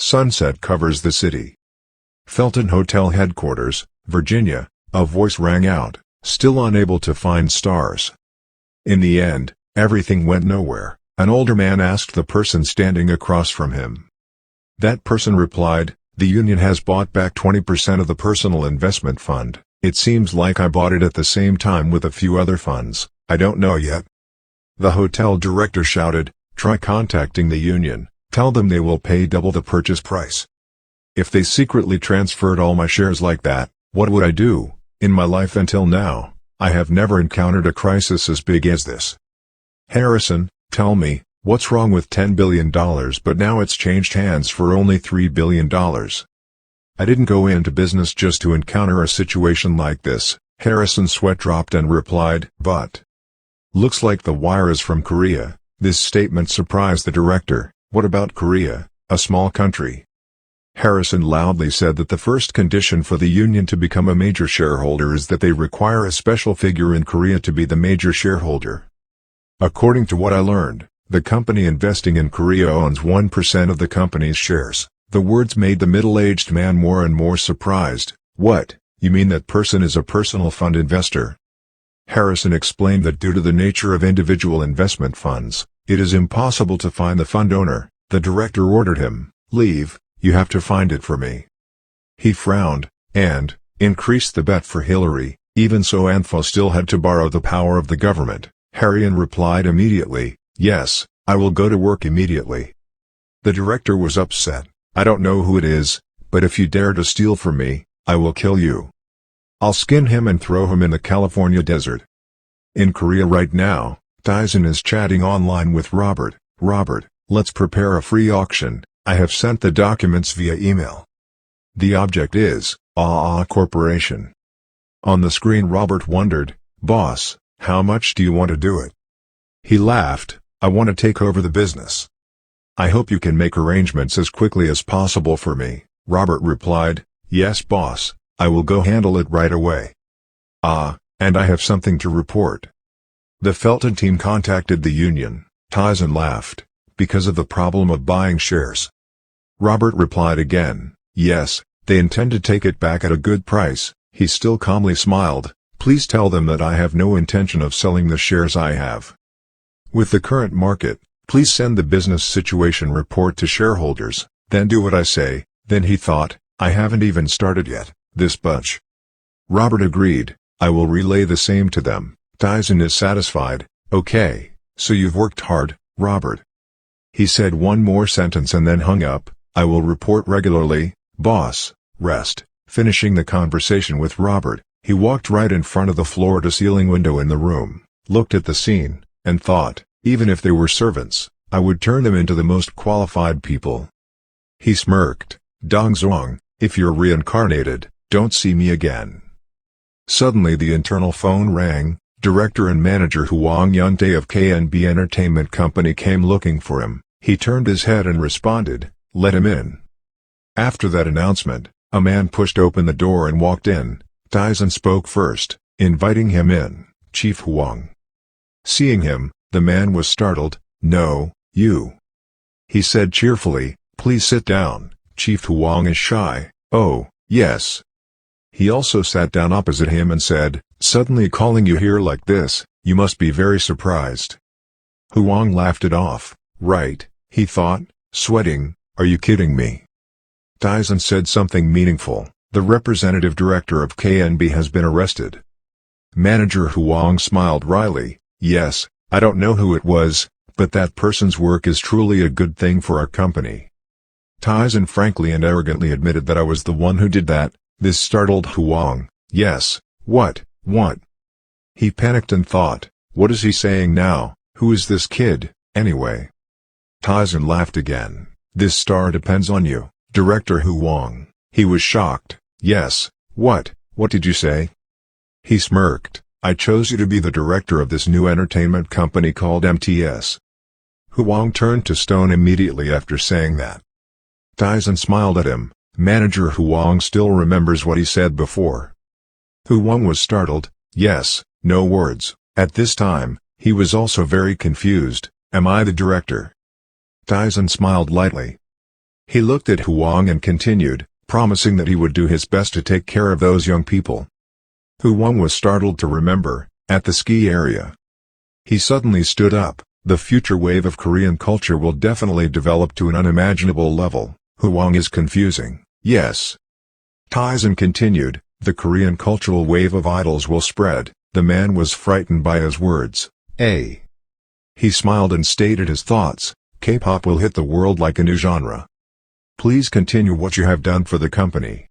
Sunset covers the city. Felton Hotel headquarters, Virginia, a voice rang out, still unable to find stars. In the end, everything went nowhere. An older man asked the person standing across from him. That person replied, "The union has bought back 20% of the personal investment fund. It seems like I bought it at the same time with a few other funds. I don't know yet." The hotel director shouted, "Try contacting the union, tell them they will pay double the purchase price." If they secretly transferred all my shares like that, what would I do? In my life until now, I have never encountered a crisis as big as this. Harrison, tell me, what's wrong with $10 billion but now it's changed hands for only $3 billion? I didn't go into business just to encounter a situation like this. Harrison's sweat dropped and replied, "But looks like the wire is from Korea." This statement surprised the director. What about Korea, a small country? Harrison loudly said that the first condition for the union to become a major shareholder is that they require a special figure in Korea to be the major shareholder. According to what I learned, the company investing in Korea owns 1% of the company's shares. The words made the middle-aged man more and more surprised. What, you mean that person is a personal fund investor? Harrison explained that due to the nature of individual investment funds, it is impossible to find the fund owner. The director ordered him, "Leave, you have to find it for me." He frowned, and increased the bet for Hillary. Even so, STmanhwa still had to borrow the power of the government. Harrison replied immediately, "Yes, I will go to work immediately." The director was upset. "I don't know who it is, but if you dare to steal from me, I will kill you. I'll skin him and throw him in the California desert." In Korea right now, Taesan is chatting online with Robert. "Robert, let's prepare a free auction. I have sent the documents via email. The object is, Corporation." On the screen Robert wondered, "Boss, how much do you want to do it?" He laughed, "I want to take over the business. I hope you can make arrangements as quickly as possible for me." Robert replied, "Yes boss, I will go handle it right away." And I have something to report. The Felton team contacted the union. Taesan laughed, "Because of the problem of buying shares?" Robert replied again, "Yes, they intend to take it back at a good price." He still calmly smiled, "Please tell them that I have no intention of selling the shares I have. With the current market, please send the business situation report to shareholders, then do what I say." Then he thought, "I haven't even started yet, this bunch." Robert agreed, "I will relay the same to them." Taesan is satisfied. "Okay, so you've worked hard, Robert." He said one more sentence and then hung up. "I will report regularly, boss." Rest. Finishing the conversation with Robert, he walked right in front of the floor-to-ceiling window in the room, looked at the scene, and thought, even if they were servants, I would turn them into the most qualified people. He smirked, "Dong Zong, if you're reincarnated, don't see me again." Suddenly the internal phone rang. Director and manager Hwang Yun-tae of KNB Entertainment Company came looking for him. He turned his head and responded, "Let him in." After that announcement, a man pushed open the door and walked in. Taesan spoke first, inviting him in. "Chief Hwang." Seeing him, the man was startled. "No, you." He said cheerfully, "Please sit down." Chief Hwang is shy. "Oh, yes." He also sat down opposite him and said, "Suddenly calling you here like this, you must be very surprised." Hwang laughed it off. "Right," he thought, sweating, "are you kidding me?" Taesan said something meaningful. "The representative director of KNB has been arrested." Manager Hwang smiled wryly. "Yes, I don't know who it was, but that person's work is truly a good thing for our company." Taesan frankly and arrogantly admitted that I was the one who did that. This startled Hwang. "Yes, what?" He panicked and thought, "What is he saying now? Who is this kid, anyway?" Taesan laughed again. "This star depends on you, Director Hwang." He was shocked. "Yes, what did you say?" He smirked. "I chose you to be the director of this new entertainment company called MTS." Hwang turned to stone immediately after saying that. Taesan smiled at him. Manager Hwang still remembers what he said before. Hwang was startled. Yes, no words. At this time, he was also very confused. "Am I the director?" Taesan smiled lightly. He looked at Huang and continued, promising that he would do his best to take care of those young people. Huang was startled to remember, at the ski area. He suddenly stood up. The future wave of Korean culture will definitely develop to an unimaginable level. Huang is confusing. Yes. Taesan continued, the Korean cultural wave of idols will spread. The man was frightened by his words. He smiled and stated his thoughts. K-pop will hit the world like a new genre. Please continue what you have done for the company.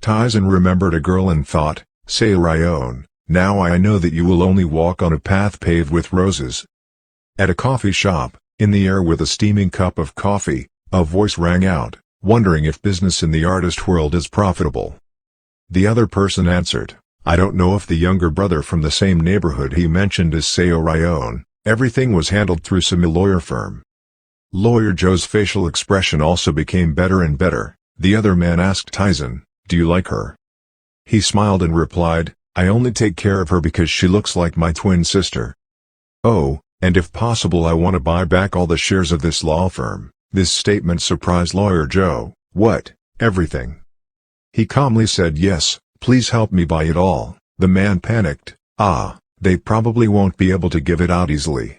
Taesan remembered a girl and thought, Ryon, now I know that you will only walk on a path paved with roses. At a coffee shop, in the air with a steaming cup of coffee, a voice rang out, wondering if business in the artist world is profitable. The other person answered, I don't know if the younger brother from the same neighborhood he mentioned is Ryon. Everything was handled through some lawyer firm. Lawyer Joe's facial expression also became better and better. The other man asked Taesan, do you like her? He smiled and replied, I only take care of her because she looks like my twin sister. Oh, and if possible I want to buy back all the shares of this law firm. This statement surprised Lawyer Joe. What, everything? He calmly said yes, please help me buy it all. The man panicked. They probably won't be able to give it out easily.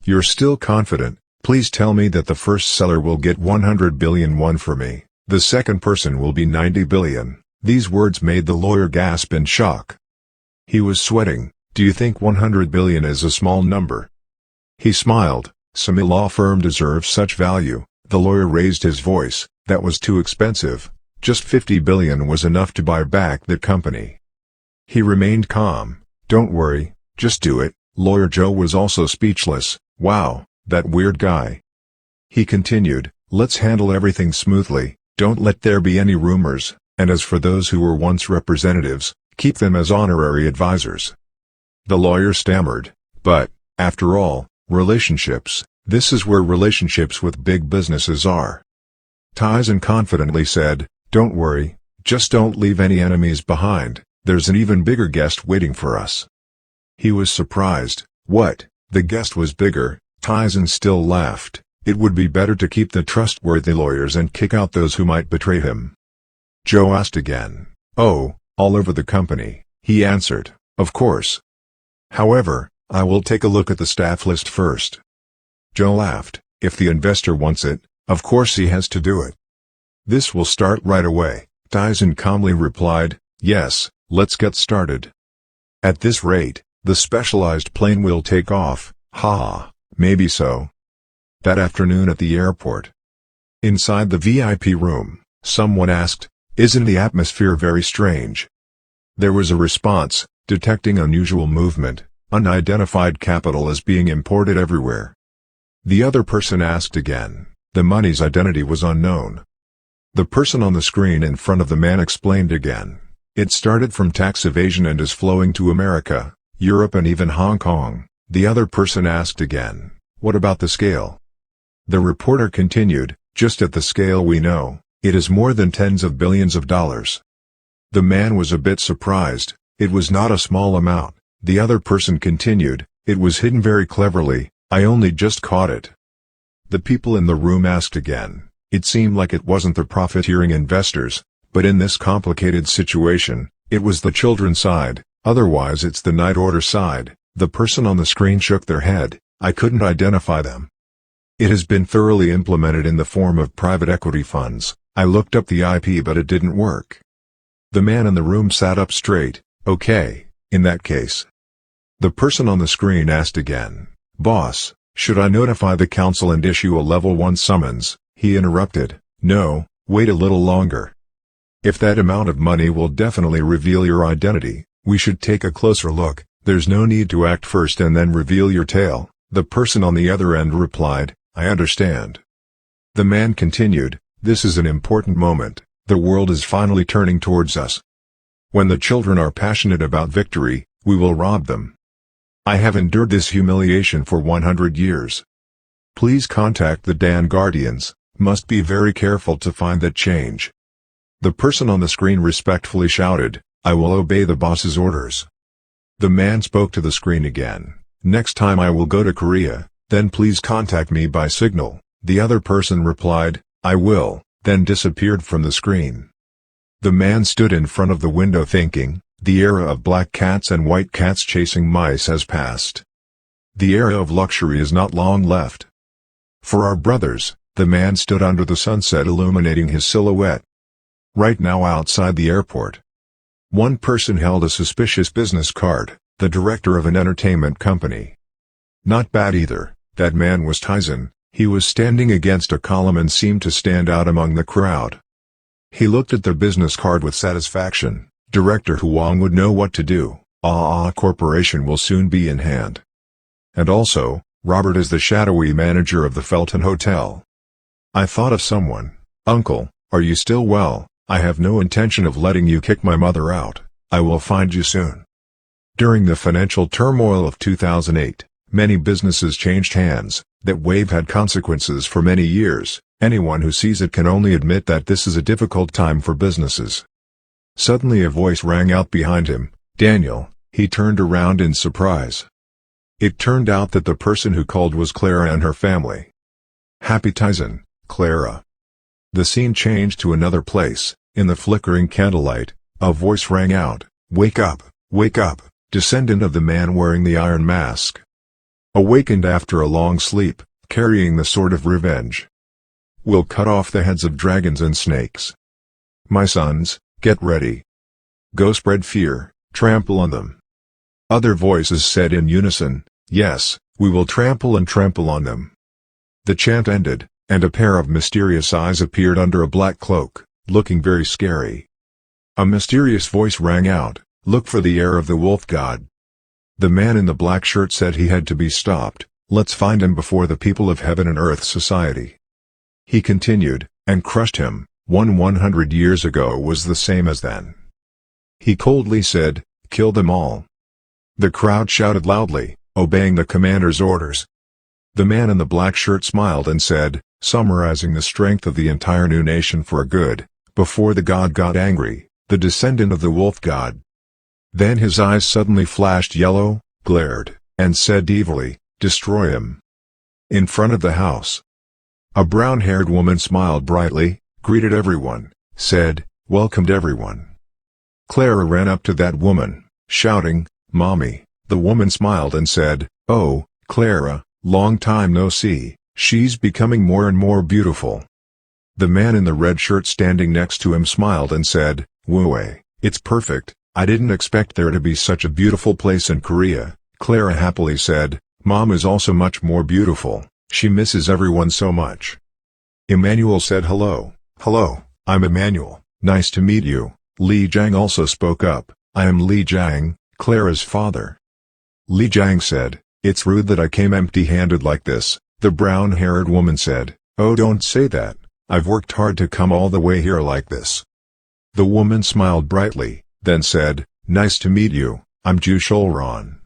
You're still confident? Please tell me that the first seller will get 100 billion won for me. The second person will be 90 billion. These words made the lawyer gasp in shock. He was sweating. Do you think 100 billion is a small number? He smiled. Some law firm deserves such value. The lawyer raised his voice. That was too expensive. Just 50 billion was enough to buy back the company. He remained calm. Don't worry, just do it. Lawyer Joe was also speechless. Wow, that weird guy. He continued, let's handle everything smoothly, don't let there be any rumors, and as for those who were once representatives, keep them as honorary advisors. The lawyer stammered, but, after all, relationships, this is where relationships with big businesses are. Taesan confidently said, don't worry, just don't leave any enemies behind, there's an even bigger guest waiting for us. He was surprised. What? The guest was bigger? Taesan still laughed. It would be better to keep the trustworthy lawyers and kick out those who might betray him. Joe asked again. Oh, all over the company, he answered. Of course. However, I will take a look at the staff list first. Joe laughed. If the investor wants it, of course he has to do it. This will start right away, Taesan calmly replied. Yes, let's get started. At this rate, the specialized plane will take off. Maybe so. That afternoon at the airport. Inside the VIP room, someone asked, isn't the atmosphere very strange? There was a response, detecting unusual movement, unidentified capital is being imported everywhere. The other person asked again. The money's identity was unknown. The person on the screen in front of the man explained again. It started from tax evasion and is flowing to America, Europe and even Hong Kong. The other person asked again. What about the scale? The reporter continued, just at the scale we know, it is more than tens of billions of dollars. The man was a bit surprised. It was not a small amount. The other person continued, it was hidden very cleverly, I only just caught it. The people in the room asked again. It seemed like it wasn't the profiteering investors, but in this complicated situation, it was the children's side, otherwise it's the night order side. The person on the screen shook their head. I couldn't identify them. It has been thoroughly implemented in the form of private equity funds. I looked up the IP but it didn't work. The man in the room sat up straight. Okay, in that case. The person on the screen asked again. Boss, should I notify the council and issue a level 1 summons? He interrupted. No, wait a little longer. If that amount of money will definitely reveal your identity, we should take a closer look. There's no need to act first and then reveal your tale. The person on the other end replied, I understand. The man continued, this is an important moment. The world is finally turning towards us. When the children are passionate about victory, we will rob them. I have endured this humiliation for 100 years. Please contact the Dan Guardians, must be very careful to find that change. The person on the screen respectfully shouted, I will obey the boss's orders. The man spoke to the screen again. Next time I will go to Korea, then please contact me by signal. The other person replied, "I will," then disappeared from the screen. The man stood in front of the window thinking, the era of black cats and white cats chasing mice has passed. The era of luxury is not long left. For our brothers, the man stood under the sunset illuminating his silhouette. Right now outside the airport. One person held a suspicious business card, the director of an entertainment company. Not bad either, that man was Taesan. He was standing against a column and seemed to stand out among the crowd. He looked at the business card with satisfaction. Director Huang would know what to do. Corporation will soon be in hand. And also, Robert is the shadowy manager of the Felton Hotel. I thought of someone. Uncle, are you still well? I have no intention of letting you kick my mother out. I will find you soon. During the financial turmoil of 2008, many businesses changed hands. That wave had consequences for many years. Anyone who sees it can only admit that this is a difficult time for businesses. Suddenly a voice rang out behind him. Daniel. He turned around in surprise. It turned out that the person who called was Clara and her family. Happy Taesan, Clara. The scene changed to another place. In the flickering candlelight, a voice rang out. Wake up, descendant of the man wearing the iron mask. Awakened after a long sleep, carrying the sword of revenge. Will cut off the heads of dragons and snakes. My sons, get ready. Go spread fear, trample on them. Other voices said in unison, yes, we will trample and trample on them. The chant ended, and a pair of mysterious eyes appeared under a black cloak, looking very scary. A mysterious voice rang out, look for the heir of the wolf god. The man in the black shirt said he had to be stopped. Let's find him before the people of heaven and earth society. He continued, and crushed him. 100 years ago was the same as then. He coldly said, kill them all. The crowd shouted loudly, obeying the commander's orders. The man in the black shirt smiled and said, summarizing the strength of the entire new nation for good, before the god got angry, the descendant of the wolf god. Then his eyes suddenly flashed yellow, glared, and said evilly, destroy him. In front of the house, a brown-haired woman smiled brightly, greeted everyone, said, welcomed everyone. Clara ran up to that woman, shouting, Mommy. The woman smiled and said, oh, Clara, long time no see, she's becoming more and more beautiful. The man in the red shirt standing next to him smiled and said, Wue, it's perfect. I didn't expect there to be such a beautiful place in Korea. Clara happily said, Mom is also much more beautiful, she misses everyone so much. Emmanuel said hello. Hello, I'm Emmanuel, nice to meet you. Li Jiang also spoke up, I am Li Jiang, Clara's father. Li Jiang said, it's rude that I came empty-handed like this. The brown-haired woman said, oh don't say that, I've worked hard to come all the way here like this. The woman smiled brightly. Then said, nice to meet you, I'm Ju Shulran.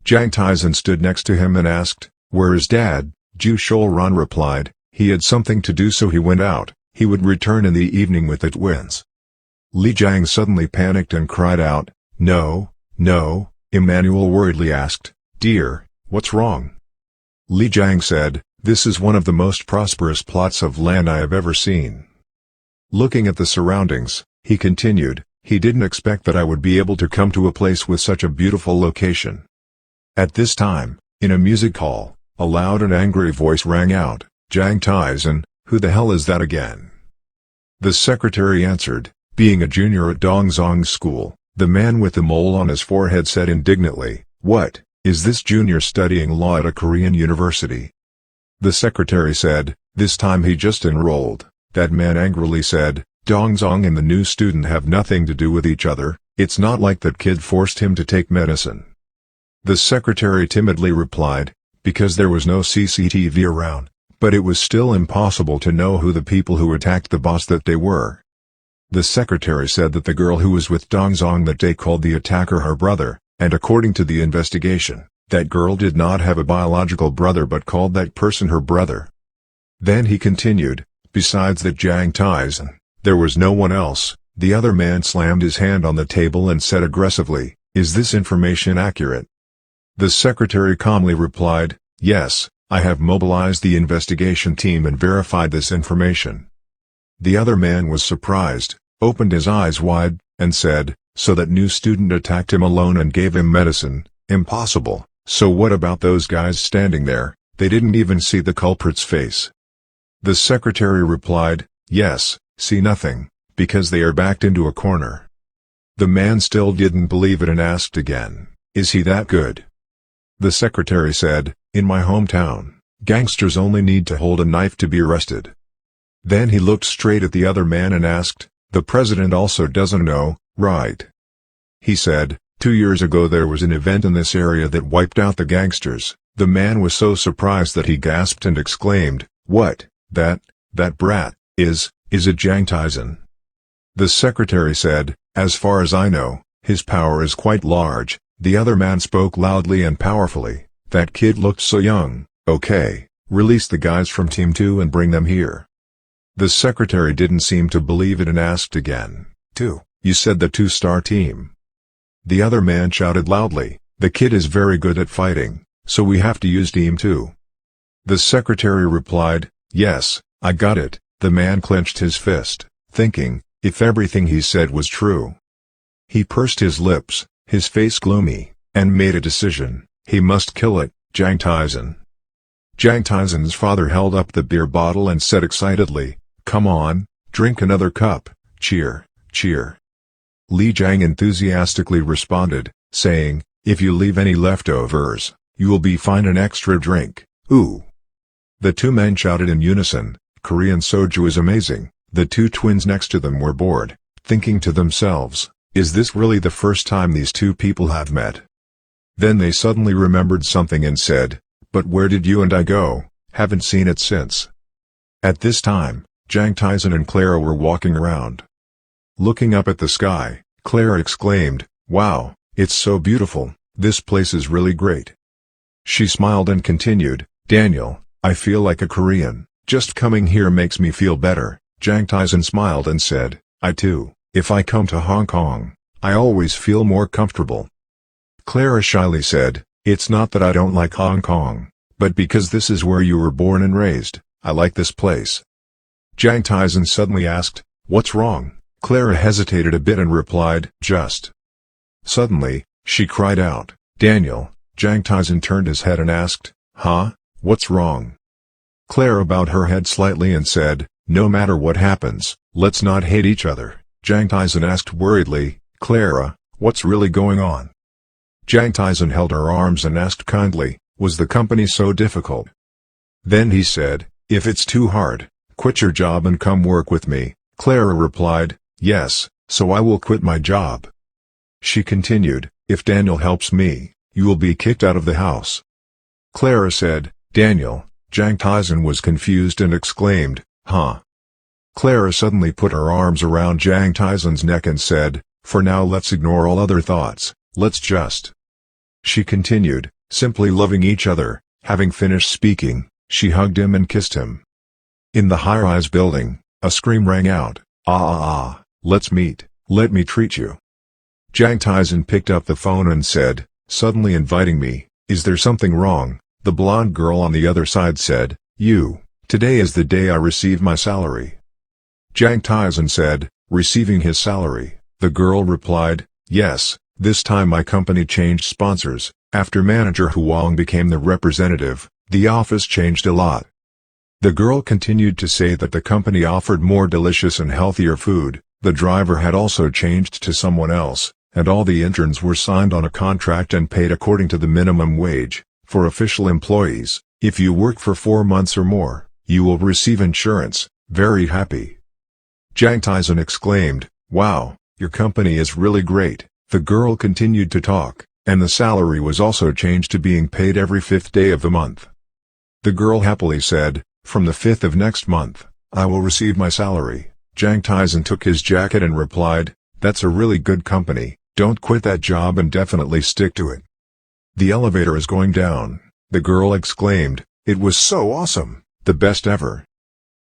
Jang Taesan stood next to him and asked, where is Dad? Ju Shulran replied, he had something to do so he went out, he would return in the evening with the twins. Li Jiang suddenly panicked and cried out, no, no. Emmanuel worriedly asked, dear, what's wrong? Li Jiang said, this is one of the most prosperous plots of land I have ever seen. Looking at the surroundings, he continued, he didn't expect that I would be able to come to a place with such a beautiful location. At this time, in a music hall, a loud and angry voice rang out, Jang Taesan, who the hell is that again? The secretary answered, being a junior at Dongzong School, the man with the mole on his forehead said indignantly, what, is this junior studying law at a Korean university? The secretary said, this time he just enrolled. That man angrily said, Dongzong and the new student have nothing to do with each other, it's not like that kid forced him to take medicine. The secretary timidly replied, because there was no CCTV around, but it was still impossible to know who the people who attacked the boss that they were. The secretary said that the girl who was with Dongzong that day called the attacker her brother, and according to the investigation, that girl did not have a biological brother but called that person her brother. Then he continued, besides that Jang Taesan, there was no one else. The other man slammed his hand on the table and said aggressively, is this information accurate? The secretary calmly replied, yes, I have mobilized the investigation team and verified this information." The other man was surprised, opened his eyes wide, and said, "So that new student attacked him alone and gave him medicine? Impossible." "So what about those guys standing there? They didn't even see the culprit's face." The secretary replied, "Yes, see nothing, because they are backed into a corner." The man still didn't believe it and asked again, "Is he that good?" The secretary said, "In my hometown, gangsters only need to hold a knife to be arrested." Then he looked straight at the other man and asked, "The president also doesn't know, right?" He said, 2 years ago there was an event in this area that wiped out the gangsters." The man was so surprised that he gasped and exclaimed, "What, that brat, is it Jang Taesan?" The secretary said, "As far as I know, his power is quite large." The other man spoke loudly and powerfully, "That kid looked so young. Okay, release the guys from Team 2 and bring them here." The secretary didn't seem to believe it and asked again, "Two? You said the 2-star team?" The other man shouted loudly, "The kid is very good at fighting, so we have to use Team 2. The secretary replied, "Yes, I got it." The man clenched his fist, thinking, if everything he said was true. He pursed his lips, his face gloomy, and made a decision: he must kill it, Jang Taesan. Jang Taesan's father held up the beer bottle and said excitedly, "Come on, drink another cup, cheer, cheer." Li Jang enthusiastically responded, saying, "If you leave any leftovers, you will be fined an extra drink." "Ooh!" The two men shouted in unison, "Korean soju is amazing." The two twins next to them were bored, thinking to themselves, is this really the first time these two people have met? Then they suddenly remembered something and said, "But where did you and I go? Haven't seen it since." At this time, Jang Taesan and Clara were walking around. Looking up at the sky, Clara exclaimed, "Wow, it's so beautiful, this place is really great." She smiled and continued, "Daniel, I feel like a Korean, just coming here makes me feel better." Jang Taesan smiled and said, "I too, if I come to Hong Kong, I always feel more comfortable." Clara shyly said, "It's not that I don't like Hong Kong, but because this is where you were born and raised, I like this place." Jang Taesan suddenly asked, "What's wrong?" Clara hesitated a bit and replied, "Just." Suddenly, she cried out, "Daniel." Jang Taesan turned his head and asked, "Huh? What's wrong?" Clara bowed her head slightly and said, "No matter what happens, let's not hate each other." Jang Taesan asked worriedly, "Clara, what's really going on?" Jang Taesan held her arms and asked kindly, "Was the company so difficult?" Then he said, "If it's too hard, quit your job and come work with me." Clara replied, "Yes, so I will quit my job." She continued, "If Daniel helps me, you will be kicked out of the house." Clara said, "Daniel?" Jang Taesan was confused and exclaimed, "Huh?" Clara suddenly put her arms around Jang Taesan's neck and said, "For now let's ignore all other thoughts, let's just." She continued, "Simply loving each other." Having finished speaking, she hugged him and kissed him. In the high-rise building, a scream rang out, "Ah, let's meet, let me treat you." Jang Taesan picked up the phone and said, suddenly inviting me, "Is there something wrong?" The blonde girl on the other side said, Today is the day I receive my salary." Jang Taesan said, "Receiving his salary?" The girl replied, "Yes, this time my company changed sponsors. After manager Huang became the representative, the office changed a lot." The girl continued to say that the company offered more delicious and healthier food, the driver had also changed to someone else, and all the interns were signed on a contract and paid according to the minimum wage. For official employees, if you work for 4 months or more, you will receive insurance. Very happy." Jang Taesan exclaimed, "Wow, your company is really great." The girl continued to talk, and the salary was also changed to being paid every 5th day of the month. The girl happily said, "From the 5th of next month, I will receive my salary." Jang Taesan took his jacket and replied, "That's a really good company, don't quit that job and definitely stick to it." "The elevator is going down," the girl exclaimed, "It was so awesome, the best ever."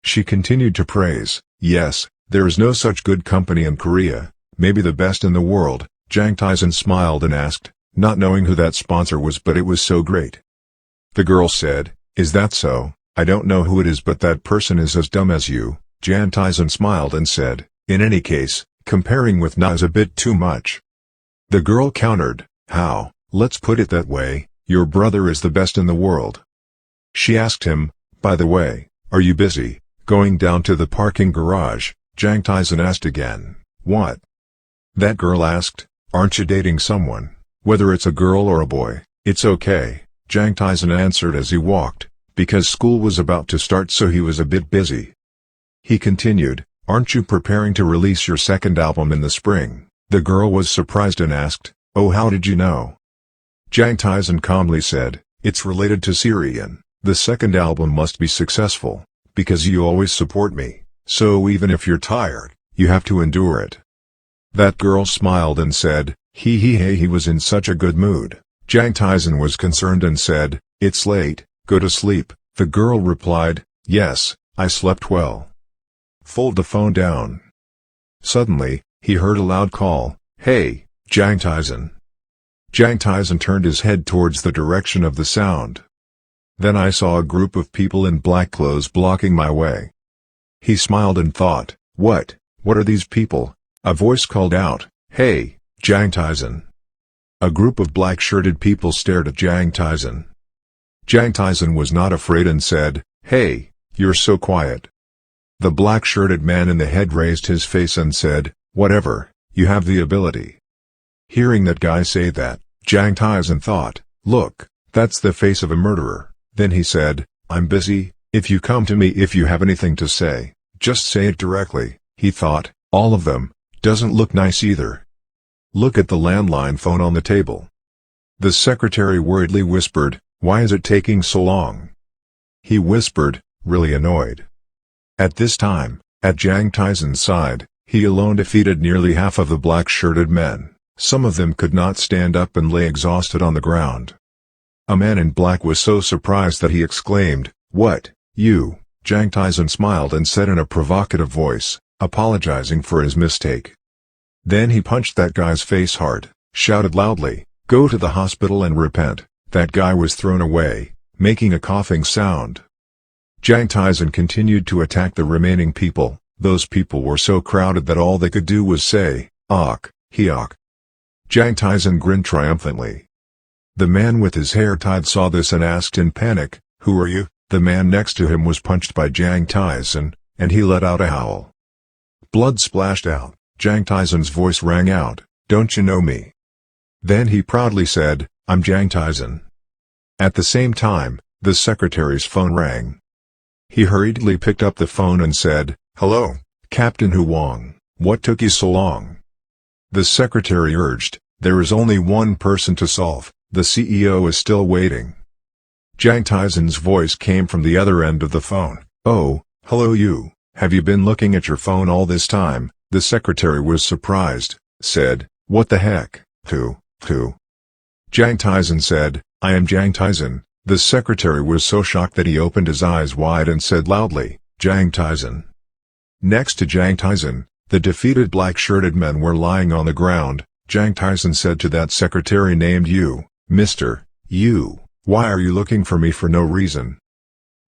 She continued to praise, "Yes, there is no such good company in Korea, maybe the best in the world." Jang Taesan smiled and asked, not knowing who that sponsor was, but it was so great. The girl said, Is that so? I don't know who it is, but that person is as dumb as you. Jang Taesan smiled and said, in any case, comparing with Na is a bit too much. The girl countered, how? Let's put it that way, your brother is the best in the world. She asked him, by the way, are you busy? Going down to the parking garage, Jang Taesan asked again. What? That girl asked, aren't you dating someone? Whether it's a girl or a boy, it's okay, Jang Taesan answered as he walked, because school was about to start so he was a bit busy. He continued, aren't you preparing to release your second album in the spring? The girl was surprised and asked, oh, how did you know? Jang Taesan calmly said, it's related to Syrian. The second album must be successful, because you always support me, so even if you're tired, you have to endure it. That girl smiled and said, he was in such a good mood. Jang Taesan was concerned and said, it's late, go to sleep. The girl replied, yes, I slept well. Fold the phone down. Suddenly, he heard a loud call, hey, Jang Taesan. Jang Taesan turned his head towards the direction of the sound. Then I saw a group of people in black clothes blocking my way. He smiled and thought, what are these people? A voice called out, hey, Jang Taesan. A group of black-shirted people stared at Jang Taesan. Jang Taesan was not afraid and said, hey, you're so quiet. The black-shirted man in the head raised his face and said, whatever, you have the ability. Hearing that guy say that, Jang Taesan thought, look, that's the face of a murderer. Then he said, I'm busy, if you come to me if you have anything to say, just say it directly. He thought, all of them, doesn't look nice either. Look at the landline phone on the table. The secretary worriedly whispered, why is it taking so long? He whispered, really annoyed. At this time, at Jang Taesan's side, he alone defeated nearly half of the black-shirted men. Some of them could not stand up and lay exhausted on the ground. A man in black was so surprised that he exclaimed, what, you? Jang Taesan smiled and said in a provocative voice, apologizing for his mistake. Then he punched that guy's face hard, shouted loudly, go to the hospital and repent. That guy was thrown away, making a coughing sound. Jang Taesan continued to attack the remaining people. Those people were so crowded that all they could do was say, "Ok, hiok." Jang Taesan grinned triumphantly. The man with his hair tied saw this and asked in panic, "Who are you?" The man next to him was punched by Jang Taesan, and he let out a howl. Blood splashed out. Jang Taesan's voice rang out, "Don't you know me?" Then he proudly said, "I'm Jang Taesan." At the same time, the secretary's phone rang. He hurriedly picked up the phone and said, "Hello, Captain Huang, what took you so long?" The secretary urged, "There is only one person to solve, the CEO is still waiting." Jang Taesan's voice came from the other end of the phone, "Oh, hello you, have you been looking at your phone all this time?" The secretary was surprised, said, "What the heck, who?" Jang Taesan said, "I am Jang Taesan." The secretary was so shocked that he opened his eyes wide and said loudly, "Jang Taesan." Next to Jang Taesan, the defeated black-shirted men were lying on the ground. Jang Taesan said to that secretary named Yu, "Mr. Yu, why are you looking for me for no reason?"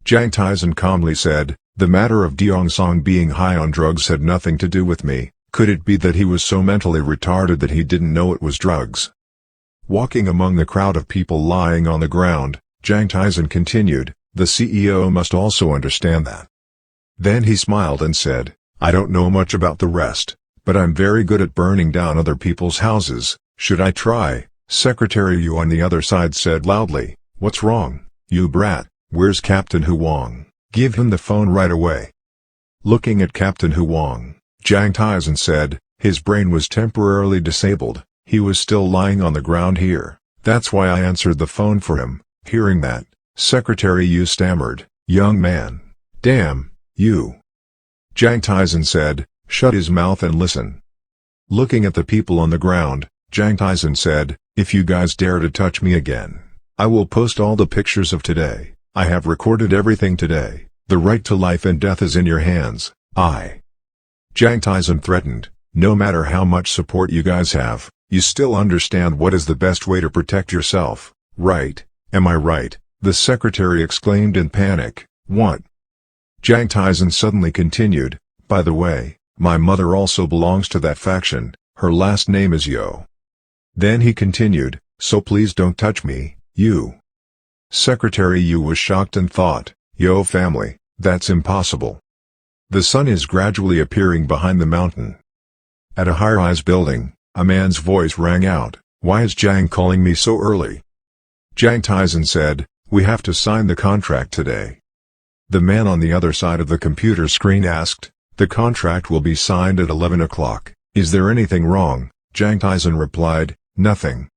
Jang Taesan calmly said, "The matter of Deong-song being high on drugs had nothing to do with me. Could it be that he was so mentally retarded that he didn't know it was drugs?" Walking among the crowd of people lying on the ground, Jang Taesan continued, "The CEO must also understand that." Then he smiled and said, "I don't know much about the rest, but I'm very good at burning down other people's houses. Should I try?" Secretary Yu on the other side said loudly, "What's wrong, you brat? Where's Captain Huang? Give him the phone right away." Looking at Captain Huang, Jang Taesan said, "His brain was temporarily disabled, he was still lying on the ground here, that's why I answered the phone for him." Hearing that, Secretary Yu stammered, "Young man. Damn, you." Jang Taesan said, "Shut his mouth and listen." Looking at the people on the ground, Jang Taesan said, "If you guys dare to touch me again, I will post all the pictures of today. I have recorded everything today. The right to life and death is in your hands." Jang Taesan threatened, "No matter how much support you guys have, you still understand what is the best way to protect yourself, right? Am I right?" The secretary exclaimed in panic. What? Jang Taesan suddenly continued, by the way, my mother also belongs to that faction, her last name is Yo. Then he continued, so please don't touch me, you. Secretary Yu was shocked and thought, Yo family, that's impossible. The sun is gradually appearing behind the mountain. At a high-rise building, a man's voice rang out, why is Jang calling me so early? Jang Taesan said, we have to sign the contract today. The man on the other side of the computer screen asked, the contract will be signed at 11 o'clock, is there anything wrong? Jang Taesan replied, nothing.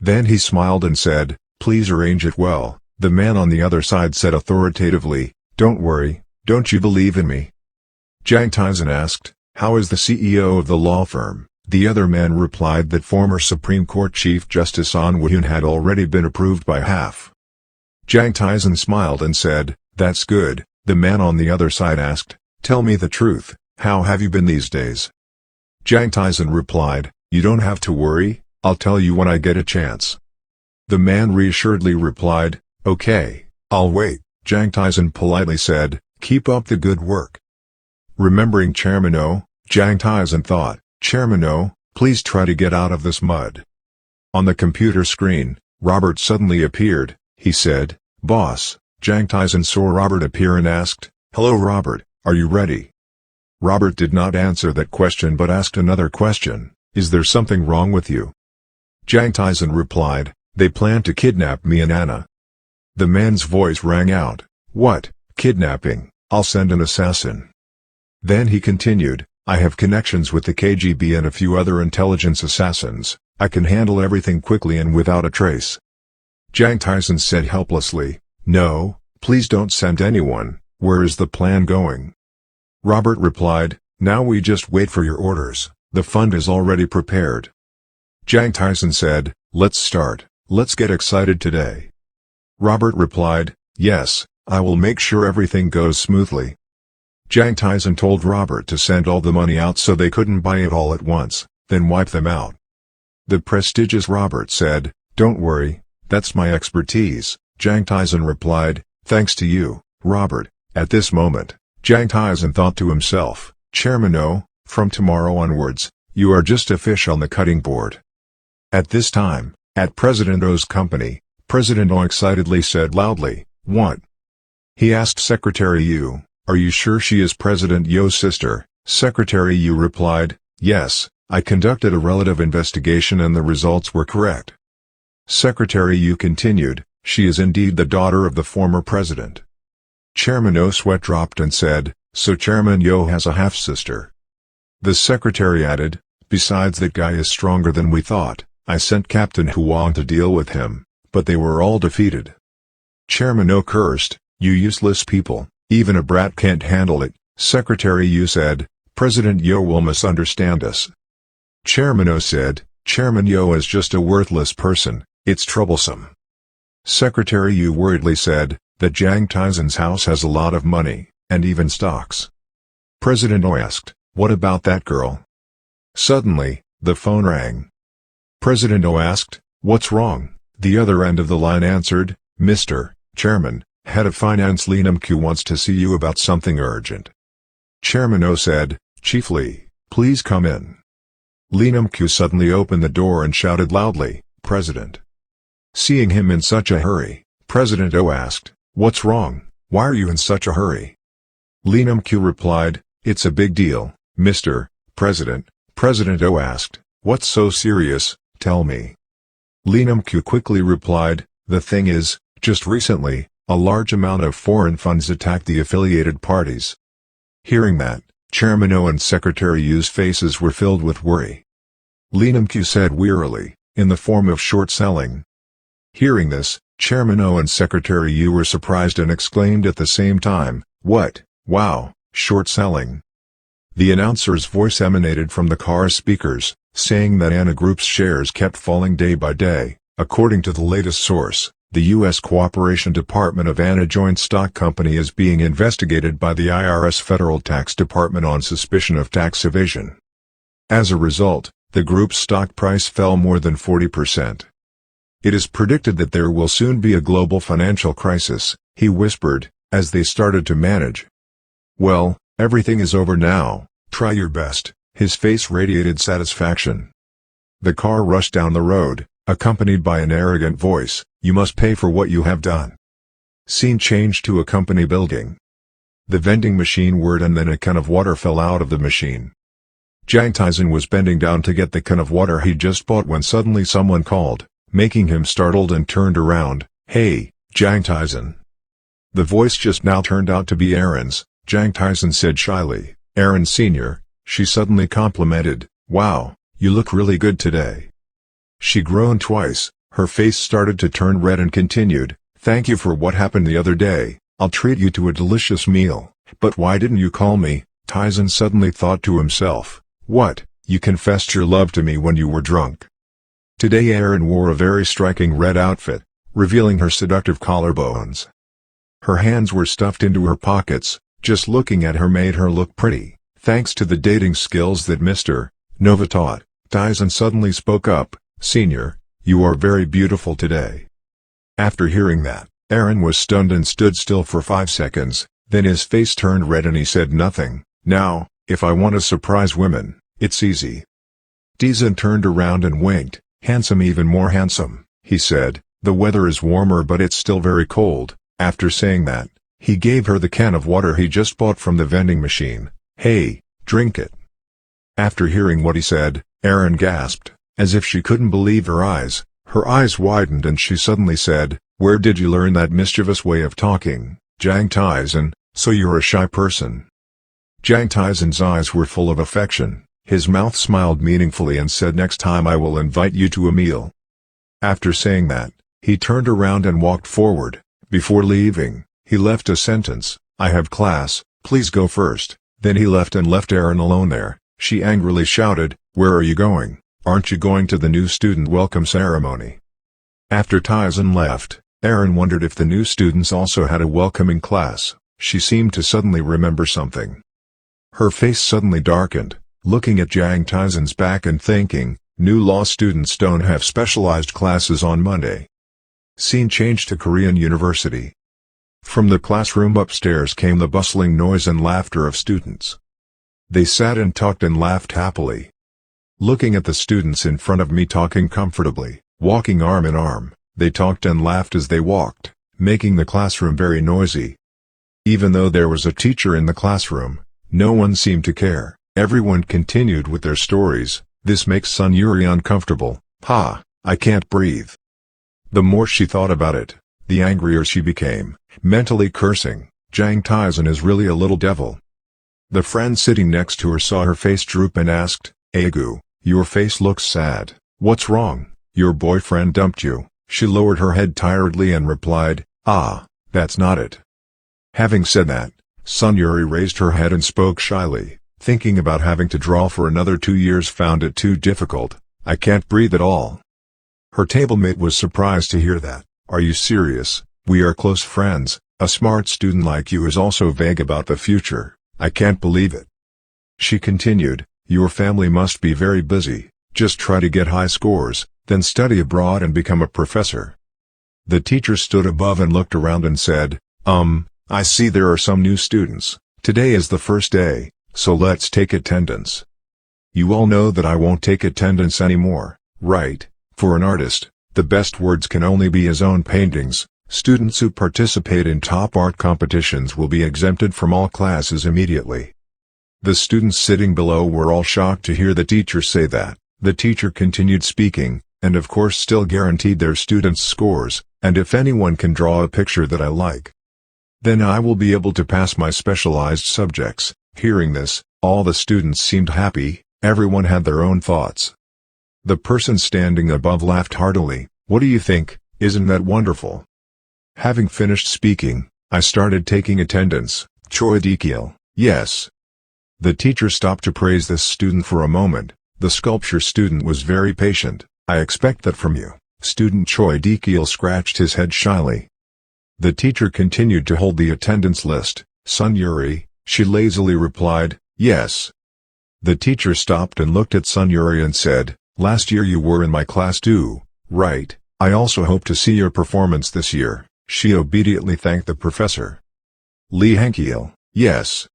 Then he smiled and said, please arrange it well. The man on the other side said authoritatively, don't worry, don't you believe in me? Jang Taesan asked, how is the CEO of the law firm? The other man replied that former Supreme Court Chief Justice An Woo-hyun had already been approved by half. Jang Taesan smiled and said, that's good. The man on the other side asked, tell me the truth, how have you been these days? Jang Taesan replied, you don't have to worry, I'll tell you when I get a chance. The man reassuredly replied, okay, I'll wait. Jang Taesan politely said, keep up the good work. Remembering Chairman Oh, Jang Taesan thought, Chairman Oh, please try to get out of this mud. On the computer screen, Robert suddenly appeared. He said, boss. Jang Taesan saw Robert appear and asked, hello Robert, are you ready? Robert did not answer that question but asked another question, is there something wrong with you? Jang Taesan replied, they plan to kidnap me and Anna. The man's voice rang out, what, kidnapping, I'll send an assassin. Then he continued, I have connections with the KGB and a few other intelligence assassins, I can handle everything quickly and without a trace. Jang Taesan said helplessly, no, please don't send anyone, where is the plan going? Robert replied, now we just wait for your orders, the fund is already prepared. Jang Taesan said, let's start, let's get excited today. Robert replied, yes, I will make sure everything goes smoothly. Jang Taesan told Robert to send all the money out so they couldn't buy it all at once, then wipe them out. The prestigious Robert said, don't worry, that's my expertise. Jang Taesan replied, thanks to you, Robert. At this moment, Jang Taesan thought to himself, Chairman Oh, from tomorrow onwards, you are just a fish on the cutting board. At this time, at President Oh's company, President Oh excitedly said loudly, what? He asked Secretary Yu, are you sure she is President Yo's sister? Secretary Yu replied, yes, I conducted a relative investigation and the results were correct. Secretary Yu continued, she is indeed the daughter of the former president. Chairman Oh's sweat dropped and said, so Chairman Yo has a half-sister. The secretary added, besides that guy is stronger than we thought, I sent Captain Huang to deal with him, but they were all defeated. Chairman Oh cursed, you useless people, even a brat can't handle it. Secretary Yu said, President Yo will misunderstand us. Chairman Oh said, Chairman Yo is just a worthless person, it's troublesome. Secretary Yu worriedly said, that Jang Taesan's house has a lot of money, and even stocks. President Oh asked, what about that girl? Suddenly, the phone rang. President Oh asked, what's wrong? The other end of the line answered, Mr. Chairman, Head of Finance Lee Nam-kyu wants to see you about something urgent. Chairman Oh said, Chief Lee, please come in. Lee Nam-kyu suddenly opened the door and shouted loudly, President. Seeing him in such a hurry, President Oh asked, what's wrong, why are you in such a hurry? Lee Nam-kyu replied, it's a big deal, Mr. President. President Oh asked, what's so serious, tell me. Lee Nam-kyu quickly replied, the thing is, just recently, a large amount of foreign funds attacked the affiliated parties. Hearing that, Chairman Oh and Secretary Yu's faces were filled with worry. Lee Nam-kyu said wearily, in the form of short selling. Hearing this, Chairman Oh and Secretary Yu were surprised and exclaimed at the same time, what, wow, short selling. The announcer's voice emanated from the car speakers, saying that Anna Group's shares kept falling day by day. According to the latest source, the U.S. Cooperation Department of Anna Joint Stock Company is being investigated by the IRS Federal Tax Department on suspicion of tax evasion. As a result, the group's stock price fell more than 40%. It is predicted that there will soon be a global financial crisis, he whispered, as they started to manage. Well, everything is over now, try your best. His face radiated satisfaction. The car rushed down the road, accompanied by an arrogant voice, you must pay for what you have done. Scene changed to a company building. The vending machine whirred and then a can of water fell out of the machine. Jang Taesan was bending down to get the can of water he just bought when suddenly someone called, making him startled and turned around. Hey, Jang Taesan. The voice just now turned out to be Aaron's. Jang Taesan said shyly. Aaron Sr., she suddenly complimented. Wow, you look really good today. She groaned twice, her face started to turn red and continued, thank you for what happened the other day, I'll treat you to a delicious meal. But why didn't you call me? Taesan suddenly thought to himself. What, you confessed your love to me when you were drunk. Today Aaron wore a very striking red outfit, revealing her seductive collarbones. Her hands were stuffed into her pockets, just looking at her made her look pretty. Thanks to the dating skills that Mr. Nova taught, Taesan suddenly spoke up, Senior, you are very beautiful today. After hearing that, Aaron was stunned and stood still for 5 seconds, then his face turned red and he said nothing. Now, if I want to surprise women, it's easy. Taesan turned around and winked, handsome, even more handsome, he said, the weather is warmer but it's still very cold. After saying that, he gave her the can of water he just bought from the vending machine. Hey, drink it. After hearing what he said, Aaron gasped, as if she couldn't believe her eyes. Her eyes widened and she suddenly said, where did you learn that mischievous way of talking, Jang Taesan, so you're a shy person? Jang Taesan's eyes were full of affection, his mouth smiled meaningfully and said next time I will invite you to a meal. After saying that, he turned around and walked forward. Before leaving, he left a sentence, I have class, please go first. Then he left and left Aaron alone there. She angrily shouted, where are you going? Aren't you going to the new student welcome ceremony? After Taesan left, Aaron wondered if the new students also had a welcoming class. She seemed to suddenly remember something. Her face suddenly darkened, looking at Jang Taesan's back and thinking, new law students don't have specialized classes on Monday. Scene changed to Korean University. From the classroom upstairs came the bustling noise and laughter of students. They sat and talked and laughed happily. Looking at the students in front of me talking comfortably, walking arm in arm, they talked and laughed as they walked, making the classroom very noisy. Even though there was a teacher in the classroom, no one seemed to care. Everyone continued with their stories. This makes Sun Yuri uncomfortable. Ha, I can't breathe. The more she thought about it, the angrier she became, mentally cursing, Jang Taesan is really a little devil. The friend sitting next to her saw her face droop and asked, Agu, your face looks sad. What's wrong? Your boyfriend dumped you. She lowered her head tiredly and replied, ah, that's not it. Having said that, Sun Yuri raised her head and spoke shyly, thinking about having to draw for another 2 years found it too difficult. I can't breathe at all. Her tablemate was surprised to hear that. Are you serious? We are close friends. A smart student like you is also vague about the future. I can't believe it. She continued, your family must be very busy. Just try to get high scores, then study abroad and become a professor. The teacher stood above and looked around and said, I see there are some new students. Today is the first day, so let's take attendance. You all know that I won't take attendance anymore, right? For an artist, the best words can only be his own paintings. Students who participate in top art competitions will be exempted from all classes immediately. The students sitting below were all shocked to hear the teacher say that. The teacher continued speaking, and of course still guaranteed their students' scores, and if anyone can draw a picture that I like, then I will be able to pass my specialized subjects. Hearing this, all the students seemed happy, everyone had their own thoughts. The person standing above laughed heartily. What do you think? Isn't that wonderful? Having finished speaking, I started taking attendance. Choi Dekiel, yes. The teacher stopped to praise this student for a moment. The sculpture student was very patient. I expect that from you. Student Choi Dekiel scratched his head shyly. The teacher continued to hold the attendance list. Sun Yuri, she lazily replied, yes. The teacher stopped and looked at Sun Yuri and said, last year you were in my class too, right? I also hope to see your performance this year." She obediently thanked the professor. Lee Hankiel, yes.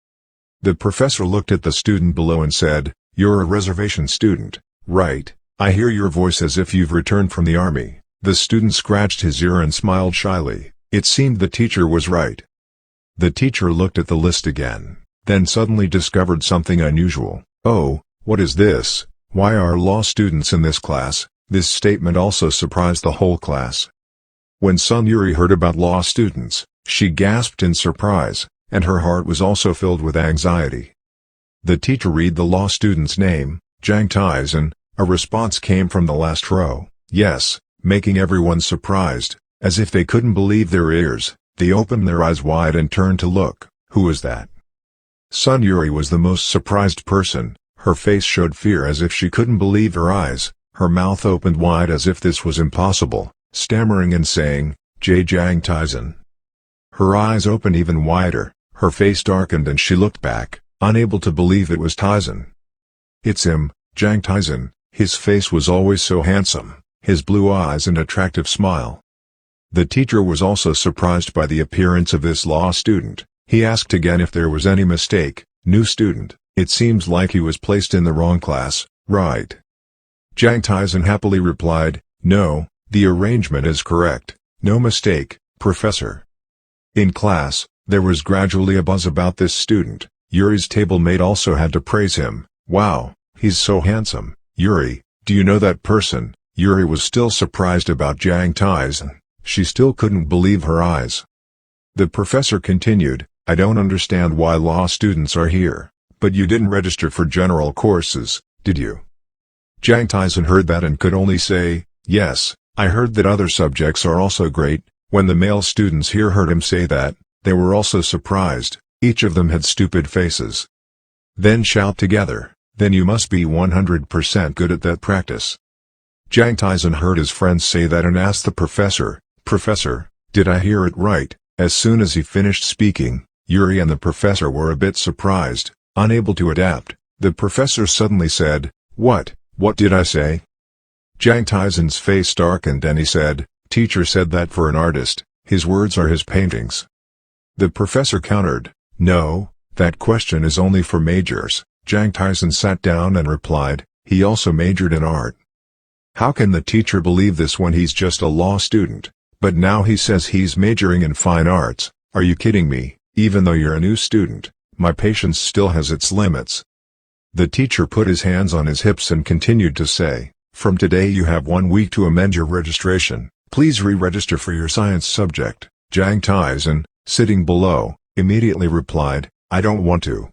The professor looked at the student below and said, "You're a reservation student, right? I hear your voice as if you've returned from the army." The student scratched his ear and smiled shyly. It seemed the teacher was right. The teacher looked at the list again, then suddenly discovered something unusual. "Oh, what is this? Why are law students in this class?" This statement also surprised the whole class. When Sun Yuri heard about law students, she gasped in surprise, and her heart was also filled with anxiety. The teacher read the law student's name, Jang Taesan. A response came from the last row, "Yes," making everyone surprised, as if they couldn't believe their ears. They opened their eyes wide and turned to look. Who was that? Sun Yuri was the most surprised person. Her face showed fear as if she couldn't believe her eyes. Her mouth opened wide as if this was impossible, stammering and saying, Jang Taesan." Her eyes opened even wider, her face darkened and she looked back, unable to believe it was Taesan. "It's him, Jang Taesan." His face was always so handsome, his blue eyes and attractive smile. The teacher was also surprised by the appearance of this law student. He asked again if there was any mistake. "New student, it seems like he was placed in the wrong class, right?" Jang Taesan happily replied, "No, the arrangement is correct. No mistake, professor." In class, there was gradually a buzz about this student. Yuri's table mate also had to praise him. "Wow, he's so handsome." "Yuri, do you know that person?" Yuri was still surprised about Jang Taesan. She still couldn't believe her eyes. The professor continued, "I don't understand why law students are here, but you didn't register for general courses, did you?" Jang Taesan heard that and could only say, "Yes, I heard that other subjects are also great." When the male students here heard him say that, they were also surprised. Each of them had stupid faces. Then shout together, "Then you must be 100% good at that practice." Jang Taesan heard his friends say that and asked the professor, "Professor, did I hear it right?" As soon as he finished speaking, Yuri and the professor were a bit surprised, unable to adapt. The professor suddenly said, What did I say?" Jang Taesan's face darkened and he said, "Teacher said that for an artist, his words are his paintings." The professor countered, "No, that question is only for majors." Jang Taesan sat down and replied, "He also majored in art." How can the teacher believe this when he's just a law student? But now he says he's majoring in fine arts. Are you kidding me? Even though you're a new student, my patience still has its limits. The teacher put his hands on his hips and continued to say, "From today you have 1 week to amend your registration. Please re-register for your science subject." Jang Taesan, sitting below, immediately replied, "I don't want to."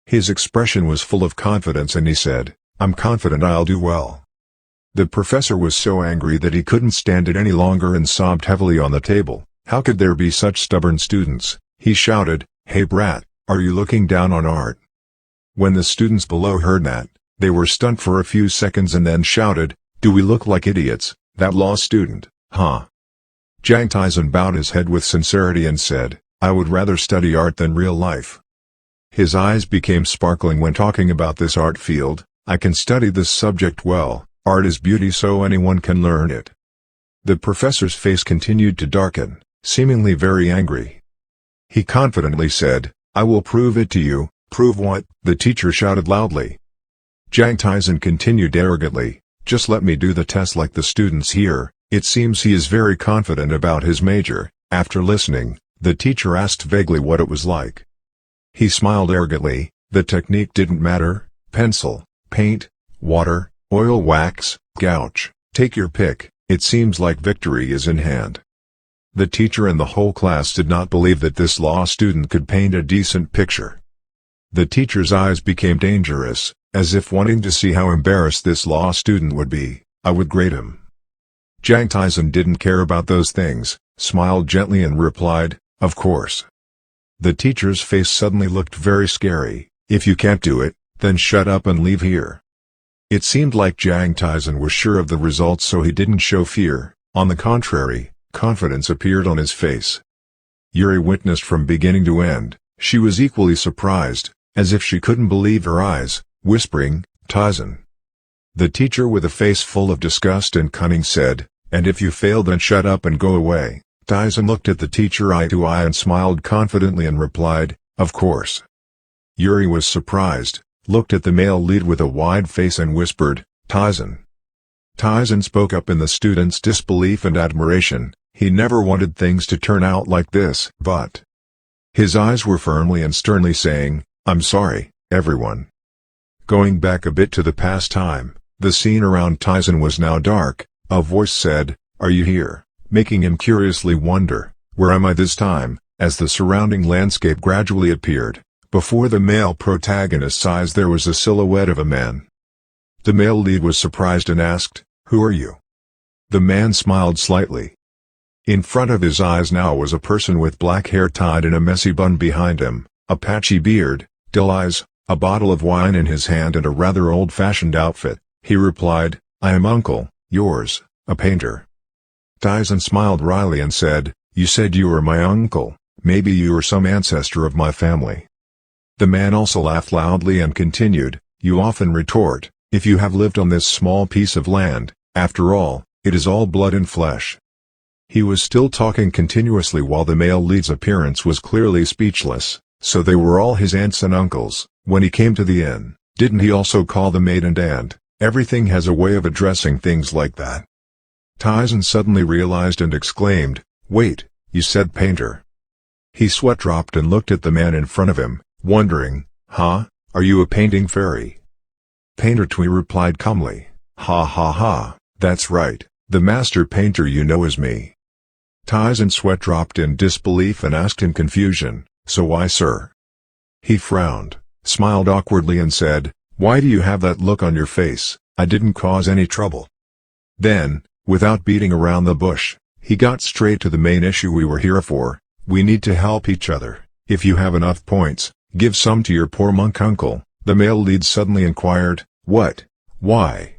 His expression was full of confidence and he said, "I'm confident I'll do well." The professor was so angry that he couldn't stand it any longer and sobbed heavily on the table. How could there be such stubborn students? He shouted, "Hey brat, are you looking down on art?" When the students below heard that, they were stunned for a few seconds and then shouted, "Do we look like idiots? That law student, huh?" Jang Taesan bowed his head with sincerity and said, "I would rather study art than real life." His eyes became sparkling when talking about this art field. "I can study this subject well. Art is beauty so anyone can learn it." The professor's face continued to darken, seemingly very angry. He confidently said, "I will prove it to you." "Prove what?" the teacher shouted loudly. Jang Taesan continued arrogantly, "Just let me do the test like the students here." It seems he is very confident about his major. After listening, the teacher asked vaguely what it was like. He smiled arrogantly. The technique didn't matter: pencil, paint, water, oil, wax, gouache, take your pick. It seems like victory is in hand. The teacher and the whole class did not believe that this law student could paint a decent picture. The teacher's eyes became dangerous, as if wanting to see how embarrassed this law student would be. "I would grade him." Jang Taesan didn't care about those things, smiled gently and replied, "Of course." The teacher's face suddenly looked very scary. "If you can't do it, then shut up and leave here." It seemed like Jang Taesan was sure of the results, so he didn't show fear. On the contrary, confidence appeared on his face. Yuri witnessed from beginning to end. She was equally surprised, as if she couldn't believe her eyes, whispering, "Taesan." The teacher with a face full of disgust and cunning said, and if you fail then shut up and go away." Taesan looked at the teacher eye to eye and smiled confidently and replied, "Of course." Yuri was surprised, looked at the male lead with a wide face and whispered, "Taesan." Taesan spoke up in the students' disbelief and admiration. He never wanted things to turn out like this, but his eyes were firmly and sternly saying, "I'm sorry, everyone." Going back a bit to the past time, the scene around Taesan was now dark. A voice said, "Are you here?" making him curiously wonder, "Where am I this time?" As the surrounding landscape gradually appeared, before the male protagonist's eyes there was a silhouette of a man. The male lead was surprised and asked, "Who are you?" The man smiled slightly. In front of his eyes now was a person with black hair tied in a messy bun behind him, a patchy beard, dull eyes, a bottle of wine in his hand and a rather old-fashioned outfit. He replied, "I am Uncle, yours, a painter." Taesan smiled wryly and said, "You said you were my uncle, maybe you are some ancestor of my family." The man also laughed loudly and continued, "You often retort, if you have lived on this small piece of land, after all, it is all blood and flesh." He was still talking continuously while the male lead's appearance was clearly speechless, so they were all his aunts and uncles. When he came to the inn, didn't he also call the maid and aunt? Everything has a way of addressing things like that. Taesan suddenly realized and exclaimed, "Wait, you said painter." His sweat dropped and looked at the man in front of him, wondering, "Huh? Are you a painting fairy?" Painter Tui replied calmly, "Ha ha ha, that's right, the master painter you know is me." Taesan's sweat dropped in disbelief and asked in confusion, "So why sir?" He frowned, smiled awkwardly and said, "Why do you have that look on your face? I didn't cause any trouble." Then, without beating around the bush, he got straight to the main issue we were here for. "We need to help each other. If you have enough points, give some to your poor monk uncle." The male lead suddenly inquired, "What? Why?"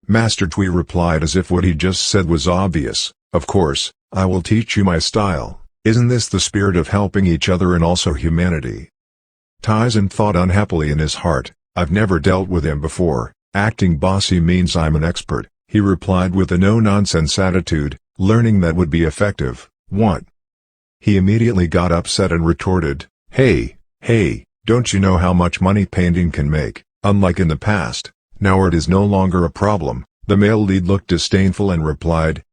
Master Tui replied as if what he just said was obvious, "Of course, I will teach you my style. Isn't this the spirit of helping each other and also humanity?" Taesan thought unhappily in his heart, "I've never dealt with him before, acting bossy means I'm an expert." He replied with a no-nonsense attitude, learning that would be effective. "What?" He immediately got upset and retorted, Hey, don't you know how much money painting can make? Unlike in the past, now it is no longer a problem." The male lead looked disdainful and replied,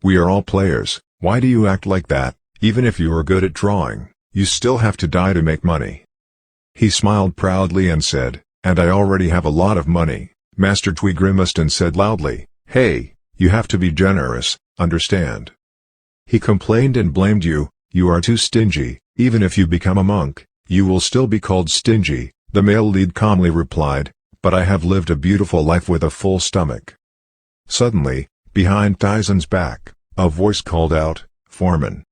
"We are all players, why do you act like that? Even if you are good at drawing, you still have to die to make money." He smiled proudly and said, "And I already have a lot of money." Master Tui grimaced and said loudly, "Hey, you have to be generous, understand?" He complained and blamed you. "You are too stingy. Even if you become a monk, you will still be called stingy." The male lead calmly replied, "But I have lived a beautiful life with a full stomach." Suddenly, behind Taesan's back, a voice called out, "Foreman."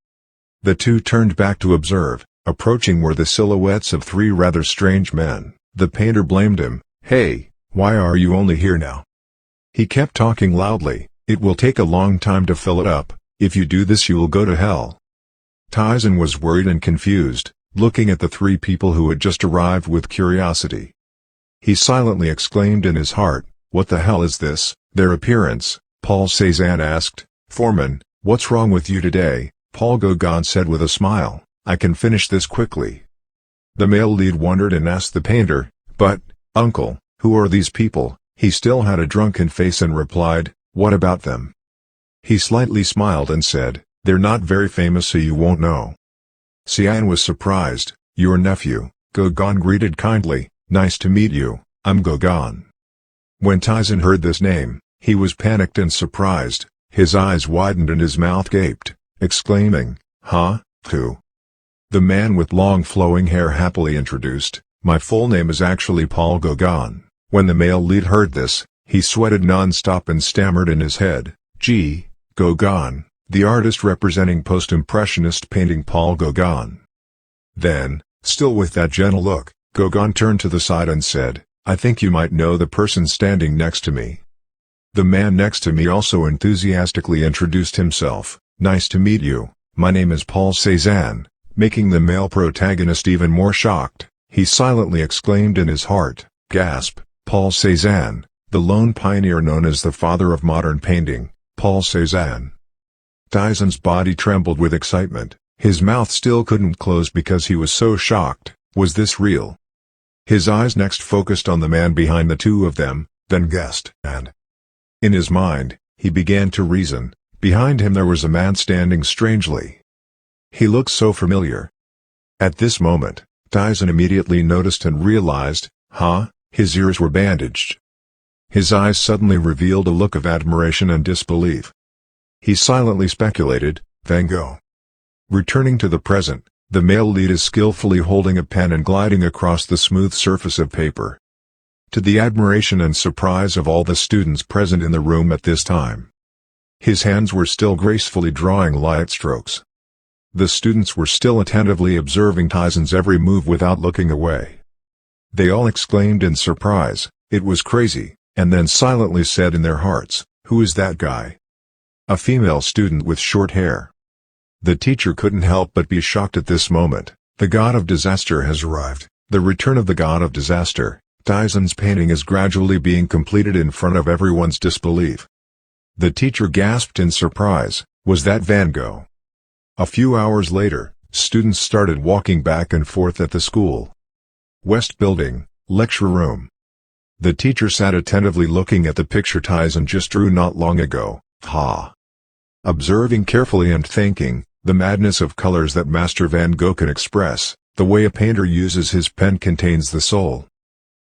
The two turned back to observe. Approaching were the silhouettes of three rather strange men. The painter blamed him, "Hey, why are you only here now?" He kept talking loudly, "It will take a long time to fill it up. If you do this you will go to hell." Taesan was worried and confused, looking at the three people who had just arrived with curiosity. He silently exclaimed in his heart, "What the hell is this?" Their appearance, Paul Cézanne asked, "Foreman, what's wrong with you today?" Paul Gauguin said with a smile, "I can finish this quickly." The male lead wondered and asked the painter, "But, uncle, who are these people?" He still had a drunken face and replied, "What about them?" He slightly smiled and said, "They're not very famous so you won't know." Cézanne was surprised. "Your nephew," Gauguin greeted kindly, "Nice to meet you, I'm Gauguin." When Taesan heard this name, he was panicked and surprised, his eyes widened and his mouth gaped, exclaiming, "Huh, who?" The man with long flowing hair happily introduced, "My full name is actually Paul Gauguin." When the male lead heard this, he sweated non-stop and stammered in his head, "Gee, Gauguin, the artist representing post-impressionist painting Paul Gauguin." Then, still with that gentle look, Gauguin turned to the side and said, "I think you might know the person standing next to me." The man next to me also enthusiastically introduced himself, "Nice to meet you, my name is Paul Cézanne," making the male protagonist even more shocked. He silently exclaimed in his heart, "Gasp, Paul Cézanne, the lone pioneer known as the father of modern painting." Paul Cézanne. Taesan's body trembled with excitement. His mouth still couldn't close because he was so shocked. Was this real? His eyes next focused on the man behind the two of them, then guessed, and in his mind, he began to reason. Behind him there was a man standing strangely. He looked so familiar. At this moment, Taesan immediately noticed and realized, his ears were bandaged. His eyes suddenly revealed a look of admiration and disbelief. He silently speculated, Van Gogh. Returning to the present, the male lead is skillfully holding a pen and gliding across the smooth surface of paper. To the admiration and surprise of all the students present in the room at this time, his hands were still gracefully drawing light strokes. The students were still attentively observing Taesan's every move without looking away. They all exclaimed in surprise, "It was crazy," and then silently said in their hearts, "Who is that guy?" A female student with short hair. The teacher couldn't help but be shocked at this moment. The god of disaster has arrived. The return of the god of disaster. Taesan's painting is gradually being completed in front of everyone's disbelief. The teacher gasped in surprise, "Was that Van Gogh?" A few hours later, students started walking back and forth at the school. West Building, lecture room. The teacher sat attentively looking at the picture Taesan just drew not long ago. Observing carefully and thinking, the madness of colors that Master Van Gogh can express, the way a painter uses his pen contains the soul.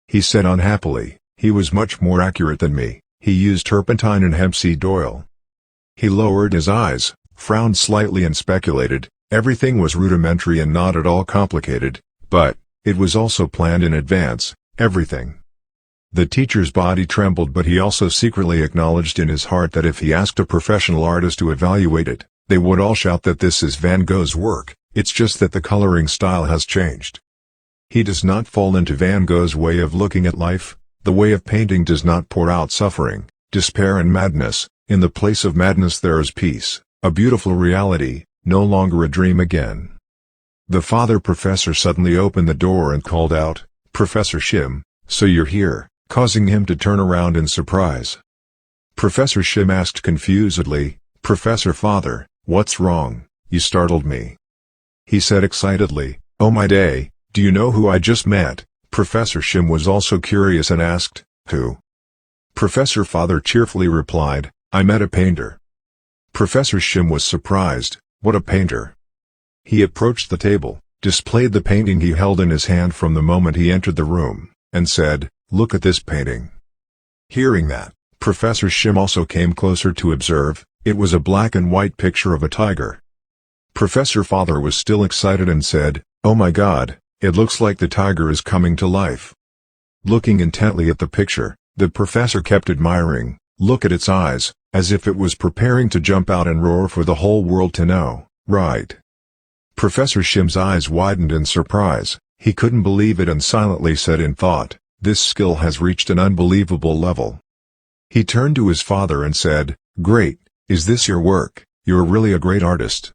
He said unhappily, "He was much more accurate than me, he used turpentine and hemp seed oil." He lowered his eyes, frowned slightly and speculated, everything was rudimentary and not at all complicated, but it was also planned in advance, everything. The teacher's body trembled, but he also secretly acknowledged in his heart that if he asked a professional artist to evaluate it, they would all shout that this is Van Gogh's work. It's just that the coloring style has changed. He does not fall into Van Gogh's way of looking at life. The way of painting does not pour out suffering, despair and madness. In the place of madness there is peace, a beautiful reality, no longer a dream again. The father professor suddenly opened the door and called out, "Professor Shim, so you're here," causing him to turn around in surprise. Professor Shim asked confusedly, "Professor Father, what's wrong? You startled me." He said excitedly, "Oh my day, do you know who I just met?" Professor Shim was also curious and asked, "Who?" Professor Father cheerfully replied, "I met a painter." Professor Shim was surprised. What a painter! He approached the table, displayed the painting he held in his hand from the moment he entered the room, and said, "Look at this painting." Hearing that, Professor Shim also came closer to observe. It was a black and white picture of a tiger. Professor Father was still excited and said, "Oh my God, it looks like the tiger is coming to life." Looking intently at the picture, the professor kept admiring, "Look at its eyes, as if it was preparing to jump out and roar for the whole world to know, right?" Professor Shim's eyes widened in surprise. He couldn't believe it and silently said in thought, "This skill has reached an unbelievable level." He turned to his father and said, "Great, is this your work? You're really a great artist."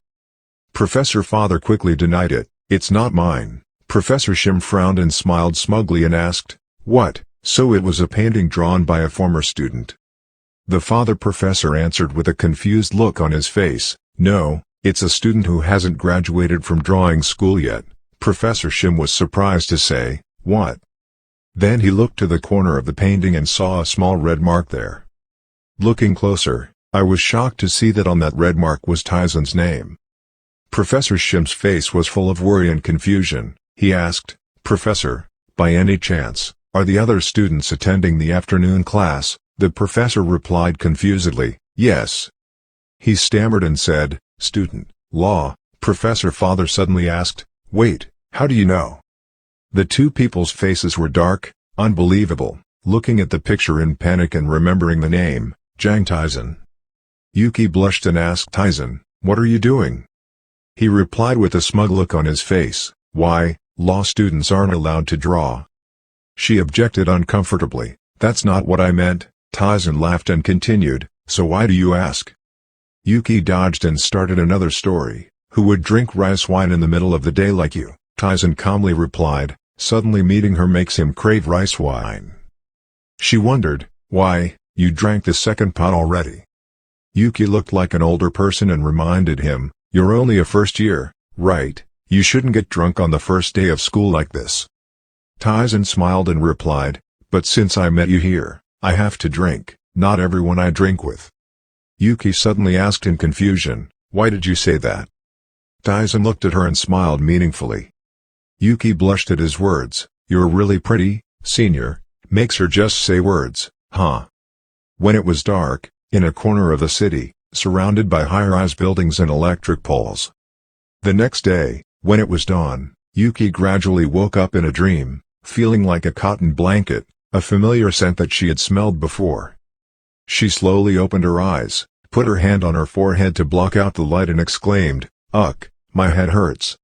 Professor Father quickly denied it. "It's not mine." Professor Shim frowned and smiled smugly and asked, "What, so it was a painting drawn by a former student?" The father professor answered with a confused look on his face, "No, it's a student who hasn't graduated from drawing school yet." Professor Shim was surprised to say, "What?" Then he looked to the corner of the painting and saw a small red mark there. Looking closer, I was shocked to see that on that red mark was Taesan's name. Professor Shim's face was full of worry and confusion. He asked, "Professor, by any chance, are the other students attending the afternoon class?" The professor replied confusedly, "Yes." He stammered and said, "Student, law." Professor Father suddenly asked, "Wait, how do you know?" The two people's faces were dark, unbelievable, looking at the picture in panic and remembering the name, Jang Taesan. Yuki blushed and asked Taesan, "What are you doing?" He replied with a smug look on his face, "Why, law students aren't allowed to draw." She objected uncomfortably, "That's not what I meant." Taesan laughed and continued, "So why do you ask?" Yuki dodged and started another story. "Who would drink rice wine in the middle of the day like you?" Taesan calmly replied, "Suddenly meeting her makes him crave rice wine." She wondered, "Why, you drank the second pot already." Yuki looked like an older person and reminded him, "You're only a first year, right? You shouldn't get drunk on the first day of school like this." Taesan smiled and replied, "But since I met you here, I have to drink. Not everyone I drink with." Yuki suddenly asked in confusion, "Why did you say that?" Taesan looked at her and smiled meaningfully. Yuki blushed at his words. "You're really pretty, senior." Makes her just say words, huh? When it was dark, in a corner of the city, surrounded by high-rise buildings and electric poles. The next day, when it was dawn, Yuki gradually woke up in a dream, feeling like a cotton blanket, a familiar scent that she had smelled before. She slowly opened her eyes, put her hand on her forehead to block out the light and exclaimed, "Ugh, my head hurts."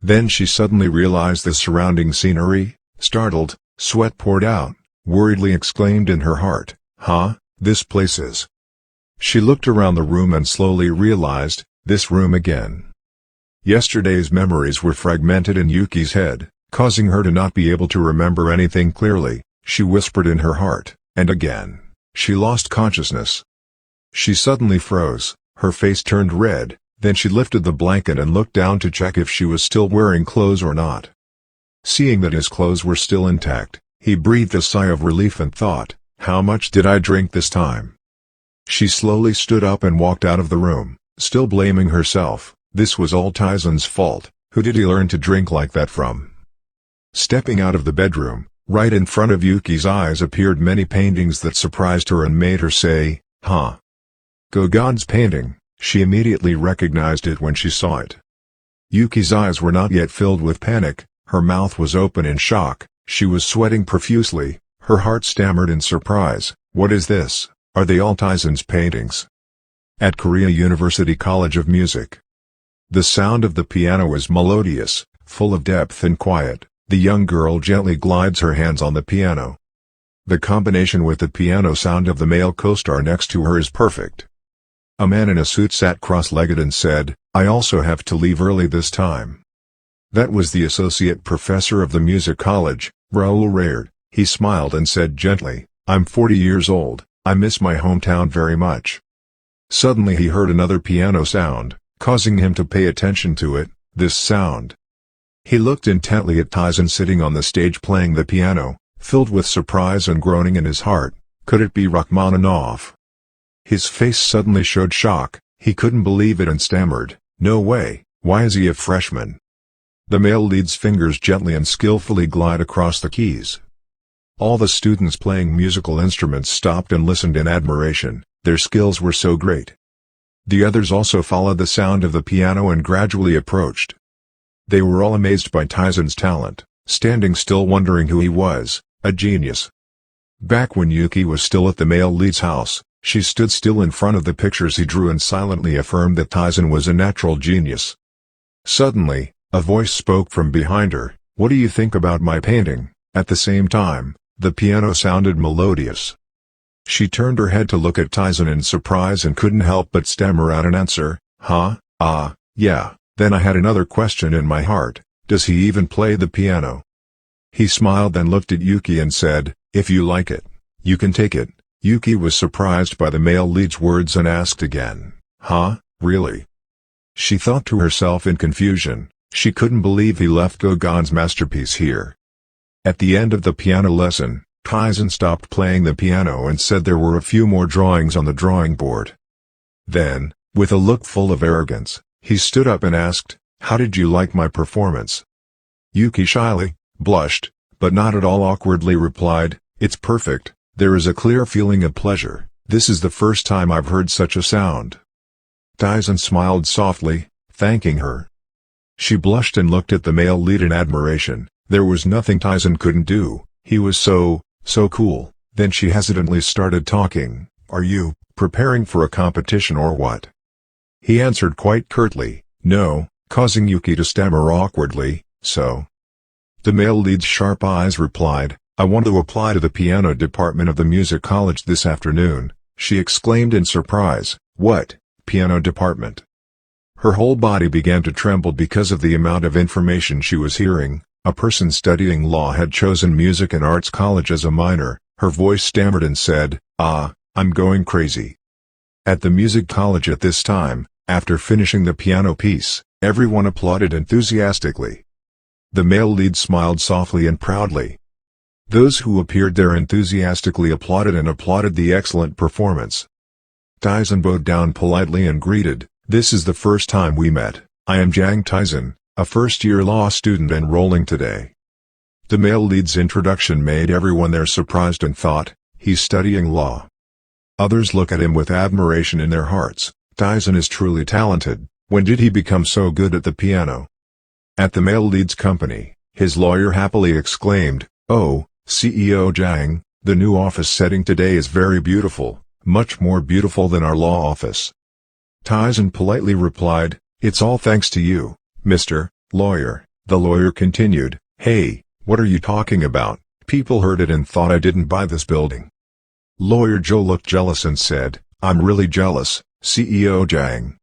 Then she suddenly realized the surrounding scenery. Startled, sweat poured out, worriedly exclaimed in her heart, "Huh, this place is..." She looked around the room and slowly realized, this room again. Yesterday's memories were fragmented in Yuki's head, causing her to not be able to remember anything clearly. She whispered in her heart, and again, she lost consciousness. She suddenly froze, her face turned red, then she lifted the blanket and looked down to check if she was still wearing clothes or not. Seeing that his clothes were still intact, he breathed a sigh of relief and thought, "How much did I drink this time?" She slowly stood up and walked out of the room, still blaming herself. This was all Taesan's fault. Who did he learn to drink like that from? Stepping out of the bedroom, right in front of Yuki's eyes appeared many paintings that surprised her and made her say, "Huh." Gauguin's painting. She immediately recognized it when she saw it. Yuki's eyes were not yet filled with panic, her mouth was open in shock, she was sweating profusely, her heart stammered in surprise, "What is this? Are they all Taesan's paintings?" At Korea University College of Music. The sound of the piano is melodious, full of depth and quiet. The young girl gently glides her hands on the piano. The combination with the piano sound of the male co-star next to her is perfect. A man in a suit sat cross-legged and said, "I also have to leave early this time." That was the associate professor of the music college, Raoul Rayrd. He smiled and said gently, "I'm 40 years old, I miss my hometown very much." Suddenly he heard another piano sound, causing him to pay attention to it, this sound. He looked intently at Taesan sitting on the stage playing the piano, filled with surprise and groaning in his heart. Could it be Rachmaninoff? His face suddenly showed shock, he couldn't believe it and stammered, "No way, why is he a freshman?" The male lead's fingers gently and skillfully glide across the keys. All the students playing musical instruments stopped and listened in admiration, their skills were so great. The others also followed the sound of the piano and gradually approached. They were all amazed by Taesan's talent, standing still wondering who he was, a genius. Back when Yuki was still at the male lead's house, she stood still in front of the pictures he drew and silently affirmed that Taesan was a natural genius. Suddenly, a voice spoke from behind her, "What do you think about my painting?" At the same time, the piano sounded melodious. She turned her head to look at Taesan in surprise and couldn't help but stammer out an answer, "Huh, yeah." Then I had another question in my heart, does he even play the piano? He smiled then looked at Yuki and said, "If you like it, you can take it." Yuki was surprised by the male lead's words and asked again, "Huh, really?" She thought to herself in confusion, she couldn't believe he left Gauguin's masterpiece here. At the end of the piano lesson, Taesan stopped playing the piano and said there were a few more drawings on the drawing board. Then, with a look full of arrogance, he stood up and asked, "How did you like my performance?" Yuki shyly blushed, but not at all awkwardly replied, "It's perfect, there is a clear feeling of pleasure, this is the first time I've heard such a sound." Taesan smiled softly, thanking her. She blushed and looked at the male lead in admiration, there was nothing Taesan couldn't do, he was so cool. Then she hesitantly started talking, "Are you preparing for a competition or what?" He answered quite curtly, "No," causing Yuki to stammer awkwardly, "So?" The male lead's sharp eyes replied, "I want to apply to the piano department of the music college this afternoon." She exclaimed in surprise, "What, piano department?" Her whole body began to tremble because of the amount of information she was hearing. A person studying law had chosen music and arts college as a minor. Her voice stammered and said, "I'm going crazy." At the music college at this time, after finishing the piano piece, everyone applauded enthusiastically. The male lead smiled softly and proudly. Those who appeared there enthusiastically applauded the excellent performance. Taesan bowed down politely and greeted, "This is the first time we met. I am Jang Taesan, a first-year law student enrolling today." The male lead's introduction made everyone there surprised and thought, "He's studying law." Others look at him with admiration in their hearts. Taesan is truly talented. When did he become so good at the piano? At the male lead's company, his lawyer happily exclaimed, "Oh, CEO Jang, the new office setting today is very beautiful, much more beautiful than our law office." Taesan politely replied, "It's all thanks to you, Mr. Lawyer." The lawyer continued, "Hey, what are you talking about? People heard it and thought I didn't buy this building." Lawyer Joe looked jealous and said, "I'm really jealous, CEO Jang."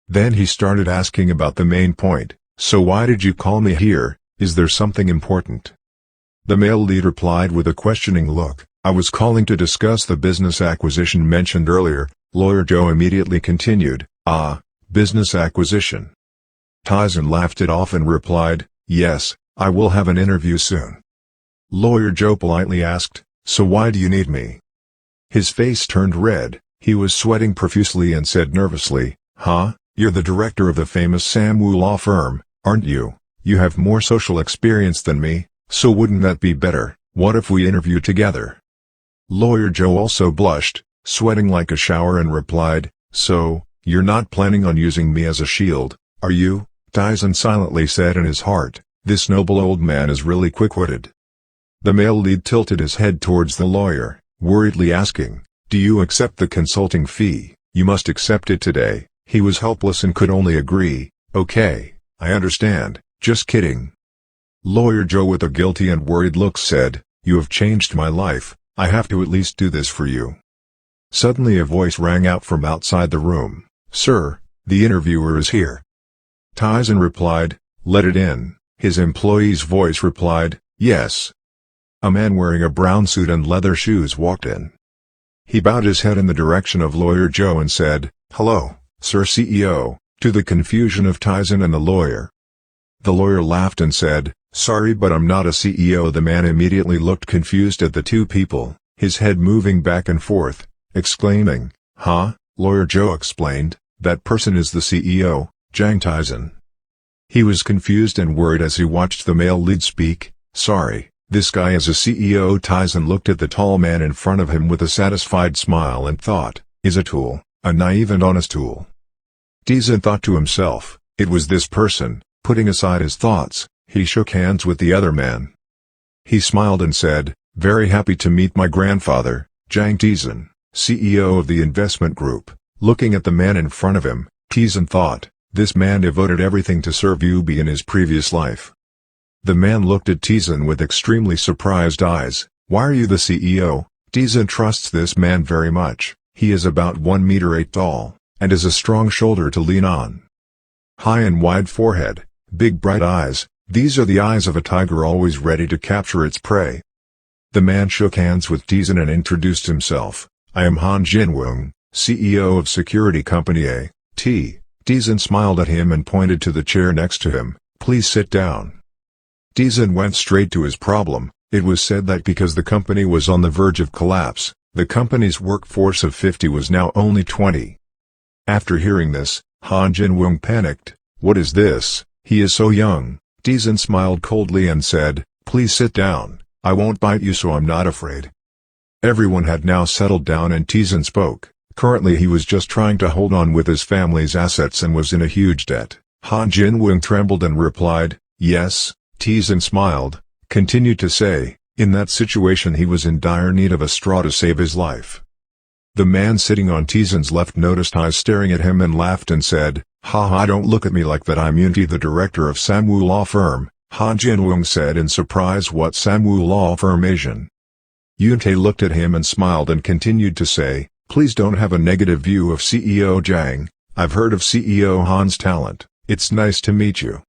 Then he started asking about the main point, "So why did you call me here? Is there something important?" The male lead replied with a questioning look, "I was calling to discuss the business acquisition mentioned earlier." Lawyer Joe immediately continued, "Ah, business acquisition." Taesan laughed it off and replied, "Yes, I will have an interview soon." Lawyer Joe politely asked, "So why do you need me?" His face turned red, he was sweating profusely and said nervously, "Huh? You're the director of the famous STmanhwa law firm, aren't you? You have more social experience than me, so wouldn't that be better? What if we interview together?" Lawyer Joe also blushed, sweating like a shower and replied, "So, you're not planning on using me as a shield, are you?" Taesan silently said in his heart, "This noble old man is really quick-witted." The male lead tilted his head towards the lawyer, worriedly asking, "Do you accept the consulting fee?" "You must accept it today." He was helpless and could only agree, "Okay, I understand, just kidding." Lawyer Joe with a guilty and worried look said, "You have changed my life, I have to at least do this for you." Suddenly a voice rang out from outside the room, "Sir, the interviewer is here." Taesan replied, "Let it in." His employee's voice replied, "Yes." A man wearing a brown suit and leather shoes walked in. He bowed his head in the direction of Lawyer Joe and said, "Hello, Sir CEO," to the confusion of Taesan and the lawyer. The lawyer laughed and said, "Sorry, but I'm not a CEO." The man immediately looked confused at the two people, his head moving back and forth, exclaiming, "Huh?" Lawyer Joe explained, "That person is the CEO, Jang Taesan." He was confused and worried as he watched the male lead speak, "Sorry, this guy is a CEO." Taesan looked at the tall man in front of him with a satisfied smile and thought, "Is a tool, a naive and honest tool." Taesan thought to himself, it was this person. Putting aside his thoughts, he shook hands with the other man. He smiled and said, "Very happy to meet my grandfather, Jang Taesan, CEO of the investment group." Looking at the man in front of him, Taesan thought, this man devoted everything to serve UB in his previous life. The man looked at Taesan with extremely surprised eyes. "Why are you the CEO?" Taesan trusts this man very much. He is about 1 meter 8 tall, and has a strong shoulder to lean on. High and wide forehead, big bright eyes, these are the eyes of a tiger always ready to capture its prey. The man shook hands with Taesan and introduced himself. "I am Han Jin-woong, CEO of Security Company A.T. Taesan smiled at him and pointed to the chair next to him, "Please sit down." Taesan went straight to his problem. It was said that because the company was on the verge of collapse, the company's workforce of 50 was now only 20. After hearing this, Han Jin-woong panicked. "What is this? He is so young." Taesan smiled coldly and said, "Please sit down, I won't bite you, so I'm not afraid." Everyone had now settled down and Taesan spoke. Currently he was just trying to hold on with his family's assets and was in a huge debt. Han Jin-woong trembled and replied, "Yes." Taesan smiled, continued to say, "In that situation he was in dire need of a straw to save his life." The man sitting on Taesan's left noticed eyes staring at him and laughed and said, "Ha ha, don't look at me like that, I'm Yunti, the director of STmanhwa law firm." Han Jin-woong said in surprise, "What STmanhwa law firm, Asian?" Yunti looked at him and smiled and continued to say, "Please don't have a negative view of CEO Jang, I've heard of CEO Han's talent, it's nice to meet you."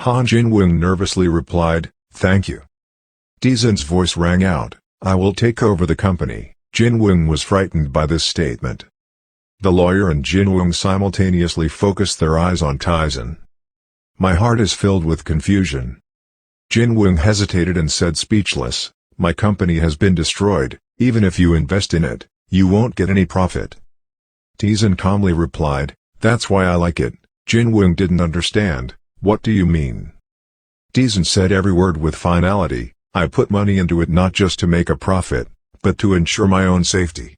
Han Jin-woong nervously replied, "Thank you." Taesan's voice rang out, "I will take over the company." Jin-woong was frightened by this statement. The lawyer and Jinwoong simultaneously focused their eyes on Taesan. My heart is filled with confusion. Jinwoong hesitated and said, speechless, my company has been destroyed. Even if you invest in it, you won't get any profit. Taesan calmly replied, that's why I like it. Jinwoong didn't understand. What do you mean? Taesan said every word with finality, I put money into it not just to make a profit, but to ensure my own safety.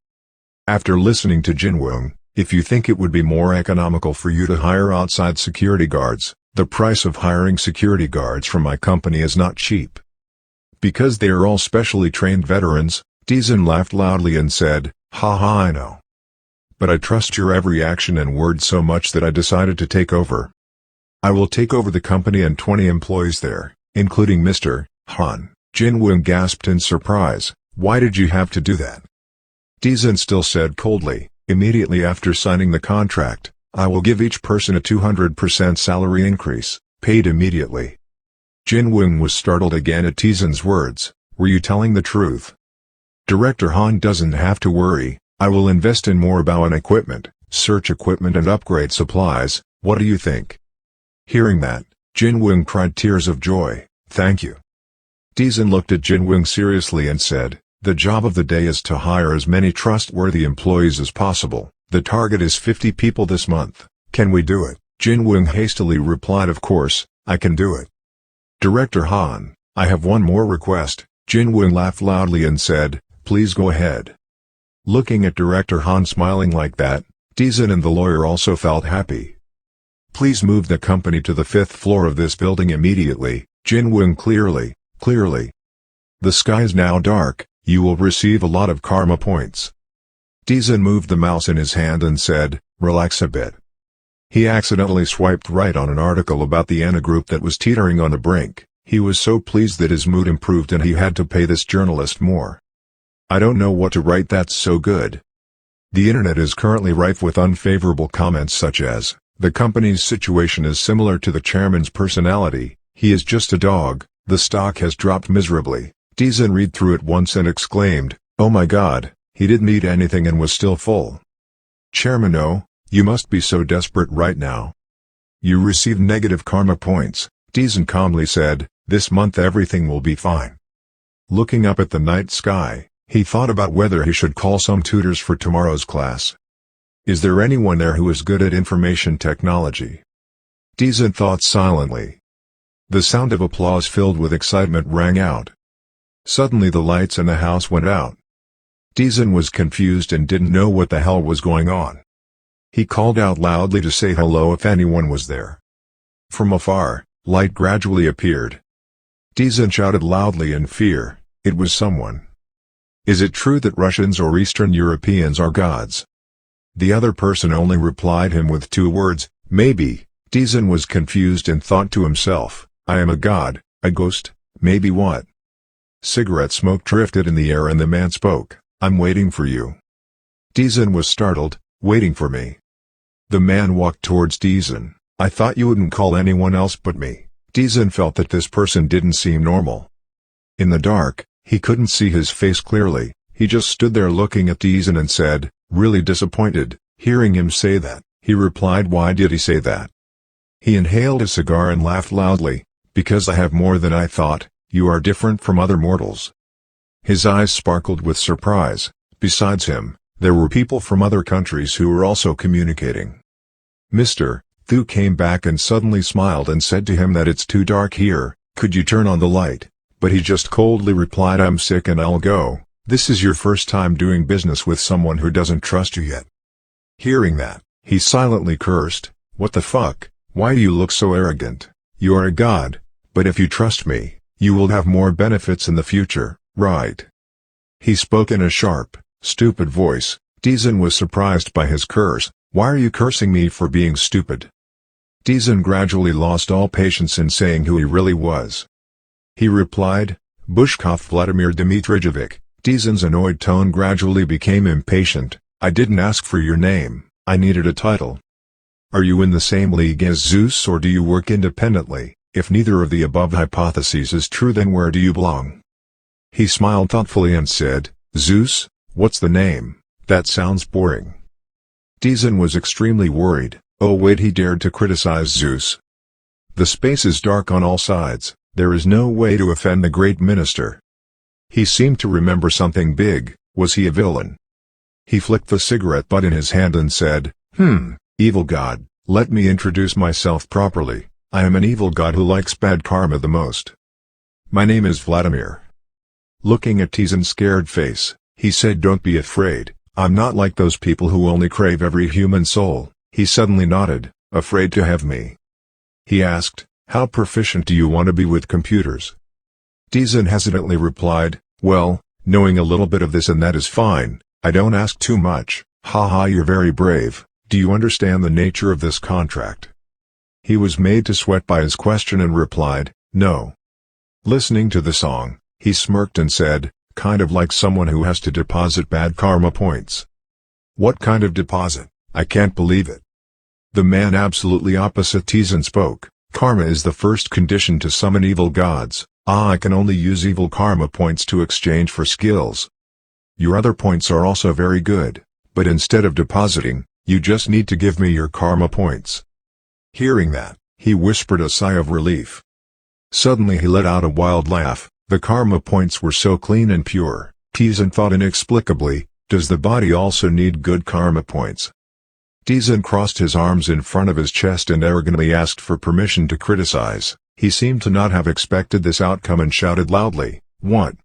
After listening to Jinwoong, if you think it would be more economical for you to hire outside security guards, the price of hiring security guards from my company is not cheap. Because they are all specially trained veterans, Taesan laughed loudly and said, haha, I know. But I trust your every action and word so much that I decided to take over. I will take over the company and 20 employees there, including Mr. Han. Jinwoong gasped in surprise, why did you have to do that? Taesan still said coldly, immediately after signing the contract, I will give each person a 200% salary increase, paid immediately. Jinwoong was startled again at Taesan's words, were you telling the truth? Director Han doesn't have to worry, I will invest in more bow equipment, search equipment and upgrade supplies, what do you think? Hearing that, Jinwoong cried tears of joy, thank you. Taesan looked at Jinwoong seriously and said, the job of the day is to hire as many trustworthy employees as possible, the target is 50 people this month, can we do it? Jinwoong hastily replied, of course, I can do it. Director Han, I have one more request. Jinwoong laughed loudly and said, please go ahead. Looking at Director Han smiling like that, Taesan and the lawyer also felt happy. Please move the company to the 5th floor of this building immediately. Jinwoong clearly. The sky is now dark, you will receive a lot of karma points. Taesan moved the mouse in his hand and said, relax a bit. He accidentally swiped right on an article about the Anna group that was teetering on the brink. He was so pleased that his mood improved and he had to pay this journalist more. I don't know what to write that's so good. The internet is currently rife with unfavorable comments such as, the company's situation is similar to the chairman's personality, he is just a dog, the stock has dropped miserably. Taesan read through it once and exclaimed, oh my god, he didn't eat anything and was still full. Chairman Oh, you must be so desperate right now. You received negative karma points, Taesan calmly said, this month everything will be fine. Looking up at the night sky, he thought about whether he should call some tutors for tomorrow's class. Is there anyone there who is good at information technology? Taesan thought silently. The sound of applause filled with excitement rang out. Suddenly the lights in the house went out. Taesan was confused and didn't know what the hell was going on. He called out loudly to say hello if anyone was there. From afar, light gradually appeared. Taesan shouted loudly in fear, it was someone. Is it true that Russians or Eastern Europeans are gods? The other person only replied him with 2 words, maybe. Taesan was confused and thought to himself, I am a god, a ghost, maybe what? Cigarette smoke drifted in the air and the man spoke, I'm waiting for you. Taesan was startled, waiting for me. The man walked towards Taesan, I thought you wouldn't call anyone else but me. Taesan felt that this person didn't seem normal. In the dark, he couldn't see his face clearly, he just stood there looking at Taesan and said, really disappointed. Hearing him say that, he replied, why did he say that? He inhaled a cigar and laughed loudly, because I have more than I thought, you are different from other mortals. His eyes sparkled with surprise. Besides him, there were people from other countries who were also communicating. Mr. Thu came back and suddenly smiled and said to him that it's too dark here, could you turn on the light? But he just coldly replied, I'm sick and I'll go. This is your first time doing business with someone who doesn't trust you yet. Hearing that, he silently cursed, what the fuck, why do you look so arrogant? You are a god, but if you trust me, you will have more benefits in the future, right? He spoke in a sharp, stupid voice. Taesan was surprised by his curse, why are you cursing me for being stupid? Taesan gradually lost all patience in saying who he really was. He replied, Bushkov Vladimir Dmitrievich. Taesan's annoyed tone gradually became impatient, I didn't ask for your name, I needed a title. Are you in the same league as Zeus or do you work independently? If neither of the above hypotheses is true, then where do you belong? He smiled thoughtfully and said, Zeus, what's the name? That sounds boring. Taesan was extremely worried. Oh wait, he dared to criticize Zeus. The space is dark on all sides, there is no way to offend the great minister. He seemed to remember something big. Was he a villain? He flicked the cigarette butt in his hand and said, evil god, let me introduce myself properly. I am an evil god who likes bad karma the most. My name is Vladimir. Looking at Taesan's scared face, he said, don't be afraid, I'm not like those people who only crave every human soul. He suddenly nodded, afraid to have me. He asked, how proficient do you want to be with computers? Taesan hesitantly replied, well, knowing a little bit of this and that is fine, I don't ask too much. Haha, you're very brave. Do you understand the nature of this contract? He was made to sweat by his question and replied, no. Listening to the song, he smirked and said, kind of like someone who has to deposit bad karma points. What kind of deposit? I can't believe it. The man absolutely opposite Taesan spoke, karma is the first condition to summon evil gods. I can only use evil karma points to exchange for skills. Your other points are also very good, but instead of depositing, you just need to give me your karma points. Hearing that, he whispered a sigh of relief. Suddenly he let out a wild laugh. The karma points were so clean and pure. Taesan thought inexplicably, does the body also need good karma points? Taesan crossed his arms in front of his chest and arrogantly asked for permission to criticize. He seemed to not have expected this outcome and shouted loudly, what?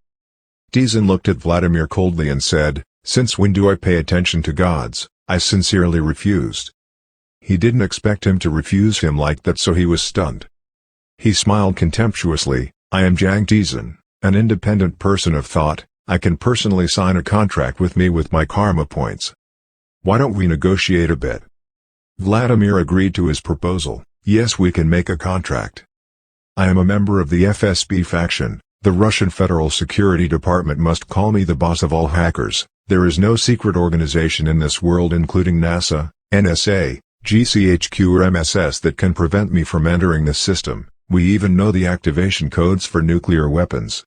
Taesan looked at Vladimir coldly and said, since when do I pay attention to gods? I sincerely refused. He didn't expect him to refuse him like that, so he was stunned. He smiled contemptuously, I am Jang Taesan, an independent person of thought. I can personally sign a contract with me with my karma points. Why don't we negotiate a bit? Vladimir agreed to his proposal. Yes, we can make a contract. I am a member of the FSB faction. The Russian Federal Security Department must call me the boss of all hackers. There is no secret organization in this world, including NASA, NSA, GCHQ or MSS, that can prevent me from entering this system. We even know the activation codes for nuclear weapons.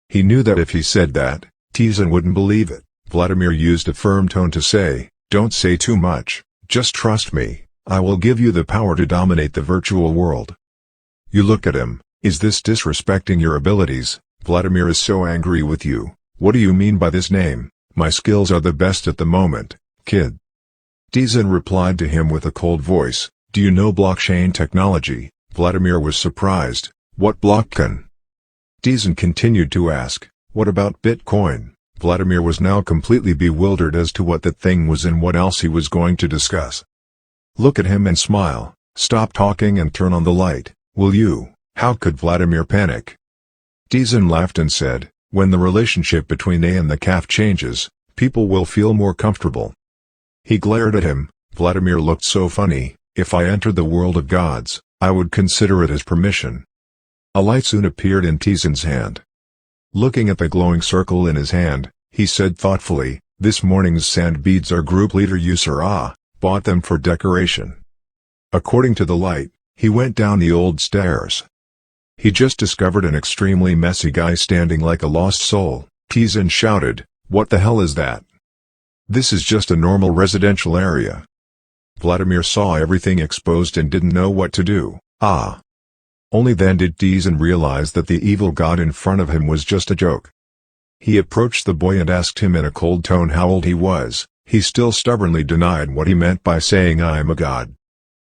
He knew that if he said that, Taesan wouldn't believe it. Vladimir used a firm tone to say, don't say too much, just trust me, I will give you the power to dominate the virtual world. You look at him, is this disrespecting your abilities? Vladimir is so angry with you. What do you mean by this name? My skills are the best at the moment, kid. Taesan replied to him with a cold voice, do you know blockchain technology? Vladimir was surprised, what blockchain? Taesan continued to ask, what about Bitcoin? Vladimir was now completely bewildered as to what that thing was and what else he was going to discuss. Look at him and smile, stop talking and turn on the light, will you? How could Vladimir panic? Taesan laughed and said, when the relationship between A and the calf changes, people will feel more comfortable. He glared at him. Vladimir looked so funny. If I entered the world of gods, I would consider it as permission. A light soon appeared in Taesan's hand. Looking at the glowing circle in his hand, he said thoughtfully, this morning's sand beads our group leader Yusra bought them for decoration. According to the light, he went down the old stairs. He just discovered an extremely messy guy standing like a lost soul. Taesan shouted, what the hell is that? This is just a normal residential area. Vladimir saw everything exposed and didn't know what to do. Only then did Taesan realize that the evil god in front of him was just a joke. He approached the boy and asked him in a cold tone how old he was. He still stubbornly denied what he meant by saying I am a god.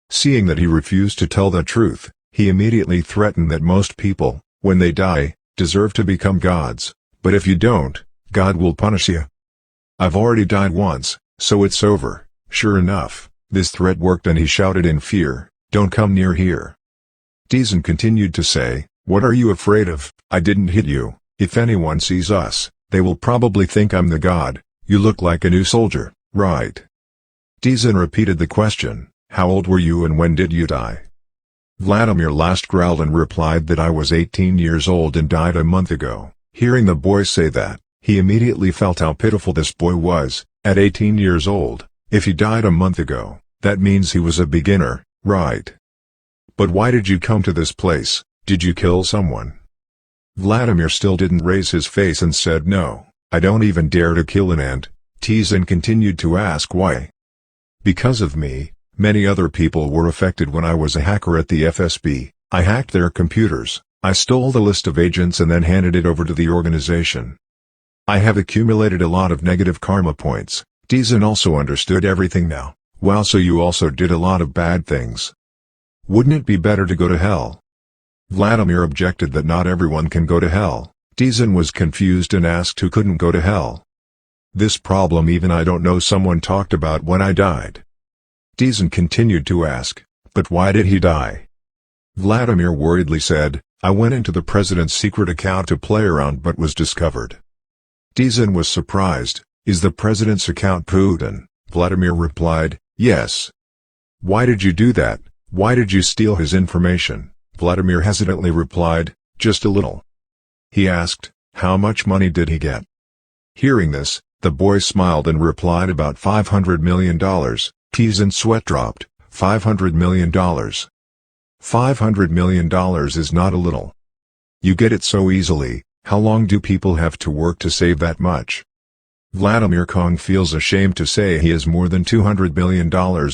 Seeing that he refused to tell the truth, he immediately threatened that most people, when they die, deserve to become gods, but if you don't, God will punish you. I've already died once, so it's over. Sure enough, this threat worked and he shouted in fear, don't come near here. Taesan continued to say, what are you afraid of? I didn't hit you. If anyone sees us, they will probably think I'm the god. You look like a new soldier, right? Taesan repeated the question, how old were you and when did you die? Vladimir last growled and replied that I was 18 years old and died a month ago. Hearing the boy say that, he immediately felt how pitiful this boy was. At 18 years old, if he died a month ago, that means he was a beginner, right? But why did you come to this place? Did you kill someone? Vladimir still didn't raise his face and said no, I don't even dare to kill an ant. Taesan continued to ask why. Because of me, many other people were affected. When I was a hacker at the FSB, I hacked their computers, I stole the list of agents and then handed it over to the organization. I have accumulated a lot of negative karma points. Taesan also understood everything now. Wow, so you also did a lot of bad things. Wouldn't it be better to go to hell? Vladimir objected that not everyone can go to hell. Taesan was confused and asked who couldn't go to hell. This problem even I don't know, someone talked about when I died. Taesan continued to ask, but why did he die? Vladimir worriedly said, I went into the president's secret account to play around but was discovered. Taesan was surprised. Is the president's account Putin? Vladimir replied, yes. Why did you do that? Why did you steal his information? Vladimir hesitantly replied, just a little. He asked, how much money did he get? Hearing this, the boy smiled and replied about $500 million. Taesan's sweat dropped. $500 million. $500 million is not a little. You get it so easily. How long do people have to work to save that much? Vladimir Kong feels ashamed to say he has more than $200 million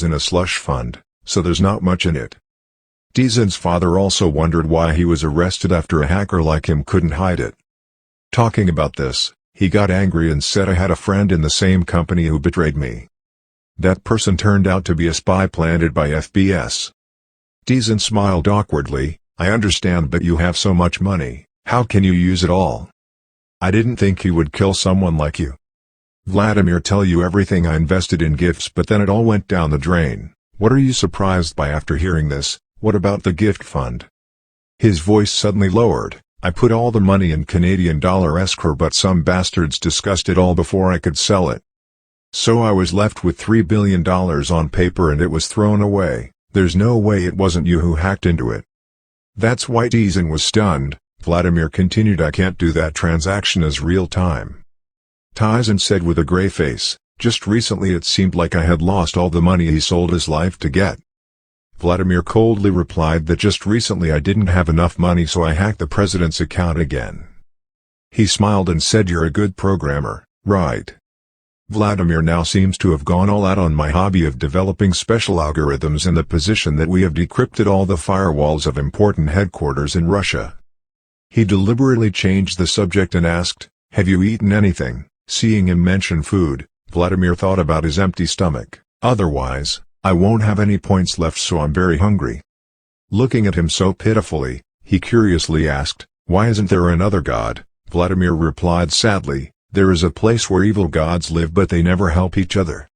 in a slush fund, so there's not much in it. Taesan's father also wondered why he was arrested after a hacker like him couldn't hide it. Talking about this, he got angry and said, I had a friend in the same company who betrayed me. That person turned out to be a spy planted by FBS. Taesan smiled awkwardly, I understand, but you have so much money, how can you use it all? I didn't think he would kill someone like you. Vladimir tell you everything I invested in gifts, but then it all went down the drain. What are you surprised by after hearing this? What about the gift fund? His voice suddenly lowered. I put all the money in Canadian dollar escrow, but some bastards discussed it all before I could sell it. So I was left with $3 billion on paper and it was thrown away. There's no way it wasn't you who hacked into it. That's why Taesan was stunned. Vladimir continued, I can't do that transaction as real time. Taesan said with a gray face, just recently it seemed like I had lost all the money he sold his life to get. Vladimir coldly replied that just recently I didn't have enough money, so I hacked the president's account again. He smiled and said, you're a good programmer, right? Vladimir now seems to have gone all out on my hobby of developing special algorithms and the position that we have decrypted all the firewalls of important headquarters in Russia. He deliberately changed the subject and asked, have you eaten anything? Seeing him mention food, Vladimir thought about his empty stomach. Otherwise, I won't have any points left, so I'm very hungry. Looking at him so pitifully, he curiously asked, why isn't there another god? Vladimir replied sadly, there is a place where evil gods live but they never help each other.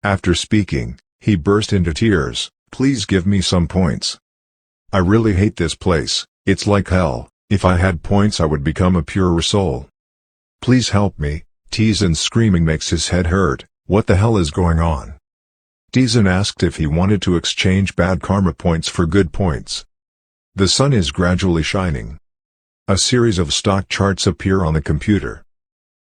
After speaking, he burst into tears, please give me some points. I really hate this place, it's like hell, if I had points I would become a purer soul. Please help me. Taesan's screaming makes his head hurt. What the hell is going on? Taesan asked if he wanted to exchange bad karma points for good points. The sun is gradually shining. A series of stock charts appear on the computer.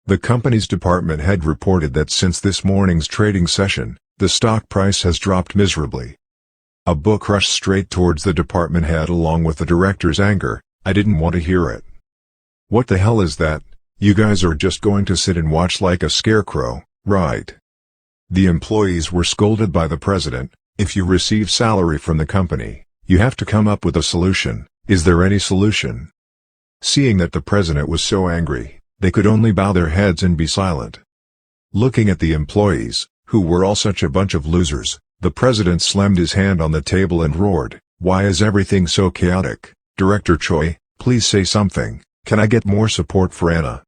The company's department head reported that since this morning's trading session, the stock price has dropped miserably. A book rushed straight towards the department head along with the director's anger. I didn't want to hear it. What the hell is that? You guys are just going to sit and watch like a scarecrow, right? The employees were scolded by the president. If you receive salary from the company, you have to come up with a solution. Is there any solution? Seeing that the president was so angry, they could only bow their heads and be silent. Looking at the employees, who were all such a bunch of losers, the president slammed his hand on the table and roared, why is everything so chaotic? Director Choi, please say something. Can I get more support for Anna?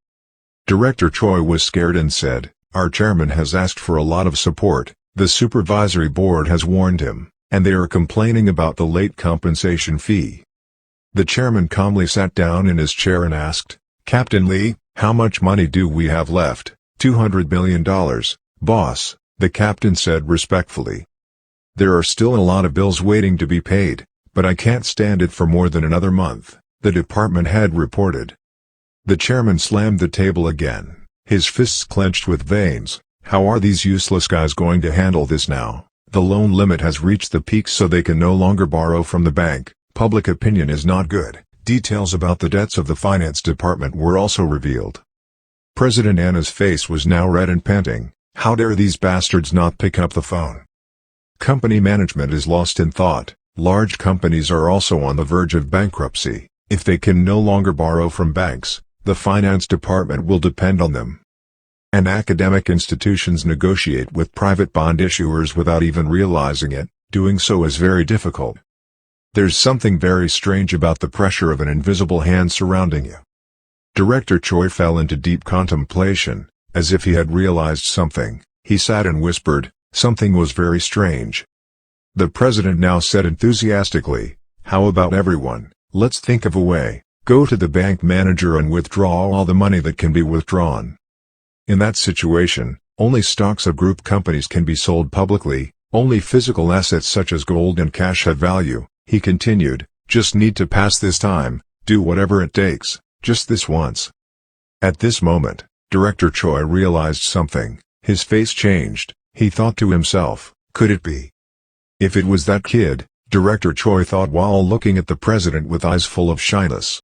Director Choi was scared and said, our chairman has asked for a lot of support, the supervisory board has warned him, and they are complaining about the late compensation fee. The chairman calmly sat down in his chair and asked, Captain Lee, how much money do we have left? $200 million, boss, the captain said respectfully. There are still a lot of bills waiting to be paid, but I can't stand it for more than another month, the department head reported. The chairman slammed the table again, his fists clenched with veins. How are these useless guys going to handle this now? The loan limit has reached the peak, so they can no longer borrow from the bank. Public opinion is not good. Details about the debts of the finance department were also revealed. President Anna's face was now red and panting. How dare these bastards not pick up the phone? Company management is lost in thought. Large companies are also on the verge of bankruptcy. If they can no longer borrow from banks, the finance department will depend on them. And academic institutions negotiate with private bond issuers without even realizing it. Doing so is very difficult. There's something very strange about the pressure of an invisible hand surrounding you. Director Choi fell into deep contemplation. As if he had realized something, he sat and whispered, something was very strange. The president now said enthusiastically, how about everyone, let's think of a way, go to the bank manager and withdraw all the money that can be withdrawn. In that situation, only stocks of group companies can be sold publicly, only physical assets such as gold and cash have value, he continued, just need to pass this time, do whatever it takes, just this once. At this moment, Director Choi realized something, his face changed, he thought to himself, could it be? If it was that kid, Director Choi thought while looking at the president with eyes full of shyness.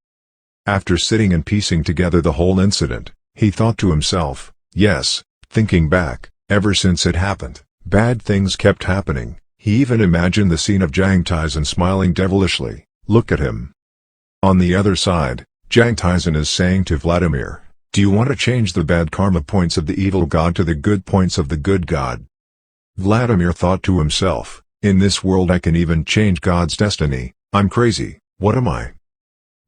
After sitting and piecing together the whole incident, he thought to himself, yes, thinking back, ever since it happened, bad things kept happening. He even imagined the scene of Jang Taesan smiling devilishly, look at him. On the other side, Jang Taesan is saying to Vladimir, do you want to change the bad karma points of the evil god to the good points of the good god? Vladimir thought to himself, in this world I can even change God's destiny, I'm crazy, what am I?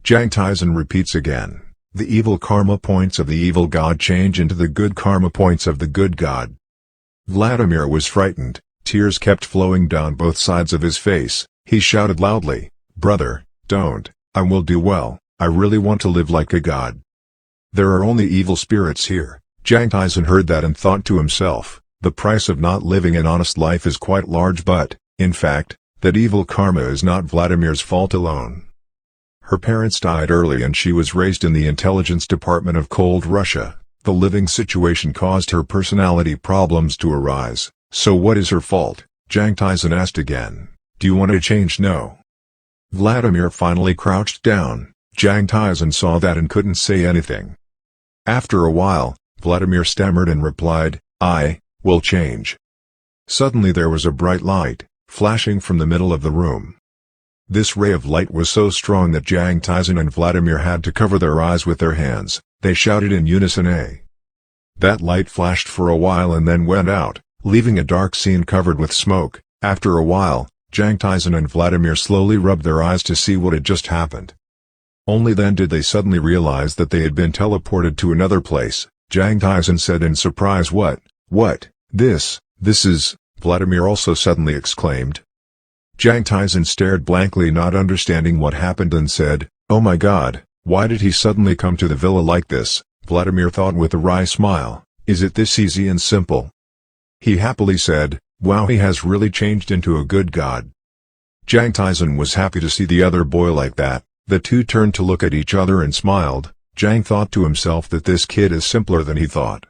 Jang Taesan repeats again, the evil karma points of the evil god change into the good karma points of the good god. Vladimir was frightened, tears kept flowing down both sides of his face, he shouted loudly, brother, don't, I will do well, I really want to live like a god. There are only evil spirits here. Jang Taesan heard that and thought to himself, the price of not living an honest life is quite large but, in fact, that evil karma is not Vladimir's fault alone. Her parents died early and she was raised in the intelligence department of cold Russia. The living situation caused her personality problems to arise, so what is her fault? Jang Taesan asked again. Do you want to change? No. Vladimir finally crouched down. Jang Taesan saw that and couldn't say anything. After a while, Vladimir stammered and replied, I will change. Suddenly there was a bright light, flashing from the middle of the room. This ray of light was so strong that Jang Taesan and Vladimir had to cover their eyes with their hands. They shouted in unison A. That light flashed for a while and then went out, leaving a dark scene covered with smoke. After a while, Jang Taesan and Vladimir slowly rubbed their eyes to see what had just happened. Only then did they suddenly realize that they had been teleported to another place. Jang Taesan said in surprise, What, this is, Vladimir also suddenly exclaimed. Jang Taesan stared blankly not understanding what happened and said, oh my god, why did he suddenly come to the villa like this? Vladimir thought with a wry smile, is it this easy and simple? He happily said, wow, he has really changed into a good god. Jang Taesan was happy to see the other boy like that. The two turned to look at each other and smiled. Jang thought to himself that this kid is simpler than he thought.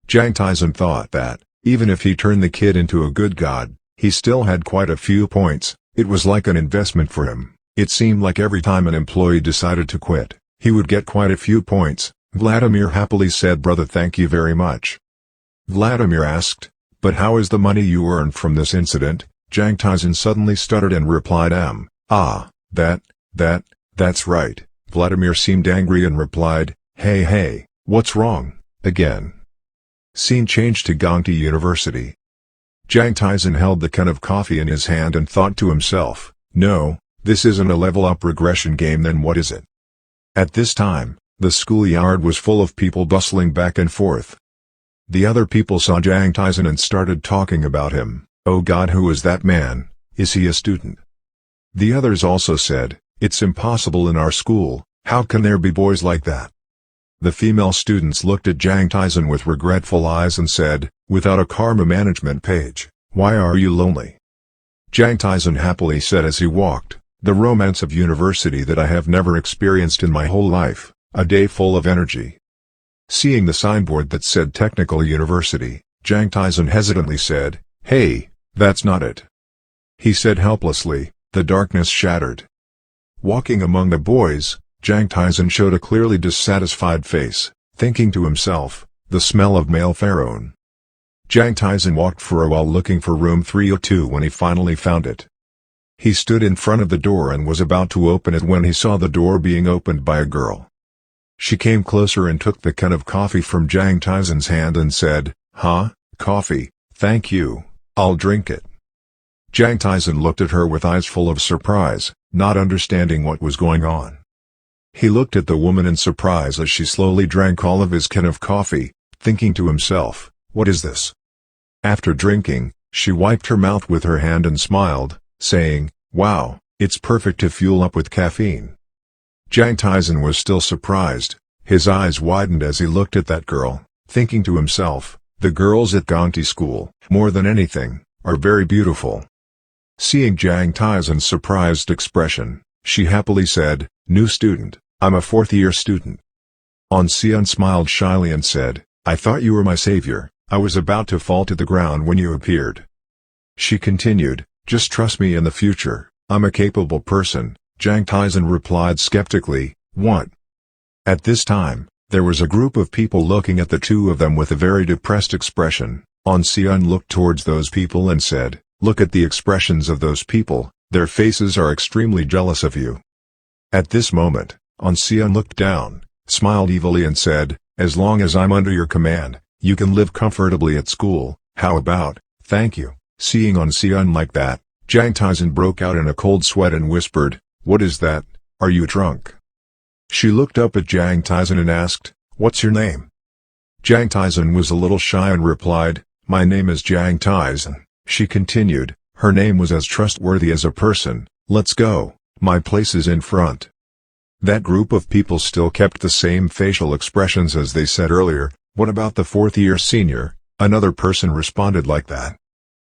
Jang Taesan thought that, even if he turned the kid into a good god, he still had quite a few points. It was like an investment for him. It seemed like every time an employee decided to quit, he would get quite a few points. Vladimir happily said, brother, thank you very much. Vladimir asked, but how is the money you earned from this incident? Jang Taesan suddenly stuttered and replied, that's right. Vladimir seemed angry and replied, hey, what's wrong, again? Scene changed to Gangti University. Jang Taesan held the can of coffee in his hand and thought to himself, no, this isn't a level-up regression game, then what is it? At this time, the schoolyard was full of people bustling back and forth. The other people saw Jang Taesan and started talking about him. Oh god, who is that man? Is he a student? The others also said, it's impossible in our school, how can there be boys like that? The female students looked at Jang Taesan with regretful eyes and said, without a karma management page, why are you lonely? Jang Taesan happily said as he walked, the romance of university that I have never experienced in my whole life, a day full of energy. Seeing the signboard that said Technical University, Jang Taesan hesitantly said, hey, that's not it. He said helplessly, the darkness shattered. Walking among the boys, Jang Taesan showed a clearly dissatisfied face, thinking to himself, the smell of male pherone. Jang Taesan walked for a while looking for room 302 when he finally found it. He stood in front of the door and was about to open it when he saw the door being opened by a girl. She came closer and took the can of coffee from Jang Taesan's hand and said, "Huh, coffee, thank you, I'll drink it." Jang Taesan looked at her with eyes full of surprise, not understanding what was going on. He looked at the woman in surprise as she slowly drank all of his can of coffee, thinking to himself, "What is this?" After drinking, she wiped her mouth with her hand and smiled, saying, "Wow, it's perfect to fuel up with caffeine." Jang Taesan was still surprised. His eyes widened as he looked at that girl, thinking to himself, "The girls at Gangti school, more than anything, are very beautiful." Seeing Jang Taesan's surprised expression, she happily said, "New student, I'm a fourth-year student." Seon smiled shyly and said, "I thought you were my savior, I was about to fall to the ground when you appeared." She continued, "Just trust me in the future, I'm a capable person." Jang Taesan replied skeptically, "What?" At this time, there was a group of people looking at the two of them with a very depressed expression. Seon looked towards those people and said, "Look at the expressions of those people, their faces are extremely jealous of you." At this moment, Seon looked down, smiled evilly and said, "As long as I'm under your command, you can live comfortably at school, how about, thank you." Seeing Seon like that, Jang Taesan broke out in a cold sweat and whispered, "What is that, are you drunk?" She looked up at Jang Taesan and asked, "What's your name?" Jang Taesan was a little shy and replied, "My name is Jang Taesan." She continued, her name was as trustworthy as a person, "Let's go, my place is in front." That group of people still kept the same facial expressions as they said earlier. "What about the fourth-year senior?" Another person responded like that.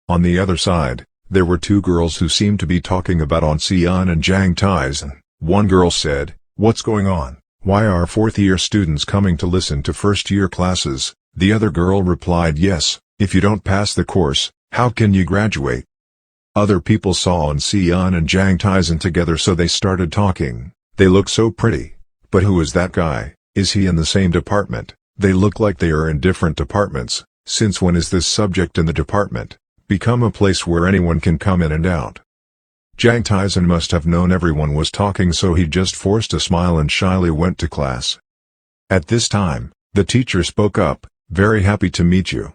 On the other side, there were two girls who seemed to be talking about Seon and Jang Taesan. One girl said, "What's going on? Why are fourth-year students coming to listen to first-year classes?" The other girl replied, "Yes, if you don't pass the course, how can you graduate?" Other people saw Seon and Jang Taesan together, so they started talking. "They look so pretty. But who is that guy? Is he in the same department? They look like they are in different departments. Since when is this subject in the department become a place where anyone can come in and out?" Jang Taesan must have known everyone was talking, so he just forced a smile and shyly went to class. At this time, the teacher spoke up, "Very happy to meet you.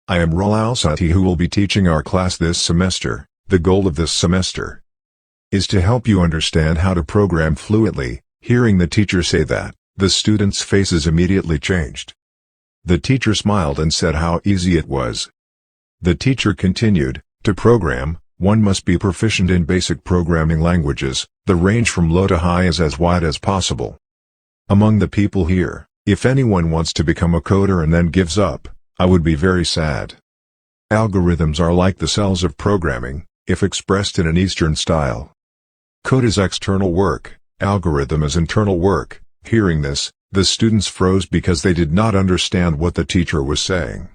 I am Ralsati who will be teaching our class this semester. The goal of this semester is to help you understand how to program fluently." Hearing the teacher say that, the students' faces immediately changed. The teacher smiled and said how easy it was. The teacher continued, "To program, one must be proficient in basic programming languages. The range from low to high is as wide as possible. Among the people here, if anyone wants to become a coder and then gives up, I would be very sad. Algorithms are like the cells of programming, if expressed in an Eastern style. Code is external work, algorithm is internal work." Hearing this, the students froze because they did not understand what the teacher was saying.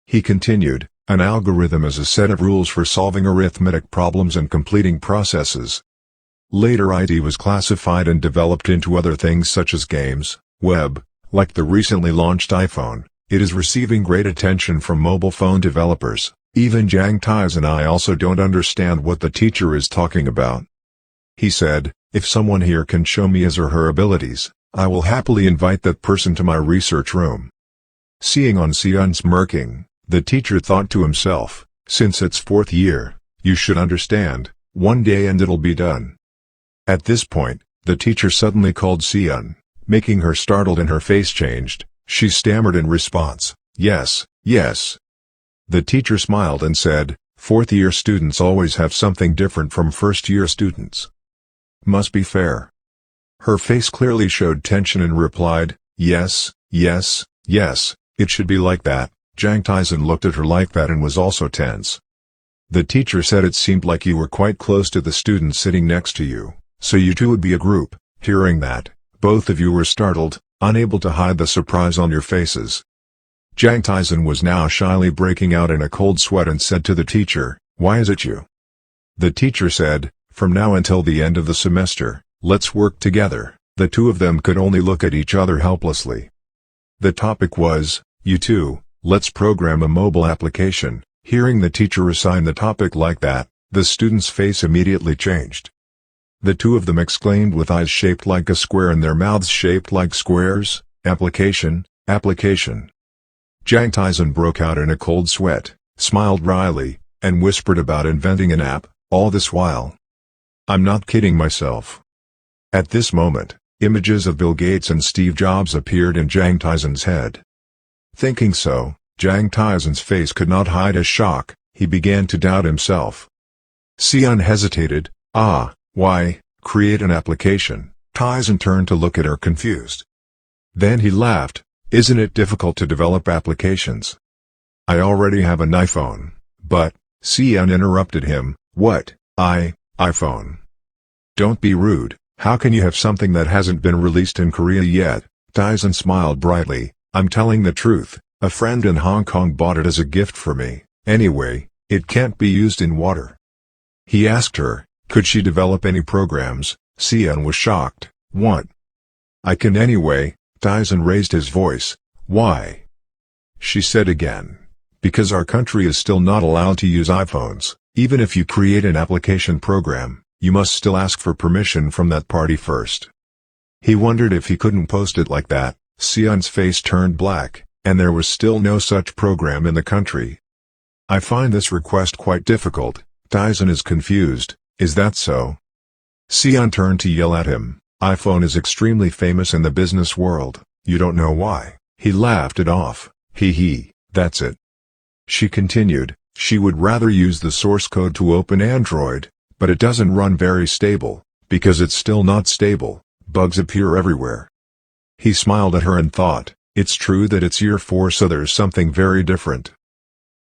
He continued, "An algorithm is a set of rules for solving arithmetic problems and completing processes. Later IT was classified and developed into other things such as games, web, like the recently launched iPhone. It is receiving great attention from mobile phone developers." Even Jang Taesan and I also don't understand what the teacher is talking about. He said, "If someone here can show me his or her abilities, I will happily invite that person to my research room." Seeing Seon smirking, the teacher thought to himself, "Since it's fourth year, you should understand, one day and it'll be done." At this point, the teacher suddenly called Seon, making her startled and her face changed. She stammered in response, "Yes, yes." The teacher smiled and said, "Fourth-year students always have something different from first-year students. Must be fair." Her face clearly showed tension and replied, "Yes, yes, yes, it should be like that." Jang Taesan looked at her like that and was also tense. The teacher said, "It seemed like you were quite close to the student sitting next to you, so you two would be a group." Hearing that, both of you were startled, unable to hide the surprise on your faces. Jang Taesan was now shyly breaking out in a cold sweat and said to the teacher, "Why is it you?" The teacher said, "From now until the end of the semester, let's work together." The two of them could only look at each other helplessly. The topic was, "You two, let's program a mobile application. Hearing the teacher assign the topic like that, the student's face immediately changed. The two of them exclaimed with eyes shaped like a square and their mouths shaped like squares, "Application, application." Jang Taesan broke out in a cold sweat, smiled wryly, and whispered about inventing an app, all this while. I'm not kidding myself. At this moment, images of Bill Gates and Steve Jobs appeared in Jang Taesan's head. Thinking so, Jang Taesan's face could not hide his shock. He began to doubt himself. Sion hesitated. Why, create an application? Taesan turned to look at her confused. Then he laughed. Isn't it difficult to develop applications? I already have an iPhone. But, Sion interrupted him. What, iPhone? Don't be rude. How can you have something that hasn't been released in Korea yet? Taesan smiled brightly. I'm telling the truth. A friend in Hong Kong bought it as a gift for me. Anyway, it can't be used in water. He asked her, could she develop any programs? Sion was shocked. What? I can anyway. Taesan raised his voice. Why? She said again. Because our country is still not allowed to use iPhones. Even if you create an application program, you must still ask for permission from that party first. He wondered if he couldn't post it like that. Sion's face turned black, and there was still no such program in the country. I find this request quite difficult. Taesan is confused. Is that so? Sion turned to yell at him. iPhone is extremely famous in the business world. You don't know why. He laughed it off. That's it. She continued. She would rather use the source code to open Android, but it doesn't run very stable, because it's still not stable. Bugs appear everywhere. He smiled at her and thought, it's true that it's year 4, so there's something very different.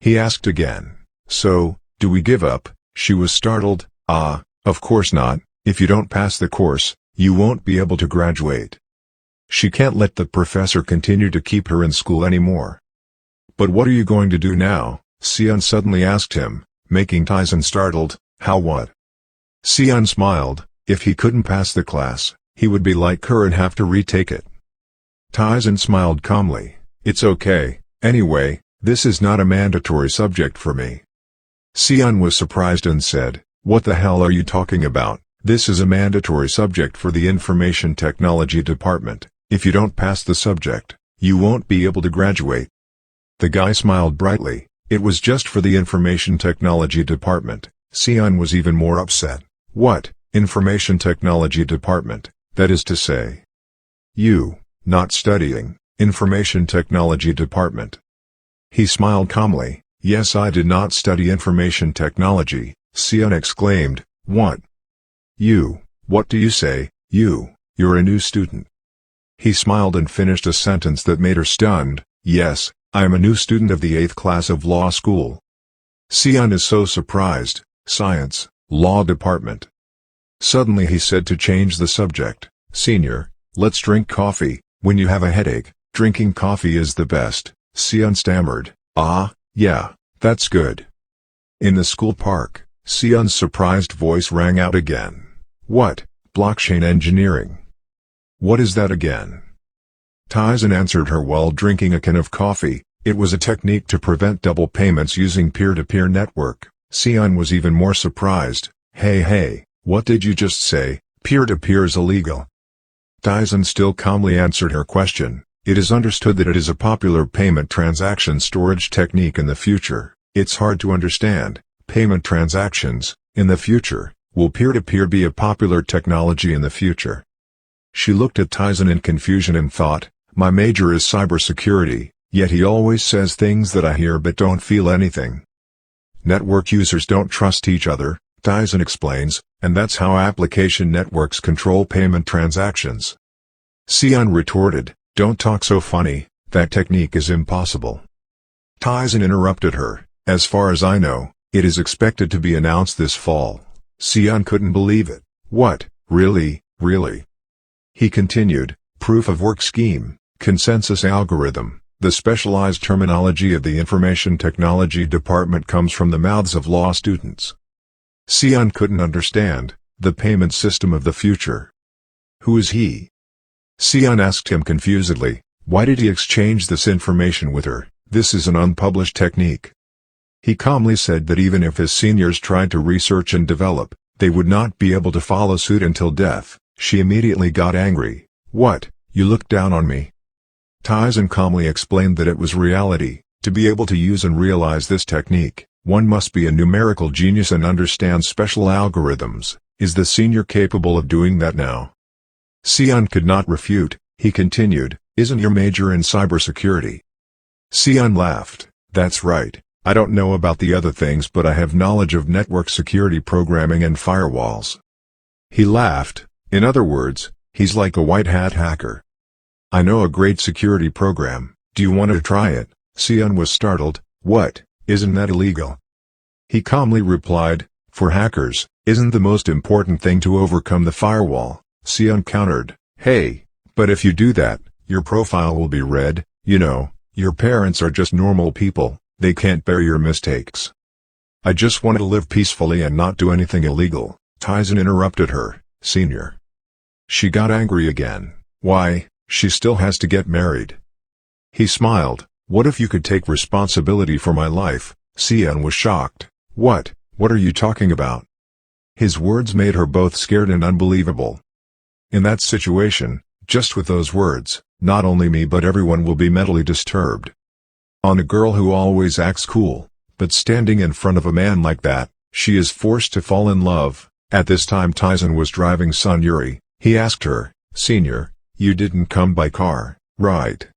He asked again, so, do we give up? She was startled. Of course not. If you don't pass the course, you won't be able to graduate. She can't let the professor continue to keep her in school anymore. But what are you going to do now? Sion suddenly asked him, making Taesan startled. How what? Sion smiled. If he couldn't pass the class, he would be like her and have to retake it. Taesan smiled calmly. It's okay. Anyway, this is not a mandatory subject for me. Sion was surprised and said, what the hell are you talking about? This is a mandatory subject for the information technology department. If you don't pass the subject, you won't be able to graduate. The guy smiled brightly. It was just for the information technology department. Sion was even more upset. What, information technology department? That is to say, you, not studying, information technology department. He smiled calmly. Yes, I did not study information technology. Sion exclaimed. What? You, what do you say? You're a new student. He smiled and finished a sentence that made her stunned. Yes, I am a new student of the 8th class of law school. Sion is so surprised. Science, law department. Suddenly he said to change the subject. Senior, let's drink coffee. When you have a headache, drinking coffee is the best. Sion stammered. Yeah, that's good. In the school park, Sion's surprised voice rang out again. What, blockchain engineering? What is that again? Taesan answered her while drinking a can of coffee. It was a technique to prevent double payments using peer-to-peer network. Sion was even more surprised. Hey, what did you just say? Peer-to-peer is illegal. Taesan still calmly answered her question. It is understood that it is a popular payment transaction storage technique in the future. It's hard to understand. Payment transactions, in the future, will peer-to-peer be a popular technology in the future? She looked at Taesan in confusion and thought, my major is cybersecurity, yet he always says things that I hear but don't feel anything. Network users don't trust each other, Taesan explains, and that's how application networks control payment transactions. Sion retorted, don't talk so funny, that technique is impossible. Taesan interrupted her, as far as I know, it is expected to be announced this fall. Sion couldn't believe it. What, really? He continued, proof of work scheme, consensus algorithm. The specialized terminology of the information technology department comes from the mouths of law students. Sion couldn't understand, the payment system of the future. Who is he? Sion asked him confusedly, why did he exchange this information with her? This is an unpublished technique. He calmly said that even if his seniors tried to research and develop, they would not be able to follow suit until death. She immediately got angry. What, you look down on me? Taesan calmly explained that it was reality. To be able to use and realize this technique, one must be a numerical genius and understand special algorithms. Is the senior capable of doing that now? Seon could not refute. He continued, isn't your major in cybersecurity? Seon laughed. That's right. I don't know about the other things, but I have knowledge of network security programming and firewalls. He laughed. In other words, he's like a white hat hacker. I know a great security program. Do you want to try it? Seon was startled. What, isn't that illegal? He calmly replied, for hackers, isn't the most important thing to overcome the firewall? Seon countered, hey, but if you do that, your profile will be read, you know, your parents are just normal people, they can't bear your mistakes. I just want to live peacefully and not do anything illegal. Taesan interrupted her, senior. She got angry again. Why, she still has to get married. He smiled. What if you could take responsibility for my life? Seon was shocked. What are you talking about? His words made her both scared and unbelievable. In that situation, just with those words, not only me but everyone will be mentally disturbed. On a girl who always acts cool, but standing in front of a man like that, she is forced to fall in love. At this time Taesan was driving son Yuri. He asked her, Senior, you didn't come by car, right?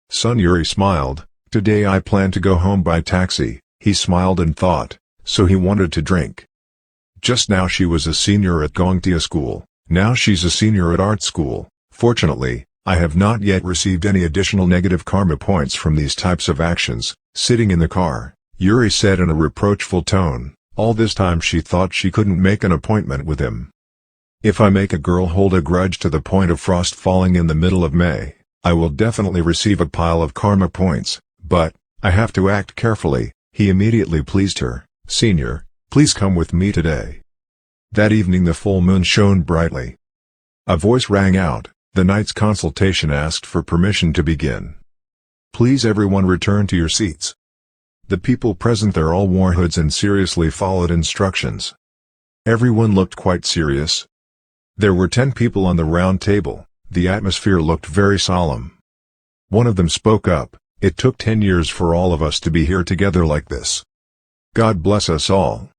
Son Yuri smiled. Today I plan to go home by taxi. He smiled and thought, so he wanted to drink. Just now she was a senior at Gongtia school, now she's a senior at art school. Fortunately, I have not yet received any additional negative karma points from these types of actions. Sitting in the car, Yuri said in a reproachful tone. All this time she thought she couldn't make an appointment with him. If I make a girl hold a grudge to the point of frost falling in the middle of May, I will definitely receive a pile of karma points, but I have to act carefully. He immediately pleased her. Senior, please come with me today. That evening the full moon shone brightly. A voice rang out. The night's consultation asked for permission to begin. Please everyone return to your seats. The people present there all wore hoods and seriously followed instructions. Everyone looked quite serious. There were 10 people on the round table. The atmosphere looked very solemn. One of them spoke up. It took 10 years for all of us to be here together like this. God bless us all.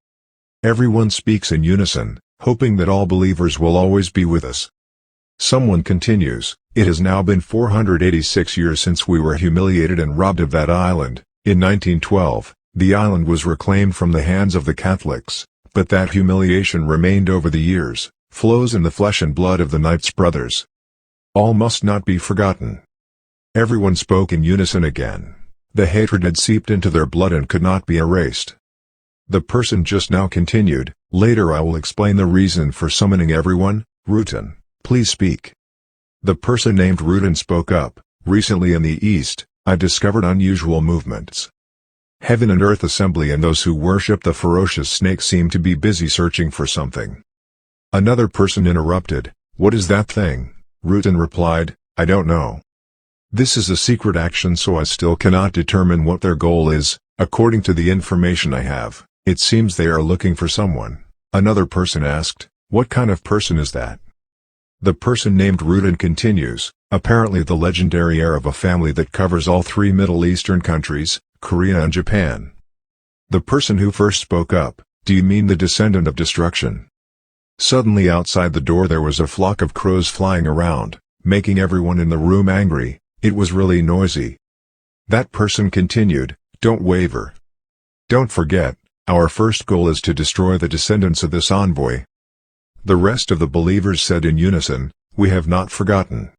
Everyone speaks in unison, hoping that all believers will always be with us. Someone continues, it has now been 486 years since we were humiliated and robbed of that island. In 1912, the island was reclaimed from the hands of the Catholics, but that humiliation remained over the years, flows in the flesh and blood of the Knight's brothers. All must not be forgotten. Everyone spoke in unison again. The hatred had seeped into their blood and could not be erased. The person just now continued, later I will explain the reason for summoning everyone. Rutan, please speak. The person named Rutan spoke up. Recently in the East, I discovered unusual movements. Heaven and Earth Assembly and those who worship the ferocious snake seem to be busy searching for something. Another person interrupted, what is that thing? Rutan replied, I don't know. This is a secret action so I still cannot determine what their goal is. According to the information I have, it seems they are looking for someone. Another person asked, what kind of person is that? The person named Rutan continues, apparently the legendary heir of a family that covers all 3 Middle Eastern countries, Korea and Japan. The person who first spoke up, do you mean the descendant of destruction? Suddenly outside the door there was a flock of crows flying around, making everyone in the room angry. It was really noisy. That person continued, don't waver. Don't forget, our first goal is to destroy the descendants of this envoy. The rest of the believers said in unison, we have not forgotten.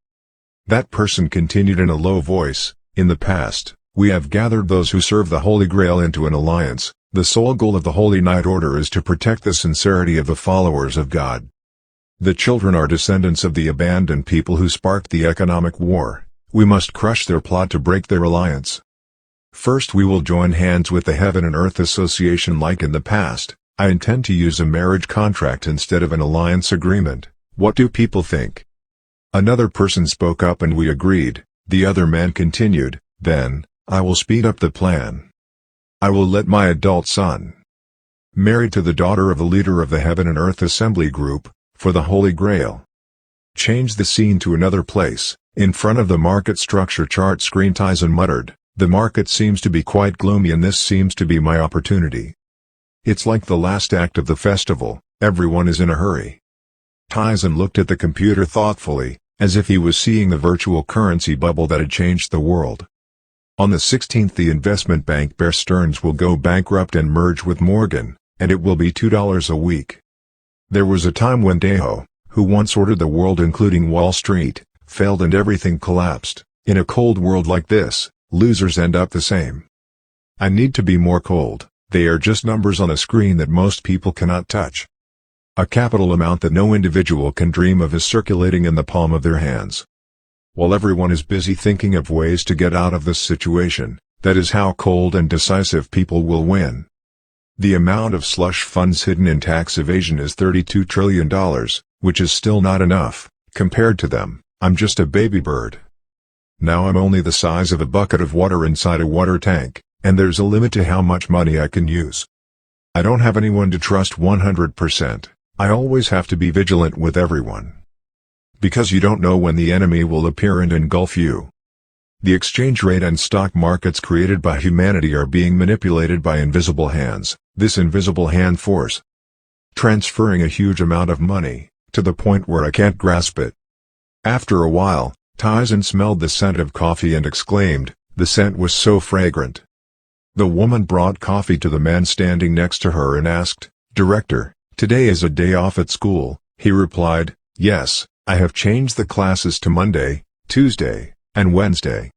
That person continued in a low voice, in the past, we have gathered those who serve the Holy Grail into an alliance. The sole goal of the Holy Knight Order is to protect the sincerity of the followers of God. The children are descendants of the abandoned people who sparked the economic war. We must crush their plot to break their alliance. First we will join hands with the Heaven and Earth Association like in the past. I intend to use a marriage contract instead of an alliance agreement. What do people think? Another person spoke up and we agreed. The other man continued, then, I will speed up the plan. I will let my adult son, married to the daughter of the leader of the Heaven and Earth Assembly Group, for the Holy Grail. Change the scene to another place. In front of the market structure chart screen, Taesan muttered, "The market seems to be quite gloomy and this seems to be my opportunity. It's like the last act of the festival, everyone is in a hurry." Taesan looked at the computer thoughtfully, as if he was seeing the virtual currency bubble that had changed the world. On the 16th, the investment bank Bear Stearns will go bankrupt and merge with Morgan, and it will be $2 a week. There was a time when Daeho, who once ordered the world including Wall Street, failed and everything collapsed. In a cold world like this, losers end up the same. I need to be more cold. They are just numbers on a screen that most people cannot touch. A capital amount that no individual can dream of is circulating in the palm of their hands. While everyone is busy thinking of ways to get out of this situation, that is how cold and decisive people will win. The amount of slush funds hidden in tax evasion is $32 trillion, which is still not enough. Compared to them, I'm just a baby bird. Now I'm only the size of a bucket of water inside a water tank, and there's a limit to how much money I can use. I don't have anyone to trust 100%. I always have to be vigilant with everyone. Because you don't know when the enemy will appear and engulf you. The exchange rate and stock markets created by humanity are being manipulated by invisible hands. This invisible hand force, transferring a huge amount of money, to the point where I can't grasp it. After a while, Taesan smelled the scent of coffee and exclaimed, the scent was so fragrant. The woman brought coffee to the man standing next to her and asked, "Director, today is a day off at school?" He replied, "Yes, I have changed the classes to Monday, Tuesday, and Wednesday."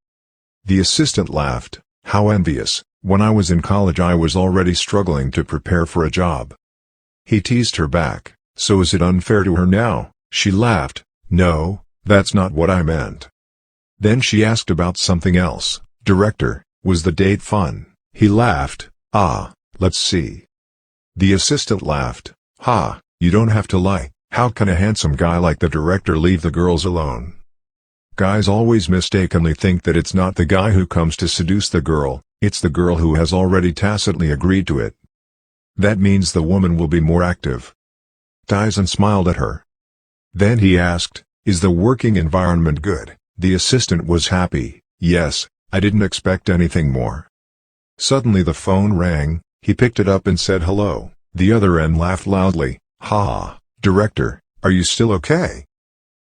The assistant laughed. How envious. When I was in college I was already struggling to prepare for a job. He teased her back. So is it unfair to her now? She laughed. No, that's not what I meant. Then she asked about something else. Director, was the date fun? He laughed. Ah, let's see. The assistant laughed. Ha, you don't have to lie. How can a handsome guy like the director leave the girls alone? Guys always mistakenly think that it's not the guy who comes to seduce the girl, it's the girl who has already tacitly agreed to it. That means the woman will be more active. Taesan smiled at her. Then he asked, is the working environment good? The assistant was happy. Yes, I didn't expect anything more. Suddenly the phone rang. He picked it up and said hello. The other end laughed loudly. Ha, Director, are you still okay?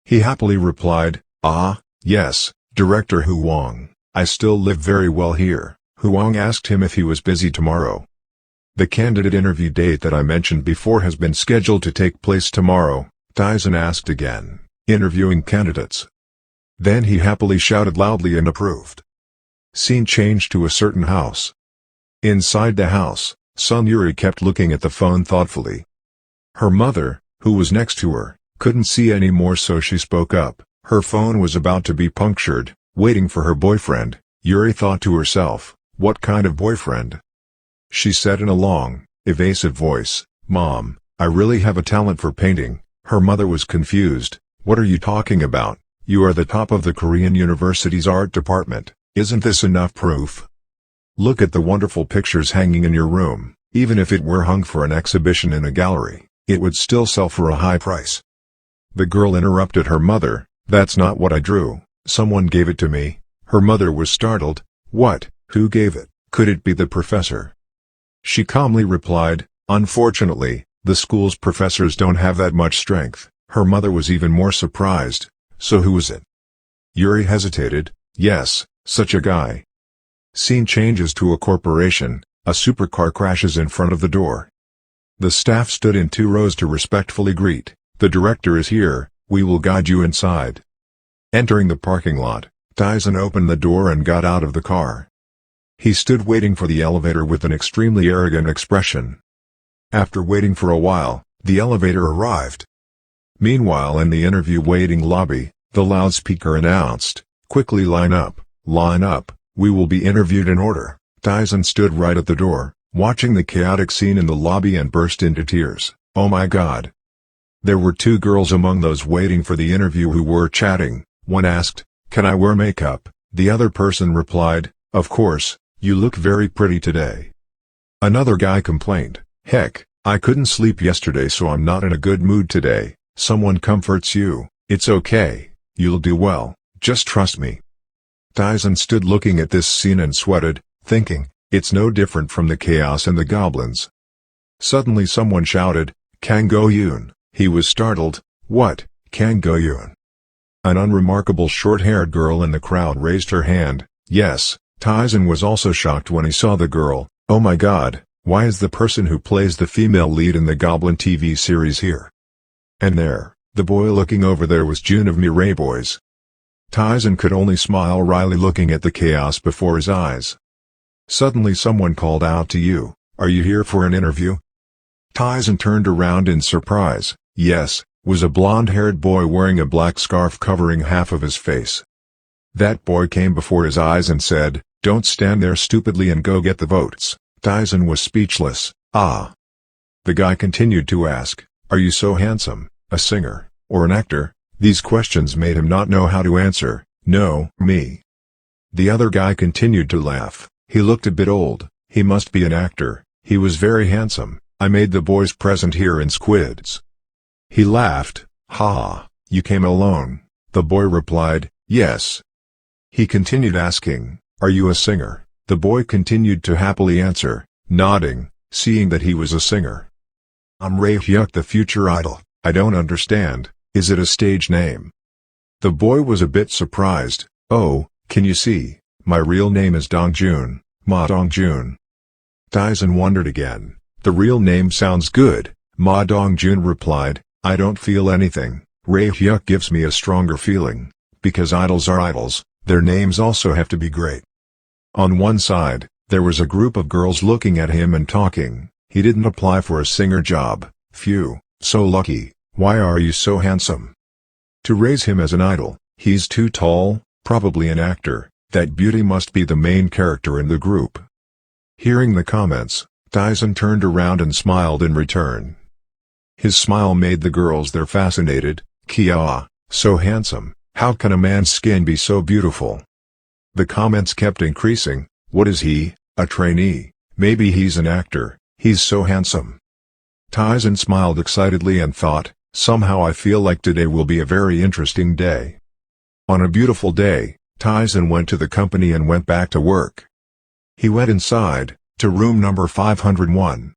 He happily replied, ah, yes, Director Huang, I still live very well here. Huang asked him if he was busy tomorrow. The candidate interview date that I mentioned before has been scheduled to take place tomorrow, Taesan asked again, interviewing candidates. Then he happily shouted loudly and approved. Scene changed to a certain house. Inside the house, Sun Yuri kept looking at the phone thoughtfully. Her mother, who was next to her, couldn't see any more, so she spoke up. Her phone was about to be punctured, waiting for her boyfriend. Yuri thought to herself, what kind of boyfriend? She said in a long, evasive voice, Mom, I really have a talent for painting. Her mother was confused. What are you talking about? You are the top of the Korean University's art department. Isn't this enough proof? Look at the wonderful pictures hanging in your room. Even if it were hung for an exhibition in a gallery, it would still sell for a high price. The girl interrupted her mother. That's not what I drew. Someone gave it to me. Her mother was startled. What? Who gave it? Could it be the professor? She calmly replied, unfortunately, the school's professors don't have that much strength. Her mother was even more surprised. So who was it? Yuri hesitated. Yes, such a guy. Scene changes to a corporation. A supercar crashes in front of the door. The staff stood in 2 rows to respectfully greet. The director is here, we will guide you inside. Entering the parking lot, Taesan opened the door and got out of the car. He stood waiting for the elevator with an extremely arrogant expression. After waiting for a while, the elevator arrived. Meanwhile, in the interview waiting lobby, the loudspeaker announced, quickly line up, we will be interviewed in order. Taesan stood right at the door, watching the chaotic scene in the lobby and burst into tears. Oh my God. There were 2 girls among those waiting for the interview who were chatting. One asked, can I wear makeup? The other person replied, Of course, you look very pretty today. Another guy complained, heck, I couldn't sleep yesterday so I'm not in a good mood today. Someone comforts you, it's okay, you'll do well, just trust me. Taesan stood looking at this scene and sweated, thinking, it's no different from the chaos and the goblins. Suddenly someone shouted, Kang Go-yoon. He was startled. What, Kang Go-yoon? An unremarkable short-haired girl in the crowd raised her hand. Yes, Taesan was also shocked when he saw the girl. Oh my god, why is the person who plays the female lead in the Goblin TV series here? And there, the boy looking over there was Jun of Mirai Boys. Taesan could only smile wryly looking at the chaos before his eyes. Suddenly someone called out to you, are you here for an interview? Taesan turned around in surprise. Yes, was a blonde-haired boy wearing a black scarf covering half of his face. That boy came before his eyes and said, don't stand there stupidly and go get the votes. Taesan was speechless. Ah. The guy continued to ask, are you so handsome, a singer, or an actor? These questions made him not know how to answer. No, me. The other guy continued to laugh. He looked a bit old. He must be an actor. He was very handsome. I made the boys present here in Squids. He laughed. Ha, you came alone. The boy replied, yes. He continued asking, are you a singer? The boy continued to happily answer, nodding, seeing that he was a singer. I'm Ray Hyuk, the future idol. I don't understand, is it a stage name? The boy was a bit surprised. Oh, can you see, my real name is Dongjun, Ma Dongjun. Taesan wondered again. The real name sounds good, Ma Dongjun replied. I don't feel anything. Ray Hyuk gives me a stronger feeling. Because idols are idols, their names also have to be great. On one side, there was a group of girls looking at him and talking. He didn't apply for a singer job. Phew, so lucky. Why are you so handsome? To raise him as an idol, he's too tall, probably an actor. That beauty must be the main character in the group. Hearing the comments, Taesan turned around and smiled in return. His smile made the girls there fascinated. Kia, so handsome, how can a man's skin be so beautiful? The comments kept increasing. What is he, a trainee? Maybe he's an actor, he's so handsome. Taesan smiled excitedly and thought, somehow I feel like today will be a very interesting day. On a beautiful day, Taesan went to the company and went back to work. He went inside, to room number 501.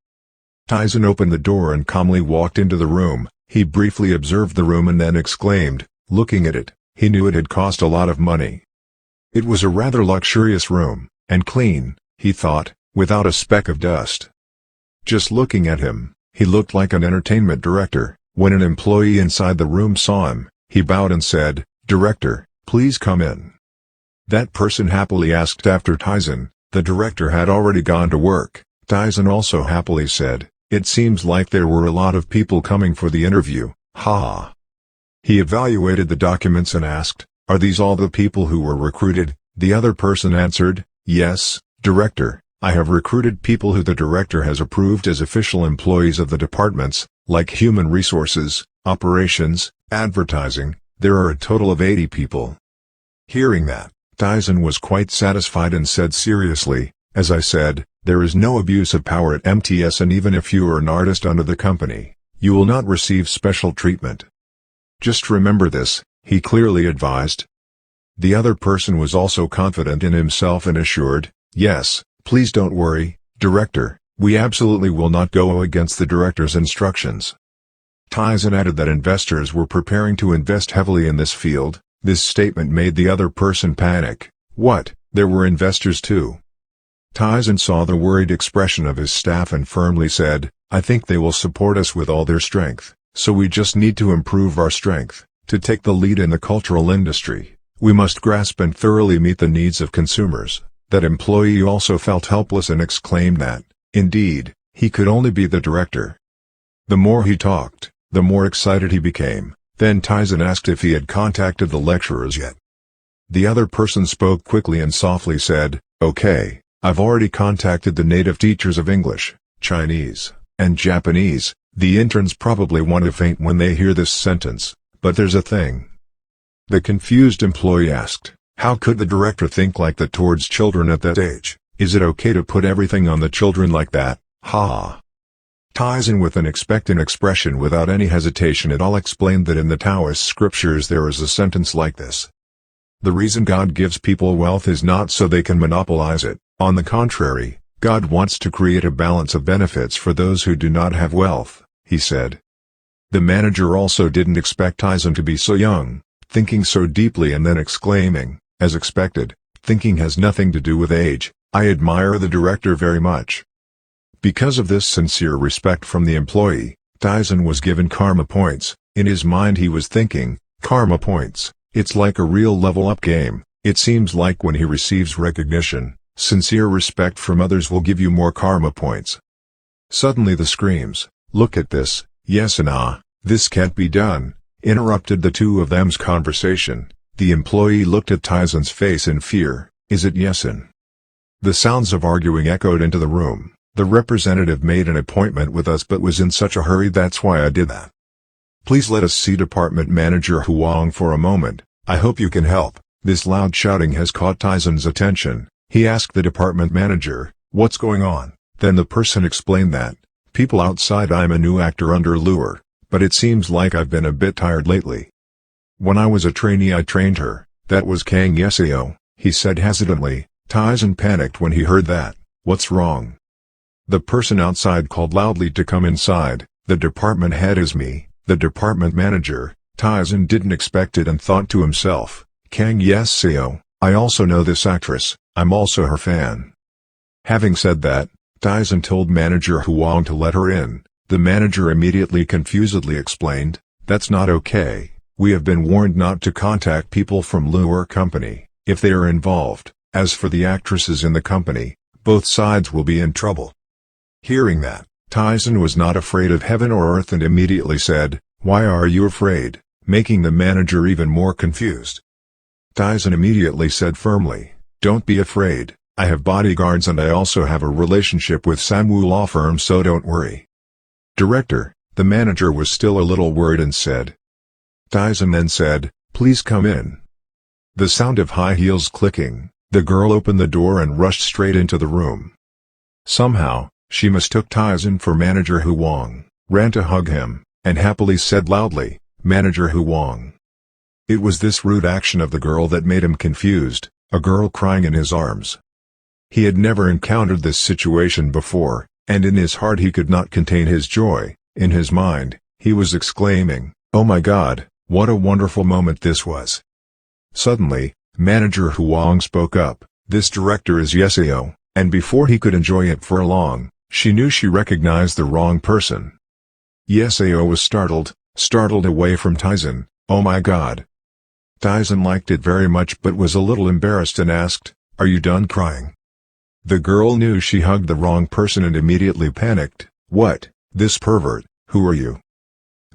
Taesan opened the door and calmly walked into the room. He briefly observed the room and then exclaimed, looking at it, he knew it had cost a lot of money. It was a rather luxurious room, and clean, he thought, without a speck of dust. Just looking at him, he looked like an entertainment director. When an employee inside the room saw him, he bowed and said, Director, please come in. That person happily asked after Taesan. The director had already gone to work. Taesan also happily said, it seems like there were a lot of people coming for the interview, ha. He evaluated the documents and asked, are these all the people who were recruited? The other person answered, yes, Director, I have recruited people who the director has approved as official employees of the departments, like Human Resources, Operations, Advertising. There are a total of 80 people. Hearing that, Taesan was quite satisfied and said seriously, as I said, there is no abuse of power at MTS, and even if you are an artist under the company, you will not receive special treatment. Just remember this, he clearly advised. The other person was also confident in himself and assured, yes, please don't worry, Director, we absolutely will not go against the director's instructions. Taesan added that investors were preparing to invest heavily in this field. This statement made the other person panic. What, there were investors too? Taesan saw the worried expression of his staff and firmly said, I think they will support us with all their strength, so we just need to improve our strength, to take the lead in the cultural industry. We must grasp and thoroughly meet the needs of consumers. That employee also felt helpless and exclaimed that, indeed, he could only be the director. The more he talked, the more excited he became. Then Taesan asked if he had contacted the lecturers yet. The other person spoke quickly and softly said, okay, I've already contacted the native teachers of English, Chinese, and Japanese. The interns probably want to faint when they hear this sentence, but there's a thing. The confused employee asked, How could the director think like that towards children at that age? Is it okay to put everything on the children like that? Ha ha. Taesan with an expectant expression without any hesitation at all explained that in the Taoist scriptures there is a sentence like this. The reason God gives people wealth is not so they can monopolize it. On the contrary, God wants to create a balance of benefits for those who do not have wealth, he said. The manager also didn't expect Taesan to be so young, thinking so deeply and then exclaiming, as expected, thinking has nothing to do with age. I admire the director very much. Because of this sincere respect from the employee, Taesan was given karma points. In his mind he was thinking, karma points, it's like a real level-up game. It seems like when he receives recognition, sincere respect from others will give you more karma points. Suddenly the screams, look at this, yes and ah, this can't be done, interrupted the two of them's conversation. The employee looked at Taesan's face in fear. Is it yesin? The sounds of arguing echoed into the room. The representative made an appointment with us but was in such a hurry, that's why I did that. Please let us see Department Manager Huang for a moment. I hope you can help. This loud shouting has caught Taesan's attention. He asked the department manager, what's going on? Then the person explained that, people outside, I'm a new actor under lure, but it seems like I've been a bit tired lately. When I was a trainee I trained her, that was Kang Yeseo, he said hesitantly. Taesan panicked when he heard that. What's wrong? The person outside called loudly to come inside. The department head is me, the department manager. Taesan didn't expect it and thought to himself, Kang Yeseo, I also know this actress, I'm also her fan. Having said that, Taesan told manager Huang to let her in. The manager immediately confusedly explained, that's not okay, we have been warned not to contact people from lure company, if they are involved. As for the actresses in the company, both sides will be in trouble. Hearing that, Taesan was not afraid of heaven or earth and immediately said, why are you afraid, making the manager even more confused. Taesan immediately said firmly, don't be afraid, I have bodyguards and I also have a relationship with STmanhwa law firm, so don't worry. Director, the manager was still a little worried and said. Taesan then said, please come in. The sound of high heels clicking, the girl opened the door and rushed straight into the room. Somehow, she mistook Taesan for Manager Huang, ran to hug him, and happily said loudly, Manager Huang. It was this rude action of the girl that made him confused, a girl crying in his arms. He had never encountered this situation before, and in his heart he could not contain his joy. In his mind, he was exclaiming, oh my God, what a wonderful moment this was. Suddenly, Manager Huang spoke up, this director is Yeseo, and before he could enjoy it for long, she knew she recognized the wrong person. Yeseo was startled away from Taesan, oh my God. Taesan liked it very much but was a little embarrassed and asked, are you done crying? The girl knew she hugged the wrong person and immediately panicked, what, this pervert, who are you?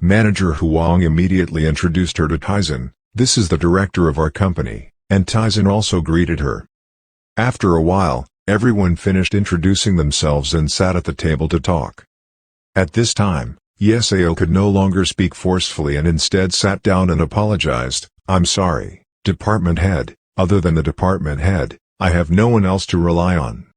Manager Huang immediately introduced her to Taesan, this is the director of our company. And Taesan also greeted her. After a while, everyone finished introducing themselves and sat at the table to talk. At this time, Yeseo could no longer speak forcefully and instead sat down and apologized, I'm sorry, department head, other than the department head, I have no one else to rely on.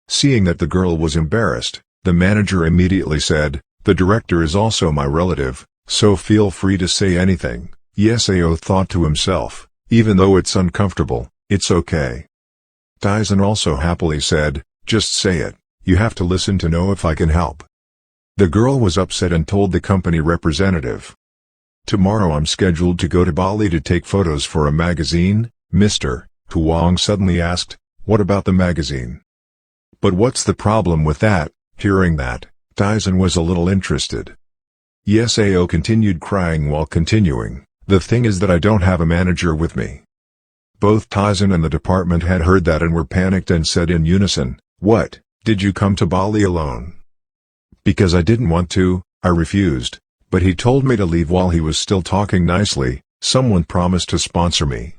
Seeing that the girl was embarrassed, the manager immediately said, the director is also my relative, so feel free to say anything. Yeseo thought to himself, even though it's uncomfortable, it's okay. Taesan also happily said, just say it, you have to listen to know if I can help. The girl was upset and told the company representative. Tomorrow I'm scheduled to go to Bali to take photos for a magazine, Mr. Huang suddenly asked, what about the magazine? But what's the problem with that? Hearing that, Taesan was a little interested. Yeseo continued crying while continuing. The thing is that I don't have a manager with me. Both Taesan and the department had heard that and were panicked and said in unison, what, did you come to Bali alone? Because I didn't want to, I refused, but he told me to leave while he was still talking nicely, someone promised to sponsor me.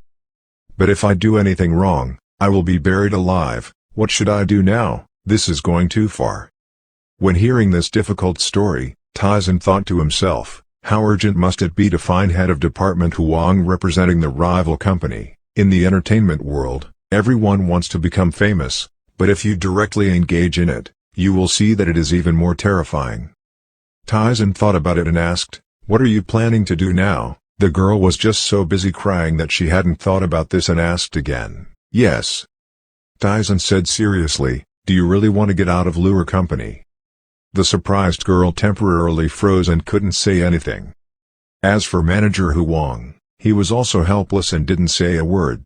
But if I do anything wrong, I will be buried alive, what should I do now, this is going too far. When hearing this difficult story, Taesan thought to himself, how urgent must it be to find head of department Huang representing the rival company. In the entertainment world, everyone wants to become famous, but if you directly engage in it, you will see that it is even more terrifying. Taesan thought about it and asked, "What are you planning to do now?" The girl was just so busy crying that she hadn't thought about this and asked again. "Yes." Taesan said seriously, "Do you really want to get out of Lure Company?" The surprised girl temporarily froze and couldn't say anything. As for manager Huang, he was also helpless and didn't say a word.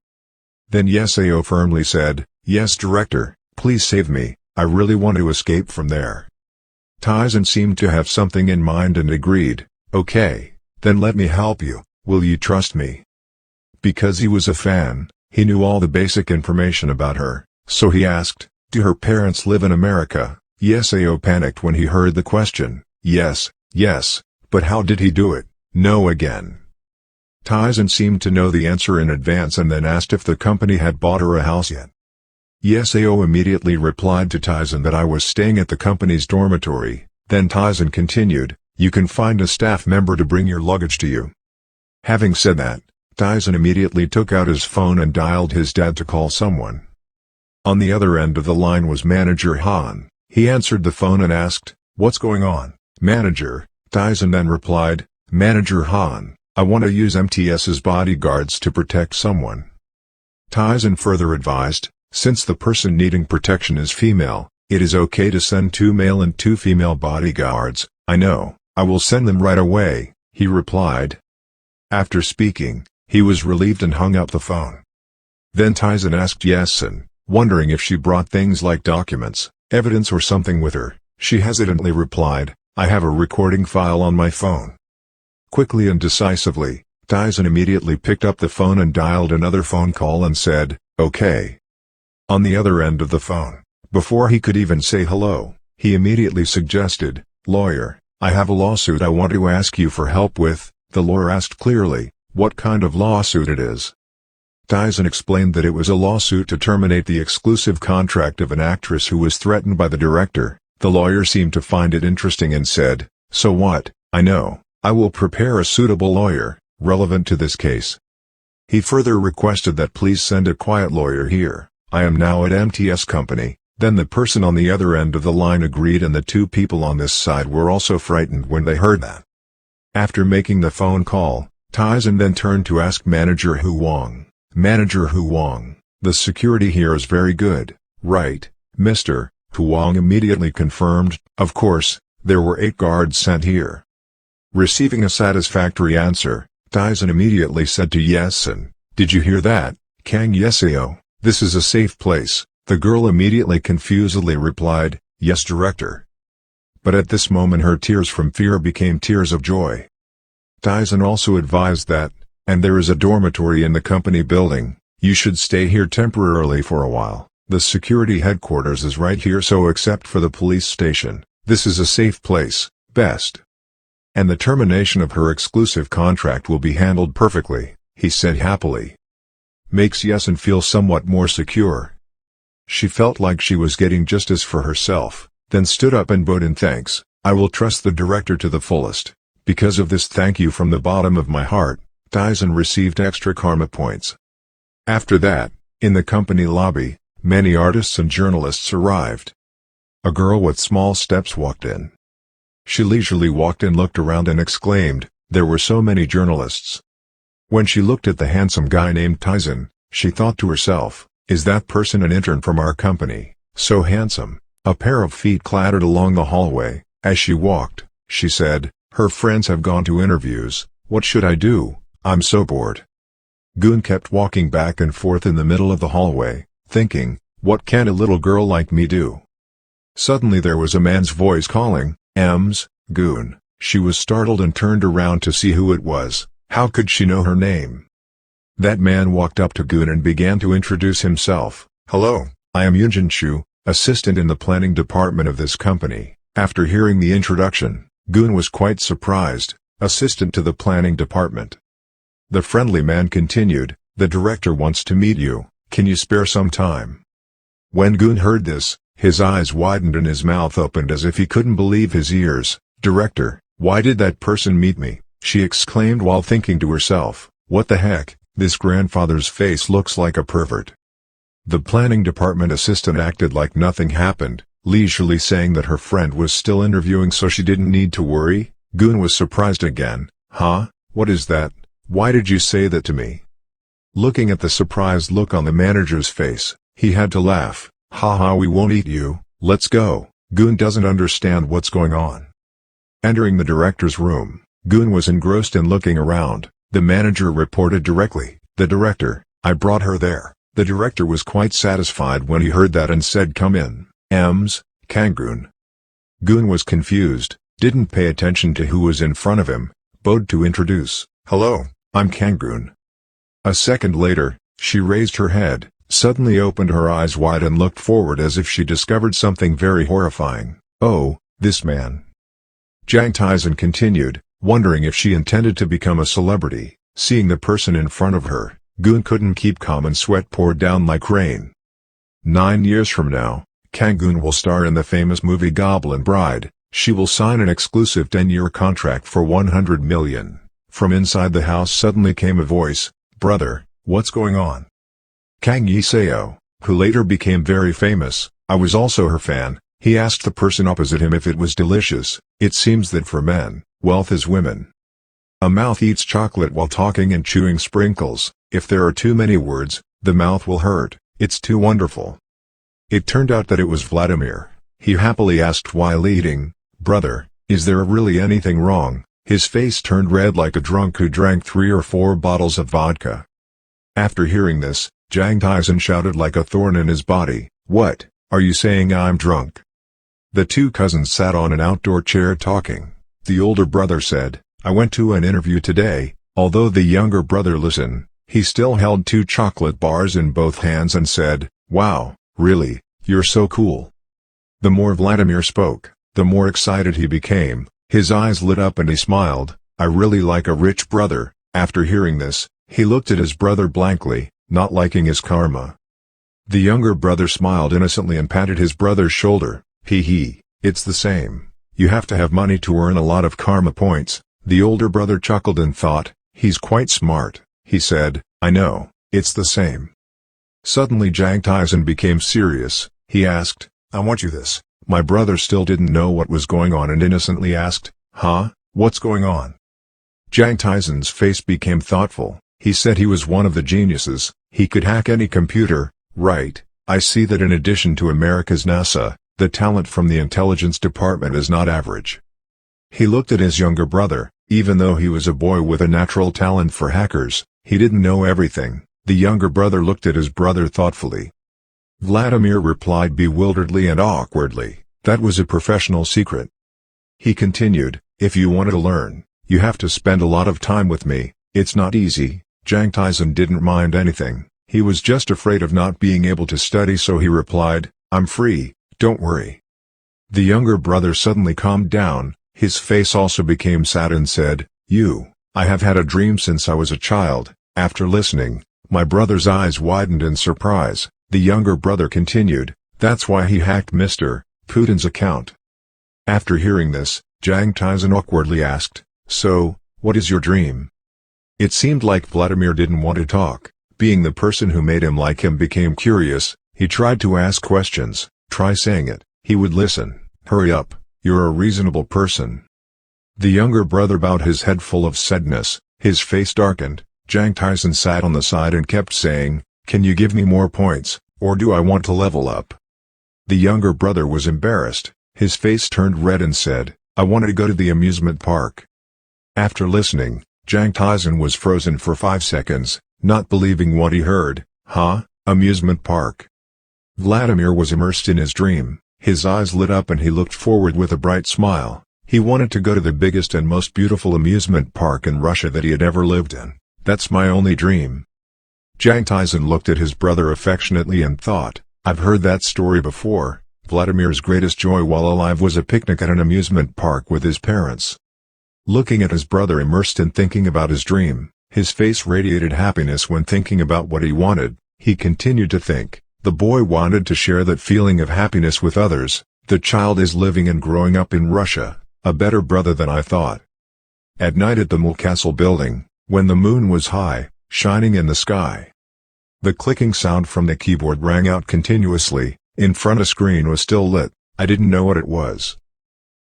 Then Yeseo firmly said, "Yes, director, please save me, I really want to escape from there." Taesan seemed to have something in mind and agreed, "Okay, then let me help you, will you trust me?" Because he was a fan, he knew all the basic information about her, so he asked, "Do her parents live in America?" Yeseo panicked when he heard the question. Yes, but how did he do it? No again. Taesan seemed to know the answer in advance and then asked if the company had bought her a house yet. Yeseo immediately replied to Taesan that I was staying at the company's dormitory. Then Taesan continued, "You can find a staff member to bring your luggage to you." Having said that, Taesan immediately took out his phone and dialed his dad to call someone. On the other end of the line was manager Han. He answered the phone and asked, "What's going on, manager?" Taesan then replied, "Manager Han, I want to use MTS's bodyguards to protect someone." Taesan further advised, "Since the person needing protection is female, it is okay to send 2 male and 2 female bodyguards." "I know, I will send them right away," he replied. After speaking, he was relieved and hung up the phone. Then Taesan asked Yesun, wondering if she brought things like documents, evidence or something with her. She hesitantly replied, "I have a recording file on my phone." Quickly and decisively, Taesan immediately picked up the phone and dialed another phone call and said, "Okay." On the other end of the phone, before he could even say hello, he immediately suggested, "Lawyer, I have a lawsuit I want to ask you for help with." The lawyer asked clearly, what kind of lawsuit it is. Taesan explained that it was a lawsuit to terminate the exclusive contract of an actress who was threatened by the director. The lawyer seemed to find it interesting and said, "So what? I know, I will prepare a suitable lawyer, relevant to this case." He further requested that please send a quiet lawyer here. "I am now at MTS company." Then the person on the other end of the line agreed and the 2 people on this side were also frightened when they heard that. After making the phone call, Taesan then turned to ask manager Huang, "Manager Huang, the security here is very good, right, Mr.?" Huang immediately confirmed, "Of course, there were 8 guards sent here." Receiving a satisfactory answer, Taesan immediately said to Yesun, "Did you hear that, Kang Yeseo? This is a safe place." The girl immediately confusedly replied, "Yes, director." But at this moment her tears from fear became tears of joy. Taesan also advised that, "And there is a dormitory in the company building, you should stay here temporarily for a while. The security headquarters is right here, so except for the police station, this is a safe place, best. And the termination of her exclusive contract will be handled perfectly," he said happily. Makes Yesun feel somewhat more secure. She felt like she was getting justice for herself, then stood up and bowed in thanks. "I will trust the director to the fullest. Because of this, thank you from the bottom of my heart." Taesan received extra karma points. After that, in the company lobby, many artists and journalists arrived. A girl with small steps walked in. She leisurely walked and looked around and exclaimed, "There were so many journalists." When she looked at the handsome guy named Taesan, she thought to herself, "Is that person an intern from our company? So handsome." A pair of feet clattered along the hallway. As she walked, she said, "Her friends have gone to interviews, what should I do? I'm so bored." Goon kept walking back and forth in the middle of the hallway, thinking, "What can a little girl like me do?" Suddenly there was a man's voice calling, "Ems, Goon." She was startled and turned around to see who it was. How could she know her name? That man walked up to Goon and began to introduce himself. "Hello, I am Yunjin Shu, assistant in the planning department of this company." After hearing the introduction, Goon was quite surprised. Assistant to the planning department. The friendly man continued, "The director wants to meet you, can you spare some time?" When Goon heard this, his eyes widened and his mouth opened as if he couldn't believe his ears. "Director, why did that person meet me?" she exclaimed while thinking to herself, "What the heck, This grandfather's face looks like a pervert. The planning department assistant acted like nothing happened, leisurely saying that her friend was still interviewing so she didn't need to worry. Goon was surprised again. Huh? What is that? Why did you say that to me? Looking at the surprised look on the manager's face, he had to laugh. Haha, we won't eat you, let's go. Goon doesn't understand what's going on. Entering the director's room, Goon was engrossed in looking around. The manager reported directly, "The director, I brought her there." The director was quite satisfied when he heard that and said, "Come in, Kang-goon." Goon was confused, didn't pay attention to who was in front of him, bowed to introduce. "Hello, I'm Kang-goon." A second later, she raised her head, suddenly opened her eyes wide and looked forward as if she discovered something very horrifying. "Oh, this man." Jang Taesan continued, wondering if she intended to become a celebrity. Seeing the person in front of her, Goon couldn't keep calm and sweat poured down like rain. 9 years from now, Kang-goon will star in the famous movie Goblin Bride. She will sign an exclusive 10-year contract for 100 million. From inside the house suddenly came a voice, "Brother, what's going on?" Kang Yi-seo, who later became very famous, I was also her fan, he asked the person opposite him if it was delicious. It seems that for men, wealth is women. A mouth eats chocolate while talking and chewing sprinkles. If there are too many words, the mouth will hurt. It's too wonderful. It turned out that it was Vladimir. He happily asked while eating, "Brother, is there really anything wrong?" His face turned red like a drunk who drank 3 or 4 bottles of vodka. After hearing this, Jang Taesan shouted like a thorn in his body, "What, are you saying I'm drunk?" The two cousins sat on an outdoor chair talking. The older brother said, "I went to an interview today." Although the younger brother listened, he still held 2 chocolate bars in both hands and said, "Wow, really, you're so cool." The more Vladimir spoke, the more excited he became. His eyes lit up and he smiled. "I really like a rich brother." After hearing this, he looked at his brother blankly, not liking his karma. The younger brother smiled innocently and patted his brother's shoulder. "Hee, it's the same. You have to have money to earn a lot of karma points." The older brother chuckled and thought, "He's quite smart." He said, "I know, it's the same." Suddenly Jang Taesan became serious. He asked, "I want you this." My brother still didn't know what was going on and innocently asked, "Huh, what's going on?" Jang Taesan's face became thoughtful. He said he was one of the geniuses, he could hack any computer. "Right, I see that in addition to America's NASA, the talent from the intelligence department is not average." He looked at his younger brother. Even though he was a boy with a natural talent for hackers, he didn't know everything. The younger brother looked at his brother thoughtfully. Vladimir replied bewilderedly and awkwardly, "That was a professional secret." He continued, "If you want to learn, you have to spend a lot of time with me. It's not easy." Jang Taesan didn't mind anything. He was just afraid of not being able to study, so he replied, "I'm free, don't worry." The younger brother suddenly calmed down. His face also became sad and said, I have had a dream since I was a child." After listening, my brother's eyes widened in surprise. The younger brother continued, "That's why he hacked Mr. Putin's account." After hearing this, Jang Taesan awkwardly asked, "So, what is your dream?" It seemed like Vladimir didn't want to talk. Being the person who made him like him became curious. He tried to ask questions. "Try saying it." He would listen. "Hurry up. You're a reasonable person." The younger brother bowed his head full of sadness. His face darkened. Jang Taesan sat on the side and kept saying, "Can you give me more points, or do I want to level up?" The younger brother was embarrassed. His face turned red and said, "I want to go to the amusement park." After listening, Jang Taesan was frozen for 5 seconds, not believing what he heard. "Huh? Amusement park?" Vladimir was immersed in his dream. His eyes lit up and he looked forward with a bright smile. He wanted to go to the biggest and most beautiful amusement park in Russia that he had ever lived in. "That's my only dream." Jang Taesan looked at his brother affectionately and thought, "I've heard that story before." Vladimir's greatest joy while alive was a picnic at an amusement park with his parents. Looking at his brother immersed in thinking about his dream, his face radiated happiness when thinking about what he wanted. He continued to think, the boy wanted to share that feeling of happiness with others. The child is living and growing up in Russia, a better brother than I thought. At night at the Mule Castle building, when the moon was high, shining in the sky. The clicking sound from the keyboard rang out continuously. In front a screen was still lit. I didn't know what it was.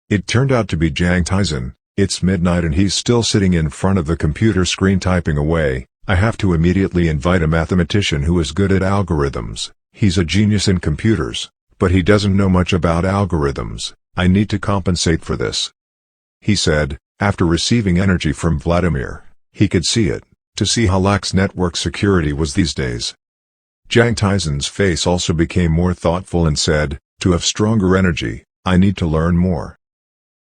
It turned out to be Jang Taesan. It's midnight and he's still sitting in front of the computer screen typing away. I have to immediately invite a mathematician who is good at algorithms. He's a genius in computers, but he doesn't know much about algorithms. I need to compensate for this, he said. After receiving energy from Vladimir, he could see it, to see how lax network security was these days. Jang Taesan's face also became more thoughtful and said, to have stronger energy, I need to learn more.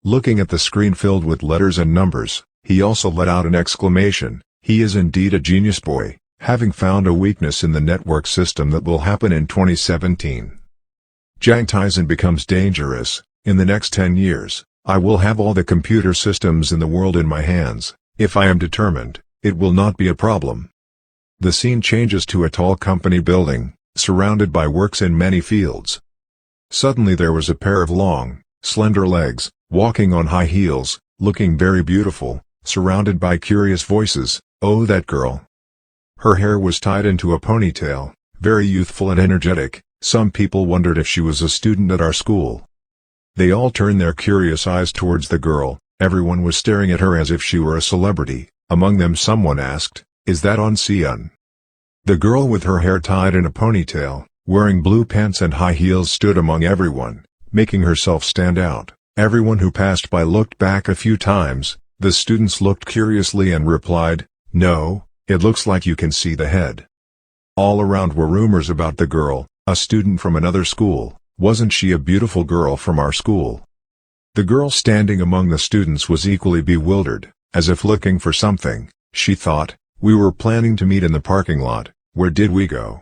Looking at the screen filled with letters and numbers, he also let out an exclamation. He is indeed a genius boy, having found a weakness in the network system that will happen in 2017. Jang Taesan becomes dangerous. In the next 10 years, I will have all the computer systems in the world in my hands. If I am determined, it will not be a problem. The scene changes to a tall company building, surrounded by works in many fields. Suddenly there was a pair of long, slender legs, walking on high heels, looking very beautiful, surrounded by curious voices. Oh, that girl. Her hair was tied into a ponytail, very youthful and energetic. Some people wondered if she was a student at our school. They all turned their curious eyes towards the girl. Everyone was staring at her as if she were a celebrity. Among them someone asked, "Is that Seon?" The girl with her hair tied in a ponytail, wearing blue pants and high heels stood among everyone, making herself stand out. Everyone who passed by looked back a few times. The students looked curiously and replied, "No, it looks like you can see the head." All around were rumors about the girl, a student from another school. Wasn't she a beautiful girl from our school? The girl standing among the students was equally bewildered, as if looking for something. She thought, we were planning to meet in the parking lot. Where did we go?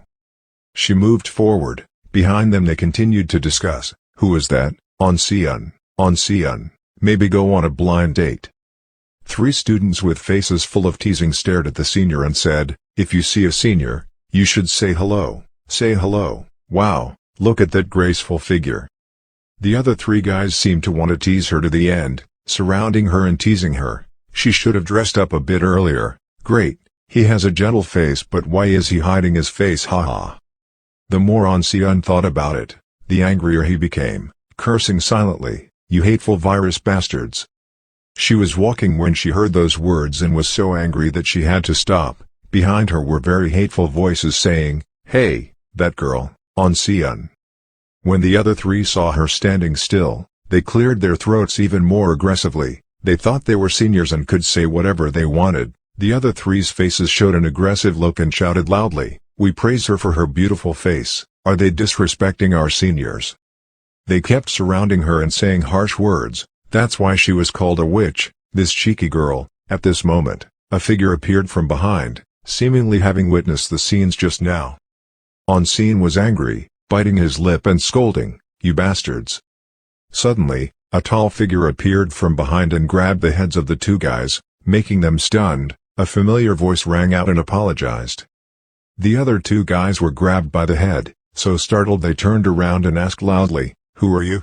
She moved forward. Behind them they continued to discuss. Who is that? Seon. Maybe go on a blind date. 3 students with faces full of teasing stared at the senior and said, if you see a senior, you should say hello. Say hello. Wow, look at that graceful figure. The other 3 guys seemed to want to tease her to the end, surrounding her and teasing her. She should have dressed up a bit earlier. Great, he has a gentle face, but why is he hiding his face? Haha. The more Seon thought about it, the angrier he became, cursing silently, you hateful virus bastards. She was walking when she heard those words and was so angry that she had to stop. Behind her were very hateful voices saying, hey, that girl, Seon. When the other 3 saw her standing still, they cleared their throats even more aggressively. They thought they were seniors and could say whatever they wanted. The other 3's faces showed an aggressive look and shouted loudly, we praise her for her beautiful face. Are they disrespecting our seniors? They kept surrounding her and saying harsh words. That's why she was called a witch, this cheeky girl. At this moment, a figure appeared from behind, seemingly having witnessed the scenes just now. Seon was angry, biting his lip and scolding, you bastards. Suddenly, a tall figure appeared from behind and grabbed the heads of the 2 guys, making them stunned. A familiar voice rang out and apologized. The other 2 guys were grabbed by the head, so startled they turned around and asked loudly, who are you?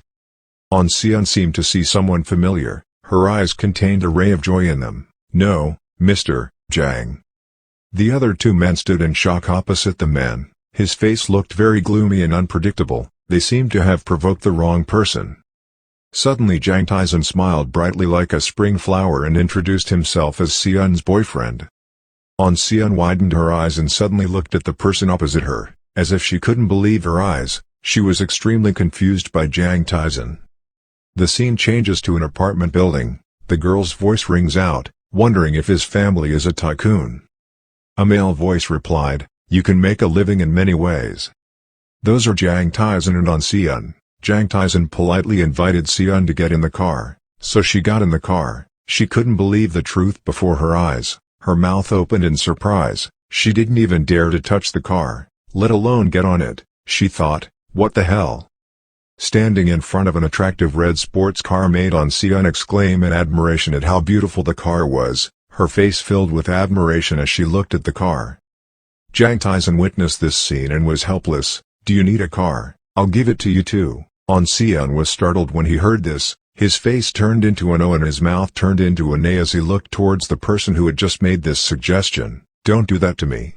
Seon seemed to see someone familiar. Her eyes contained a ray of joy in them. No, Mr. Jang. The other 2 men stood in shock opposite the man. His face looked very gloomy and unpredictable. They seemed to have provoked the wrong person. Suddenly Jang Taesan smiled brightly like a spring flower and introduced himself as Seon's boyfriend. Seon widened her eyes and suddenly looked at the person opposite her, as if she couldn't believe her eyes. She was extremely confused by Jang Taesan. The scene changes to an apartment building. The girl's voice rings out, wondering if his family is a tycoon. A male voice replied, you can make a living in many ways. Those are Jang Taesan and Seon. Jang Taesan politely invited Seon to get in the car, so she got in the car. She couldn't believe the truth before her eyes. Her mouth opened in surprise. She didn't even dare to touch the car, let alone get on it. She thought, what the hell? Standing in front of an attractive red sports car made Seon exclaim in admiration at how beautiful the car was, her face filled with admiration as she looked at the car. Jang Taesan witnessed this scene and was helpless. Do you need a car? I'll give it to you too. Seon was startled when he heard this. His face turned into an O and his mouth turned into an A as he looked towards the person who had just made this suggestion. Don't do that to me.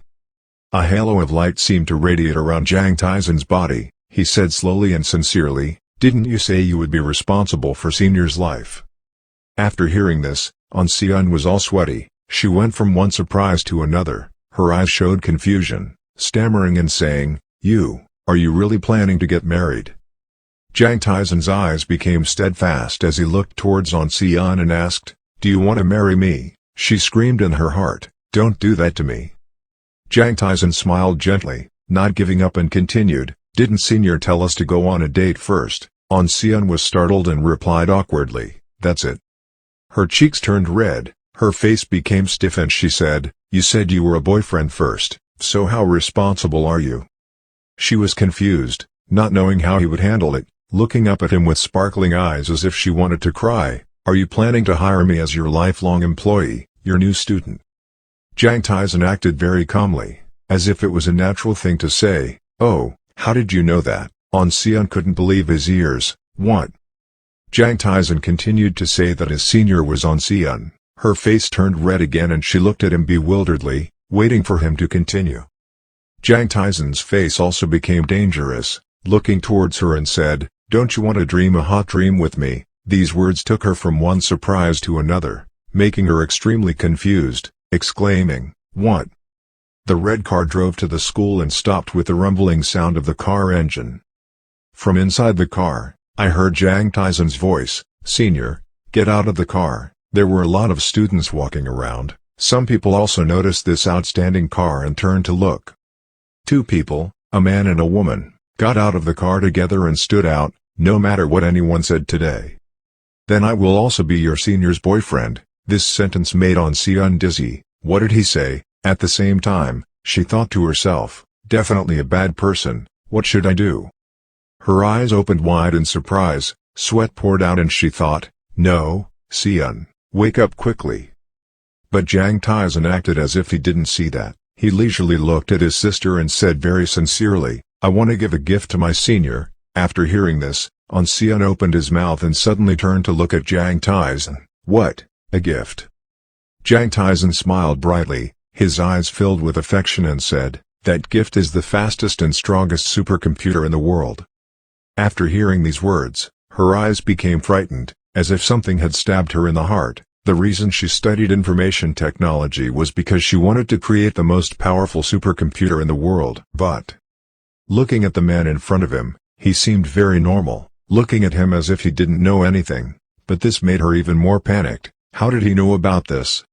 A halo of light seemed to radiate around Jang Taesan's body. He said slowly and sincerely, "Didn't you say you would be responsible for Senior's life?" After hearing this, Seon was all sweaty. She went from one surprise to another. Her eyes showed confusion, stammering and saying, Are you really planning to get married?" Jang Taesan's eyes became steadfast as he looked towards Seon and asked, "Do you want to marry me?" She screamed in her heart, "Don't do that to me." Jang Taesan smiled gently, not giving up, and continued, "Didn't Senior tell us to go on a date first?" Seon was startled and replied awkwardly, "That's it." Her cheeks turned red, her face became stiff, and she said, "You said you were a boyfriend first, so how responsible are you?" She was confused, not knowing how he would handle it, looking up at him with sparkling eyes as if she wanted to cry. "Are you planning to hire me as your lifelong employee, your new student?" Jang Taesan acted very calmly, as if it was a natural thing to say. "Oh, how did you know that?" Seon couldn't believe his ears. "What?" Jang Taesan continued to say that his senior was Seon. Her face turned red again and she looked at him bewilderedly, waiting for him to continue. Jang Taesan's face also became dangerous, looking towards her and said, "Don't you want to dream a hot dream with me?" These words took her from one surprise to another, making her extremely confused, exclaiming, "What?" The red car drove to the school and stopped with the rumbling sound of the car engine. From inside the car, I heard Jang Taesan's voice, "Senior, get out of the car." There were a lot of students walking around. Some people also noticed this outstanding car and turned to look. Two people, a man and a woman, got out of the car together and stood out, "No matter what anyone said today. Then I will also be your senior's boyfriend." This sentence made Seon dizzy. What did he say? At the same time, she thought to herself, "Definitely a bad person, what should I do?" Her eyes opened wide in surprise, sweat poured out and she thought, "No, Seon, wake up quickly." But Jang Taesan acted as if he didn't see that. He leisurely looked at his sister and said very sincerely, "I want to give a gift to my senior." After hearing this, Seon opened his mouth and suddenly turned to look at Jang Taesan. "What, a gift?" Jang Taesan smiled brightly, his eyes filled with affection and said, "That gift is the fastest and strongest supercomputer in the world." After hearing these words, her eyes became frightened, as if something had stabbed her in the heart. The reason she studied information technology was because she wanted to create the most powerful supercomputer in the world. But, looking at the man in front of him, he seemed very normal, looking at him as if he didn't know anything. But this made her even more panicked. How did he know about this?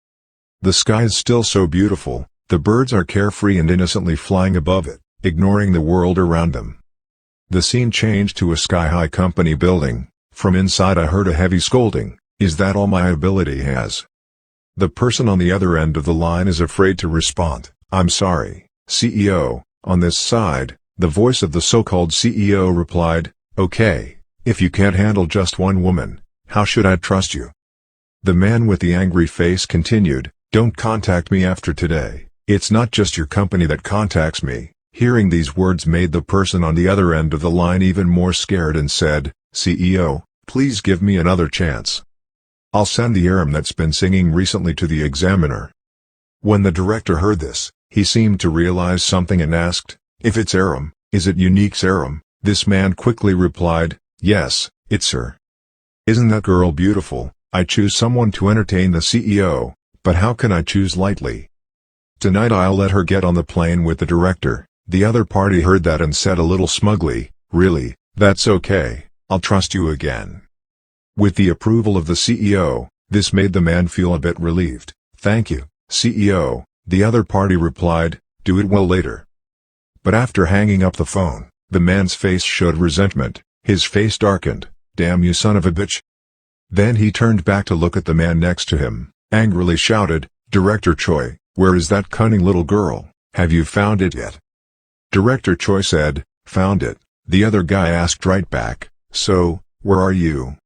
The sky is still so beautiful, the birds are carefree and innocently flying above it, ignoring the world around them. The scene changed to a sky-high company building. From inside I heard a heavy scolding, "Is that all my ability has?" The person on the other end of the line is afraid to respond. "I'm sorry, CEO." On this side, the voice of the so-called CEO replied, "Okay, if you can't handle just one woman, how should I trust you?" The man with the angry face continued, "Don't contact me after today. It's not just your company that contacts me." Hearing these words made the person on the other end of the line even more scared and said, "CEO, please give me another chance. I'll send the Aram that's been singing recently to the examiner." When the director heard this, he seemed to realize something and asked, "If it's Aram, is it Unique's Aram?" This man quickly replied, "Yes, it's her." "Isn't that girl beautiful? I choose someone to entertain the CEO, but how can I choose lightly? Tonight I'll let her get on the plane with the director." The other party heard that and said a little smugly, "Really, that's okay, I'll trust you again." With the approval of the CEO, this made the man feel a bit relieved. "Thank you, CEO," the other party replied, "Do it well later." But after hanging up the phone, the man's face showed resentment, his face darkened. "Damn you son of a bitch." Then he turned back to look at the man next to him, angrily shouted, "Director Choi, where is that cunning little girl? Have you found it yet?" Director Choi said, "Found it." The other guy asked right back, "So, where are you?"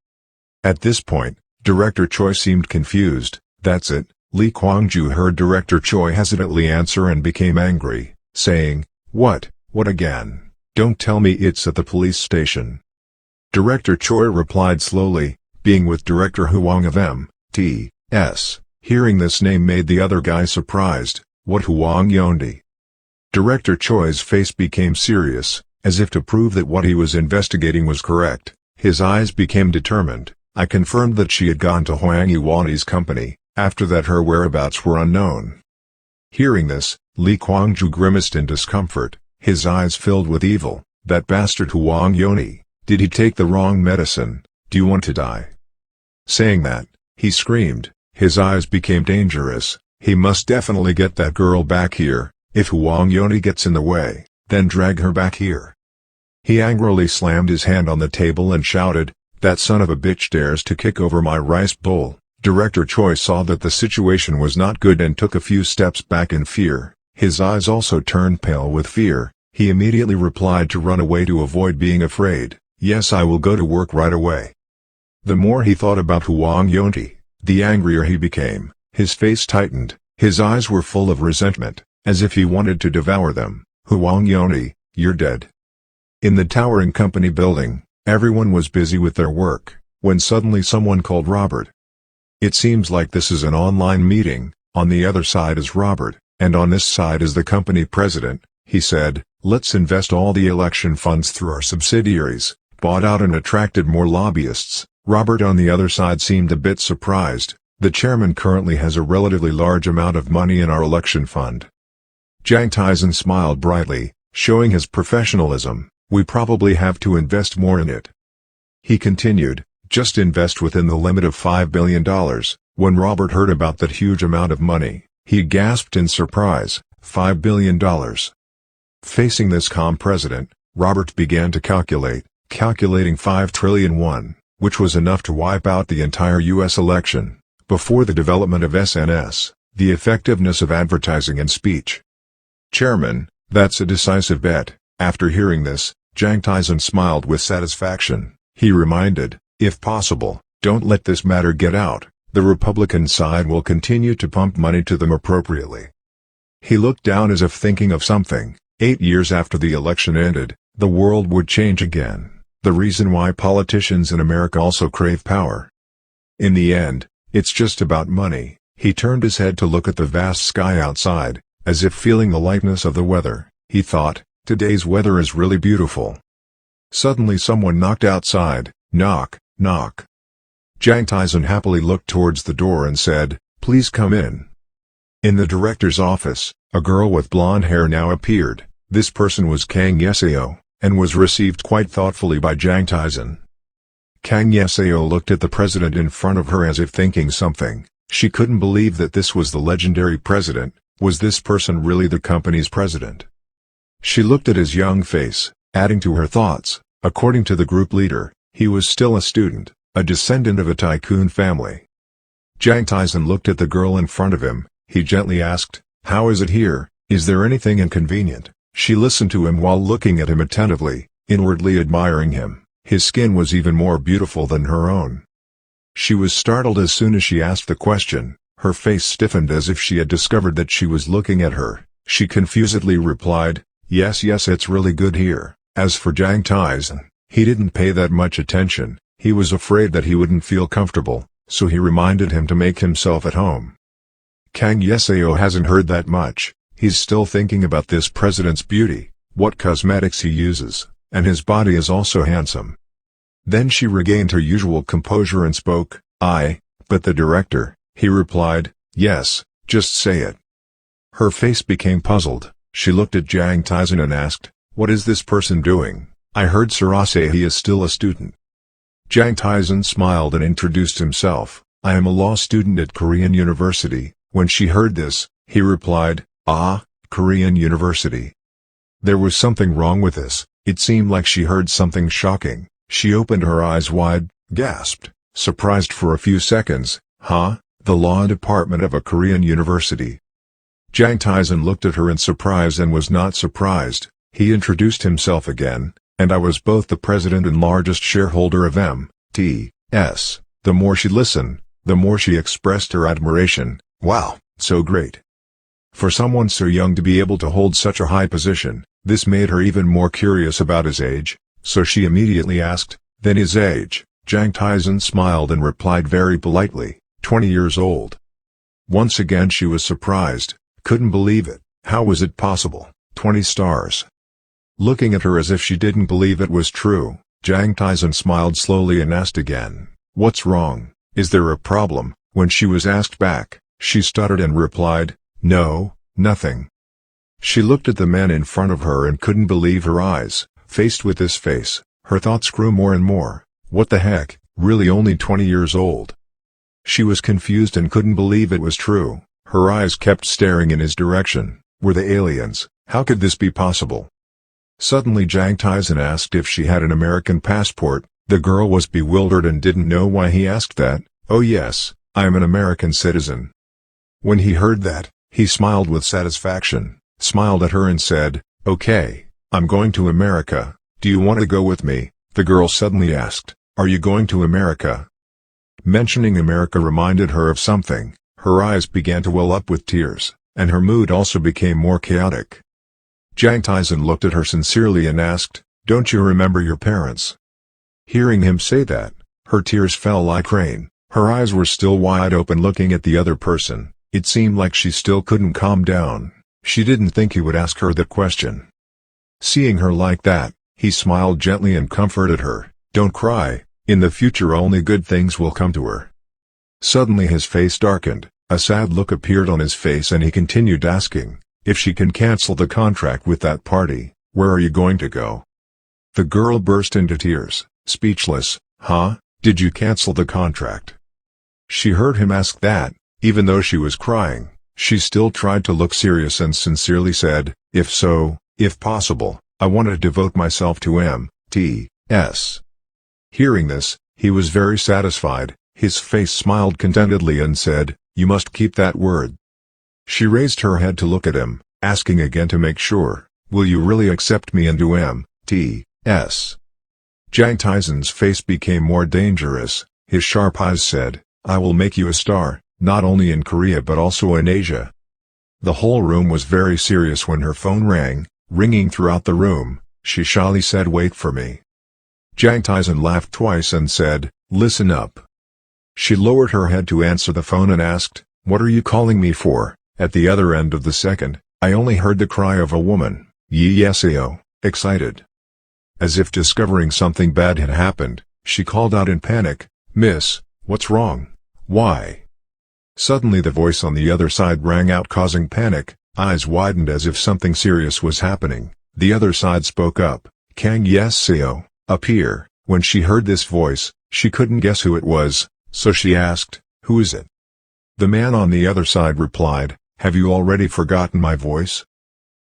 At this point, Director Choi seemed confused. "That's it." Lee Kwang-ju heard Director Choi hesitantly answer and became angry, saying, What again? Don't tell me it's at the police station." Director Choi replied slowly, "Being with Director Huang of M.T.S." Hearing this name made the other guy surprised. What Huang Yonti? Director Choi's face became serious, as if to prove that what he was investigating was correct. His eyes became determined. I confirmed that she had gone to Huang Yonti's company. After that her whereabouts were unknown. Hearing this, Li Kuangju grimaced in discomfort, his eyes filled with evil. That bastard Huang Yonti, did he take the wrong medicine? Do you want to die? Saying that, he screamed, his eyes became dangerous. He must definitely get that girl back here. If Huang Yonti gets in the way, then drag her back here. He angrily slammed his hand on the table and shouted, that son of a bitch dares to kick over my rice bowl. Director Choi saw that the situation was not good and took a few steps back in fear. His eyes also turned pale with fear. He immediately replied to run away to avoid being afraid. Yes, I will go to work right away. The more he thought about Huang Yonti, the angrier he became. His face tightened, his eyes were full of resentment, as if he wanted to devour them. Huang Yonti, you're dead. In the towering company building, everyone was busy with their work, when suddenly someone called Robert. It seems like this is an online meeting. On the other side is Robert, and on this side is the company president. He said, let's invest all the election funds through our subsidiaries, bought out and attracted more lobbyists. Robert on the other side seemed a bit surprised. The chairman currently has a relatively large amount of money in our election fund. Jang Taesan smiled brightly, showing his professionalism. We probably have to invest more in it. He continued, just invest within the limit of $5 billion. When Robert heard about that huge amount of money, he gasped in surprise, $5 billion. Facing this calm president, Robert began to calculating 5 trillion won, which was enough to wipe out the entire U.S. election. Before the development of SNS, the effectiveness of advertising and speech. Chairman, that's a decisive bet. After hearing this, Jang Taesan smiled with satisfaction. He reminded, if possible, don't let this matter get out. The Republican side will continue to pump money to them appropriately. He looked down as if thinking of something. 8 years after the election ended, the world would change again. The reason why politicians in America also crave power. In the end, it's just about money. He turned his head to look at the vast sky outside, as if feeling the lightness of the weather. He thought, today's weather is really beautiful. Suddenly someone knocked outside. Knock, knock. Jang Taesan happily looked towards the door and said, please come in. In the director's office, a girl with blonde hair now appeared. This person was Kang Yeseo, and was received quite thoughtfully by Jang Taesan. Kang Yeseo looked at the president in front of her as if thinking something. She couldn't believe that this was the legendary president. Was this person really the company's president? She looked at his young face, adding to her thoughts, according to the group leader, he was still a student, a descendant of a tycoon family. Jang Taesan looked at the girl in front of him. He gently asked, how is it here? Is there anything inconvenient? She listened to him while looking at him attentively, inwardly admiring him. His skin was even more beautiful than her own. She was startled as soon as she asked the question. Her face stiffened as if she had discovered that she was looking at her. She confusedly replied, yes, it's really good here. As for Jang Taesan, he didn't pay that much attention. He was afraid that he wouldn't feel comfortable, so he reminded him to make himself at home. Kang Yeseo hasn't heard that much. He's still thinking about this president's beauty, what cosmetics he uses, and his body is also handsome. Then she regained her usual composure and spoke, but the director, he replied, yes, just say it. Her face became puzzled. She looked at Jang Taesan and asked, what is this person doing? I heard Sara say he is still a student. Jang Taesan smiled and introduced himself. I am a law student at Korean University. When she heard this, he replied, Korean University. There was something wrong with this. It seemed like she heard something shocking. She opened her eyes wide, gasped, surprised for a few seconds. The law department of a Korean university. Jang Taesan looked at her in surprise and was not surprised. He introduced himself again, and I was both the president and largest shareholder of M.T.S. The more she listened, the more she expressed her admiration. Wow, so great. For someone so young to be able to hold such a high position, this made her even more curious about his age, so she immediately asked, then his age? Jang Taesan smiled and replied very politely, 20 years old. Once again she was surprised. Couldn't believe it. How was it possible? 20 stars. Looking at her as if she didn't believe it was true, Jang Taesan smiled slowly and asked again, "What's wrong? Is there a problem?" When she was asked back, she stuttered and replied, "No, nothing." She looked at the man in front of her and couldn't believe her eyes. Faced with this face, her thoughts grew more and more. What the heck, really only 20 years old? She was confused and couldn't believe it was true. Her eyes kept staring in his direction. Were they aliens? How could this be possible? Suddenly Jang Taesan asked if she had an American passport. The girl was bewildered and didn't know why he asked that. "Oh yes, I am an American citizen." When he heard that, he smiled with satisfaction, smiled at her and said, "Okay, I'm going to America. Do you want to go with me?" The girl suddenly asked, "Are you going to America?" Mentioning America reminded her of something. Her eyes began to well up with tears, and her mood also became more chaotic. Jang Taesan looked at her sincerely and asked, "Don't you remember your parents?" Hearing him say that, her tears fell like rain. Her eyes were still wide open looking at the other person. It seemed like she still couldn't calm down. She didn't think he would ask her that question. Seeing her like that, he smiled gently and comforted her. "Don't cry, in the future only good things will come to her." Suddenly his face darkened, a sad look appeared on his face and he continued asking, "If she can cancel the contract with that party, where are you going to go?" The girl burst into tears, speechless. "Huh? Did you cancel the contract?" She heard him ask that. Even though she was crying, she still tried to look serious and sincerely said, "If so, if possible, I want to devote myself to M.T.S." Hearing this, he was very satisfied. His face smiled contentedly and said, "You must keep that word." She raised her head to look at him, asking again to make sure, "Will you really accept me and do M.T.S.?" Jang Taesan's face became more dangerous. His sharp eyes said, "I will make you a star, not only in Korea but also in Asia." The whole room was very serious when her phone rang, ringing throughout the room. She shyly said, "Wait for me." Jang Taesan laughed twice and said, "Listen up." She lowered her head to answer the phone and asked, "What are you calling me for?" At the other end of the second, I only heard the cry of a woman, "Yeseo," excited. As if discovering something bad had happened, she called out in panic, "Miss, what's wrong? Why?" Suddenly the voice on the other side rang out causing panic. Eyes widened as if something serious was happening. The other side spoke up, "Kang Yeseo, up here." When she heard this voice, she couldn't guess who it was, so she asked, "Who is it?" The man on the other side replied, "Have you already forgotten my voice?"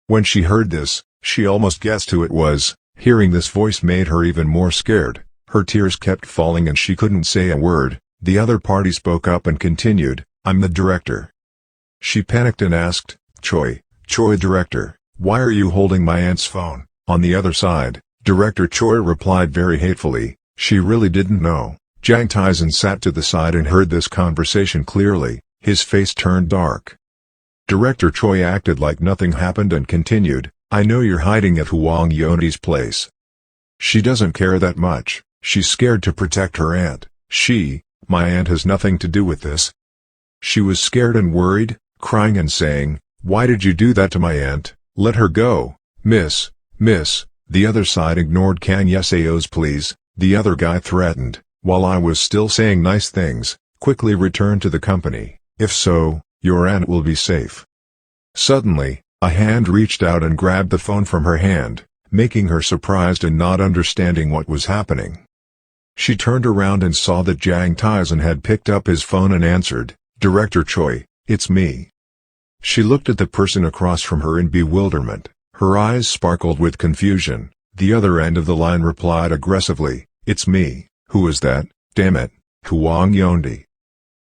When she heard this, she almost guessed who it was. Hearing this voice made her even more scared. Her tears kept falling and she couldn't say a word. The other party spoke up and continued, "I'm the director." She panicked and asked, Choi, director, why are you holding my aunt's phone?" On the other side, Director Choi replied very hatefully, "She really didn't know." Jang Taesan sat to the side and heard this conversation clearly. His face turned dark. Director Choi acted like nothing happened and continued, "I know you're hiding at Huang Yoni's place. She doesn't care that much. She's scared to protect her aunt. My aunt has nothing to do with this." She was scared and worried, crying and saying, "Why did you do that to my aunt? Let her go, miss." The other side ignored Kang Yeseo's pleas. The other guy threatened, "While I was still saying nice things, quickly return to the company. If so, your aunt will be safe." Suddenly, a hand reached out and grabbed the phone from her hand, making her surprised and not understanding what was happening. She turned around and saw that Jang Taesan had picked up his phone and answered, "Director Choi, it's me." She looked at the person across from her in bewilderment. Her eyes sparkled with confusion. The other end of the line replied aggressively, "It's me." "Who is that? Damn it, Huang Yonde."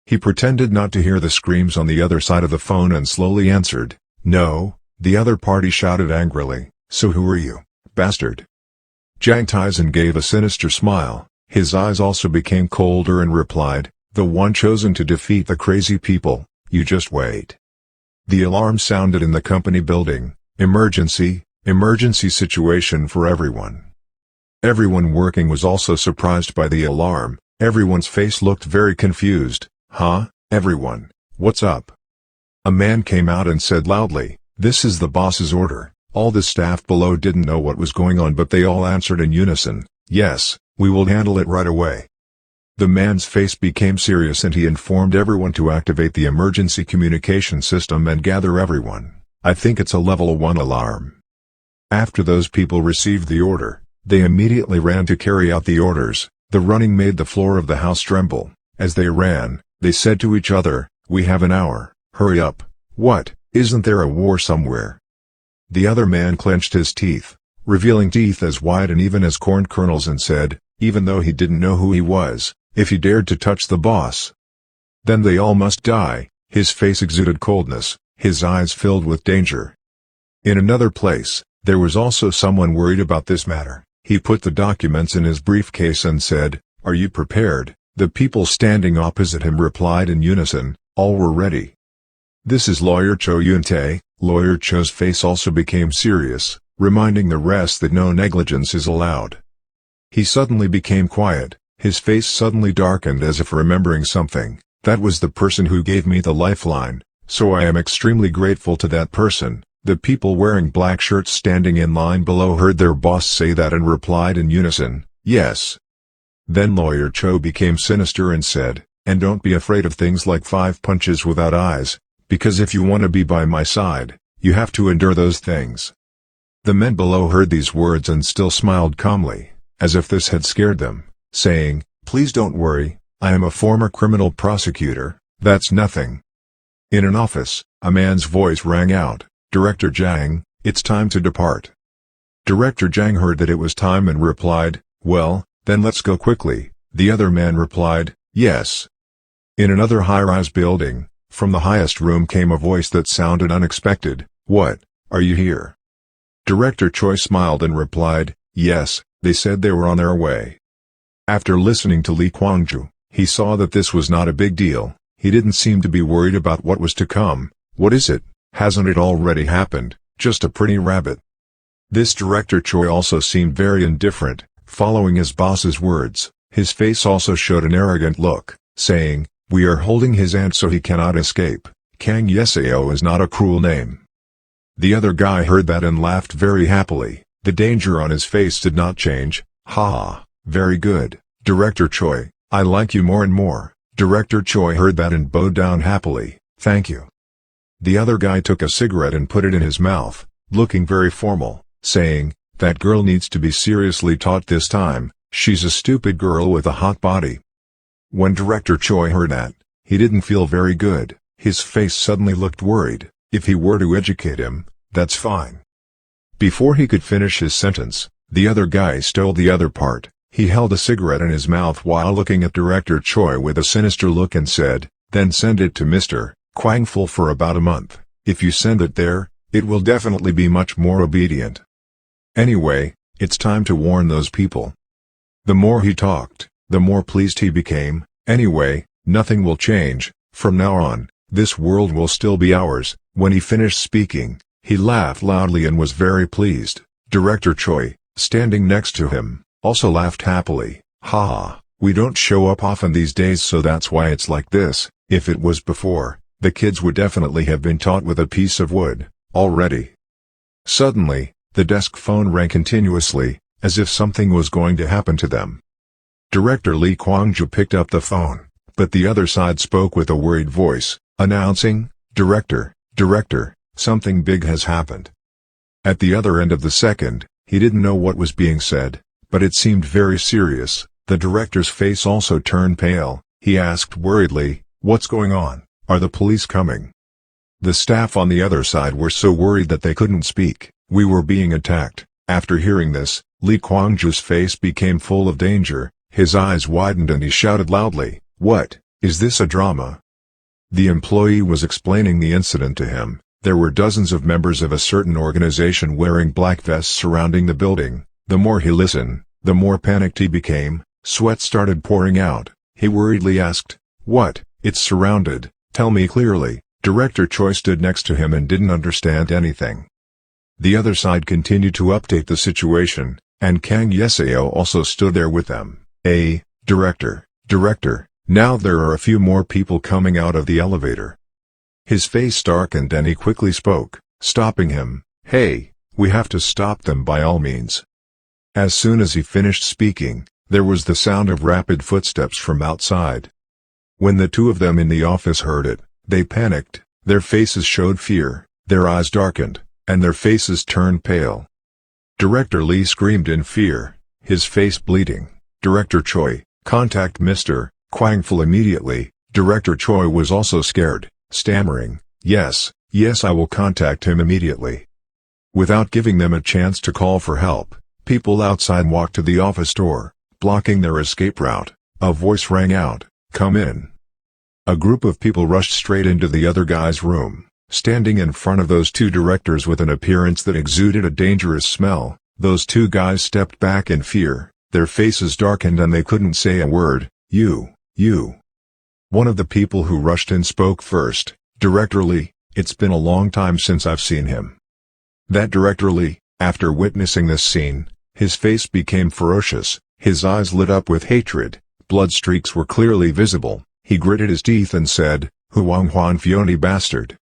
He pretended not to hear the screams on the other side of the phone and slowly answered, "No." The other party shouted angrily, "So who are you, bastard?" Jang Taesan gave a sinister smile. His eyes also became colder and replied, "The one chosen to defeat the crazy people. You just wait." The alarm sounded in the company building. Emergency situation for everyone. Everyone working was also surprised by the alarm. Everyone's face looked very confused. "Huh, everyone, what's up?" A man came out and said loudly, "This is the boss's order." All the staff below didn't know what was going on, but they all answered in unison, "Yes, we will handle it right away." The man's face became serious and he informed everyone to activate the emergency communication system and gather everyone. "I think it's a level 1 alarm." After those people received the order, they immediately ran to carry out the orders. The running made the floor of the house tremble. As they ran, they said to each other, "We have an hour, hurry up." "What, isn't there a war somewhere?" The other man clenched his teeth, revealing teeth as white and even as corn kernels, and said, even though he didn't know who he was, if he dared to touch the boss, then they all must die. His face exuded coldness, his eyes filled with danger. In another place, there was also someone worried about this matter. He put the documents in his briefcase and said, "Are you prepared?" The people standing opposite him replied in unison, "All were ready." "This is Lawyer Cho Yun-tae." Lawyer Cho's face also became serious, reminding the rest that no negligence is allowed. He suddenly became quiet, his face suddenly darkened as if remembering something. "That was the person who gave me the lifeline, so I am extremely grateful to that person." The people wearing black shirts standing in line below heard their boss say that and replied in unison, "Yes." Then Lawyer Cho became sinister and said, "And don't be afraid of things like 5 punches without eyes, because if you want to be by my side, you have to endure those things." The men below heard these words and still smiled calmly, as if this had scared them, saying, "Please don't worry, I am a former criminal prosecutor, that's nothing." In an office, a man's voice rang out, "Director Jang, it's time to depart." Director Jang heard that it was time and replied, "Well, then let's go quickly." The other man replied, "Yes." In another high-rise building, from the highest room came a voice that sounded unexpected, "What, are you here?" Director Choi smiled and replied, "Yes, they said they were on their way." After listening to Lee Kwang-ju, he saw that this was not a big deal. He didn't seem to be worried about what was to come. "What is it? Hasn't it already happened? Just a pretty rabbit." This Director Choi also seemed very indifferent, following his boss's words. His face also showed an arrogant look, saying, "We are holding his aunt so he cannot escape. Kang Yeseo is not a cruel name." The other guy heard that and laughed very happily. The danger on his face did not change. "Ha, very good, Director Choi, I like you more and more." Director Choi heard that and bowed down happily, "Thank you." The other guy took a cigarette and put it in his mouth, looking very formal, saying, "That girl needs to be seriously taught this time, she's a stupid girl with a hot body." When Director Choi heard that, he didn't feel very good. His face suddenly looked worried. If he were to educate him, that's fine. Before he could finish his sentence, the other guy stole the other part. He held a cigarette in his mouth while looking at Director Choi with a sinister look and said, "Then send it to Mr. Kwangful for about a month. If you send it there, it will definitely be much more obedient. Anyway, it's time to warn those people." The more he talked, the more pleased he became. "Anyway, nothing will change, from now on, this world will still be ours." When he finished speaking, he laughed loudly and was very pleased. Director Choi, standing next to him, also laughed happily. "Ha, we don't show up often these days, so that's why it's like this. If it was before, the kids would definitely have been taught with a piece of wood, already." Suddenly, the desk phone rang continuously, as if something was going to happen to them. Director Lee Kwang-ju picked up the phone, but the other side spoke with a worried voice, announcing, Director, something big has happened." At the other end of the second, he didn't know what was being said, but it seemed very serious. The director's face also turned pale. He asked worriedly, "What's going on? Are the police coming?" The staff on the other side were so worried that they couldn't speak. "We were being attacked." After hearing this, Lee Kwang-ju's face became full of danger, his eyes widened and he shouted loudly, "What, is this a drama?" The employee was explaining the incident to him. There were dozens of members of a certain organization wearing black vests surrounding the building. The more he listened, the more panicked he became. Sweat started pouring out. He worriedly asked, "What? It's surrounded, tell me clearly." Director Choi stood next to him and didn't understand anything. The other side continued to update the situation, and Kang Yeseo also stood there with them. Director, now there are a few more people coming out of the elevator." His face darkened and he quickly spoke, stopping him. "Hey, we have to stop them by all means." As soon as he finished speaking, there was the sound of rapid footsteps from outside. When the two of them in the office heard it, they panicked, their faces showed fear, their eyes darkened, and their faces turned pale. Director Lee screamed in fear, his face bleeding. "Director Choi, contact Mr. Kwangful immediately." Director Choi was also scared, stammering, Yes, I will contact him immediately." Without giving them a chance to call for help, people outside walked to the office door, blocking their escape route. A voice rang out, "Come in." A group of people rushed straight into the other guy's room, standing in front of those two directors with an appearance that exuded a dangerous smell. Those two guys stepped back in fear, their faces darkened and they couldn't say a word. You. One of the people who rushed in spoke first, "Director Lee, it's been a long time since I've seen him." That Director Lee, after witnessing this scene, his face became ferocious, his eyes lit up with hatred, blood streaks were clearly visible. He gritted his teeth and said, "Huang Huan Fioni bastard."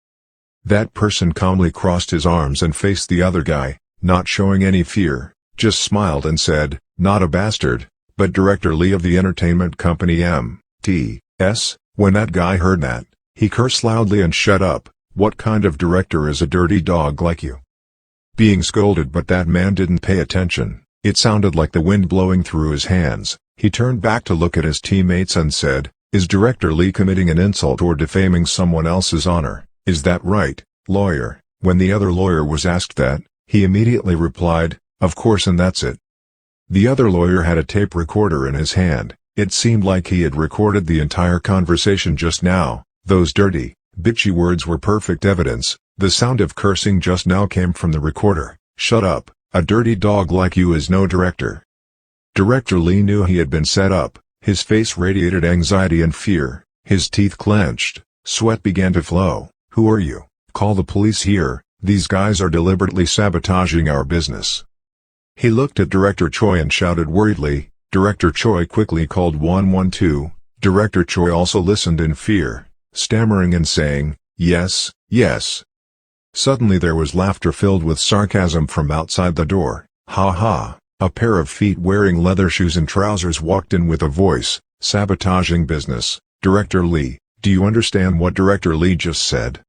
That person calmly crossed his arms and faced the other guy, not showing any fear, just smiled and said, "Not a bastard, but Director Lee of the entertainment company M.T.S." When that guy heard that, he cursed loudly and shut up. "What kind of director is a dirty dog like you?" Being scolded, but that man didn't pay attention. It sounded like the wind blowing through his hands. He turned back to look at his teammates and said, "Is Director Lee committing an insult or defaming someone else's honor? Is that right, lawyer?" When the other lawyer was asked that, he immediately replied, "Of course, and that's it." The other lawyer had a tape recorder in his hand. It seemed like he had recorded the entire conversation just now. Those dirty, bitchy words were perfect evidence. The sound of cursing just now came from the recorder. "Shut up, a dirty dog like you is no director." Director Lee knew he had been set up. His face radiated anxiety and fear, his teeth clenched, sweat began to flow. "Who are you? Call the police here, these guys are deliberately sabotaging our business." He looked at Director Choi and shouted worriedly. Director Choi quickly called 112. Director Choi also listened in fear, stammering and saying, Yes. Suddenly there was laughter filled with sarcasm from outside the door. "Ha ha." A pair of feet wearing leather shoes and trousers walked in with a voice, "Sabotaging business, Director Lee, do you understand what Director Lee just said?"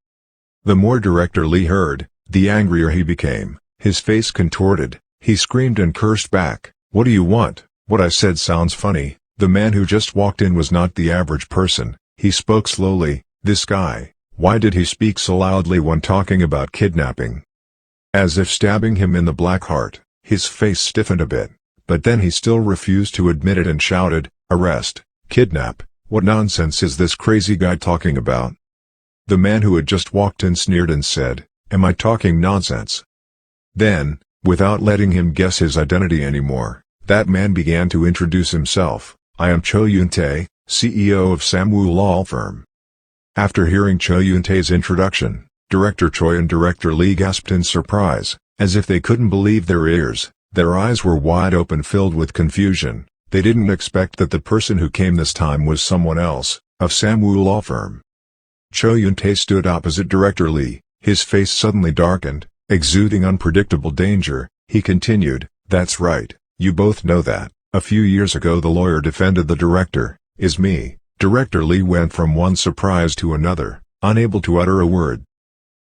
The more Director Lee heard, the angrier he became, his face contorted, he screamed and cursed back, "What do you want? What I said sounds funny." The man who just walked in was not the average person. He spoke slowly. This guy, why did he speak so loudly when talking about kidnapping? As if stabbing him in the black heart, his face stiffened a bit, but then he still refused to admit it and shouted, "Arrest, kidnap, what nonsense is this crazy guy talking about?" The man who had just walked in sneered and said, "Am I talking nonsense?" Then, without letting him guess his identity anymore, that man began to introduce himself. "I am Cho Yun-tae, CEO of STmanhwa law firm." After hearing Cho Yun-tae's introduction, Director Choi and Director Lee gasped in surprise, as if they couldn't believe their ears. Their eyes were wide open, filled with confusion. They didn't expect that the person who came this time was someone else, of STmanhwa law firm. Cho Yun-tae stood opposite Director Lee, his face suddenly darkened, exuding unpredictable danger. He continued, "That's right, you both know that. A few years ago the lawyer defended the director, is me." Director Lee went from one surprise to another, unable to utter a word.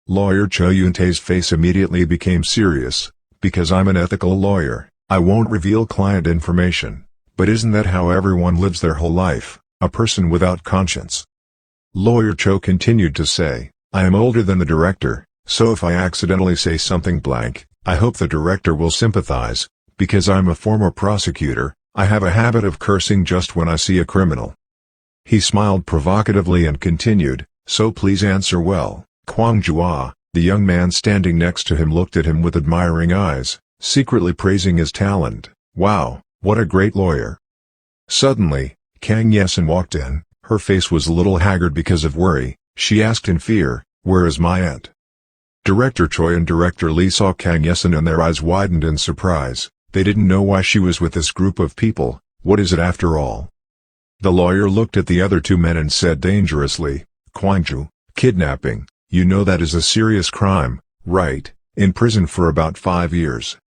Lawyer Cho Yun-tae's face immediately became serious. "Because I'm an ethical lawyer, I won't reveal client information. But isn't that how everyone lives their whole life, a person without conscience?" Lawyer Cho continued to say, "I am older than the director, so if I accidentally say something blank, I hope the director will sympathize. Because I'm a former prosecutor, I have a habit of cursing just when I see a criminal." He smiled provocatively and continued, "So please answer well." Kwang Jua, the young man standing next to him, looked at him with admiring eyes, secretly praising his talent. "Wow, what a great lawyer." Suddenly, Kang Yesin walked in. Her face was a little haggard because of worry. She asked in fear, "Where is my aunt?" Director Choi and Director Lee saw Kang Yesin and their eyes widened in surprise. They didn't know why she was with this group of people. What is it after all? The lawyer looked at the other two men and said dangerously, "Kwangju, kidnapping, You know that is a serious crime, right? In prison for about 5 years.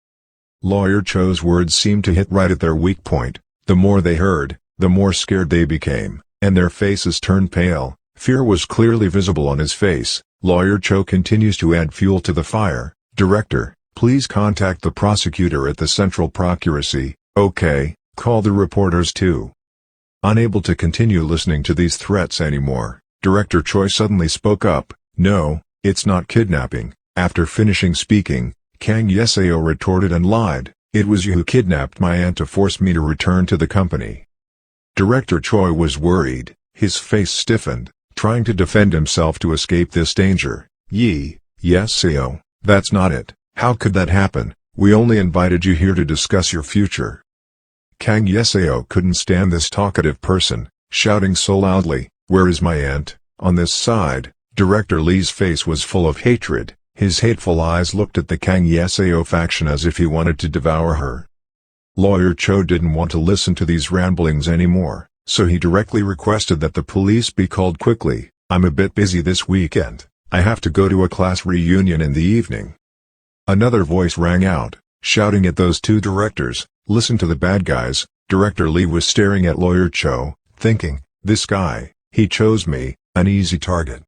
Lawyer Cho's words seemed to hit right at their weak point. The more they heard, the more scared they became, and their faces turned pale. Fear was clearly visible on his face. Lawyer Cho continues to add fuel to the fire. Director, please contact the prosecutor at the Central Procuracy. Okay, call the reporters too. Unable to continue listening to these threats anymore, Director Choi suddenly spoke up. No, it's not kidnapping. After finishing speaking, Kang Yeseo retorted and lied. It was you who kidnapped my aunt to force me to return to the company. Director Choi was worried. His face stiffened, trying to defend himself to escape this danger. Yeseo, that's not it. How could that happen? We only invited you here to discuss your future. Kang Yeseo couldn't stand this talkative person, shouting so loudly, "Where is my aunt?" On this side, Director Lee's face was full of hatred. His hateful eyes looked at the Kang Yeseo faction as if he wanted to devour her. Lawyer Cho didn't want to listen to these ramblings anymore, so he directly requested that the police be called quickly. "I'm a bit busy this weekend. I have to go to a class reunion in the evening." Another voice rang out, shouting at those two directors, "Listen to the bad guys." Director Lee was staring at Lawyer Cho, thinking, "This guy, he chose me, an easy target."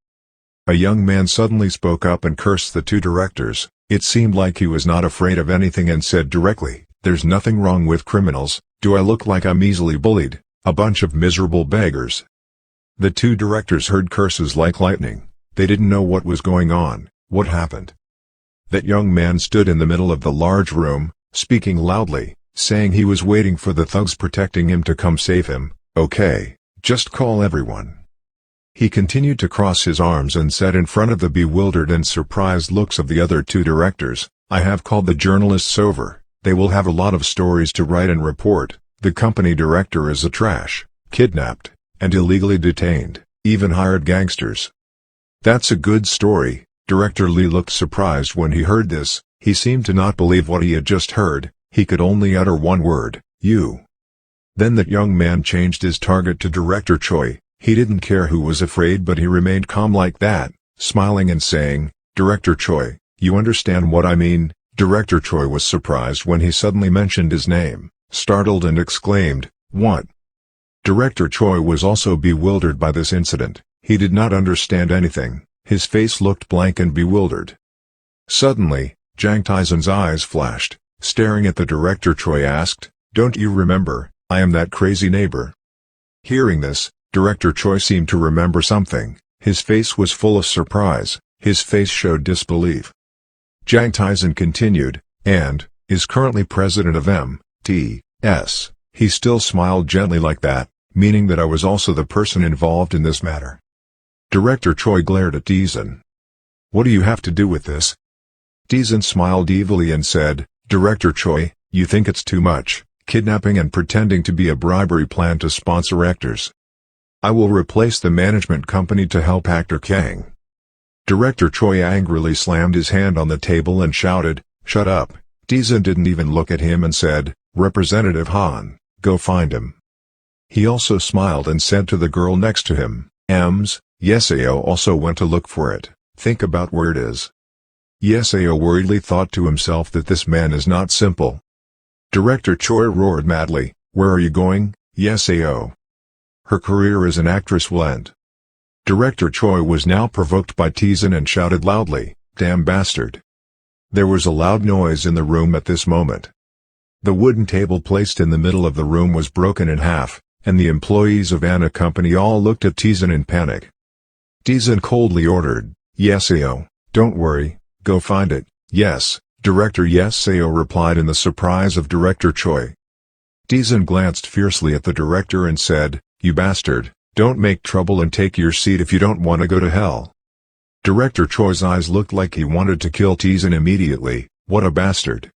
A young man suddenly spoke up and cursed the two directors. It seemed like he was not afraid of anything and said directly, "There's nothing wrong with criminals. Do I look like I'm easily bullied? A bunch of miserable beggars." The two directors heard curses like lightning. They didn't know what was going on. What happened? That young man stood in the middle of the large room, speaking loudly, saying he was waiting for the thugs protecting him to come save him. "Okay, just call everyone." He continued to cross his arms and said in front of the bewildered and surprised looks of the other two directors, "I have called the journalists over. They will have a lot of stories to write and report. The company director is a trash, kidnapped, and illegally detained, even hired gangsters." "That's a good story." Director Lee looked surprised when he heard this. He seemed to not believe what he had just heard. He could only utter one word, "You." Then that young man changed his target to Director Choi. He didn't care who was afraid, but he remained calm like that, smiling and saying, "Director Choi, you understand what I mean?" Director Choi was surprised when he suddenly mentioned his name, startled and exclaimed, "What?" Director Choi was also bewildered by this incident. He did not understand anything. His face looked blank and bewildered. Suddenly, Jang Taesan's eyes flashed. Staring at the Director, Choi asked, "Don't you remember, I am that crazy neighbor?" Hearing this, Director Choi seemed to remember something. His face was full of surprise. His face showed disbelief. Jang Taesan continued, "And, is currently president of M.T.S. He still smiled gently like that, meaning that I was also the person involved in this matter. Director Choi glared at Taesan. "What do you have to do with this?" Taesan smiled evilly and said, "Director Choi, you think it's too much, kidnapping and pretending to be a bribery plan to sponsor actors. I will replace the management company to help actor Kang." Director Choi angrily slammed his hand on the table and shouted, "Shut up." Taesan didn't even look at him and said, "Representative Han, go find him." He also smiled and said to the girl next to him, Yeseo also went to look for it. Think about where it is." Yeseo worriedly thought to himself that this man is not simple. Director Choi roared madly, "Where are you going, Yeseo? Her career as an actress will end." Director Choi was now provoked by Taesan and shouted loudly, "Damn bastard." There was a loud noise in the room at this moment. The wooden table placed in the middle of the room was broken in half, and the employees of Anna Company all looked at Taesan in panic. Taesan coldly ordered, "Yeseo, don't worry, go find it." "Yes, Director." Yeseo replied in the surprise of Director Choi. Taesan glanced fiercely at the director and said, "You bastard, don't make trouble and take your seat if you don't want to go to hell." Director Choi's eyes looked like he wanted to kill Taesan immediately. "What a bastard."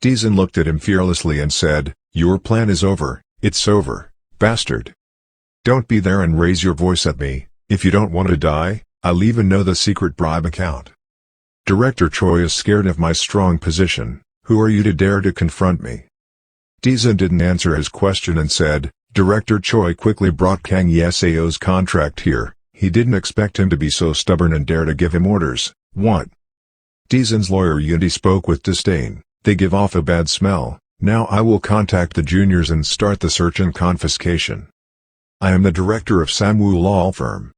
Taesan looked at him fearlessly and said, "Your plan is over, it's over, bastard. Don't be there and raise your voice at me. If you don't want to die, I'll even know the secret bribe account. Director Choi is scared of my strong position. Who are you to dare to confront me?" Taesan didn't answer his question and said, "Director Choi quickly brought Kang Yeseo's contract here." He didn't expect him to be so stubborn and dare to give him orders. What? Taesan's lawyer Yunti spoke with disdain. They give off a bad smell. Now I will contact the juniors and start the search and confiscation. I am the director of STmanhwa law firm.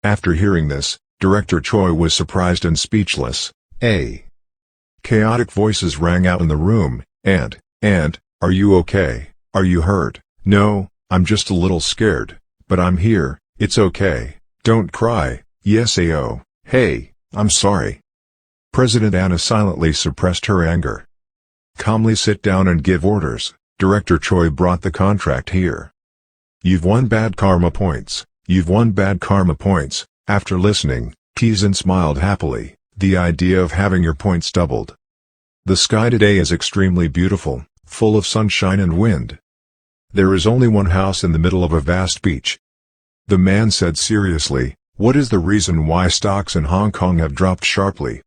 After hearing this, Director Choi was surprised and speechless. Chaotic voices rang out in the room. And, are you okay? Are you hurt? No, I'm just a little scared. But I'm here, it's okay. Don't cry. Yes, Ao. Hey, I'm sorry. President Anna silently suppressed her anger. Calmly sit down and give orders. Director Choi brought the contract here. You've won bad karma points. You've won bad karma points. After listening, Taesan smiled happily. The idea of having your points doubled. The sky today is extremely beautiful, full of sunshine and wind. There is only one house in the middle of a vast beach. The man said seriously, what is the reason why stocks in Hong Kong have dropped sharply?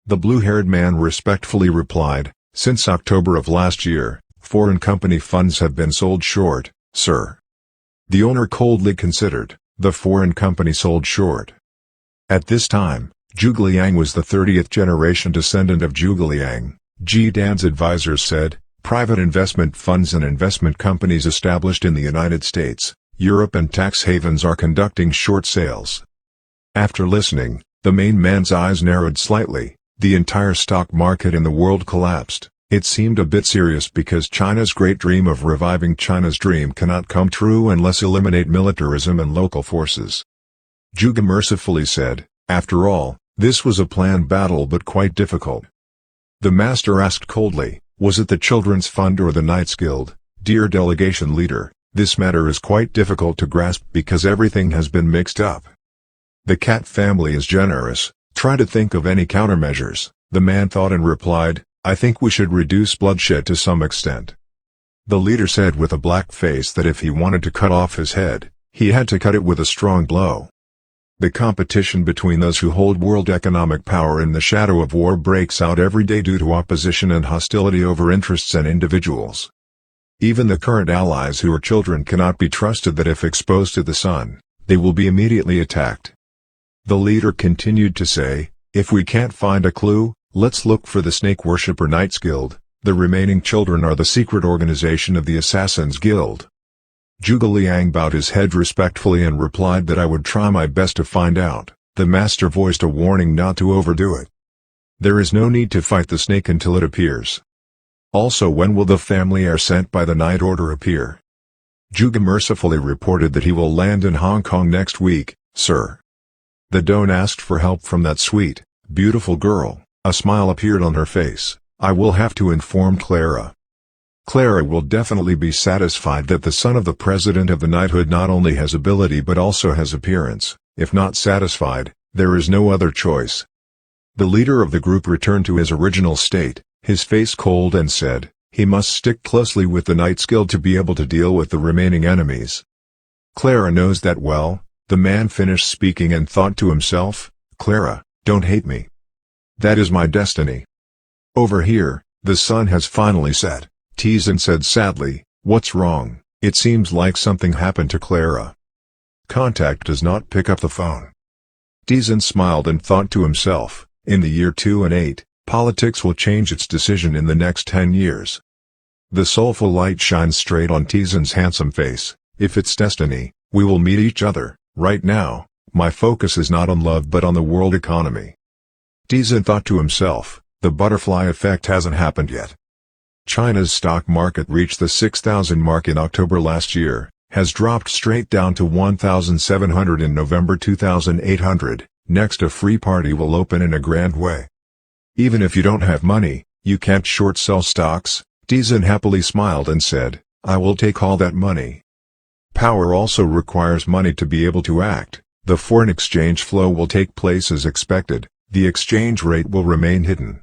The blue-haired man respectfully replied, since October of last year, foreign company funds have been sold short, sir. The owner coldly considered, the foreign company sold short. At this time, Zhuge Liang was the 30th generation descendant of Zhuge Liang. Ji Dan's advisors said, private investment funds and investment companies established in the United States, Europe and tax havens are conducting short sales. After listening, the main man's eyes narrowed slightly. The entire stock market in the world collapsed. It seemed a bit serious because China's great dream of reviving China's dream cannot come true unless eliminate militarism and local forces. Zhuge mercifully said, after all, this was a planned battle but quite difficult. The master asked coldly, was it the Children's Fund or the Knights Guild? Dear delegation leader, this matter is quite difficult to grasp because everything has been mixed up. The cat family is generous. Try to think of any countermeasures. The man thought and replied, I think we should reduce bloodshed to some extent. The leader said with a black face that if he wanted to cut off his head, he had to cut it with a strong blow. The competition between those who hold world economic power in the shadow of war breaks out every day due to opposition and hostility over interests and individuals. Even the current allies who are children cannot be trusted that if exposed to the sun, they will be immediately attacked. The leader continued to say, if we can't find a clue, let's look for the snake worshipper Knights Guild. The remaining children are the secret organization of the Assassins Guild. Zhuge Liang bowed his head respectfully and replied that I would try my best to find out. The master voiced a warning not to overdo it. There is no need to fight the snake until it appears. Also, when will the family heir sent by the Night Order appear? Zhuge mercifully reported that he will land in Hong Kong next week, sir. The Don asked for help from that sweet, beautiful girl. A smile appeared on her face. I will have to inform Clara. Clara will definitely be satisfied that the son of the president of the knighthood not only has ability but also has appearance. If not satisfied, there is no other choice. The leader of the group returned to his original state, his face cold, and said, he must stick closely with the Knights Guild to be able to deal with the remaining enemies. Clara knows that well. The man finished speaking and thought to himself, Clara, don't hate me. That is my destiny. Over here, the sun has finally set. Taesan said sadly, what's wrong? It seems like something happened to Clara. Contact does not pick up the phone. Taesan smiled and thought to himself, in the year 2008, politics will change its decision in the next 10 years. The soulful light shines straight on Taesan's handsome face. If it's destiny, we will meet each other. Right now, my focus is not on love but on the world economy. Taesan thought to himself, the butterfly effect hasn't happened yet. China's stock market reached the 6,000 mark in October last year, has dropped straight down to 1,700 in November 2,800, next a free party will open in a grand way. Even if you don't have money, you can't short sell stocks. Taesan happily smiled and said, I will take all that money. Power also requires money to be able to act. The foreign exchange flow will take place as expected. The exchange rate will remain hidden.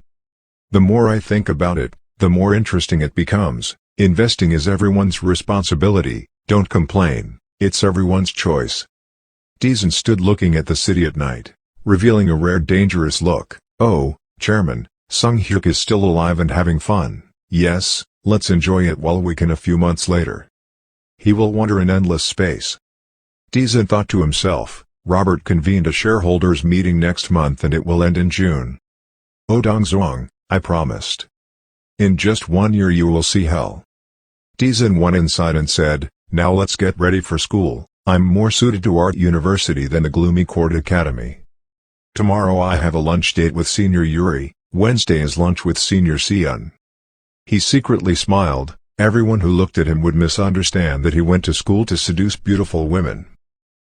The more I think about it, the more interesting it becomes. Investing is everyone's responsibility. Don't complain. It's everyone's choice. Taesan stood looking at the city at night, revealing a rare dangerous look. Oh, Chairman, Sung Hyuk is still alive and having fun. Yes, let's enjoy it while we can. A few months later, he will wander in endless space. Taesan thought to himself, Robert convened a shareholders meeting next month and it will end in June. Oh Dongzhuang, I promised. In just 1 year you will see hell. Taesan went inside and said, now let's get ready for school. I'm more suited to art university than the gloomy court academy. Tomorrow I have a lunch date with Senior Yuri, Wednesday is lunch with Senior Seon. He secretly smiled. Everyone who looked at him would misunderstand that he went to school to seduce beautiful women.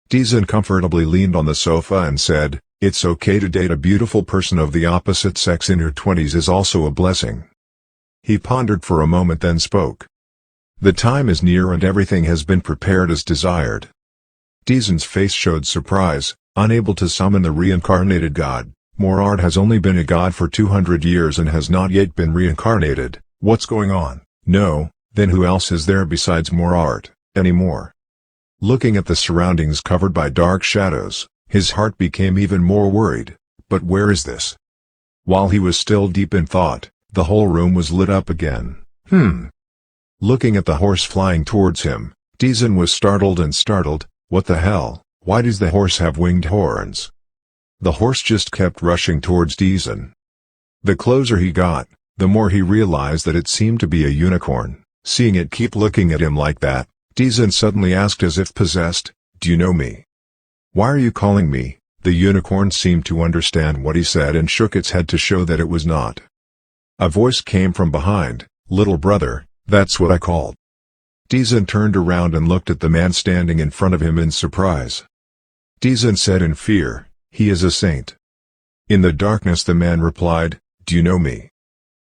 Taesan comfortably leaned on the sofa and said, it's okay to date a beautiful person of the opposite sex in your 20s is also a blessing. He pondered for a moment then spoke. The time is near and everything has been prepared as desired. Taesan's face showed surprise, unable to summon the reincarnated god. Morard has only been a god for 200 years and has not yet been reincarnated. What's going on? No, then who else is there besides Morard, anymore? Looking at the surroundings covered by dark shadows, his heart became even more worried. But where is this? While he was still deep in thought, the whole room was lit up again. Looking at the horse flying towards him, Taesan was startled. What the hell? Why does the horse have winged horns? The horse just kept rushing towards Taesan. The closer he got, the more he realized that it seemed to be a unicorn. Seeing it keep looking at him like that, Taesan suddenly asked as if possessed, do you know me? Why are you calling me? The unicorn seemed to understand what he said and shook its head to show that it was not. A voice came from behind, little brother, that's what I called. Taesan turned around and looked at the man standing in front of him in surprise. Taesan said in fear, he is a saint. In the darkness the man replied, do you know me?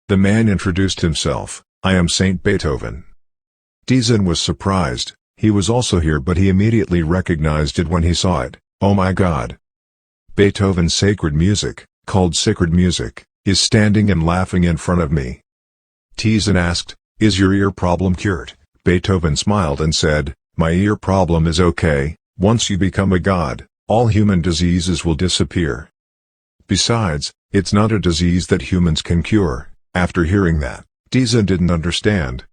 The man introduced himself, I am Saint Beethoven. Taesan was surprised, he was also here but he immediately recognized it when he saw it. Oh my god. Beethoven's sacred music, called sacred music, is standing and laughing in front of me. Taesan asked, is your ear problem cured? Beethoven smiled and said, my ear problem is okay, once you become a god, all human diseases will disappear. Besides, it's not a disease that humans can cure. After hearing that, Taesan didn't understand.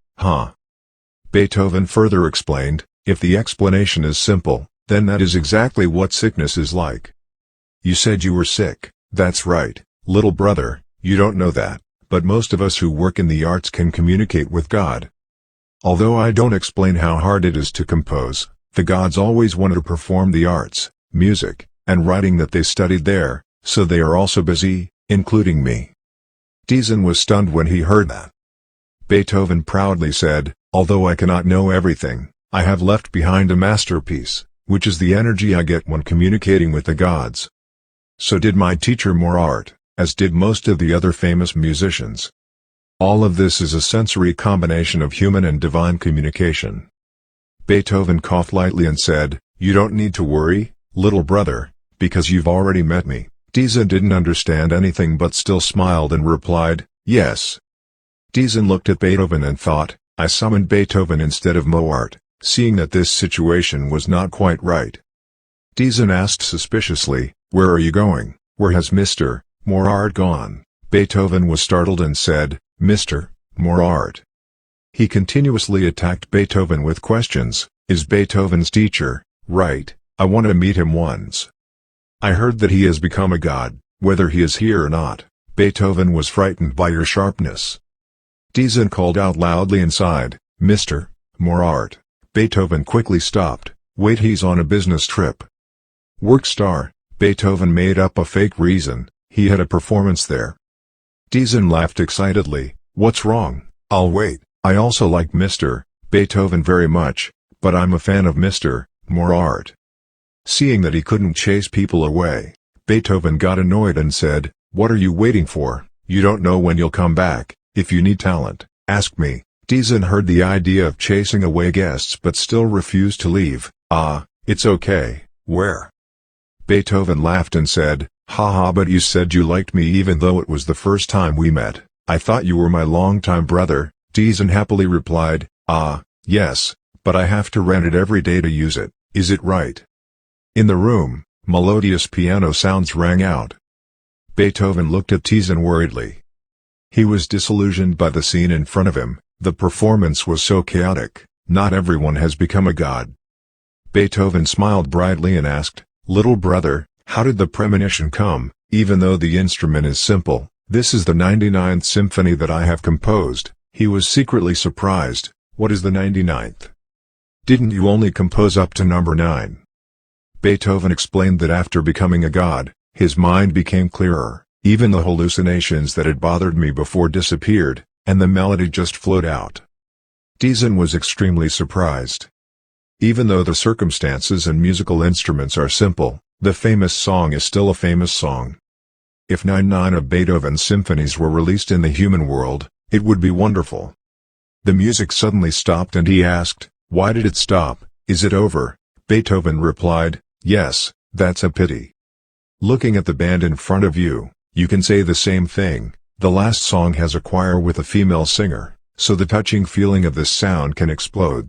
Beethoven further explained, if the explanation is simple, then that is exactly what sickness is like. You said you were sick. That's right, little brother, you don't know that, but most of us who work in the arts can communicate with God. Although I don't explain how hard it is to compose, the gods always wanted to perform the arts, music, and writing that they studied there, so they are also busy, including me. Taesan was stunned when he heard that. Beethoven proudly said, although I cannot know everything, I have left behind a masterpiece, which is the energy I get when communicating with the gods. So did my teacher Morard, as did most of the other famous musicians. All of this is a sensory combination of human and divine communication. Beethoven coughed lightly and said, you don't need to worry, little brother, because you've already met me. Taesan didn't understand anything but still smiled and replied, yes. Taesan looked at Beethoven and thought, I summoned Beethoven instead of Morard, seeing that this situation was not quite right. Taesan asked suspiciously, where are you going? Where has Mr. Morard gone? Beethoven was startled and said, Mr. Morard. He continuously attacked Beethoven with questions, is Beethoven's teacher, right? I want to meet him once. I heard that he has become a god, whether he is here or not. Beethoven was frightened by your sharpness. Taesan called out loudly inside, Mr. Morard. Beethoven quickly stopped, wait, he's on a business trip. Work star. Beethoven made up a fake reason, he had a performance there. Taesan laughed excitedly, what's wrong? I'll wait. I also like Mr. Beethoven very much, but I'm a fan of Mr. Morard. Seeing that he couldn't chase people away, Beethoven got annoyed and said, what are you waiting for? You don't know when you'll come back. If you need talent, ask me. Taesan heard the idea of chasing away guests but still refused to leave. It's okay. Where? Beethoven laughed and said, haha, but you said you liked me even though it was the first time we met. I thought you were my longtime brother. Taesan happily replied, yes, but I have to rent it every day to use it. Is it right? In the room, melodious piano sounds rang out. Beethoven looked at Taesan worriedly. He was disillusioned by the scene in front of him. The performance was so chaotic. Not everyone has become a god. Beethoven smiled brightly and asked, "Little brother, how did the premonition come, even though the instrument is simple? This is the 99th symphony that I have composed." He was secretly surprised. "What is the 99th? Didn't you only compose up to number 9? Beethoven explained that after becoming a god, his mind became clearer, even the hallucinations that had bothered me before disappeared, and the melody just flowed out. Taesan was extremely surprised. Even though the circumstances and musical instruments are simple, the famous song is still a famous song. If 99 of Beethoven's symphonies were released in the human world, it would be wonderful. The music suddenly stopped and he asked, "Why did it stop? Is it over?" Beethoven replied, "Yes, that's a pity. Looking at the band in front of you, you can say the same thing. The last song has a choir with a female singer, so the touching feeling of this sound can explode."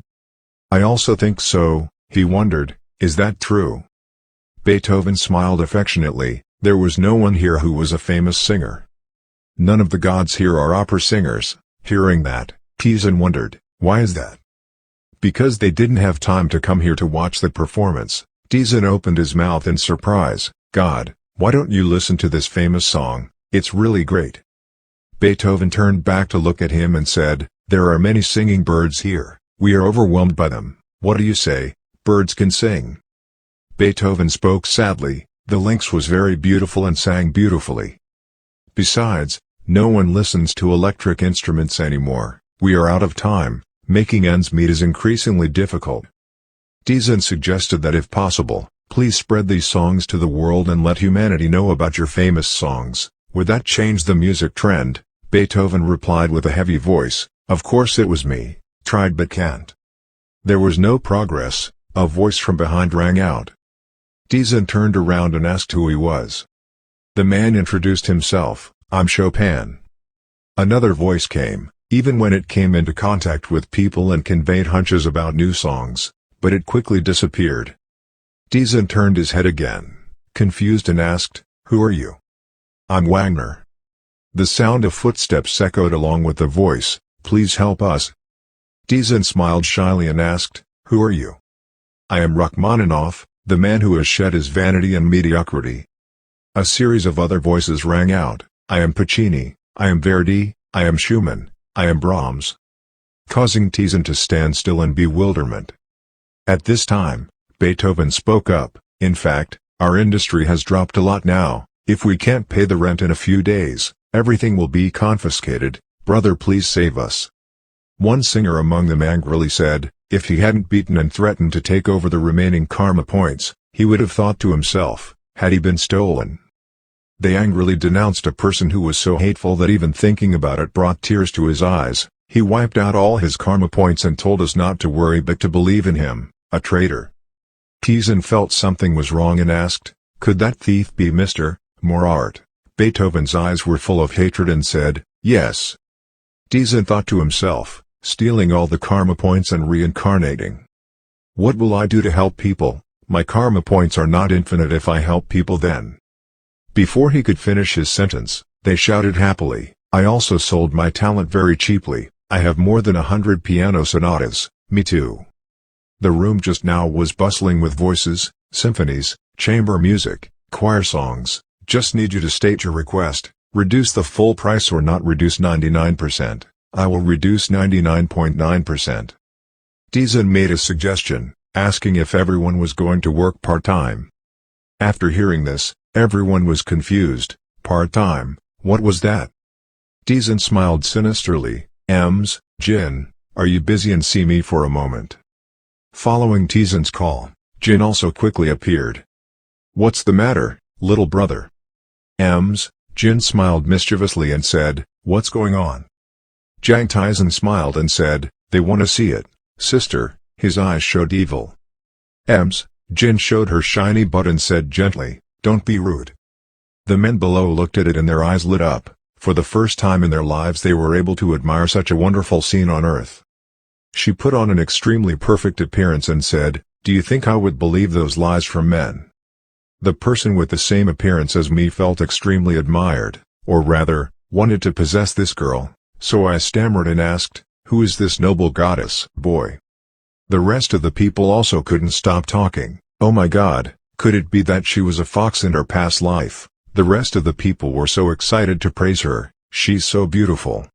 "I also think so," he wondered, "is that true?" Beethoven smiled affectionately. There was no one here who was a famous singer. None of the gods here are opera singers. Hearing that, Taesan wondered, why is that? Because they didn't have time to come here to watch the performance. Taesan opened his mouth in surprise. "God, why don't you listen to this famous song? It's really great." Beethoven turned back to look at him and said, "There are many singing birds here. We are overwhelmed by them. What do you say? Birds can sing." Beethoven spoke sadly. The lynx was very beautiful and sang beautifully. Besides, no one listens to electric instruments anymore. We are out of time. Making ends meet is increasingly difficult. Taesan suggested that if possible, please spread these songs to the world and let humanity know about your famous songs. Would that change the music trend? Beethoven replied with a heavy voice, "Of course it was me. Tried but can't." There was no progress. A voice from behind rang out. Taesan turned around and asked who he was. The man introduced himself, "I'm Chopin." Another voice came, even when it came into contact with people and conveyed hunches about new songs, but it quickly disappeared. Taesan turned his head again, confused and asked, "Who are you?" "I'm Wagner." The sound of footsteps echoed along with the voice, "Please help us." Taesan smiled shyly and asked, "Who are you?" "I am Rachmaninoff, the man who has shed his vanity and mediocrity." A series of other voices rang out, "I am Puccini, I am Verdi, I am Schumann, I am Brahms," causing Taesan to stand still in bewilderment. At this time, Beethoven spoke up, "In fact, our industry has dropped a lot now. If we can't pay the rent in a few days, everything will be confiscated. Brother, please save us." One singer among them angrily said, if he hadn't beaten and threatened to take over the remaining karma points, he would have thought to himself, had he been stolen? They angrily denounced a person who was so hateful that even thinking about it brought tears to his eyes. He wiped out all his karma points and told us not to worry but to believe in him, a traitor. Taesan felt something was wrong and asked, "Could that thief be Mr. Morart?" Beethoven's eyes were full of hatred and said, "Yes." Taesan thought to himself, stealing all the karma points and reincarnating. What will I do to help people? My karma points are not infinite. If I help people then. Before he could finish his sentence, they shouted happily, "I also sold my talent very cheaply. I have more than 100 piano sonatas." "Me too." The room just now was bustling with voices, symphonies, chamber music, choir songs. "Just need you to state your request, reduce the full price or not reduce 99%. I will reduce 99.9%. Taesan made a suggestion, asking if everyone was going to work part-time. After hearing this, everyone was confused. Part-time, what was that? Taesan smiled sinisterly. Jin, are you busy and see me for a moment?" Following Taesan's call, Jin also quickly appeared. "What's the matter, little brother?" Jin smiled mischievously and said, "What's going on?" Jang Taesan smiled and said, "They want to see it, sister." His eyes showed evil. Jin showed her shiny butt and said gently, "Don't be rude." The men below looked at it and their eyes lit up. For the first time in their lives they were able to admire such a wonderful scene on earth. She put on an extremely perfect appearance and said, "Do you think I would believe those lies from men?" The person with the same appearance as me felt extremely admired, or rather, wanted to possess this girl, so I stammered and asked, "Who is this noble goddess, boy?" The rest of the people also couldn't stop talking. "Oh my God, Could it be that she was a fox in her past life? The rest of the people were so excited to praise her. She's so beautiful.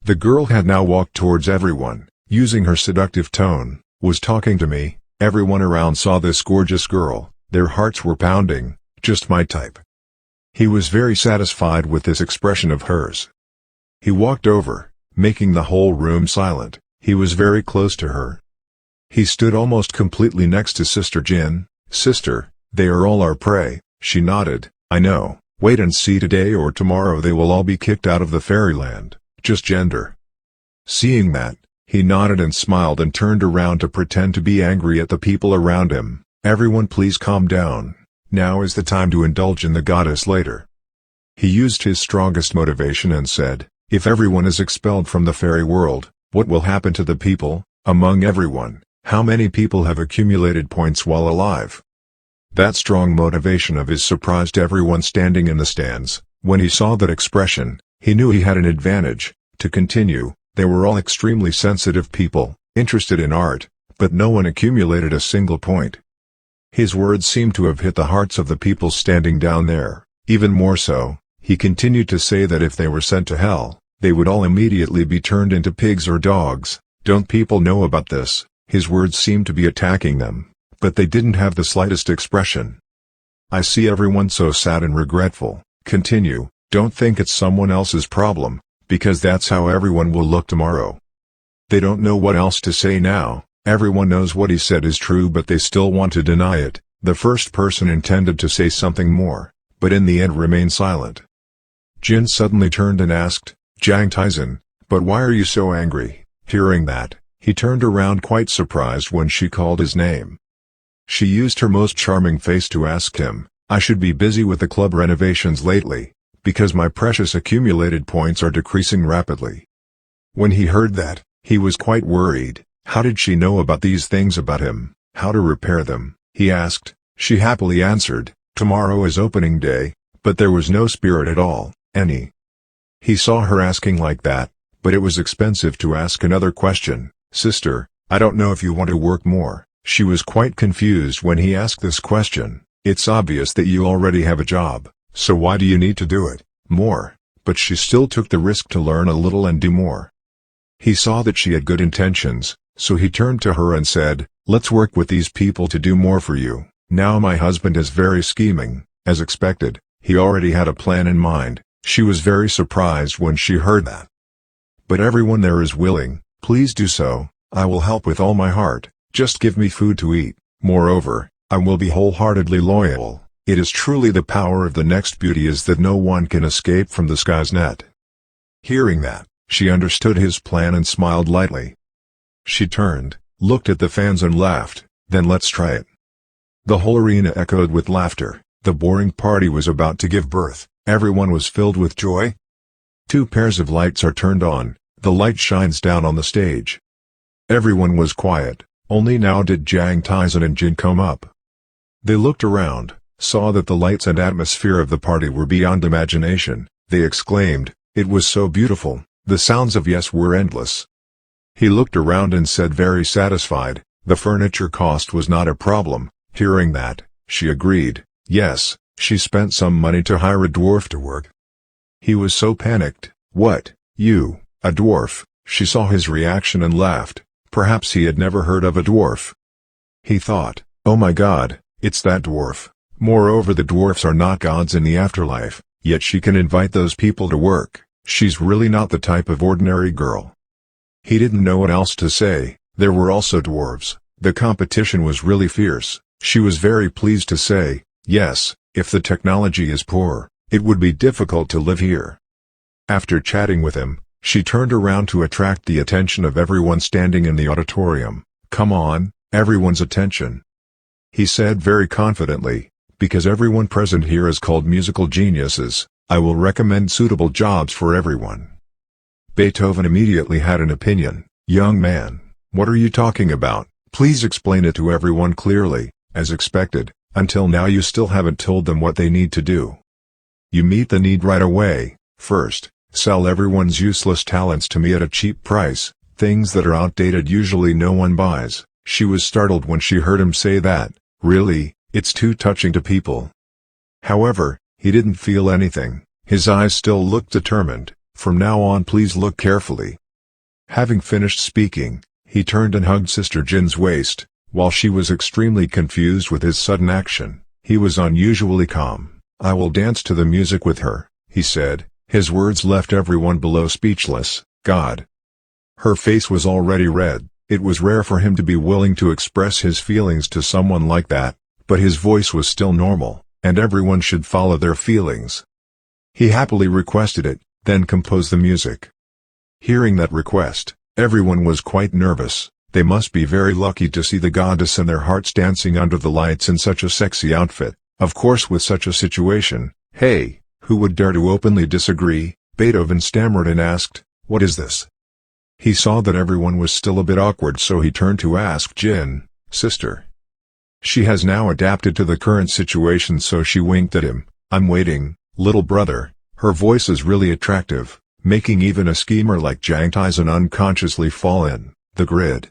The girl had now walked towards everyone, using her seductive tone, was talking to me. Everyone around saw this gorgeous girl. Their hearts were pounding. Just my type. He was very satisfied with this expression of hers. He walked over, making the whole room silent. He was very close to her. He stood almost completely next to Sister Jin. Sister, they are all our prey. She nodded. I know. Wait and see, today or tomorrow they will all be kicked out of the fairyland. Just gender. Seeing that, he nodded and smiled and turned around to pretend to be angry at the people around him. Everyone please calm down. Now is the time to indulge in the goddess later. He used his strongest motivation and said, if everyone is expelled from the fairy world, what will happen to the people? Among everyone, how many people have accumulated points while alive? That strong motivation of his surprised everyone standing in the stands. When he saw that expression, he knew he had an advantage. To continue, they were all extremely sensitive people, interested in art, but no one accumulated a single point. His words seemed to have hit the hearts of the people standing down there. Even more so, he continued to say that if they were sent to hell, they would all immediately be turned into pigs or dogs. Don't people know about this? His words seemed to be attacking them, but they didn't have the slightest expression. I see everyone so sad and regretful. Continue, don't think it's someone else's problem, because that's how everyone will look tomorrow. They don't know what else to say now. Everyone knows what he said is true, but they still want to deny it. The first person intended to say something more, but in the end remained silent. Jin suddenly turned and asked, Jang Taesan, but why are you so angry? Hearing that, he turned around quite surprised when she called his name. She used her most charming face to ask him, I should be busy with the club renovations lately, because my precious accumulated points are decreasing rapidly. When he heard that, he was quite worried. How did she know about these things about him? How to repair them? He asked. She happily answered, tomorrow is opening day, but there was no spirit at all, any. He saw her asking like that, but it was expensive to ask another question. Sister, I don't know if you want to work more. She was quite confused when he asked this question. It's obvious that you already have a job, so why do you need to do it more? But she still took the risk to learn a little and do more. He saw that she had good intentions, so he turned to her and said, let's work with these people to do more for you. Now my husband is very scheming. As expected, he already had a plan in mind. She was very surprised when she heard that. But everyone there is willing. Please do so. I will help with all my heart. Just give me food to eat. Moreover, I will be wholeheartedly loyal. It is truly the power of the next beauty is that no one can escape from the sky's net. Hearing that, she understood his plan and smiled lightly. She turned, looked at the fans and laughed, then let's try it. The whole arena echoed with laughter. The boring party was about to give birth. Everyone was filled with joy. 2 pairs of lights are turned on. The light shines down on the stage. Everyone was quiet. Only now did Jang Taesan and Jin come up. They looked around, saw that the lights and atmosphere of the party were beyond imagination. They exclaimed, it was so beautiful. The sounds of yes were endless. He looked around and said very satisfied, the furniture cost was not a problem. Hearing that, she agreed. Yes, she spent some money to hire a dwarf to work. He was so panicked. What, you, a dwarf? She saw his reaction and laughed. Perhaps he had never heard of a dwarf. He thought, oh my god, it's that dwarf. Moreover, the dwarfs are not gods in the afterlife, yet she can invite those people to work. She's really not the type of ordinary girl. He didn't know what else to say. There were also dwarves. The competition was really fierce. She was very pleased to say, yes, if the technology is poor, it would be difficult to live here. After chatting with him, she turned around to attract the attention of everyone standing in the auditorium. Come on, everyone's attention. He said very confidently, because everyone present here is called musical geniuses, I will recommend suitable jobs for everyone. Beethoven immediately had an opinion. Young man, what are you talking about? Please explain it to everyone clearly. As expected, until now you still haven't told them what they need to do. You meet the need right away. First, sell everyone's useless talents to me at a cheap price. Things that are outdated usually no one buys. She was startled when she heard him say that. Really? It's too touching to people." However, he didn't feel anything. His eyes still looked determined. "From now on, please look carefully." Having finished speaking, he turned and hugged Sister Jin's waist. While she was extremely confused with his sudden action, he was unusually calm. "I will dance to the music with her," he said. His words left everyone below speechless. God. Her face was already red. It was rare for him to be willing to express his feelings to someone like that, but his voice was still normal, and everyone should follow their feelings. He happily requested it, then composed the music. Hearing that request, everyone was quite nervous. They must be very lucky to see the goddess and their hearts dancing under the lights in such a sexy outfit. Of course, with such a situation, hey, who would dare to openly disagree? Beethoven stammered and asked, "What is this?" He saw that everyone was still a bit awkward, so he turned to ask Jin, "Sister." She has now adapted to the current situation, so she winked at him. "I'm waiting, little brother." Her voice is really attractive, making even a schemer like Jang Taesan unconsciously fall in the grid.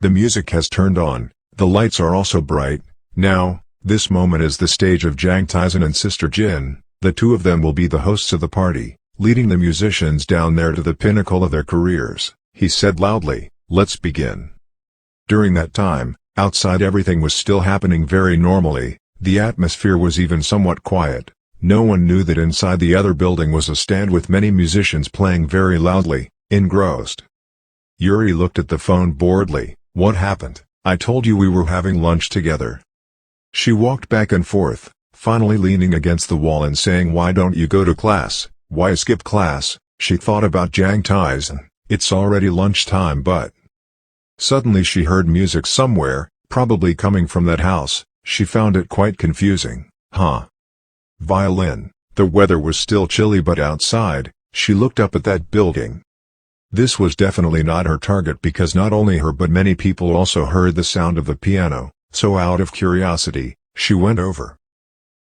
The music has turned on, the lights are also bright. Now, this moment is the stage of Jang Taesan and Sister Jin. The two of them will be the hosts of the party, leading the musicians down there to the pinnacle of their careers. He said loudly, "Let's begin." During that time, outside everything was still happening very normally. The atmosphere was even somewhat quiet. No one knew that inside the other building was a stand with many musicians playing very loudly. Engrossed, Yuri looked at the phone boredly. "What happened? I told you we were having lunch together." She walked back and forth, finally leaning against the wall and saying, "Why don't you go to class? Why skip class?" She thought about Jang Taesan. It's already lunchtime, but... Suddenly she heard music somewhere, probably coming from that house. She found it quite confusing. Violin. The weather was still chilly, but outside, she looked up at that building. This was definitely not her target, because not only her but many people also heard the sound of the piano, so out of curiosity, she went over.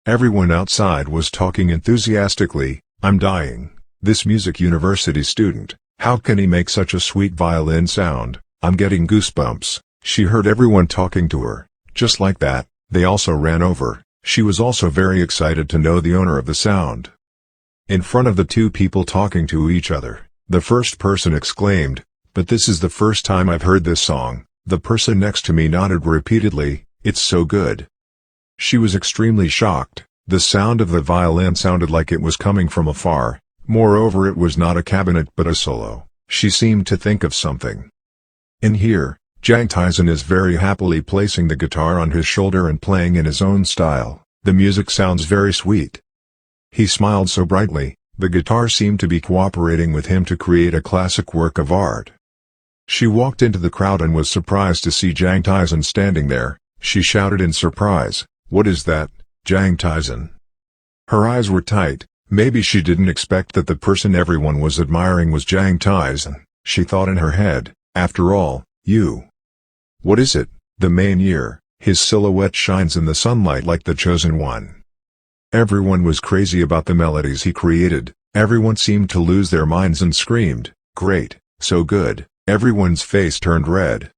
Everyone outside was talking enthusiastically. "I'm dying. This music university student, how can he make such a sweet violin sound? I'm getting goosebumps." She heard everyone talking to her. Just like that, they also ran over. She was also very excited to know the owner of the sound. In front of the two people talking to each other, the first person exclaimed, "But this is the first time I've heard this song." The person next to me nodded repeatedly, "It's so good." She was extremely shocked. The sound of the violin sounded like it was coming from afar. Moreover, it was not a cabinet but a solo. She seemed to think of something. In here, Jang Taesan is very happily placing the guitar on his shoulder and playing in his own style. The music sounds very sweet. He smiled so brightly, the guitar seemed to be cooperating with him to create a classic work of art. She walked into the crowd and was surprised to see Jang Taesan standing there. She shouted in surprise, "What is that, Jang Taesan?" Her eyes were tight. Maybe she didn't expect that the person everyone was admiring was Jang Taesan. She thought in her head, "After all, you. What is it?" The main year, his silhouette shines in the sunlight like the chosen one. Everyone was crazy about the melodies he created. Everyone seemed to lose their minds and screamed, "Great, so good." Everyone's face turned red.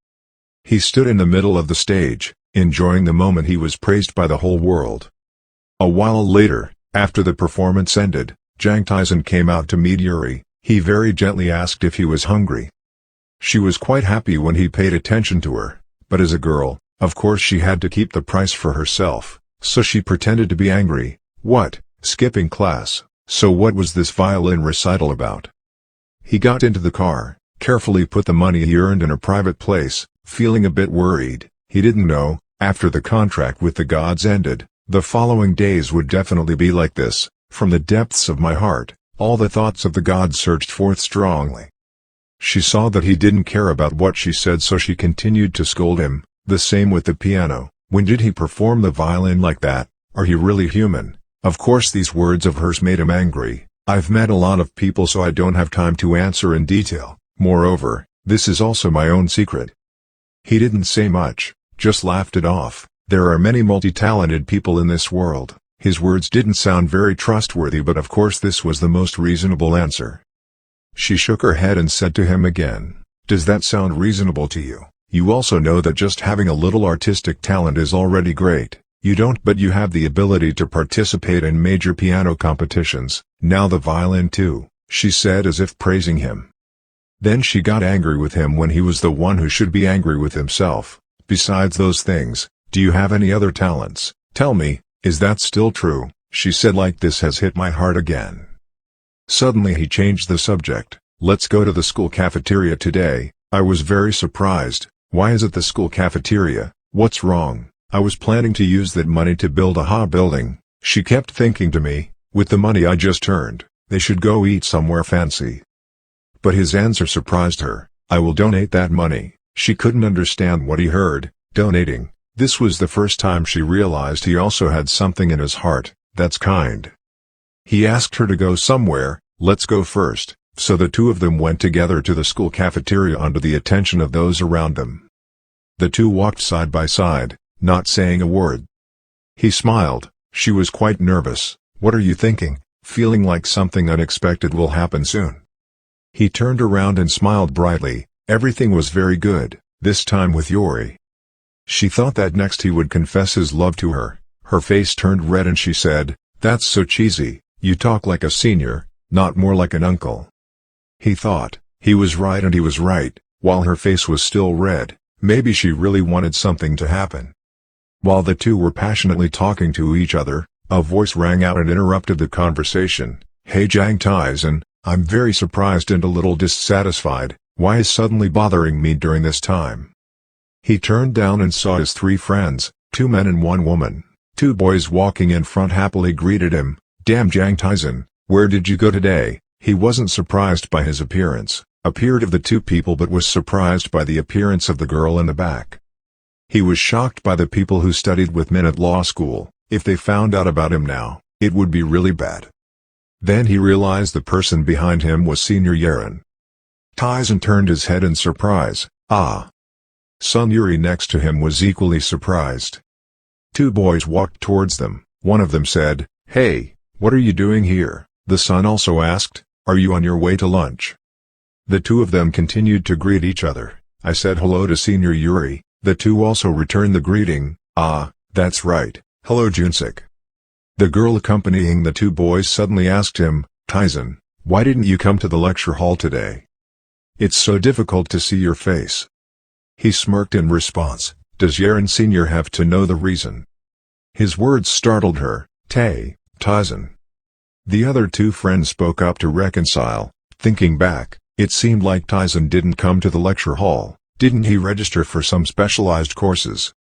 He stood in the middle of the stage, enjoying the moment. He was praised by the whole world. A while later, after the performance ended, Jang Taesan came out to meet Yuri. He very gently asked if he was hungry. She was quite happy when he paid attention to her, but as a girl, of course she had to keep the price for herself, so she pretended to be angry. "What, skipping class? So what was this violin recital about?" He got into the car, carefully put the money he earned in a private place, feeling a bit worried. He didn't know, after the contract with the gods ended, the following days would definitely be like this. From the depths of my heart, all the thoughts of the gods surged forth strongly. She saw that he didn't care about what she said, so she continued to scold him. The same with the piano. When did he perform the violin like that? Are you really human? Of course these words of hers made him angry. "I've met a lot of people, so I don't have time to answer in detail. Moreover, this is also my own secret." He didn't say much, just laughed it off. There are many multi-talented people in this world. His words didn't sound very trustworthy, but of course this was the most reasonable answer. She shook her head and said to him again, "Does that sound reasonable to you? You also know that just having a little artistic talent is already great. You don't, but you have the ability to participate in major piano competitions, now the violin too, she said as if praising him. Then she got angry with him when he was the one who should be angry with himself. Besides those things, do you have any other talents? Tell me, is that still true? She said like this has hit my heart again. Suddenly he changed the subject. Let's go to the school cafeteria today. I was very surprised. Why is it the school cafeteria? What's wrong? I was planning to use that money to build a building. She kept thinking to me, with the money I just earned, they should go eat somewhere fancy. But his answer surprised her. I will donate that money. She couldn't understand what he heard, donating. This was the first time she realized he also had something in his heart. That's kind. He asked her to go somewhere. Let's go first. So the two of them went together to the school cafeteria under the attention of those around them. The two walked side by side, not saying a word. He smiled. She was quite nervous. What are you thinking? Feeling like something unexpected will happen soon. He turned around and smiled brightly. Everything was very good, this time with Yuri. She thought that next he would confess his love to her. Her face turned red and she said, "That's so cheesy, you talk like a senior, not more like an uncle." He thought, he was right and he was right, while her face was still red, maybe she really wanted something to happen. While the two were passionately talking to each other, a voice rang out and interrupted the conversation. "Hey Jang Taesan, I'm very surprised and a little dissatisfied, why is suddenly bothering me during this time?" He turned down and saw his three friends, 2 men and 1 woman. 2 boys walking in front happily greeted him. "Damn Jang Taesan, where did you go today?" He wasn't surprised by his appearance, appeared of the 2 people, but was surprised by the appearance of the girl in the back. He was shocked by the people who studied with men at law school. If they found out about him now, it would be really bad. Then he realized the person behind him was Senior Yeren. Taesan turned his head in surprise. Ah. Son Yuri next to him was equally surprised. 2 boys walked towards them. One of them said, "Hey, what are you doing here?" The son also asked, "Are you on your way to lunch?" The 2 of them continued to greet each other. I said hello to Senior Yuri. The 2 also returned the greeting. "Ah, that's right, hello Junsik." The girl accompanying the 2 boys suddenly asked him, "Taesan, why didn't you come to the lecture hall today? It's so difficult to see your face." He smirked in response. Does Yeren Sr. have to know the reason? His words startled her. Taesan. The other 2 friends spoke up to reconcile. Thinking back, it seemed like Taesan didn't come to the lecture hall. Didn't he register for some specialized courses?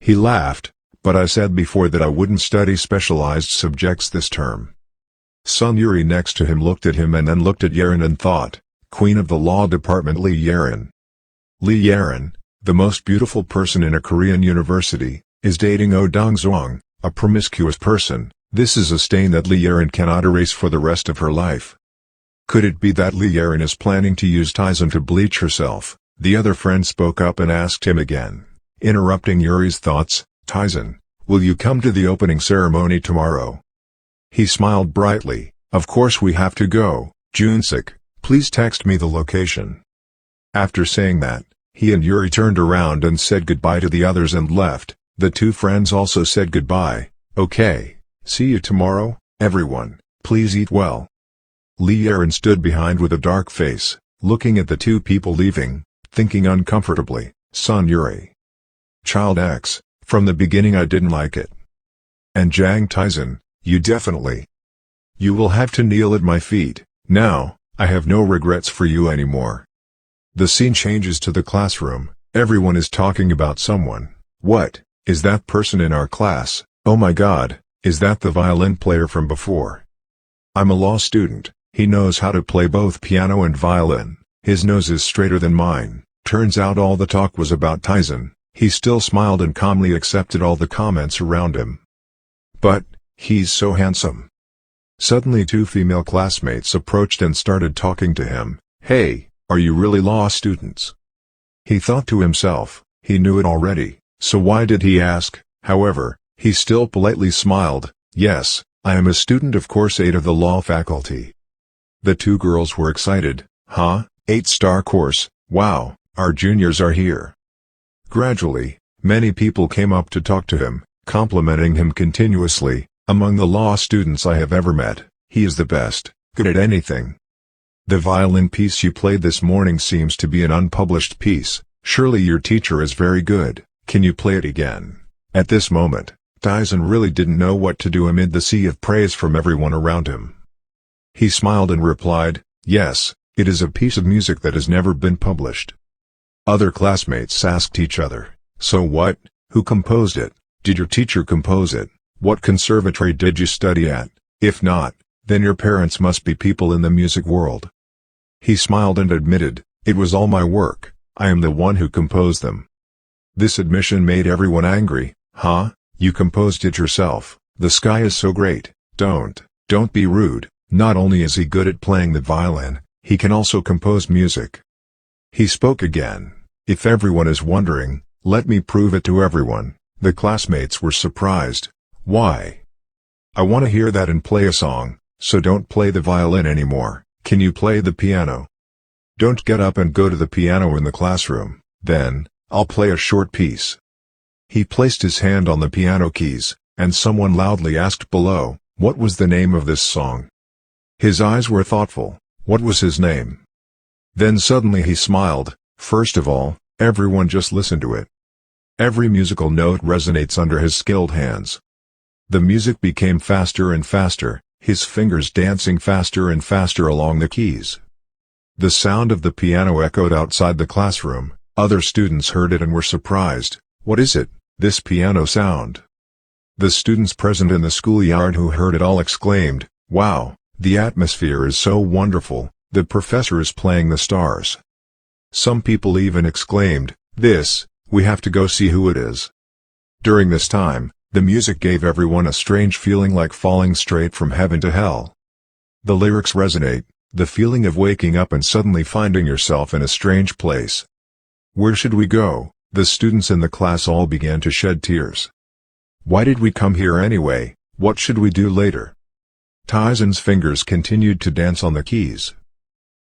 He laughed, but I said before that I wouldn't study specialized subjects this term. Son Yuri next to him looked at him and then looked at Yeren and thought, Queen of the Law Department Lee Yeren. Lee Yeren, the most beautiful person in a Korean university, is dating Oh Dong-zong, a promiscuous person. This is a stain that Lee Yeren cannot erase for the rest of her life. Could it be that Lee Yeren is planning to use Taesan to bleach herself? The other friend spoke up and asked him again, interrupting Yuri's thoughts, "Taesan, will you come to the opening ceremony tomorrow?" He smiled brightly. "Of course we have to go, Junsik, please text me the location." After saying that, he and Yuri turned around and said goodbye to the others and left. The 2 friends also said goodbye. "Okay, see you tomorrow, everyone, please eat well." Lee Yeren stood behind with a dark face, looking at the 2 people leaving, thinking uncomfortably, Son Yuri. Child X, from the beginning I didn't like it. And Jang Taesan, you definitely. You will have to kneel at my feet. Now, I have no regrets for you anymore. The scene changes to the classroom. Everyone is talking about someone. What, is that person in our class? Oh my god, is that the violin player from before? I'm a law student. He knows how to play both piano and violin. His nose is straighter than mine. Turns out all the talk was about Taesan. He still smiled and calmly accepted all the comments around him. But, he's so handsome. Suddenly 2 female classmates approached and started talking to him. Hey, are you really law students? He thought to himself, he knew it already, so why did he ask? However, he still politely smiled. Yes, I am a student of course 8 of the law faculty. The 2 girls were excited. Huh? 8-star course, wow, our juniors are here. Gradually, many people came up to talk to him. complimenting him continuously. "Among the law students I have ever met, he is the best, good at anything. The violin piece you played this morning seems to be an unpublished piece. Surely your teacher is very good. Can you play it again?" At this moment, Taesan really didn't know what to do amid the sea of praise from everyone around him. He smiled and replied, "Yes, it is a piece of music that has never been published." Other classmates asked each other, "So what? Who composed it? Did your teacher compose it? What conservatory did you study at? If not, then your parents must be people in the music world." He smiled and admitted, "It was all my work. I am the one who composed them." This admission made everyone angry. "Huh? You composed it yourself? The sky is so great. Don't be rude. Not only is he good at playing the violin, he can also compose music." He spoke again. "If everyone is wondering, let me prove it to everyone." The classmates were surprised. "Why?" "I want to hear that and play a song, so don't play the violin anymore. Can you play the piano?" "Don't get up and go to the piano in the classroom, then, I'll play a short piece." He placed his hand on the piano keys, and someone loudly asked below, "What was the name of this song?" His eyes were thoughtful. What was his name? Then suddenly he smiled. "First of all, everyone just listen to it." Every musical note resonates under his skilled hands. The music became faster and faster, his fingers dancing faster and faster along the keys. The sound of the piano echoed outside the classroom. Other students heard it and were surprised. "What is it, this piano sound?" The students present in the schoolyard who heard it all exclaimed, "Wow, the atmosphere is so wonderful, the professor is playing the stars." Some people even exclaimed, We have to go see who it is." During this time, the music gave everyone a strange feeling like falling straight from heaven to hell. The lyrics resonate, the feeling of waking up and suddenly finding yourself in a strange place. "Where should we go?" The students in the class all began to shed tears. "Why did we come here anyway? What should we do later?" Taesan's fingers continued to dance on the keys.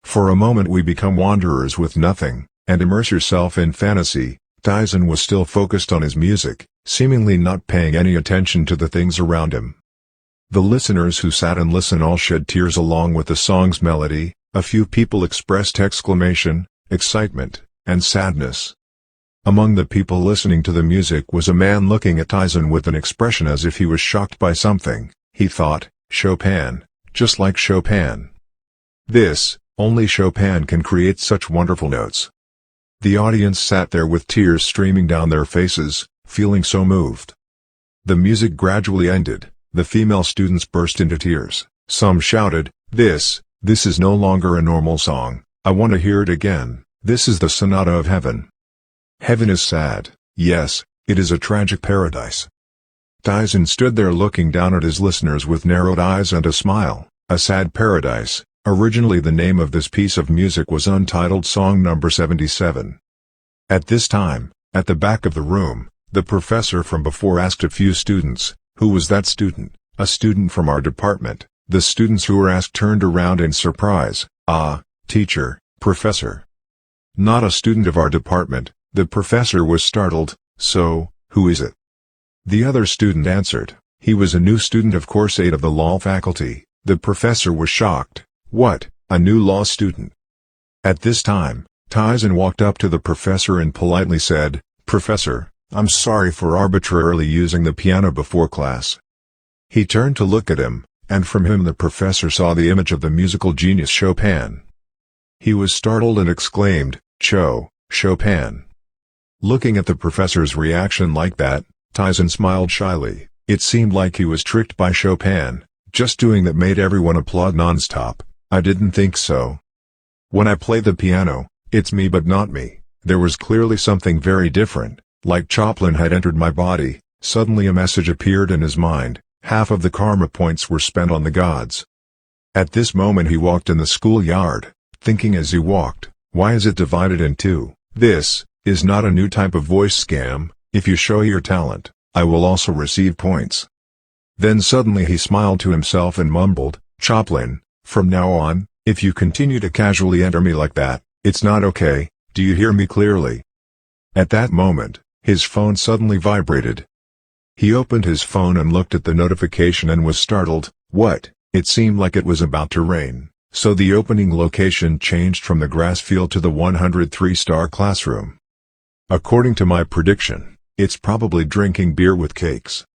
"For a moment we become wanderers with nothing, and immerse yourself in fantasy." Taesan was still focused on his music, seemingly not paying any attention to the things around him. The listeners who sat and listened all shed tears along with the song's melody. A few people expressed exclamation, excitement, and sadness. Among the people listening to the music was a man looking at Taesan with an expression as if he was shocked by something. He thought, "Chopin, just like Chopin. Only Chopin can create such wonderful notes." The audience sat there with tears streaming down their faces, feeling so moved. The music gradually ended. The female students burst into tears. Some shouted, This is no longer a normal song. I want to hear it again. This is the sonata of heaven." Heaven is sad. Yes, it is a tragic paradise. Taesan stood there looking down at his listeners with narrowed eyes and a smile. A sad paradise. Originally the name of this piece of music was Untitled Song No. 77. At this time, at the back of the room, the professor from before asked a few students, "Who was that student?" "A student from our department." The students who were asked turned around in surprise. "Ah, teacher, professor." "Not a student of our department." The professor was startled. "So, who is it?" The other student answered, "He was a new student of course 8 of the law faculty." The professor was shocked. "What, a new law student?" At this time, Taesan walked up to the professor and politely said, "Professor, I'm sorry for arbitrarily using the piano before class." He turned to look at him, and from him the professor saw the image of the musical genius Chopin. He was startled and exclaimed, Chopin." Looking at the professor's reaction like that, Taesan smiled shyly. It seemed like he was tricked by Chopin. Just doing that made everyone applaud non-stop. "I didn't think so. When I play the piano, it's me but not me." There was clearly something very different, like Chopin had entered my body. Suddenly a message appeared in his mind. Half of the karma points were spent on the gods. At this moment he walked in the schoolyard, thinking as he walked, "Why is it divided in two? This is not a new type of voice scam. If you show your talent, I will also receive points." Then suddenly he smiled to himself and mumbled, "Chopin, from now on, if you continue to casually enter me like that, it's not okay. Do you hear me clearly?" At that moment, his phone suddenly vibrated. He opened his phone and looked at the notification and was startled. What? It seemed like it was about to rain, so the opening location changed from the grass field to the 103-star classroom. According to my prediction, it's probably drinking beer with cakes.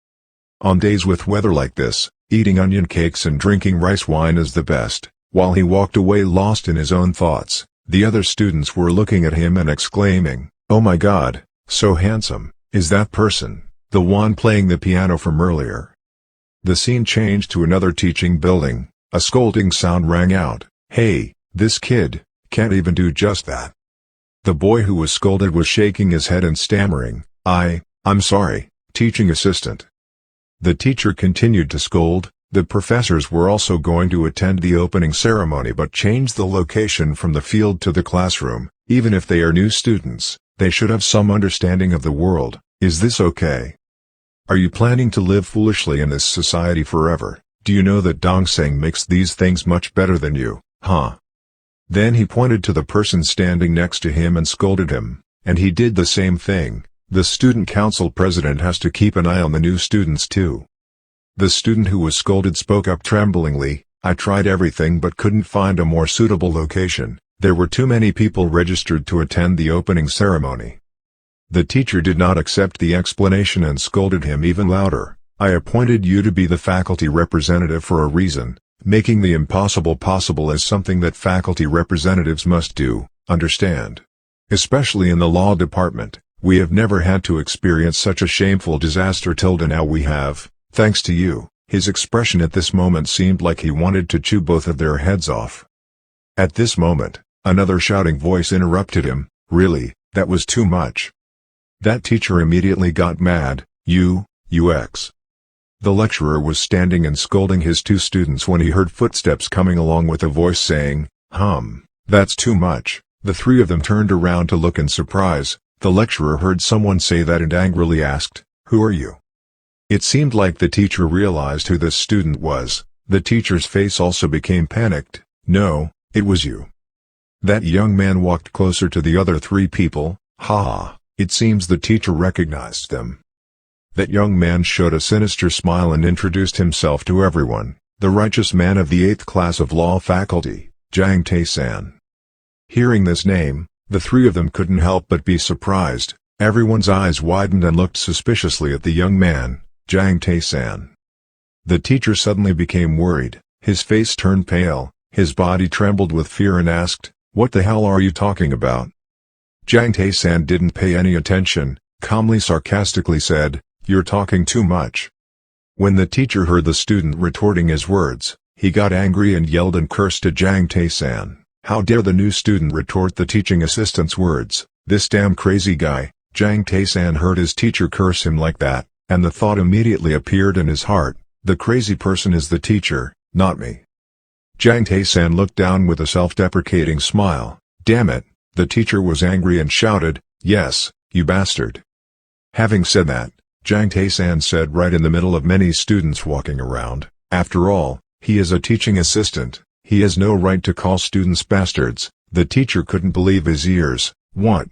On days with weather like this, eating onion cakes and drinking rice wine is the best. While he walked away lost in his own thoughts, the other students were looking at him and exclaiming, "Oh my God, so handsome, is that person the one playing the piano from earlier?" The scene changed to another teaching building. A scolding sound rang out. "Hey, this kid can't even do just that." The boy who was scolded was shaking his head and stammering, I'm sorry, teaching assistant." The teacher continued to scold. The professors were also going to attend the opening ceremony but changed the location from the field to the classroom. Even if they are new students, they should have some understanding of the world. Is this okay? Are you planning to live foolishly in this society forever? Do you know that Dongseng makes these things much better than you, huh? Then he pointed to the person standing next to him and scolded him, and he did the same thing. The student council president has to keep an eye on the new students too. The student who was scolded spoke up tremblingly, "I tried everything but couldn't find a more suitable location. There were too many people registered to attend the opening ceremony." The teacher did not accept the explanation and scolded him even louder. "I appointed you to be the faculty representative for a reason. Making the impossible possible is something that faculty representatives must do, understand? Especially in the law department, we have never had to experience such a shameful disaster till now we have, thanks to you." His expression at this moment seemed like he wanted to chew both of their heads off. At this moment, another shouting voice interrupted him, "Really, that was too much." That teacher immediately got mad. UX. The lecturer was standing and scolding his two students when he heard footsteps coming along with a voice saying, That's too much." The three of them turned around to look in surprise. The lecturer heard someone say that and angrily asked, "Who are you?" It seemed like the teacher realized who this student was. The teacher's face also became panicked. "No, it was you." That young man walked closer to the other three people. It seems the teacher recognized them. That young man showed a sinister smile and introduced himself to everyone. "The righteous man of the 8th class of law faculty, Jang Taesan." Hearing this name, the three of them couldn't help but be surprised. Everyone's eyes widened and looked suspiciously at the young man, Jang Taesan. The teacher suddenly became worried. His face turned pale, his body trembled with fear and asked, "What the hell are you talking about?" Jang Taesan didn't pay any attention, calmly sarcastically said, "You're talking too much." When the teacher heard the student retorting his words, he got angry and yelled and cursed at Jang Taesan. How dare the new student retort the teaching assistant's words? This damn crazy guy. Jang Taesan heard his teacher curse him like that, and the thought immediately appeared in his heart, the crazy person is the teacher, not me. Jang Taesan looked down with a self-deprecating smile. Damn it, the teacher was angry and shouted, "Yes, you bastard." Having said that, Jang Taesan said right in the middle of many students walking around, "After all, he is a teaching assistant. He has no right to call students bastards." The teacher couldn't believe his ears. "What?"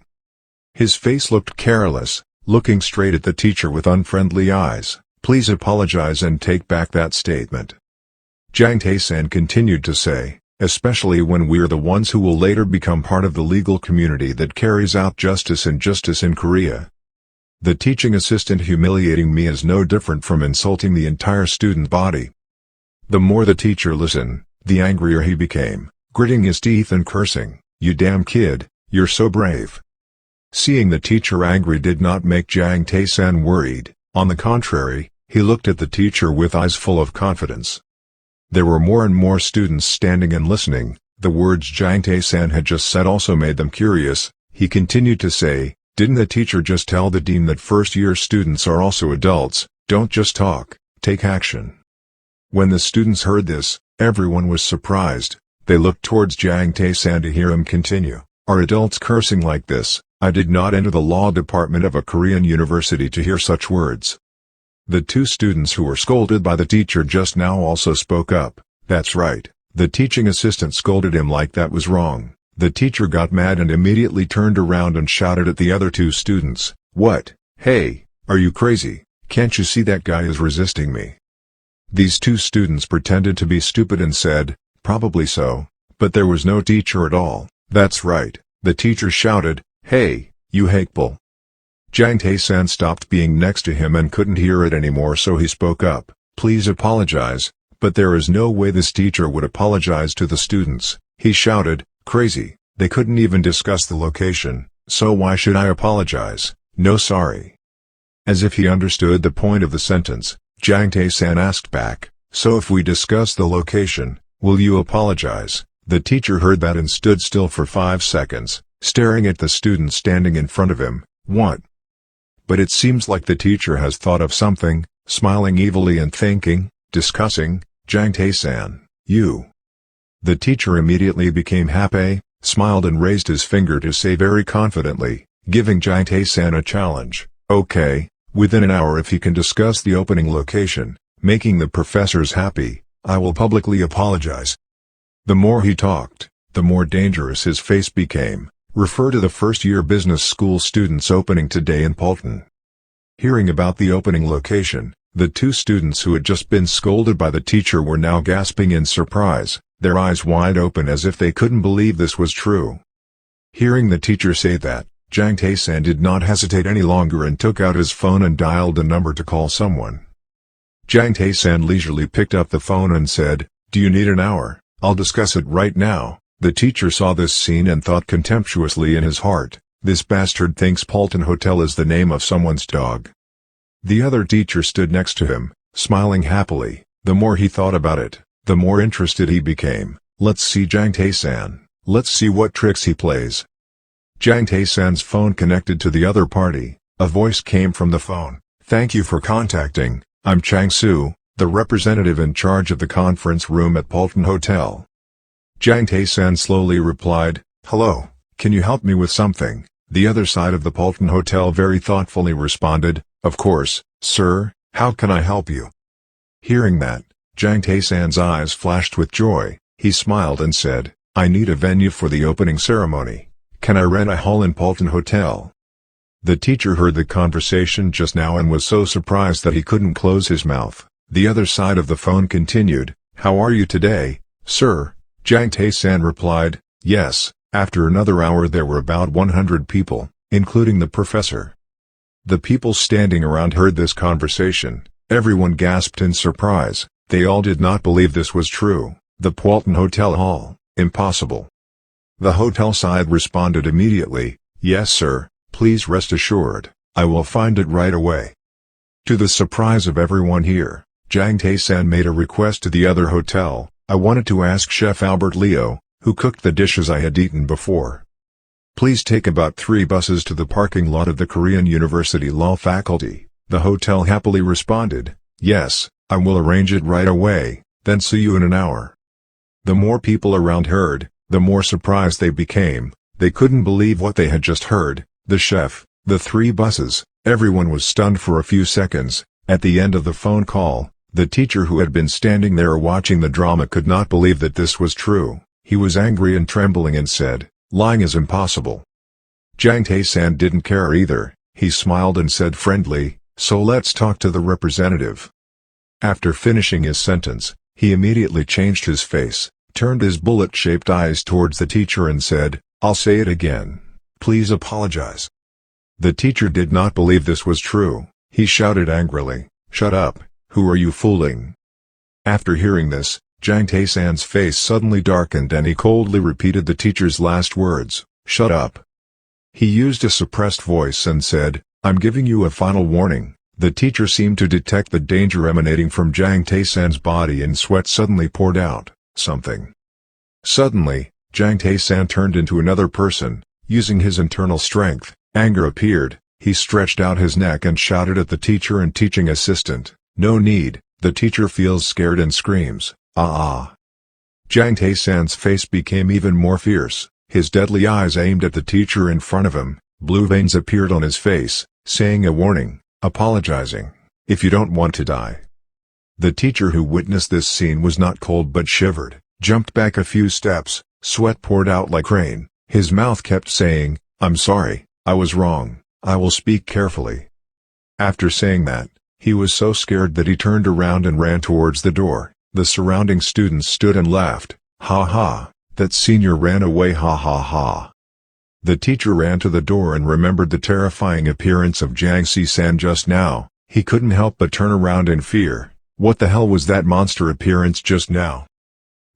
His face looked careless, looking straight at the teacher with unfriendly eyes. "Please apologize and take back that statement." Jang Taesan continued to say, "Especially when we're the ones who will later become part of the legal community that carries out justice and justice in Korea. The teaching assistant humiliating me is no different from insulting the entire student body." The more the teacher listened, the angrier he became, gritting his teeth and cursing, "You damn kid, you're so brave." Seeing the teacher angry did not make Jang Taesan worried. On the contrary, he looked at the teacher with eyes full of confidence. There were more and more students standing and listening. The words Jang Taesan had just said also made them curious. He continued to say, "Didn't the teacher just tell the dean that first-year students are also adults? Don't just talk, take action." When the students heard this, everyone was surprised. They looked towards Jang Taesan to hear him continue. "Are adults cursing like this? I did not enter the law department of a Korean university to hear such words." The two students who were scolded by the teacher just now also spoke up. "That's right, the teaching assistant scolded him like that was wrong." The teacher got mad and immediately turned around and shouted at the other two students, "What? Hey, are you crazy? Can't you see that guy is resisting me?" These two students pretended to be stupid and said, "Probably so," but there was no teacher at all. "That's right," the teacher shouted, "Hey, you hakeball." Jang Taesan stopped being next to him and couldn't hear it anymore, so he spoke up, "Please apologize," but there is no way this teacher would apologize to the students. He shouted, "Crazy, they couldn't even discuss the location, so why should I apologize? No sorry." As if he understood the point of the sentence, Jang Taesan asked back, "So if we discuss the location, will you apologize?" The teacher heard that and stood still for 5 seconds, staring at the student standing in front of him. "What?" But it seems like the teacher has thought of something, smiling evilly and thinking, discussing, "Jang Taesan, you." The teacher immediately became happy, smiled and raised his finger to say very confidently, giving Jang Taesan a challenge, "Okay, within an hour if he can discuss the opening location, making the professors happy, I will publicly apologize." The more he talked, the more dangerous his face became. Refer to the first-year business school students opening today in Polton. Hearing about the opening location, the two students who had just been scolded by the teacher were now gasping in surprise, their eyes wide open as if they couldn't believe this was true. Hearing the teacher say that, Jang Taesan did not hesitate any longer and took out his phone and dialed a number to call someone. Jang Taesan leisurely picked up the phone and said, "Do you need an hour? I'll discuss it right now." The teacher saw this scene and thought contemptuously in his heart, "This bastard thinks Polton Hotel is the name of someone's dog." The other teacher stood next to him, smiling happily. The more he thought about it, the more interested he became. "Let's see Jang Taesan, let's see what tricks he plays." Jang Taesan's phone connected to the other party. A voice came from the phone. "Thank you for contacting. I'm Chang Soo, the representative in charge of the conference room at Polton Hotel." Jang Taesan slowly replied, "Hello, can you help me with something?" The other side of the Polton Hotel very thoughtfully responded, "Of course, sir, how can I help you?" Hearing that, Jang Taesan's eyes flashed with joy. He smiled and said, "I need a venue for the opening ceremony. Can I rent a hall in Polton Hotel?" The teacher heard the conversation just now and was so surprised that he couldn't close his mouth. The other side of the phone continued, "How are you today, sir?" Jang Taesan replied, "Yes." After another hour there were about 100 people, including the professor. The people standing around heard this conversation. Everyone gasped in surprise. They all did not believe this was true. The Polton Hotel Hall, impossible. The hotel side responded immediately, "Yes sir, please rest assured, I will find it right away." To the surprise of everyone here, Jang Taesan made a request to the other hotel. "I wanted to ask Chef Albert Leo, who cooked the dishes I had eaten before. Please take about 3 buses to the parking lot of the Korean University Law Faculty." The hotel happily responded, "Yes, I will arrange it right away, then see you in an hour." The more people around heard, the more surprised they became. They couldn't believe what they had just heard. The chef, the 3 buses, everyone was stunned for a few seconds. At the end of the phone call, the teacher who had been standing there watching the drama could not believe that this was true. He was angry and trembling and said, "Lying is impossible." Jang Taesan didn't care either. He smiled and said friendly, "So let's talk to the representative." After finishing his sentence, he immediately changed his face, turned his bullet-shaped eyes towards the teacher and said, "I'll say it again. Please apologize." The teacher did not believe this was true. He shouted angrily, "Shut up, who are you fooling?" After hearing this, Jang Taesan's face suddenly darkened and he coldly repeated the teacher's last words, "Shut up." He used a suppressed voice and said, "I'm giving you a final warning." The teacher seemed to detect the danger emanating from Jang Taesan's body and sweat suddenly poured out. Something. Suddenly, Jang Taesan turned into another person. Using his internal strength, anger appeared. He stretched out his neck and shouted at the teacher and teaching assistant, "No need." The teacher feels scared and screams, "Ah!" Jang Taesan's face became even more fierce. His deadly eyes aimed at the teacher in front of him. Blue veins appeared on his face, saying a warning, apologizing, "If you don't want to die." The teacher who witnessed this scene was not cold but shivered, jumped back a few steps, sweat poured out like rain. His mouth kept saying, "I'm sorry, I was wrong, I will speak carefully." After saying that, He was so scared that he turned around and ran towards the door. The surrounding students stood and laughed. Ha ha, that senior ran away, ha ha ha. The teacher ran to the door and remembered the terrifying appearance of Jang Taesan just now. He couldn't help but turn around in fear. What the hell was that monster appearance just now?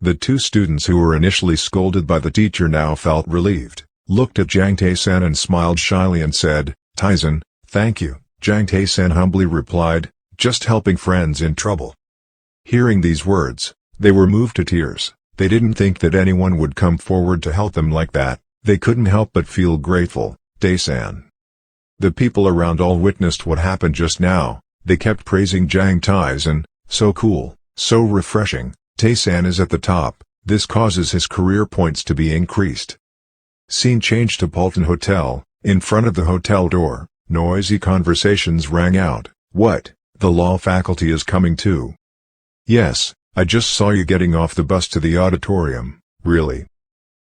The two students who were initially scolded by the teacher now felt relieved, looked at Jang Taesan and smiled shyly and said, "Taesan, thank you." Jang Taesan humbly replied, "Just helping friends in trouble." Hearing these words, they were moved to tears. They didn't think that anyone would come forward to help them like that. They couldn't help but feel grateful. Taesan. The people around all witnessed what happened just now. They kept praising Jang Taesan. So cool, so refreshing. Taesan is at the top. This causes his career points to be increased. Scene changed to Palton Hotel. In front of the hotel door, noisy conversations rang out. "What? The law faculty is coming too?" "Yes, I just saw you getting off the bus to the auditorium." "Really?"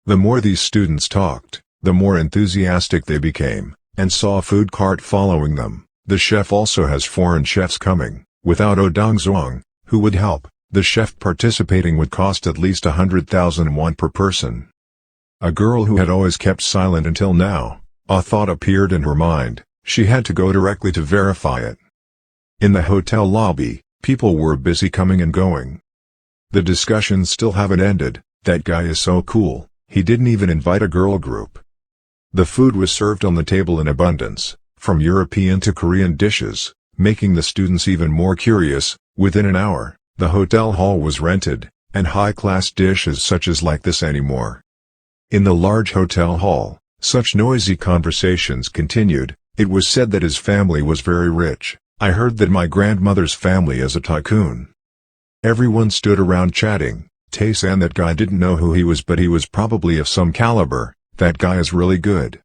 The more these students talked, the more enthusiastic they became, and saw a food cart following them. "The chef also has foreign chefs coming. Without Oh Dong-zong, who would help? The chef participating would cost at least 100,000 won per person." A girl who had always kept silent until now, a thought appeared in her mind. She had to go directly to verify it. In the hotel lobby, people were busy coming and going. The discussions still haven't ended. "That guy is so cool, he didn't even invite a girl group." The food was served on the table in abundance, from European to Korean dishes, making the students even more curious. Within an hour, the hotel hall was rented, and high-class dishes such as like this anymore. In the large hotel hall, such noisy conversations continued. It was said that his family was very rich. "I heard that my grandmother's family is a tycoon." Everyone stood around chatting. "Taesan, that guy didn't know who he was, but he was probably of some caliber. That guy is really good."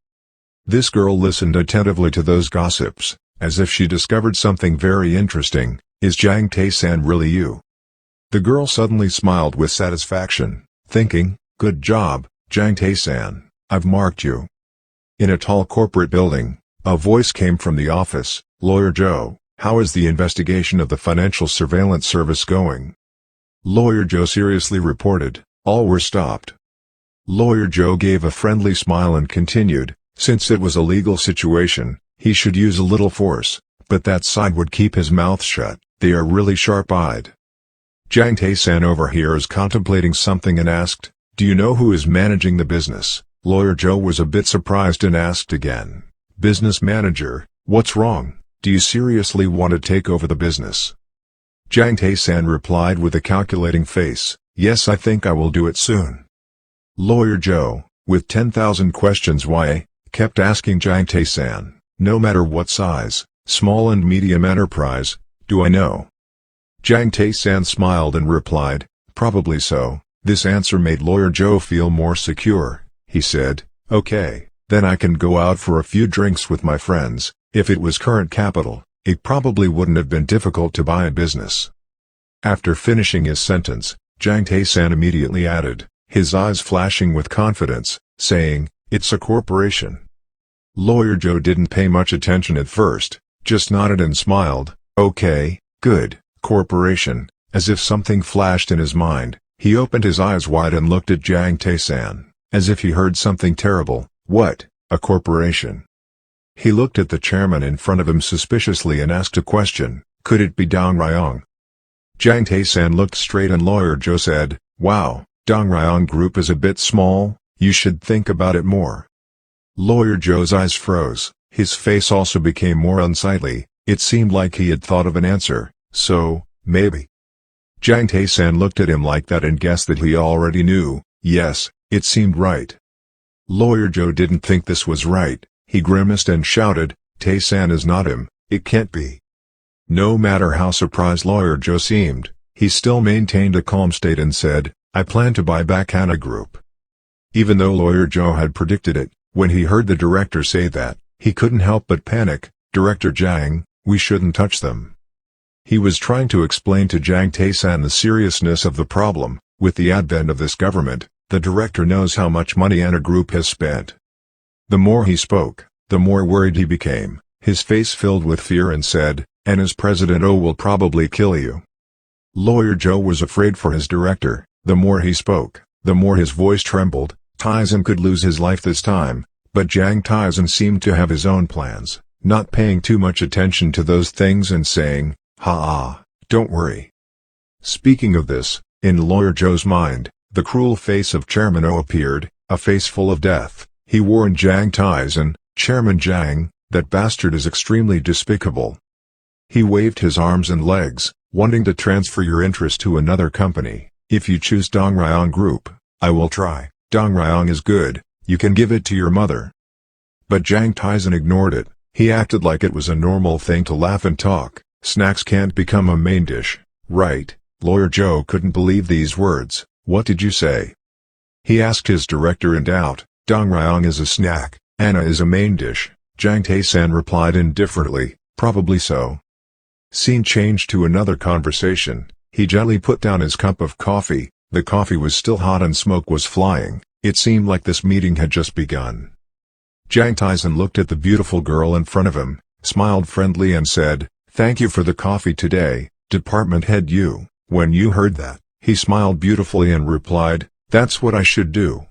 This girl listened attentively to those gossips, as if she discovered something very interesting. "Is Jang Taesan really you?" The girl suddenly smiled with satisfaction, thinking, "Good job, Jang Taesan, I've marked you." In a tall corporate building, a voice came from the office. "Lawyer Joe, how is the investigation of the Financial Surveillance Service going?" Lawyer Joe seriously reported, "All were stopped." Lawyer Joe gave a friendly smile and continued, "Since it was a legal situation, he should use a little force, but that side would keep his mouth shut. They are really sharp-eyed." Jang Taesan over here is contemplating something and asked, "Do you know who is managing the business?" Lawyer Joe was a bit surprised and asked again, "Business manager, what's wrong? Do you seriously want to take over the business?" Jang Taesan replied with a calculating face, "Yes, I think I will do it soon." Lawyer Joe, with 10,000 questions why, kept asking Jang Taesan, "No matter what size, small and medium enterprise, do I know?" Jang Taesan smiled and replied, "Probably so." This answer made Lawyer Joe feel more secure. He said, "Okay, then I can go out for a few drinks with my friends." If it was current capital, it probably wouldn't have been difficult to buy a business. After finishing his sentence, Jang Taesan immediately added, his eyes flashing with confidence, saying, "It's a corporation." Lawyer Joe didn't pay much attention at first, just nodded and smiled. "Okay, good, corporation." As if something flashed in his mind, he opened his eyes wide and looked at Jang Taesan, as if he heard something terrible. "What, a corporation?" He looked at the chairman in front of him suspiciously and asked a question, "Could it be Dong Ryong?" Jang Taesan looked straight and Lawyer Joe said, "Wow, Dong Ryong Group is a bit small, you should think about it more." Lawyer Joe's eyes froze, his face also became more unsightly. It seemed like he had thought of an answer, "So, maybe." Jang Taesan looked at him like that and guessed that he already knew. Yes, it seemed right. Lawyer Joe didn't think this was right. He grimaced and shouted, "Taesan is not him, it can't be." No matter how surprised Lawyer Joe seemed, he still maintained a calm state and said, "I plan to buy back Hana Group." Even though Lawyer Joe had predicted it, when he heard the director say that, he couldn't help but panic. "Director Jang, we shouldn't touch them." He was trying to explain to Jang Taesan the seriousness of the problem. With the advent of this government, the director knows how much money Hana Group has spent. The more he spoke, the more worried he became. His face filled with fear and said, and as president O will probably kill you. Lawyer Joe was afraid for his director. The more he spoke, the more his voice trembled. Taesan could lose his life this time, but Jang Taesan seemed to have his own plans, not paying too much attention to those things and saying, "Ha, don't worry." Speaking of this, in Lawyer Joe's mind, the cruel face of Chairman O appeared, a face full of death. He warned Jang Taesan, "Chairman Jang, that bastard is extremely despicable. He waved his arms and legs, wanting to transfer your interest to another company. If you choose Dongryeong Group, I will try. Dongryeong is good, you can give it to your mother." But Jang Taesan ignored it. He acted like it was a normal thing to laugh and talk. Snacks can't become a main dish, right? Lawyer Joe couldn't believe these words. "What did you say?" He asked his director in doubt. "Dongryeong is a snack, Anna is a main dish." Jang Taesan replied indifferently, "Probably so." Scene changed to another conversation. He gently put down his cup of coffee. The coffee was still hot and smoke was flying. It seemed like this meeting had just begun. Jang Taesan looked at the beautiful girl in front of him, smiled friendly and said, "Thank you for the coffee today, Department Head Yu." When Yu heard that, he smiled beautifully and replied, "That's what I should do."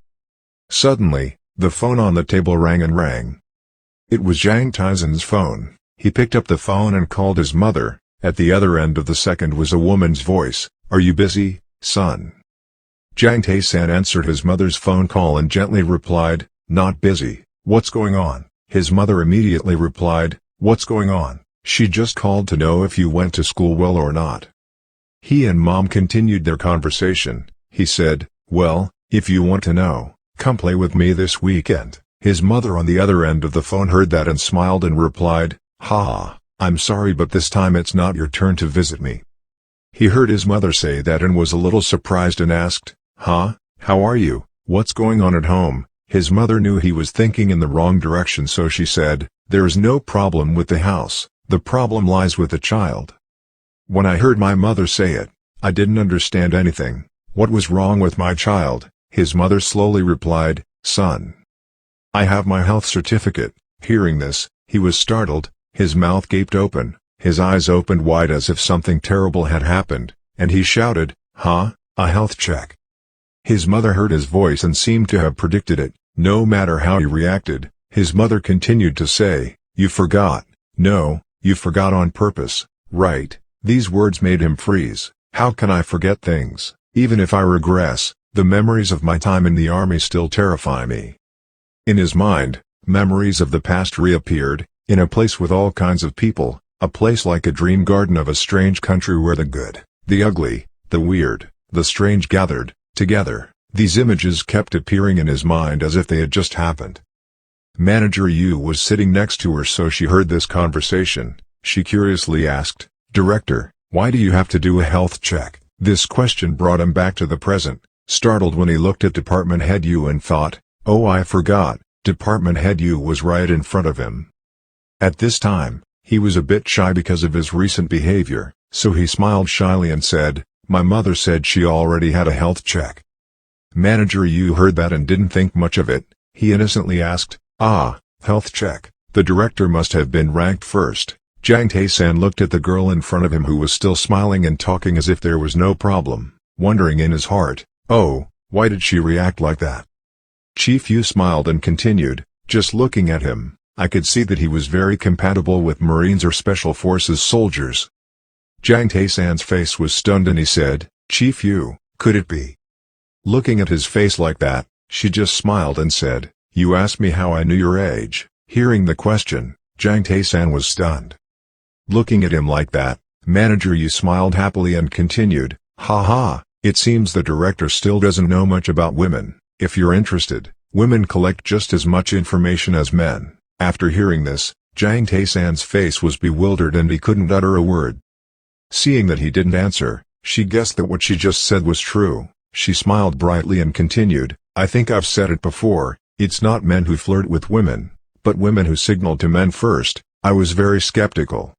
Suddenly, the phone on the table rang and rang. It was Jang Taesan's phone. He picked up the phone and called his mother. At the other end of the second was a woman's voice. "Are you busy, son?" Jang Taesan answered his mother's phone call and gently replied, "Not busy. What's going on?" His mother immediately replied, "What's going on? She just called to know if you went to school well or not." He and Mom continued their conversation. He said, "Well, if you want to know, come play with me this weekend." His mother on the other end of the phone heard that and smiled and replied, "Ha, I'm sorry but this time it's not your turn to visit me." He heard his mother say that and was a little surprised and asked, "Huh? How are you? What's going on at home?" His mother knew he was thinking in the wrong direction, so she said, "There is no problem with the house, the problem lies with the child." When I heard my mother say it, I didn't understand anything. "What was wrong with my child?" His mother slowly replied, "Son, I have my health certificate." Hearing this, he was startled, his mouth gaped open, his eyes opened wide as if something terrible had happened, and he shouted, "Huh? A health check?" His mother heard his voice and seemed to have predicted it. No matter how he reacted, his mother continued to say, "You forgot. No, you forgot on purpose, right?" These words made him freeze. "How can I forget things? Even if I regress, the memories of my time in the army still terrify me." In his mind, memories of the past reappeared, in a place with all kinds of people, a place like a dream garden of a strange country where the good, the ugly, the weird, the strange gathered together. These images kept appearing in his mind as if they had just happened. Manager Yu was sitting next to her, so she heard this conversation. She curiously asked, "Director, why do you have to do a health check?" This question brought him back to the present, startled when he looked at Department Head Yu and thought, "Oh, I forgot." Department Head Yu was right in front of him. At this time, he was a bit shy because of his recent behavior, so he smiled shyly and said, "My mother said she already had a health check." Manager Yu heard that and didn't think much of it. He innocently asked, "Ah, health check. The director must have been ranked first." Jang Taesan looked at the girl in front of him who was still smiling and talking as if there was no problem, wondering in his heart, "Oh, why did she react like that?" Chief Yu smiled and continued, "Just looking at him, I could see that he was very compatible with Marines or Special Forces soldiers." Jang Taesan's face was stunned and he said, "Chief Yu, could it be?" Looking at his face like that, she just smiled and said, "You asked me how I knew your age." Hearing the question, Jang Taesan was stunned. Looking at him like that, Manager Yu smiled happily and continued, "Ha ha, it seems the director still doesn't know much about women. If you're interested, women collect just as much information as men." After hearing this, Jang Taesan's face was bewildered and he couldn't utter a word. Seeing that he didn't answer, she guessed that what she just said was true. She smiled brightly and continued, "I think I've said it before, it's not men who flirt with women, but women who signal to men first." I was very skeptical.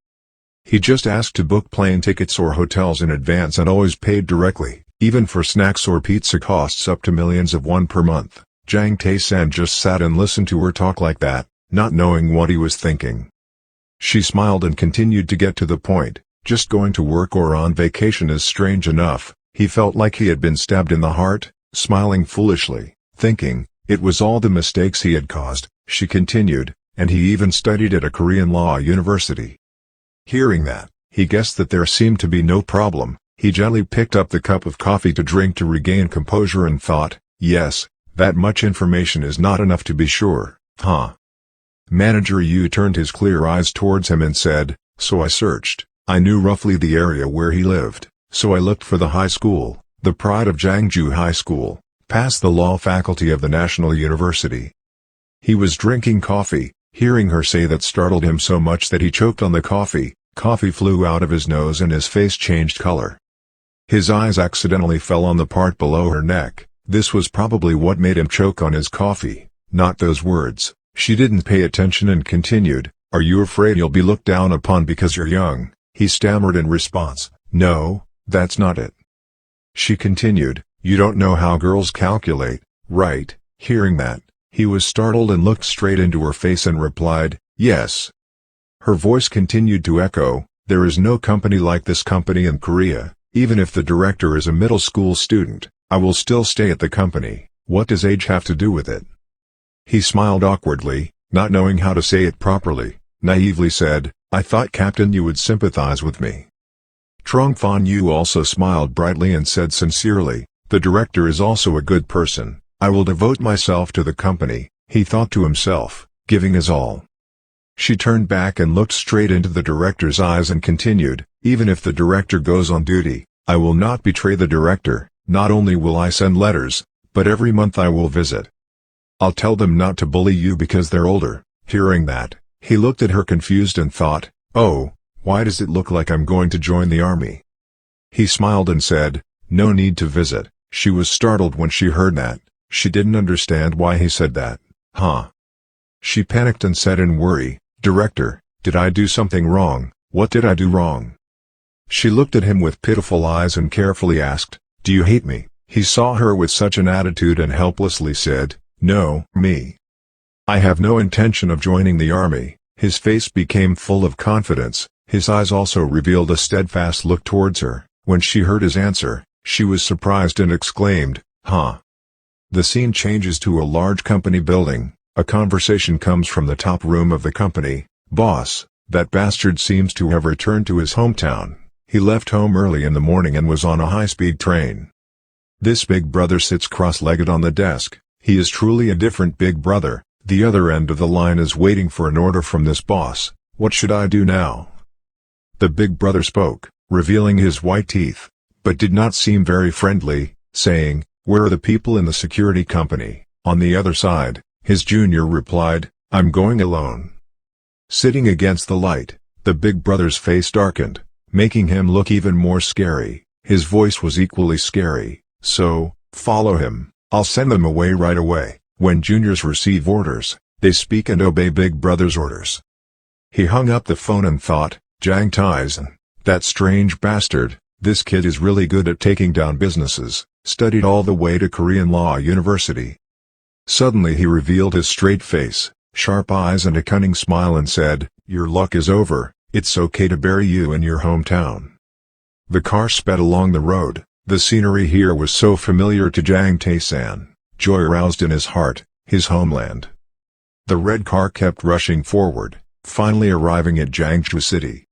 He just asked to book plane tickets or hotels in advance and always paid directly, even for snacks or pizza costs up to millions of won per month. Jang Taesan just sat and listened to her talk like that, not knowing what he was thinking. She smiled and continued to get to the point. Just going to work or on vacation is strange enough. He felt like he had been stabbed in the heart, smiling foolishly, thinking, it was all the mistakes he had caused. She continued, and he even studied at a Korean law university. Hearing that, he guessed that there seemed to be no problem. He gently picked up the cup of coffee to drink to regain composure and thought, yes, that much information is not enough to be sure, huh? Manager Yu turned his clear eyes towards him and said, so I searched. I knew roughly the area where he lived, so I looked for the high school, the pride of Jiangju High School, past the law faculty of the National University. He was drinking coffee. Hearing her say that startled him so much that he choked on the coffee. Coffee flew out of his nose and his face changed color. His eyes accidentally fell on the part below her neck. This was probably what made him choke on his coffee, not those words. She didn't pay attention and continued, are you afraid you'll be looked down upon because you're young? He stammered in response, no, that's not it. She continued, you don't know how girls calculate, right? Hearing that, he was startled and looked straight into her face and replied, yes. Her voice continued to echo, there is no company like this company in Korea. Even if the director is a middle school student, I will still stay at the company. What does age have to do with it? He smiled awkwardly, not knowing how to say it properly, naively said, I thought Captain you would sympathize with me. Trong Fan Yu also smiled brightly and said sincerely, the director is also a good person. I will devote myself to the company, he thought to himself, giving his all. She turned back and looked straight into the director's eyes and continued, even if the director goes on duty, I will not betray the director. Not only will I send letters, but every month I will visit. I'll tell them not to bully you because they're older. Hearing that, he looked at her confused and thought, oh, why does it look like I'm going to join the army? He smiled and said, no need to visit. She was startled when she heard that. She didn't understand why he said that. Huh? She panicked and said in worry, Director, did I do something wrong? What did I do wrong? She looked at him with pitiful eyes and carefully asked, do you hate me? He saw her with such an attitude and helplessly said, no, me. I have no intention of joining the army. His face became full of confidence. His eyes also revealed a steadfast look towards her. When she heard his answer, she was surprised and exclaimed, huh? The scene changes to a large company building. A conversation comes from the top room of the company. Boss, that bastard seems to have returned to his hometown. He left home early in the morning and was on a high-speed train. This big brother sits cross-legged on the desk. He is truly a different big brother. The other end of the line is waiting for an order from this boss. What should I do now? The big brother spoke, revealing his white teeth, but did not seem very friendly, saying, where are the people in the security company? On the other side, his junior replied, I'm going alone. Sitting against the light, the big brother's face darkened, making him look even more scary. His voice was equally scary, so, follow him, I'll send them away right away. When juniors receive orders, they speak and obey big brother's orders. He hung up the phone and thought, Jang Taesan, that strange bastard, this kid is really good at taking down businesses, studied all the way to Korean Law University. Suddenly he revealed his straight face, sharp eyes and a cunning smile and said, your luck is over, it's okay to bury you in your hometown. The car sped along the road. The scenery here was so familiar to Jang Taesan. Joy roused in his heart, his homeland. The red car kept rushing forward, finally arriving at Jiangsu City.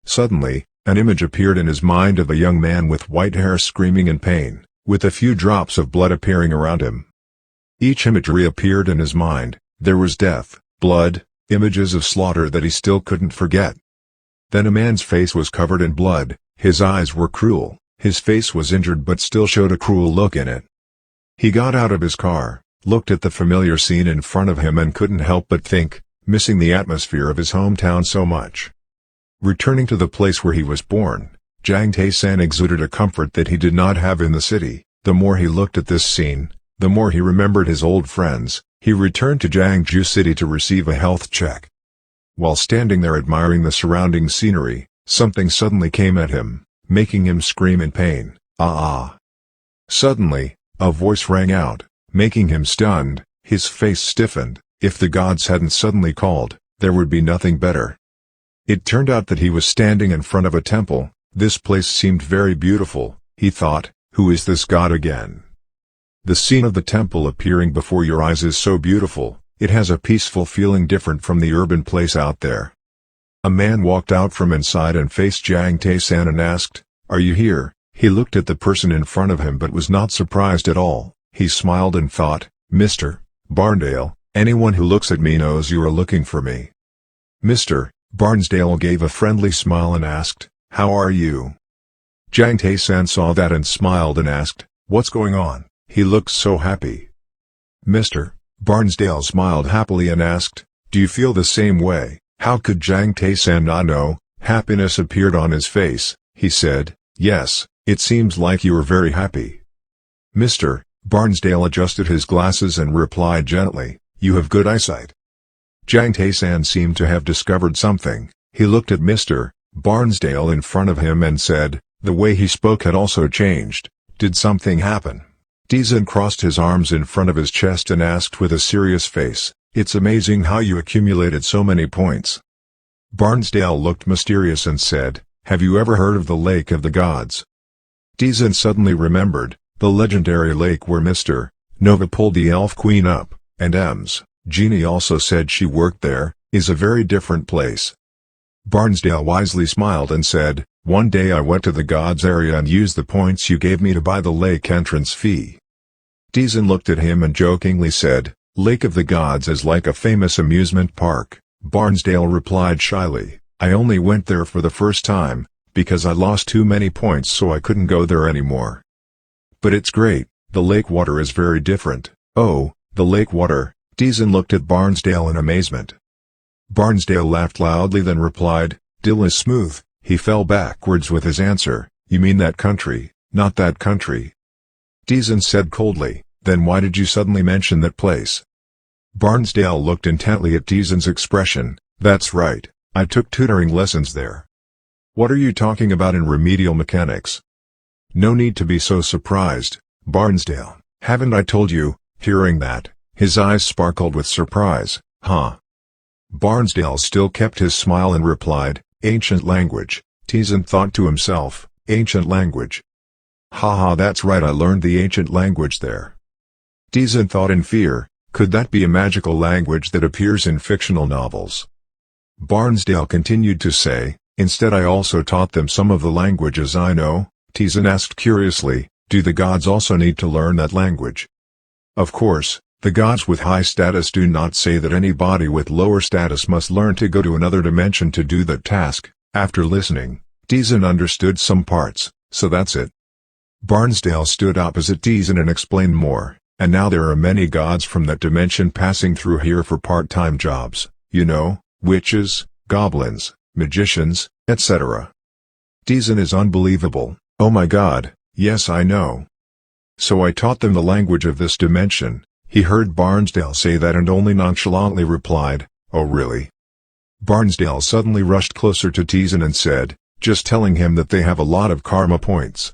Suddenly, an image appeared in his mind of a young man with white hair screaming in pain, with a few drops of blood appearing around him. Each imagery appeared in his mind. There was death, blood, images of slaughter that he still couldn't forget. Then a man's face was covered in blood, his eyes were cruel, his face was injured but still showed a cruel look in it. He got out of his car, looked at the familiar scene in front of him and couldn't help but think, missing the atmosphere of his hometown so much. Returning to the place where he was born, Jang Taesan exuded a comfort that he did not have in the city. The more he looked at this scene, the more he remembered his old friends. He returned to Jiangsu City to receive a health check. While standing there admiring the surrounding scenery, something suddenly came at him, making him scream in pain. Ah! Suddenly, a voice rang out, making him stunned. His face stiffened. If the gods hadn't suddenly called, there would be nothing better. It turned out that he was standing in front of a temple. This place seemed very beautiful, he thought. Who is this god again? The scene of the temple appearing before your eyes is so beautiful, it has a peaceful feeling different from the urban place out there. A man walked out from inside and faced Jang Taesan and asked, "Are you here?" He looked at the person in front of him but was not surprised at all. He smiled and thought, "Mr. Barnsdale, anyone who looks at me knows you are looking for me." Mr. Barnsdale gave a friendly smile and asked, "How are you?" Jang Taesan saw that and smiled and asked, "What's going on?" He looked so happy. Mr. Barnsdale smiled happily and asked, "Do you feel the same way?" How could Jang Taesan not know? Happiness appeared on his face. He said, "Yes, it seems like you are very happy." Mr. Barnsdale adjusted his glasses and replied gently, "You have good eyesight." Jang Taesan seemed to have discovered something. He looked at Mr. Barnsdale in front of him and said, the way he spoke had also changed. "Did something happen?" Taesan crossed his arms in front of his chest and asked with a serious face, "It's amazing how you accumulated so many points." Barnsdale looked mysterious and said, "Have you ever heard of the Lake of the Gods?" Taesan suddenly remembered, the legendary lake where Mr. Nova pulled the Elf Queen up, and M's Genie also said she worked there, is a very different place. Barnsdale wisely smiled and said, "One day I went to the gods area and used the points you gave me to buy the lake entrance fee." Taesan looked at him and jokingly said, "Lake of the Gods is like a famous amusement park." Barnsdale replied shyly, "I only went there for the first time, because I lost too many points so I couldn't go there anymore." "But it's great, the lake water is very different." "Oh, the lake water?" Taesan looked at Barnsdale in amazement. Barnsdale laughed loudly then replied, "Dill is smooth." He fell backwards with his answer, "You mean that country, not that country." Taesan said coldly, "Then why did you suddenly mention that place?" Barnsdale looked intently at Taesan's expression. "That's right, I took tutoring lessons there." "What are you talking about in remedial mechanics?" "No need to be so surprised, Barnsdale. Haven't I told you?" Hearing that, his eyes sparkled with surprise. "Huh?" Barnsdale still kept his smile and replied, "Ancient language." Taesan thought to himself, "Ancient language? Haha, that's right, I learned the ancient language there." Taesan thought in fear, could that be a magical language that appears in fictional novels? Barnsdale continued to say, "Instead I also taught them some of the languages I know." Taesan asked curiously, "Do the gods also need to learn that language?" "Of course, the gods with high status do not say that anybody with lower status must learn to go to another dimension to do that task." After listening, Taesan understood some parts, "So that's it." Barnsdale stood opposite Taesan and explained more, "And now there are many gods from that dimension passing through here for part-time jobs, you know, witches, goblins, magicians, etc." Taesan is unbelievable. "Oh my god, yes I know. So I taught them the language of this dimension." He heard Barnsdale say that and only nonchalantly replied, "Oh really?" Barnsdale suddenly rushed closer to Taesan and said, "Just telling him that they have a lot of karma points.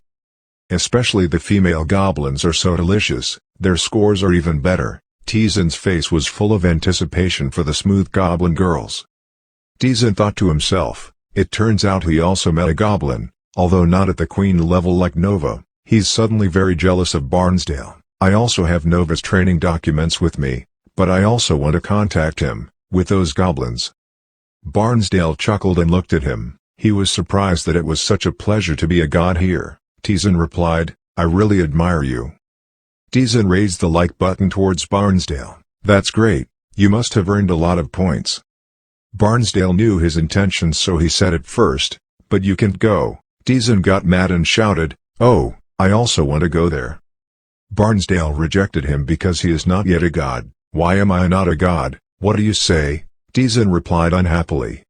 Especially the female goblins are so delicious, their scores are even better." Taesan's face was full of anticipation for the smooth goblin girls. Taesan thought to himself, it turns out he also met a goblin, although not at the queen level like Nova. He's suddenly very jealous of Barnsdale. "I also have Nova's training documents with me, but I also want to contact him, with those goblins." Barnsdale chuckled and looked at him. He was surprised that it was such a pleasure to be a god here. Taesan replied, "I really admire you." Taesan raised the like button towards Barnsdale. "That's great, you must have earned a lot of points." Barnsdale knew his intentions so he said at first, "But you can't go." Taesan got mad and shouted, "Oh, I also want to go there." Barnsdale rejected him because he is not yet a god. "Why am I not a god? What do you say?" Taesan replied unhappily.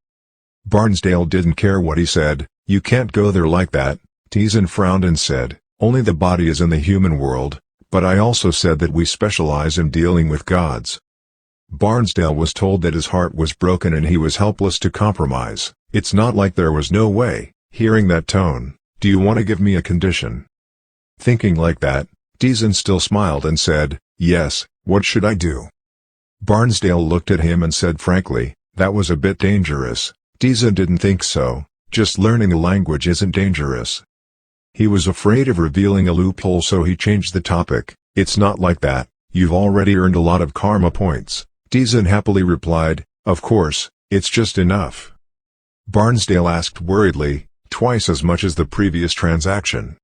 Barnsdale didn't care what he said. "You can't go there like that." Taesan frowned and said, "Only the body is in the human world, but I also said that we specialize in dealing with gods." Barnsdale was told that his heart was broken and he was helpless to compromise. It's not like there was no way. Hearing that tone, "Do you want to give me a condition?" Thinking like that, Taesan still smiled and said, "Yes, what should I do?" Barnsdale looked at him and said frankly, "That was a bit dangerous." Taesan didn't think so, just learning a language isn't dangerous. He was afraid of revealing a loophole, so he changed the topic. It's not like that, you've already earned a lot of karma points, Taesan happily replied. Of course, it's just enough. Barnsdale asked worriedly, twice as much as the previous transaction.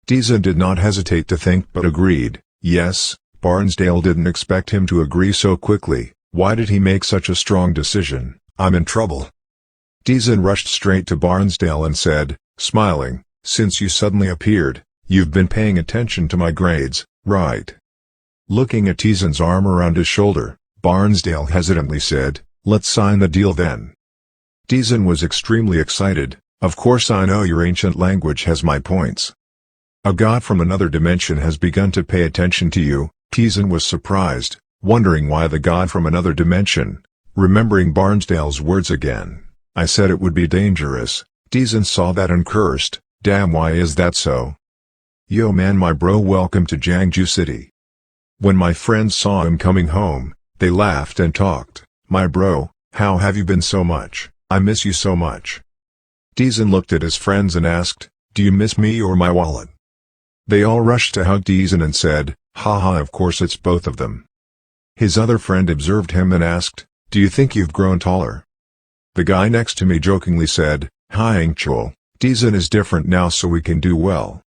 Taesan did not hesitate to think but agreed. Yes, Barnsdale didn't expect him to agree so quickly. Why did he make such a strong decision? I'm in trouble. Taesan rushed straight to Barnsdale and said, smiling, since you suddenly appeared, you've been paying attention to my grades, right? Looking at Taesan's arm around his shoulder, Barnsdale hesitantly said, let's sign the deal then. Taesan was extremely excited. Of course I know your ancient language has my points. A god from another dimension has begun to pay attention to you. Taesan was surprised, wondering why the god from another dimension. Remembering Barnsdale's words again. I said it would be dangerous. Taesan saw that and cursed. Damn, why is that so? Yo man, my bro, welcome to Jiangju City. When my friends saw him coming home, they laughed and talked. My bro, how have you been so much? I miss you so much. Taesan looked at his friends and asked, do you miss me or my wallet? They all rushed to hug Taesan and said, haha, of course it's both of them. His other friend observed him and asked, do you think you've grown taller? The guy next to me jokingly said, hi Chul, Taesan is different now so we can do well.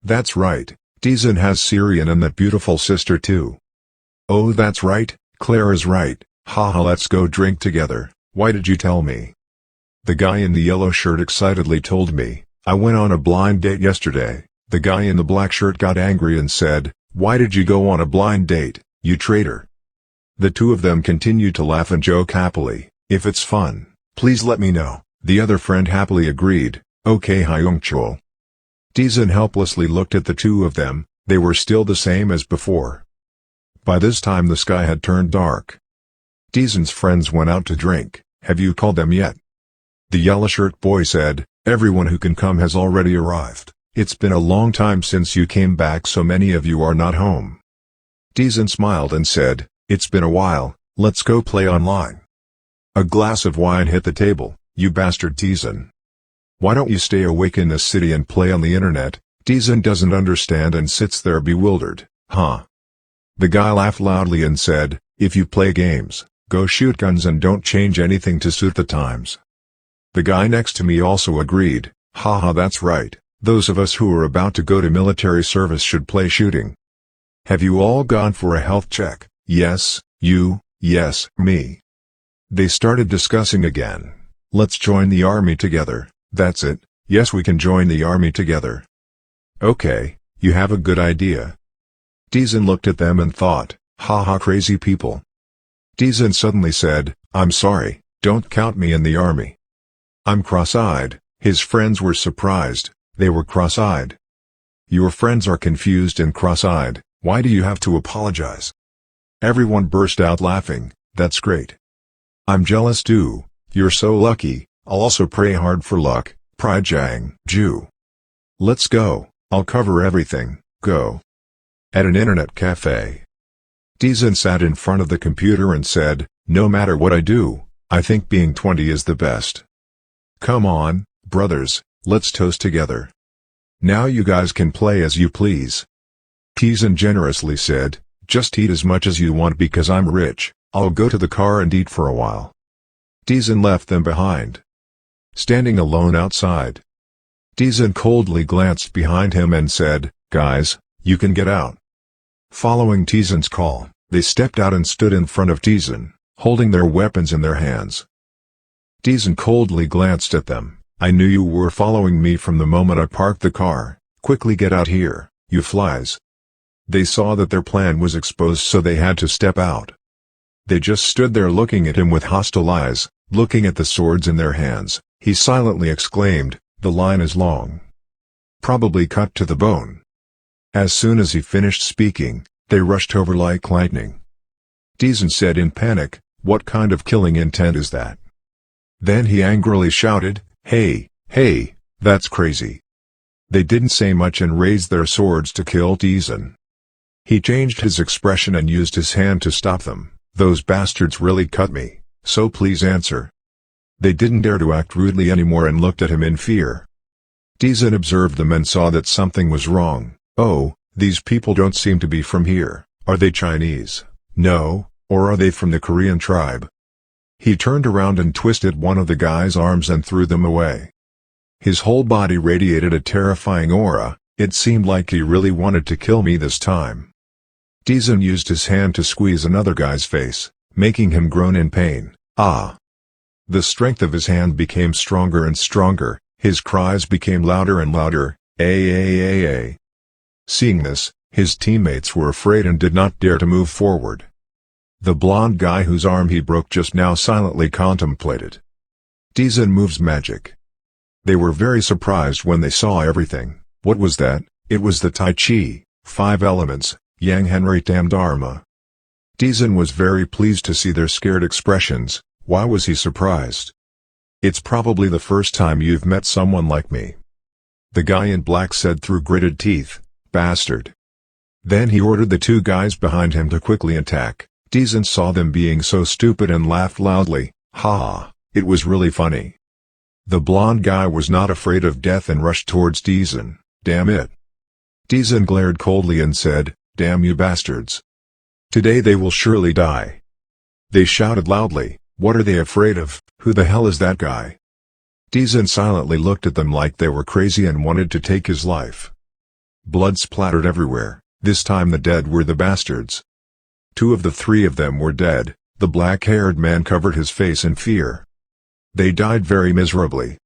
That's right, Taesan has Syrian and that beautiful sister too. Oh that's right, Claire is right, haha, let's go drink together. Why did you tell me? The guy in the yellow shirt excitedly told me. I went on a blind date yesterday. The guy in the black shirt got angry and said, why did you go on a blind date, you traitor? The two of them continued to laugh and joke happily. If it's fun, please let me know. The other friend happily agreed. Okay Hyungchul. Taesan helplessly looked at the two of them. They were still the same as before. By this time the sky had turned dark. Taesan's friends went out to drink. Have you called them yet? The yellow shirt boy said, everyone who can come has already arrived. It's been a long time since you came back, so many of you are not home. Taesan smiled and said, it's been a while, let's go play online. A glass of wine hit the table. You bastard Taesan. Why don't you stay awake in this city and play on the internet? Taesan doesn't understand and sits there bewildered. Huh? The guy laughed loudly and said, if you play games, go shoot guns and don't change anything to suit the times. The guy next to me also agreed. Haha, that's right. Those of us who are about to go to military service should play shooting. Have you all gone for a health check? Yes, you, yes, me. They started discussing again. Let's join the army together. That's it, yes we can join the army together. Okay, you have a good idea. Taesan looked at them and thought, haha, crazy people. Taesan suddenly said, I'm sorry, don't count me in the army. I'm cross-eyed. His friends were surprised. They were cross-eyed. Your friends are confused and cross-eyed. Why do you have to apologize? Everyone burst out laughing. That's great. I'm jealous too. You're so lucky. I'll also pray hard for luck. Pride Jiangju. Let's go. I'll cover everything. Go. At an internet cafe. Taesan sat in front of the computer and said, no matter what I do, I think being 20 is the best. Come on, brothers, let's toast together. Now you guys can play as you please. Taesan generously said, just eat as much as you want because I'm rich. I'll go to the car and eat for a while. Taesan left them behind. Standing alone outside. Taesan coldly glanced behind him and said, guys, you can get out. Following Taesan's call, they stepped out and stood in front of Taesan, holding their weapons in their hands. Taesan coldly glanced at them. I knew you were following me from the moment I parked the car. Quickly get out here, you flies. They saw that their plan was exposed, so they had to step out. They just stood there looking at him with hostile eyes, looking at the swords in their hands. He silently exclaimed, the line is long. Probably cut to the bone. As soon as he finished speaking, they rushed over like lightning. Taesan said in panic, what kind of killing intent is that? Then he angrily shouted, hey, that's crazy. They didn't say much and raised their swords to kill Taesan. He changed his expression and used his hand to stop them. Those bastards really cut me, so please answer. They didn't dare to act rudely anymore and looked at him in fear. Taesan observed them and saw that something was wrong. Oh, these people don't seem to be from here. Are they Chinese? No, or are they from the Korean tribe? He turned around and twisted one of the guy's arms and threw them away. His whole body radiated a terrifying aura. It seemed like he really wanted to kill me this time. Taesan used his hand to squeeze another guy's face, making him groan in pain. Ah! The strength of his hand became stronger and stronger, his cries became louder and louder, "Ay." Seeing this, his teammates were afraid and did not dare to move forward. The blonde guy whose arm he broke just now silently contemplated. Taesan moves magic. They were very surprised when they saw everything. What was that? It was the Tai Chi, 5 elements, Yang Henry Tam Dharma. Taesan was very pleased to see their scared expressions. Why was he surprised? It's probably the first time you've met someone like me. The guy in black said through gritted teeth, "Bastard." Then he ordered the 2 guys behind him to quickly attack. Taesan saw them being so stupid and laughed loudly. Ha! It was really funny. The blonde guy was not afraid of death and rushed towards Taesan. Damn it. Taesan glared coldly and said, "Damn you bastards. Today they will surely die." They shouted loudly, "What are they afraid of? Who the hell is that guy?" Taesan silently looked at them like they were crazy and wanted to take his life. Blood splattered everywhere. This time the dead were the bastards. 2 of the 3 of them were dead. The black-haired man covered his face in fear. They died very miserably.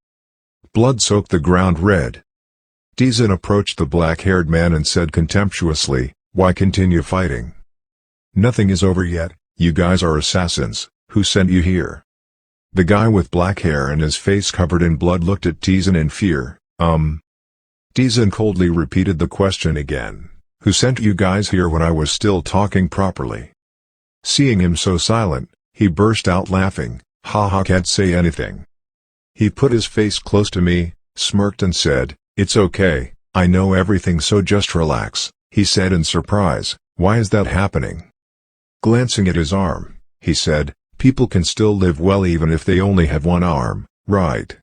Blood soaked the ground red. Taesan approached the black-haired man and said contemptuously, "Why continue fighting? Nothing is over yet. You guys are assassins. Who sent you here?" The guy with black hair and his face covered in blood looked at Taesan in fear. Taesan coldly repeated the question again. "Who sent you guys here when I was still talking properly?" Seeing him so silent, he burst out laughing. "Ha, can't say anything." He put his face close to me, smirked and said, "It's okay, I know everything, so just relax," he said in surprise. "Why is that happening?" Glancing at his arm, he said, "People can still live well even if they only have one arm, right?"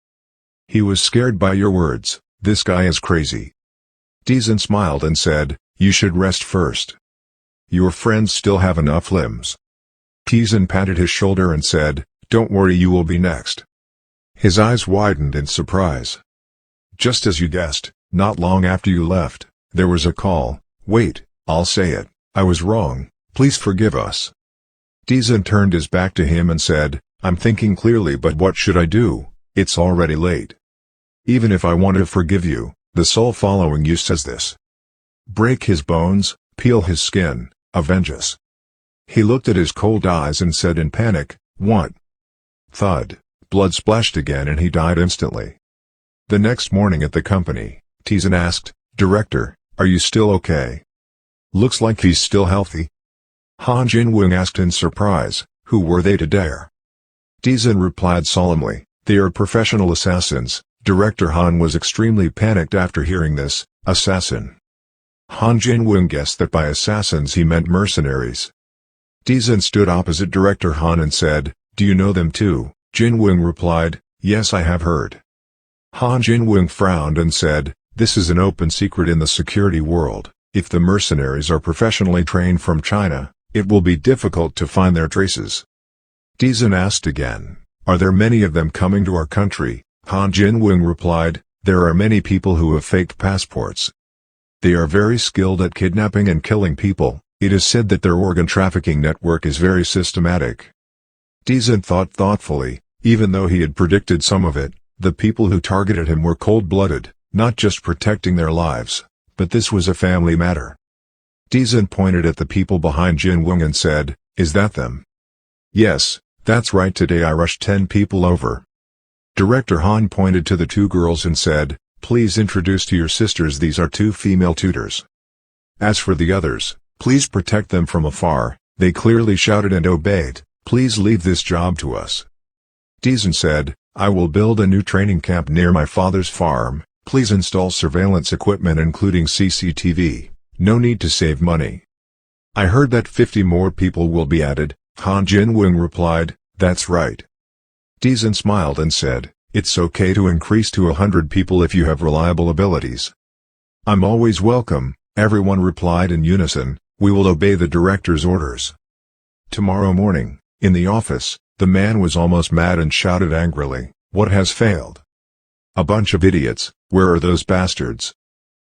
He was scared by your words. This guy is crazy. Taesan smiled and said, "You should rest first. Your friends still have enough limbs." Taesan patted his shoulder and said, "Don't worry, you will be next." His eyes widened in surprise. Just as you guessed, not long after you left, there was a call. Wait, I'll say it, I was wrong, please forgive us. Taesan turned his back to him and said, "I'm thinking clearly, but what should I do? It's already late. Even if I want to forgive you, the soul following you says this. Break his bones, peel his skin, avenge us." He looked at his cold eyes and said in panic, "What?" Thud. Blood splashed again and he died instantly. The next morning at the company, Taesan asked, "Director, are you still okay? Looks like he's still healthy." Han Jin-won asked in surprise, "Who were they to dare?" Taesan replied solemnly, "They are professional assassins." Director Han was extremely panicked after hearing this. Assassin. Han Jin-won guessed that by assassins he meant mercenaries. Taesan stood opposite Director Han and said, "Do you know them too?" Jin-won replied, "Yes, I have heard." Han Jin-won frowned and said, "This is an open secret in the security world. If the mercenaries are professionally trained from China, it will be difficult to find their traces." Taesan asked again, "Are there many of them coming to our country?" Han Jin-won replied, "There are many people who have faked passports. They are very skilled at kidnapping and killing people. It is said that their organ trafficking network is very systematic." Taesan thought thoughtfully. Even though he had predicted some of it, the people who targeted him were cold-blooded, not just protecting their lives, but this was a family matter. Taesan pointed at the people behind Jin-won and said, "Is that them?" "Yes, that's right. Today I rushed 10 people over." Director Han pointed to the 2 girls and said, "Please introduce to your sisters, these are 2 female tutors. As for the others, please protect them from afar." They clearly shouted and obeyed. "Please leave this job to us." Taesan said, "I will build a new training camp near my father's farm. Please install surveillance equipment including CCTV. No need to save money." "I heard that 50 more people will be added." Han Jin-won replied, "That's right. Taesan smiled and said, "It's okay to increase to 100 people if you have reliable abilities." "I'm always welcome," everyone replied in unison. "We will obey the director's orders." Tomorrow morning, in the office, the man was almost mad and shouted angrily, "What has failed? A bunch of idiots, where are those bastards?"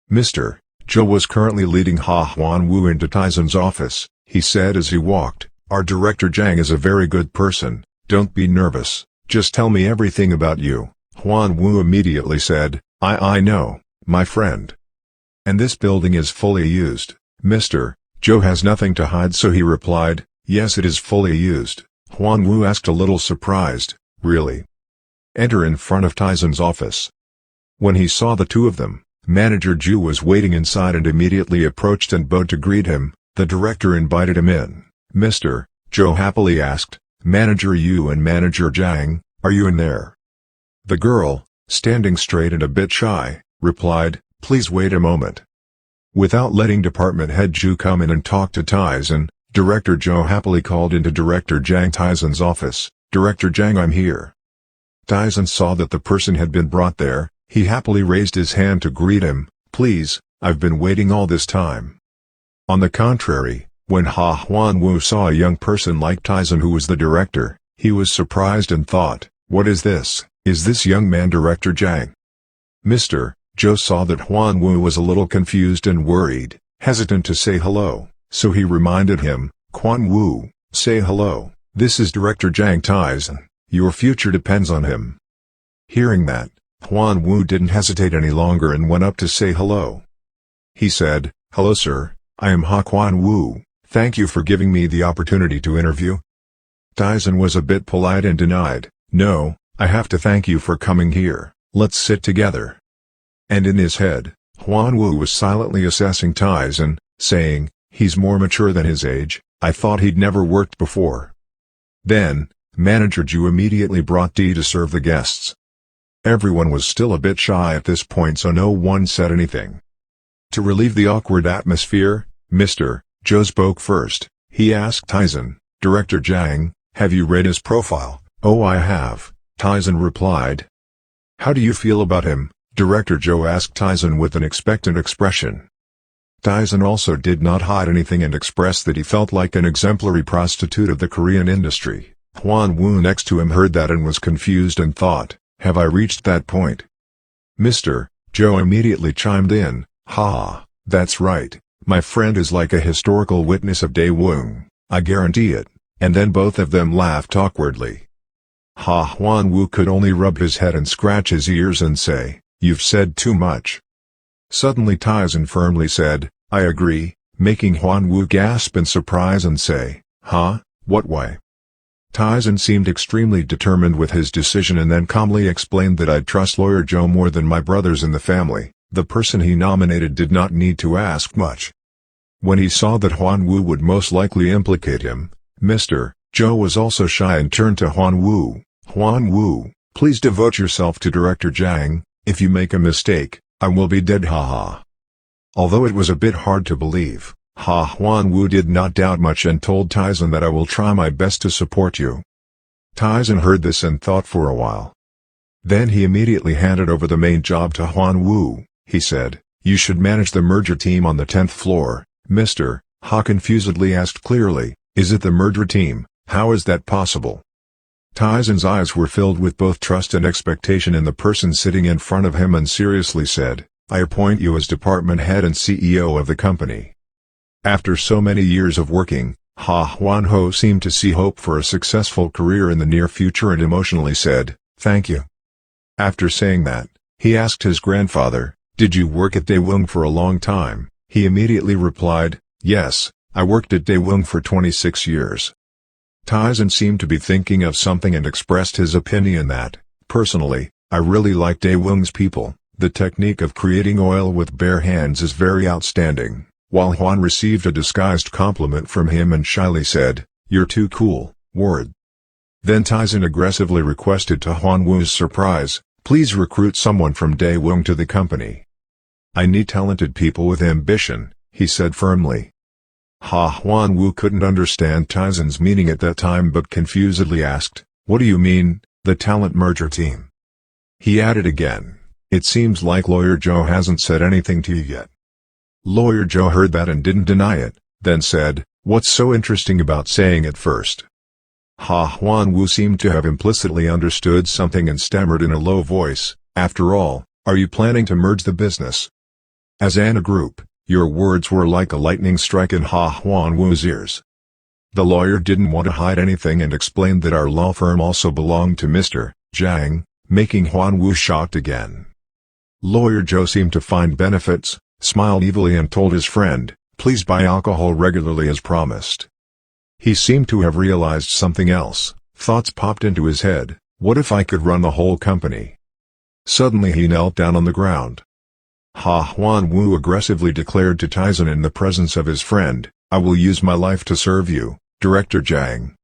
Mr. Joe was currently leading Ha Hwan-woo into Taesan's office. He said as he walked, "Our director Jang is a very good person, don't be nervous, just tell me everything about you." Hwan-woo immediately said, I know, my friend. And this building is fully used. Mr. Joe has nothing to hide, so he replied, "Yes, it is fully used." Hwan-woo asked a little surprised, "Really?" "Enter in front of Taesan's office." When he saw the two of them, Manager Ju was waiting inside and immediately approached and bowed to greet him. The director invited him in. Mr. Joe happily asked, "Manager Yu and Manager Jang, are you in there?" The girl, standing straight and a bit shy, replied, "Please wait a moment." Without letting department head Ju come in and talk to Taesan, Director Joe happily called into Director Jang Taesan's office. "Director Jang, I'm here." Taesan saw that the person had been brought there. He happily raised his hand to greet him. "Please, I've been waiting all this time." On the contrary, when Ha Hwan-woo saw a young person like Taesan who was the director, he was surprised and thought, "What is this? Is this young man Director Jang?" Mr. Joe saw that Hwan-woo was a little confused and worried, hesitant to say hello, so he reminded him, "Hwan-woo, say hello, this is Director Jang Taesan, your future depends on him." Hearing that, Hwan-woo didn't hesitate any longer and went up to say hello. He said, "Hello sir, I am Ha Hwan-woo, thank you for giving me the opportunity to interview." Taesan was a bit polite and denied, "No, I have to thank you for coming here, let's sit together." And in his head, Hwan-woo was silently assessing Taesan, saying, "He's more mature than his age, I thought he'd never worked before." Then, Manager Ju immediately brought tea to serve the guests. Everyone was still a bit shy at this point, so no one said anything. To relieve the awkward atmosphere, Mr. Joe spoke first. He asked Taesan, "Director Jang, have you read his profile?" "Oh, I have," Taesan replied. "How do you feel about him?" Director Joe asked Taesan with an expectant expression. Taesan also did not hide anything and expressed that he felt like an exemplary prostitute of the Korean industry. Hwan-woo next to him heard that and was confused and thought, "Have I reached that point?" Mr. Joe immediately chimed in, "Ha, that's right, my friend is like a historical witness of Daewoo, I guarantee it," and then both of them laughed awkwardly. Ha Hwan-woo could only rub his head and scratch his ears and say, "You've said too much." Suddenly Taesan firmly said, "I agree," making Hwan-woo gasp in surprise and say, "Huh, what why?" Taesan seemed extremely determined with his decision and then calmly explained that I'd trust lawyer Joe more than my brothers in the family. The person he nominated did not need to ask much. When he saw that Hwan-woo would most likely implicate him, Mr. Joe was also shy and turned to Hwan-woo. "Hwan-woo, please devote yourself to Director Jang, if you make a mistake, I will be dead, haha." Although it was a bit hard to believe, Ha Hwan-woo did not doubt much and told Taesan that I will try my best to support you. Taesan heard this and thought for a while. Then he immediately handed over the main job to Hwan-woo. He said, "You should manage the merger team on the 10th floor." Mr. Ha confusedly asked clearly, "Is it the merger team? How is that possible?" Taesan's eyes were filled with both trust and expectation in the person sitting in front of him and seriously said, "I appoint you as department head and CEO of the company." After so many years of working, Ha Hwan-ho seemed to see hope for a successful career in the near future and emotionally said, "Thank you." After saying that, he asked his grandfather, "Did you work at Daewoo for a long time?" He immediately replied, "Yes, I worked at Daewoo for 26 years. Taesan seemed to be thinking of something and expressed his opinion that, "Personally, I really like Daewoo's people. The technique of creating oil with bare hands is very outstanding." While Hwan received a disguised compliment from him and shyly said, "You're too cool, word." Then Taesan aggressively requested to Hwan-woo's surprise, "Please recruit someone from Daewoo to the company. I need talented people with ambition," he said firmly. Ha Hwan-woo couldn't understand Taesan's meaning at that time but confusedly asked, "What do you mean, the talent merger team. He added again, "It seems like Lawyer Joe hasn't said anything to you yet." Lawyer Joe heard that and didn't deny it, then said, "What's so interesting about saying it first?" Hwan-woo seemed to have implicitly understood something and stammered in a low voice, "After all, are you planning to merge the business?" As a group, your words were like a lightning strike in Hwan-woo's ears. The lawyer didn't want to hide anything and explained that our law firm also belonged to Mr. Jang, making Hwan-woo shocked again. Lawyer Joe seemed to find benefits, smiled evilly and told his friend, "Please buy alcohol regularly as promised." He seemed to have realized something else. Thoughts popped into his head, what if I could run the whole company? Suddenly he knelt down on the ground. Hwan-woo aggressively declared to Taesan in the presence of his friend, "I will use my life to serve you, Director Jang."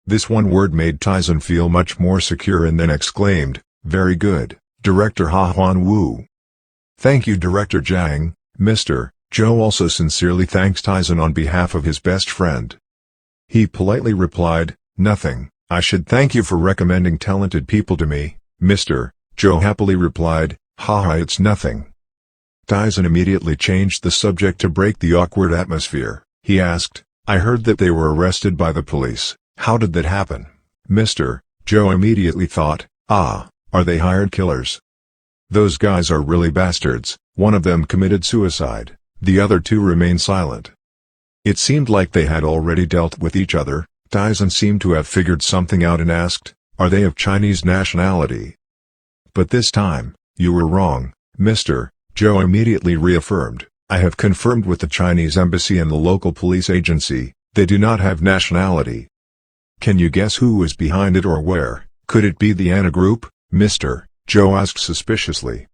This one word made Taesan feel much more secure and then exclaimed, "Very good, Director Hwan-woo." "Thank you Director Jang." Mr. Joe also sincerely thanks Taesan on behalf of his best friend. He politely replied, "Nothing, I should thank you for recommending talented people to me." Mr. Joe happily replied, "Haha, it's nothing." Taesan immediately changed the subject to break the awkward atmosphere. He asked, "I heard that they were arrested by the police. How did that happen?" Mr. Joe immediately thought, "Ah, are they hired killers? Those guys are really bastards." One of them committed suicide, the other two remained silent. It seemed like they had already dealt with each other. Taesan seemed to have figured something out and asked, "Are they of Chinese nationality?" But this time, "You were wrong, Mr. Joe immediately reaffirmed, "I have confirmed with the Chinese embassy and the local police agency, they do not have nationality." "Can you guess who was behind it or where? Could it be the Anna Group?" Mr. Joe asked suspiciously.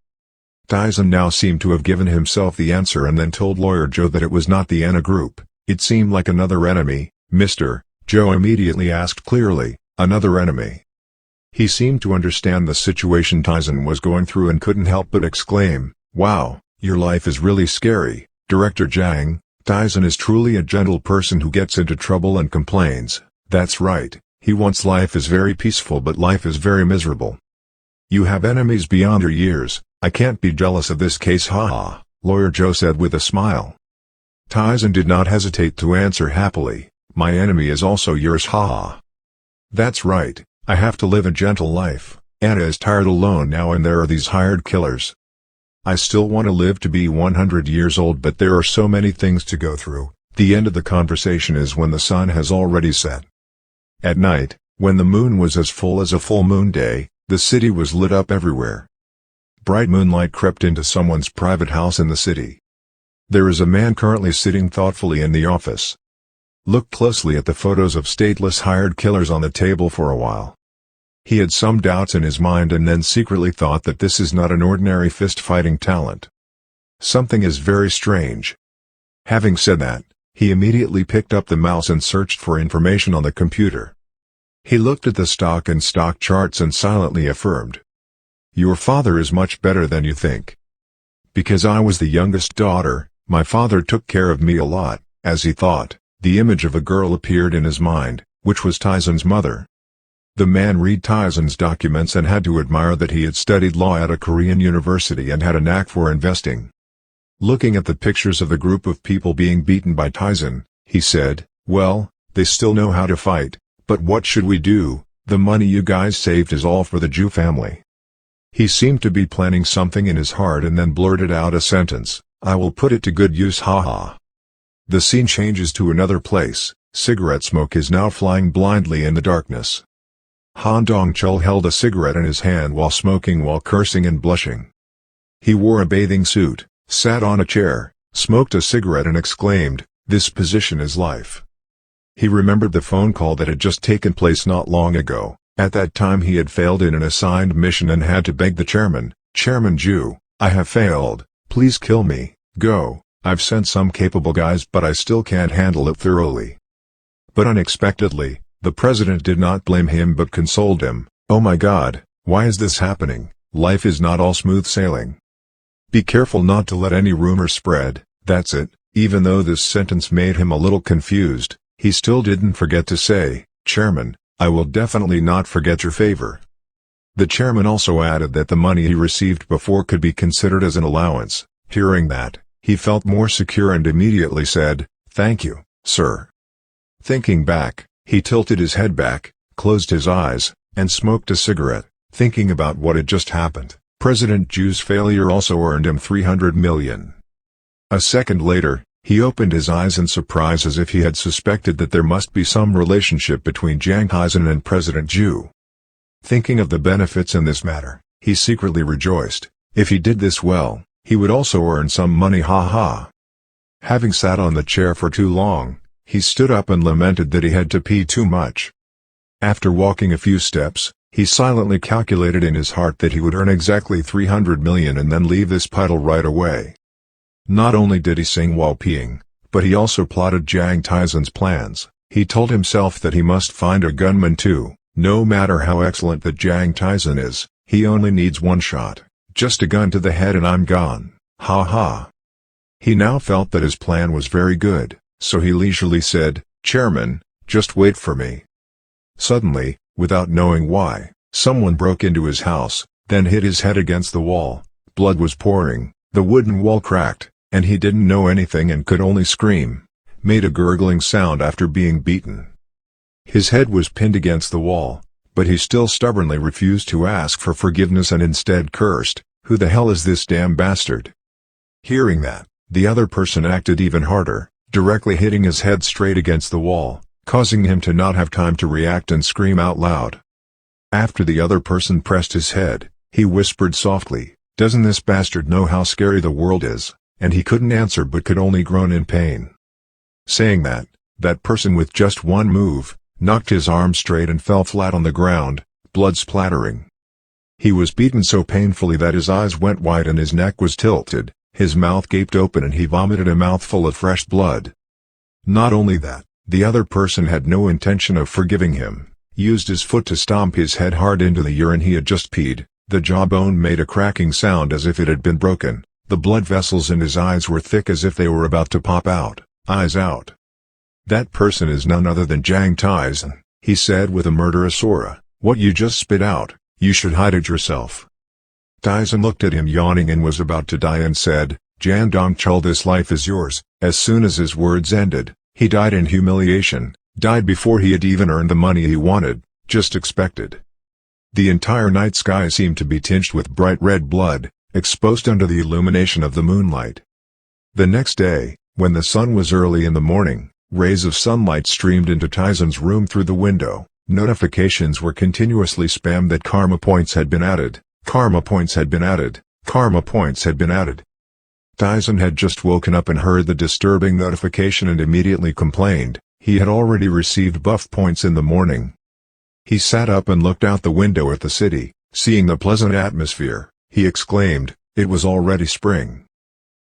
Taesan now seemed to have given himself the answer and then told Lawyer Joe that it was not the Anna Group. It seemed like another enemy. Mr. Joe immediately asked clearly, "Another enemy?" He seemed to understand the situation Taesan was going through and couldn't help but exclaim, "Wow, your life is really scary, Director Jang." Taesan is truly a gentle person who gets into trouble and complains. That's right, he wants life is very peaceful but life is very miserable. "You have enemies beyond your years, I can't be jealous of this case haha," Lawyer Joe said with a smile. Taesan did not hesitate to answer happily, "My enemy is also yours haha." "That's right, I have to live a gentle life, Anna is tired alone now and there are these hired killers. I still want to live to be 100 years old but there are so many things to go through." The end of the conversation is when the sun has already set. At night, when the moon was as full as a full moon day, the city was lit up everywhere. Bright moonlight crept into someone's private house in the city. There is a man currently sitting thoughtfully in the office. Looked closely at the photos of stateless hired killers on the table for a while. He had some doubts in his mind and then secretly thought that this is not an ordinary fist-fighting talent. Something is very strange. Having said that, he immediately picked up the mouse and searched for information on the computer. He looked at the stock and stock charts and silently affirmed, "Your father is much better than you think. Because I was the youngest daughter, my father took care of me a lot." As he thought, the image of a girl appeared in his mind, which was Taesan's mother. The man read Taesan's documents and had to admire that he had studied law at a Korean university and had a knack for investing. Looking at the pictures of the group of people being beaten by Taesan, he said, "Well, they still know how to fight, but what should we do? The money you guys saved is all for the Jew family." He seemed to be planning something in his heart and then blurted out a sentence, "I will put it to good use haha." The scene changes to another place. Cigarette smoke is now flying blindly in the darkness. Han Dong-chul held a cigarette in his hand while smoking while cursing and blushing. He wore a bathing suit, sat on a chair, smoked a cigarette and exclaimed, "This position is life." He remembered the phone call that had just taken place not long ago. At that time he had failed in an assigned mission and had to beg the chairman, "Chairman Jew, I have failed, please kill me, go, I've sent some capable guys but I still can't handle it thoroughly." But unexpectedly, the president did not blame him but consoled him, "Oh my God, why is this happening? Life is not all smooth sailing. Be careful not to let any rumor spread." That's it. Even though this sentence made him a little confused, he still didn't forget to say, "Chairman, I will definitely not forget your favor." The chairman also added that the money he received before could be considered as an allowance. Hearing that, he felt more secure and immediately said, "Thank you, sir." Thinking back, he tilted his head back, closed his eyes, and smoked a cigarette, thinking about what had just happened. President Ju's failure also earned him 300 million. A second later, he opened his eyes in surprise as if he had suspected that there must be some relationship between Jang Taesan and President Ju. Thinking of the benefits in this matter, he secretly rejoiced. If he did this well, he would also earn some money, ha. Having sat on the chair for too long, he stood up and lamented that he had to pee too much. After walking a few steps, he silently calculated in his heart that he would earn exactly 300 million and then leave this puddle right away. Not only did he sing while peeing, but he also plotted Jang Taesan's plans. He told himself that he must find a gunman too. No matter how excellent that Jang Taesan is, he only needs one shot. Just a gun to the head and I'm gone, ha. He now felt that his plan was very good, so he leisurely said, "Chairman, just wait for me." Suddenly, without knowing why, someone broke into his house, then hit his head against the wall. Blood was pouring, the wooden wall cracked, and he didn't know anything and could only scream, made a gurgling sound after being beaten. His head was pinned against the wall, but he still stubbornly refused to ask for forgiveness and instead cursed, "Who the hell is this damn bastard?" Hearing that, the other person acted even harder, directly hitting his head straight against the wall, causing him to not have time to react and scream out loud. After the other person pressed his head, he whispered softly, "Doesn't this bastard know how scary the world is?" And he couldn't answer but could only groan in pain. Saying that, that person with just one move, knocked his arm straight and fell flat on the ground, blood splattering. He was beaten so painfully that his eyes went wide and his neck was tilted, his mouth gaped open and he vomited a mouthful of fresh blood. Not only that, the other person had no intention of forgiving him, used his foot to stomp his head hard into the urine he had just peed. The jawbone made a cracking sound as if it had been broken, the blood vessels in his eyes were thick as if they were about to pop out, eyes out. "That person is none other than Jang Taesan," he said with a murderous aura. "What you just spit out, you should hide it yourself." Taesan looked at him yawning and was about to die and said, "Jang Dong-chul, this life is yours." As soon as his words ended, he died in humiliation, died before he had even earned the money he wanted, just expected. The entire night sky seemed to be tinged with bright red blood, exposed under the illumination of the moonlight. The next day, when the sun was early in the morning, rays of sunlight streamed into Taesan's room through the window. Notifications were continuously spammed that karma points had been added, karma points had been added, karma points had been added. Taesan had just woken up and heard the disturbing notification and immediately complained. He had already received buff points in the morning. He sat up and looked out the window at the city. Seeing the pleasant atmosphere, he exclaimed, it was already spring.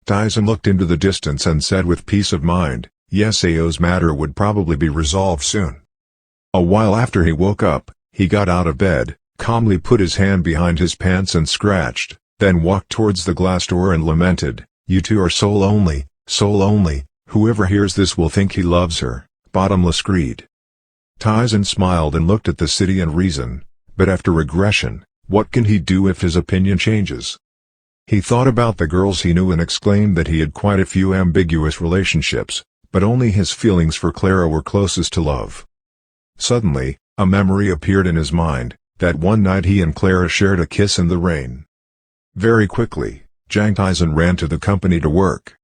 Taesan looked into the distance and said with peace of mind, yes, Ao's matter would probably be resolved soon. A while after he woke up, he got out of bed, calmly put his hand behind his pants and scratched, then walked towards the glass door and lamented, "You two are soul only, whoever hears this will think he loves her." Bottomless greed. Taesan smiled and looked at the city and reasoned, but after regression, what can he do if his opinion changes? He thought about the girls he knew and exclaimed that he had quite a few ambiguous relationships, but only his feelings for Clara were closest to love. Suddenly, a memory appeared in his mind, that one night he and Clara shared a kiss in the rain. Very quickly, Jang Taesan ran to the company to work.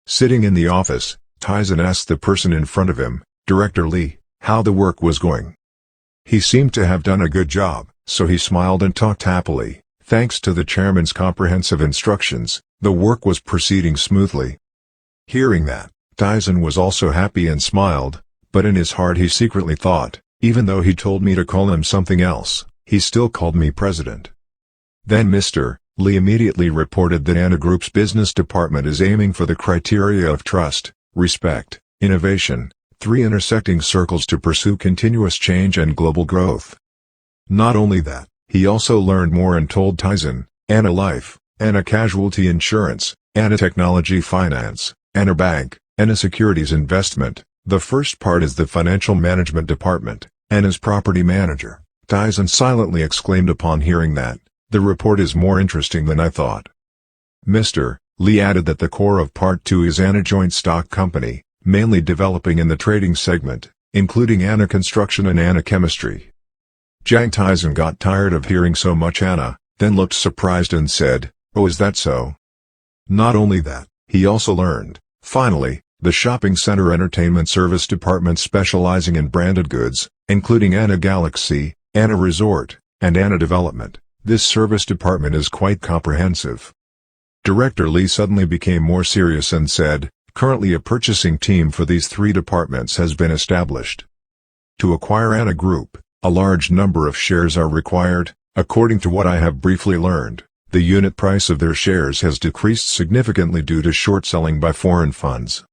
Sitting in the office, Taesan asked the person in front of him, Director Lee, how the work was going. He seemed to have done a good job, so he smiled and talked happily. Thanks to the chairman's comprehensive instructions, the work was proceeding smoothly. Hearing that, Taesan was also happy and smiled, but in his heart he secretly thought, even though he told me to call him something else, he still called me president. Then Mr. Lee immediately reported that Anna Group's business department is aiming for the criteria of trust, respect, innovation, 3 intersecting circles to pursue continuous change and global growth. Not only that, he also learned more and told Taesan, Anna Life, Anna Casualty Insurance, Anna Technology Finance, Anna Bank, Anna Securities Investment. The first part is the financial management department, Anna's property manager. Taesan silently exclaimed upon hearing that. The report is more interesting than I thought. Mr. Lee added that the core of Part 2 is Anna Joint Stock Company, mainly developing in the trading segment, including Anna Construction and Anna Chemistry. Jang Taesan got tired of hearing so much Anna, then looked surprised and said, "Oh, is that so?" Not only that, he also learned, finally, the shopping center entertainment service department specializing in branded goods, including Anna Galaxy, Anna Resort, and Anna Development. This service department is quite comprehensive. Director Lee suddenly became more serious and said, "Currently a purchasing team for these three departments has been established. To acquire Anna Group, a large number of shares are required. According to what I have briefly learned, the unit price of their shares has decreased significantly due to short selling by foreign funds."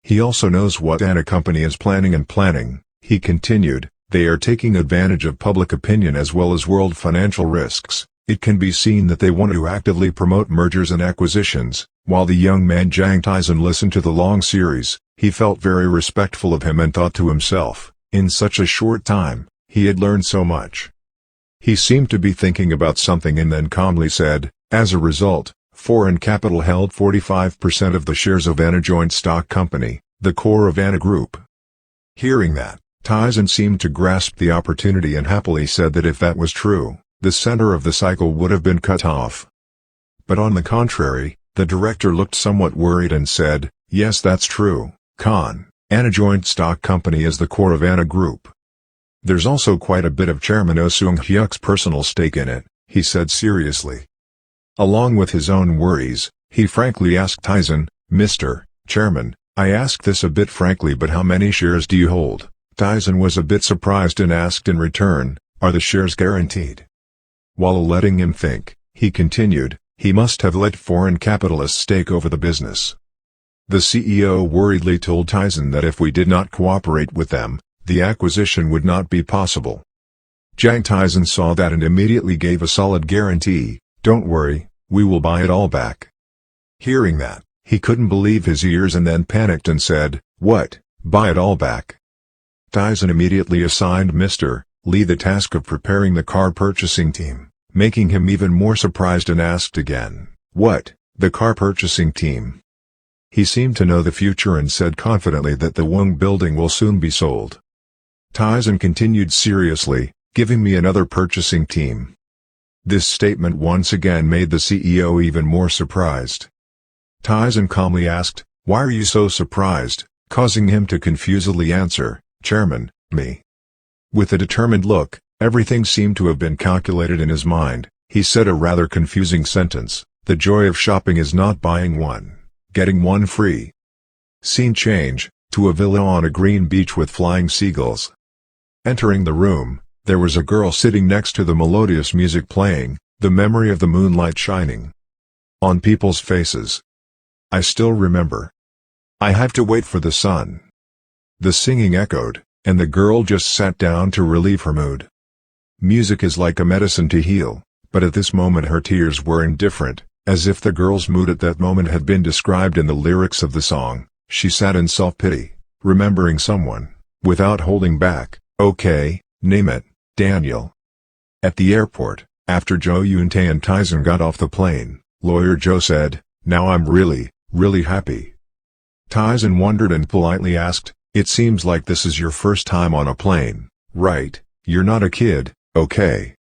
He also knows what Anna Company is planning, he continued. They are taking advantage of public opinion as well as world financial risks. It can be seen that they want to actively promote mergers and acquisitions. While the young man Jang Taesan listened to the long series, he felt very respectful of him and thought to himself, in such a short time, he had learned so much. He seemed to be thinking about something and then calmly said, "As a result, foreign capital held 45% of the shares of Anna Joint Stock Company, the core of Anna Group." Hearing that, Taesan seemed to grasp the opportunity and happily said that if that was true, the center of the cycle would have been cut off. But on the contrary, the director looked somewhat worried and said, "Yes, that's true, Khan. Anna Joint Stock Company is the core of Anna Group. There's also quite a bit of Chairman Oh Seung-hyuk's personal stake in it," he said seriously. Along with his own worries, he frankly asked Taesan, "Mr. Chairman, I ask this a bit frankly, but how many shares do you hold?" Taesan was a bit surprised and asked in return, "Are the shares guaranteed?" While letting him think, he continued, "He must have let foreign capitalists take over the business." The CEO worriedly told Taesan that if we did not cooperate with them, the acquisition would not be possible. Jang Taesan saw that and immediately gave a solid guarantee, "Don't worry, we will buy it all back." Hearing that, he couldn't believe his ears and then panicked and said, "What, buy it all back?" Taesan immediately assigned Mr. Lee the task of preparing the car purchasing team, making him even more surprised and asked again, "What, the car purchasing team?" He seemed to know the future and said confidently that the Wong building will soon be sold. Taesan continued seriously, "Giving me another purchasing team." This statement once again made the CEO even more surprised. Taesan calmly asked, "Why are you so surprised?" causing him to confusedly answer, "Chairman, me." With a determined look, everything seemed to have been calculated in his mind. He said a rather confusing sentence, "The joy of shopping is not buying one, getting one free." Scene change, to a villa on a green beach with flying seagulls. Entering the room, there was a girl sitting next to the melodious music playing, the memory of the moonlight shining on people's faces. "I still remember. I have to wait for the sun." The singing echoed, and the girl just sat down to relieve her mood. Music is like a medicine to heal, but at this moment her tears were indifferent, as if the girl's mood at that moment had been described in the lyrics of the song. She sat in self-pity, remembering someone, without holding back. "Okay, name it, Daniel." At the airport, after Jo Yoon-tae and Taesan got off the plane, Lawyer Jo said, "Now I'm really happy." Taesan wondered and politely asked, "It seems like this is your first time on a plane, right? You're not a kid, okay?"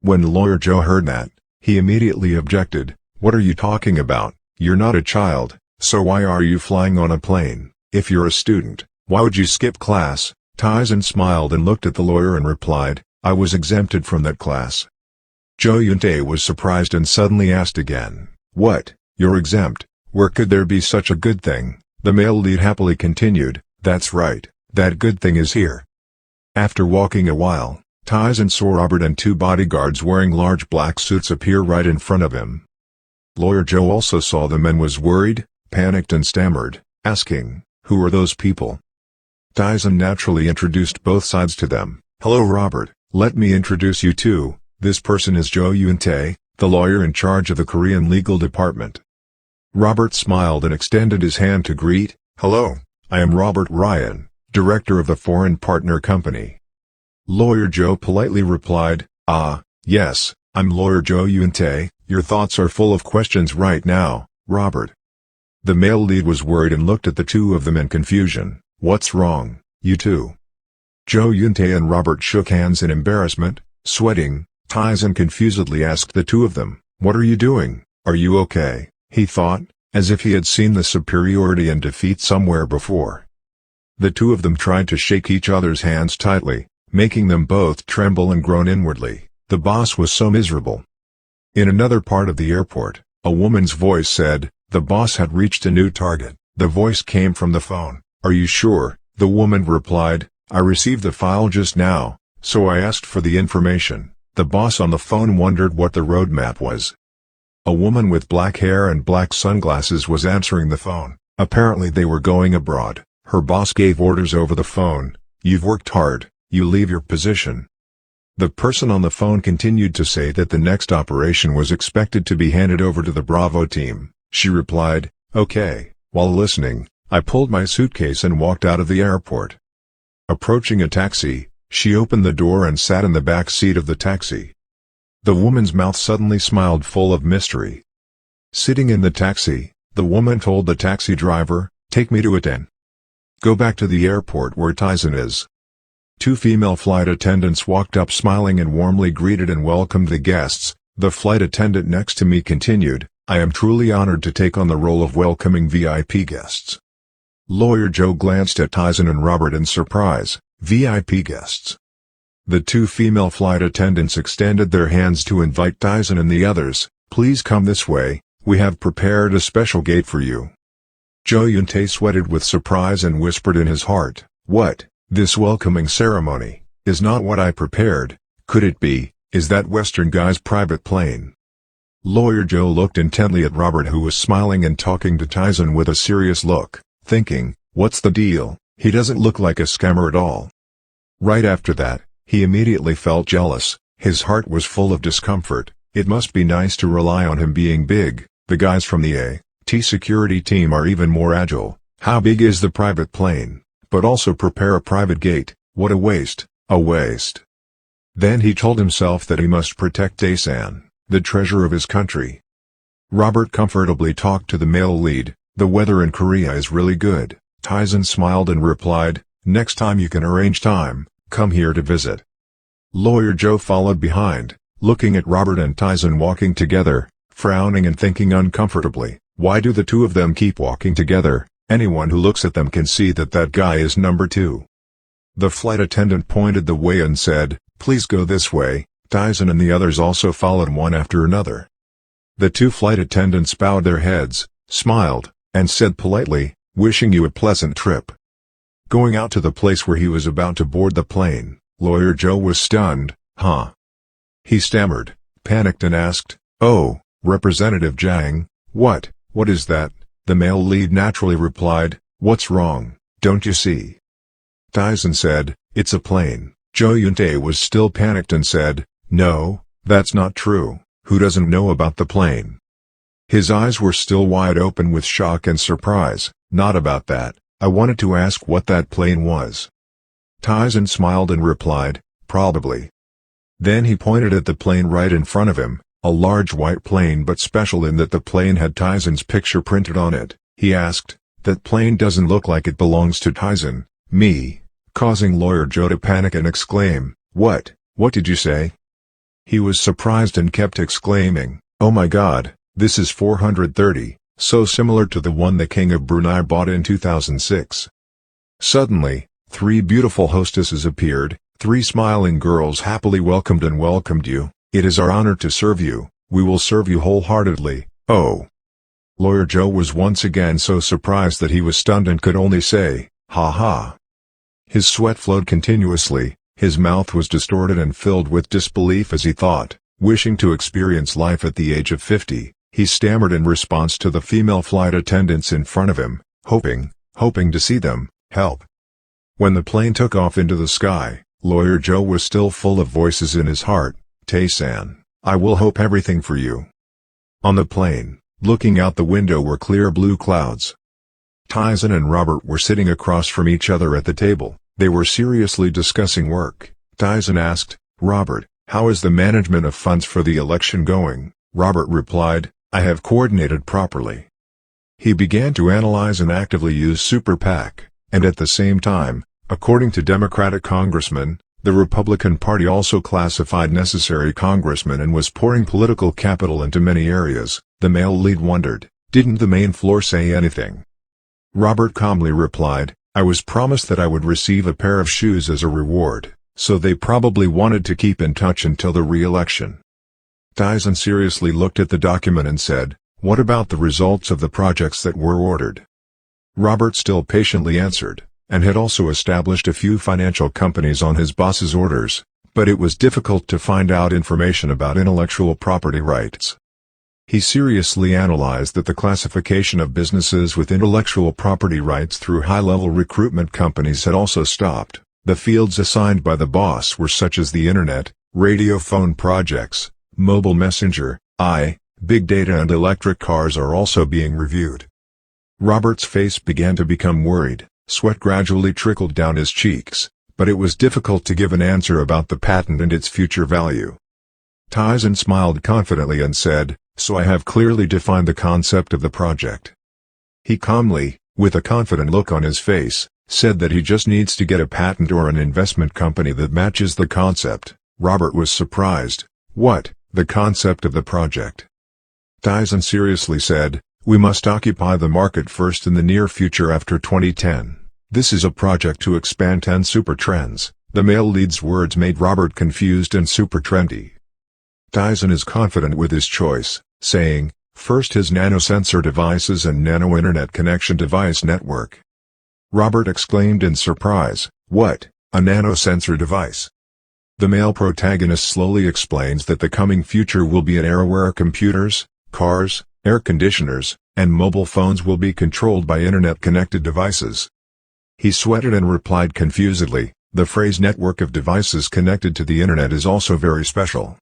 When Lawyer Jo heard that, he immediately objected, "What are you talking about? You're not a child, so why are you flying on a plane? If you're a student, why would you skip class?" Taesan smiled and looked at the lawyer and replied, "I was exempted from that class." Jo Yoon-tae was surprised and suddenly asked again, "What, you're exempt? Where could there be such a good thing?" The male lead happily continued, "That's right, that good thing is here." After walking a while, Taesan saw Robert and two bodyguards wearing large black suits appear right in front of him. Lawyer Jo also saw them and was worried, panicked and stammered, asking, "Who are those people?" Taesan naturally introduced both sides to them. "Hello Robert, let me introduce you to, this person is Jo Yoon-tae, the lawyer in charge of the Korean legal department." Robert smiled and extended his hand to greet, "Hello, I am Robert Ryan, director of the foreign partner company." Lawyer Joe politely replied, yes, I'm Lawyer Joe Yuntae. Your thoughts are full of questions right now, Robert. The male lead was worried and looked at the two of them in confusion. What's wrong, you two? Joe Yuntae and Robert shook hands in embarrassment. Sweating, Taesan confusedly asked the two of them, what are you doing? Are you okay? He thought, as if he had seen the superiority and defeat somewhere before. The two of them tried to shake each other's hands tightly, making them both tremble and groan inwardly. The boss was so miserable. In another part of the airport, a woman's voice said, the boss had reached a new target. The voice came from the phone. Are you sure? The woman replied, I received the file just now, so I asked for the information. The boss on the phone wondered what the roadmap was. A woman with black hair and black sunglasses was answering the phone. Apparently they were going abroad. Her boss gave orders over the phone. You've worked hard, you leave your position. The person on the phone continued to say that the next operation was expected to be handed over to the Bravo team. She replied, okay. While listening, I pulled my suitcase and walked out of the airport. Approaching a taxi, she opened the door and sat in the back seat of the taxi. The woman's mouth suddenly smiled full of mystery. Sitting in the taxi, the woman told the taxi driver, take me to Iten. Go back to the airport where Taesan is. Two female flight attendants walked up smiling and warmly greeted and welcomed the guests. The flight attendant next to me continued, I am truly honored to take on the role of welcoming VIP guests. Lawyer Joe glanced at Taesan and Robert in surprise. VIP guests. The two female flight attendants extended their hands to invite Taesan and the others. Please come this way, we have prepared a special gate for you. Joe Yuntae sweated with surprise and whispered in his heart, what? This welcoming ceremony is not what I prepared. Could it be? Is that Western guy's private plane? Lawyer Joe looked intently at Robert, who was smiling and talking to Taesan with a serious look, thinking, what's the deal? He doesn't look like a scammer at all. Right after that, he immediately felt jealous. His heart was full of discomfort. It must be nice to rely on him being big. The guys from the A.T. security team are even more agile. How big is the private plane? But also prepare a private gate. What a waste, a waste. Then he told himself that he must protect Taesan, the treasure of his country. Robert comfortably talked to the male lead. The weather in Korea is really good. Taesan smiled and replied, next time you can arrange time, come here to visit. Lawyer Joe followed behind, looking at Robert and Taesan walking together, frowning and thinking uncomfortably, why do the two of them keep walking together? Anyone who looks at them can see that that guy is number two. The flight attendant pointed the way and said, please go this way. Taesan and the others also followed one after another. The two flight attendants bowed their heads, smiled, and said politely, wishing you a pleasant trip. Going out to the place where he was about to board the plane, Lawyer Joe was stunned. Huh? He stammered, panicked and asked, oh, Representative Jang, what is that? The male lead naturally replied, what's wrong, don't you see? Taesan said, it's a plane. Joe Yuntae was still panicked and said, no, that's not true, who doesn't know about the plane? His eyes were still wide open with shock and surprise. Not about that, I wanted to ask what that plane was. Taesan smiled and replied, probably. Then he pointed at the plane right in front of him, a large white plane but special in that the plane had Taesan's picture printed on it. He asked, that plane doesn't look like it belongs to Taesan, me, causing Lawyer Joe to panic and exclaim, what did you say? He was surprised and kept exclaiming, oh my god, this is 430, so similar to the one the King of Brunei bought in 2006. Suddenly, three beautiful hostesses appeared. Three smiling girls happily welcomed you. It is our honor to serve you. We will serve you wholeheartedly. Oh. Lawyer Joe was once again so surprised that he was stunned and could only say, ha ha. His sweat flowed continuously, his mouth was distorted and filled with disbelief as he thought, wishing to experience life at the age of 50, he stammered in response to the female flight attendants in front of him, hoping to see them help. When the plane took off into the sky, Lawyer Joe was still full of voices in his heart. Taesan, I will hope everything for you. On the plane, looking out the window were clear blue clouds. Taesan and Robert were sitting across from each other at the table. They were seriously discussing work. Taesan asked, Robert, how is the management of funds for the election going? Robert replied, I have coordinated properly. He began to analyze and actively use Super PAC, and at the same time, according to Democratic congressmen, the Republican Party also classified necessary congressmen and was pouring political capital into many areas. The male lead wondered, didn't the main floor say anything? Robert calmly replied, I was promised that I would receive a pair of shoes as a reward, so they probably wanted to keep in touch until the re-election. Taesan seriously looked at the document and said, what about the results of the projects that were ordered? Robert still patiently answered, and had also established a few financial companies on his boss's orders, but it was difficult to find out information about intellectual property rights. He seriously analyzed that the classification of businesses with intellectual property rights through high-level recruitment companies had also stopped. The fields assigned by the boss were such as the internet, radio phone projects, mobile messenger, big data and electric cars are also being reviewed. Robert's face began to become worried, sweat gradually trickled down his cheeks, but it was difficult to give an answer about the patent and its future value. Taesan smiled confidently and said, so I have clearly defined the concept of the project. He calmly, with a confident look on his face, said that he just needs to get a patent or an investment company that matches the concept. Robert was surprised. What, the concept of the project? Taesan seriously said, we must occupy the market first in the near future after 2010. This is a project to expand 10 super trends. The male lead's words made Robert confused and super trendy. Taesan is confident with his choice, saying, first his nanosensor devices and nano-internet connection device network. Robert exclaimed in surprise, what, a nanosensor device? The male protagonist slowly explains that the coming future will be an era where computers, cars, air conditioners, and mobile phones will be controlled by internet-connected devices. He sweated and replied confusedly, the phrase network of devices connected to the internet is also very special.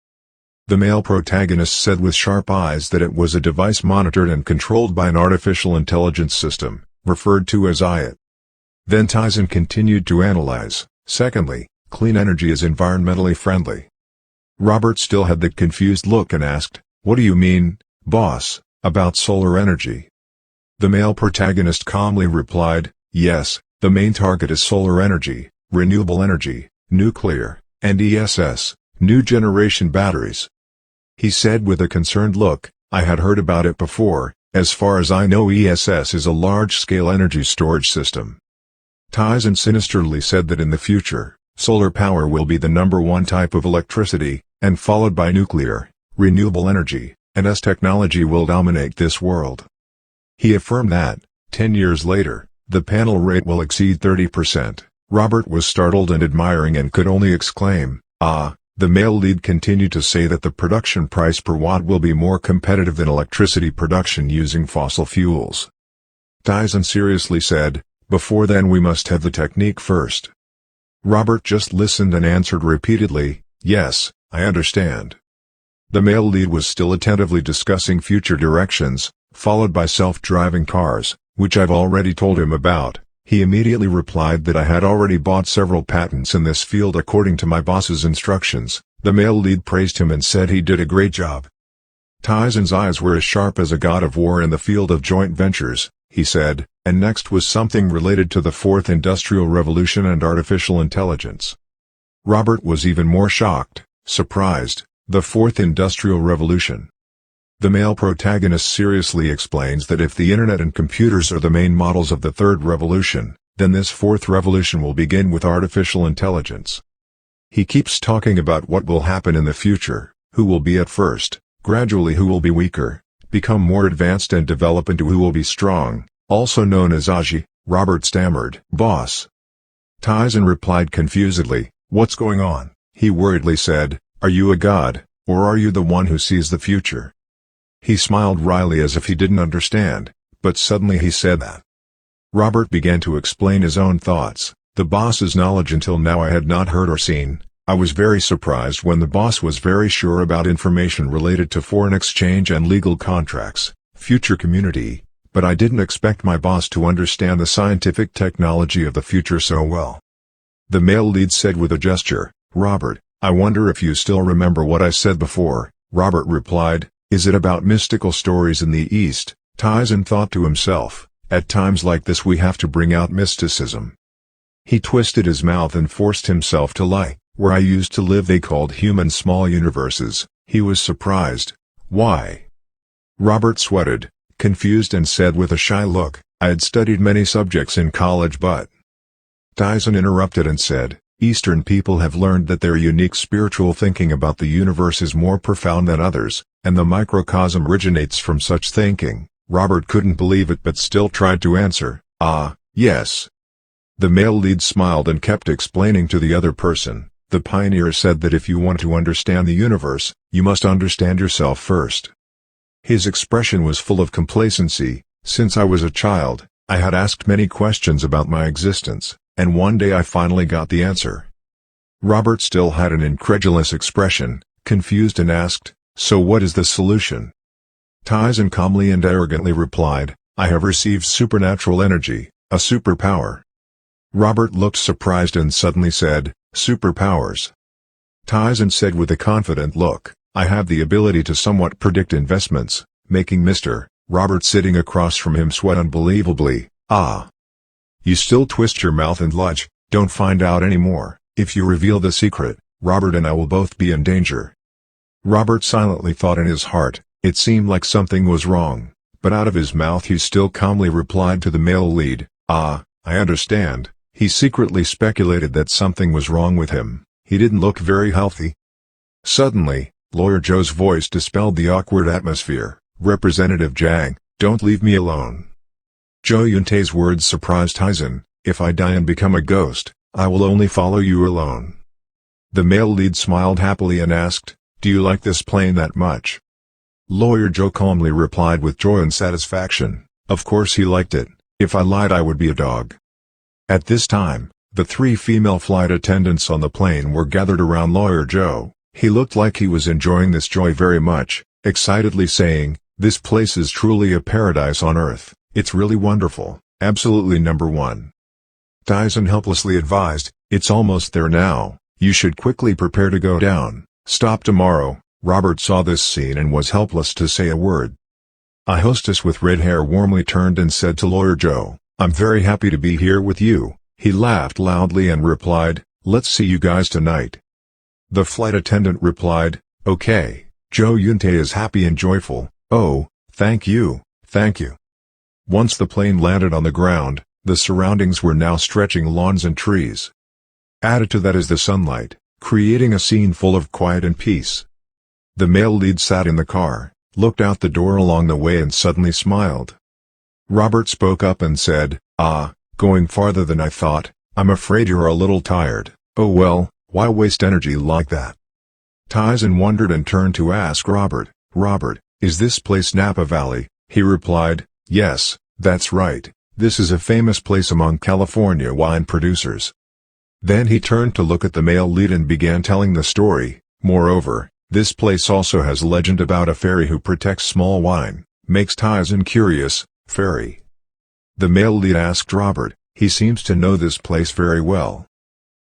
The male protagonist said with sharp eyes that it was a device monitored and controlled by an artificial intelligence system, referred to as IIT. Then Taesan continued to analyze, secondly, clean energy is environmentally friendly. Robert still had that confused look and asked, what do you mean, boss, about solar energy? The male protagonist calmly replied, yes, the main target is solar energy, renewable energy, nuclear, and ESS, new generation batteries. He said with a concerned look, I had heard about it before, as far as I know ESS is a large-scale energy storage system. Taesan sinisterly said that in the future, solar power will be the #1 type of electricity, and followed by nuclear, renewable energy, and as technology will dominate this world. He affirmed that, 10 years later, the panel rate will exceed 30%. Robert was startled and admiring and could only exclaim, ah. The male lead continued to say that the production price per watt will be more competitive than electricity production using fossil fuels. Taesan seriously said, before then we must have the technique first. Robert just listened and answered repeatedly, yes, I understand. The male lead was still attentively discussing future directions, followed by self-driving cars, which I've already told him about. He immediately replied that I had already bought several patents in this field according to my boss's instructions. The male lead praised him and said he did a great job. Taesan's eyes were as sharp as a god of war in the field of joint ventures, he said, and next was something related to the Fourth Industrial Revolution and artificial intelligence. Robert was even more shocked, surprised, the Fourth Industrial Revolution. The male protagonist seriously explains that if the internet and computers are the main models of the third revolution, then this fourth revolution will begin with artificial intelligence. He keeps talking about what will happen in the future, who will be at first, gradually who will be weaker, become more advanced and develop into who will be strong, also known as Aji. Robert stammered, boss. Taesan replied confusedly, what's going on? He worriedly said, are you a god, or are you the one who sees the future? He smiled wryly as if he didn't understand, but suddenly he said that. Robert began to explain his own thoughts. The boss's knowledge until now I had not heard or seen. I was very surprised when the boss was very sure about information related to foreign exchange and legal contracts, future community, but I didn't expect my boss to understand the scientific technology of the future so well. The male lead said with a gesture, Robert, I wonder if you still remember what I said before. Robert replied, is it about mystical stories in the East? Taesan thought to himself, at times like this we have to bring out mysticism. He twisted his mouth and forced himself to lie. Where I used to live they called humans small universes. He was surprised. Why? Robert sweated, confused and said with a shy look, I had studied many subjects in college but... Taesan interrupted and said, Eastern people have learned that their unique spiritual thinking about the universe is more profound than others, and the microcosm originates from such thinking. Robert couldn't believe it but still tried to answer, yes. The male lead smiled and kept explaining to the other person. The pioneer said that if you want to understand the universe, you must understand yourself first. His expression was full of complacency. Since I was a child, I had asked many questions about my existence, and one day I finally got the answer. Robert still had an incredulous expression, confused and asked, so what is the solution? Taesan calmly and arrogantly replied, I have received supernatural energy, a superpower. Robert looked surprised and suddenly said, superpowers. Taesan said with a confident look, I have the ability to somewhat predict investments, making Mr. Robert sitting across from him sweat unbelievably. You still twist your mouth and lunge, don't find out anymore. If you reveal the secret, Robert and I will both be in danger. Robert silently thought in his heart, it seemed like something was wrong, but out of his mouth he still calmly replied to the male lead, I understand. He secretly speculated that something was wrong with him. He didn't look very healthy. Suddenly, Lawyer Joe's voice dispelled the awkward atmosphere. Representative Jang, don't leave me alone. Joe Yuntae's words surprised Taesan. If I die and become a ghost, I will only follow you alone. The male lead smiled happily and asked, do you like this plane that much? Lawyer Joe calmly replied with joy and satisfaction, of course he liked it. If I lied I would be a dog. At this time, the 3 female flight attendants on the plane were gathered around Lawyer Joe. He looked like he was enjoying this joy very much, excitedly saying, this place is truly a paradise on earth, it's really wonderful, absolutely number one. Taesan helplessly advised, it's almost there now, you should quickly prepare to go down, stop tomorrow. Robert saw this scene and was helpless to say a word. A hostess with red hair warmly turned and said to Lawyer Joe, I'm very happy to be here with you. He laughed loudly and replied, let's see you guys tonight. The flight attendant replied, okay. Joe Yuntae is happy and joyful, oh, thank you, thank you. Once the plane landed on the ground, the surroundings were now stretching lawns and trees. Added to that is the sunlight, creating a scene full of quiet and peace. The male lead sat in the car, looked out the door along the way and suddenly smiled. Robert spoke up and said, going farther than I thought, I'm afraid you're a little tired. Oh well, why waste energy like that? Taesan wondered and turned to ask Robert, is this place Napa Valley? He replied, yes, that's right, this is a famous place among California wine producers. Then he turned to look at the male lead and began telling the story. Moreover, this place also has legend about a fairy who protects small wine. Makes Taesan curious. Fairy? The male lead asked Robert, he seems to know this place very well.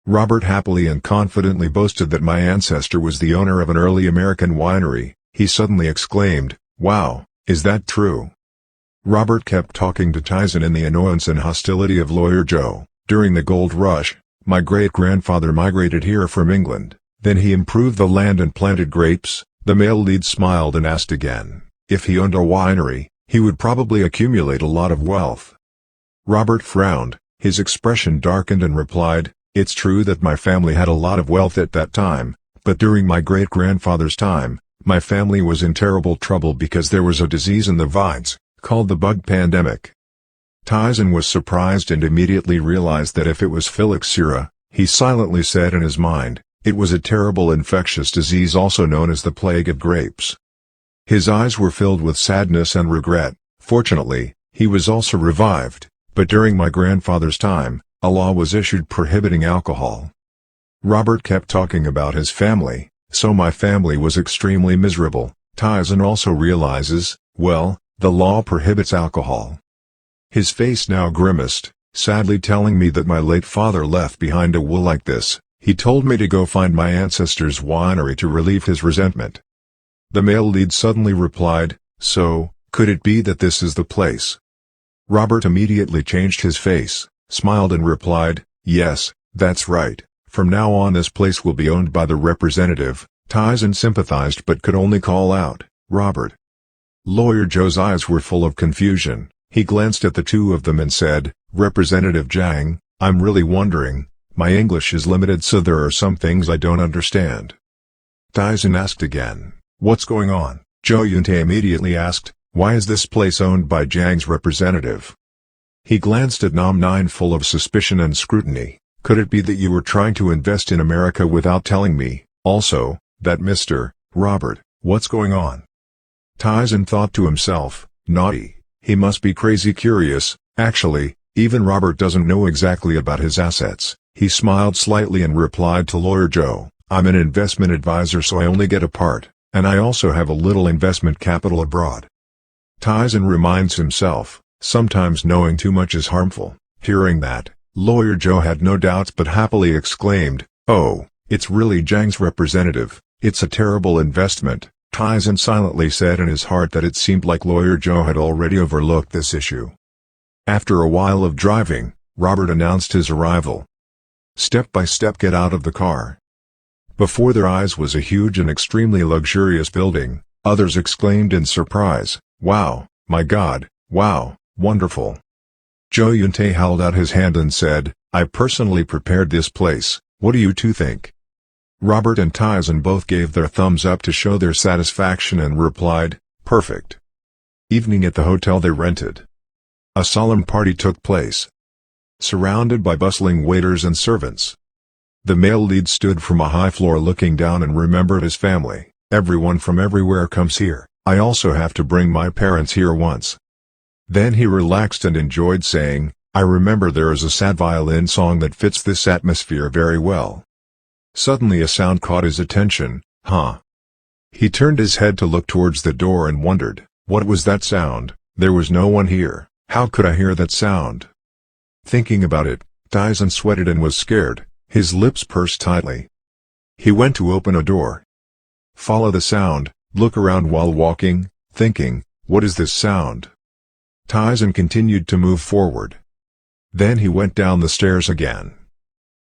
Robert happily and confidently boasted that my ancestor was the owner of an early American winery. He suddenly exclaimed, wow, is that true? Robert kept talking to Taesan in the annoyance and hostility of Lawyer Joe. During the gold rush, my great-grandfather migrated here from England. Then he improved the land and planted grapes. The male lead smiled and asked again, if he owned a winery, he would probably accumulate a lot of wealth. Robert frowned, his expression darkened and replied, it's true that my family had a lot of wealth at that time, but during my great-grandfather's time, my family was in terrible trouble because there was a disease in the vines, called the bug pandemic. Taesan was surprised and immediately realized that if it was phylloxera, he silently said in his mind, it was a terrible infectious disease also known as the plague of grapes. His eyes were filled with sadness and regret. Fortunately, he was also revived, but during my grandfather's time, a law was issued prohibiting alcohol. Robert kept talking about his family, so my family was extremely miserable. Taesan also realizes, well, the law prohibits alcohol. His face now grimaced, sadly telling me that my late father left behind a will like this. He told me to go find my ancestor's winery to relieve his resentment. The male lead suddenly replied, "So, could it be that this is the place?" Robert immediately changed his face, smiled and replied, "Yes, that's right. From now on this place will be owned by the representative." Taesan sympathized but could only call out, "Robert." Lawyer Joe's eyes were full of confusion. He glanced at the two of them and said, "Representative Jang, I'm really wondering, my English is limited so there are some things I don't understand." Taesan asked again, "What's going on?" Jo Yuntae immediately asked, "Why is this place owned by Jang's representative?" He glanced at Nam 9 full of suspicion and scrutiny. "Could it be that you were trying to invest in America without telling me? Also, that Mr. Robert, what's going on?" Taesan thought to himself, "Naughty, he must be crazy curious." Actually, even Robert doesn't know exactly about his assets. He smiled slightly and replied to Lawyer Joe, "I'm an investment advisor so I only get a part, and I also have a little investment capital abroad." Taesan reminds himself, sometimes knowing too much is harmful. Hearing that, Lawyer Joe had no doubts but happily exclaimed, "Oh, it's really Jang's representative, it's a terrible investment." Taesan silently said in his heart that it seemed like Lawyer Joe had already overlooked this issue. After a while of driving, Robert announced his arrival. Step by step get out of the car. Before their eyes was a huge and extremely luxurious building. Others exclaimed in surprise, "Wow, my God, wow, wonderful." Jo Yuntae held out his hand and said, "I personally prepared this place, what do you two think?" Robert and Taesan both gave their thumbs up to show their satisfaction and replied, "Perfect." Evening at the hotel they rented. A solemn party took place. Surrounded by bustling waiters and servants. The male lead stood from a high floor looking down and remembered his family. "Everyone from everywhere comes here. I also have to bring my parents here once." Then he relaxed and enjoyed saying, "I remember there is a sad violin song that fits this atmosphere very well." Suddenly a sound caught his attention. "Huh?" He turned his head to look towards the door and wondered, what was that sound? There was no one here. How could I hear that sound? Thinking about it, Taesan sweated and was scared. His lips pursed tightly. He went to open a door. Follow the sound, look around while walking, thinking, what is this sound? Taesan continued to move forward. Then he went down the stairs again.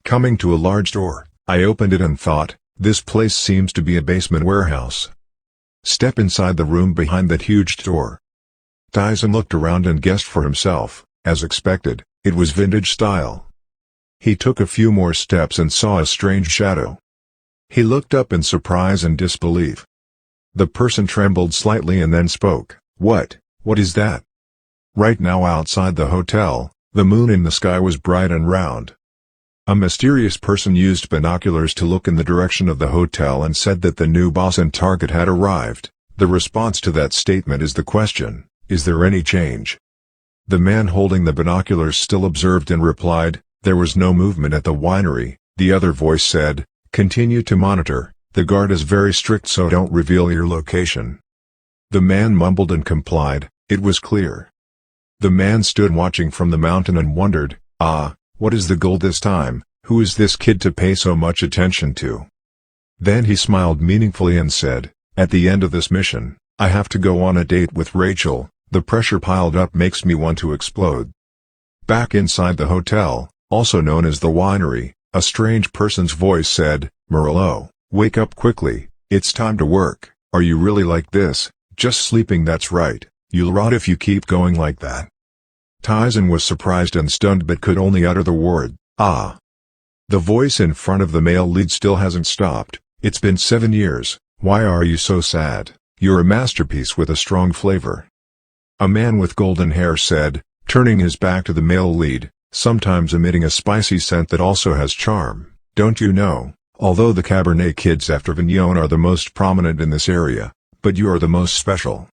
Coming to a large door, I opened it and thought, this place seems to be a basement warehouse. Step inside the room behind that huge door. Taesan looked around and guessed for himself, as expected, it was vintage style. He took a few more steps and saw a strange shadow. He looked up in surprise and disbelief. The person trembled slightly and then spoke, What is that?" Right now outside the hotel, the moon in the sky was bright and round. A mysterious person used binoculars to look in the direction of the hotel and said that the new boss and target had arrived. The response to that statement is the question, is there any change? The man holding the binoculars still observed and replied, there was no movement at the winery. The other voice said, continue to monitor, the guard is very strict so don't reveal your location. The man mumbled and complied, it was clear. The man stood watching from the mountain and wondered, what is the goal this time? Who is this kid to pay so much attention to? Then he smiled meaningfully and said, at the end of this mission, I have to go on a date with Rachel. The pressure piled up makes me want to explode. Back inside the hotel, also known as the winery, a strange person's voice said, Merlot, wake up quickly, it's time to work. Are you really like this? Just sleeping? That's right, you'll rot if you keep going like that. Taesan was surprised and stunned but could only utter the word, ah. The voice in front of the male lead still hasn't stopped. It's been 7 years, why are you so sad? You're a masterpiece with a strong flavor. A man with golden hair said, turning his back to the male lead, sometimes emitting a spicy scent that also has charm. Don't you know, although the Cabernet kids after Vignon are the most prominent in this area, but you are the most special.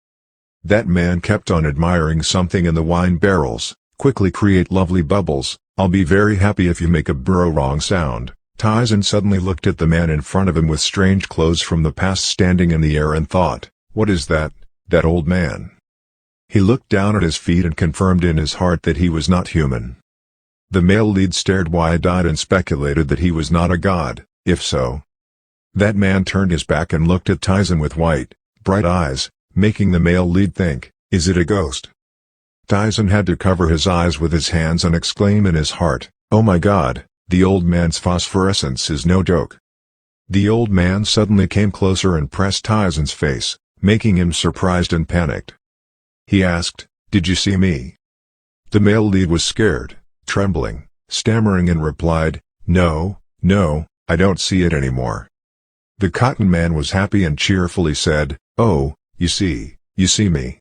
That man kept on admiring something in the wine barrels, quickly create lovely bubbles, I'll be very happy if you make a wrong sound. Taesan suddenly looked at the man in front of him with strange clothes from the past standing in the air and thought, what is that old man? He looked down at his feet and confirmed in his heart that he was not human. The male lead stared wide-eyed and speculated that he was not a god. If so, that man turned his back and looked at Taesan with white, bright eyes, making the male lead think, is it a ghost? Taesan had to cover his eyes with his hands and exclaim in his heart, oh my god, the old man's phosphorescence is no joke. The old man suddenly came closer and pressed Taesan's face, making him surprised and panicked. He asked, did you see me? The male lead was scared, trembling, stammering and replied, no, I don't see it anymore. The cotton man was happy and cheerfully said, oh, you see me.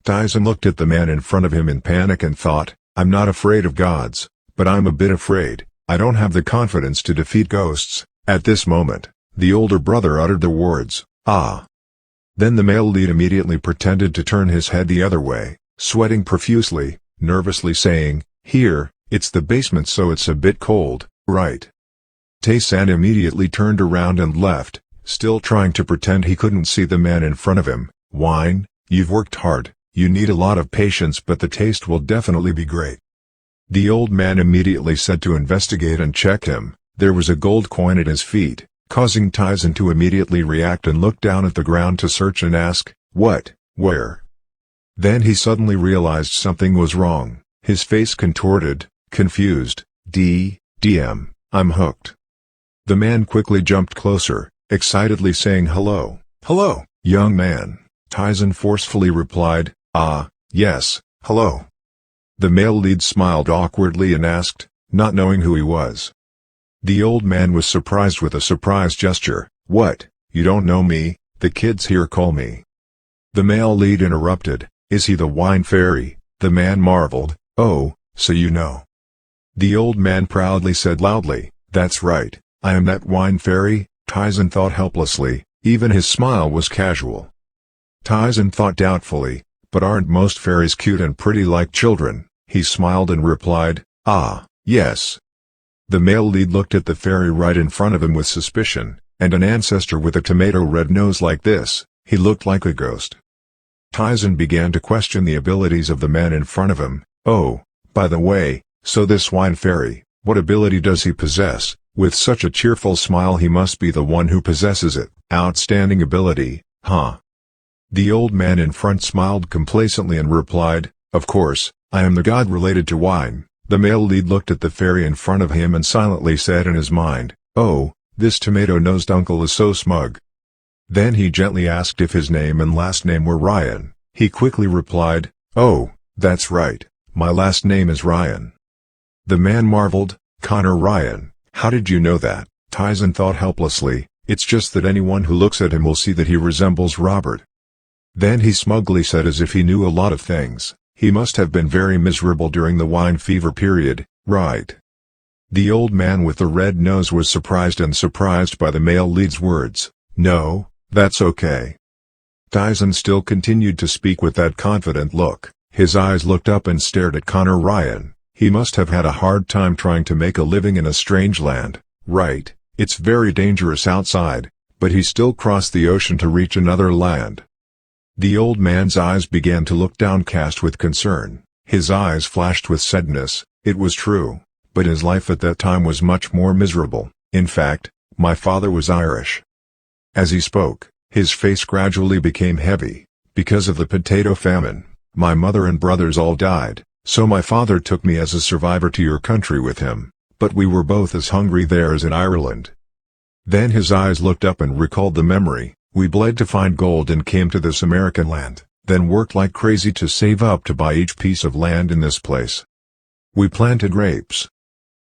Taesan looked at the man in front of him in panic and thought, I'm not afraid of gods, but I'm a bit afraid, I don't have the confidence to defeat ghosts. At this moment, the older brother uttered the words, ah. Then the male lead immediately pretended to turn his head the other way, sweating profusely, nervously saying, here, it's the basement so it's a bit cold, right? Taesan immediately turned around and left, still trying to pretend he couldn't see the man in front of him. Wine, you've worked hard, you need a lot of patience but the taste will definitely be great. The old man immediately said to investigate and check him. There was a gold coin at his feet, causing Taesan to immediately react and look down at the ground to search and ask, what, where? Then he suddenly realized something was wrong, his face contorted, confused, DM, I'm hooked. The man quickly jumped closer, excitedly saying hello, young man. Taesan forcefully replied, ah, yes, hello. The male lead smiled awkwardly and asked, not knowing who he was. The old man was surprised with a surprise gesture, what, you don't know me, the kids here call me. The male lead interrupted, is he the wine fairy? The man marveled, oh, so you know. The old man proudly said loudly, that's right, I am that wine fairy. Taesan thought helplessly, even his smile was casual. Taesan thought doubtfully, but aren't most fairies cute and pretty like children? He smiled and replied, ah, yes. The male lead looked at the fairy right in front of him with suspicion, and an ancestor with a tomato red nose like this, he looked like a ghost. Taesan began to question the abilities of the man in front of him. Oh, by the way, so this wine fairy, what ability does he possess? With such a cheerful smile he must be the one who possesses it. Outstanding ability, huh? The old man in front smiled complacently and replied, of course, I am the god related to wine. The male lead looked at the fairy in front of him and silently said in his mind, oh, this tomato-nosed uncle is so smug. Then he gently asked if his name and last name were Ryan. He quickly replied, oh, that's right, my last name is Ryan. The man marveled, Connor Ryan, how did you know that? Taesan thought helplessly, it's just that anyone who looks at him will see that he resembles Robert. Then he smugly said as if he knew a lot of things, he must have been very miserable during the wine fever period, right? The old man with the red nose was surprised by the male lead's words, no, that's okay. Taesan still continued to speak with that confident look, his eyes looked up and stared at Connor Ryan, he must have had a hard time trying to make a living in a strange land, right? It's very dangerous outside, but he still crossed the ocean to reach another land. The old man's eyes began to look downcast with concern, his eyes flashed with sadness. It was true, but his life at that time was much more miserable. In fact, my father was Irish. As he spoke, his face gradually became heavy. Because of the potato famine, my mother and brothers all died, so my father took me as a survivor to your country with him, but we were both as hungry there as in Ireland. Then his eyes looked up and recalled the memory. We bled to find gold and came to this American land, then worked like crazy to save up to buy each piece of land in this place. We planted grapes.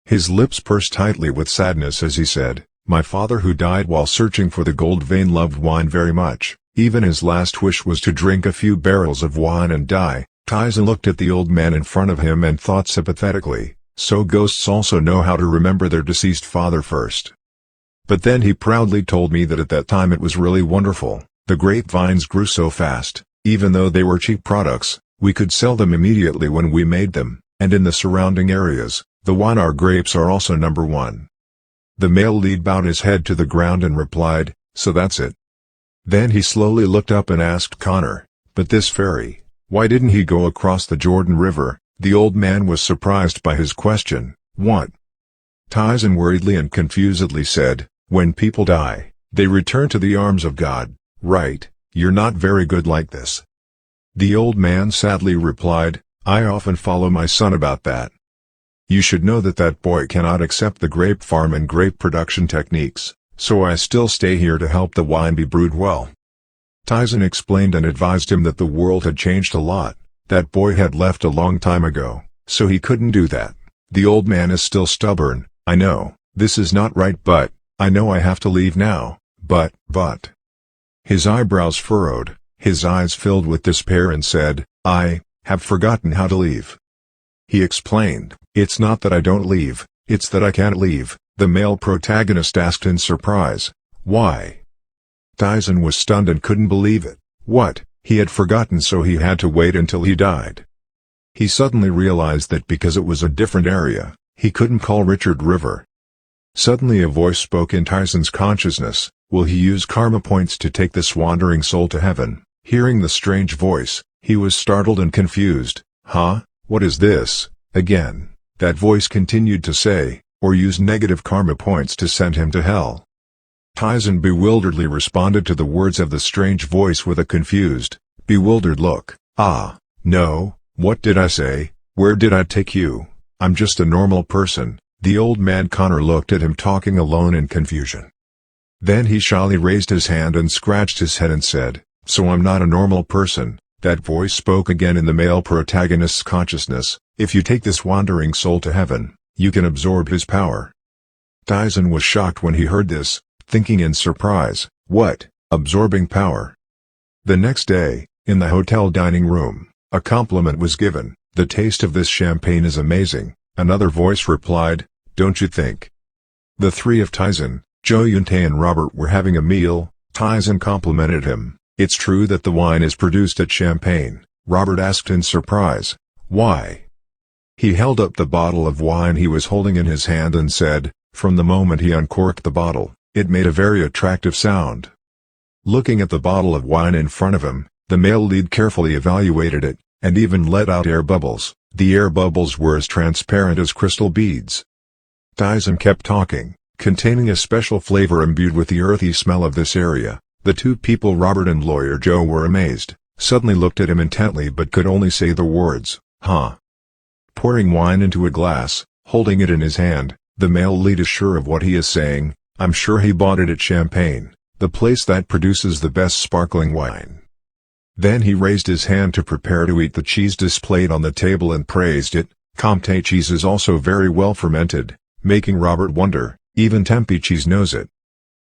His lips pursed tightly with sadness as he said, my father who died while searching for the gold vein loved wine very much, even his last wish was to drink a few barrels of wine and die. Taesan looked at the old man in front of him and thought sympathetically, so ghosts also know how to remember their deceased father first. But then he proudly told me that at that time it was really wonderful, the grapevines grew so fast, even though they were cheap products, we could sell them immediately when we made them, and in the surrounding areas, the wine our grapes are also number one. The male lead bowed his head to the ground and replied, so that's it. Then he slowly looked up and asked Connor, but this fairy, why didn't he go across the Jordan River? The old man was surprised by his question. What? Taesan worriedly and confusedly said, when people die, they return to the arms of God, right? You're not very good like this. The old man sadly replied, I often follow my son about that. You should know that that boy cannot accept the grape farm and grape production techniques, so I still stay here to help the wine be brewed well. Taesan explained and advised him that the world had changed a lot. That boy had left a long time ago, so he couldn't do that. The old man is still stubborn. I know, this is not right, but I know I have to leave now, but. His eyebrows furrowed, his eyes filled with despair and said, I have forgotten how to leave. He explained, it's not that I don't leave, it's that I can't leave. The male protagonist asked in surprise, why? Taesan was stunned and couldn't believe it. What? He had forgotten, so he had to wait until he died. He suddenly realized that because it was a different area, he couldn't call Richard River. Suddenly a voice spoke in Taesan's consciousness, will he use karma points to take this wandering soul to heaven? Hearing the strange voice, he was startled and confused. Huh? What is this? Again, that voice continued to say, or use negative karma points to send him to hell. Taesan bewilderedly responded to the words of the strange voice with a confused, bewildered look. Ah, no, what did I say? Where did I take you? I'm just a normal person. The old man Connor looked at him talking alone in confusion. Then he shyly raised his hand and scratched his head and said, so I'm not a normal person. That voice spoke again in the male protagonist's consciousness, if you take this wandering soul to heaven, you can absorb his power. Taesan was shocked when he heard this, thinking in surprise, what, absorbing power? The next day, in the hotel dining room, a compliment was given, the taste of this champagne is amazing, another voice replied, don't you think? The three of Taesan, Jo Yoon-tae and Robert were having a meal. Taesan complimented him, it's true that the wine is produced at Champagne. Robert asked in surprise, why? He held up the bottle of wine he was holding in his hand and said, from the moment he uncorked the bottle, it made a very attractive sound. Looking at the bottle of wine in front of him, the male lead carefully evaluated it, and even let out air bubbles. The air bubbles were as transparent as crystal beads. Taesan kept talking, containing a special flavor imbued with the earthy smell of this area. The two people, Robert and Lawyer Joe, were amazed, suddenly looked at him intently but could only say the words, huh. Pouring wine into a glass, holding it in his hand, the male lead is sure of what he is saying. I'm sure he bought it at Champagne, the place that produces the best sparkling wine. Then he raised his hand to prepare to eat the cheese displayed on the table and praised it. Comté cheese is also very well fermented, making Robert wonder, even Tempe cheese knows it.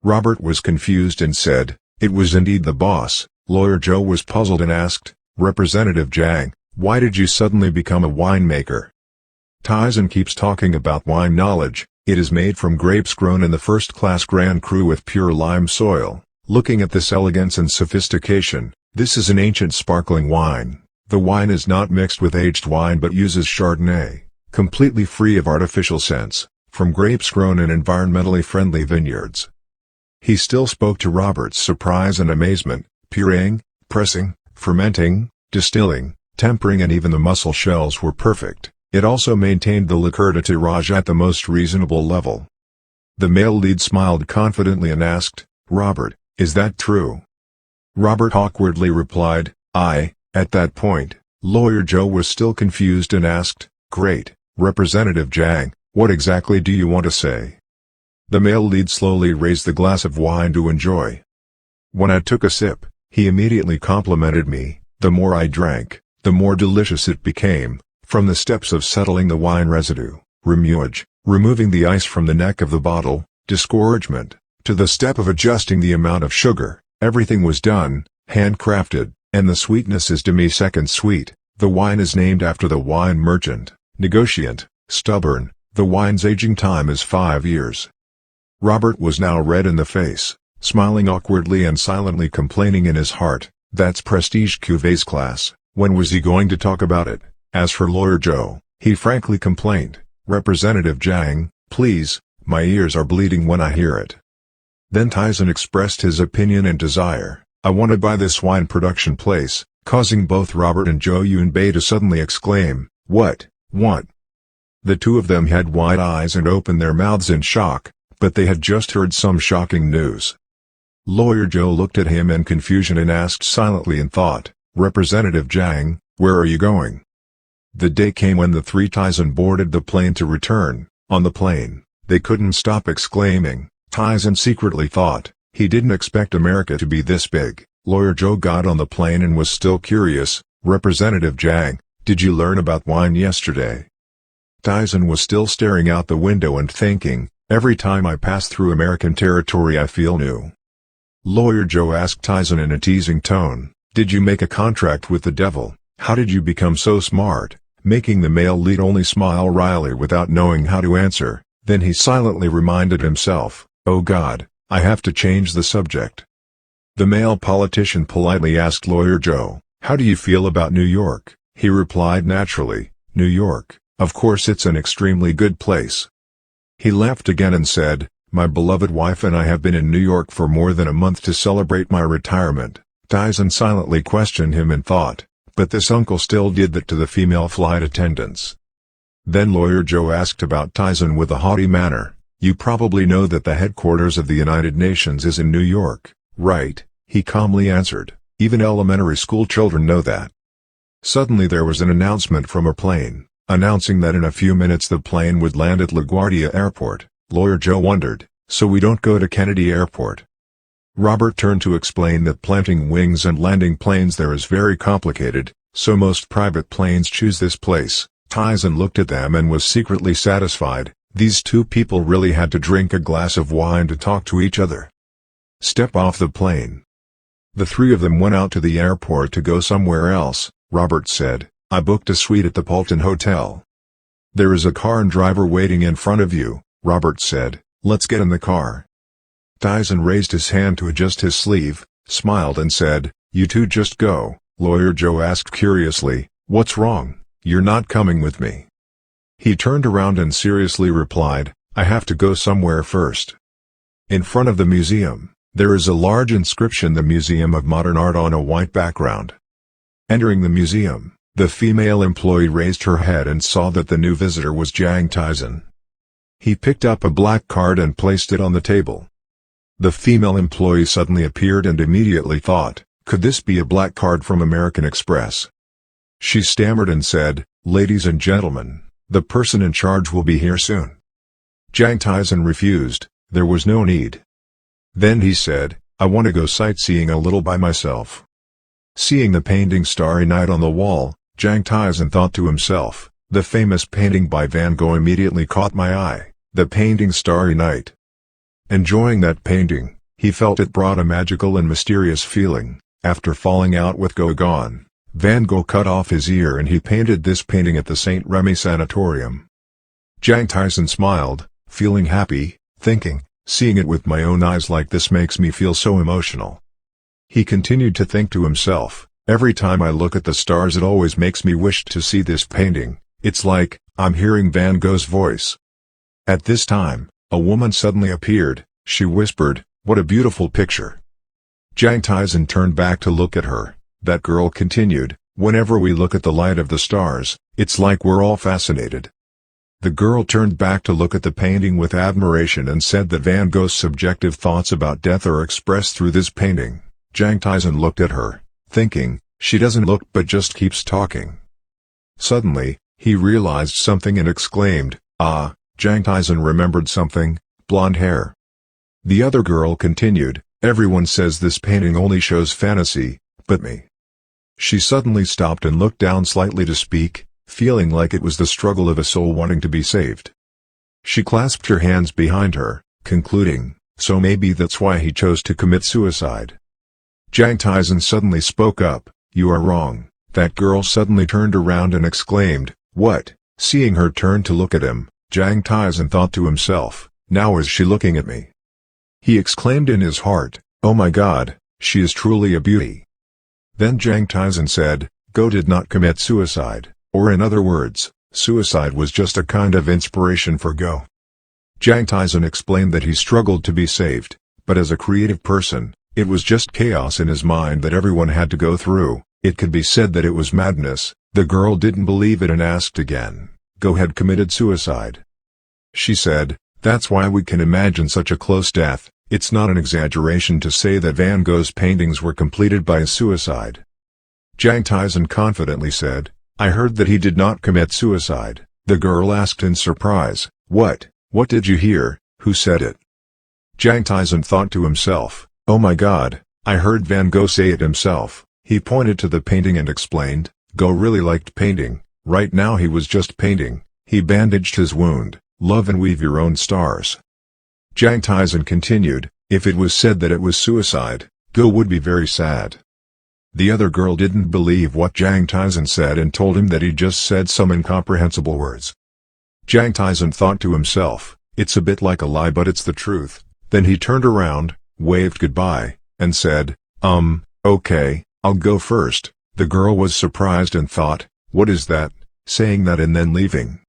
Robert was confused and said, it was indeed the boss. Lawyer Joe was puzzled and asked, Representative Jang, why did you suddenly become a winemaker? Taesan keeps talking about wine knowledge. It is made from grapes grown in the first-class Grand Cru with pure lime soil. Looking at this elegance and sophistication, this is an ancient sparkling wine. The wine is not mixed with aged wine but uses Chardonnay, completely free of artificial scents, from grapes grown in environmentally friendly vineyards. He still spoke to Robert's surprise and amazement. Pureeing, pressing, fermenting, distilling, tempering and even the mussel shells were perfect. It also maintained the liqueur de tirage at the most reasonable level. The male lead smiled confidently and asked, Robert, is that true? Robert awkwardly replied, at that point, Lawyer Joe was still confused and asked, great, Representative Jang, what exactly do you want to say? The male lead slowly raised the glass of wine to enjoy. When I took a sip, he immediately complimented me. The more I drank, the more delicious it became. From the steps of settling the wine residue, remuage, removing the ice from the neck of the bottle, disgorgement, to the step of adjusting the amount of sugar, everything was done, handcrafted, and the sweetness is demi-second sweet. The wine is named after the wine merchant, negociant, stubborn. The wine's aging time is 5 years. Robert was now red in the face, smiling awkwardly and silently complaining in his heart, that's prestige cuvées class, when was he going to talk about it? As for Lawyer Joe, he frankly complained, Representative Jang, please, my ears are bleeding when I hear it. Then Taesan expressed his opinion and desire, I want to buy this wine production place, causing both Robert and Jo Yoon-bae to suddenly exclaim, What? What? The two of them had wide eyes and opened their mouths in shock, but they had just heard some shocking news. Lawyer Joe looked at him in confusion and asked silently in thought, "Representative Jang, where are you going?" The day came when the three Taesan boarded the plane to return. On the plane, they couldn't stop exclaiming. Taesan secretly thought, he didn't expect America to be this big. Lawyer Joe got on the plane and was still curious. "Representative Jang, did you learn about wine yesterday?" Taesan was still staring out the window and thinking, "Every time I pass through American territory I feel new." Lawyer Joe asked Taesan in a teasing tone, "Did you make a contract with the devil? How did you become so smart?" Making the male lead only smile wryly without knowing how to answer. Then he silently reminded himself, "Oh God, I have to change the subject." The male politician politely asked Lawyer Joe, "How do you feel about New York?" He replied naturally, "New York, of course it's an extremely good place." He laughed again and said, "My beloved wife and I have been in New York for more than a month to celebrate my retirement." Taesan silently questioned him in thought, but this uncle still did that to the female flight attendants. Then Lawyer Joe asked about Taesan with a haughty manner, "You probably know that the headquarters of the United Nations is in New York, right?" He calmly answered, "Even elementary school children know that." Suddenly there was an announcement from a plane, announcing that in a few minutes the plane would land at LaGuardia Airport. Lawyer Joe wondered, "So we don't go to Kennedy Airport?" Robert turned to explain that planting wings and landing planes there is very complicated, so most private planes choose this place. Taesan looked at them and was secretly satisfied. These two people really had to drink a glass of wine to talk to each other. "Step off the plane." The three of them went out to the airport to go somewhere else. Robert said, "I booked a suite at the Polton Hotel." "There is a car and driver waiting in front of you," Robert said. "Let's get in the car." Taesan raised his hand to adjust his sleeve, smiled and said, "You two just go." Lawyer Joe asked curiously, "What's wrong? You're not coming with me?" He turned around and seriously replied, "I have to go somewhere first." In front of the museum, there is a large inscription, "The Museum of Modern Art," on a white background. Entering the museum, the female employee raised her head and saw that the new visitor was Jang Taesan. He picked up a black card and placed it on the table. The female employee suddenly appeared and immediately thought, could this be a black card from American Express? She stammered and said, "Ladies and gentlemen, the person in charge will be here soon." Jang Taesan refused. There was no need. Then he said, "I want to go sightseeing a little by myself." Seeing the painting Starry Night on the wall, Jang Taesan thought to himself, the famous painting by Van Gogh immediately caught my eye, the painting Starry Night. Enjoying that painting, he felt it brought a magical and mysterious feeling. After falling out with Gauguin, Van Gogh cut off his ear and he painted this painting at the St. Remy Sanatorium. Jang Taesan smiled, feeling happy, thinking, seeing it with my own eyes like this makes me feel so emotional. He continued to think to himself, every time I look at the stars it always makes me wish to see this painting, it's like, I'm hearing Van Gogh's voice. At this time, a woman suddenly appeared. She whispered, "What a beautiful picture." Jang Taesan turned back to look at her. That girl continued, "Whenever we look at the light of the stars, it's like we're all fascinated." The girl turned back to look at the painting with admiration and said that Van Gogh's subjective thoughts about death are expressed through this painting. Jang Taesan looked at her, thinking, she doesn't look but just keeps talking. Suddenly, he realized something and exclaimed, "Ah!" Jang Taesan remembered something, blonde hair. The other girl continued, "Everyone says this painting only shows fantasy, but me." She suddenly stopped and looked down slightly to speak, feeling like it was the struggle of a soul wanting to be saved. She clasped her hands behind her, concluding, so maybe that's why he chose to commit suicide. Jang Taesan suddenly spoke up, "You are wrong." That girl suddenly turned around and exclaimed, "What?" Seeing her turn to look at him, Jang Taesan thought to himself, now is she looking at me? He exclaimed in his heart, "Oh my God, she is truly a beauty." Then Jang Taesan said, Go did not commit suicide, or in other words, suicide was just a kind of inspiration for Go. Jang Taesan explained that he struggled to be saved, but as a creative person, it was just chaos in his mind that everyone had to go through. It could be said that it was madness, The girl didn't believe it and asked again, "Go ahead, committed suicide?" She said, "That's why we can imagine such a close death. It's not an exaggeration to say that Van Gogh's paintings were completed by a suicide." Jang Taesan confidently said, "I heard that he did not commit suicide." The girl asked in surprise, "What did you hear? Who said it?" Jang Taesan thought to himself, "Oh my God, I heard Van Gogh say it himself." He pointed to the painting and explained, Gogh really liked painting. Right now he was just painting. He bandaged his wound. Love and weave your own stars. Jang Taesan continued, "If it was said that it was suicide, Gogh would be very sad." The other girl didn't believe what Jang Taesan said and told him that he just said some incomprehensible words. Jang Taesan thought to himself, "It's a bit like a lie, but it's the truth." Then he turned around, waved goodbye, and said, Okay, I'll go first." The girl was surprised and thought, "What is that?" saying that and then leaving.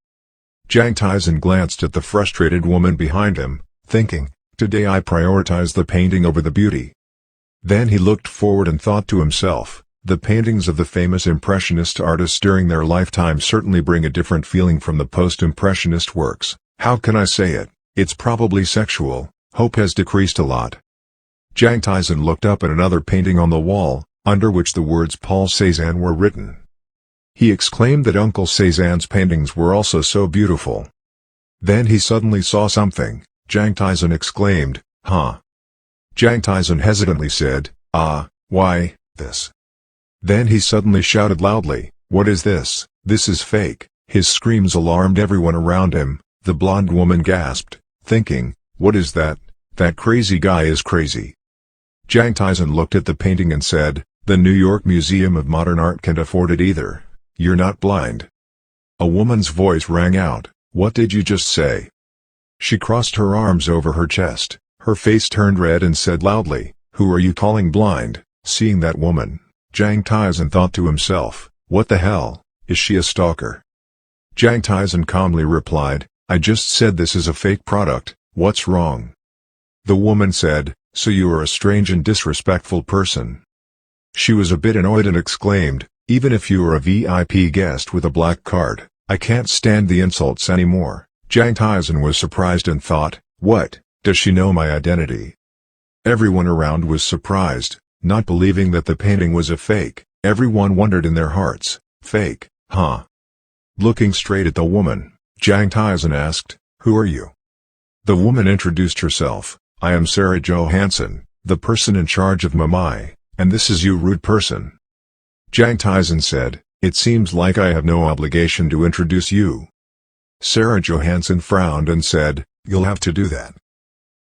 Jang Taesan glanced at the frustrated woman behind him, thinking, "Today I prioritize the painting over the beauty." Then he looked forward and thought to himself, "The paintings of the famous Impressionist artists during their lifetime certainly bring a different feeling from the post-Impressionist works. How can I say it? It's probably sexual. Hope has decreased a lot." Jang Taesan looked up at another painting on the wall, under which the words Paul Cézanne were written. He exclaimed that Uncle Cézanne's paintings were also so beautiful. Then he suddenly saw something. Jang Taesan exclaimed, "Huh?" Jang Taesan hesitantly said, Why, this." Then he suddenly shouted loudly, "What is this? This is fake." His screams alarmed everyone around him. The blonde woman gasped, thinking, "What is that? That crazy guy is crazy." Jang Taesan looked at the painting and said, "The New York Museum of Modern Art can't afford it either. You're not blind." A woman's voice rang out, "What did you just say?" She crossed her arms over her chest, her face turned red and said loudly, "Who are you calling blind?" Seeing that woman, Jang Taesan thought to himself, "What the hell, is she a stalker?" Jang Taesan calmly replied, "I just said this is a fake product, what's wrong?" The woman said, "So you are a strange and disrespectful person." She was a bit annoyed and exclaimed, "Even if you are a VIP guest with a black card, I can't stand the insults anymore." Jang Taesan was surprised and thought, "What, does she know my identity?" Everyone around was surprised, not believing that the painting was a fake. Everyone wondered in their hearts, "Fake, huh?" Looking straight at the woman, Jang Taesan asked, "Who are you?" The woman introduced herself, "I am Sarah Johansson, the person in charge of Mamai, and this is you, rude person." Jang Taesan said, "It seems like I have no obligation to introduce you." Sarah Johansson frowned and said, "You'll have to do that."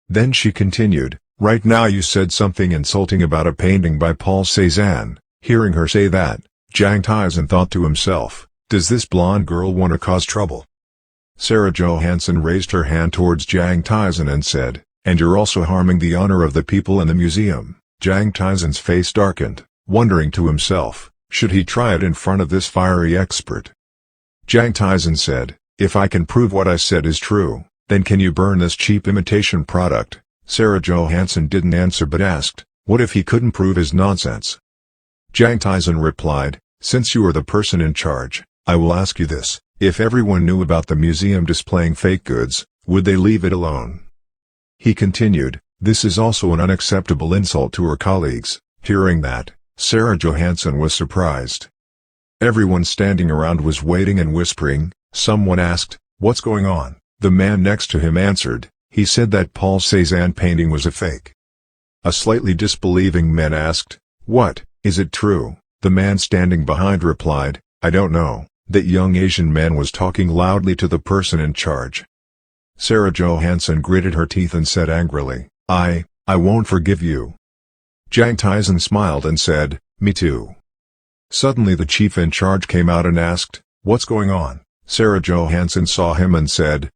Then she continued, "Right now you said something insulting about a painting by Paul Cézanne." Hearing her say that, Jang Taesan thought to himself, "Does this blonde girl want to cause trouble?" Sarah Johansson raised her hand towards Jang Taesan and said, "And you're also harming the honor of the people in the museum." Jang Taesan's face darkened, wondering to himself, should he try it in front of this fiery expert? Jang Taesan said, "If I can prove what I said is true, then can you burn this cheap imitation product?" Sarah Johansson didn't answer but asked, "What if he couldn't prove his nonsense?" Jang Taesan replied, "Since you are the person in charge, I will ask you this. If everyone knew about the museum displaying fake goods, would they leave it alone?" He continued, "This is also an unacceptable insult to her colleagues." Hearing that, Sarah Johansson was surprised. Everyone standing around was waiting and whispering. Someone asked, "What's going on?" The man next to him answered, "He said that Paul Cézanne painting was a fake." A slightly disbelieving man asked, "What, is it true?" The man standing behind replied, "I don't know." That young Asian man was talking loudly to the person in charge. Sarah Johansson gritted her teeth and said angrily, I won't forgive you." Jang Taesan smiled and said, "Me too." Suddenly the chief in charge came out and asked, "What's going on?" Sarah Johansson saw him and said,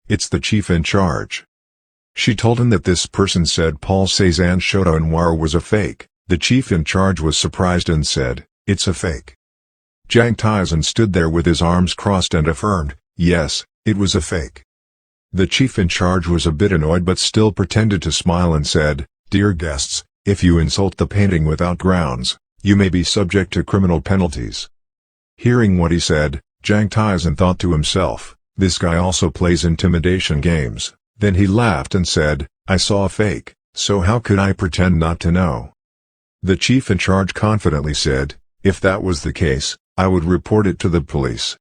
It's the chief in charge." She told him that this person said Paul Cézanne's Shoto Noir was a fake. The chief in charge was surprised and said, "It's a fake." Jang Taesan stood there with his arms crossed and affirmed, "Yes, it was a fake." The chief in charge was a bit annoyed but still pretended to smile and said, "Dear guests, if you insult the painting without grounds, you may be subject to criminal penalties." Hearing what he said, Jang Taesan thought to himself, this guy also plays intimidation games. Then he laughed and said, I saw a fake, so how could I pretend not to know? The chief in charge confidently said, if that was the case, I would report it to the police.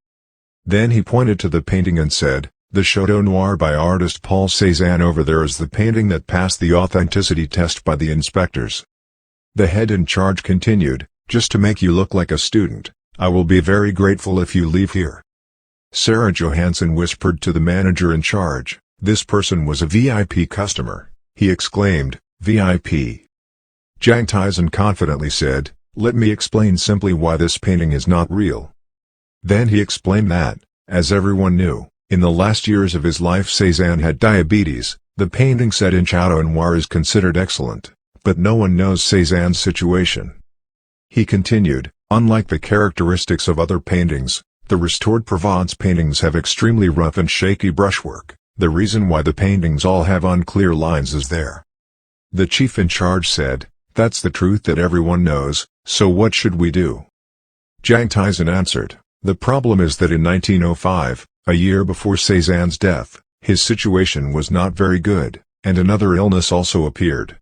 Then he pointed to the painting and said, the Chateau Noir by artist Paul Cézanne over there is the painting that passed the authenticity test by the inspectors. The head in charge continued, just to make you look like a student, I will be very grateful if you leave here. Sarah Johansson whispered to the manager in charge, this person was a VIP customer, he exclaimed, VIP. Jang Taesan confidently said, let me explain simply why this painting is not real. Then he explained that, as everyone knew, in the last years of his life Cézanne had diabetes. The painting set in Chateau Noir is considered excellent, but no one knows Cézanne's situation. He continued, unlike the characteristics of other paintings, the restored Provence paintings have extremely rough and shaky brushwork. The reason why the paintings all have unclear lines is there. The chief in charge said, that's the truth that everyone knows, so what should we do? Jang Taesan answered, the problem is that in 1905, a year before Cézanne's death, his situation was not very good, and another illness also appeared.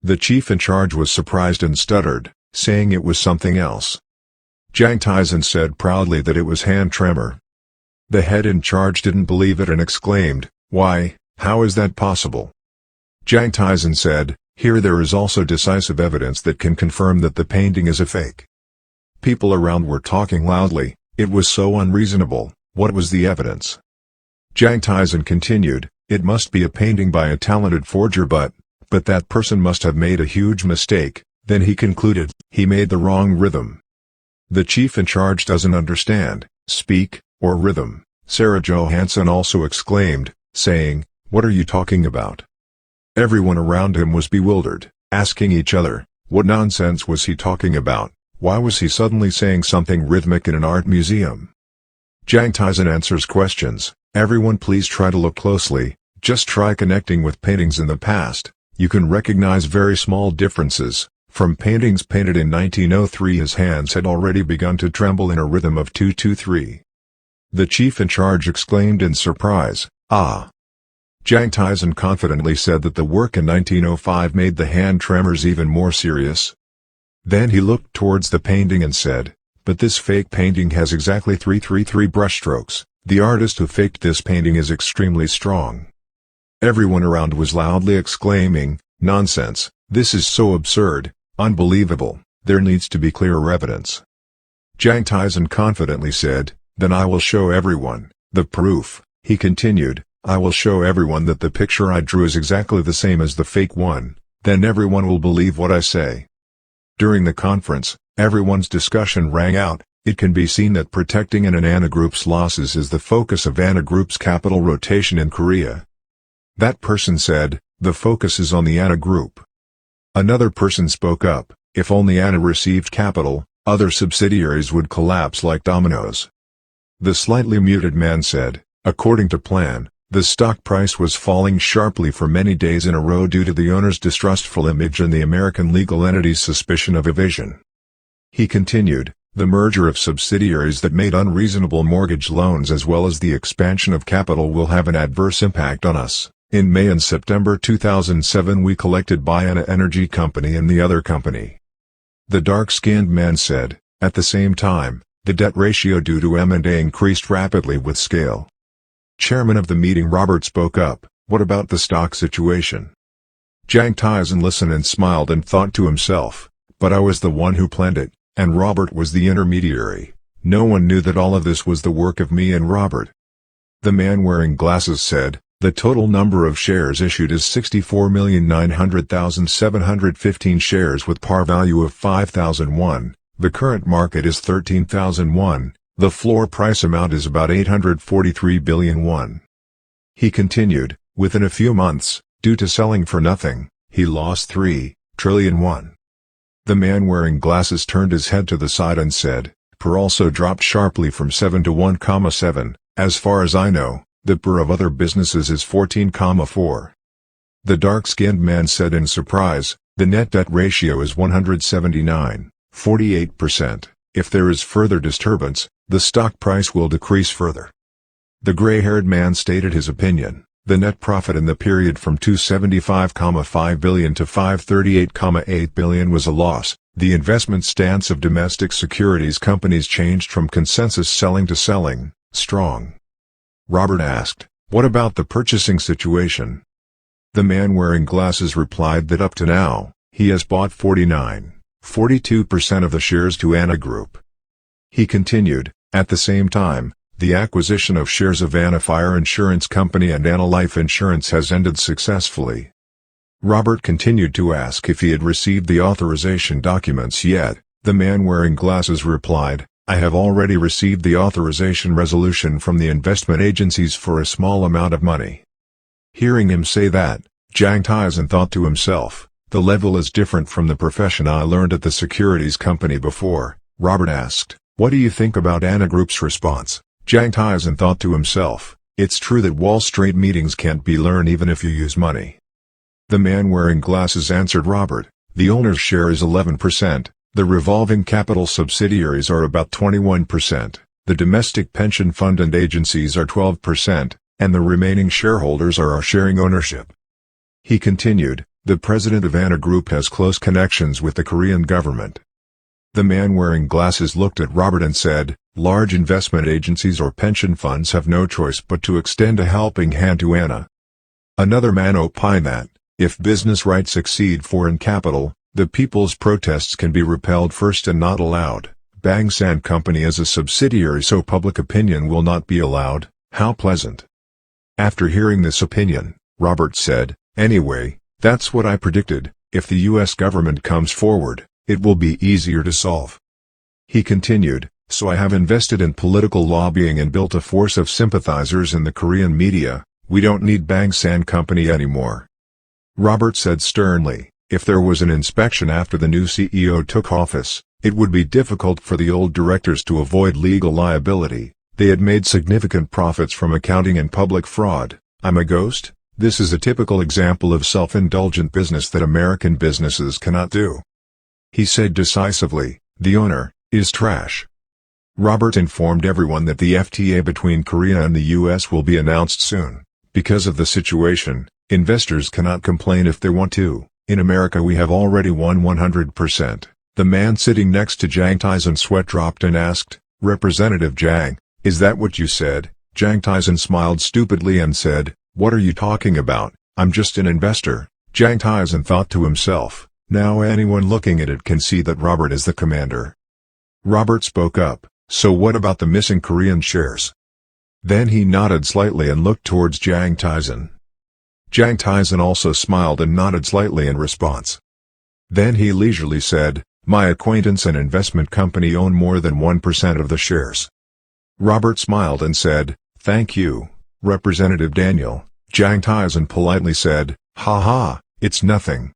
The chief in charge was surprised and stuttered, saying it was something else. Jang Taesan said proudly that it was hand tremor. The head in charge didn't believe it and exclaimed, why, how is that possible? Jang Taesan said, here there is also decisive evidence that can confirm that the painting is a fake. People around were talking loudly, it was so unreasonable, what was the evidence? Jang Taesan continued, it must be a painting by a talented forger but that person must have made a huge mistake. Then he concluded, he made the wrong rhythm. The chief in charge doesn't understand, speak, or rhythm, Sarah Johansson also exclaimed, saying, what are you talking about? Everyone around him was bewildered, asking each other, what nonsense was he talking about? Why was he suddenly saying something rhythmic in an art museum? Jang Taesan answers questions, everyone please try to look closely, just try connecting with paintings in the past, you can recognize very small differences. From paintings painted in 1903 his hands had already begun to tremble in a rhythm of 2-2-3. The chief in charge exclaimed in surprise, ah! Jang Taesan confidently said that the work in 1905 made the hand tremors even more serious. Then he looked towards the painting and said, but this fake painting has exactly 333 brushstrokes, the artist who faked this painting is extremely strong. Everyone around was loudly exclaiming, nonsense, this is so absurd, unbelievable, there needs to be clearer evidence. Jang Taesan confidently said, then I will show everyone, the proof, he continued, I will show everyone that the picture I drew is exactly the same as the fake one, then everyone will believe what I say. During the conference, everyone's discussion rang out, it can be seen that protecting an ANA Group's losses is the focus of ANA Group's capital rotation in Korea. That person said, the focus is on the ANA Group. Another person spoke up, if only ANA received capital, other subsidiaries would collapse like dominoes. The slightly muted man said, according to plan, the stock price was falling sharply for many days in a row due to the owner's distrustful image and the American legal entity's suspicion of evasion. He continued, the merger of subsidiaries that made unreasonable mortgage loans as well as the expansion of capital will have an adverse impact on us. In May and September 2007 we collected by ANA Energy Company and the other company. The dark-skinned man said, at the same time, the debt ratio due to M&A increased rapidly with scale. Chairman of the meeting Robert spoke up, what about the stock situation? Jang Taesan listened and smiled and thought to himself, but I was the one who planned it, and Robert was the intermediary. No one knew that all of this was the work of me and Robert. The man wearing glasses said, the total number of shares issued is 64,900,715 shares with par value of 5,000 won, the current market is 13,000 won, the floor price amount is about 843 billion won. He continued, within a few months, due to selling for nothing, he lost 3 trillion won. The man wearing glasses turned his head to the side and said, PER also dropped sharply from 7 to 1,7, as far as I know. The PER of other businesses is 14,4. The dark-skinned man said in surprise, the net debt ratio is 179, 48%. If there is further disturbance, the stock price will decrease further. The gray-haired man stated his opinion. The net profit in the period from 275.5 billion to 538.8 billion was a loss. The investment stance of domestic securities companies changed from consensus selling to selling, strong. Robert asked, "What about the purchasing situation?" The man wearing glasses replied that up to now, he has bought 42% of the shares to Anna Group. He continued, at the same time, the acquisition of shares of Anna Fire Insurance Company and Anna Life Insurance has ended successfully. Robert continued to ask if he had received the authorization documents yet. The man wearing glasses replied, "I have already received the authorization resolution from the investment agencies for a small amount of money." Hearing him say that, Jang Taesan thought to himself, the level is different from the profession I learned at the securities company before. Robert asked, "What do you think about Anna Group's response?" Jang Taesan thought to himself, it's true that Wall Street meetings can't be learned even if you use money. The man wearing glasses answered Robert, the owner's share is 11%, the revolving capital subsidiaries are about 21%, the domestic pension fund and agencies are 12%, and the remaining shareholders are sharing ownership. He continued, the president of Anna Group has close connections with the Korean government. The man wearing glasses looked at Robert and said, large investment agencies or pension funds have no choice but to extend a helping hand to Anna. Another man opined that, if business rights exceed foreign capital, the people's protests can be repelled first and not allowed. Bang San Company is a subsidiary so public opinion will not be allowed. How pleasant. After hearing this opinion, Robert said, anyway, that's what I predicted, if the US government comes forward, it will be easier to solve. He continued, so I have invested in political lobbying and built a force of sympathizers in the Korean media, we don't need Bang San Company anymore. Robert said sternly, if there was an inspection after the new CEO took office, it would be difficult for the old directors to avoid legal liability, they had made significant profits from accounting and public fraud. I'm a ghost? This is a typical example of self-indulgent business that American businesses cannot do. He said decisively, the owner is trash. Robert informed everyone that the FTA between Korea and the US will be announced soon. Because of the situation, investors cannot complain if they want to. In America we have already won 100%. The man sitting next to Jang Taesan's sweat dropped and asked, Representative Jang, is that what you said? Jang Taesan smiled stupidly and said, what are you talking about? I'm just an investor. Jang Taesan thought to himself, now anyone looking at it can see that Robert is the commander. Robert spoke up, so what about the missing Korean shares? Then he nodded slightly and looked towards Jang Taesan. Jang Taesan also smiled and nodded slightly in response. Then he leisurely said, my acquaintance and investment company own more than 1% of the shares. Robert smiled and said, thank you, Representative Daniel. Jang Taesan politely said, ha, it's nothing.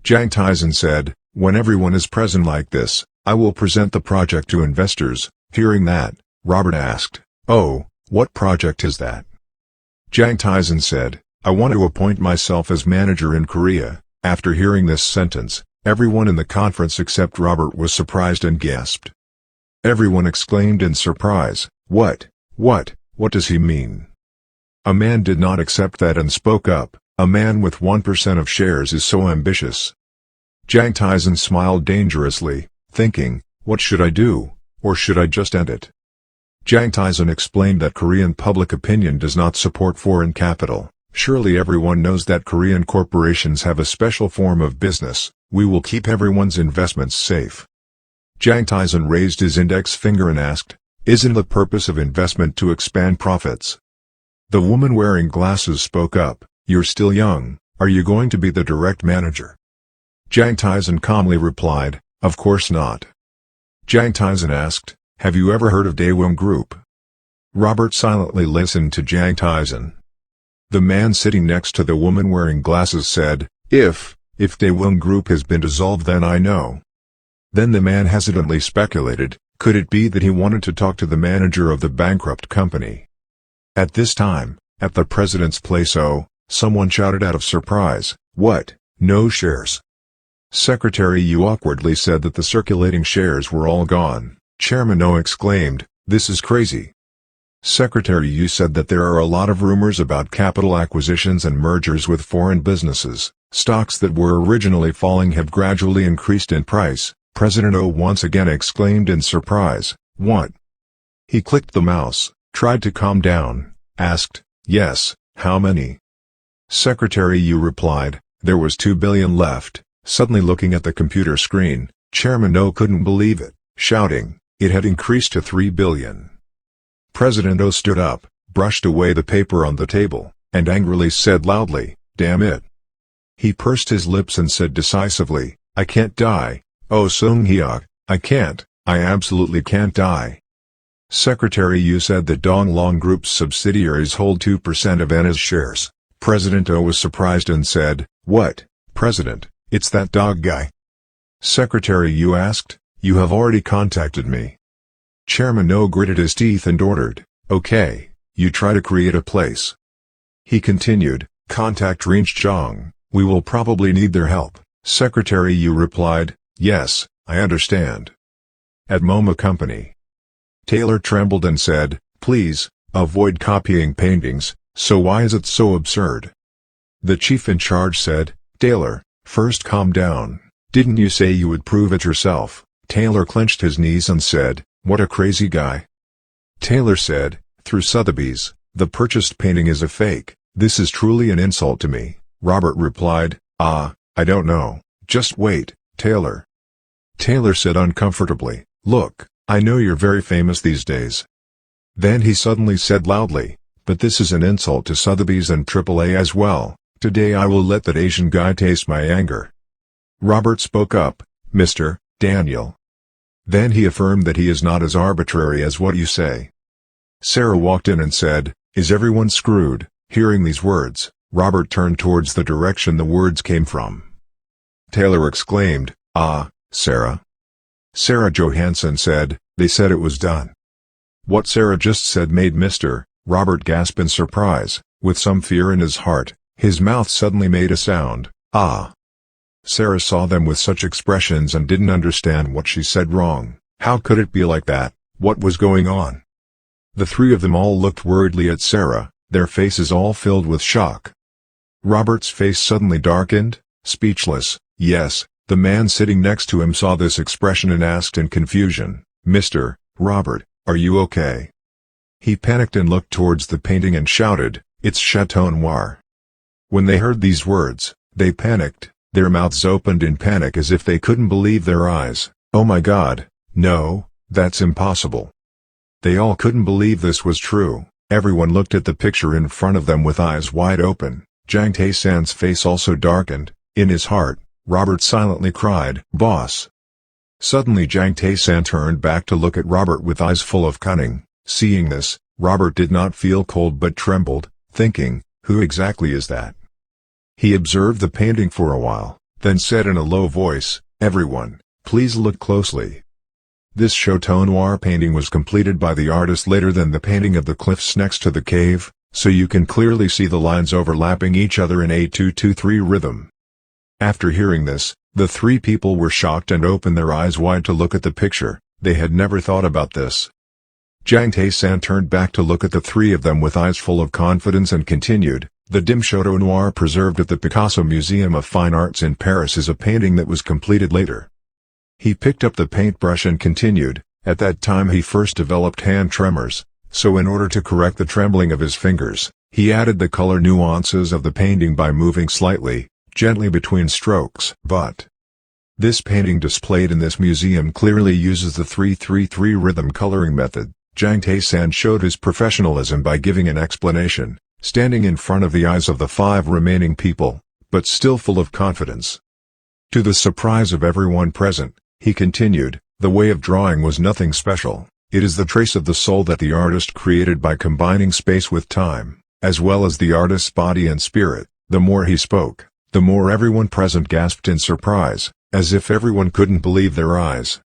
Jang Taesan said, when everyone is present like this, I will present the project to investors. Hearing that, Robert asked, oh, what project is that? Jang Taesan said, I want to appoint myself as manager in Korea. After hearing this sentence, everyone in the conference except Robert was surprised and gasped. Everyone exclaimed in surprise, what does he mean? A man did not accept that and spoke up, a man with 1% of shares is so ambitious. Jang Taesan smiled dangerously, thinking, what should I do, or should I just end it? Jang Taesan explained that Korean public opinion does not support foreign capital. Surely everyone knows that Korean corporations have a special form of business, we will keep everyone's investments safe. Jang Taesan raised his index finger and asked, isn't the purpose of investment to expand profits? The woman wearing glasses spoke up, you're still young, are you going to be the direct manager? Jang Taesan calmly replied, of course not. Jang Taesan asked, have you ever heard of Daewon Group? Robert silently listened to Jang Taesan. The man sitting next to the woman wearing glasses said, if Daewon Group has been dissolved then I know. Then the man hesitantly speculated, could it be that he wanted to talk to the manager of the bankrupt company? At this time, at the president's place someone shouted out of surprise, what, no shares? Secretary Yu awkwardly said that the circulating shares were all gone. Chairman O exclaimed, "This is crazy." Secretary Yu said that there are a lot of rumors about capital acquisitions and mergers with foreign businesses. Stocks that were originally falling have gradually increased in price. President O once again exclaimed in surprise, "What?" He clicked the mouse, tried to calm down, asked, "Yes, how many?" Secretary Yu replied, "There was 2 billion left." Suddenly looking at the computer screen, Chairman O couldn't believe it, shouting, it had increased to 3 billion. President O stood up, brushed away the paper on the table, and angrily said loudly, "Damn it." He pursed his lips and said decisively, "I can't die, Oh Sung-hyuk, I can't, I absolutely can't die." Secretary Yu said that Dong Long Group's subsidiaries hold 2% of Anna's shares. President O was surprised and said, "What, President, it's that dog guy." Secretary Yu asked, "You have already contacted me." Chairman O gritted his teeth and ordered, "Okay, you try to create a place." He continued, "Contact Reincarnationstory, we will probably need their help." Secretary Yu replied, "Yes, I understand." At MoMA Company, Taylor trembled and said, "Please, avoid copying paintings, so why is it so absurd?" The chief in charge said, "Taylor, first calm down, didn't you say you would prove it yourself?" Taylor clenched his knees and said, "What a crazy guy." Taylor said, "Through Sotheby's, the purchased painting is a fake. This is truly an insult to me." Robert replied, I don't know, just wait, Taylor." Taylor said uncomfortably, "Look, I know you're very famous these days." Then he suddenly said loudly, "But this is an insult to Sotheby's and AAA as well. Today I will let that Asian guy taste my anger." Robert spoke up, "Mr. Daniel." Then he affirmed that he is not as arbitrary as what you say. Sarah walked in and said, "Is everyone screwed?" Hearing these words, Robert turned towards the direction the words came from. Taylor exclaimed, Sarah." Sarah Johansson said, "They said it was done." What Sarah just said made Mr. Robert gasp in surprise. With some fear in his heart, his mouth suddenly made a sound, Sarah saw them with such expressions and didn't understand what she said wrong. How could it be like that? What was going on? The three of them all looked worriedly at Sarah, their faces all filled with shock. Robert's face suddenly darkened, speechless. Yes, the man sitting next to him saw this expression and asked in confusion, "Mr. Robert, are you okay?" He panicked and looked towards the painting and shouted, "It's Chateau Noir." When they heard these words, they panicked, their mouths opened in panic as if they couldn't believe their eyes. "Oh my God, no, that's impossible." They all couldn't believe this was true. Everyone looked at the picture in front of them with eyes wide open. Jang Taesan's face also darkened. In his heart, Robert silently cried, "Boss." Suddenly Jang Taesan turned back to look at Robert with eyes full of cunning. Seeing this, Robert did not feel cold but trembled, thinking, who exactly is that? He observed the painting for a while, then said in a low voice, "Everyone, please look closely." This Chateau Noir painting was completed by the artist later than the painting of the cliffs next to the cave, so you can clearly see the lines overlapping each other in a 2-2-3 rhythm. After hearing this, the three people were shocked and opened their eyes wide to look at the picture. They had never thought about this. Jang Taesan turned back to look at the three of them with eyes full of confidence and continued, "The dim Chateau Noir preserved at the Picasso Museum of Fine Arts in Paris is a painting that was completed later." He picked up the paintbrush and continued, "At that time he first developed hand tremors, so in order to correct the trembling of his fingers, he added the color nuances of the painting by moving slightly, gently between strokes. But this painting displayed in this museum clearly uses the 3-3-3 rhythm coloring method." Jang Taesan showed his professionalism by giving an explanation, standing in front of the eyes of the five remaining people, but still full of confidence. To the surprise of everyone present, he continued, "The way of drawing was nothing special. It is the trace of the soul that the artist created by combining space with time, as well as the artist's body and spirit." The more he spoke, the more everyone present gasped in surprise, as if everyone couldn't believe their eyes.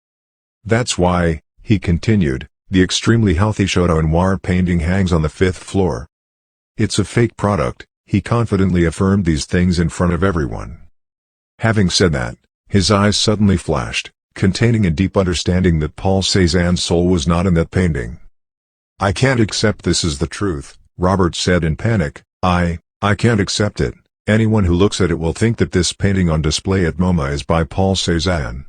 "That's why," he continued, "the extremely healthy Chateau Noir painting hangs on the 5th floor. It's a fake product." He confidently affirmed these things in front of everyone. Having said that, his eyes suddenly flashed. containing a deep understanding that Paul Cézanne's soul was not in that painting. "I can't accept this as the truth," Robert said in panic. I can't accept it. Anyone who looks at it will think that this painting on display at MoMA is by Paul Cézanne."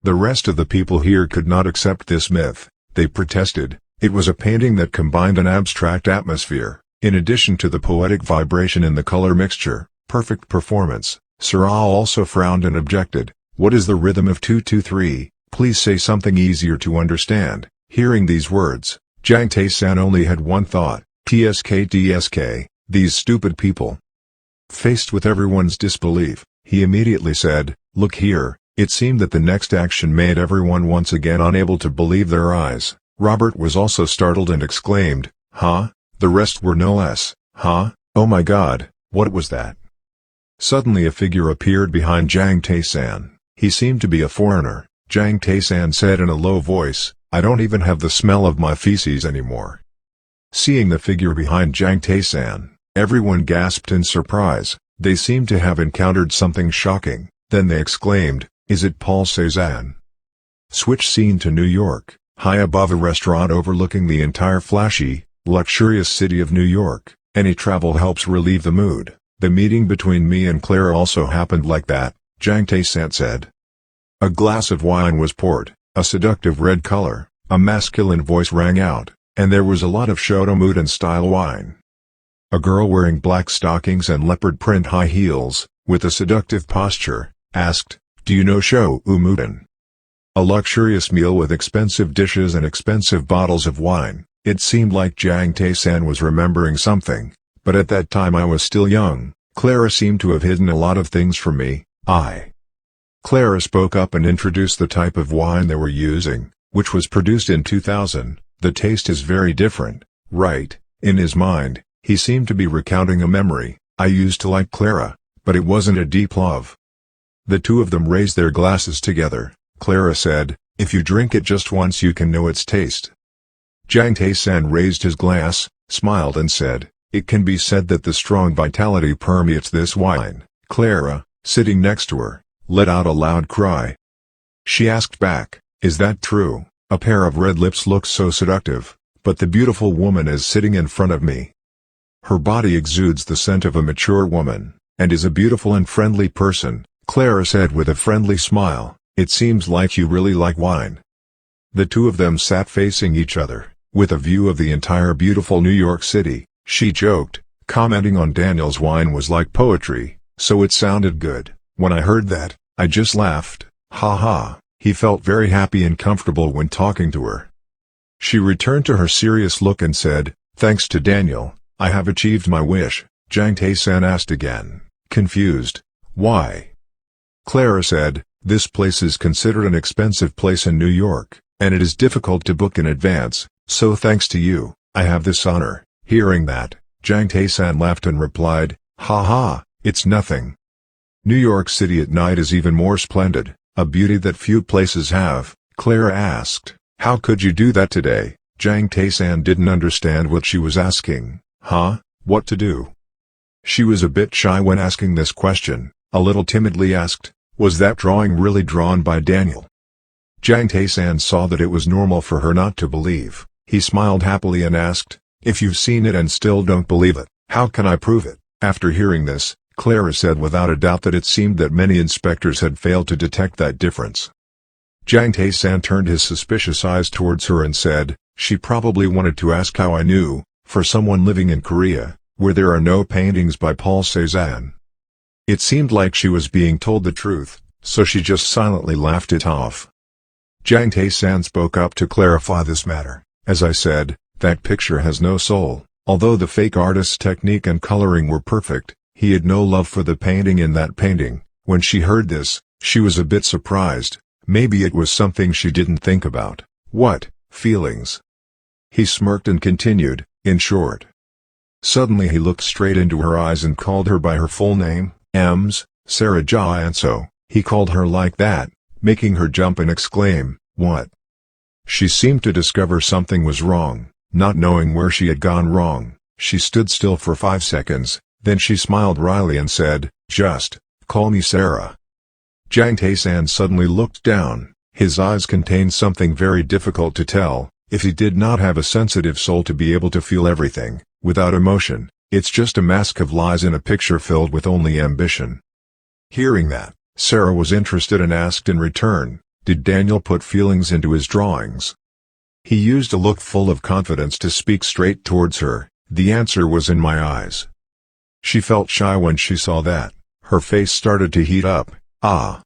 The rest of the people here could not accept this myth. They protested. It was a painting that combined an abstract atmosphere, in addition to the poetic vibration in the color mixture. Perfect performance. Seurat also frowned and objected. "What is the rhythm of 2-2-3? Please say something easier to understand." Hearing these words, Jang Taesan only had one thought: TSK, these stupid people. Faced with everyone's disbelief, he immediately said, "Look here." It seemed that the next action made everyone once again unable to believe their eyes. Robert was also startled and exclaimed, "Huh?" The rest were no less. "Huh? Oh my God, what was that?" Suddenly a figure appeared behind Jang Taesan. He seemed to be a foreigner. Jang Taesan said in a low voice, "I don't even have the smell of my feces anymore." Seeing the figure behind Jang Taesan, everyone gasped in surprise. They seemed to have encountered something shocking. Then they exclaimed, "Is it Paul Cézanne?" Switch scene to New York, high above a restaurant overlooking the entire flashy, luxurious city of New York. Any travel helps relieve the mood. "The meeting between me and Clara also happened like that," Jang Taesan said. A glass of wine was poured, a seductive red color, a masculine voice rang out, and there was a lot of shoto mood and style wine. A girl wearing black stockings and leopard print high heels, with a seductive posture, asked, "Do you know show umuden?" A luxurious meal with expensive dishes and expensive bottles of wine. It seemed like Jang Taesan was remembering something, but at that time I was still young. Clara seemed to have hidden a lot of things from me. Clara spoke up and introduced the type of wine they were using, which was produced in 2000. "The taste is very different, right?" In his mind, he seemed to be recounting a memory. "I used to like Clara, but it wasn't a deep love." The two of them raised their glasses together. Clara said, "If you drink it just once you can know its taste." Jang Taesan raised his glass, smiled and said, "It can be said that the strong vitality permeates this wine." Clara, sitting next to her, let out a loud cry. She asked back, "Is that true?" A pair of red lips looked so seductive, but the beautiful woman is sitting in front of me. Her body exudes the scent of a mature woman, and is a beautiful and friendly person, Clara said with a friendly smile. "It seems like you really like wine." The two of them sat facing each other, with a view of the entire beautiful New York City. She joked, commenting on Daniel's wine was like poetry, so it sounded good. When I heard that, I just laughed. Ha ha. He felt very happy and comfortable when talking to her. She returned to her serious look and said, "Thanks to Daniel, I have achieved my wish." Jang Taesan asked again, confused, "Why?" Clara said, "This place is considered an expensive place in New York, and it is difficult to book in advance, so thanks to you, I have this honor." Hearing that, Jang Taesan laughed and replied, "Ha ha, it's nothing." New York City at night is even more splendid, a beauty that few places have. Clara asked, "How could you do that today?" Jang Taesan didn't understand what she was asking. Huh? What to do? She was a bit shy when asking this question, a little timidly asked, "Was that drawing really drawn by Daniel?" Jang Taesan saw that it was normal for her not to believe. He smiled happily and asked, "If you've seen it and still don't believe it, how can I prove it?" After hearing this, Clara said without a doubt that it seemed that many inspectors had failed to detect that difference. Jang Taesan turned his suspicious eyes towards her and said, "She probably wanted to ask how I knew, for someone living in Korea, where there are no paintings by Paul Cézanne." It seemed like she was being told the truth, so she just silently laughed it off. Jang Taesan spoke up to clarify this matter. "As I said, that picture has no soul." Although the fake artist's technique and coloring were perfect, he had no love for the painting in that painting. When she heard this, she was a bit surprised. Maybe it was something she didn't think about. "What, feelings?" He smirked and continued, "In short." Suddenly he looked straight into her eyes and called her by her full name, Sarah Jaanso. He called her like that, making her jump and exclaim, "What?" She seemed to discover something was wrong. Not knowing where she had gone wrong, she stood still for 5 seconds, then she smiled wryly and said, "Just call me Sarah." Jang Taesan suddenly looked down. His eyes contained something very difficult to tell. If he did not have a sensitive soul to be able to feel everything, without emotion, it's just a mask of lies in a picture filled with only ambition. Hearing that, Sarah was interested and asked in return, did Daniel put feelings into his drawings? He used a look full of confidence to speak straight towards her. The answer was in my eyes. She felt shy when she saw that. Her face started to heat up. Ah.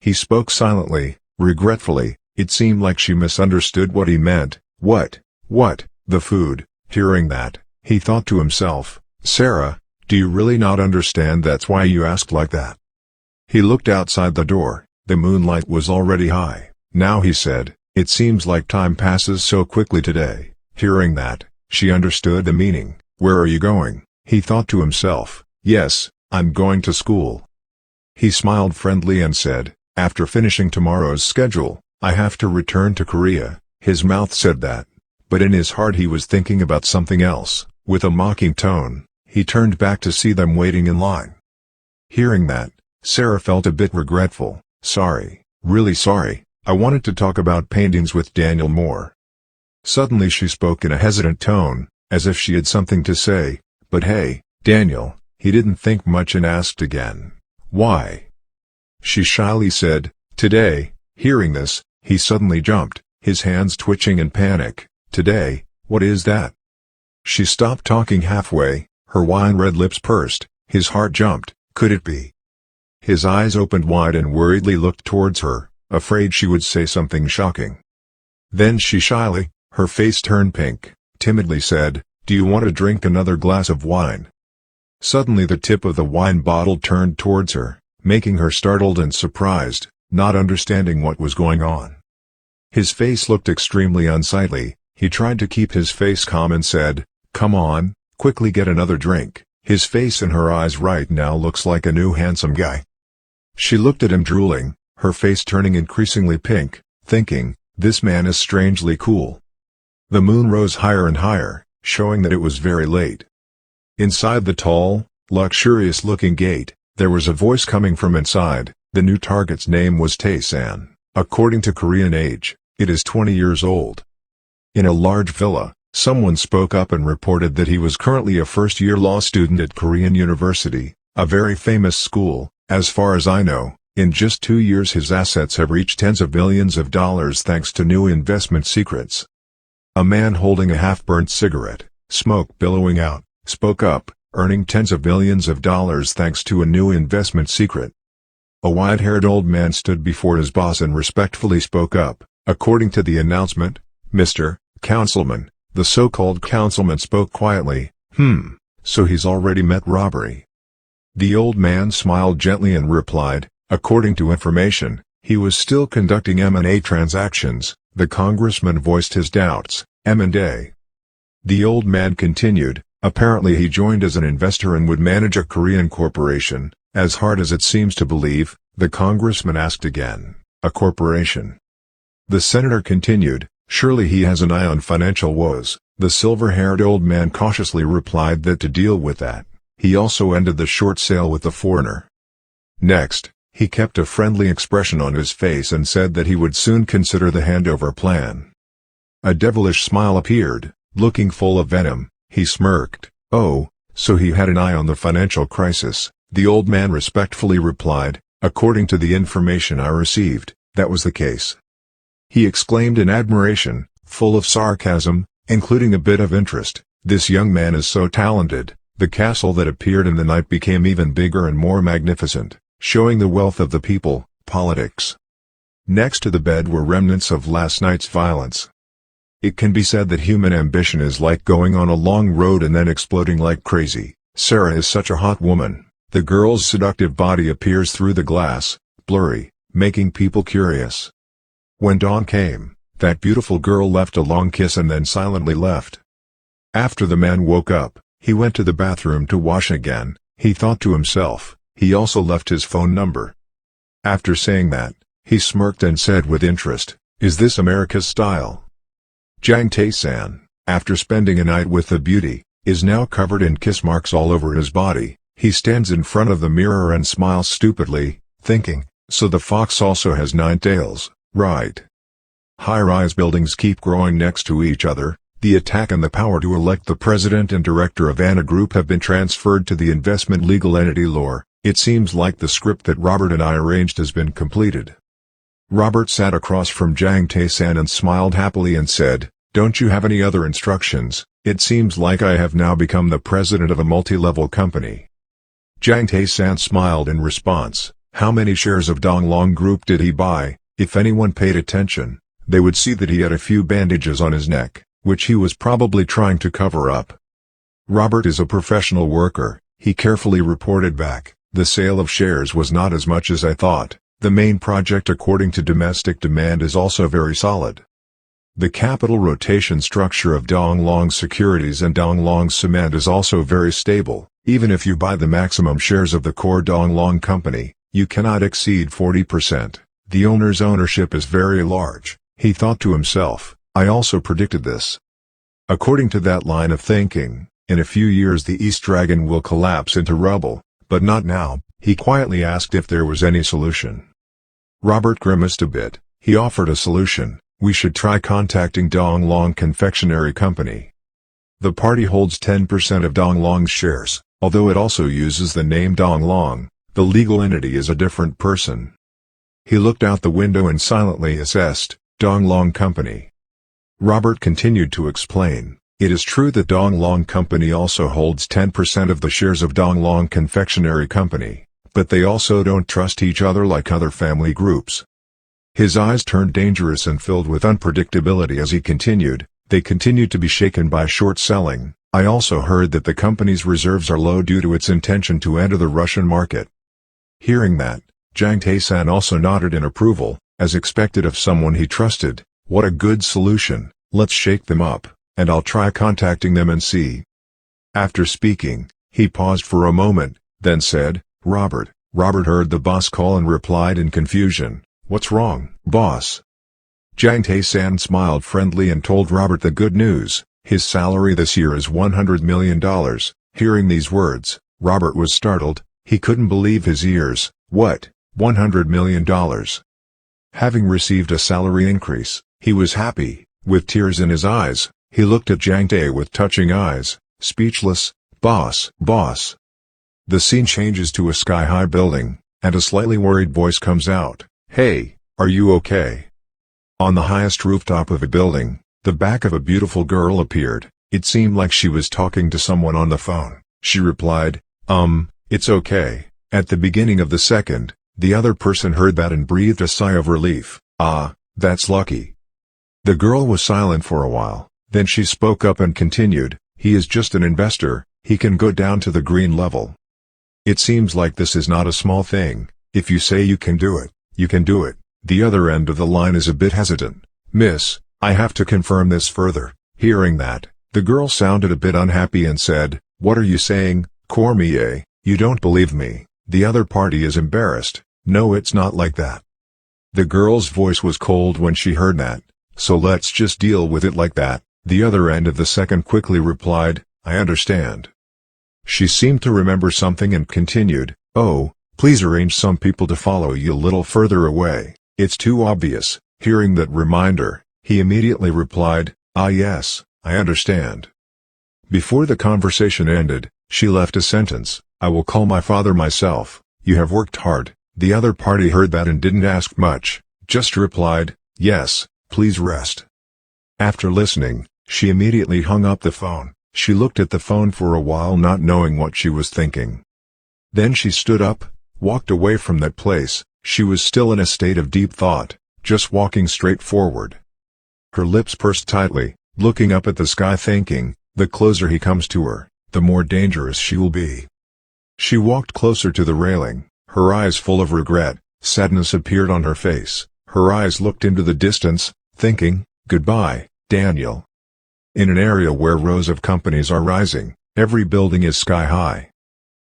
He spoke silently, regretfully. It seemed like she misunderstood what he meant. What, the food. Hearing that, he thought to himself, Sarah, do you really not understand that's why you asked like that? He looked outside the door. The moonlight was already high. Now he said, it seems like time passes so quickly today. Hearing that, she understood the meaning. Where are you going? He thought to himself. Yes, I'm going to school. He smiled friendly and said, after finishing tomorrow's schedule, I have to return to Korea. His mouth said that, but in his heart he was thinking about something else. With a mocking tone, he turned back to see them waiting in line. Hearing that, Sarah felt a bit regretful. Sorry, really sorry, I wanted to talk about paintings with Daniel more. Suddenly she spoke in a hesitant tone, as if she had something to say, but hey, Daniel. He didn't think much and asked again. Why? She shyly said, today. Hearing this, he suddenly jumped, his hands twitching in panic. Today, what is that? She stopped talking halfway, her wine-red lips pursed, his heart jumped. Could it be? His eyes opened wide and worriedly looked towards her, afraid she would say something shocking. Then she shyly, her face turned pink, timidly said, do you want to drink another glass of wine? Suddenly the tip of the wine bottle turned towards her, making her startled and surprised, not understanding what was going on. His face looked extremely unsightly. He tried to keep his face calm and said, come on, quickly get another drink. His face in her eyes right now looks like a new handsome guy. She looked at him drooling, her face turning increasingly pink, thinking, this man is strangely cool. The moon rose higher and higher, showing that it was very late. Inside the tall, luxurious-looking gate, there was a voice coming from inside. The new target's name was Taesan. According to Korean age, it is 20 years old. In a large villa, someone spoke up and reported that he was currently a first-year law student at Korean University, a very famous school. As far as I know, in just 2 years his assets have reached tens of billions of dollars thanks to new investment secrets. A man holding a half-burnt cigarette, smoke billowing out, spoke up, earning tens of billions of dollars thanks to a new investment secret. A white-haired old man stood before his boss and respectfully spoke up. According to the announcement, Mr. Councilman, the so-called councilman spoke quietly, so he's already met robbery. The old man smiled gently and replied, according to information, he was still conducting M&A transactions. The congressman voiced his doubts. M&A. The old man continued, apparently he joined as an investor and would manage a Korean corporation. As hard as it seems to believe, the congressman asked again, a corporation. The senator continued, surely he has an eye on financial woes. The silver-haired old man cautiously replied that to deal with that, he also ended the short sale with the foreigner. Next, he kept a friendly expression on his face and said that he would soon consider the handover plan. A devilish smile appeared, looking full of venom. He smirked. Oh, so he had an eye on the financial crisis. The old man respectfully replied, according to the information I received, that was the case. He exclaimed in admiration, full of sarcasm, including a bit of interest, this young man is so talented. The castle that appeared in the night became even bigger and more magnificent, showing the wealth of the people. Politics. Next to the bed were remnants of last night's violence. It can be said that human ambition is like going on a long road and then exploding like crazy. Sarah is such a hot woman. The girl's seductive body appears through the glass, blurry, making people curious. When dawn came, that beautiful girl left a long kiss and then silently left. After the man woke up, he went to the bathroom to wash again. He thought to himself, he also left his phone number. After saying that, he smirked and said with interest, is this America's style? Jang Taesan, after spending a night with the beauty, is now covered in kiss marks all over his body. He stands in front of the mirror and smiles stupidly, thinking, so the fox also has 9 tails. Right. High-rise buildings keep growing next to each other. The attack and the power to elect the president and director of Anna Group have been transferred to the investment legal entity lore. It seems like the script that Robert and I arranged has been completed. Robert sat across from Jang Taesan and smiled happily and said, "Don't you have any other instructions? It seems like I have now become the president of a multi-level company." Jang Taesan smiled in response. How many shares of Donglong Group did he buy? If anyone paid attention, they would see that he had a few bandages on his neck, which he was probably trying to cover up. Robert is a professional worker, he carefully reported back. The sale of shares was not as much as I thought. The main project according to domestic demand is also very solid. The capital rotation structure of Donglong Securities and Donglong Cement is also very stable. Even if you buy the maximum shares of the core Donglong company, you cannot exceed 40%. The owner's ownership is very large, he thought to himself. I also predicted this. According to that line of thinking, in a few years the East Dragon will collapse into rubble, but not now. He quietly asked if there was any solution. Robert grimaced a bit. He offered a solution. We should try contacting Donglong Confectionery Company. The party holds 10% of Donglong's shares, although it also uses the name Donglong. The legal entity is a different person. He looked out the window and silently assessed, Donglong Company. Robert continued to explain, it is true that Donglong Company also holds 10% of the shares of Donglong Confectionery Company, but they also don't trust each other like other family groups. His eyes turned dangerous and filled with unpredictability as he continued, they continue to be shaken by short selling. I also heard that the company's reserves are low due to its intention to enter the Russian market. Hearing that, Jang Taesan also nodded in approval, as expected of someone he trusted. What a good solution, let's shake them up, and I'll try contacting them and see. After speaking, he paused for a moment, then said, Robert. Robert heard the boss call and replied in confusion, what's wrong, boss? Jang Taesan smiled friendly and told Robert the good news, his salary this year is $100 million. Hearing these words, Robert was startled, he couldn't believe his ears. What, $100 million? Having received a salary increase, he was happy. With tears in his eyes, he looked at Jang Tae with touching eyes, speechless. Boss. The scene changes to a sky-high building, and a slightly worried voice comes out. Hey, are you okay? On the highest rooftop of a building, the back of a beautiful girl appeared. It seemed like she was talking to someone on the phone. She replied, it's okay. At the beginning of the second, the other person heard that and breathed a sigh of relief. Ah, that's lucky. The girl was silent for a while, then she spoke up and continued, he is just an investor, he can go down to the green level. It seems like this is not a small thing. If you say you can do it, you can do it. The other end of the line is a bit hesitant. Miss, I have to confirm this further. Hearing that, the girl sounded a bit unhappy and said, what are you saying, Cormier? You don't believe me. The other party is embarrassed. No, it's not like that. The girl's voice was cold when she heard that, so let's just deal with it like that. The other end of the second quickly replied, I understand. She seemed to remember something and continued, oh, please arrange some people to follow you a little further away. It's too obvious. Hearing that reminder, he immediately replied, ah yes, I understand. Before the conversation ended, she left a sentence, I will call my father myself. You have worked hard. The other party heard that and didn't ask much, just replied, yes, please rest. After listening, she immediately hung up the phone. She looked at the phone for a while not knowing what she was thinking. Then she stood up, walked away from that place. She was still in a state of deep thought, just walking straight forward. Her lips pursed tightly, looking up at the sky thinking, the closer he comes to her, the more dangerous she will be. She walked closer to the railing, her eyes full of regret. Sadness appeared on her face. Her eyes looked into the distance, thinking, goodbye, Daniel. In an area where rows of companies are rising, every building is sky-high.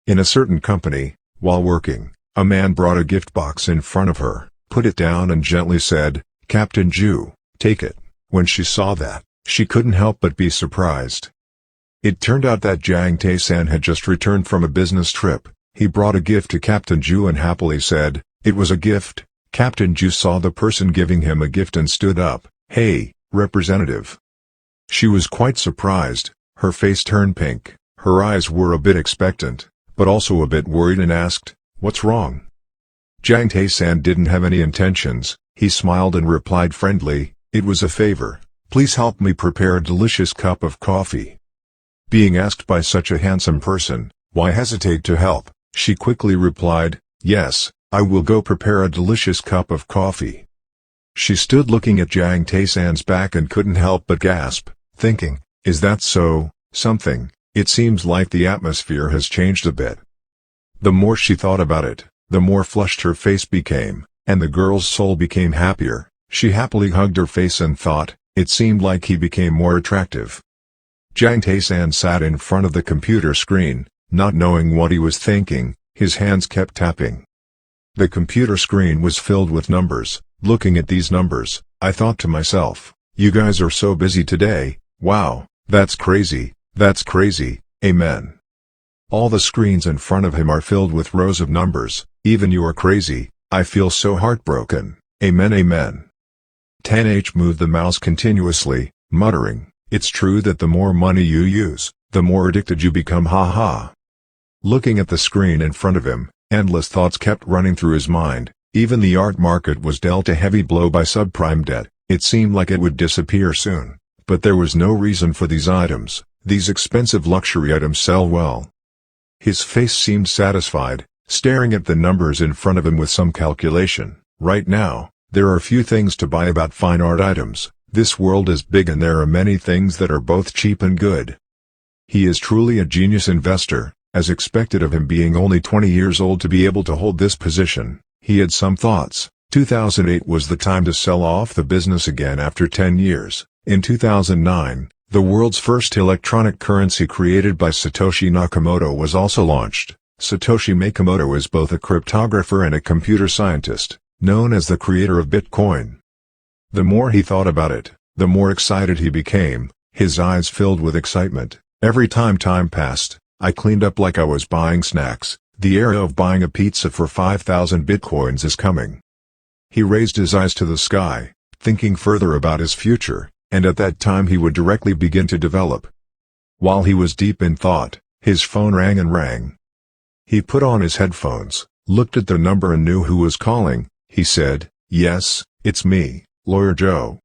In a certain company, while working, a man brought a gift box in front of her, put it down and gently said, Captain Ju, take it. When she saw that, she couldn't help but be surprised. It turned out that Jang Taesan had just returned from a business trip. He brought a gift to Captain Ju and happily said, it was a gift, Captain Ju saw the person giving him a gift and stood up. "Hey, representative." She was quite surprised, her face turned pink, her eyes were a bit expectant, but also a bit worried and asked, "What's wrong?" Jang Taesan didn't have any intentions, he smiled and replied friendly, "It was a favor, please help me prepare a delicious cup of coffee." Being asked by such a handsome person, why hesitate to help, she quickly replied, "Yes, I will go prepare a delicious cup of coffee." She stood looking at Jang Taesan's back and couldn't help but gasp, thinking, is that so, something, it seems like the atmosphere has changed a bit. The more she thought about it, the more flushed her face became, and the girl's soul became happier. She happily hugged her face and thought, it seemed like he became more attractive. Jang Taesan sat in front of the computer screen, not knowing what he was thinking, his hands kept tapping. The computer screen was filled with numbers. Looking at these numbers, I thought to myself, you guys are so busy today, wow, that's crazy, amen. All the screens in front of him are filled with rows of numbers, even you are crazy, I feel so heartbroken, amen amen. 10H moved the mouse continuously, muttering, it's true that the more money you use, the more addicted you become haha. Looking at the screen in front of him, endless thoughts kept running through his mind. Even the art market was dealt a heavy blow by subprime debt, it seemed like it would disappear soon, but there was no reason for these items, these expensive luxury items sell well. His face seemed satisfied, staring at the numbers in front of him with some calculation. Right now, there are few things to buy about fine art items, this world is big and there are many things that are both cheap and good. He is truly a genius investor, as expected of him being only 20 years old to be able to hold this position. He had some thoughts. 2008 was the time to sell off the business again after 10 years. In 2009, the world's first electronic currency created by Satoshi Nakamoto was also launched. Satoshi Nakamoto is both a cryptographer and a computer scientist, known as the creator of Bitcoin. The more he thought about it, the more excited he became, his eyes filled with excitement. Every time passed, I cleaned up like I was buying snacks. The era of buying a pizza for 5,000 bitcoins is coming. He raised his eyes to the sky, thinking further about his future, and at that time he would directly begin to develop. While he was deep in thought, his phone rang and rang. He put on his headphones, looked at the number and knew who was calling. He said, "Yes, it's me, Lawyer Joe.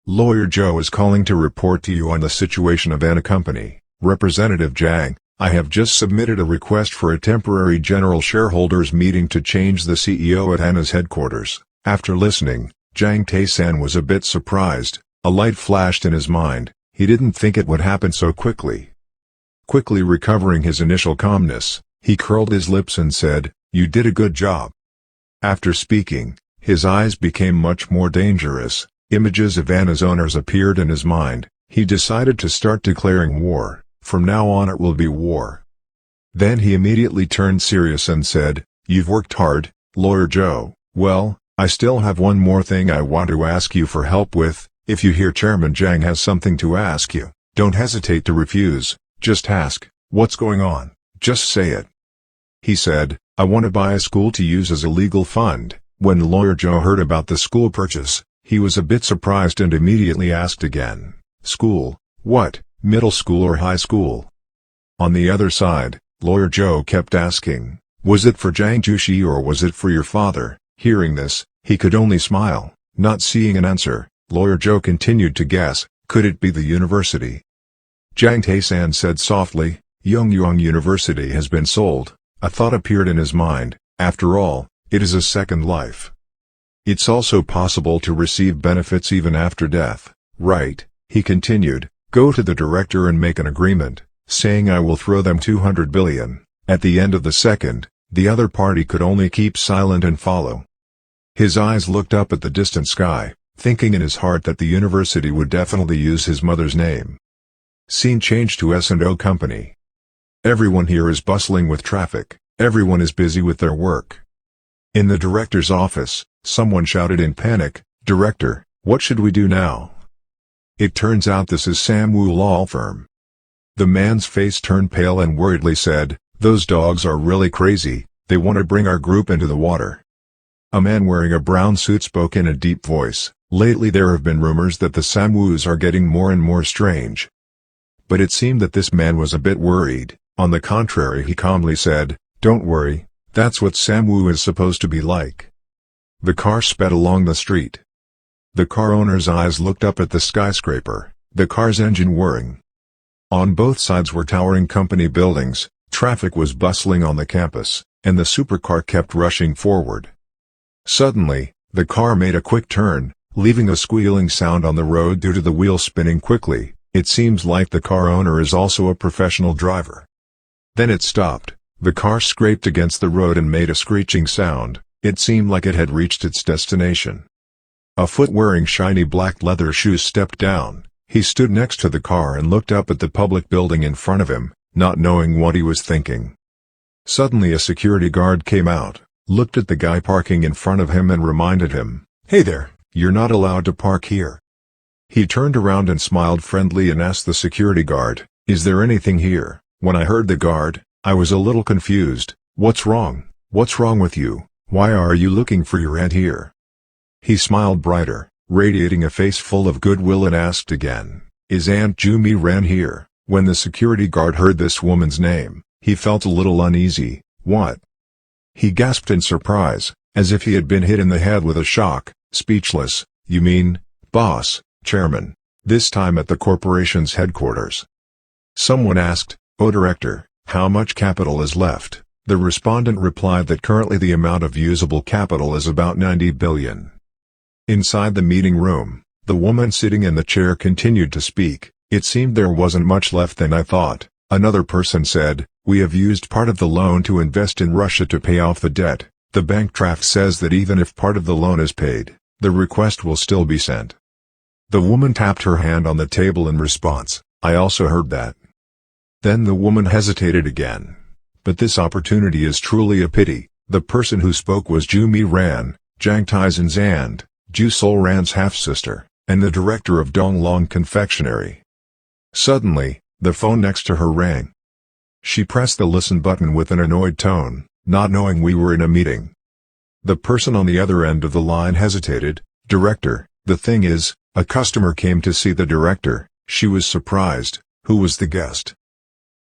Lawyer Joe is calling to report to you on the situation of Anna Company. Representative Jang, I have just submitted a request for a temporary general shareholders meeting to change the CEO at Anna's headquarters." After listening, Jang Taesan was a bit surprised, a light flashed in his mind, he didn't think it would happen so quickly. Quickly recovering his initial calmness, he curled his lips and said, "You did a good job." After speaking, his eyes became much more dangerous, images of Anna's owners appeared in his mind, he decided to start declaring war. From now on it will be war. Then he immediately turned serious and said, "You've worked hard, Lawyer Joe. Well, I still have one more thing I want to ask you for help with. If you hear Chairman Jang has something to ask you, don't hesitate to refuse, just ask, what's going on, just say it." He said, "I want to buy a school to use as a legal fund." When Lawyer Joe heard about the school purchase, he was a bit surprised and immediately asked again, "School, what? Middle school or high school?" On the other side, Lawyer Joe kept asking, "Was it for Jang Jushi or was it for your father?" Hearing this, he could only smile, not seeing an answer. Lawyer Joe continued to guess, could it be the university? Jang Taesan said softly, Yongyang University has been sold." A thought appeared in his mind, after all, it is a second life. It's also possible to receive benefits even after death, right? He continued, "Go to the director and make an agreement, saying I will throw them 200 billion. At the end of the second, the other party could only keep silent and follow." His eyes looked up at the distant sky, thinking in his heart that the university would definitely use his mother's name. Scene changed to S&O Company. Everyone here is bustling with traffic, everyone is busy with their work. In the director's office, someone shouted in panic, "Director, what should we do now?" It turns out this is STmanhwa law firm. The man's face turned pale and worriedly said, "Those dogs are really crazy, they want to bring our group into the water." A man wearing a brown suit spoke in a deep voice. Lately there have been rumors that the STmanhwas are getting more and more strange. But it seemed that this man was a bit worried. On the contrary, he calmly said, "Don't worry, that's what STmanhwa is supposed to be like." The car sped along the street. The car owner's eyes looked up at the skyscraper, the car's engine whirring. On both sides were towering company buildings, traffic was bustling on the campus, and the supercar kept rushing forward. Suddenly, the car made a quick turn, leaving a squealing sound on the road due to the wheels spinning quickly. It seems like the car owner is also a professional driver. Then it stopped. The car scraped against the road and made a screeching sound. It seemed like it had reached its destination. A foot wearing shiny black leather shoes stepped down. He stood next to the car and looked up at the public building in front of him, not knowing what he was thinking. Suddenly a security guard came out, looked at the guy parking in front of him and reminded him, "Hey there, you're not allowed to park here." He turned around and smiled friendly and asked the security guard, "Is there anything here?" When I heard the guard, I was a little confused. "What's wrong? What's wrong with you? Why are you looking for your aunt here?" He smiled brighter, radiating a face full of goodwill and asked again, "Is Aunt Jumi Ran here?" When the security guard heard this woman's name, he felt a little uneasy. "What?" He gasped in surprise, as if he had been hit in the head with a shock, speechless. "You mean, boss, chairman?" This time at the corporation's headquarters. Someone asked, "Oh director, how much capital is left?" The respondent replied that currently the amount of usable capital is about 90 billion. Inside the meeting room, the woman sitting in the chair continued to speak. "It seemed there wasn't much left than I thought." Another person said, "We have used part of the loan to invest in Russia to pay off the debt. The bank draft says that even if part of the loan is paid, the request will still be sent." The woman tapped her hand on the table in response. "I also heard that." Then the woman hesitated again. "But this opportunity is truly a pity." The person who spoke was Jumi Ran, Jang Taesan's aunt, Ju Sol Ran's half-sister, and the director of Donglong Confectionery. Suddenly, the phone next to her rang. She pressed the listen button with an annoyed tone, not knowing we were in a meeting. The person on the other end of the line hesitated. "Director, the thing is, a customer came to see the director." She was surprised. "Who was the guest?"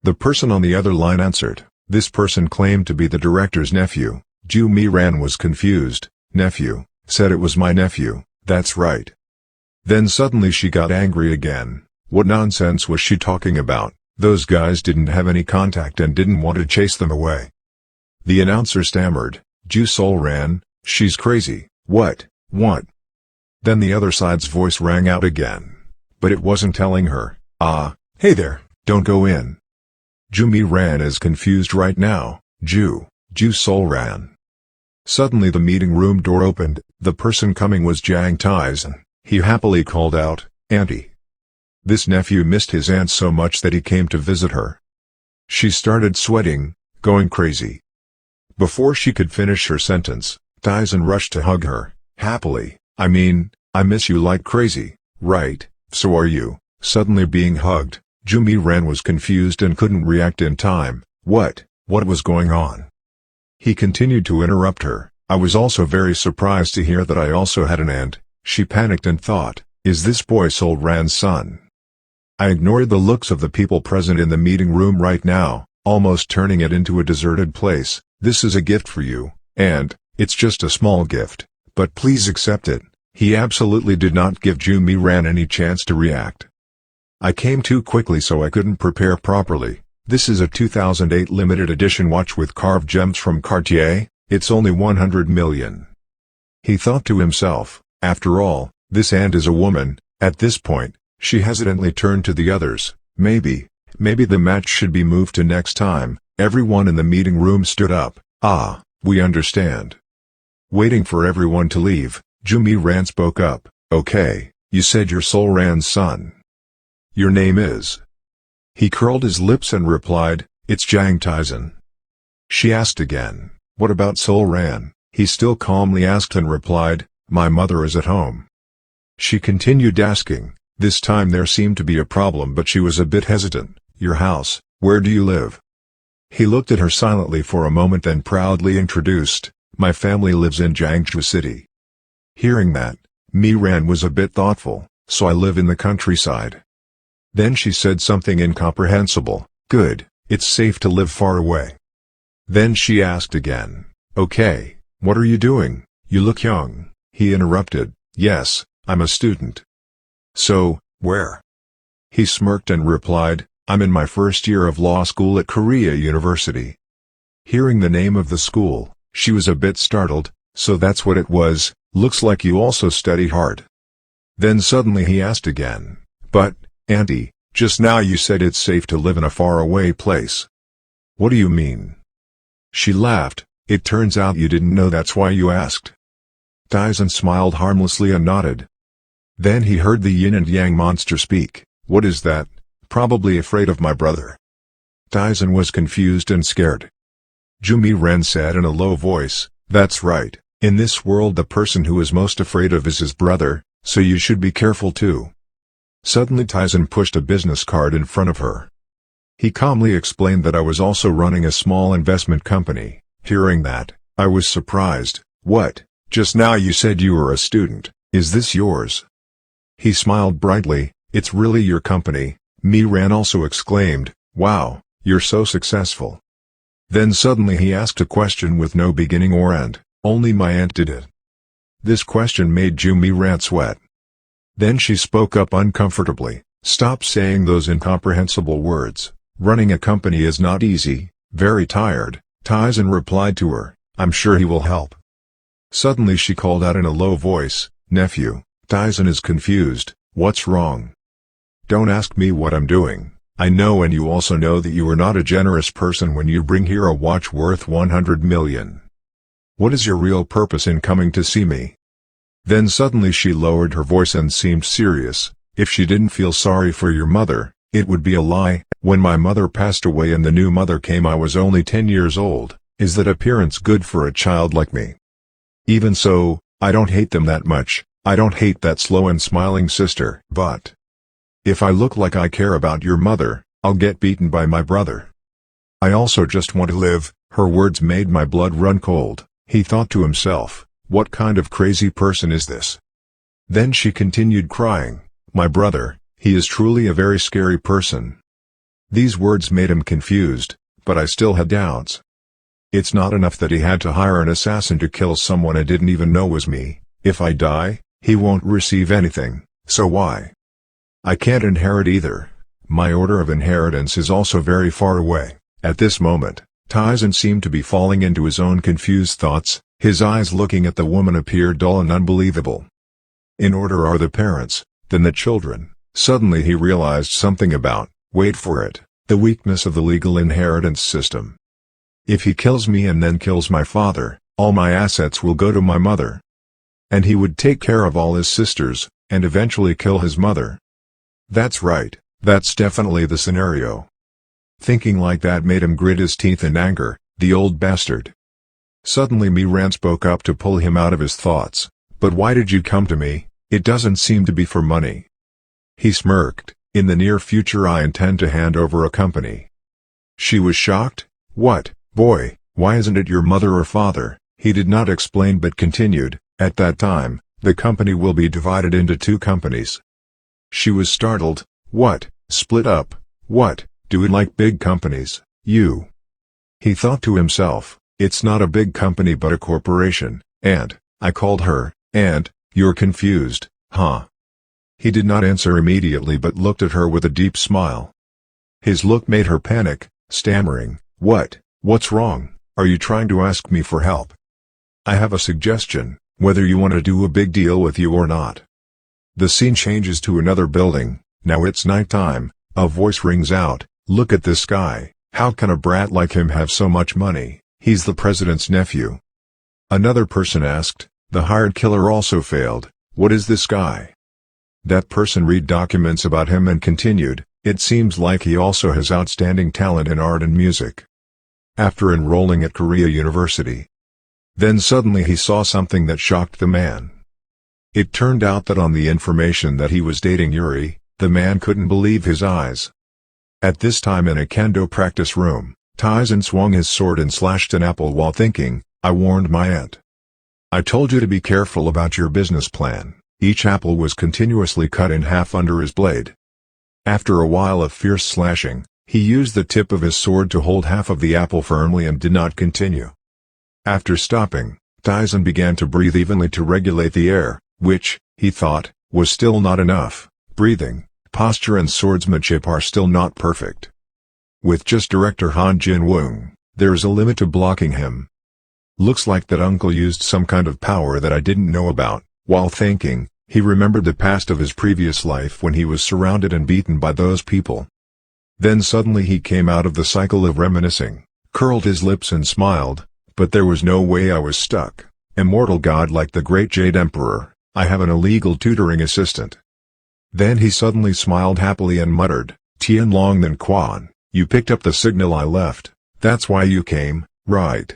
The person on the other line answered. This person claimed to be the director's nephew. Jumi Ran was confused. "Nephew?" Said it was my nephew. "That's right." Then suddenly she got angry again. What nonsense was she talking about? Those guys didn't have any contact and didn't want to chase them away. The announcer stammered, "Ju Sol Ran, she's crazy." What? Then the other side's voice rang out again. But it wasn't telling her, "Hey there, don't go in. Jumi Ran is confused right now." Ju Sol Ran. Suddenly the meeting room door opened. The person coming was Jang Taesan. He happily called out, "Auntie." This nephew missed his aunt so much that he came to visit her. She started sweating, going crazy. Before she could finish her sentence, Taesan rushed to hug her, happily. "I mean, I miss you like crazy." "Right, so are you." Suddenly being hugged, Jumi Ran was confused and couldn't react in time. What was going on? He continued to interrupt her. "I was also very surprised to hear that I also had an aunt." She panicked and thought, "Is this boy Sol Ran's son?" I ignored the looks of the people present in the meeting room right now, almost turning it into a deserted place. "This is a gift for you, and it's just a small gift, but please accept it." He absolutely did not give Jumi Ran any chance to react. "I came too quickly so I couldn't prepare properly. This is a 2008 limited edition watch with carved gems from Cartier. It's only 100 million. He thought to himself, after all, this aunt is a woman. At this point, she hesitantly turned to the others. Maybe the match should be moved to next time." Everyone in the meeting room stood up. We understand." Waiting for everyone to leave, Jumi Ran spoke up. "Okay, you said you're Sol Ran's son. Your name is?" He curled his lips and replied, "It's Jang Taesan." She asked again, "What about Sol Ran?" He still calmly asked and replied, "My mother is at home." She continued asking. This time there seemed to be a problem but she was a bit hesitant. "Your house, where do you live?" He looked at her silently for a moment then proudly introduced, My family lives in Jiangsu City. Hearing that, Miran was a bit thoughtful, so I live in the countryside. Then she said something incomprehensible. Good, it's safe to live far away. Then she asked again, okay, what are you doing? You look young. He interrupted, yes, I'm a student. So, where? He smirked and replied, I'm in my first year of law school at Korea University. Hearing the name of the school, she was a bit startled. So that's what it was, looks like you also study hard. Then suddenly he asked again, but, Auntie, just now you said it's safe to live in a faraway place. What do you mean? She laughed, it turns out you didn't know, that's why you asked. Taesan smiled harmlessly and nodded. Then he heard the yin and yang monster speak. What is that? Probably afraid of my brother. Taesan was confused and scared. Miran said in a low voice, that's right, in this world the person who is most afraid of is his brother, so you should be careful too. Suddenly Taesan pushed a business card in front of her. He calmly explained that I was also running a small investment company. Hearing that, I was surprised. What? Just now you said you were a student, is this yours? He smiled brightly, it's really your company. Miran also exclaimed, wow, you're so successful. Then suddenly he asked a question with no beginning or end, only my aunt did it. This question made Miran sweat. Then she spoke up uncomfortably, stop saying those incomprehensible words, running a company is not easy, very tired. Taesan replied to her, I'm sure he will help. Suddenly she called out in a low voice, nephew. Taesan is confused, what's wrong? Don't ask me what I'm doing, I know, and you also know that you are not a generous person when you bring here a watch worth 100 million. What is your real purpose in coming to see me? Then suddenly she lowered her voice and seemed serious, if she didn't feel sorry for your mother, it would be a lie. When my mother passed away and the new mother came I was only 10 years old, is that appearance good for a child like me? Even so, I don't hate them that much, I don't hate that slow and smiling sister. But if I look like I care about your mother, I'll get beaten by my brother. I also just want to live. Her words made my blood run cold. He thought to himself, what kind of crazy person is this? Then she continued crying, my brother, he is truly a very scary person. These words made him confused, but I still had doubts. It's not enough that he had to hire an assassin to kill someone I didn't even know was me. If I die, he won't receive anything, so why? I can't inherit either. My order of inheritance is also very far away. At this moment, Taesan seemed to be falling into his own confused thoughts, his eyes looking at the woman appeared dull and unbelievable. In order are the parents, then the children. Suddenly he realized something about, wait for it, the weakness of the legal inheritance system. If he kills me and then kills my father, all my assets will go to my mother. And he would take care of all his sisters, and eventually kill his mother. That's right, that's definitely the scenario. Thinking like that made him grit his teeth in anger, the old bastard. Suddenly Miran spoke up to pull him out of his thoughts. But why did you come to me? It doesn't seem to be for money. He smirked, in the near future I intend to hand over a company. She was shocked. What, boy, why isn't it your mother or father? He did not explain but continued, at that time, the company will be divided into 2 companies. She was startled. What, split up? What, do we like big companies, you? He thought to himself, it's not a big company but a corporation, and, I called her, and, you're confused, huh? He did not answer immediately but looked at her with a deep smile. His look made her panic, stammering, what's wrong? Are you trying to ask me for help? I have a suggestion, whether you want to do a big deal with you or not. The scene changes to another building, now it's nighttime, a voice rings out, look at this guy, how can a brat like him have so much money? He's the president's nephew. Another person asked, the hired killer also failed, what is this guy? That person read documents about him and continued, it seems like he also has outstanding talent in art and music. After enrolling at Korea University. Then suddenly he saw something that shocked the man. It turned out that on the information that he was dating Yuri, the man couldn't believe his eyes. At this time in a kendo practice room, Taesan swung his sword and slashed an apple while thinking, I warned my aunt. I told you to be careful about your business plan. Each apple was continuously cut in half under his blade. After a while of fierce slashing, he used the tip of his sword to hold half of the apple firmly and did not continue. After stopping, Taesan began to breathe evenly to regulate the air, which, he thought, was still not enough. Breathing, posture and swordsmanship are still not perfect. With just director Han Jin-woong, there's a limit to blocking him. Looks like that uncle used some kind of power that I didn't know about. While thinking, he remembered the past of his previous life when he was surrounded and beaten by those people. Then suddenly he came out of the cycle of reminiscing, curled his lips and smiled, but there was no way I was stuck. Immortal god like the great Jade Emperor, I have an illegal tutoring assistant. Then he suddenly smiled happily and muttered, Tian Long Then Quan, you picked up the signal I left, that's why you came, right?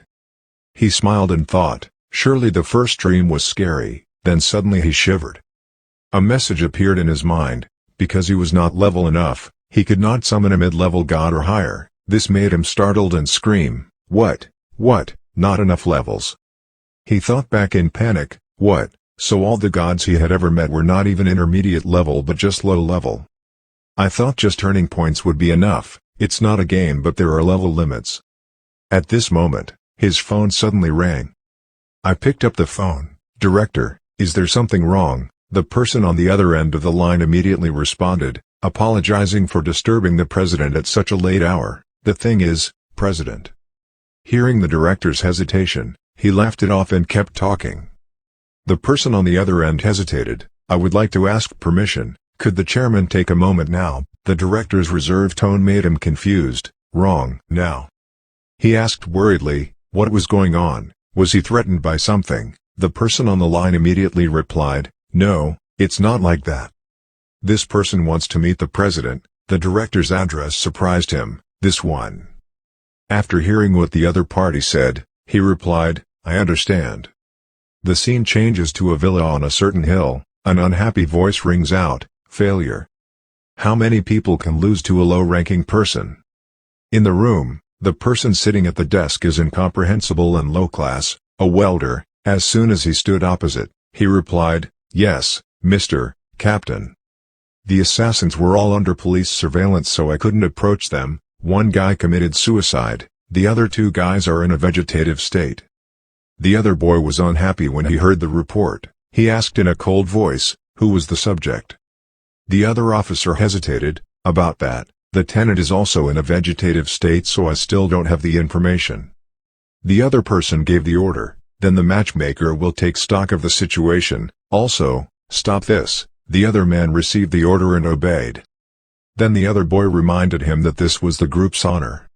He smiled and thought, surely the first dream was scary, then suddenly he shivered. A message appeared in his mind, because he was not level enough, he could not summon a mid-level god or higher. This made him startled and scream, what, not enough levels. He thought back in panic, what, so all the gods he had ever met were not even intermediate level but just low level. I thought just turning points would be enough, it's not a game but there are level limits. At this moment, his phone suddenly rang. I picked up the phone. Director, is there something wrong? The person on the other end of the line immediately responded, apologizing for disturbing the president at such a late hour. The thing is, President. Hearing the director's hesitation, he laughed it off and kept talking. The person on the other end hesitated. I would like to ask permission, could the chairman take a moment now? The director's reserved tone made him confused. Wrong. Now. He asked worriedly, what was going on? Was he threatened by something? The person on the line immediately replied, no, it's not like that. This person wants to meet the president. The director's address surprised him, this one. After hearing what the other party said, he replied, I understand. The scene changes to a villa on a certain hill. An unhappy voice rings out, failure. How many people can lose to a low-ranking person? In the room, the person sitting at the desk is incomprehensible and low-class, a welder. As soon as he stood opposite, he replied, yes, Mr. Captain. The assassins were all under police surveillance so I couldn't approach them. One guy committed suicide, the other two guys are in a vegetative state. The other boy was unhappy when he heard the report. He asked in a cold voice, who was the subject? The other officer hesitated, about that. The tenant is also in a vegetative state so I still don't have the information. The other person gave the order, then the matchmaker will take stock of the situation. Also, stop this. The other man received the order and obeyed. Then the other boy reminded him that this was the group's honor.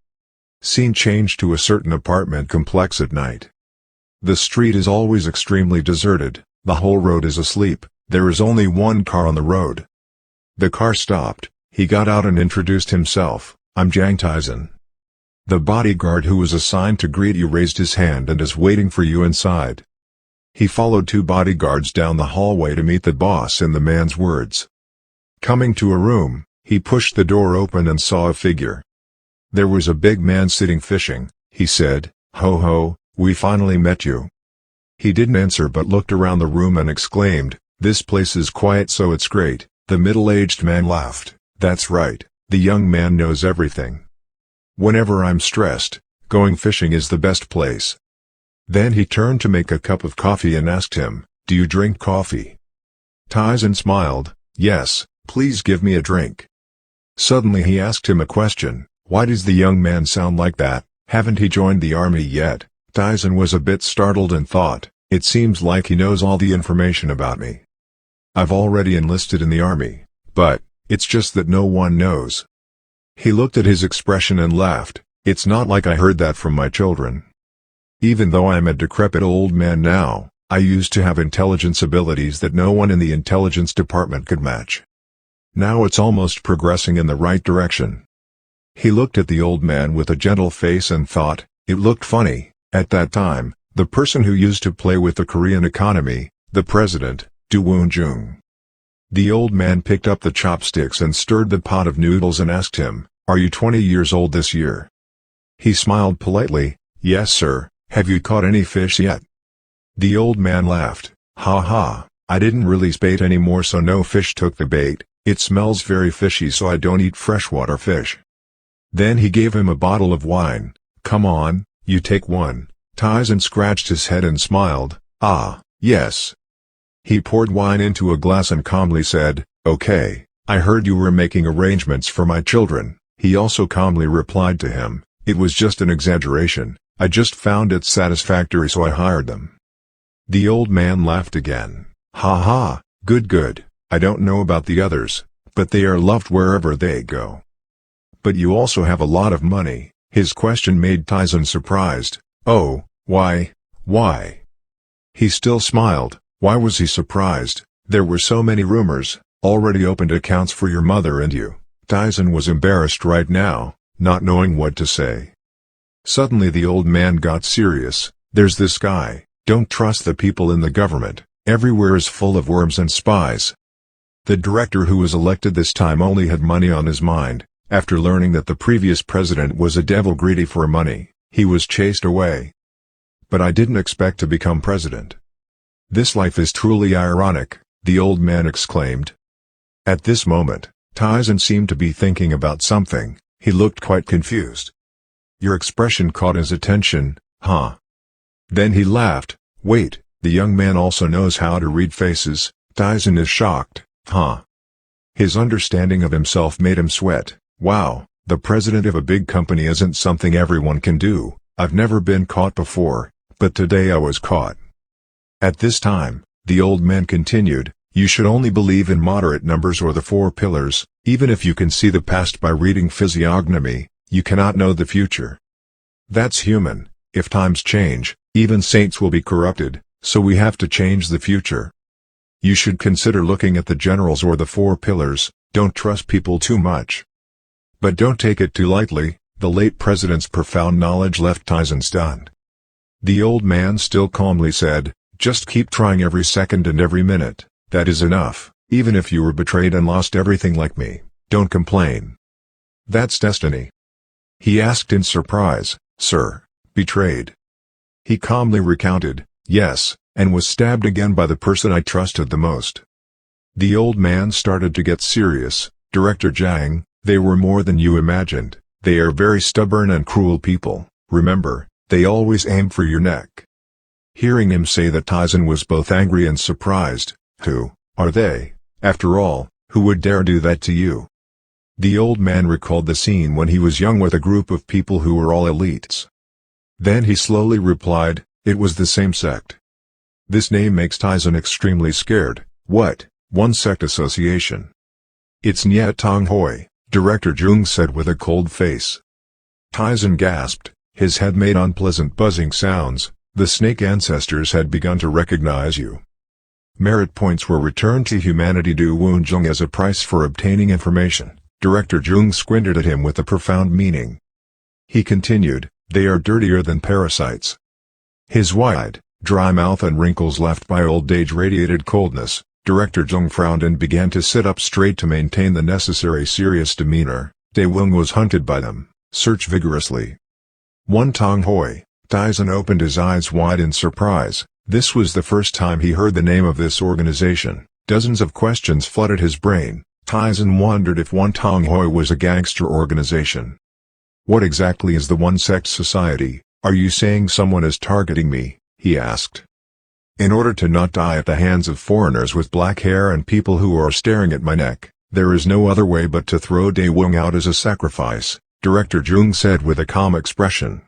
Scene changed to a certain apartment complex at night. The street is always extremely deserted, the whole road is asleep, there is only one car on the road. The car stopped, he got out and introduced himself, I'm Jang Taesan. The bodyguard who was assigned to greet you raised his hand and is waiting for you inside. He followed two bodyguards down the hallway to meet the boss in the man's words. Coming to a room, he pushed the door open and saw a figure. There was a big man sitting fishing. He said, ho ho, we finally met you. He didn't answer but looked around the room and exclaimed, this place is quiet so it's great. The middle-aged man laughed, that's right, the young man knows everything. Whenever I'm stressed, going fishing is the best place. Then he turned to make a cup of coffee and asked him, do you drink coffee? Taesan smiled, yes, please give me a drink. Suddenly he asked him a question, why does the young man sound like that, haven't he joined the army yet? Taesan was a bit startled and thought, it seems like he knows all the information about me. I've already enlisted in the army, but, it's just that no one knows. He looked at his expression and laughed, it's not like I heard that from my children. Even though I'm a decrepit old man now, I used to have intelligence abilities that no one in the intelligence department could match. Now it's almost progressing in the right direction. He looked at the old man with a gentle face and thought, it looked funny. At that time, the person who used to play with the Korean economy, the president, Do Woon-jung. The old man picked up the chopsticks and stirred the pot of noodles and asked him, are you 20 years old this year? He smiled politely, yes sir, Have you caught any fish yet? The old man laughed. Ha ha, I didn't release bait anymore, so no fish took the bait. It smells very fishy, so I don't eat freshwater fish. Then he gave him a bottle of wine. Come on, you take one. Taesan scratched his head and smiled. Ah, yes. He poured wine into a glass and calmly said, okay, I heard you were making arrangements for my children. He also calmly replied to him, it was just an exaggeration, I just found it satisfactory, so I hired them. The old man laughed again. Ha ha, good, I don't know about the others, but they are loved wherever they go. But you also have a lot of money. His question made Taesan surprised. Oh, why? He still smiled. Why was he surprised? There were so many rumors. Already opened accounts for your mother and you. Taesan was embarrassed right now, not knowing what to say. Suddenly the old man got serious. There's this guy. Don't trust the people in the government. Everywhere is full of worms and spies. The director who was elected this time only had money on his mind. After learning that the previous president was a devil greedy for money, he was chased away. But I didn't expect to become president. This life is truly ironic, the old man exclaimed. At this moment, Taesan seemed to be thinking about something. He looked quite confused. Your expression caught his attention, huh? Then he laughed. Wait, the young man also knows how to read faces. Taesan is shocked, huh? His understanding of himself made him sweat. Wow, the president of a big company isn't something everyone can do. I've never been caught before, but today I was caught. At this time, the old man continued, you should only believe in moderate numbers or the four pillars. Even if you can see the past by reading physiognomy, you cannot know the future. That's human. If times change, even saints will be corrupted, so we have to change the future. You should consider looking at the generals or the four pillars. Don't trust people too much. But don't take it too lightly. The late president's profound knowledge left Taesan stunned. The old man still calmly said, just keep trying every second and every minute. That is enough. Even if you were betrayed and lost everything like me, don't complain. That's destiny. He asked in surprise, sir, betrayed? He calmly recounted, yes, and was stabbed again by the person I trusted the most. The old man started to get serious. Director Jang, they were more than you imagined. They are very stubborn and cruel people. Remember, they always aim for your neck. Hearing him say that, Taesan was both angry and surprised. Who are they? After all, who would dare do that to you? The old man recalled the scene when he was young with a group of people who were all elites. Then he slowly replied, it was the same sect. This name makes Taesan extremely scared. What? One sect association? It's Tanghoi, Director Jung said with a cold face. Taesan gasped. His head made unpleasant buzzing sounds. The snake ancestors had begun to recognize you. Merit points were returned to humanity Du Woonjung as a price for obtaining information. Director Jung squinted at him with a profound meaning. He continued, they are dirtier than parasites. His wide, dry mouth and wrinkles left by old age radiated coldness. Director Jung frowned and began to sit up straight to maintain the necessary serious demeanor. Daewon was hunted by them. Search vigorously. One Tanghoi. Taesan opened his eyes wide in surprise. This was the first time he heard the name of this organization. Dozens of questions flooded his brain. Taesan wondered if One Tanghoi was a gangster organization. What exactly is the One Sect Society? Are you saying someone is targeting me? He asked. In order to not die at the hands of foreigners with black hair and people who are staring at my neck, there is no other way but to throw Daewon out as a sacrifice, Director Jung said with a calm expression.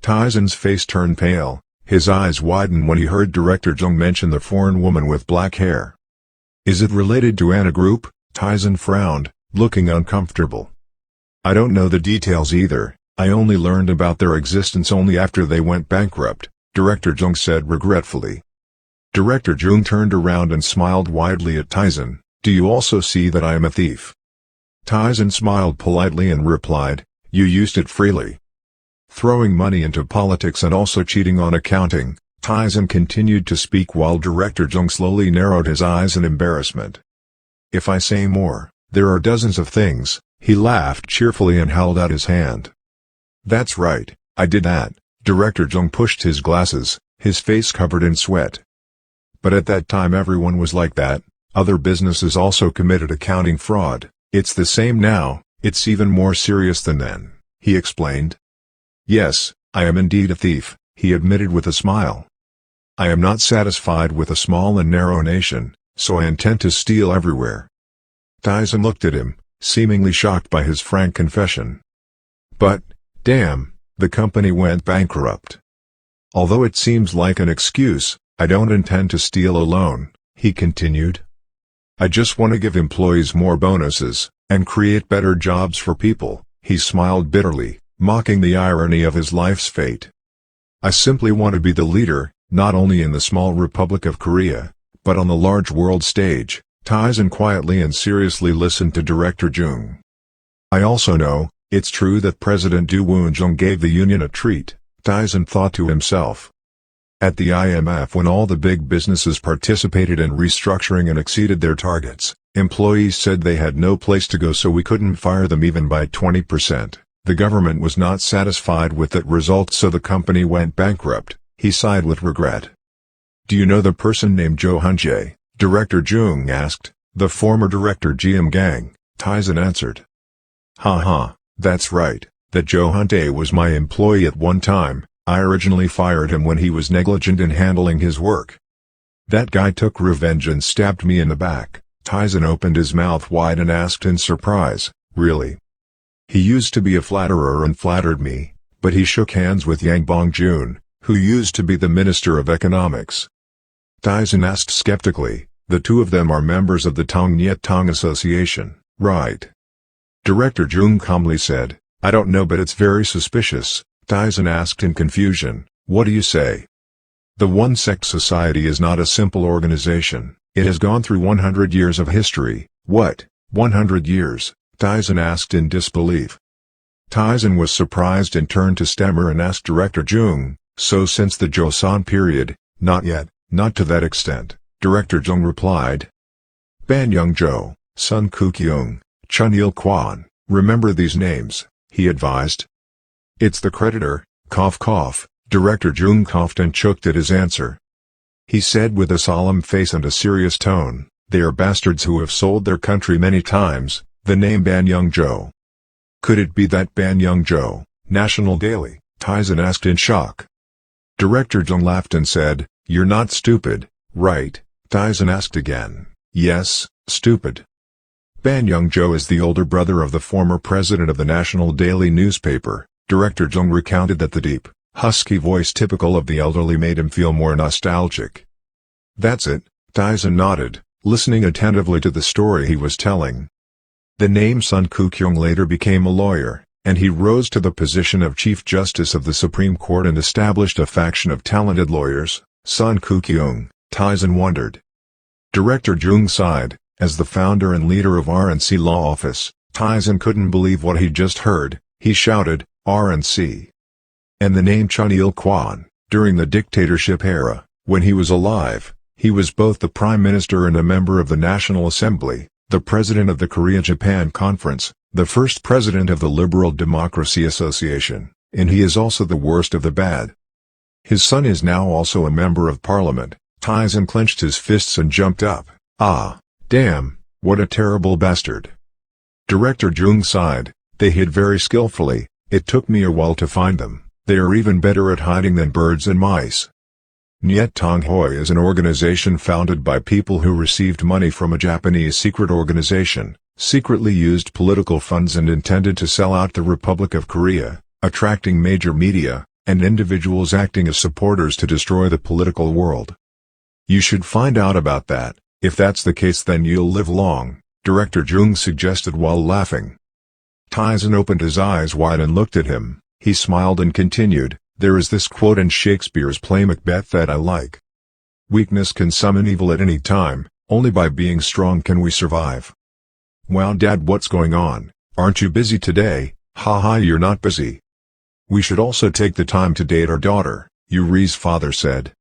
Taesan's face turned pale. His eyes widened when he heard Director Jung mention the foreign woman with black hair. Is it related to Anna Group? Taesan frowned, looking uncomfortable. I don't know the details either. I only learned about their existence only after they went bankrupt, Director Jung said regretfully. Director Jung turned around and smiled widely at Taesan. Do you also see that I am a thief? Taesan smiled politely and replied, you used it freely. Throwing money into politics and also cheating on accounting, Taesan continued to speak while Director Jung slowly narrowed his eyes in embarrassment. If I say more, there are dozens of things. He laughed cheerfully and held out his hand. That's right, I did that. Director Jung pushed his glasses, his face covered in sweat. But at that time everyone was like that. Other businesses also committed accounting fraud. It's the same now, it's even more serious than then, he explained. Yes, I am indeed a thief, he admitted with a smile. I am not satisfied with a small and narrow nation, so I intend to steal everywhere. Taesan looked at him, seemingly shocked by his frank confession. But, damn, the company went bankrupt. Although it seems like an excuse, I don't intend to steal alone, he continued. I just want to give employees more bonuses, and create better jobs for people, he smiled bitterly, mocking the irony of his life's fate. I simply want to be the leader, not only in the small Republic of Korea, but on the large world stage. Taesan quietly and seriously listened to Director Jung. I also know, it's true that President Do Woon-jung gave the union a treat, Taesan thought to himself. At the IMF, when all the big businesses participated in restructuring and exceeded their targets, employees said they had no place to go, so we couldn't fire them even by 20%. The government was not satisfied with that result, so the company went bankrupt, he sighed with regret. Do you know the person named Jo Hun-jae? Director Jung asked. The former director Jiam Gang, Taesan answered. Haha, that's right, that Jo Hun-jae was my employee at one time. I originally fired him when he was negligent in handling his work. That guy took revenge and stabbed me in the back. Taesan opened his mouth wide and asked in surprise, really? He used to be a flatterer and flattered me, but he shook hands with Yang Bong-joon, who used to be the Minister of Economics. Taesan asked skeptically, the two of them are members of the Tong Nyet Tong Association, right? Director Jung calmly said, I don't know, but it's very suspicious. Taesan asked in confusion, what do you say? The one-sect society is not a simple organization, it has gone through 100 years of history. What, 100 years? Taesan asked in disbelief. Taesan was surprised and turned to stammer and asked Director Jung, so since the Joseon period? Not yet, not to that extent, Director Jung replied. Ban Young-jo, Sun Koo-kyung, Chun Il-kwon, remember these names, he advised. It's the creditor, cough cough. Director Jung coughed and choked at his answer. He said with a solemn face and a serious tone, they are bastards who have sold their country many times. The name Ban Young-jo. Could it be that Ban Young-jo, National Daily? Taesan asked in shock. Director Jung laughed and said, you're not stupid, right? Taesan asked again. Yes, stupid. Ban Young-jo is the older brother of the former president of the National Daily newspaper. Director Jung recounted that the deep, husky voice typical of the elderly made him feel more nostalgic. That's it, Taesan nodded, listening attentively to the story he was telling. The name Sun Koo-kyung later became a lawyer, and he rose to the position of Chief Justice of the Supreme Court and established a faction of talented lawyers. Sun Koo-kyung, Taesan wondered. Director Jung sighed. As the founder and leader of RNC Law Office, Taesan couldn't believe what he'd just heard. He shouted, RNC. And the name Chun Il-kwon. During the dictatorship era, when he was alive, he was both the Prime Minister and a member of the National Assembly, the President of the Korea-Japan Conference, the first President of the Liberal Democracy Association, and he is also the worst of the bad. His son is now also a member of Parliament. Taesan clenched his fists and jumped up. Ah, damn, what a terrible bastard. Director Jung sighed. They hid very skillfully. It took me a while to find them. They are even better at hiding than birds and mice. Nyet Tanghoi is an organization founded by people who received money from a Japanese secret organization, secretly used political funds and intended to sell out the Republic of Korea, attracting major media, and individuals acting as supporters to destroy the political world. You should find out about that. If that's the case, then you'll live long, Director Jung suggested while laughing. Taesan opened his eyes wide and looked at him. He smiled and continued, there is this quote in Shakespeare's play Macbeth that I like. Weakness can summon evil at any time, only by being strong can we survive. Wow, Dad, what's going on? Aren't you busy today? Haha, you're not busy. We should also take the time to date our daughter, Yuri's father said.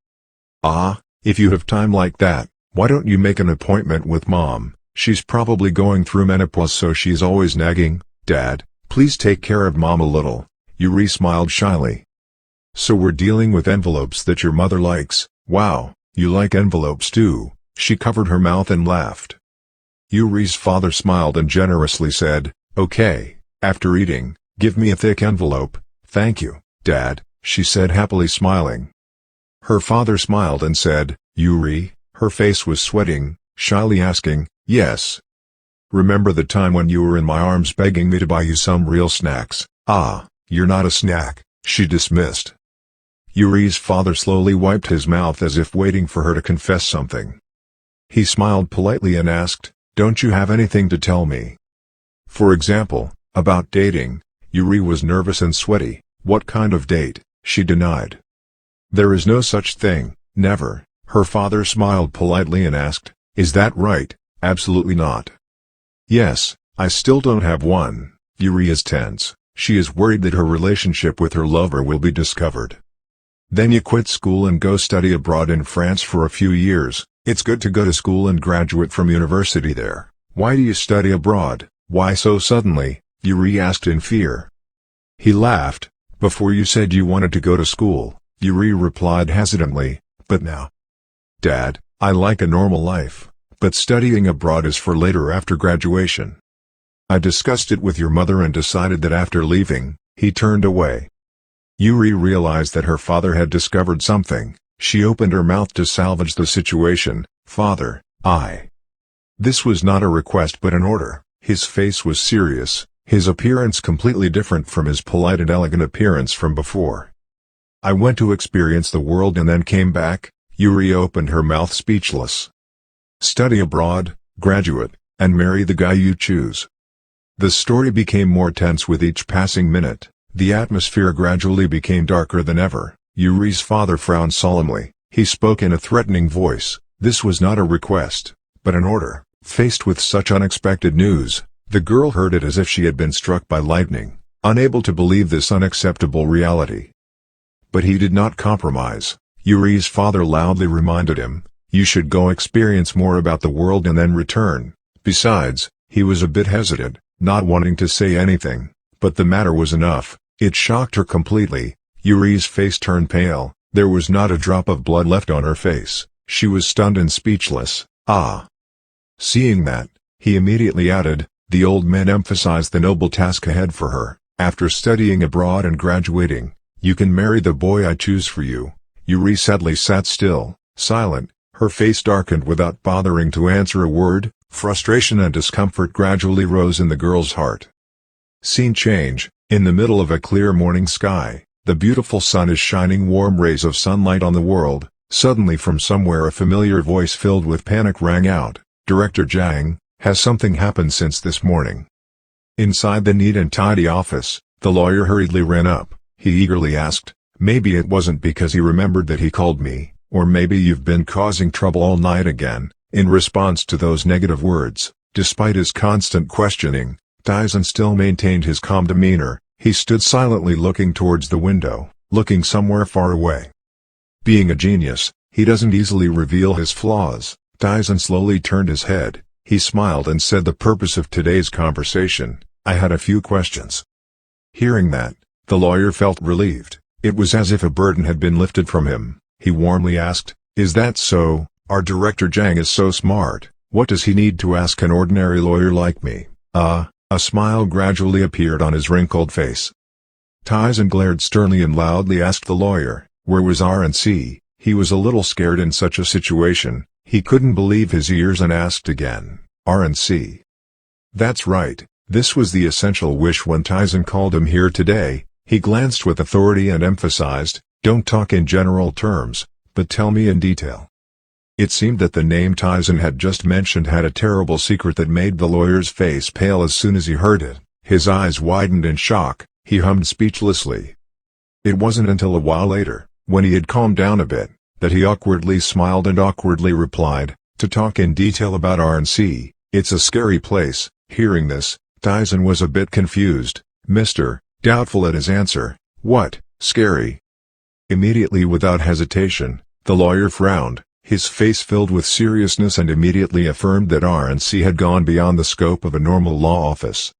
Ah, if you have time like that, why don't you make an appointment with Mom? She's probably going through menopause, so she's always nagging. Dad, please take care of Mom a little. Yuri smiled shyly. So we're dealing with envelopes that your mother likes. Wow, you like envelopes too. She covered her mouth and laughed. Yuri's father smiled and generously said, "Okay, after eating, give me a thick envelope." "Thank you, Dad," she said happily smiling. Her father smiled and said, "Yuri?" Her face was sweating, shyly asking, "Yes. Remember the time when you were in my arms begging me to buy you some real snacks?" "Ah, you're not a snack," she dismissed. Yuri's father slowly wiped his mouth as if waiting for her to confess something. He smiled politely and asked, "Don't you have anything to tell me? For example, about dating?" Yuri was nervous and sweaty. "What kind of date?" she denied. "There is no such thing, never." Her father smiled politely and asked, "Is that right?" "Absolutely not." "Yes, I still don't have one." Yuri is tense. She is worried that her relationship with her lover will be discovered. "Then you quit school and go study abroad in France for a few years. It's good to go to school and graduate from university there." "Why do you study abroad? Why so suddenly?" Yuri asked in fear. He laughed. "Before you said you wanted to go to school," Yuri replied hesitantly, "but now." "Dad, I like a normal life, but studying abroad is for later after graduation. I discussed it with your mother and decided that after leaving." He turned away. Yuri realized that her father had discovered something. She opened her mouth to salvage the situation. "Father, This was not a request but an order." His face was serious, his appearance completely different from his polite and elegant appearance from before. "I went to experience the world and then came back." Yuri opened her mouth speechless. "Study abroad, graduate, and marry the guy you choose." The story became more tense with each passing minute. The atmosphere gradually became darker than ever. Yuri's father frowned solemnly. He spoke in a threatening voice. This was not a request, but an order. Faced with such unexpected news, the girl heard it as if she had been struck by lightning, unable to believe this unacceptable reality. But he did not compromise. Yuri's father loudly reminded him, "You should go experience more about the world and then return." Besides, he was a bit hesitant, not wanting to say anything, but the matter was enough. It shocked her completely. Yuri's face turned pale. There was not a drop of blood left on her face. She was stunned and speechless. "Ah." Seeing that, he immediately added, "The old man emphasized the noble task ahead for her. After studying abroad and graduating, you can marry the boy I choose for you." Yuri sadly sat still, silent, her face darkened without bothering to answer a word. Frustration and discomfort gradually rose in the girl's heart. Scene change. In the middle of a clear morning sky, the beautiful sun is shining warm rays of sunlight on the world. Suddenly from somewhere a familiar voice filled with panic rang out. "Director Jang, has something happened since this morning?" Inside the neat and tidy office, the lawyer hurriedly ran up. He eagerly asked, "Maybe it wasn't because he remembered that he called me, or maybe you've been causing trouble all night again." In response to those negative words, despite his constant questioning, Taesan still maintained his calm demeanor. He stood silently looking towards the window, looking somewhere far away. Being a genius, he doesn't easily reveal his flaws. Taesan slowly turned his head. He smiled and said, "The purpose of today's conversation, I had a few questions." Hearing that, the lawyer felt relieved. It was as if a burden had been lifted from him. He warmly asked, "Is that so? Our director Jang is so smart. What does he need to ask an ordinary lawyer like me?" A smile gradually appeared on his wrinkled face. Taesan glared sternly and loudly asked the lawyer, "Where was RNC?" He was a little scared in such a situation. He couldn't believe his ears and asked again, "RNC?" That's right, this was the essential wish when Taesan called him here today. He glanced with authority and emphasized, "Don't talk in general terms, but tell me in detail." It seemed that the name Taesan had just mentioned had a terrible secret that made the lawyer's face pale as soon as he heard it. His eyes widened in shock. He hummed speechlessly. It wasn't until a while later, when he had calmed down a bit, that he awkwardly smiled and awkwardly replied, "To talk in detail about RNC, it's a scary place." Hearing this, Taesan was a bit confused. "Mr." Doubtful at his answer, "What, scary?" Immediately without hesitation, the lawyer frowned. His face filled with seriousness and immediately affirmed that RNC had gone beyond the scope of a normal law office.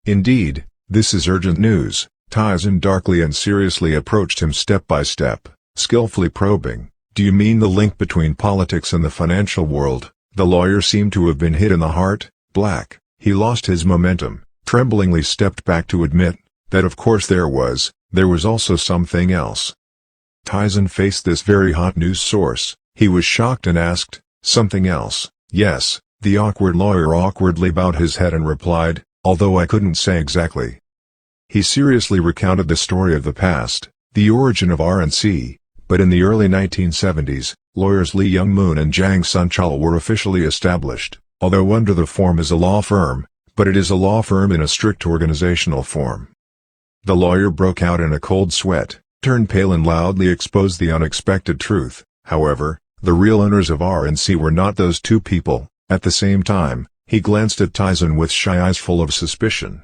"Indeed, this is urgent news." Taesan darkly and seriously approached him step by step, skillfully probing. "Do you mean the link between politics and the financial world?" The lawyer seemed to have been hit in the heart. Black. He lost his momentum, tremblingly stepped back to admit that of course there was also something else. Taesan faced this very hot news source. He was shocked and asked, "Something else?" "Yes." The awkward lawyer awkwardly bowed his head and replied, "Although I couldn't say exactly." He seriously recounted the story of the past, the origin of RNC, but in the early 1970s, lawyers Lee Young-moon and Jang Taesan were officially established, although under the form as a law firm, but it is a law firm in a strict organizational form. The lawyer broke out in a cold sweat, turned pale and loudly exposed the unexpected truth. However, the real owners of RNC were not those two people. At the same time, he glanced at Taesan with shy eyes full of suspicion.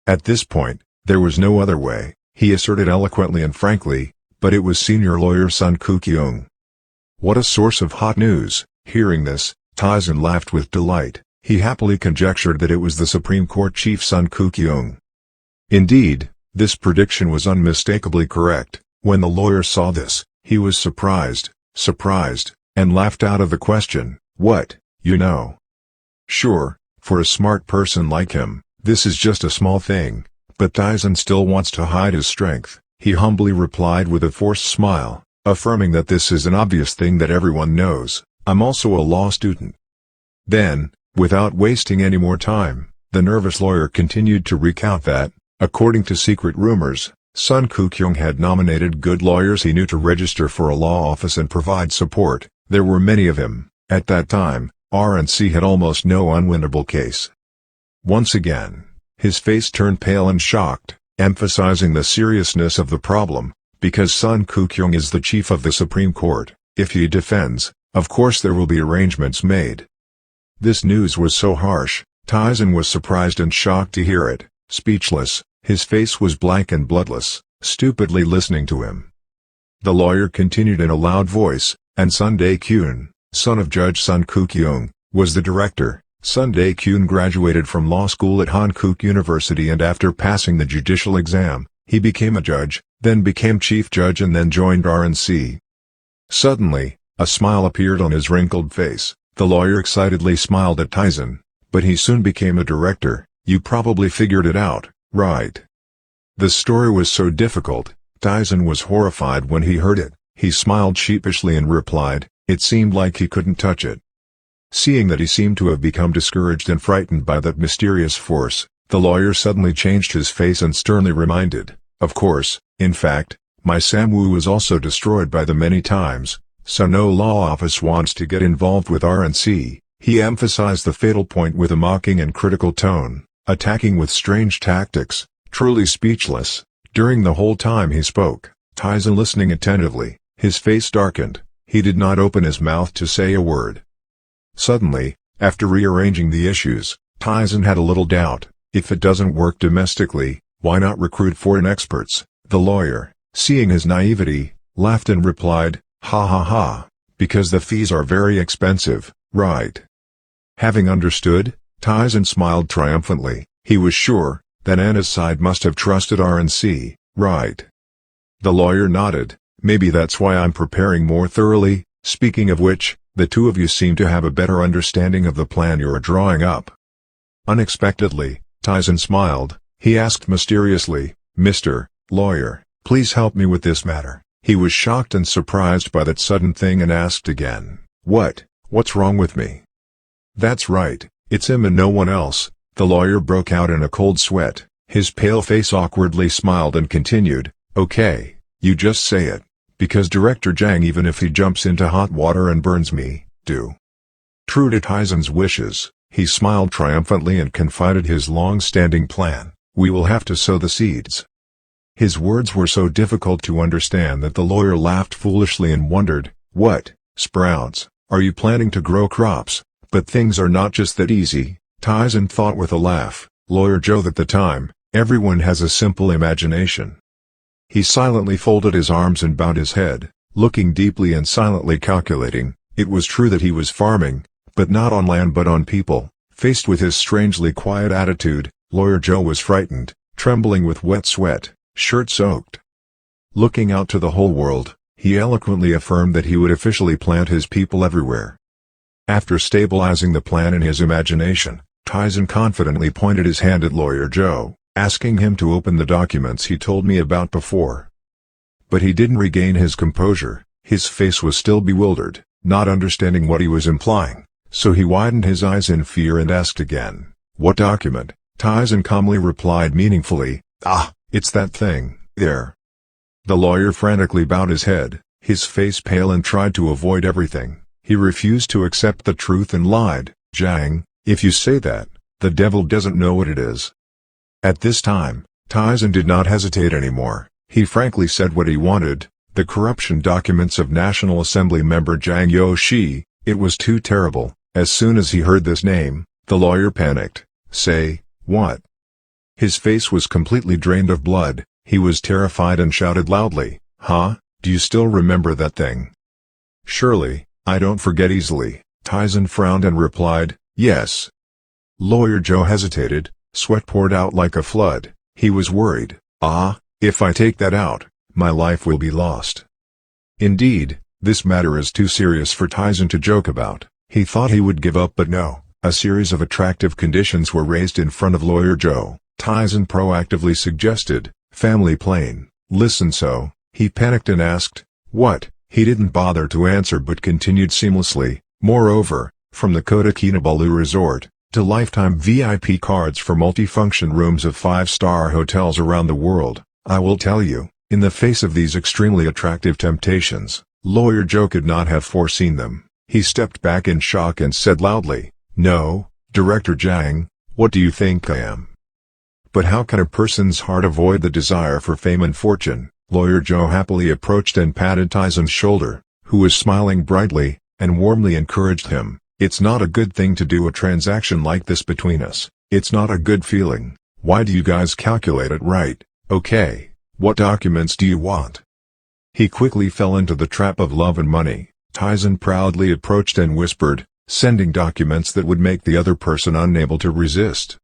At this point, there was no other way, he asserted eloquently and frankly, but it was senior lawyer Sun Koo-kyung. What a source of hot news! Hearing this, Taesan laughed with delight. He happily conjectured that it was the Supreme Court Chief Sun Koo-kyung. Indeed, this prediction was unmistakably correct. When the lawyer saw this, he was surprised, and laughed out of the question. "What, you know?" Sure, for a smart person like him, this is just a small thing, but Taesan still wants to hide his strength. He humbly replied with a forced smile, affirming that this is an obvious thing that everyone knows. "I'm also a law student." Then, without wasting any more time, the nervous lawyer continued to recount that, according to secret rumors, Sun Koo-kyung had nominated good lawyers he knew to register for a law office and provide support. There were many of him. At that time, RNC had almost no unwinnable case. Once again, his face turned pale and shocked, emphasizing the seriousness of the problem, because Sun Koo-kyung is the chief of the Supreme Court. If he defends, of course there will be arrangements made. This news was so harsh, Taesan was surprised and shocked to hear it. Speechless, his face was blank and bloodless, stupidly listening to him. The lawyer continued in a loud voice, and Sun Dae-kyun, son of Judge Sun Koo-kyung, was the director. Sun Dae-kyun graduated from law school at Hankook University, and after passing the judicial exam, he became a judge, then became chief judge and then joined RNC. Suddenly, a smile appeared on his wrinkled face. The lawyer excitedly smiled at Taesan, but he soon became a director. "You probably figured it out, right?" The story was so difficult, Taesan was horrified when he heard it. He smiled sheepishly and replied, "It seemed like he couldn't touch it." Seeing that he seemed to have become discouraged and frightened by that mysterious force, the lawyer suddenly changed his face and sternly reminded, "Of course, in fact, my Samwoo was also destroyed by them many times, so no law office wants to get involved with RNC." He emphasized the fatal point with a mocking and critical tone, attacking with strange tactics, truly speechless. During the whole time he spoke, Taesan listening attentively, his face darkened. He did not open his mouth to say a word. Suddenly, after rearranging the issues, Taesan had a little doubt. If it doesn't work domestically, why not recruit foreign experts? The lawyer, seeing his naivety, laughed and replied, "Ha ha ha, because the fees are very expensive, right?" Having understood, Taesan smiled triumphantly. He was sure that Anna's side must have trusted RNC, right? The lawyer nodded. "Maybe that's why I'm preparing more thoroughly. Speaking of which, the two of you seem to have a better understanding of the plan you're drawing up." Unexpectedly, Taesan smiled. He asked mysteriously, "Mr. Lawyer, please help me with this matter." He was shocked and surprised by that sudden thing and asked again, What's wrong with me?" "That's right, it's him and no one else." The lawyer broke out in a cold sweat. His pale face awkwardly smiled and continued, "Okay, you just say it. Because Director Jang, even if he jumps into hot water and burns me, do." True to Taesan's wishes, he smiled triumphantly and confided his long-standing plan. "We will have to sow the seeds." His words were so difficult to understand that the lawyer laughed foolishly and wondered, "What, sprouts, are you planning to grow crops?" But things are not just that easy, Taesan thought with a laugh. Lawyer Joe at the time, everyone has a simple imagination. He silently folded his arms and bowed his head, looking deeply and silently calculating. It was true that he was farming, but not on land but on people. Faced with his strangely quiet attitude, Lawyer Joe was frightened, trembling with wet sweat. shirt soaked. Looking out to the whole world, he eloquently affirmed that he would officially plant his people everywhere. After stabilizing the plan in his imagination, Taesan confidently pointed his hand at Lawyer Joe, asking him to open the documents he told me about before. But he didn't regain his composure. His face was still bewildered, not understanding what he was implying, so he widened his eyes in fear and asked again, "What document?" Taesan calmly replied meaningfully, "Ah, it's that thing, there." The lawyer frantically bowed his head, his face pale, and tried to avoid everything. He refused to accept the truth and lied, "Jang, if you say that, the devil doesn't know what it is." At this time, Taesan did not hesitate anymore. He frankly said what he wanted: the corruption documents of National Assembly member Jang Yo-shi. It was too terrible. As soon as he heard this name, the lawyer panicked. "Say, what?" His face was completely drained of blood. He was terrified and shouted loudly, "Huh? Do you still remember that thing?" "Surely, I don't forget easily." Taesan frowned and replied, "Yes." Lawyer Joe hesitated, sweat poured out like a flood. He was worried. "Ah, if I take that out, my life will be lost." Indeed, this matter is too serious for Taesan to joke about. He thought he would give up, but no. A series of attractive conditions were raised in front of Lawyer Joe. Taesan proactively suggested, "Family plane." "Listen." So, he panicked and asked, "What?" He didn't bother to answer but continued seamlessly, "Moreover, from the Kota Kinabalu Resort, to lifetime VIP cards for multifunction rooms of 5-star hotels around the world, I will tell you." In the face of these extremely attractive temptations, Lawyer Joe could not have foreseen them. He stepped back in shock and said loudly, "No, Director Jang, what do you think I am?" "But how can a person's heart avoid the desire for fame and fortune?" Lawyer Joe happily approached and patted Taesan's shoulder, who was smiling brightly, and warmly encouraged him. "It's not a good thing to do a transaction like this between us. It's not a good feeling. Why do you guys calculate it right? Okay, what documents do you want?" He quickly fell into the trap of love and money. Taesan proudly approached and whispered, sending documents that would make the other person unable to resist.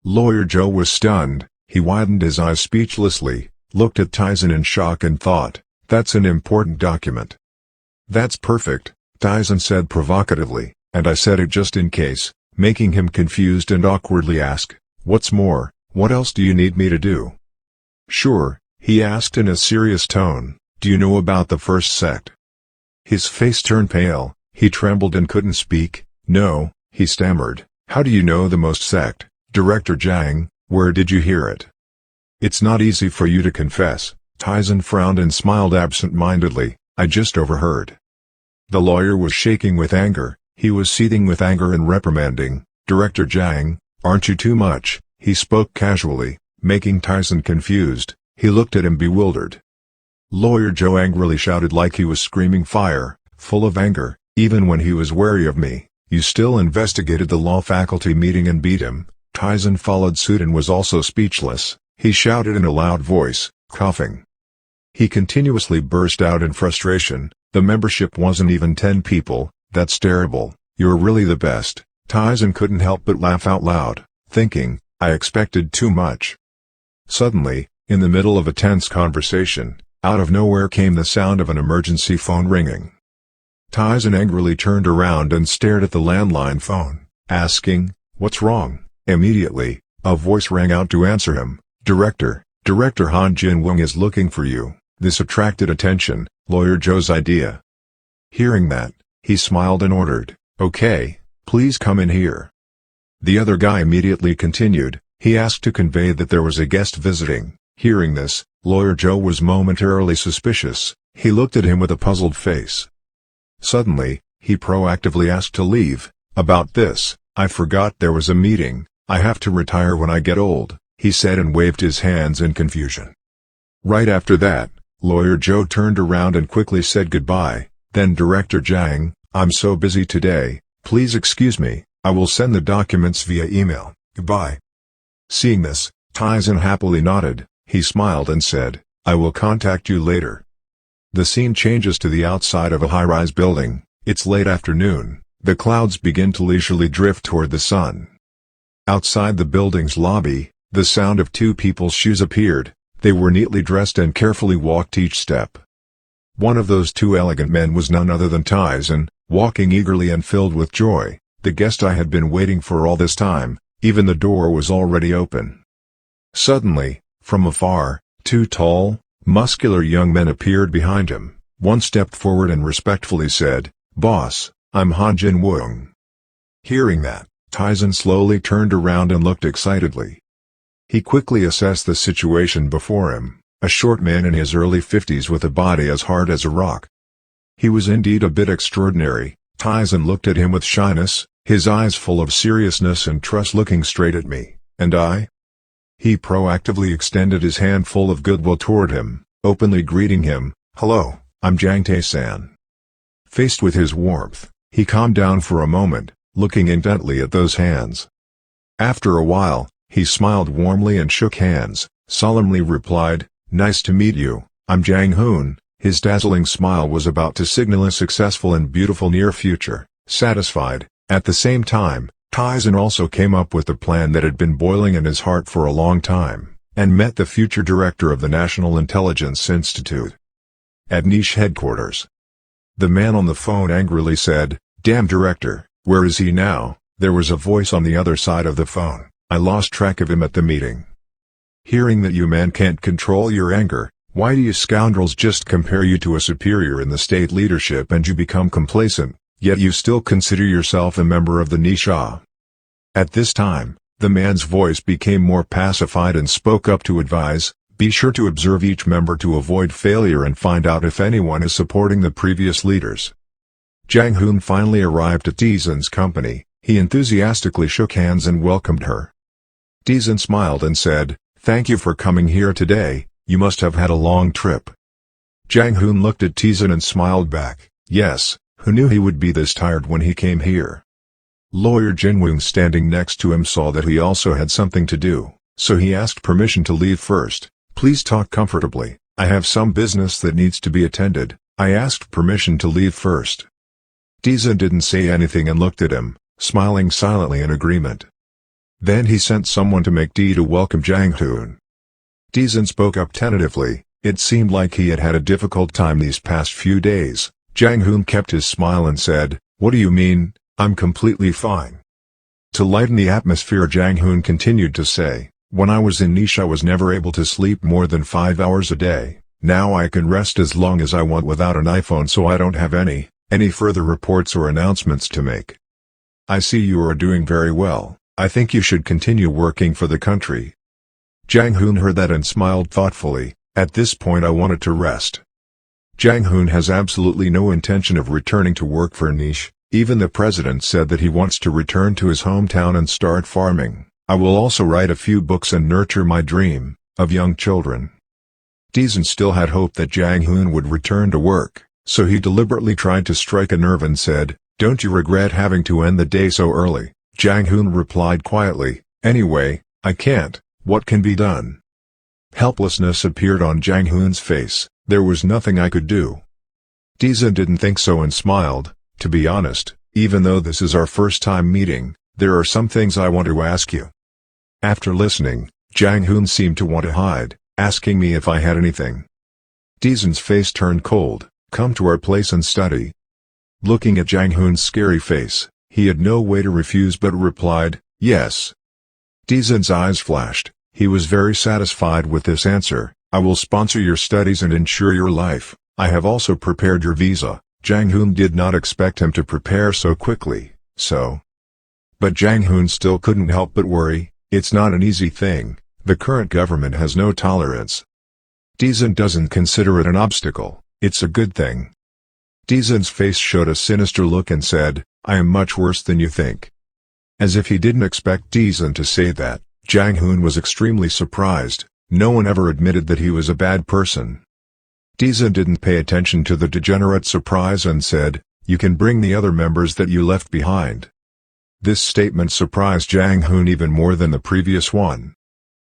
Lawyer Joe was stunned. He widened his eyes speechlessly, looked at Taesan in shock and thought, "That's an important document." "That's perfect," Taesan said provocatively, "and I said it just in case," making him confused and awkwardly ask, "What's more, what else do you need me to do?" "Sure," he asked in a serious tone, "do you know about the first sect?" His face turned pale, he trembled and couldn't speak. "No," he stammered. "How do you know the most sect, Director Jang? Where did you hear it?" "It's not easy for you to confess." Taesan frowned and smiled absent-mindedly. "I just overheard." The lawyer was shaking with anger. He was seething with anger and reprimanding. "Director Jang, aren't you too much?" He spoke casually, making Taesan confused. He looked at him bewildered. Lawyer Joe angrily shouted like he was screaming fire, full of anger, "Even when he was wary of me, you still investigated the law faculty meeting and beat him." Taesan followed suit and was also speechless. He shouted in a loud voice, coughing. He continuously burst out in frustration, "The membership wasn't even 10 people, that's terrible, you're really the best." Taesan couldn't help but laugh out loud, thinking, "I expected too much." Suddenly, in the middle of a tense conversation, out of nowhere came the sound of an emergency phone ringing. Taesan angrily turned around and stared at the landline phone, asking, "What's wrong?" Immediately, a voice rang out to answer him, Director Han Jin-wong is looking for you." This attracted attention, Lawyer Joe's idea. Hearing that, he smiled and ordered, "Okay, please come in here." The other guy immediately continued, he asked to convey that there was a guest visiting. Hearing this, Lawyer Joe was momentarily suspicious. He looked at him with a puzzled face. Suddenly, he proactively asked to leave. "About this, I forgot there was a meeting. I have to retire when I get old," he said and waved his hands in confusion. Right after that, Lawyer Joe turned around and quickly said goodbye. Then, "Director Jang, I'm so busy today, please excuse me, I will send the documents via email. Goodbye." Seeing this, Taesan happily nodded. He smiled and said, "I will contact you later." The scene changes to the outside of a high-rise building. It's late afternoon. The clouds begin to leisurely drift toward the sun. Outside the building's lobby, the sound of 2 people's shoes appeared. They were neatly dressed and carefully walked each step. One of those two elegant men was none other than Taesan, walking eagerly and filled with joy, the guest I had been waiting for all this time. Even the door was already open. Suddenly, from afar, two tall, muscular young men appeared behind him. One stepped forward and respectfully said, "Boss, I'm Han Jin-woong." Hearing that, Taesan slowly turned around and looked excitedly. He quickly assessed the situation before him, a short man in his early 50s with a body as hard as a rock. He was indeed a bit extraordinary. Taesan looked at him with shyness, his eyes full of seriousness and trust, looking straight at me, and I? He proactively extended his hand full of goodwill toward him, openly greeting him. "Hello, I'm Jang Taesan." Faced with his warmth, he calmed down for a moment, looking intently at those hands. After a while, he smiled warmly and shook hands, solemnly replied, "Nice to meet you, I'm Jang Hoon." His dazzling smile was about to signal a successful and beautiful near future. Satisfied, at the same time, Taesan also came up with a plan that had been boiling in his heart for a long time, and met the future director of the National Intelligence Institute at niche headquarters. The man on the phone angrily said, "Damn director, where is he now?" There was a voice on the other side of the phone, "I lost track of him at the meeting." Hearing that you man can't control your anger, why do you scoundrels just compare you to a superior in the state leadership and you become complacent, yet you still consider yourself a member of the niche? At this time, the man's voice became more pacified and spoke up to advise, "Be sure to observe each member to avoid failure and find out if anyone is supporting the previous leaders." Jang Hoon finally arrived at Taesan's company. He enthusiastically shook hands and welcomed her. Taesan smiled and said, "Thank you for coming here today, you must have had a long trip." Jang Hoon looked at Taesan and smiled back, "Yes, who knew he would be this tired when he came here?" Lawyer Jin-woong standing next to him saw that he also had something to do, so he asked permission to leave first. "Please talk comfortably, I have some business that needs to be attended." I asked permission to leave first. Taesan didn't say anything and looked at him, smiling silently in agreement. Then he sent someone to make tea to welcome Jang Hoon. Taesan spoke up tentatively. It seemed like he had had a difficult time these past few days. Jang Hoon kept his smile and said, "What do you mean? I'm completely fine." To lighten the atmosphere, Jang Hoon continued to say, "When I was in niche I was never able to sleep more than 5 hours a day. Now I can rest as long as I want without an iPhone, so I don't have any further reports or announcements to make. I see you are doing very well. I think you should continue working for the country." Jang Hoon heard that and smiled thoughtfully. "At this point I wanted to rest." Jang Hoon has absolutely no intention of returning to work for niche. Even the president said that he wants to return to his hometown and start farming. "I will also write a few books and nurture my dream of young children." Taesan still had hope that Jang Hoon would return to work, so he deliberately tried to strike a nerve and said, "Don't you regret having to end the day so early?" Jang Hoon replied quietly, "Anyway, I can't. What can be done?" Helplessness appeared on Jang Hoon's face. There was nothing I could do. Taesan didn't think so and smiled. "To be honest, even though this is our first time meeting, there are some things I want to ask you." After listening, Jang Hoon seemed to want to hide, asking me if I had anything. Taesan's face turned cold. "Come to our place and study." Looking at Jang Hoon's scary face, he had no way to refuse but replied, "Yes." Taesan's eyes flashed. He was very satisfied with this answer. "I will sponsor your studies and ensure your life. I have also prepared your visa." Jang Hoon did not expect him to prepare so quickly, But Jang Hoon still couldn't help but worry. It's not an easy thing. The current government has no tolerance. Taesan doesn't consider it an obstacle. It's a good thing. Taesan's face showed a sinister look and said, "I am much worse than you think." As if he didn't expect Taesan to say that, Jang Hoon was extremely surprised. No one ever admitted that he was a bad person. Taesan didn't pay attention to the degenerate surprise and said, "You can bring the other members that you left behind." This statement surprised Jang Hoon even more than the previous one.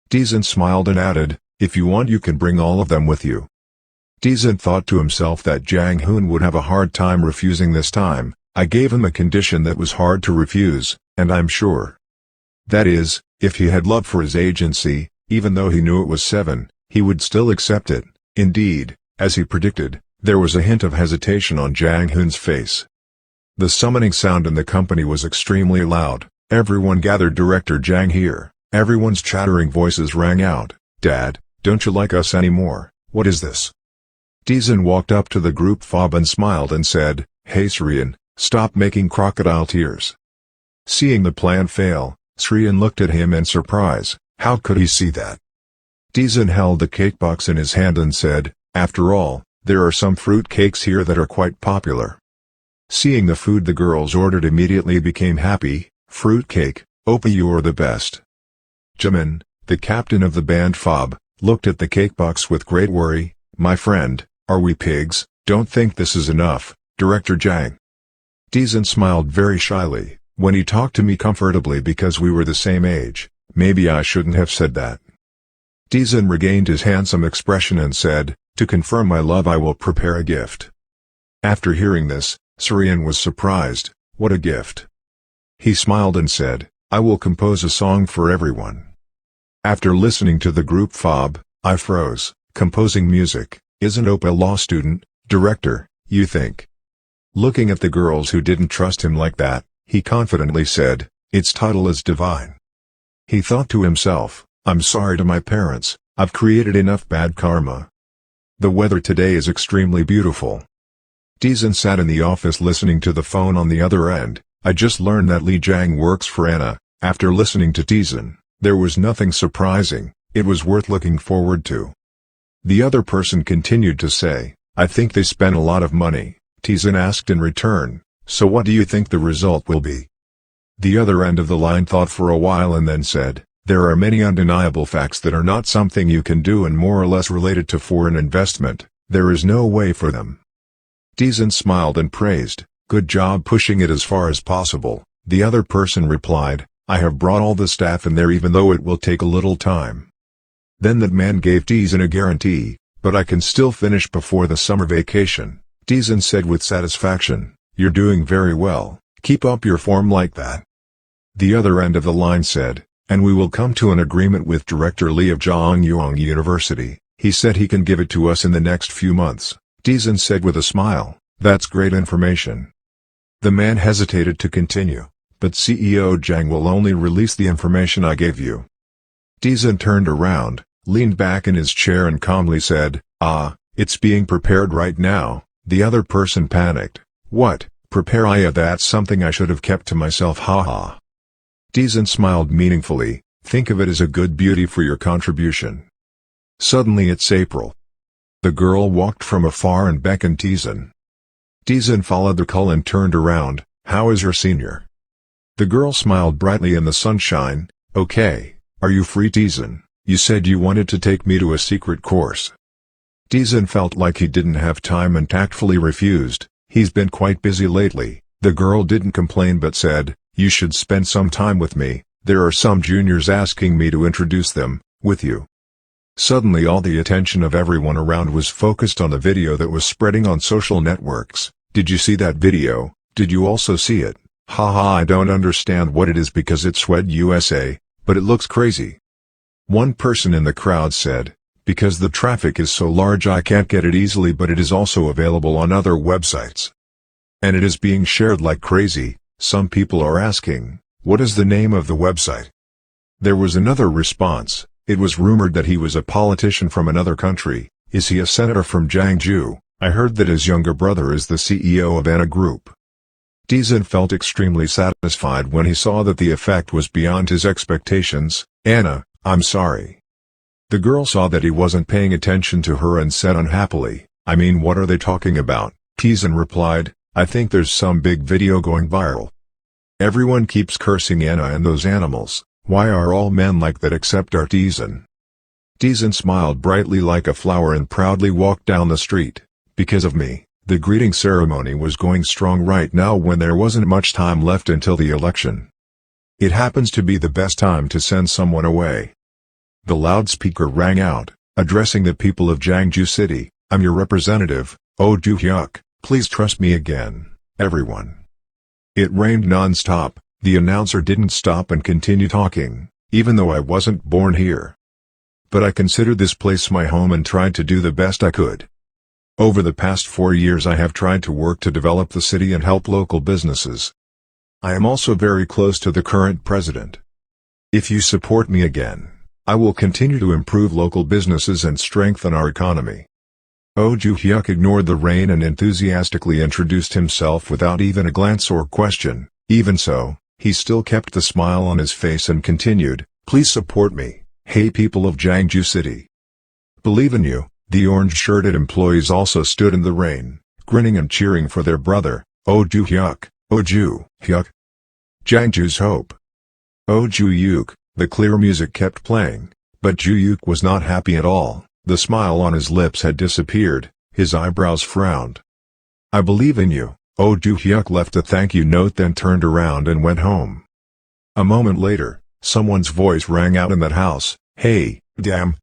Taesan smiled and added, "If you want you can bring all of them with you." Taesan thought to himself that Jang Hoon would have a hard time refusing this time. I gave him a condition that was hard to refuse, and I'm sure. That is, if he had love for his agency, even though he knew it was 7, he would still accept it. Indeed, as he predicted, there was a hint of hesitation on Jang Hoon's face. The summoning sound in the company was extremely loud. Everyone gathered. Director Jang here. Everyone's chattering voices rang out. Dad, don't you like us anymore? What is this? Taesan walked up to the group fob and smiled and said, Hey Srian, stop making crocodile tears. Seeing the plan fail, Srian looked at him in surprise. How could he see that? Taesan held the cake box in his hand and said, After all, there are some fruit cakes here that are quite popular. Seeing the food the girls ordered immediately became happy. Fruit cake, Oppa, you're the best. Jamin, the captain of the band fob, looked at the cake box with great worry. My friend, are we pigs? Don't think this is enough, Director Jang. Taesan smiled very shyly. When he talked to me comfortably because we were the same age, maybe I shouldn't have said that. Taesan regained his handsome expression and said, To confirm my love I will prepare a gift. After hearing this, Srian was surprised. What a gift. He smiled and said, I will compose a song for everyone. After listening to the group fob, I froze. Composing music, isn't Oppa a law student, director, you think? Looking at the girls who didn't trust him like that, he confidently said, Its title is divine. He thought to himself, I'm sorry to my parents, I've created enough bad karma. The weather today is extremely beautiful. Taesan sat in the office listening to the phone on the other end. I just learned that Lee Jang works for Anna. After listening to Taesan, there was nothing surprising, it was worth looking forward to. The other person continued to say, I think they spent a lot of money. Taesan asked in return, so what do you think the result will be? The other end of the line thought for a while and then said, there are many undeniable facts that are not something you can do and more or less related to foreign investment, there is no way for them. Taesan smiled and praised, good job pushing it as far as possible. The other person replied, I have brought all the staff in there even though it will take a little time. Then that man gave Taesan a guarantee, but I can still finish before the summer vacation. Taesan said with satisfaction, you're doing very well, keep up your form like that. The other end of the line said, and we will come to an agreement with Director Lee of Jongyong University, he said he can give it to us in the next few months. Taesan said with a smile, that's great information. The man hesitated to continue, but CEO Jang will only release the information I gave you. Taesan turned around, leaned back in his chair and calmly said, it's being prepared right now. The other person panicked, what, prepare? That's something I should have kept to myself, haha. Taesan smiled meaningfully, think of it as a good beauty for your contribution. Suddenly it's April. The girl walked from afar and beckoned Taesan. Taesan followed the call and turned around, how is your senior? The girl smiled brightly in the sunshine, okay, are you free Taesan? You said you wanted to take me to a secret course. Taesan felt like he didn't have time and tactfully refused, he's been quite busy lately. The girl didn't complain but said, you should spend some time with me, there are some juniors asking me to introduce them, with you. Suddenly all the attention of everyone around was focused on the video that was spreading on social networks. Did you see that video? Did you also see it? Haha, I don't understand what it is because it's Swed USA, but it looks crazy. One person in the crowd said, because the traffic is so large I can't get it easily, but it is also available on other websites. And it is being shared like crazy. Some people are asking, what is the name of the website? There was another response, it was rumored that he was a politician from another country. Is he a senator from Jiangsu? I heard that his younger brother is the CEO of Anna Group. Taesan felt extremely satisfied when he saw that the effect was beyond his expectations. Anna, I'm sorry. The girl saw that he wasn't paying attention to her and said unhappily, I mean, what are they talking about? Taesan replied, I think there's some big video going viral. Everyone keeps cursing Anna and those animals, why are all men like that except our Taesan? Taesan smiled brightly like a flower and proudly walked down the street. Because of me, the greeting ceremony was going strong right now when there wasn't much time left until the election. It happens to be the best time to send someone away. The loudspeaker rang out, addressing the people of Jiangsu City, I'm your representative, Oh Ju-hyuk, please trust me again, everyone. It rained non-stop, the announcer didn't stop and continue talking, even though I wasn't born here. but I considered this place my home and tried to do the best I could. Over the past 4 years I have tried to work to develop the city and help local businesses. I am also very close to the current president. If you support me again, I will continue to improve local businesses and strengthen our economy. Oh Joo-hyuk ignored the rain and enthusiastically introduced himself without even a glance or question. Even so, he still kept the smile on his face and continued, "Please support me, hey people of Jangju City. Believe in you." The orange-shirted employees also stood in the rain, grinning and cheering for their brother, Oh Joo-hyuk, Oh Joo-hyuk. Jangju's hope. Oh Joo-hyuk. The clear music kept playing, but Joo-hyuk was not happy at all. The smile on his lips had disappeared, his eyebrows frowned. "I believe in you." Oh Joo-hyuk left a thank you note, then turned around and went home. A moment later, someone's voice rang out in that house, "Hey, damn.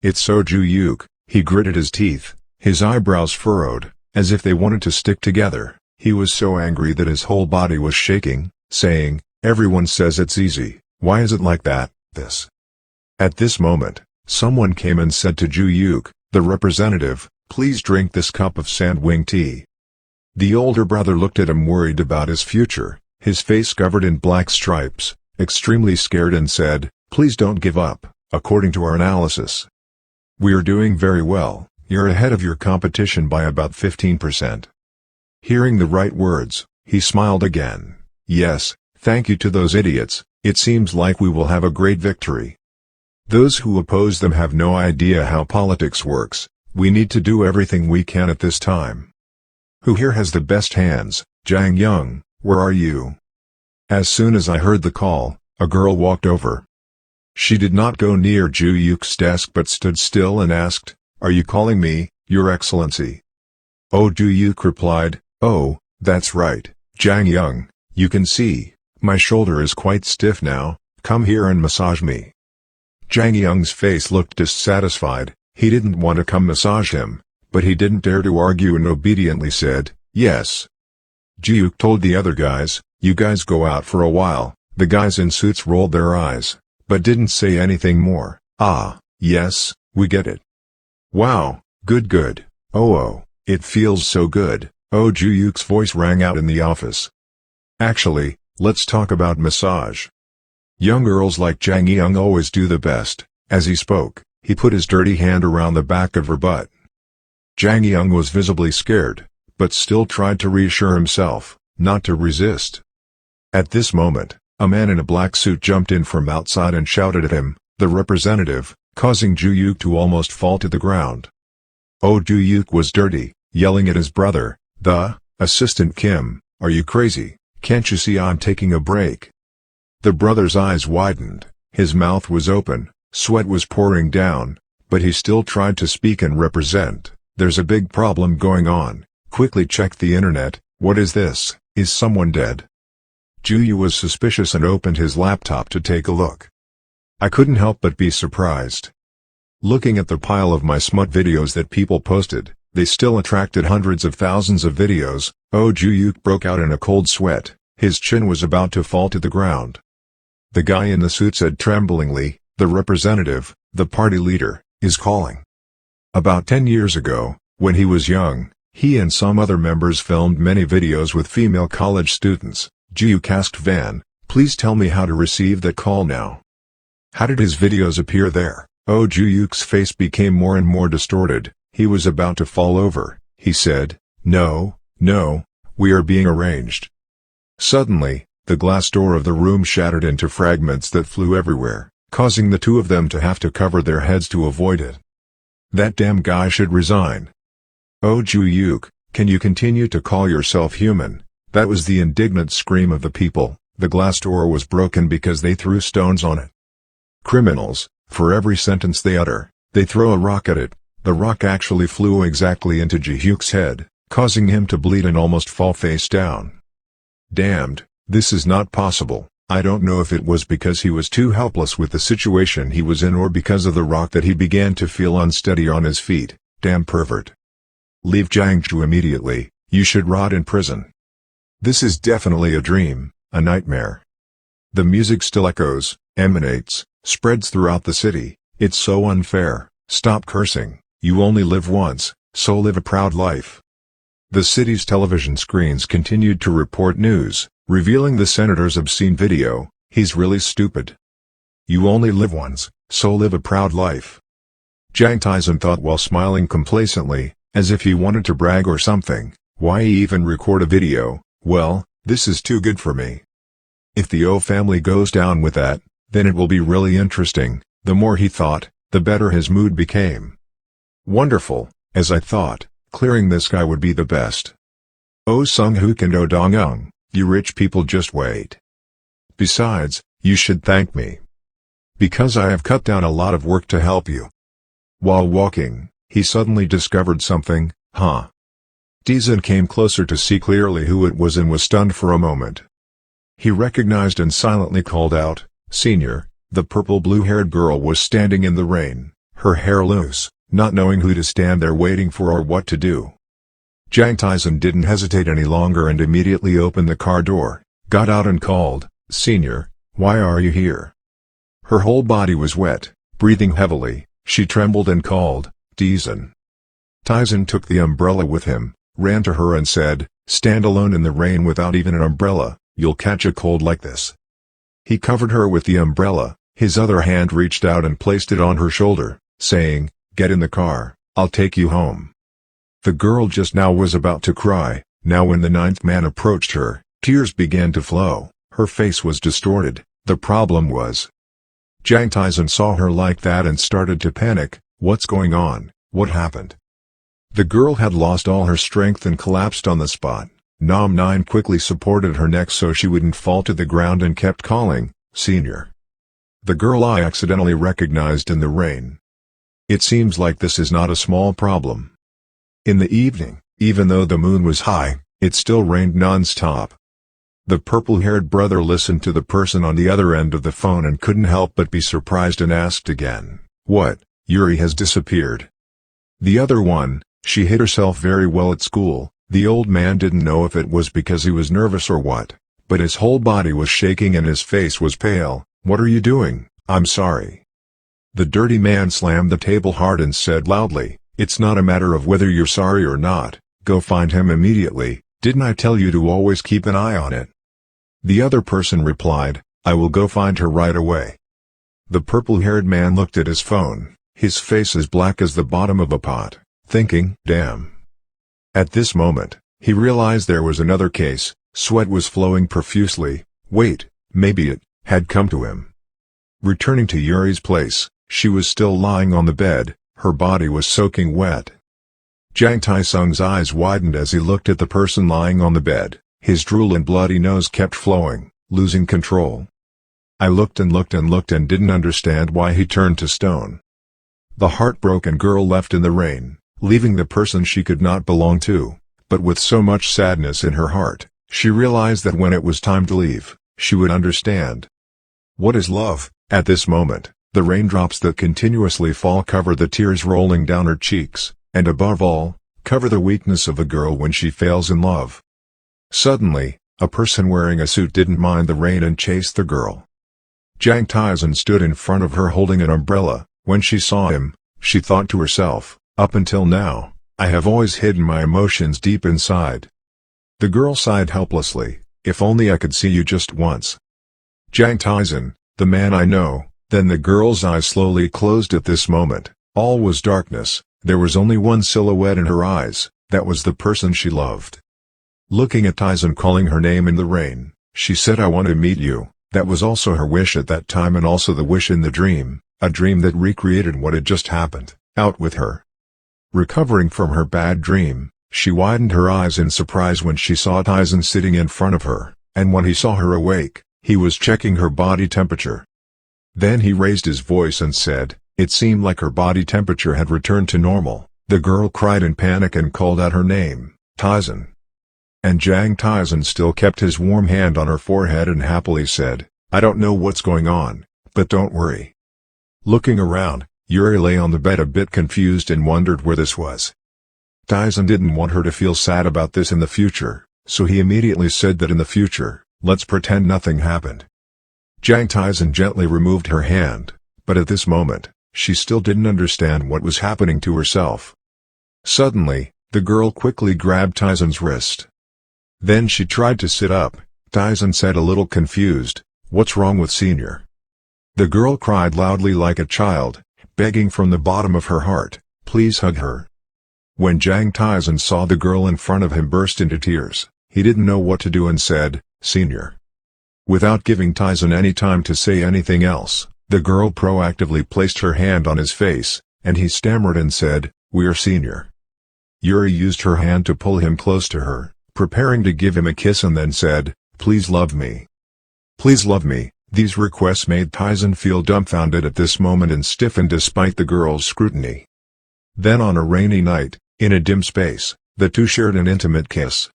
It's Oh Joo-hyuk." He gritted his teeth, his eyebrows furrowed, as if they wanted to stick together. He was so angry that his whole body was shaking, saying, "Everyone says it's easy, why is it like that, this?" At this moment, someone came and said to Joo-hyuk, the representative, "Please drink this cup of sandwing tea." The older brother looked at him, worried about his future, his face covered in black stripes, extremely scared, and said, "Please don't give up. According to our analysis, we're doing very well. You're ahead of your competition by about 15%. Hearing the right words, he smiled again. "Yes, thank you to those idiots. It seems like we will have a great victory. Those who oppose them have no idea how politics works. We need to do everything we can at this time. Who here has the best hands? Jang Young, where are you?" As soon as I heard the call, a girl walked over. She did not go near Joo-hyuk's desk but stood still and asked, "Are you calling me, Your Excellency?" Oh Joo-hyuk replied, "Oh, that's right, Jang Young. You can see, my shoulder is quite stiff now. Come here and massage me." Jang Young's face looked dissatisfied. He didn't want to come massage him, but he didn't dare to argue and obediently said, "Yes." Joo-hyuk told the other guys, "You guys go out for a while." The guys in suits rolled their eyes, but didn't say anything more. "Ah, yes, we get it. Wow, good. Oh, it feels so good." Oh Joo-hyuk's voice rang out in the office. "Actually, let's talk about massage. Young girls like Jang Young always do the best." As he spoke, he put his dirty hand around the back of her butt. Jang Young was visibly scared, but still tried to reassure himself, not to resist. At this moment, a man in a black suit jumped in from outside and shouted at him, the representative, causing Joo-hyuk to almost fall to the ground. Oh Joo-hyuk was dirty, yelling at his brother, the assistant Kim, "Are you crazy? Can't you see I'm taking a break?" The brother's eyes widened, his mouth was open, sweat was pouring down, but he still tried to speak and represent. "There's a big problem going on. Quickly check the internet. What is this? Is someone dead?" Joo-hyuk was suspicious and opened his laptop to take a look. I couldn't help but be surprised. Looking at the pile of my smut videos that people posted, they still attracted hundreds of thousands of videos. Oh Joo-hyuk broke out in a cold sweat, his chin was about to fall to the ground. The guy in the suit said tremblingly, "The representative, the party leader, is calling." About 10 years ago, when he was young, he and some other members filmed many videos with female college students. Joo-hyuk asked Van, "Please tell me how to receive that call now." How did his videos appear there? Oh Joo-hyuk's face became more and more distorted, he was about to fall over. He said, No, we are being arranged." Suddenly, the glass door of the room shattered into fragments that flew everywhere, causing the two of them to have to cover their heads to avoid it. "That damn guy should resign." "Oh Joo-hyuk, can you continue to call yourself human?" That was the indignant scream of the people. The glass door was broken because they threw stones on it. Criminals, for every sentence they utter, they throw a rock at it. The rock actually flew exactly into Joo-hyuk's head, causing him to bleed and almost fall face down. Damned, this is not possible. I don't know if it was because he was too helpless with the situation he was in or because of the rock that he began to feel unsteady on his feet. Damn pervert. Leave Jangju immediately, you should rot in prison. This is definitely a dream, a nightmare. The music still echoes, emanates, spreads throughout the city. It's so unfair. Stop cursing. You only live once, so live a proud life." The city's television screens continued to report news, revealing the senator's obscene video. "He's really stupid. You only live once, so live a proud life." Jang Taesan thought while smiling complacently, as if he wanted to brag or something. Why even record a video? Well, this is too good for me. If the O family goes down with that, then it will be really interesting. The more he thought, the better his mood became. Wonderful, as I thought, clearing this guy would be the best. Oh Sung-hook and Oh Dong-ung, you rich people just wait. Besides, you should thank me. Because I have cut down a lot of work to help you. While walking, he suddenly discovered something. Taesan came closer to see clearly who it was and was stunned for a moment. He recognized and silently called out, "Senior." The purple-blue-haired girl was standing in the rain, her hair loose, not knowing who to stand there waiting for or what to do. Jang Taesan didn't hesitate any longer and immediately opened the car door, got out and called, "Senior, why are you here?" Her whole body was wet, breathing heavily, she trembled and called, "Taesan." Taesan took the umbrella with him, ran to her and said, "Stand alone in the rain without even an umbrella, you'll catch a cold like this." He covered her with the umbrella, his other hand reached out and placed it on her shoulder, saying, "Get in the car, I'll take you home." The girl just now was about to cry. Now when the ninth man approached her, tears began to flow, her face was distorted. The problem was, Jang Taesan saw her like that and started to panic. What's going on? What happened? The girl had lost all her strength and collapsed on the spot. Nam Nine quickly supported her neck so she wouldn't fall to the ground and kept calling, "Senior." The girl I accidentally recognized in the rain. It seems like this is not a small problem. In the evening, even though the moon was high, it still rained non-stop. The purple-haired brother listened to the person on the other end of the phone and couldn't help but be surprised and asked again, "What, Yuri has disappeared?" The other one, "She hid herself very well at school." The old man didn't know if it was because he was nervous or what, but his whole body was shaking and his face was pale. "What are you doing?" "I'm sorry." The dirty man slammed the table hard and said loudly, "It's not a matter of whether you're sorry or not, go find him immediately. Didn't I tell you to always keep an eye on it?" The other person replied, "I will go find her right away." The purple-haired man looked at his phone, his face as black as the bottom of a pot, thinking, "Damn." At this moment, he realized there was another case. Sweat was flowing profusely. Wait, maybe it had come to him. Returning to Yuri's place, she was still lying on the bed, her body was soaking wet. Jang Taesung's eyes widened as he looked at the person lying on the bed, his drool and bloody nose kept flowing, losing control. I looked and looked and looked and didn't understand why he turned to stone. The heartbroken girl left in the rain, leaving the person she could not belong to, but with so much sadness in her heart, she realized that when it was time to leave, she would understand. What is love? At this moment, the raindrops that continuously fall cover the tears rolling down her cheeks, and above all, cover the weakness of a girl when she fails in love. Suddenly, a person wearing a suit didn't mind the rain and chased the girl. Jang Taesan stood in front of her holding an umbrella. When she saw him, she thought to herself, "Up until now, I have always hidden my emotions deep inside." The girl sighed helplessly, "If only I could see you just once." "Jang Taesan, the man I know." Then the girl's eyes slowly closed at this moment. All was darkness, there was only one silhouette in her eyes, that was the person she loved. Looking at Taesan calling her name in the rain, she said, "I want to meet you." That was also her wish at that time and also the wish in the dream, a dream that recreated what had just happened, out with her. Recovering from her bad dream, she widened her eyes in surprise when she saw Taesan sitting in front of her, and when he saw her awake, he was checking her body temperature. Then he raised his voice and said, it seemed like her body temperature had returned to normal. The girl cried in panic and called out her name, "Taesan." And Jang Taesan still kept his warm hand on her forehead and happily said, "I don't know what's going on, but don't worry." Looking around, Yuri lay on the bed a bit confused and wondered where this was. Taesan didn't want her to feel sad about this in the future, so he immediately said that in the future, let's pretend nothing happened. Jang Taesan gently removed her hand, but at this moment, she still didn't understand what was happening to herself. Suddenly, the girl quickly grabbed Taesan's wrist. Then she tried to sit up. Taesan said a little confused, "What's wrong with Senior?" The girl cried loudly like a child, begging from the bottom of her heart, "Please hug her." When Jang Taesan saw the girl in front of him burst into tears, he didn't know what to do and said, "Senior." Without giving Taesan any time to say anything else, the girl proactively placed her hand on his face, and he stammered and said, "We're Senior." Yuri used her hand to pull him close to her, preparing to give him a kiss, and then said, "Please love me. Please love me." These requests made Taesan feel dumbfounded at this moment and stiffened despite the girl's scrutiny. Then on a rainy night, in a dim space, the two shared an intimate kiss.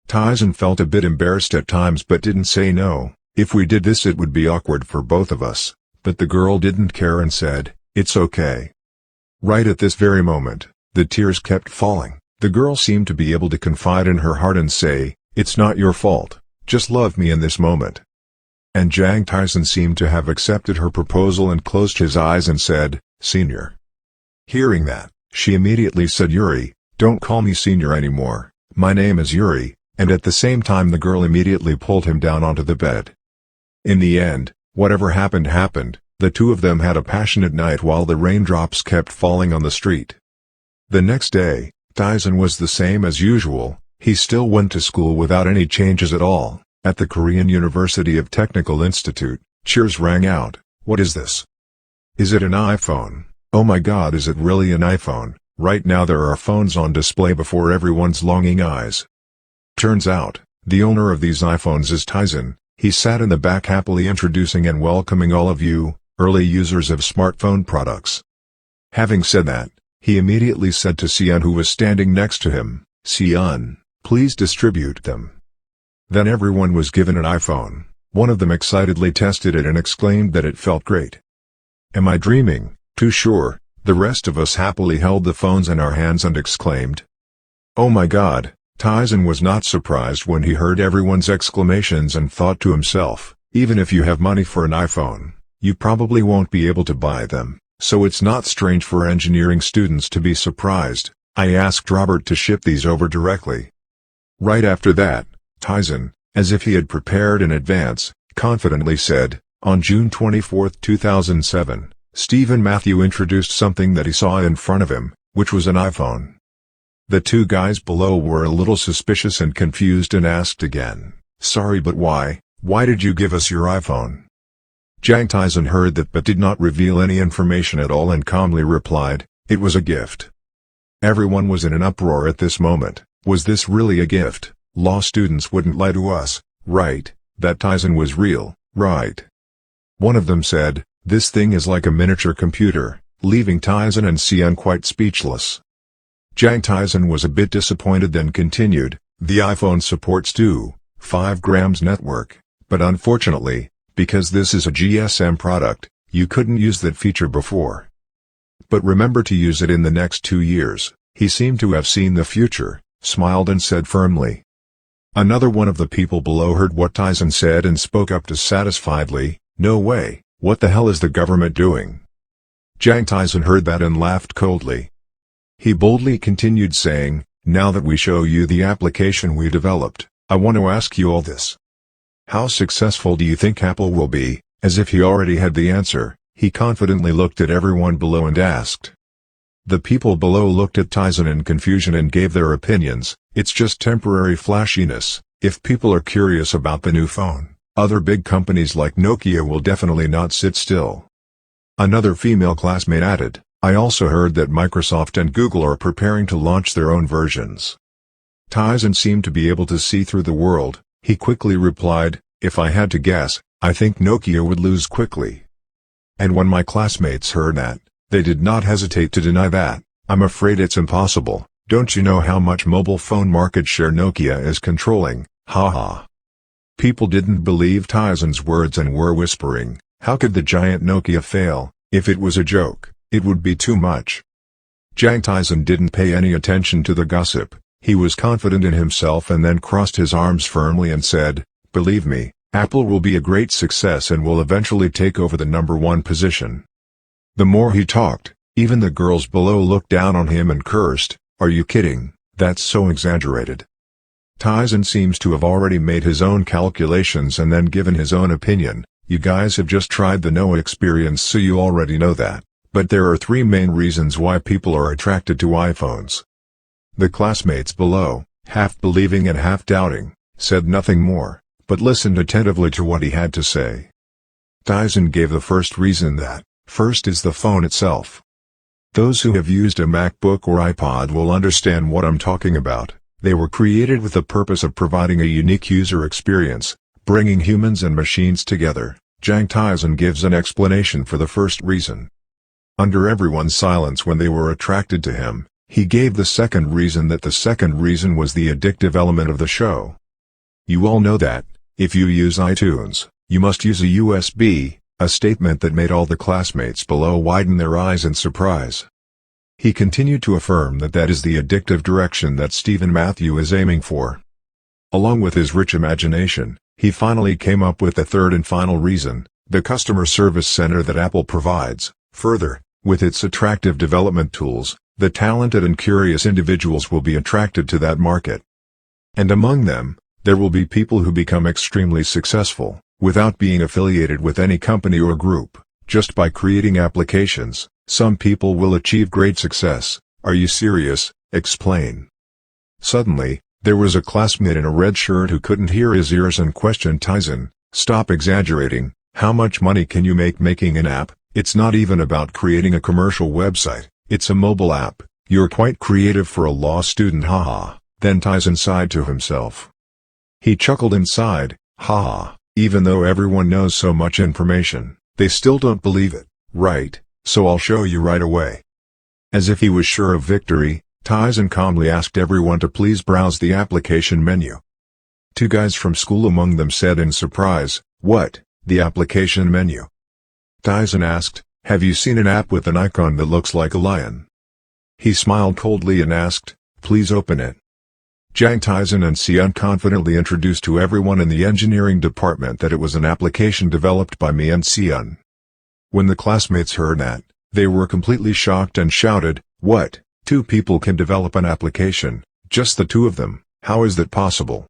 Taesan felt a bit embarrassed at times but didn't say no. "If we did this it would be awkward for both of us," but the girl didn't care and said, "It's okay." Right at this very moment, the tears kept falling. The girl seemed to be able to confide in her heart and say, "It's not your fault, just love me in this moment." And Jang Taesan seemed to have accepted her proposal and closed his eyes and said, "Senior." Hearing that, she immediately said, "Yuri, don't call me Senior anymore, my name is Yuri," and at the same time the girl immediately pulled him down onto the bed. In the end, whatever happened happened. The two of them had a passionate night while the raindrops kept falling on the street. The next day, Taesan was the same as usual. He still went to school without any changes at all. At the Korean University of Technical Institute, cheers rang out. "What is this? Is it an iPhone? Oh my god, is it really an iPhone?" Right now there are phones on display before everyone's longing eyes. Turns out, the owner of these iPhones is Taesan. He sat in the back happily introducing and welcoming all of you, early users of smartphone products. Having said that, he immediately said to Seon, who was standing next to him, "Seon, please distribute them." Then everyone was given an iPhone. One of them excitedly tested it and exclaimed that it felt great. "Am I dreaming?" "Too sure." The rest of us happily held the phones in our hands and exclaimed, "Oh my god." Taesan was not surprised when he heard everyone's exclamations and thought to himself, even if you have money for an iPhone, you probably won't be able to buy them, so it's not strange for engineering students to be surprised. "I asked Robert to ship these over directly." Right after that, Taesan, as if he had prepared in advance, confidently said, "On June 24, 2007, STmanhwa introduced something that he saw in front of him, which was an iPhone." The two guys below were a little suspicious and confused and asked again, "Sorry, but why did you give us your iPhone?" Jang Taesan heard that but did not reveal any information at all and calmly replied, "It was a gift." Everyone was in an uproar at this moment. Was this really a gift? Law students wouldn't lie to us, right? That Taesan was real, right? One of them said, "This thing is like a miniature computer," leaving Taesan and Seon quite speechless. Jang Taesan was a bit disappointed, then continued, "The iPhone supports 2.5 grams network, but unfortunately, because this is a GSM product, you couldn't use that feature before. But remember to use it in the next 2 years." He seemed to have seen the future, smiled and said firmly. Another one of the people below heard what Taesan said and spoke up dissatisfiedly, "No way, what the hell is the government doing?" Jang Taesan heard that and laughed coldly. He boldly continued saying, "Now that we show you the application we developed, I want to ask you all this. How successful do you think Apple will be?" As if he already had the answer, he confidently looked at everyone below and asked. The people below looked at Taesan in confusion and gave their opinions. "It's just temporary flashiness. If people are curious about the new phone, other big companies like Nokia will definitely not sit still." Another female classmate added, "I also heard that Microsoft and Google are preparing to launch their own versions." Taesan seemed to be able to see through the world. He quickly replied, "If I had to guess, I think Nokia would lose quickly." And when my classmates heard that, they did not hesitate to deny that. "I'm afraid it's impossible. Don't you know how much mobile phone market share Nokia is controlling?" Haha. People didn't believe Taesan's words and were whispering, "How could the giant Nokia fail? If it was a joke, it would be too much." Jang Taesan didn't pay any attention to the gossip. He was confident in himself and then crossed his arms firmly and said, "Believe me, Apple will be a great success and will eventually take over the #1 position." The more he talked, even the girls below looked down on him and cursed, "Are you kidding? That's so exaggerated." Taesan seems to have already made his own calculations and then given his own opinion. "You guys have just tried the Noah experience, so you already know that. But there are three main reasons why people are attracted to iPhones." The classmates below, half believing and half doubting, said nothing more, but listened attentively to what he had to say. Taesan gave the first reason that, first is the phone itself. Those who have used a MacBook or iPod will understand what I'm talking about. They were created with the purpose of providing a unique user experience, bringing humans and machines together. Jang Taesan gives an explanation for the first reason. Under everyone's silence when they were attracted to him, he gave the second reason, that the second reason was the addictive element of the show. "You all know that, if you use iTunes, you must use a USB, a statement that made all the classmates below widen their eyes in surprise. He continued to affirm that that is the addictive direction that STmanhwa is aiming for. Along with his rich imagination, he finally came up with the third and final reason, the customer service center that Apple provides. Further, with its attractive development tools, the talented and curious individuals will be attracted to that market. And among them, there will be people who become extremely successful, without being affiliated with any company or group, just by creating applications. Some people will achieve great success." "Are you serious? Explain." Suddenly, there was a classmate in a red shirt who couldn't hear his ears and questioned Taesan, "Stop exaggerating. How much money can you make making an app? It's not even about creating a commercial website, it's a mobile app. You're quite creative for a law student, haha." Then Taesan sighed to himself. He chuckled inside, haha, even though everyone knows so much information, they still don't believe it, right? So I'll show you right away. As if he was sure of victory, Taesan calmly asked everyone to please browse the application menu. Two guys from school among them said in surprise, "What, the application menu?" Taesan asked, "Have you seen an app with an icon that looks like a lion?" He smiled coldly and asked, "Please open it." Jang Taesan and Seon confidently introduced to everyone in the engineering department that it was an application developed by me and Seon. When the classmates heard that, they were completely shocked and shouted, "What? Two people can develop an application, just the two of them, how is that possible?"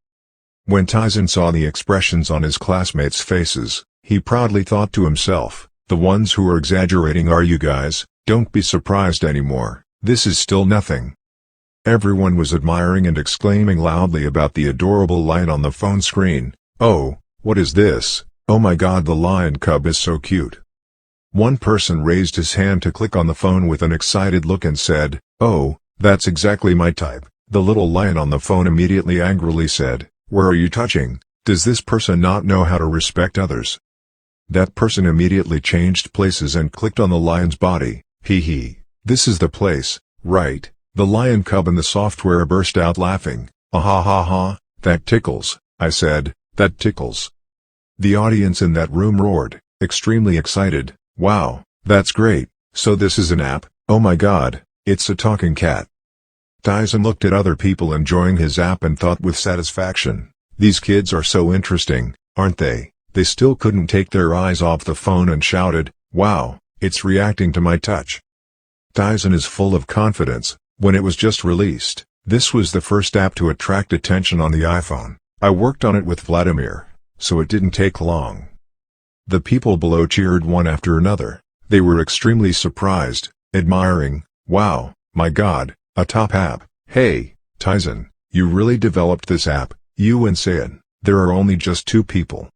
When Taesan saw the expressions on his classmates' faces, he proudly thought to himself, "The ones who are exaggerating are you guys, don't be surprised anymore, this is still nothing." Everyone was admiring and exclaiming loudly about the adorable lion on the phone screen. "Oh, what is this? Oh my god, the lion cub is so cute." One person raised his hand to click on the phone with an excited look and said, "Oh, that's exactly my type." The little lion on the phone immediately angrily said, "Where are you touching? Does this person not know how to respect others?" That person immediately changed places and clicked on the lion's body. "Hee hee, this is the place, right?" The lion cub in the software burst out laughing. "Ah ha ha ha, that tickles," I said, "that tickles." The audience in that room roared, extremely excited. "Wow, that's great, so this is an app, oh my god, it's a talking cat." Taesan looked at other people enjoying his app and thought with satisfaction, "These kids are so interesting, aren't they?" They still couldn't take their eyes off the phone and shouted, "Wow, it's reacting to my touch." Taesan is full of confidence. When it was just released, this was the first app to attract attention on the iPhone. I worked on it with Vladimir, so it didn't take long. The people below cheered one after another. They were extremely surprised, admiring, "Wow, my god, a top app." "Hey, Taesan, you really developed this app, you and Seon." There are only just two people.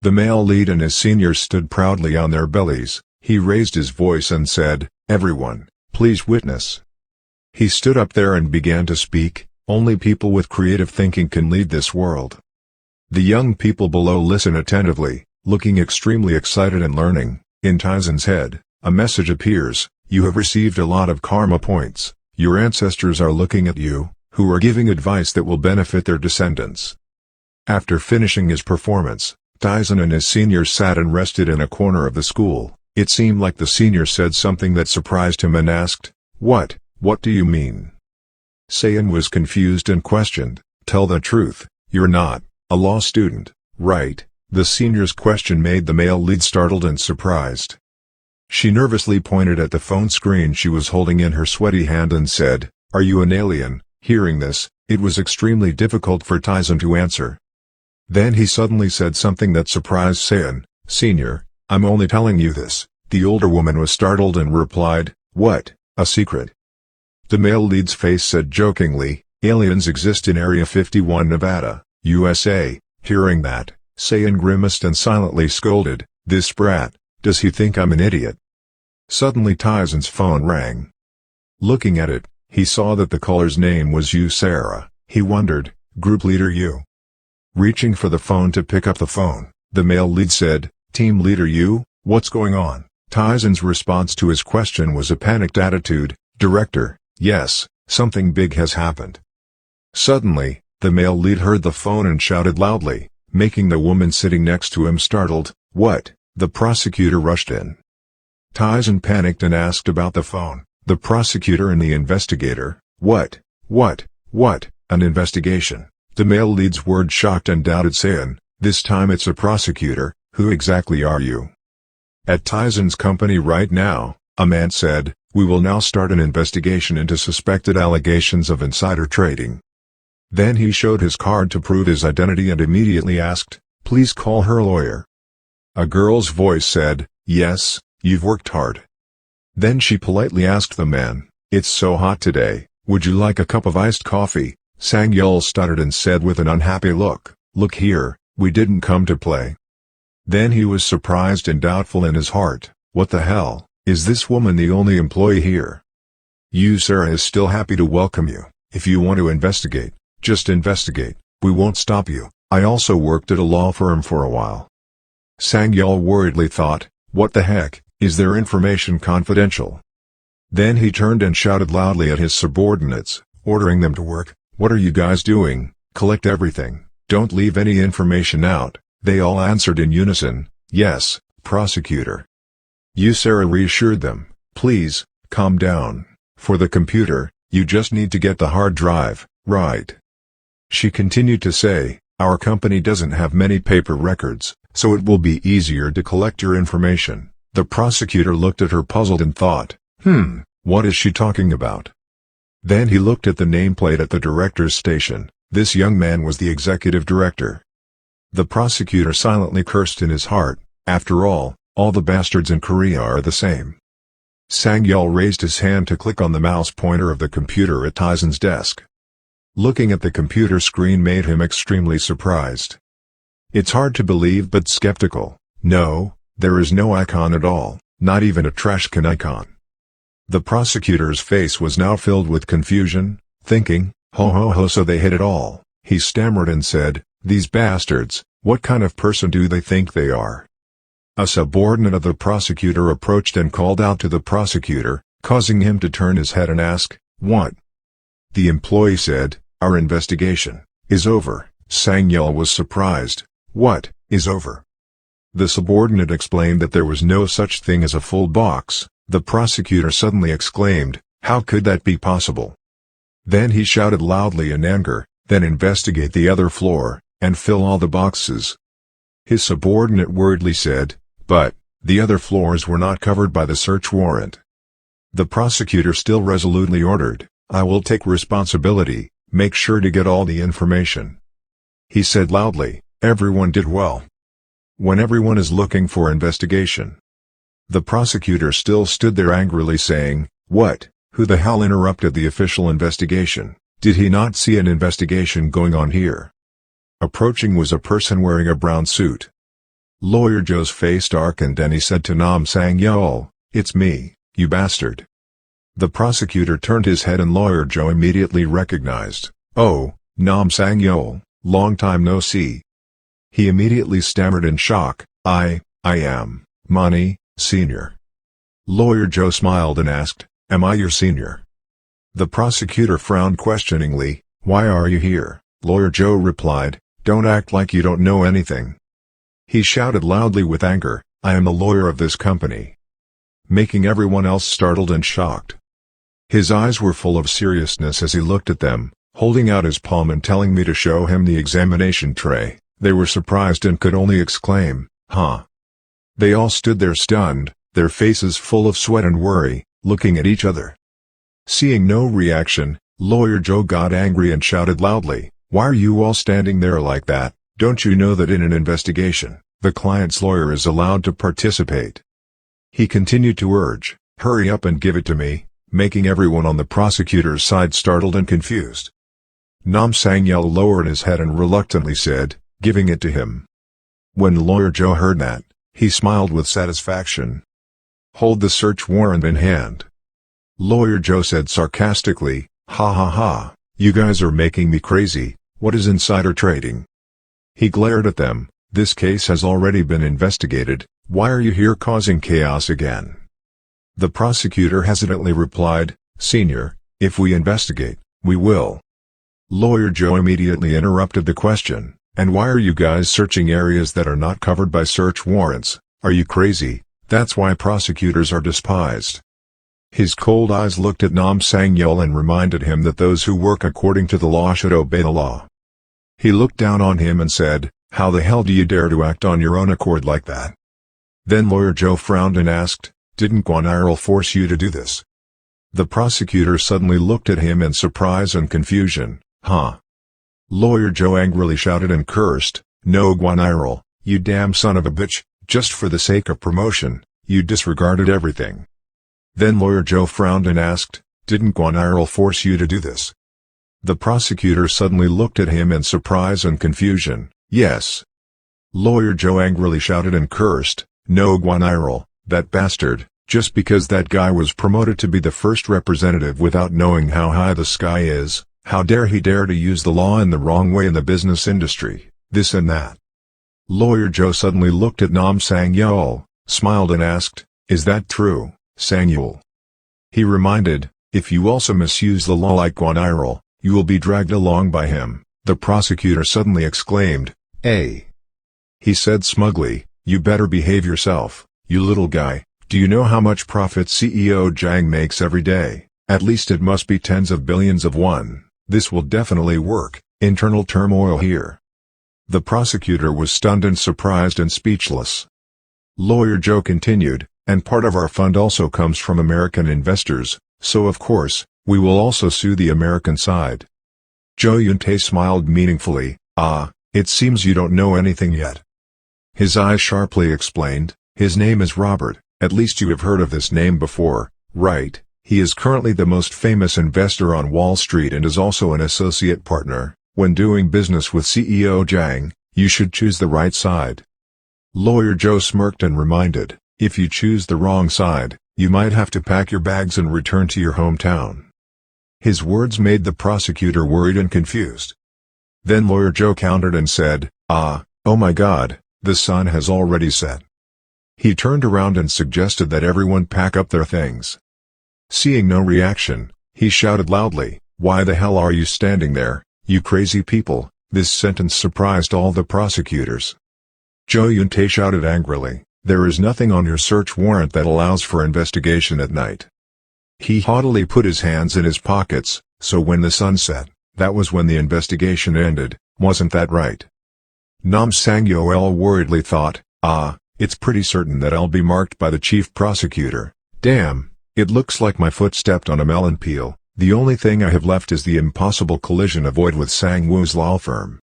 The male lead and his seniors stood proudly on their bellies. He raised his voice and said, "Everyone, please witness." He stood up there and began to speak, "Only people with creative thinking can lead this world." The young people below listen attentively, looking extremely excited and learning. In Taesan's head, a message appears, "You have received a lot of karma points. Your ancestors are looking at you, who are giving advice that will benefit their descendants." After finishing his performance, Taesan and his seniors sat and rested in a corner of the school. It seemed like the senior said something that surprised him and asked, What do you mean?" Seon was confused and questioned, "Tell the truth, you're not a law student, right?" The senior's question made the male lead startled and surprised. She nervously pointed at the phone screen she was holding in her sweaty hand and said, "Are you an alien?" Hearing this, it was extremely difficult for Taesan to answer. Then he suddenly said something that surprised Seon. "Senior, I'm only telling you this." The older woman was startled and replied, "What, a secret?" The male lead's face said jokingly, "Aliens exist in Area 51 Nevada, USA." Hearing that, Seon grimaced and silently scolded, "This brat, does he think I'm an idiot?" Suddenly Taesan's phone rang. Looking at it, he saw that the caller's name was Yu Sarah. He wondered, "Group leader Yu?" Reaching for the phone to pick up the phone, the male lead said, "Team leader Yu, what's going on?" Taesan's response to his question was a panicked attitude, "Director, yes, something big has happened." Suddenly, the male lead heard the phone and shouted loudly, making the woman sitting next to him startled. "What?" The prosecutor rushed in. Taesan panicked and asked about the phone. The prosecutor and the investigator, What, an investigation?" The male lead's word shocked and doubted Seon. "This time it's a prosecutor. Who exactly are you?" "At Taesan's company right now," a man said. "We will now start an investigation into suspected allegations of insider trading." Then he showed his card to prove his identity and immediately asked, "Please call her lawyer." A girl's voice said, "Yes, you've worked hard." Then she politely asked the man, "It's so hot today, would you like a cup of iced coffee?" Sang-yeol stuttered and said with an unhappy look, "Look here, we didn't come to play." Then he was surprised and doubtful in his heart. What the hell, is this woman the only employee here? "Yu Sarah is still happy to welcome you. If you want to investigate, just investigate, we won't stop you. I also worked at a law firm for a while." Sang-yeol worriedly thought, "What the heck, is their information confidential?" Then he turned and shouted loudly at his subordinates, ordering them to work. "What are you guys doing? Collect everything, don't leave any information out." They all answered in unison, "Yes, prosecutor." Yu Sarah reassured them, "Please, calm down. For the computer, you just need to get the hard drive, right?" She continued to say, "Our company doesn't have many paper records, so it will be easier to collect your information." The prosecutor looked at her puzzled and thought, what is she talking about? Then he looked at the nameplate at the director's station. This young man was the executive director. The prosecutor silently cursed in his heart, "After all the bastards in Korea are the same." Sang-yeol raised his hand to click on the mouse pointer of the computer at Taesan's desk. Looking at the computer screen made him extremely surprised. It's hard to believe but skeptical. No, there is no icon at all, not even a trash can icon. The prosecutor's face was now filled with confusion, thinking, ho, so they hid it all. He stammered and said, "These bastards, what kind of person do they think they are?" A subordinate of the prosecutor approached and called out to the prosecutor, causing him to turn his head and ask, "What?" The employee said, "Our investigation is over." Sang-yeol was surprised. "What is over?" The subordinate explained that there was no such thing as a full box. The prosecutor suddenly exclaimed, "How could that be possible?" Then he shouted loudly in anger, "Then investigate the other floor, and fill all the boxes." His subordinate worriedly said, "But, the other floors were not covered by the search warrant." The prosecutor still resolutely ordered, "I will take responsibility, make sure to get all the information." He said loudly, "Everyone did well. When everyone is looking for investigation." The prosecutor still stood there angrily saying, "What? Who the hell interrupted the official investigation? Did he not see an investigation going on here?" Approaching was a person wearing a brown suit. Lawyer Joe's face darkened and he said to Nam Sang-yeol, "It's me, you bastard." The prosecutor turned his head and Lawyer Joe immediately recognized, "Oh, Nam Sang-yeol, long time no see." He immediately stammered in shock, I am, Mani, senior." Lawyer Joe smiled and asked, "Am I your senior?" The prosecutor frowned questioningly, "Why are you here?" Lawyer Joe replied, "Don't act like you don't know anything." He shouted loudly with anger, "I am the lawyer of this company," making everyone else startled and shocked. His eyes were full of seriousness as he looked at them, holding out his palm and telling me to show him the examination tray. They were surprised and could only exclaim, "Huh?" They all stood there stunned, their faces full of sweat and worry, looking at each other. Seeing no reaction, Lawyer Joe got angry and shouted loudly, "Why are you all standing there like that? Don't you know that in an investigation, the client's lawyer is allowed to participate?" He continued to urge, "Hurry up and give it to me," making everyone on the prosecutor's side startled and confused. Nam Sang-yeol lowered his head and reluctantly said, "Giving it to him." When Lawyer Joe heard that, he smiled with satisfaction. "Hold the search warrant in hand." Lawyer Joe said sarcastically, "Ha ha ha, you guys are making me crazy. What is insider trading?" He glared at them. "This case has already been investigated, why are you here causing chaos again?" The prosecutor hesitantly replied, "Senior, if we investigate, we will." Lawyer Joe immediately interrupted the question, "And why are you guys searching areas that are not covered by search warrants? Are you crazy? That's why prosecutors are despised." His cold eyes looked at Nam Sang-yeol and reminded him that those who work according to the law should obey the law. He looked down on him and said, "How the hell do you dare to act on your own accord like that?" Then Lawyer Joe frowned and asked, "Didn't Guanirol force you to do this?" The prosecutor suddenly looked at him in surprise and confusion. "Huh?" Lawyer Joe angrily shouted and cursed, "No, Guanirol, you damn son of a bitch, just for the sake of promotion, you disregarded everything." Then Lawyer Joe frowned and asked, "Didn't Guanirol force you to do this?" The prosecutor suddenly looked at him in surprise and confusion. "Yes." Lawyer Joe angrily shouted and cursed, "No, Guanirol, that bastard, just because that guy was promoted to be the first representative without knowing how high the sky is, how dare he dare to use the law in the wrong way in the business industry, this and that." Lawyer Joe suddenly looked at Nam Sang-yeol, smiled and asked, "Is that true, Sang-yeol?" He reminded, "If you also misuse the law like Guanirol, you will be dragged along by him." The prosecutor suddenly exclaimed, "Hey!" He said smugly, "You better behave yourself, you little guy. Do you know how much profit CEO Jang makes every day? At least it must be tens of billions of won. This will definitely work." Internal turmoil here. The prosecutor was stunned and surprised and speechless. Lawyer Joe continued, "And part of our fund also comes from American investors, so of course, we will also sue the American side." Jo Yun-tae smiled meaningfully, "Ah, it seems you don't know anything yet." His eyes sharply explained, "His name is Robert, at least you have heard of this name before, right? He is currently the most famous investor on Wall Street and is also an associate partner. When doing business with CEO Jang, you should choose the right side." Lawyer Joe smirked and reminded, "If you choose the wrong side, you might have to pack your bags and return to your hometown." His words made the prosecutor worried and confused. Then Lawyer Joe countered and said, "Oh my God, the sun has already set." He turned around and suggested that everyone pack up their things. Seeing no reaction, he shouted loudly, "Why the hell are you standing there, you crazy people?" This sentence surprised all the prosecutors. Jo Yun-tae shouted angrily, "There is nothing on your search warrant that allows for investigation at night." He haughtily put his hands in his pockets, "So when the sun set, that was when the investigation ended, wasn't that right?" Nam Sang-yeol worriedly thought, It's pretty certain that I'll be marked by the chief prosecutor. Damn, it looks like my foot stepped on a melon peel. The only thing I have left is the impossible collision avoid with Sang-woo's law firm."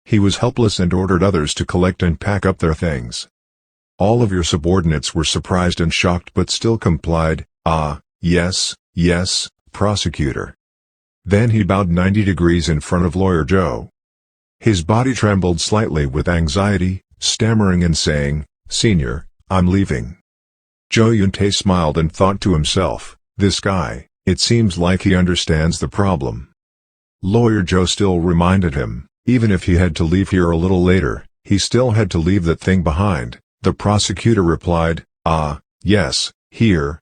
He was helpless and ordered others to collect and pack up their things. All of your subordinates were surprised and shocked but still complied. Yes, prosecutor." Then he bowed 90 degrees in front of Lawyer Joe. His body trembled slightly with anxiety, stammering and saying, "Senior, I'm leaving." Jo Yun-tae smiled and thought to himself, "This guy, it seems like he understands the problem." Lawyer Joe still reminded him, even if he had to leave here a little later, he still had to leave that thing behind. The prosecutor replied, Yes, here."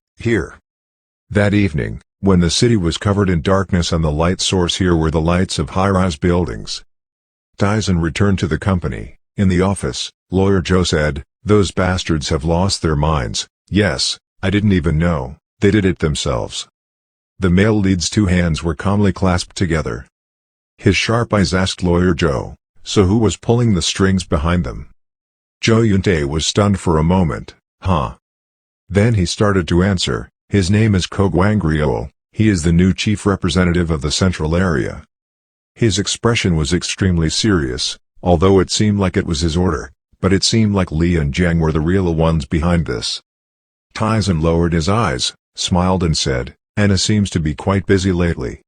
That evening, when the city was covered in darkness and the light source here were the lights of high-rise buildings, Taesan returned to the company. In the office, Lawyer Joe said, "Those bastards have lost their minds. Yes, I didn't even know, they did it themselves." The male lead's two hands were calmly clasped together. His sharp eyes asked Lawyer Joe, "So who was pulling the strings behind them?" Jo Yun-tae was stunned for a moment. Then he started to answer. His name is Kogwangryol. He is the new chief representative of the central area. His expression was extremely serious, although it seemed like it was his order, but it seemed like Li and Jang were the real ones behind this. Taesan lowered his eyes, smiled and said, "Anna seems to be quite busy lately."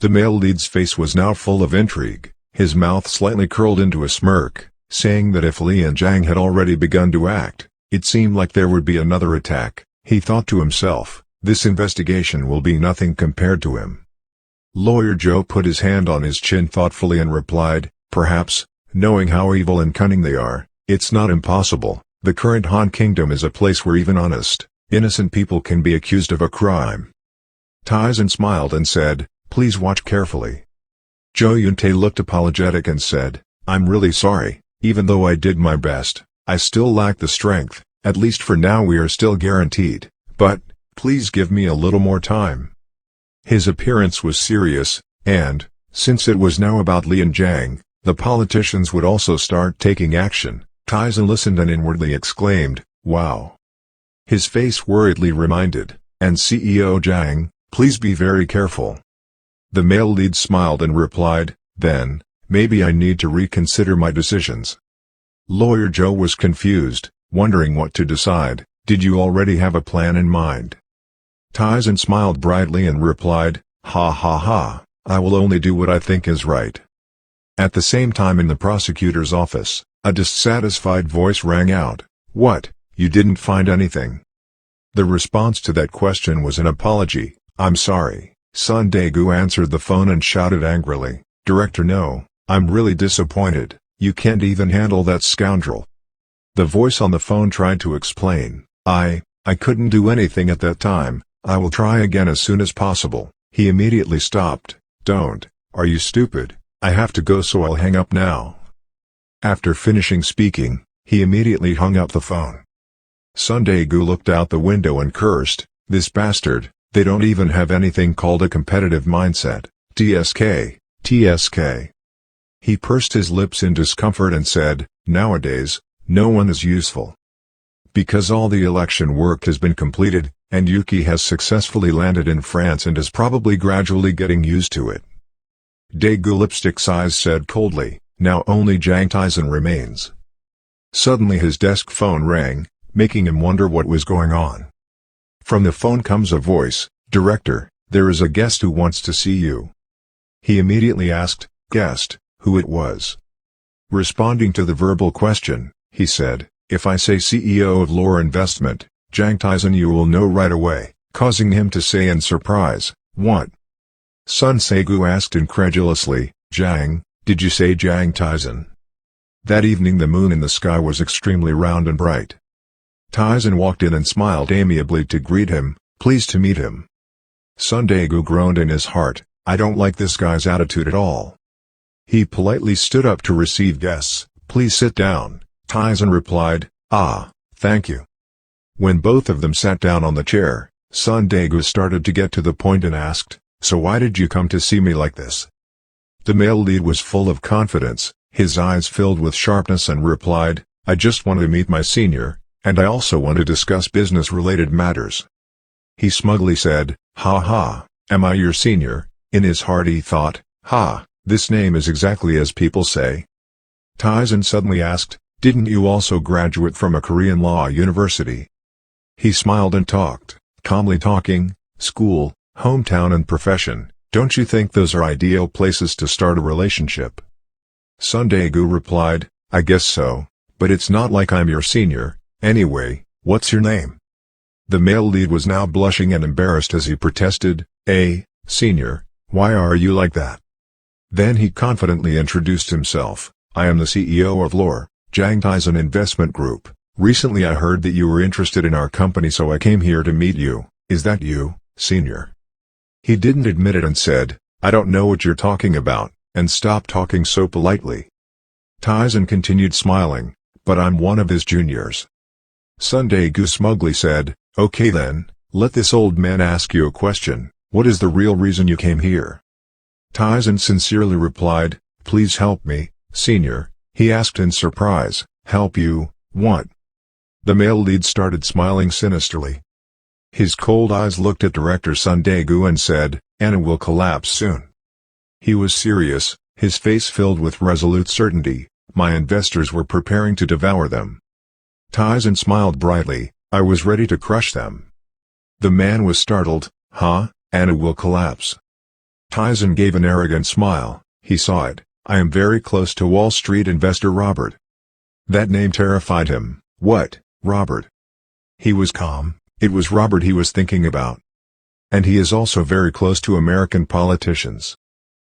The male lead's face was now full of intrigue, his mouth slightly curled into a smirk, saying that if Li and Jang had already begun to act, it seemed like there would be another attack. He thought to himself, this investigation will be nothing compared to him. Lawyer Joe put his hand on his chin thoughtfully and replied, "Perhaps, knowing how evil and cunning they are, it's not impossible. The current Han Kingdom is a place where even honest, innocent people can be accused of a crime." Taesan smiled and said, "Please watch carefully." Jo Yun-tae looked apologetic and said, "I'm really sorry, even though I did my best, I still lack the strength. At least for now we are still guaranteed, but, please give me a little more time." His appearance was serious, and, since it was now about Li and Jang, the politicians would also start taking action. Taesan listened and inwardly exclaimed, "Wow." His face worriedly reminded, "And CEO Jang, please be very careful." The male lead smiled and replied, "Then, maybe I need to reconsider my decisions." Lawyer Joe was confused, wondering what to decide. "Did you already have a plan in mind?" Taesan smiled brightly and replied, "Ha ha ha, I will only do what I think is right." At the same time in the prosecutor's office, a dissatisfied voice rang out, "What, you didn't find anything?" The response to that question was an apology. "I'm sorry." Sun Daegu answered the phone and shouted angrily, "Director, no, I'm really disappointed, you can't even handle that scoundrel." The voice on the phone tried to explain, I couldn't do anything at that time, I will try again as soon as possible." He immediately stopped. "Don't, are you stupid? I have to go, so I'll hang up now." After finishing speaking, he immediately hung up the phone. Sun Daegu looked out the window and cursed, "This bastard, they don't even have anything called a competitive mindset, TSK, TSK." He pursed his lips in discomfort and said, "Nowadays, no one is useful." Because all the election work has been completed, and Yuki has successfully landed in France and is probably gradually getting used to it. Daegu Lipstick's eyes said coldly, "Now only Jang Taesan remains." Suddenly his desk phone rang, making him wonder what was going on. From the phone comes a voice, "Director, there is a guest who wants to see you." He immediately asked, "Guest, who it was?" Responding to the verbal question, he said, "If I say CEO of Lore Investment, Jang Taesan, you will know right away," causing him to say in surprise, "What?" Sun Daegu asked incredulously, "Jang, did you say Jang Taesan?" That evening the moon in the sky was extremely round and bright. Taesan walked in and smiled amiably to greet him, pleased to meet him. Sun Daegu groaned in his heart, "I don't like this guy's attitude at all." He politely stood up to receive guests. "Please sit down," Taesan replied, "Ah, thank you." When both of them sat down on the chair, Sun Daegu started to get to the point and asked, "So why did you come to see me like this?" The male lead was full of confidence, his eyes filled with sharpness and replied, "I just want to meet my senior, and I also want to discuss business-related matters." He smugly said, "Ha ha, am I your senior?" In his heart he thought, "Ha, this name is exactly as people say." Taesan suddenly asked, "Didn't you also graduate from a Korean law university?" He smiled and talked, calmly talking, "School, hometown and profession, don't you think those are ideal places to start a relationship?" Sun Daegu replied, "I guess so, but it's not like I'm your senior. Anyway, what's your name?" The male lead was now blushing and embarrassed as he protested, "Senior, why are you like that?" Then he confidently introduced himself, "I am the CEO of Lore, Jang Taesan Investment Group. Recently I heard that you were interested in our company, so I came here to meet you. Is that you, senior?" He didn't admit it and said, "I don't know what you're talking about," and stopped talking so politely. Taesan continued smiling, "But I'm one of his juniors." Sun Daegu smugly said, "Okay then, let this old man ask you a question. What is the real reason you came here?" Taesan sincerely replied, "Please help me, senior." He asked in surprise, "Help you, what?" The male lead started smiling sinisterly. His cold eyes looked at director Sun Daegu and said, "Anna will collapse soon." He was serious, his face filled with resolute certainty. My investors were preparing to devour them. Taesan smiled brightly. I was ready to crush them. The man was startled. Huh? Anna will collapse. Taesan gave an arrogant smile. He saw it. I am very close to Wall Street investor Robert. That name terrified him. What, Robert? He was calm. It was Robert he was thinking about. And he is also very close to American politicians.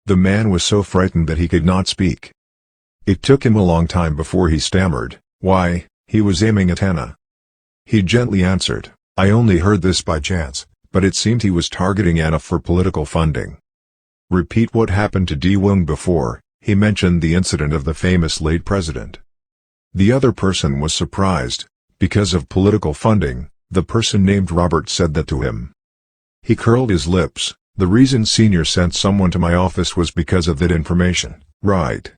The man was so frightened that he could not speak. It took him a long time before he stammered. Why, he was aiming at Anna. He gently answered, I only heard this by chance, but it seemed he was targeting Anna for political funding. Repeat what happened to Daewoo before. He mentioned the incident of the famous late president. The other person was surprised. Because of political funding, the person named Robert said that to him. He curled his lips. The reason Senior sent someone to my office was because of that information, right?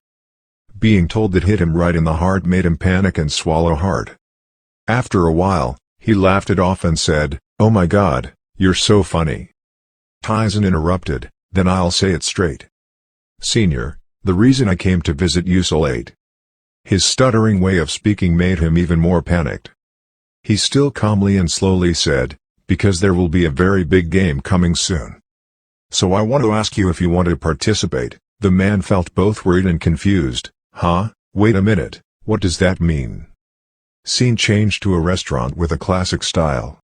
Being told that hit him right in the heart made him panic and swallow hard. After a while, he laughed it off and said, Oh my God, you're so funny. Taesan interrupted, then I'll say it straight. Senior, the reason I came to visit you so late. His stuttering way of speaking made him even more panicked. He still calmly and slowly said, because there will be a very big game coming soon. So I want to ask you if you want to participate. The man felt both worried and confused. Huh? Wait a minute, what does that mean? Scene changed to a restaurant with a classic style.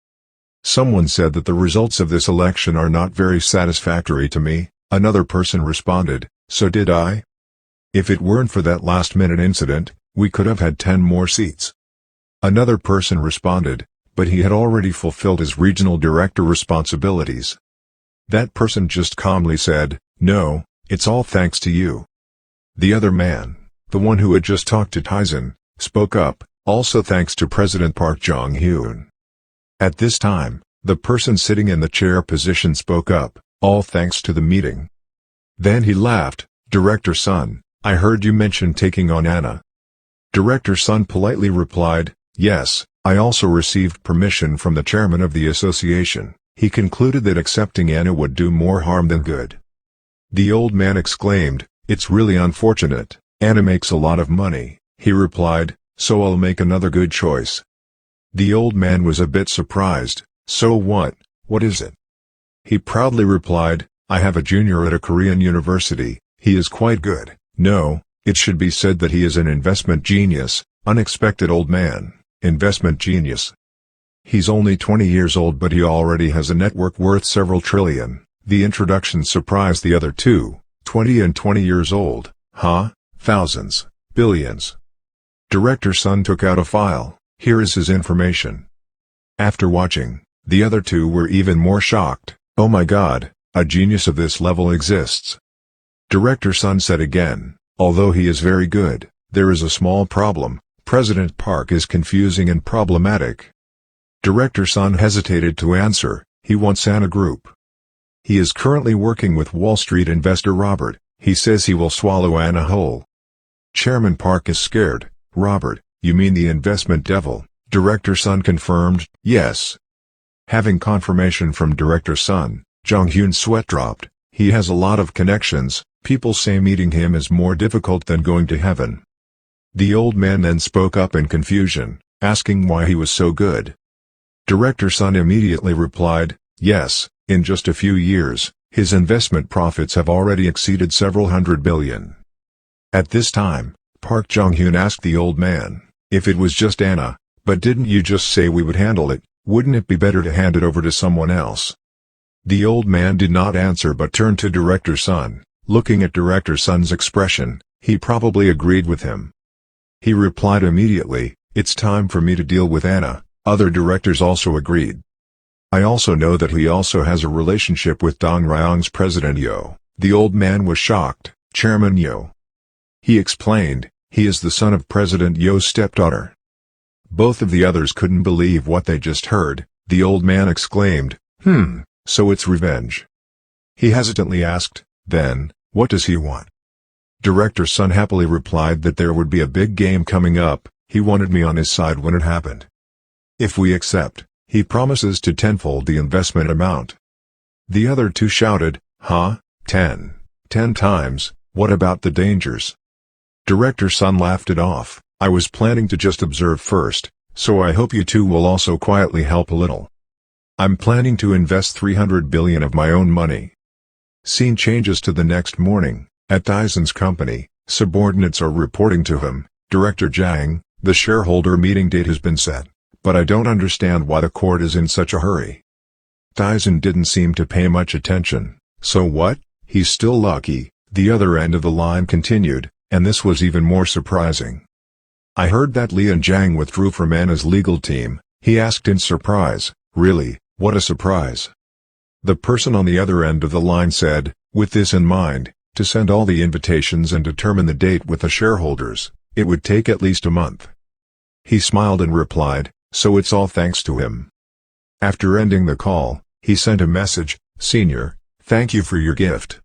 Someone said that the results of this election are not very satisfactory to me. Another person responded, so did I. If it weren't for that last-minute incident, we could have had 10 more seats. Another person responded, but he had already fulfilled his regional director responsibilities. That person just calmly said, no, it's all thanks to you. The other man, the one who had just talked to Taesan, spoke up, also thanks to President Park Jong-hyun. At this time, the person sitting in the chair position spoke up, all thanks to the meeting. Then he laughed, Director Sun, I heard you mention taking on Anna. Director Sun politely replied, yes, I also received permission from the chairman of the association. He concluded that accepting Anna would do more harm than good. The old man exclaimed, it's really unfortunate. Anna makes a lot of money. He replied, so I'll make another good choice. The old man was a bit surprised. So what is it? He proudly replied, I have a junior at a Korean university. He is quite good. No, it should be said that he is an investment genius. Unexpected old man, investment genius. He's only 20 years old but he already has a network worth several trillion. The introduction surprised the other two, 20 and 20 years old. Huh? Thousands, billions. Director Sun took out a file. Here is his information. After watching, the other two were even more shocked. Oh my God, a genius of this level exists. Director Sun said again, although he is very good, there is a small problem. President Park is confusing and problematic. Director Sun hesitated to answer. He wants Anna Group. He is currently working with Wall Street investor Robert. He says he will swallow Anna whole. Chairman Park is scared. Robert, you mean the investment devil? Director Sun confirmed, yes. Having confirmation from Director Sun, Jong-hyun's sweat dropped. He has a lot of connections. People say meeting him is more difficult than going to heaven. The old man then spoke up in confusion, asking why he was so good. Director Sun immediately replied, yes, in just a few years, his investment profits have already exceeded several hundred billion. At this time, Park Jong-hyun asked the old man, if it was just Anna, but didn't you just say we would handle it, wouldn't it be better to hand it over to someone else? The old man did not answer but turned to Director Sun. Looking at Director Sun's expression, he probably agreed with him. He replied immediately, it's time for me to deal with Anna. Other directors also agreed. I also know that he also has a relationship with Dong Ryong's President Yo. The old man was shocked. Chairman Yo. He explained, he is the son of President Yo's stepdaughter. Both of the others couldn't believe what they just heard. The old man exclaimed, so it's revenge. He hesitantly asked, then, what does he want? Director Sun happily replied that there would be a big game coming up. He wanted me on his side when it happened. If we accept, he promises to tenfold the investment amount. The other two shouted, huh, 10 times, what about the dangers? Director Sun laughed it off, I was planning to just observe first, so I hope you two will also quietly help a little. I'm planning to invest 300 billion of my own money. Scene changes to the next morning. At Taesan's company, subordinates are reporting to him, Director Jang, the shareholder meeting date has been set, but I don't understand why the court is in such a hurry. Taesan didn't seem to pay much attention. So what? He's still lucky, the other end of the line continued, and this was even more surprising. I heard that Lee and Jang withdrew from Anna's legal team, he asked in surprise. Really, what a surprise. The person on the other end of the line said, with this in mind, to send all the invitations and determine the date with the shareholders, it would take at least a month. He smiled and replied, so it's all thanks to him. After ending the call, he sent a message, Senior, thank you for your gift.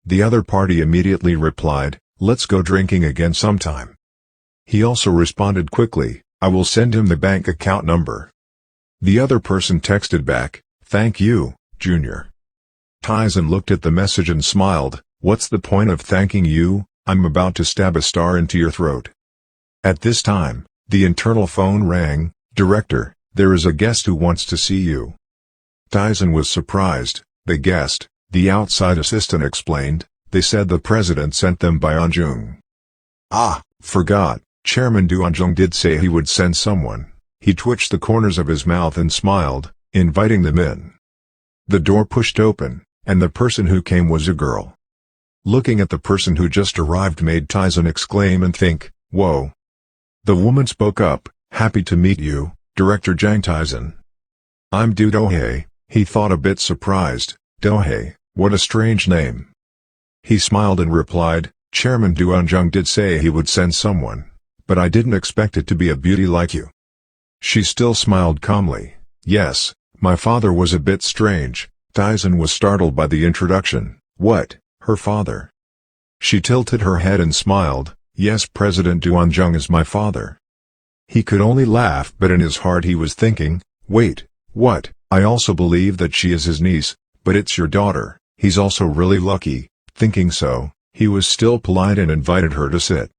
The other party immediately replied, let's go drinking again sometime. He also responded quickly, I will send him the bank account number. The other person texted back, thank you, Junior. Taesan looked at the message and smiled, what's the point of thanking you, I'm about to stab a star into your throat. At this time, the internal phone rang, Director, there is a guest who wants to see you. Taesan was surprised, the guest, the outside assistant explained, they said the president sent them by Anjung. Ah, forgot, Chairman Do Anjung did say he would send someone. He twitched the corners of his mouth and smiled, inviting them in. The door pushed open, and the person who came was a girl. Looking at the person who just arrived made Taesan exclaim and think, whoa. The woman spoke up, happy to meet you, Director Jang Taesan. I'm Do Dohye, he thought a bit surprised, Dohye, what a strange name. He smiled and replied, Chairman Do Anjung did say he would send someone, but I didn't expect it to be a beauty like you. She still smiled calmly, yes, my father was a bit strange. Taesan was startled by the introduction, what, her father? She tilted her head and smiled, yes, President Do Anjung is my father. He could only laugh, but in his heart he was thinking, wait, what, I also believe that she is his niece, but it's your daughter, he's also really lucky. Thinking so, he was still polite and invited her to sit.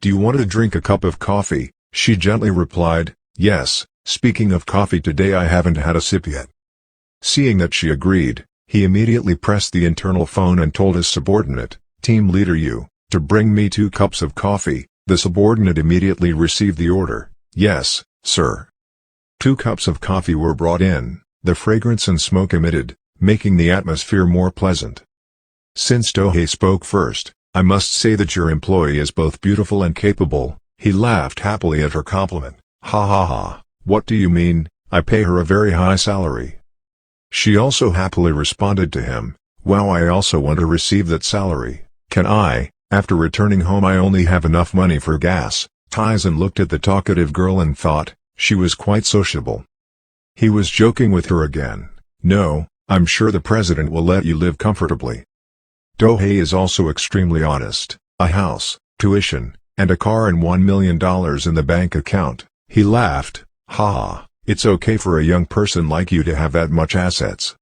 Do you want to drink a cup of coffee? She gently replied, yes, speaking of coffee today I haven't had a sip yet. Seeing that she agreed, he immediately pressed the internal phone and told his subordinate, Team Leader you, to bring me 2 cups of coffee. The subordinate immediately received the order, yes, sir. 2 cups of coffee were brought in, the fragrance and smoke emitted, making the atmosphere more pleasant. Since Dohye spoke first, I must say that your employee is both beautiful and capable. He laughed happily at her compliment, ha ha ha, what do you mean, I pay her a very high salary. She also happily responded to him, wow, I also want to receive that salary, can I? After returning home I only have enough money for gas. Taesan looked at the talkative girl and thought, she was quite sociable. He was joking with her again, no, I'm sure the president will let you live comfortably. Dohye is also extremely honest, a house, tuition, and a car and $1 million in the bank account. He laughed, ha, it's okay for a young person like you to have that much assets.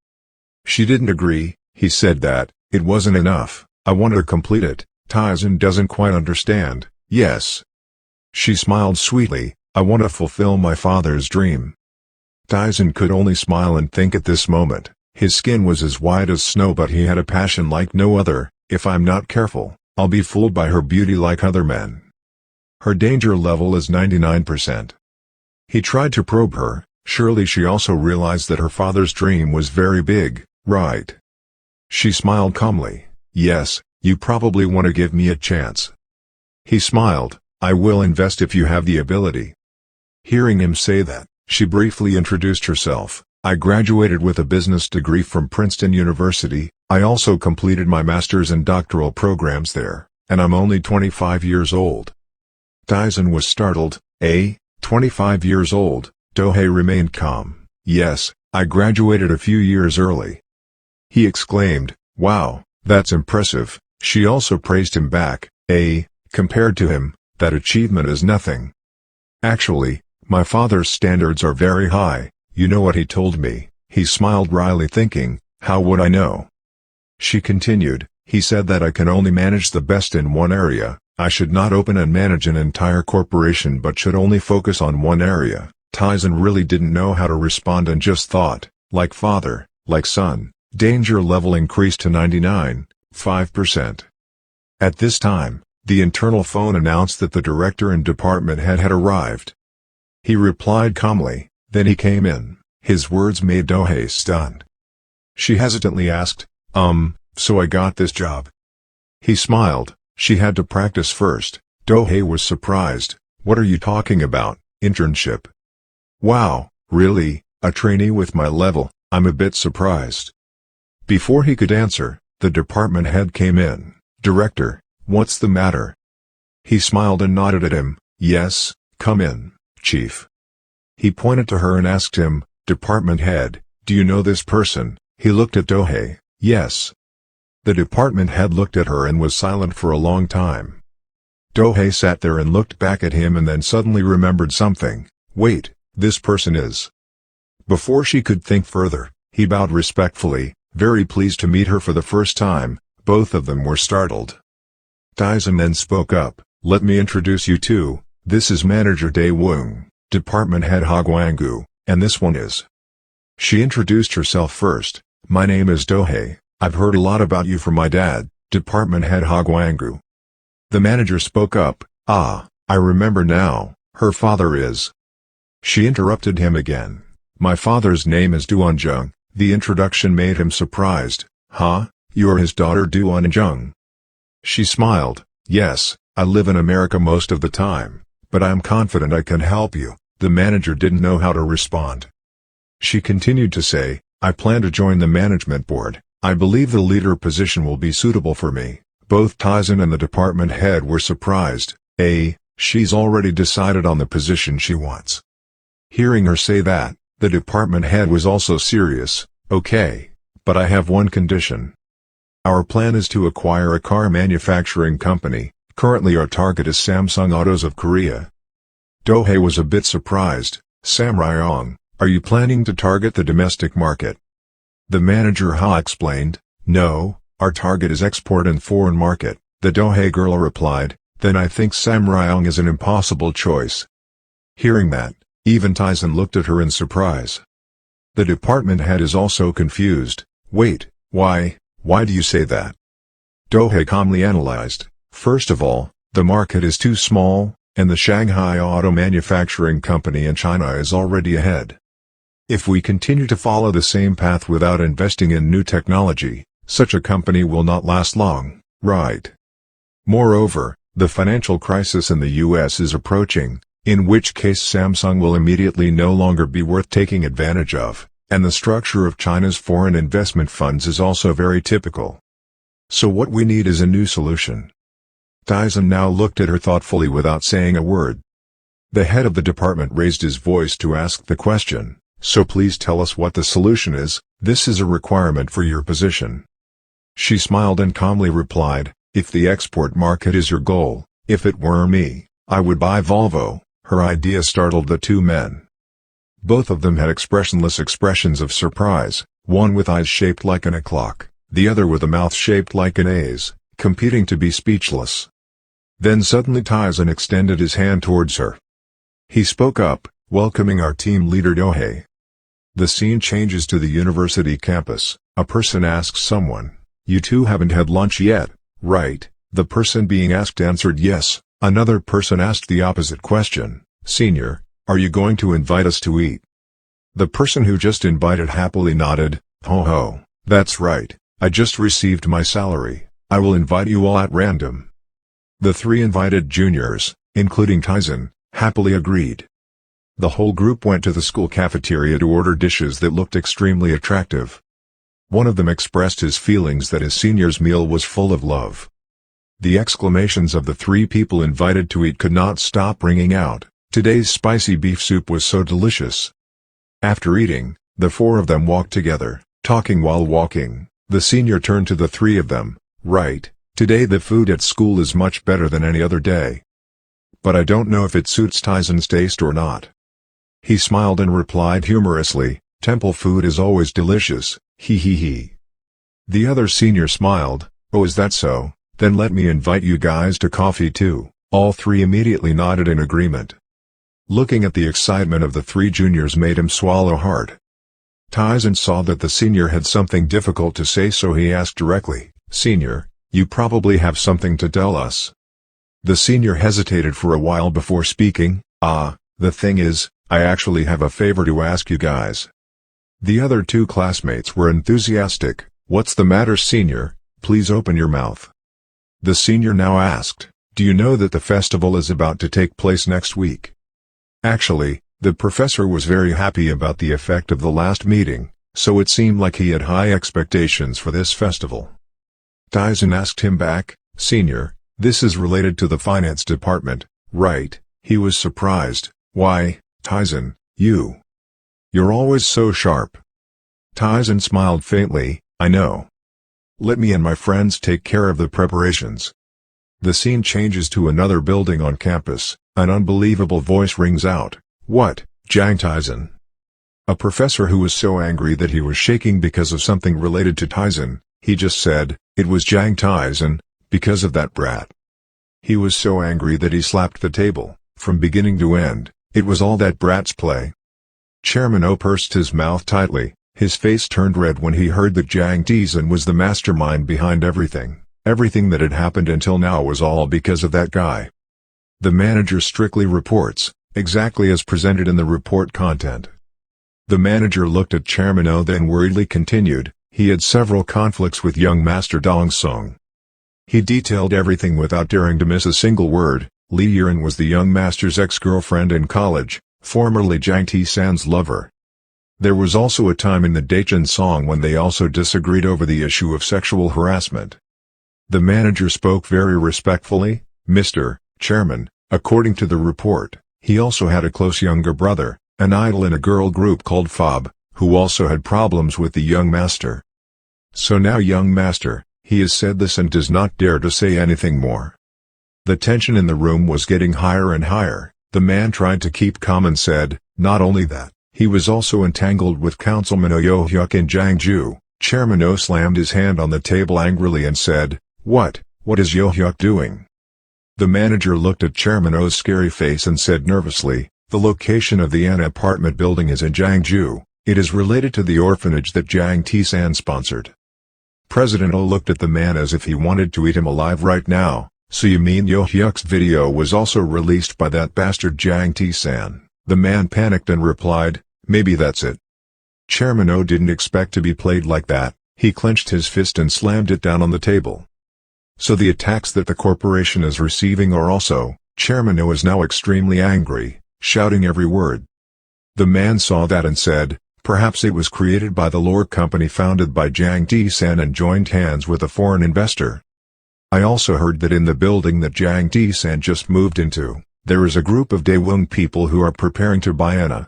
She didn't agree, he said that, it wasn't enough, I wanted to complete it. Taesan doesn't quite understand, yes. She smiled sweetly, I want to fulfill my father's dream. Taesan could only smile and think at this moment, his skin was as white as snow but he had a passion like no other, if I'm not careful, I'll be fooled by her beauty like other men. Her danger level is 99%. He tried to probe her, surely she also realized that her father's dream was very big, right? She smiled calmly, yes, you probably want to give me a chance. He smiled, I will invest if you have the ability. Hearing him say that, she briefly introduced herself, I graduated with a business degree from Princeton University, I also completed my master's and doctoral programs there, and I'm only 25 years old. Taesan was startled, 25 years old, Dohye remained calm, yes, I graduated a few years early. He exclaimed, wow, that's impressive. She also praised him back, compared to him, that achievement is nothing. Actually, My father's standards are very high. You know what he told me? He smiled wryly, thinking, how would I know? She continued, he said that I can only manage the best in one area. I should not open and manage an entire corporation but should only focus on one area. Taesan really didn't know how to respond and just thought, like father, like son. Danger level increased to 99.5%. At this time, the internal phone announced that the director and department head had arrived. He replied calmly, then he came in. His words made Do-hye stunned. She hesitantly asked, so I got this job? He smiled. She had to practice first. Do-hye was surprised. What are you talking about? Internship? Wow, really? A trainee with my level? I'm a bit surprised. Before he could answer, the department head came in. Director, what's the matter? He smiled and nodded at him. Yes, come in, chief. He pointed to her and asked him, department head, do you know this person? He looked at Do-hye. Yes. The department head looked at her and was silent for a long time. Do-hye sat there and looked back at him and then suddenly remembered something. Wait, this person is. Before she could think further, he bowed respectfully, very pleased to meet her for the first time. Both of them were startled. Taesan then spoke up, let me introduce you to, this is Manager Dae-woong, Department Head Ha-gwang-gu, and this one is. She introduced herself first, my name is Do-hye, I've heard a lot about you from my dad, Department Head Ha-gwang-gu. The manager spoke up, I remember now, her father is. She interrupted him again. My father's name is Do-jung. The introduction made him surprised. Huh? You're his daughter Do-jung? She smiled. Yes, I live in America most of the time, but I am confident I can help you. The manager didn't know how to respond. She continued to say, I plan to join the management board. I believe the leader position will be suitable for me. Both Taesan and the department head were surprised. She's already decided on the position she wants. Hearing her say that, the department head was also serious. Okay, but I have one condition. Our plan is to acquire a car manufacturing company. Currently our target is Samsung Autos of Korea. Do-hye was a bit surprised. Samryong, are you planning to target the domestic market? The manager Ha explained, no, our target is export and foreign market. The Do-hye girl replied, then I think Samryong is an impossible choice. Hearing that, even Taesan looked at her in surprise. The department head is also confused. Wait, why do you say that? Do-hye calmly analyzed. First of all, the market is too small, and the Shanghai Auto Manufacturing Company in China is already ahead. If we continue to follow the same path without investing in new technology, such a company will not last long, right? Moreover, the financial crisis in the US is approaching, in which case Samsung will immediately no longer be worth taking advantage of, and the structure of China's foreign investment funds is also very typical. So what we need is a new solution. Taesan now looked at her thoughtfully without saying a word. The head of the department raised his voice to ask the question, so please tell us what the solution is. This is a requirement for your position. She smiled and calmly replied, if the export market is your goal, if it were me, I would buy Volvo. Her idea startled the two men. Both of them had expressionless expressions of surprise, one with eyes shaped like an A clock, the other with a mouth shaped like an A's, competing to be speechless. Then suddenly Taesan extended his hand towards her. He spoke up, welcoming our team leader Do-hye. The scene changes to the university campus. A person asks someone, you two haven't had lunch yet, right? The person being asked answered yes. Another person asked the opposite question, senior, are you going to invite us to eat? The person who just invited happily nodded, ho, that's right, I just received my salary, I will invite you all at random. The three invited juniors, including Taesan, happily agreed. The whole group went to the school cafeteria to order dishes that looked extremely attractive. One of them expressed his feelings that his senior's meal was full of love. The exclamations of the three people invited to eat could not stop ringing out. Today's spicy beef soup was so delicious. After eating, the four of them walked together, talking while walking. The senior turned to the three of them, right, today the food at school is much better than any other day. But I don't know if it suits Taesan's taste or not. He smiled and replied humorously, "Temple food is always delicious, hee hee hee." The other senior smiled, "Oh, is that so? Then let me invite you guys to coffee too." All three immediately nodded in agreement. Looking at the excitement of the three juniors made him swallow hard. Taesan saw that the senior had something difficult to say, so he asked directly, "Senior, you probably have something to tell us." The senior hesitated for a while before speaking, "The thing is, I actually have a favor to ask you guys." The other two classmates were enthusiastic. "What's the matter, senior? Please open your mouth." The senior now asked, "Do you know that the festival is about to take place next week?" Actually, the professor was very happy about the effect of the last meeting, so it seemed like he had high expectations for this festival. Taesan asked him back, "Senior, this is related to the finance department, right?" He was surprised. "Why, Taesan, you're always so sharp." Taesan smiled faintly, "I know. Let me and my friends take care of the preparations." The scene changes to another building on campus. An unbelievable voice rings out, "What, Jang Taesan?" A professor who was so angry that he was shaking because of something related to Taesan, he just said, "It was Jang Taesan, because of that brat." He was so angry that he slapped the table. From beginning to end, it was all that brat's play. Chairman O pursed his mouth tightly. His face turned red when he heard that Jang Taesan was the mastermind behind everything. Everything that had happened until now was all because of that guy. The manager strictly reports, exactly as presented in the report content. The manager looked at Chairman O, then worriedly continued, he had several conflicts with young Master Dong Sung. He detailed everything without daring to miss a single word. Lee Yiren was the young master's ex-girlfriend in college, formerly Jang Taesan's lover. There was also a time in the Daejeon song when they also disagreed over the issue of sexual harassment. The manager spoke very respectfully, "Mr. Chairman, according to the report, he also had a close younger brother, an idol in a girl group called FOB, who also had problems with the young master. So now young master, he has said this and does not dare to say anything more." The tension in the room was getting higher and higher. The man tried to keep calm and said, "Not only that, he was also entangled with Councilman Oh Yo-hyuk in Jangju." Chairman Oh slammed his hand on the table angrily and said, What is Yo-hyuk doing?" The manager looked at Chairman Oh's scary face and said nervously, "The location of the Anna apartment building is in Jangju. It is related to the orphanage that Jang Taesan sponsored." President Oh looked at the man as if he wanted to eat him alive right now. "So you mean Yo-hyuk's video was also released by that bastard Jang Taesan?" The man panicked and replied, "Maybe that's it." Chairman Oh didn't expect to be played like that. He clenched his fist and slammed it down on the table. "So the attacks that the corporation is receiving are also..." Chairman Oh is now extremely angry, shouting every word. The man saw that and said, "Perhaps it was created by the lore company founded by Jang Taesan and joined hands with a foreign investor. I also heard that in the building that Jang Taesan just moved into, there is a group of Daewon people who are preparing to buy Anna."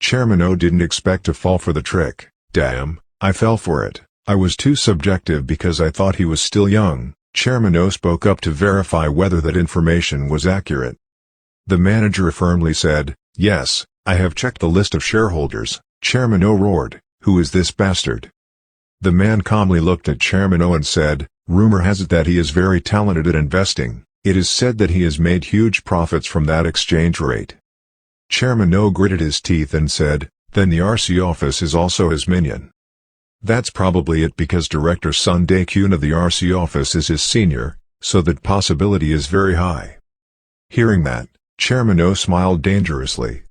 Chairman Oh didn't expect to fall for the trick. "Damn, I fell for it. I was too subjective because I thought he was still young." Chairman Oh spoke up to verify whether that information was accurate. The manager firmly said, "Yes, I have checked the list of shareholders." Chairman Oh roared, "Who is this bastard?" The man calmly looked at Chairman Oh and said, "Rumor has it that he is very talented at investing. It is said that he has made huge profits from that exchange rate." Chairman Oh gritted his teeth and said, "Then the RC office is also his minion." That's probably it, because Director Sun Dae-kyun of the RC office is his senior, so that possibility is very high. Hearing that, Chairman Oh smiled dangerously.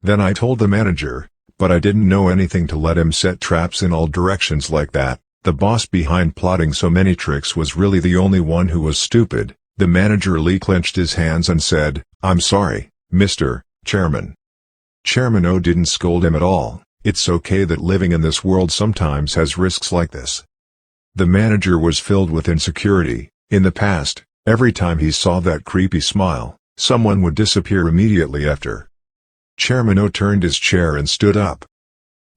"Then I told the manager, but I didn't know anything to let him set traps in all directions like that. The boss behind plotting so many tricks was really the only one who was stupid." The manager Lee clenched his hands and said, "I'm sorry, Mr. Chairman." Chairman Oh didn't scold him at all. It's okay that living in this world sometimes has risks like this. The manager was filled with insecurity. In the past, every time he saw that creepy smile, someone would disappear immediately after. Chairman Oh turned his chair and stood up,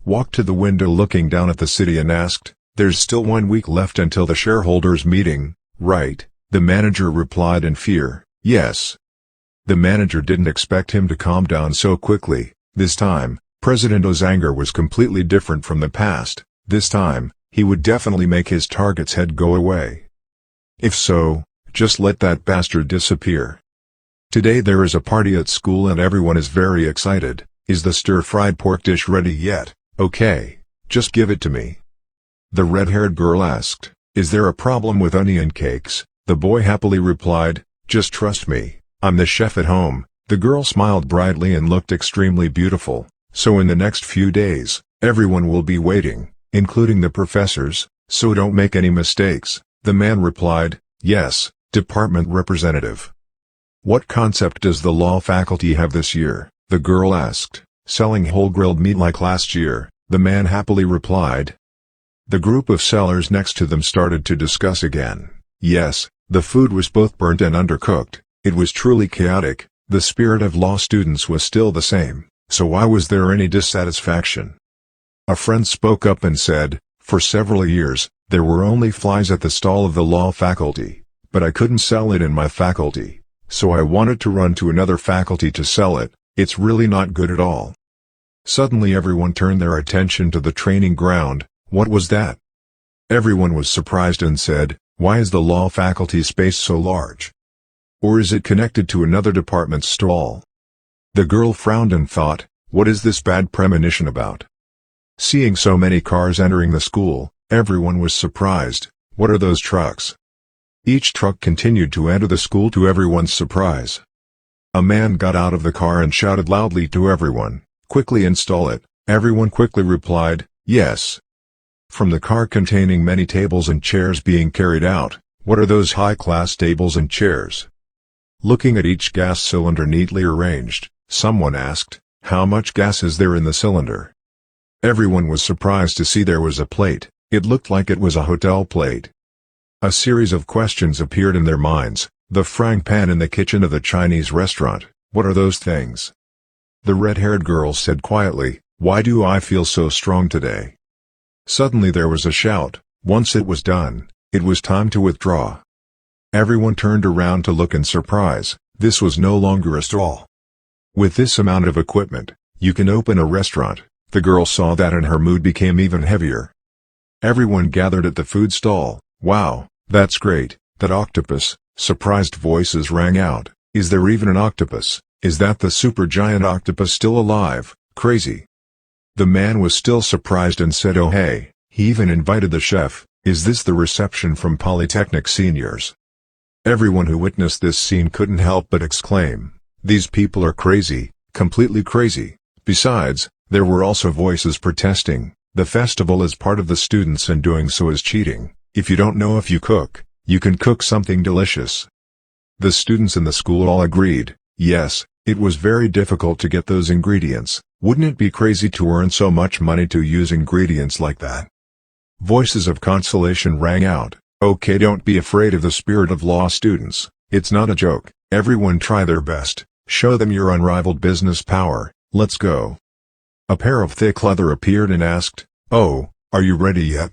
walked to the window looking down at the city and asked, "There's still 1 week left until the shareholders' meeting, right?" The manager replied in fear, "Yes." The manager didn't expect him to calm down so quickly. This time, President O's anger was completely different from the past. This time, he would definitely make his target's head go away. If so, just let that bastard disappear. Today there is a party at school and everyone is very excited. Is the stir-fried pork dish ready yet? Okay, just give it to me. The red-haired girl asked, is there a problem with onion cakes? The boy happily replied, just trust me, I'm the chef at home. The girl smiled brightly and looked extremely beautiful. So in the next few days, everyone will be waiting, including the professors, so don't make any mistakes. The man replied, yes, department representative. What concept does the law faculty have this year? The girl asked. Selling whole grilled meat like last year, the man happily replied. The group of sellers next to them started to discuss again. Yes, the food was both burnt and undercooked. It was truly chaotic. The spirit of law students was still the same, so why was there any dissatisfaction? A friend spoke up and said, for several years, there were only flies at the stall of the law faculty, but I couldn't sell it in my faculty, so I wanted to run to another faculty to sell it. It's really not good at all. Suddenly everyone turned their attention to the training ground. What was that? Everyone was surprised and said, why is the law faculty space so large? Or is it connected to another department's stall? The girl frowned and thought, what is this bad premonition about? Seeing so many cars entering the school, everyone was surprised. What are those trucks? Each truck continued to enter the school to everyone's surprise. A man got out of the car and shouted loudly to everyone, quickly install it. Everyone quickly replied, yes. From the car containing many tables and chairs being carried out, what are those high-class tables and chairs? Looking at each gas cylinder neatly arranged, someone asked, how much gas is there in the cylinder? Everyone was surprised to see there was a plate. It looked like it was a hotel plate. A series of questions appeared in their minds. The frying pan in the kitchen of the Chinese restaurant, what are those things? The red-haired girl said quietly, why do I feel so strong today? Suddenly there was a shout. Once it was done, it was time to withdraw. Everyone turned around to look in surprise. This was no longer a stall. With this amount of equipment, you can open a restaurant. The girl saw that and her mood became even heavier. Everyone gathered at the food stall. Wow, that's great, that octopus. Surprised voices rang out. Is there even an octopus? Is that the super giant octopus still alive? Crazy. The man was still surprised and said, oh hey, he even invited the chef. Is this the reception from Polytechnic seniors? Everyone who witnessed this scene couldn't help but exclaim, these people are crazy, completely crazy. Besides, there were also voices protesting, the festival is part of the students and doing so is cheating. If you don't know if you cook, you can cook something delicious. The students in the school all agreed, yes, it was very difficult to get those ingredients. Wouldn't it be crazy to earn so much money to use ingredients like that? Voices of consolation rang out. Okay, don't be afraid of the spirit of law students. It's not a joke. Everyone try their best. Show them your unrivaled business power. Let's go. A pair of thick leather appeared and asked, oh, are you ready yet?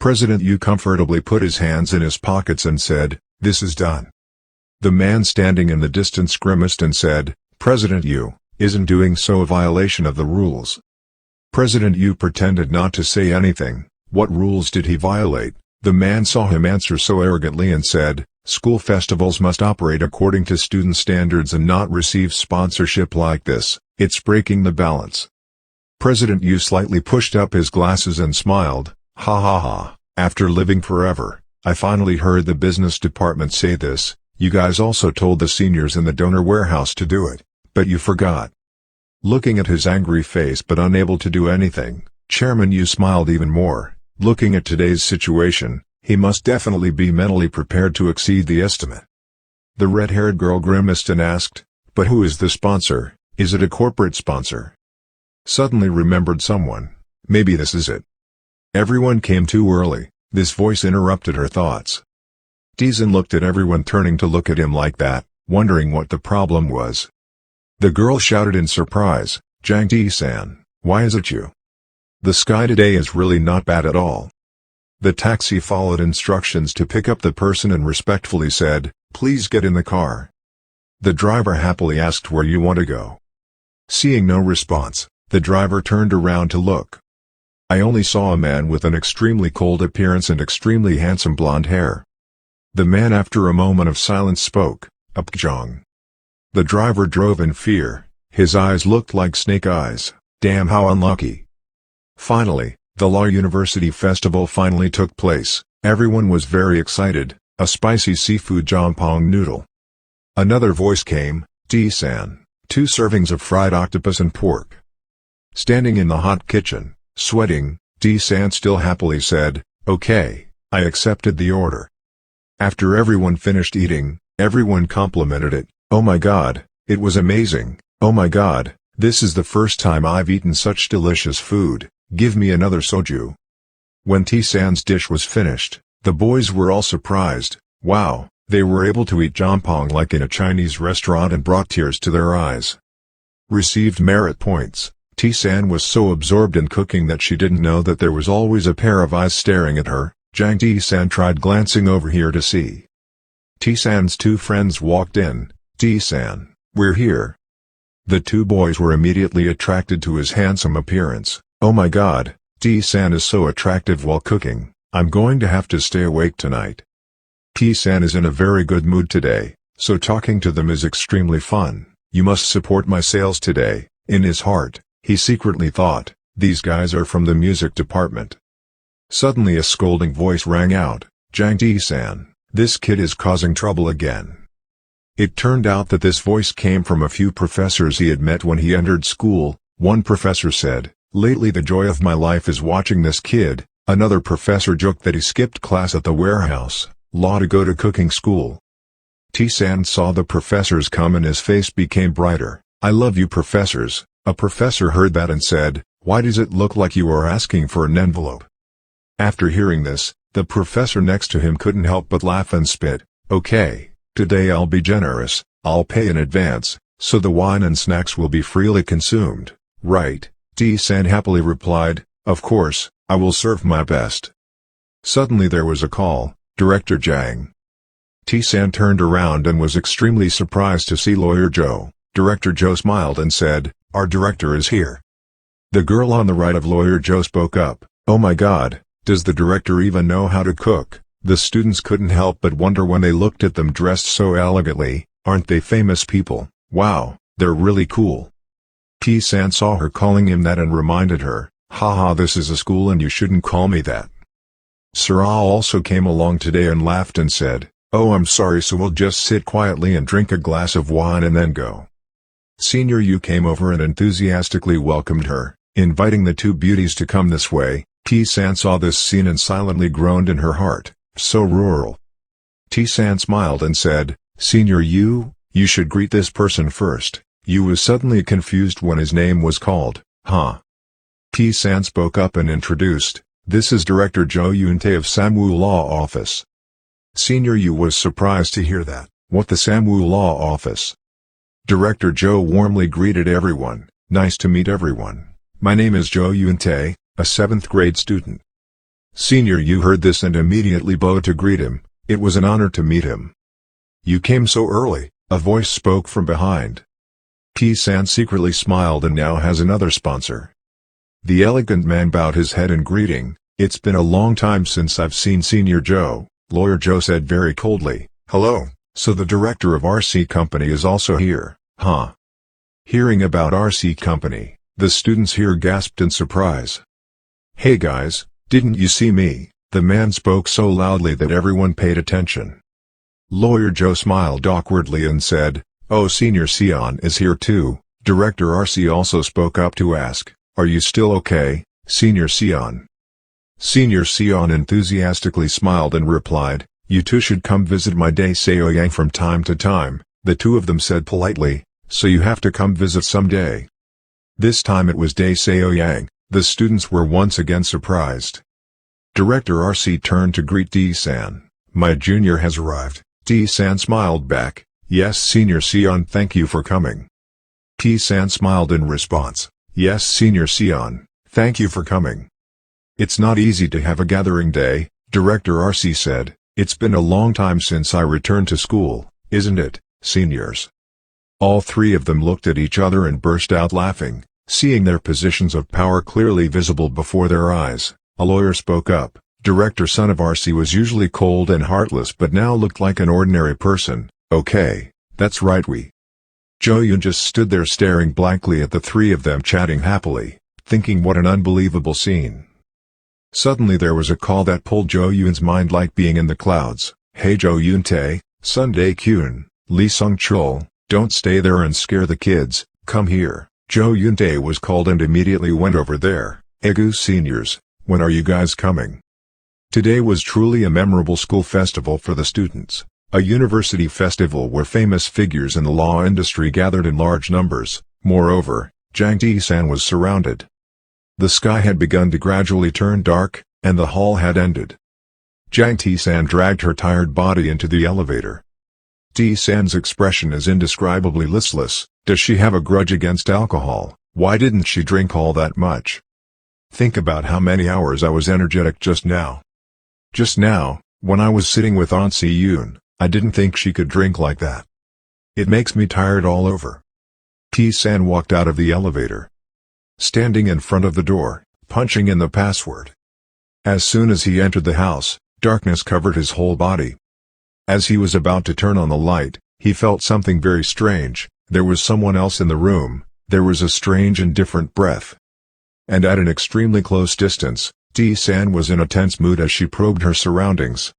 President Yu comfortably put his hands in his pockets and said, this is done. The man standing in the distance grimaced and said, President Yu, isn't doing so a violation of the rules? President Yu pretended not to say anything. What rules did he violate? The man saw him answer so arrogantly and said, school festivals must operate according to student standards and not receive sponsorship like this. It's breaking the balance. President Yu slightly pushed up his glasses and smiled, ha ha ha, after living forever, I finally heard the business department say this. You guys also told the seniors in the donor warehouse to do it, but you forgot. Looking at his angry face but unable to do anything, Chairman Yu smiled even more. Looking at today's situation, he must definitely be mentally prepared to exceed the estimate. The red-haired girl grimaced and asked, but who is the sponsor? Is it a corporate sponsor? Suddenly remembered someone. Maybe this is it. Everyone came too early. This voice interrupted her thoughts. Taesan looked at everyone turning to look at him like that, wondering what the problem was. The girl shouted in surprise, Jang Taesan, why is it you? The sky today is really not bad at all. The taxi followed instructions to pick up the person and respectfully said, please get in the car. The driver happily asked where you want to go. Seeing no response, the driver turned around to look. I only saw a man with an extremely cold appearance and extremely handsome blonde hair. The man after a moment of silence spoke, Jang. The driver drove in fear, his eyes looked like snake eyes, damn how unlucky. Finally, the Law University Festival finally took place, everyone was very excited, a spicy seafood jampong noodle. Another voice came, Taesan, 2 servings of fried octopus and pork. Standing in the hot kitchen, sweating, Taesan still happily said, okay, I accepted the order. After everyone finished eating, everyone complimented it, oh my god, it was amazing, oh my god, this is the first time I've eaten such delicious food, give me another soju. When Taesan's dish was finished, the boys were all surprised, wow, they were able to eat jampong like in a Chinese restaurant and brought tears to their eyes. Received merit points. Taesan was so absorbed in cooking that she didn't know that there was always a pair of eyes staring at her. Jang Taesan tried glancing over here to see. Taesan's 2 friends walked in. Taesan, we're here. The 2 boys were immediately attracted to his handsome appearance. Oh my god, Taesan is so attractive while cooking, I'm going to have to stay awake tonight. Taesan is in a very good mood today, so talking to them is extremely fun. You must support my sales today. In his heart, he secretly thought, these guys are from the music department. Suddenly a scolding voice rang out, Jang Taesan, this kid is causing trouble again. It turned out that this voice came from a few professors he had met when he entered school. One professor said, lately the joy of my life is watching this kid. Another professor joked that he skipped class at the warehouse law to go to cooking school. Taesan saw the professors come and his face became brighter. I love you professors. A professor heard that and said, why does it look like you are asking for an envelope? After hearing this, the professor next to him couldn't help but laugh and spit. Okay, today I'll be generous, I'll pay in advance, so the wine and snacks will be freely consumed. Right, Taesan happily replied, of course, I will serve my best. Suddenly there was a call, Director Jang. Taesan turned around and was extremely surprised to see Lawyer Joe. Director Joe smiled and said, our director is here. The girl on the right of Lawyer Joe spoke up, oh my god, does the director even know how to cook? The students couldn't help but wonder when they looked at them dressed so elegantly, aren't they famous people? Wow, they're really cool. Taesan saw her calling him that and reminded her, haha, this is a school and you shouldn't call me that. Sir also came along today and laughed and said, oh I'm sorry, so we'll just sit quietly and drink a glass of wine and then go. Senior Yu came over and enthusiastically welcomed her, inviting the 2 beauties to come this way. Taesan saw this scene and silently groaned in her heart, so rural. Taesan smiled and said, Senior Yu, you should greet this person first. Yu was suddenly confused when his name was called, huh? Taesan spoke up and introduced, this is Director Joe Yuntae of STmanhwa Law Office. Senior Yu was surprised to hear that. What, the STmanhwa Law Office? Director Joe warmly greeted everyone, nice to meet everyone. My name is Joe Yuntae, a 7th grade student. Senior Yu heard this and immediately bowed to greet him. It was an honor to meet him. You came so early, a voice spoke from behind. Taesan secretly smiled and now has another sponsor. The elegant man bowed his head in greeting. It's been a long time since I've seen Senior Joe, Lawyer Joe said very coldly. Hello, so the director of RC Company is also here, huh? Hearing about RC Company, the students here gasped in surprise. Hey guys, didn't you see me? The man spoke so loudly that everyone paid attention. Lawyer Joe smiled awkwardly and said, oh, Senior Sion is here too. Director RC also spoke up to ask, are you still okay, Senior Sion? Senior Sion enthusiastically smiled and replied, you two should come visit my Dae Seoyang from time to time. The 2 of them said politely, so you have to come visit someday. This time it was Dae Seoyang. The students were once again surprised. Director RC turned to greet Taesan. My junior has arrived. Taesan smiled back, yes Senior Sion, thank you for coming. Taesan smiled in response, yes Senior Sion, thank you for coming. It's not easy to have a gathering day, Director RC said. It's been a long time since I returned to school, isn't it, seniors? All three of them looked at each other and burst out laughing, seeing their positions of power clearly visible before their eyes. A lawyer spoke up. Director Son of RC was usually cold and heartless but now looked like an ordinary person. Okay, that's right, we. Jo-yoon just stood there staring blankly at the three of them chatting happily, thinking what an unbelievable scene. Suddenly there was a call that pulled Jo-yoon's mind like being in the clouds. Hey Jo-yoon-tae, Sun Dae-kyun, Lee Sung-chul, don't stay there and scare the kids, come here. Jo-yoon-tae was called and immediately went over there. Egu seniors, when are you guys coming? Today was truly a memorable school festival for the students. A university festival where famous figures in the law industry gathered in large numbers. Moreover, Jang Taesan was surrounded. The sky had begun to gradually turn dark, and the hall had ended. Jang Taesan dragged her tired body into the elevator. Taesan's expression is indescribably listless. Does she have a grudge against alcohol? Why didn't she drink all that much? Think about how many hours I was energetic just now. Just now, when I was sitting with Aunt Si-yoon, I didn't think she could drink like that. It makes me tired all over. Taesan walked out of the elevator. Standing in front of the door, punching in the password. As soon as he entered the house, darkness covered his whole body. As he was about to turn on the light, he felt something very strange. There was someone else in the room. There was a strange and different breath. And at an extremely close distance, Taesan was in a tense mood as she probed her surroundings.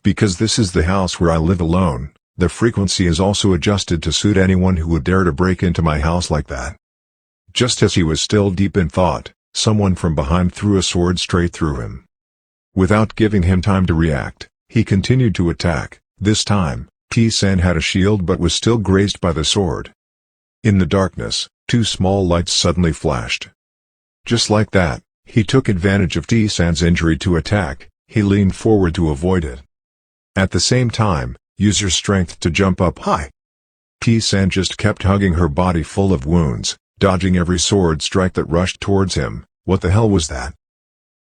Because this is the house where I live alone, the frequency is also adjusted to suit anyone who would dare to break into my house like that. Just as he was still deep in thought, someone from behind threw a sword straight through him. Without giving him time to react, he continued to attack. This time, Taesan had a shield but was still grazed by the sword. In the darkness, two small lights suddenly flashed. Just like that, he took advantage of Taesan's injury to attack. He leaned forward to avoid it. At the same time, use your strength to jump up high. Taesan just kept hugging her body full of wounds, dodging every sword strike that rushed towards him. What the hell was that?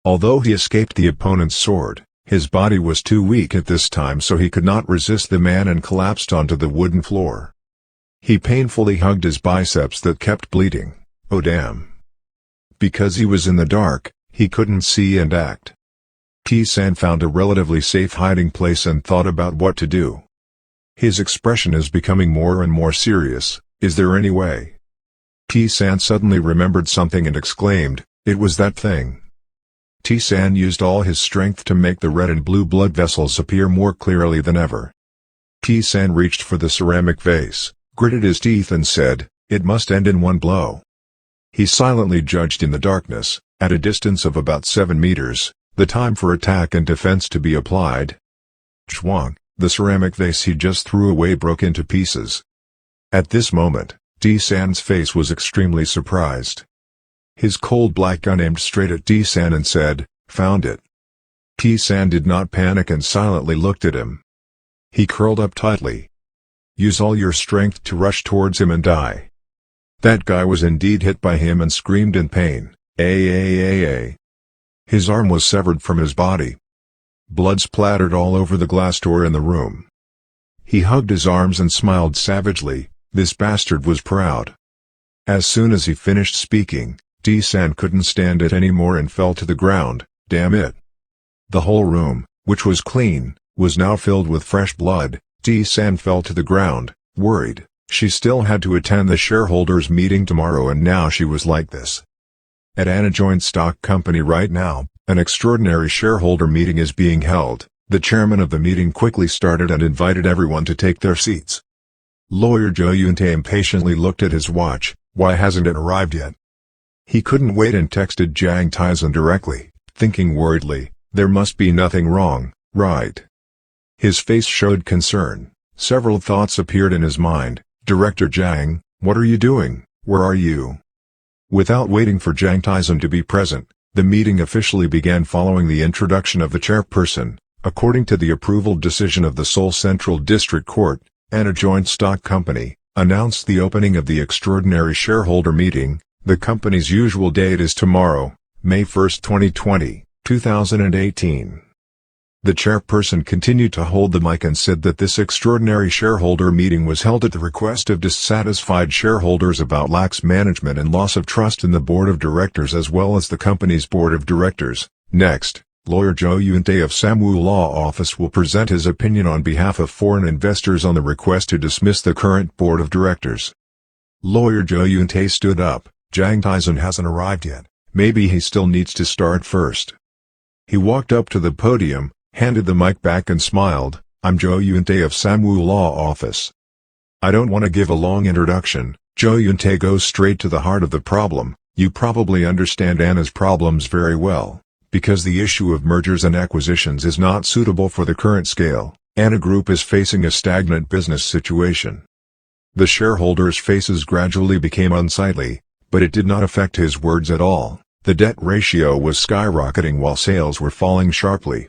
Although he escaped the opponent's sword, his body was too weak at this time so he could not resist the man and collapsed onto the wooden floor. He painfully hugged his biceps that kept bleeding. Oh damn. Because he was in the dark, he couldn't see and act. Taesan found a relatively safe hiding place and thought about what to do. His expression is becoming more and more serious. Is there any way? Taesan suddenly remembered something and exclaimed, it was that thing. Taesan used all his strength to make the red and blue blood vessels appear more clearly than ever. Taesan reached for the ceramic vase, gritted his teeth and said, it must end in one blow. He silently judged in the darkness, at a distance of about 7 meters, the time for attack and defense to be applied. Chwang, the ceramic vase he just threw away broke into pieces. At this moment, Taesan's face was extremely surprised. His cold black gun aimed straight at Taesan and said, found it. Taesan did not panic and silently looked at him. He curled up tightly. Use all your strength to rush towards him and die. That guy was indeed hit by him and screamed in pain. His arm was severed from his body. Blood splattered all over the glass door in the room. He hugged his arms and smiled savagely. This bastard was proud. As soon as he finished speaking, Taesan couldn't stand it anymore and fell to the ground. Damn it. The whole room, which was clean, was now filled with fresh blood. Taesan fell to the ground, worried. She still had to attend the shareholders meeting tomorrow and now she was like this. At Anna Joint Stock Company right now, an extraordinary shareholder meeting is being held. The chairman of the meeting quickly started and invited everyone to take their seats. Lawyer Jo-yoon-tae impatiently looked at his watch. Why hasn't it arrived yet? He couldn't wait and texted Jang Taesan directly, thinking worriedly, there must be nothing wrong, right? His face showed concern. Several thoughts appeared in his mind. Director Jang, what are you doing? Where are you? Without waiting for Jang Taesan to be present, the meeting officially began following the introduction of the chairperson. According to the approval decision of the Seoul Central District Court, Anna Joint Stock Company announced the opening of the extraordinary shareholder meeting. The company's usual date is tomorrow, May 1, 2018. The chairperson continued to hold the mic and said that this extraordinary shareholder meeting was held at the request of dissatisfied shareholders about lax management and loss of trust in the board of directors as well as the company's board of directors. Next, lawyer Jo Yoon-tae of STmanhwa Law Office will present his opinion on behalf of foreign investors on the request to dismiss the current board of directors. Lawyer Jo Yoon-tae stood up. Jang Taesan hasn't arrived yet. Maybe he still needs to start first. He walked up to the podium, handed the mic back and smiled. I'm Jo Yoon-tae of STmanhwa Law Office. I don't want to give a long introduction. Jo Yoon-tae goes straight to the heart of the problem. You probably understand Anna's problems very well, because the issue of mergers and acquisitions is not suitable for the current scale. Anna Group is facing a stagnant business situation. The shareholders' faces gradually became unsightly, but it did not affect his words at all. The debt ratio was skyrocketing while sales were falling sharply.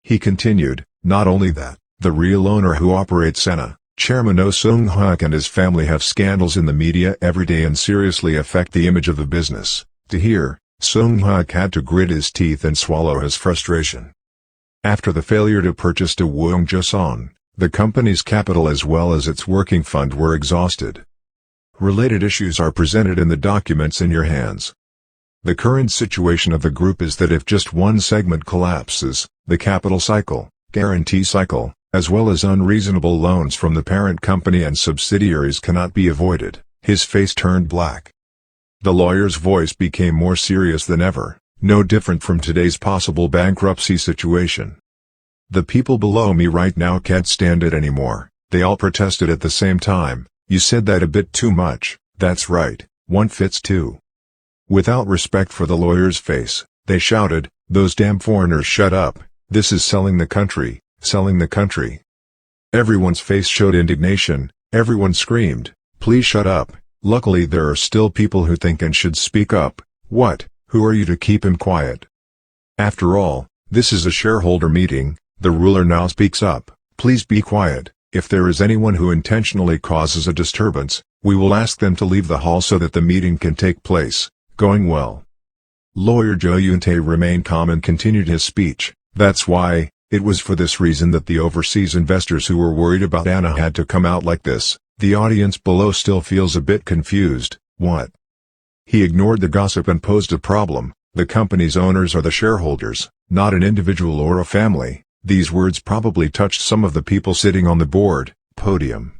He continued, not only that, the real owner who operates Anna, Chairman Oh Seung-hak and his family have scandals in the media every day and seriously affect the image of the business. To hear, Seung-hak had to grit his teeth and swallow his frustration. After the failure to purchase Daewoo Joseon, the company's capital as well as its working fund were exhausted. Related issues are presented in the documents in your hands. The current situation of the group is that if just one segment collapses, the capital cycle, guarantee cycle, as well as unreasonable loans from the parent company and subsidiaries cannot be avoided. His face turned black. The lawyer's voice became more serious than ever, no different from today's possible bankruptcy situation. The people below me right now can't stand it anymore. They all protested at the same time. You said that a bit too much. That's right, one fits two. Without respect for the lawyer's face, they shouted, those damn foreigners shut up, this is selling the country, selling the country. Everyone's face showed indignation, everyone screamed, please shut up. Luckily there are still people who think and should speak up. What, who are you to keep him quiet? After all, this is a shareholder meeting. The ruler now speaks up, please be quiet. If there is anyone who intentionally causes a disturbance, we will ask them to leave the hall so that the meeting can take place. Going well. Lawyer Jo Yoon-tae remained calm and continued his speech. That's why, it was for this reason that the overseas investors who were worried about Anna had to come out like this. The audience below still feels a bit confused. What? He ignored the gossip and posed a problem. The company's owners are the shareholders, not an individual or a family. These words probably touched some of the people sitting on the board, podium.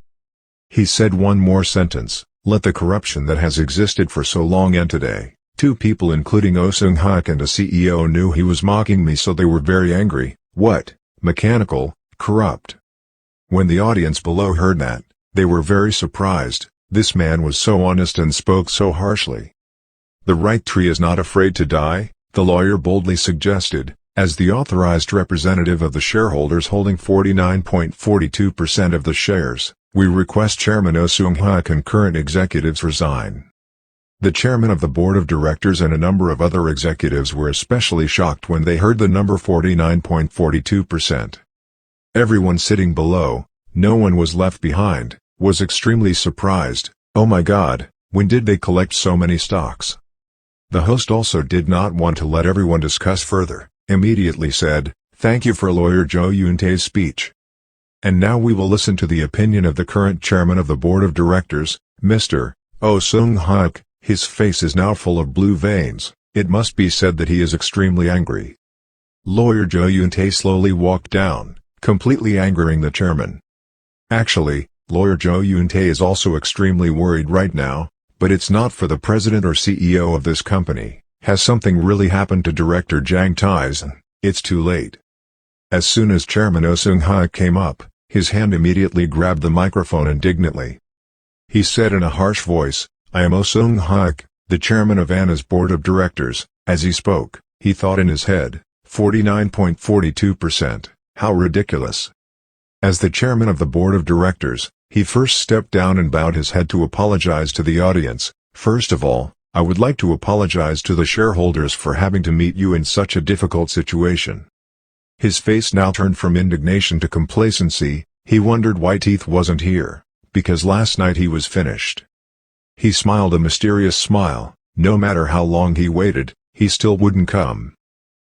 He said one more sentence. Let the corruption that has existed for so long end today. Two people including Oh Seung-hak and a CEO knew he was mocking me so they were very angry. What? Mechanical, corrupt. When the audience below heard that, they were very surprised. This man was so honest and spoke so harshly. The right tree is not afraid to die, the lawyer boldly suggested, as the authorized representative of the shareholders holding 49.42% of the shares. We request Chairman Oh Seung-hak and current executives resign. The chairman of the board of directors and a number of other executives were especially shocked when they heard the number 49.42%. Everyone sitting below, no one was left behind, was extremely surprised. Oh my God, when did they collect so many stocks? The host also did not want to let everyone discuss further, immediately said, thank you for lawyer Jo Yoon-tae's speech. And now we will listen to the opinion of the current chairman of the board of directors, Mr. Oh Seung-hak. His face is now full of blue veins. It must be said that he is extremely angry. Lawyer Jo Yoon-tae slowly walked down, completely angering the chairman. Actually, lawyer Jo Yoon-tae is also extremely worried right now, but it's not for the president or CEO of this company. Has something really happened to director Jang Taesan? It's too late. As soon as Chairman Oh Seung-hak came up, his hand immediately grabbed the microphone indignantly. He said in a harsh voice, I am Oh Seung-hak, the chairman of Anna's board of directors. As he spoke, he thought in his head, 49.42%, how ridiculous. As the chairman of the board of directors, he first stepped down and bowed his head to apologize to the audience. First of all, I would like to apologize to the shareholders for having to meet you in such a difficult situation. His face now turned from indignation to complacency. He wondered why Teeth wasn't here, because last night he was finished. He smiled a mysterious smile. No matter how long he waited, he still wouldn't come.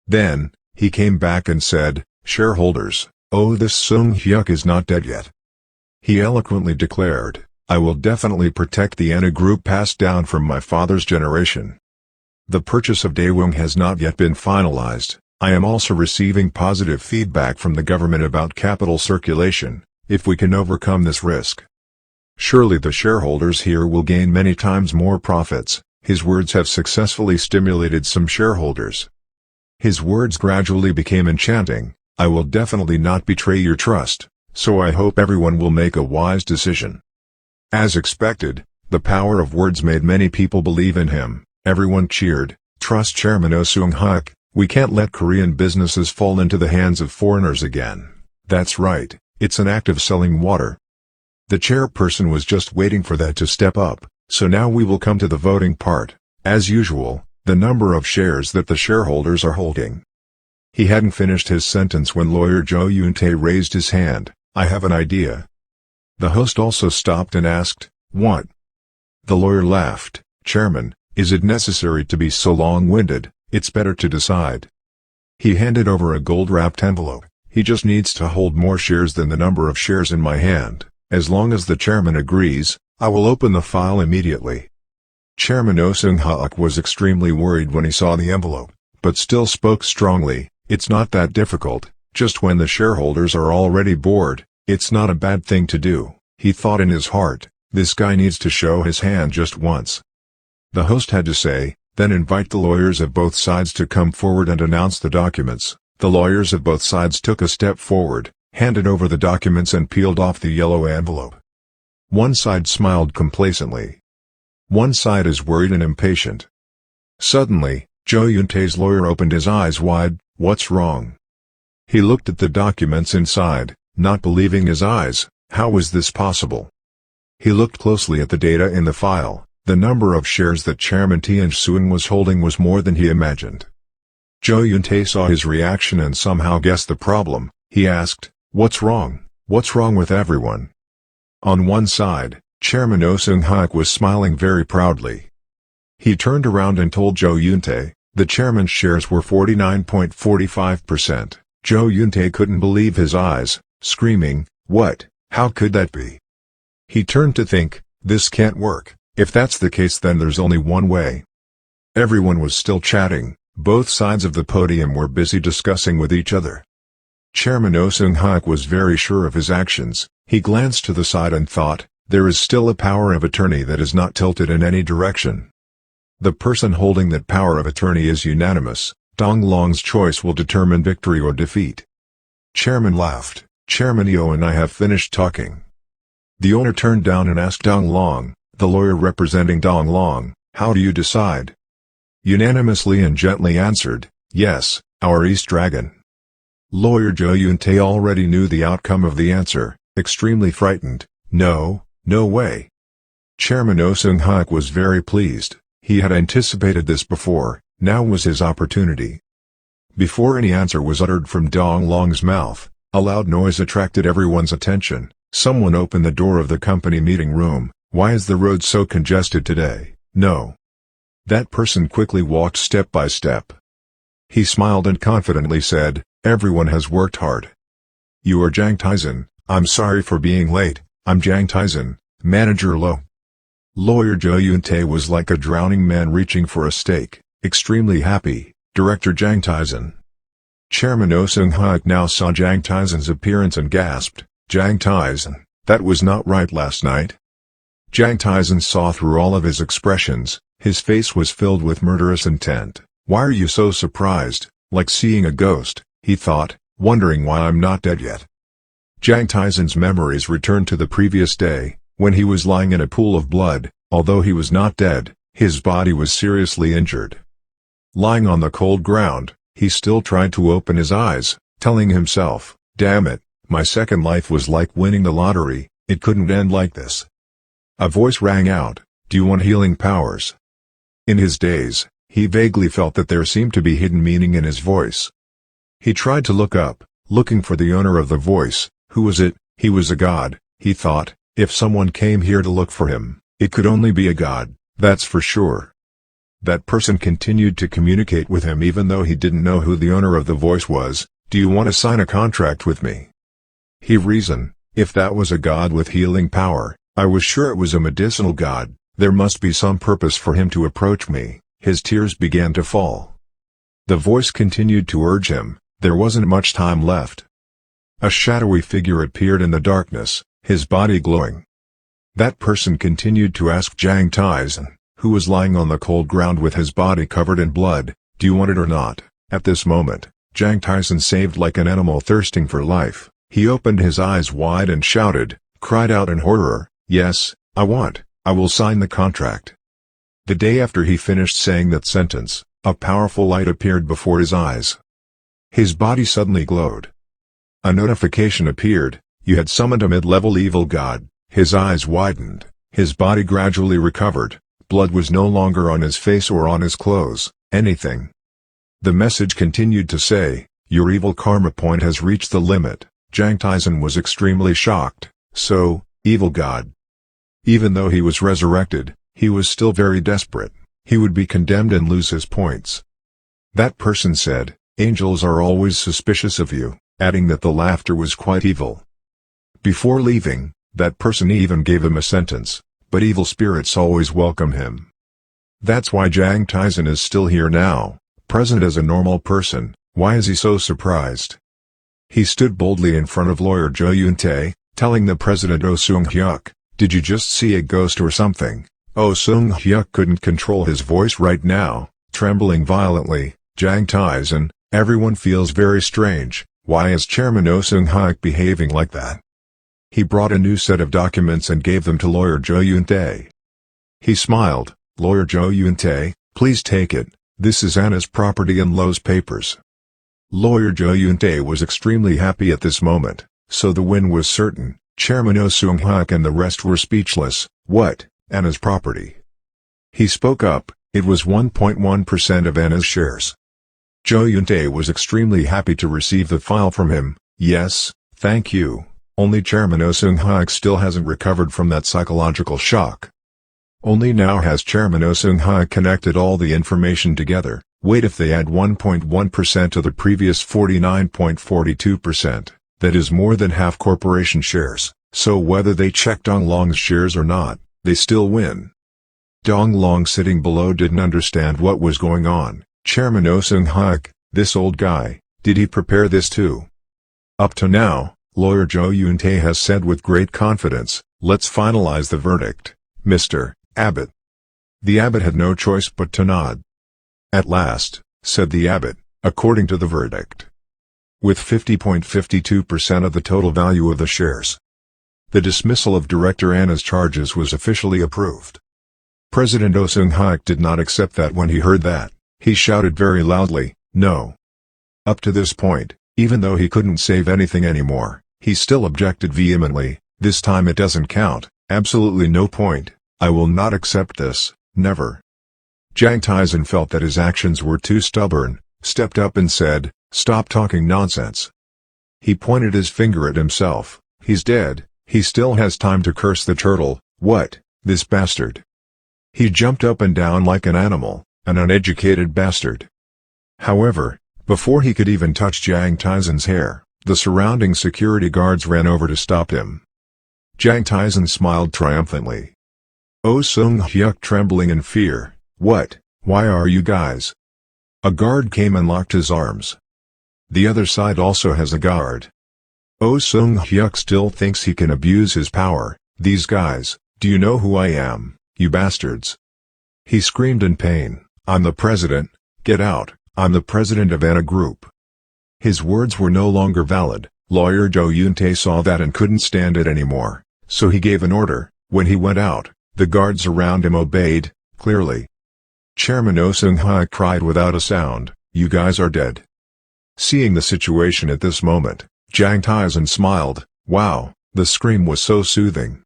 Then, he came back and said, Shareholders, oh, this Sung-hyuk is not dead yet. He eloquently declared, I will definitely protect the Anna Group passed down from my father's generation. The purchase of Daewoo has not yet been finalized. I am also receiving positive feedback from the government about capital circulation, if we can overcome this risk. Surely the shareholders here will gain many times more profits. His words have successfully stimulated some shareholders. His words gradually became enchanting. I will definitely not betray your trust, so I hope everyone will make a wise decision. As expected, the power of words made many people believe in him. Everyone cheered, trust Chairman Oh Sung-hyuk, we can't let Korean businesses fall into the hands of foreigners again. That's right, it's an act of selling water. The chairperson was just waiting for that to step up, so now we will come to the voting part. As usual, the number of shares that the shareholders are holding. He hadn't finished his sentence when lawyer Jo Yoon-tae raised his hand. I have an idea. The host also stopped and asked, what? The lawyer laughed. Chairman, is it necessary to be so long-winded? It's better to decide. He handed over a gold-wrapped envelope. He just needs to hold more shares than the number of shares in my hand. As long as the chairman agrees, I will open the file immediately. Chairman Oh Sung-hyuk was extremely worried when he saw the envelope, but still spoke strongly. It's not that difficult, just when the shareholders are already bored, it's not a bad thing to do. He thought in his heart, this guy needs to show his hand just once. The host had to say, then invite the lawyers of both sides to come forward and announce the documents. The lawyers of both sides took a step forward, handed over the documents and peeled off the yellow envelope. One side smiled complacently. One side is worried and impatient. Suddenly, Jo Yoon-tae's lawyer opened his eyes wide. What's wrong? He looked at the documents inside, not believing his eyes. How was this possible? He looked closely at the data in the file. The number of shares that Chairman Tae-soon was holding was more than he imagined. Jo Yoon-tae saw his reaction and somehow guessed the problem. He asked, what's wrong? What's wrong with everyone? On one side, Chairman Oh Sung-hyuk was smiling very proudly. He turned around and told Jo Yoon-tae, the chairman's shares were 49.45%. Jo Yoon-tae couldn't believe his eyes, screaming, what? How could that be? He turned to think, this can't work. If that's the case, then there's only one way. Everyone was still chatting. Both sides of the podium were busy discussing with each other. Chairman Oh Sung-hyuk was very sure of his actions. He glanced to the side and thought, there is still a power of attorney that is not tilted in any direction. The person holding that power of attorney is unanimous. Dong Long's choice will determine victory or defeat. Chairman laughed. Chairman Yo and I have finished talking. The owner turned down and asked Dong Long, the lawyer representing Dong Long, how do you decide? Unanimously and gently answered, yes, our East Dragon. Lawyer Jo Yoon-tae already knew the outcome of the answer, extremely frightened. No way. Chairman Oh Sung-hyuk was very pleased. He had anticipated this before. Now was his opportunity. Before any answer was uttered from Dong Long's mouth, a loud noise attracted everyone's attention. Someone opened the door of the company meeting room. Why is the road so congested today? No. That person quickly walked step by step. He smiled and confidently said, everyone has worked hard. You are Jang Taesan. I'm sorry for being late. I'm Jang Taesan, Manager Lo. Lawyer Jo Yoon-tae was like a drowning man reaching for a stake, extremely happy. Director Jang Taesan. Chairman Oh Sung-hyuk now saw Jang Taesan's appearance and gasped, Jang Taesan, that was not right last night. Jang Taesan saw through all of his expressions. His face was filled with murderous intent. Why are you so surprised? Like seeing a ghost, he thought, wondering why I'm not dead yet. Jang Taesan's memories returned to the previous day, when he was lying in a pool of blood. Although he was not dead, his body was seriously injured. Lying on the cold ground, he still tried to open his eyes, telling himself, damn it, my second life was like winning the lottery, it couldn't end like this. A voice rang out, do you want healing powers? In his daze, he vaguely felt that there seemed to be hidden meaning in his voice. He tried to look up, looking for the owner of the voice. Who was it? He was a god, he thought. If someone came here to look for him, it could only be a god, that's for sure. That person continued to communicate with him even though he didn't know who the owner of the voice was. do you want to sign a contract with me? He reasoned, if that was a god with healing power, I was sure it was a medicinal god, there must be some purpose for him to approach me. His tears began to fall. The voice continued to urge him, there wasn't much time left. A shadowy figure appeared in the darkness, his body glowing. That person continued to ask Jang Taesan, who was lying on the cold ground with his body covered in blood, do you want it or not? At this moment, Jang Taesan saved like an animal thirsting for life. He opened his eyes wide and cried out in horror, yes, I will sign the contract. The day after he finished saying that sentence, a powerful light appeared before his eyes. His body suddenly glowed. A notification appeared, you had summoned a mid-level evil god. His eyes widened, his body gradually recovered, blood was no longer on his face or on his clothes, anything. The message continued to say, your evil karma point has reached the limit. Jang Taesan was extremely shocked, so, evil god. Even though he was resurrected, he was still very desperate, he would be condemned and lose his points. That person said, angels are always suspicious of you, adding that the laughter was quite evil. Before leaving, that person even gave him a sentence, but evil spirits always welcome him. That's why Jang Taesan is still here now, present as a normal person. Why is he so surprised? He stood boldly in front of lawyer Jo Yoon-tae, telling the president Oh Seung-hyuk, did you just see a ghost or something? Oh Seung-hyuk couldn't control his voice right now, trembling violently, Jang Taesan, everyone feels very strange, why is Chairman Oh Seung-hyuk behaving like that? He brought a new set of documents and gave them to lawyer Jo Yoon-tae. He smiled, lawyer Jo Yoon-tae, please take it, this is Anna's property and Lo's papers. Lawyer Jo Yoon-tae was extremely happy at this moment, so the win was certain. Chairman Oh Seung-hyuk and the rest were speechless. What, Anna's property? He spoke up, it was 1.1% of Anna's shares. Jo Yoon-tae was extremely happy to receive the file from him. Yes, thank you, only Chairman Oh Seung-hyuk still hasn't recovered from that psychological shock. Only now has Chairman Oh Seung-hyuk connected all the information together. Wait, if they add 1.1% to the previous 49.42%, that is more than half corporation shares, so whether they check Dong Long's shares or not, they still win. Dong Long sitting below didn't understand what was going on. Chairman Oh Seung-hyuk, this old guy, did he prepare this too? Up to now, lawyer Jo Yoon-tae has said with great confidence, let's finalize the verdict, Mr. Abbott. The abbot had no choice but to nod. At last, said the abbot, according to the verdict. With 50.52% of the total value of the shares, the dismissal of Director Anna's charges was officially approved. President Oh Seung-hyuk did not accept that. When he heard that, he shouted very loudly, no. Up to this point, even though he couldn't save anything anymore, he still objected vehemently, this time it doesn't count, absolutely no point, I will not accept this, never. Jang Taesan felt that his actions were too stubborn, stepped up and said, stop talking nonsense. He pointed his finger at himself, he's dead, he still has time to curse the turtle. What, this bastard? He jumped up and down like an animal, an uneducated bastard. However, before he could even touch Jang Taesan's hair, the surrounding security guards ran over to stop him. Jang Taesan smiled triumphantly. Oh Seung-hyuk trembling in fear, what, why are you guys? A guard came and locked his arms. The other side also has a guard. Oh Seung-hyuk still thinks he can abuse his power, these guys, do you know who I am, you bastards? He screamed in pain, I'm the president, get out, I'm the president of Anna Group. His words were no longer valid. Lawyer Jo Yoon-tae saw that and couldn't stand it anymore, so he gave an order. When he went out, the guards around him obeyed, clearly. Chairman Oh Seung-hyuk cried without a sound, you guys are dead. Seeing the situation at this moment, Jang Taesan smiled, wow, the scream was so soothing.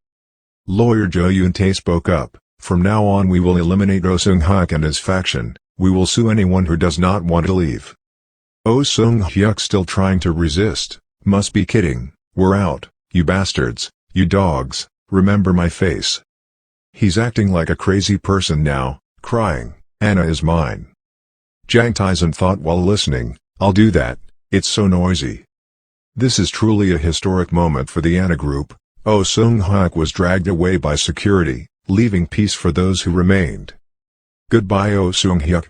Lawyer Jo Yoon-tae spoke up, from now on we will eliminate Oh Seung-hyuk and his faction, we will sue anyone who does not want to leave. Oh Seung-hyuk still trying to resist, must be kidding, we're out, you bastards, you dogs, remember my face. He's acting like a crazy person now, crying, Anna is mine. Jang Taesan thought while listening, I'll do that, It's so noisy. This is truly a historic moment for the Anna Group. Oh Seung-hyuk was dragged away by security, leaving peace for those who remained. Goodbye Oh Seung-hyuk.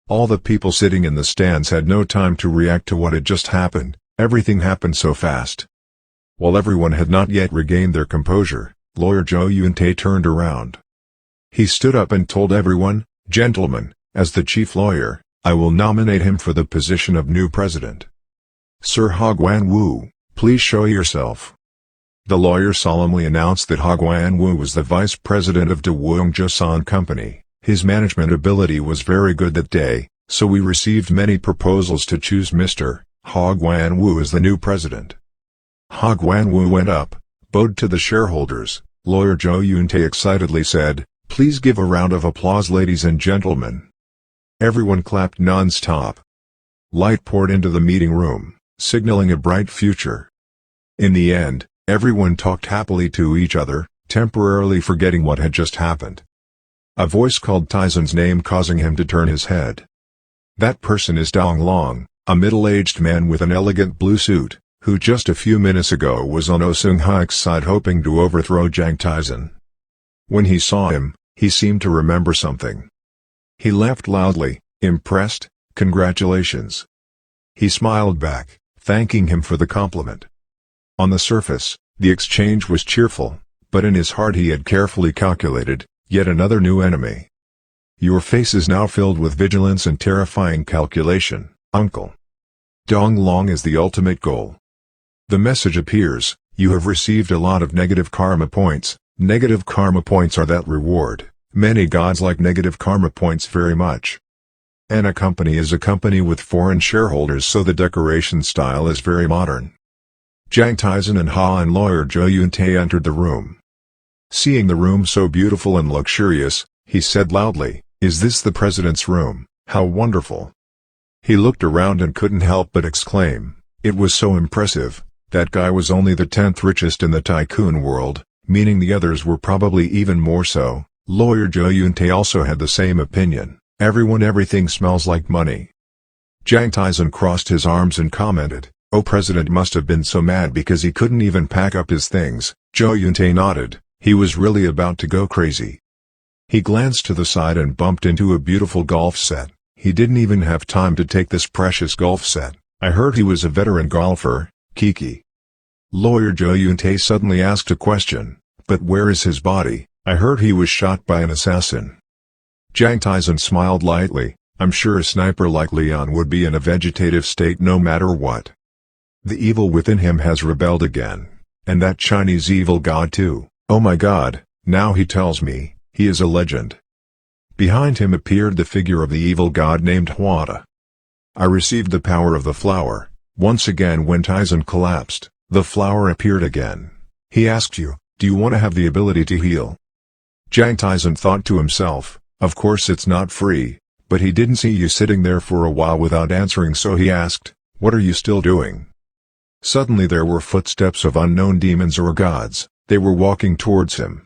All the people sitting in the stands had no time to react to what had just happened. Everything happened so fast. While everyone had not yet regained their composure, lawyer Jo Yoon-tae turned around. He stood up and told everyone, "Gentlemen, as the chief lawyer, I will nominate him for the position of new president. Sir Hagwan-woo, please show yourself." The lawyer solemnly announced that Hagwan-woo was the vice president of Daewoo Joseon Company. His management ability was very good that day, so we received many proposals to choose Mr. Hagwan-woo as the new president. Hagwan-woo went up, bowed to the shareholders. Lawyer Jo Yoon-tae excitedly said, "Please give a round of applause, ladies and gentlemen." Everyone clapped non-stop. Light poured into the meeting room, signaling a bright future. In the end, everyone talked happily to each other, temporarily forgetting what had just happened. A voice called Taesan's name, causing him to turn his head. That person is Dong Long, a middle-aged man with an elegant blue suit, who just a few minutes ago was on Oh Seung-hyuk's side hoping to overthrow Jang Taesan. When he saw him, he seemed to remember something. He laughed loudly, impressed. "Congratulations." He smiled back, thanking him for the compliment. On the surface, the exchange was cheerful, but in his heart he had carefully calculated, yet another new enemy. "Your face is now filled with vigilance and terrifying calculation, uncle. Dong Long is the ultimate goal. The message appears, you have received a lot of negative karma points. Negative karma points are that reward. Many gods like negative karma points very much. And a company is a company with foreign shareholders, so the decoration style is very modern." Jang Taesan and lawyer Jo Yoon-tae entered the room. Seeing the room so beautiful and luxurious, he said loudly, "Is this the president's room? How wonderful." He looked around and couldn't help but exclaim, it was so impressive. That guy was only the 10th richest in the tycoon world, meaning the others were probably even more so. Lawyer Jo Yoon-tae also had the same opinion. Everything smells like money. Jang Taesan crossed his arms and commented, "Oh, president must have been so mad because he couldn't even pack up his things." Jo Yoon-tae nodded. He was really about to go crazy. He glanced to the side and bumped into a beautiful golf set. He didn't even have time to take this precious golf set. "I heard he was a veteran golfer, Kiki." Lawyer Jo Yoon-tae suddenly asked a question, "But where is his body? I heard he was shot by an assassin." Jang Taesan smiled lightly, "I'm sure a sniper like Leon would be in a vegetative state no matter what. The evil within him has rebelled again. And that Chinese evil god too. Oh my god, now he tells me, he is a legend." Behind him appeared the figure of the evil god named Hwada. "I received the power of the flower." Once again when Taesan collapsed, the flower appeared again. He asked you, "Do you want to have the ability to heal?" Jang Taesan thought to himself, of course it's not free, but he didn't see you sitting there for a while without answering, so he asked, "What are you still doing?" Suddenly there were footsteps of unknown demons or gods. They were walking towards him.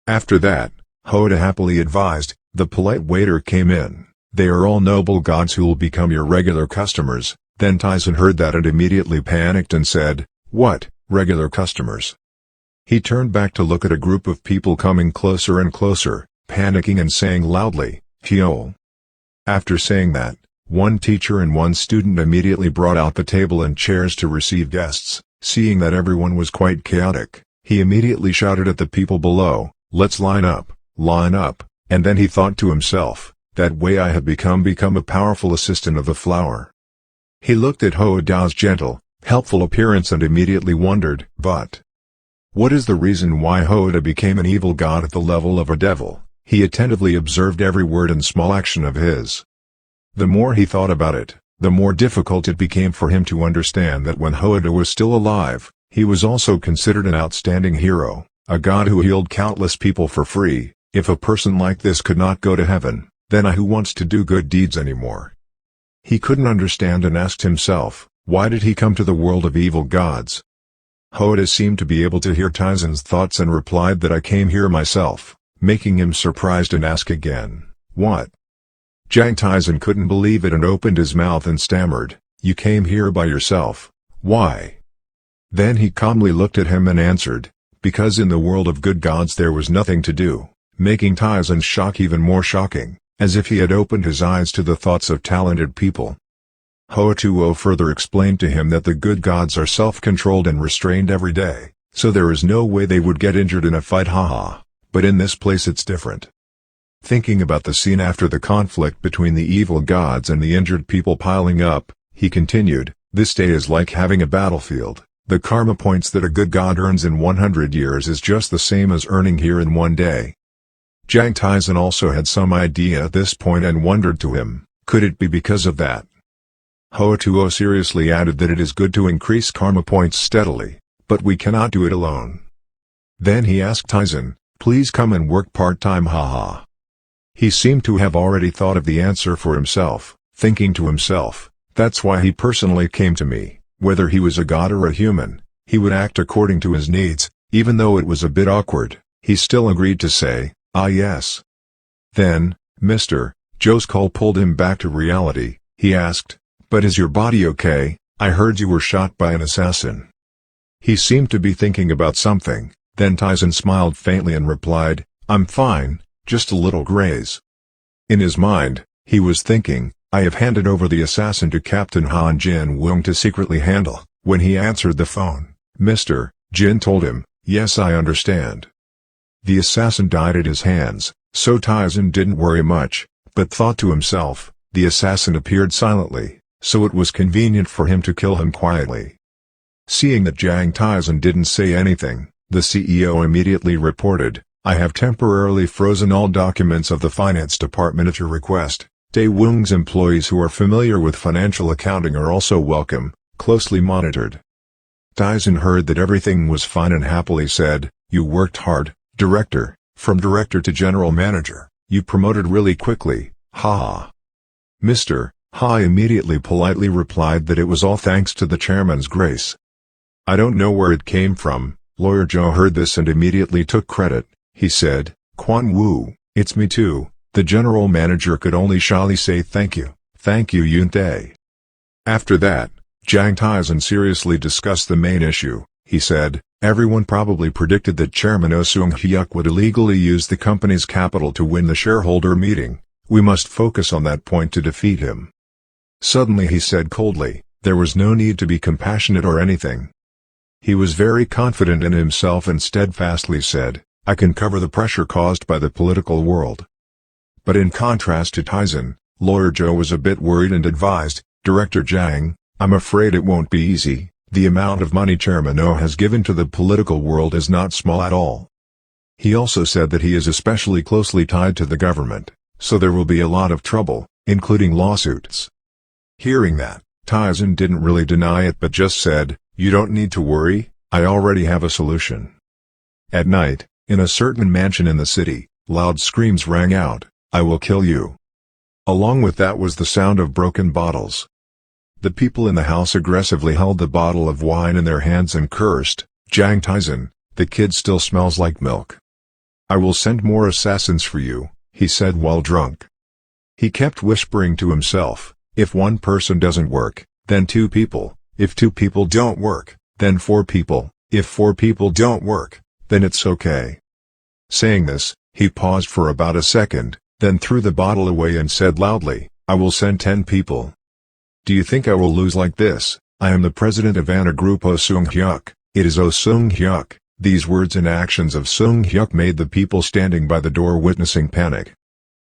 After that, Hoda happily advised, the polite waiter came in. "They are all noble gods who will become your regular customers." Then Taesan heard that and immediately panicked and said, "What, regular customers?" He turned back to look at a group of people coming closer and closer, panicking and saying loudly, "Hyol." After saying that, one teacher and one student immediately brought out the table and chairs to receive guests. Seeing that everyone was quite chaotic, he immediately shouted at the people below, "Let's line up," and then he thought to himself, "That way I have become a powerful assistant of the flower." He looked at Ho Dao's gentle, helpful appearance and immediately wondered, but what is the reason why Hoda became an evil god at the level of a devil? He attentively observed every word and small action of his. The more he thought about it, the more difficult it became for him to understand that when Hoda was still alive, he was also considered an outstanding hero, a god who healed countless people for free. If a person like this could not go to heaven, then who wants to do good deeds anymore? He couldn't understand and asked himself, why did he come to the world of evil gods? Hoda seemed to be able to hear Taesan's thoughts and replied that I came here myself, making him surprised and ask again, "What?" Jang Taesan couldn't believe it and opened his mouth and stammered, You came here by yourself, why? Then he calmly looked at him and answered, because in the world of good gods there was nothing to do, making Taesan's shock even more shocking, as if he had opened his eyes to the thoughts of talented people. Hotuo further explained to him that the good gods are self-controlled and restrained every day, so there is no way they would get injured in a fight, haha, but in this place it's different. Thinking about the scene after the conflict between the evil gods and the injured people piling up, he continued, this day is like having a battlefield. The karma points that a good god earns in 100 years is just the same as earning here in one day. Jang Taesan also had some idea at this point and wondered to him, could it be because of that? Hotuo seriously added that it is good to increase karma points steadily, but we cannot do it alone. Then he asked Taesan, please come and work part-time, haha. He seemed to have already thought of the answer for himself, thinking to himself, that's why he personally came to me, whether he was a god or a human, he would act according to his needs, even though it was a bit awkward, he still agreed to say, ah yes. Then, Mr. Joe's call pulled him back to reality. He asked, but is your body okay? I heard you were shot by an assassin. He seemed to be thinking about something, then Taesan smiled faintly and replied, I'm fine, just a little graze. In his mind, he was thinking, I have handed over the assassin to Captain Han Jin-wong to secretly handle. When he answered the phone, Mr. Jin told him, yes, I understand. The assassin died at his hands, so Taesan didn't worry much, but thought to himself, the assassin appeared silently, so it was convenient for him to kill him quietly. Seeing that Jang Taesan didn't say anything, the CEO immediately reported, I have temporarily frozen all documents of the finance department at your request. Daewoo's employees who are familiar with financial accounting are also welcome, closely monitored. Taesan heard that everything was fine and happily said, you worked hard, director, from director to general manager, you promoted really quickly, haha. Mr. Ha immediately politely replied that it was all thanks to the chairman's grace. I don't know where it came from. Lawyer Joe heard this and immediately took credit. He said, Quan Wu, it's me too. The general manager could only shyly say thank you Yun Tae. After that, Jang Taesan seriously discussed the main issue. He said, everyone probably predicted that Chairman Oh Seung-hyuk would illegally use the company's capital to win the shareholder meeting. We must focus on that point to defeat him. Suddenly he said coldly, there was no need to be compassionate or anything. He was very confident in himself and steadfastly said, I can cover the pressure caused by the political world. But in contrast to Taesan, Lawyer Joe was a bit worried and advised, Director Jang, I'm afraid it won't be easy. The amount of money Chairman Oh has given to the political world is not small at all. He also said that he is especially closely tied to the government, so there will be a lot of trouble, including lawsuits. Hearing that, Taesan didn't really deny it but just said, you don't need to worry, I already have a solution. At night, in a certain mansion in the city, loud screams rang out, I will kill you. Along with that was the sound of broken bottles. The people in the house aggressively held the bottle of wine in their hands and cursed, Jang Taesan, the kid still smells like milk. I will send more assassins for you, he said while drunk. He kept whispering to himself, if one person doesn't work, then 2 people, if 2 people don't work, then 4 people, if 4 people don't work, then it's okay. Saying this, he paused for about a second, then threw the bottle away and said loudly, I will send 10 people. Do you think I will lose like this? I am the president of Anna Group Oh Seung-hyuk, it is Oh Seung-hyuk. These words and actions of Seung-hyuk made the people standing by the door witnessing panic.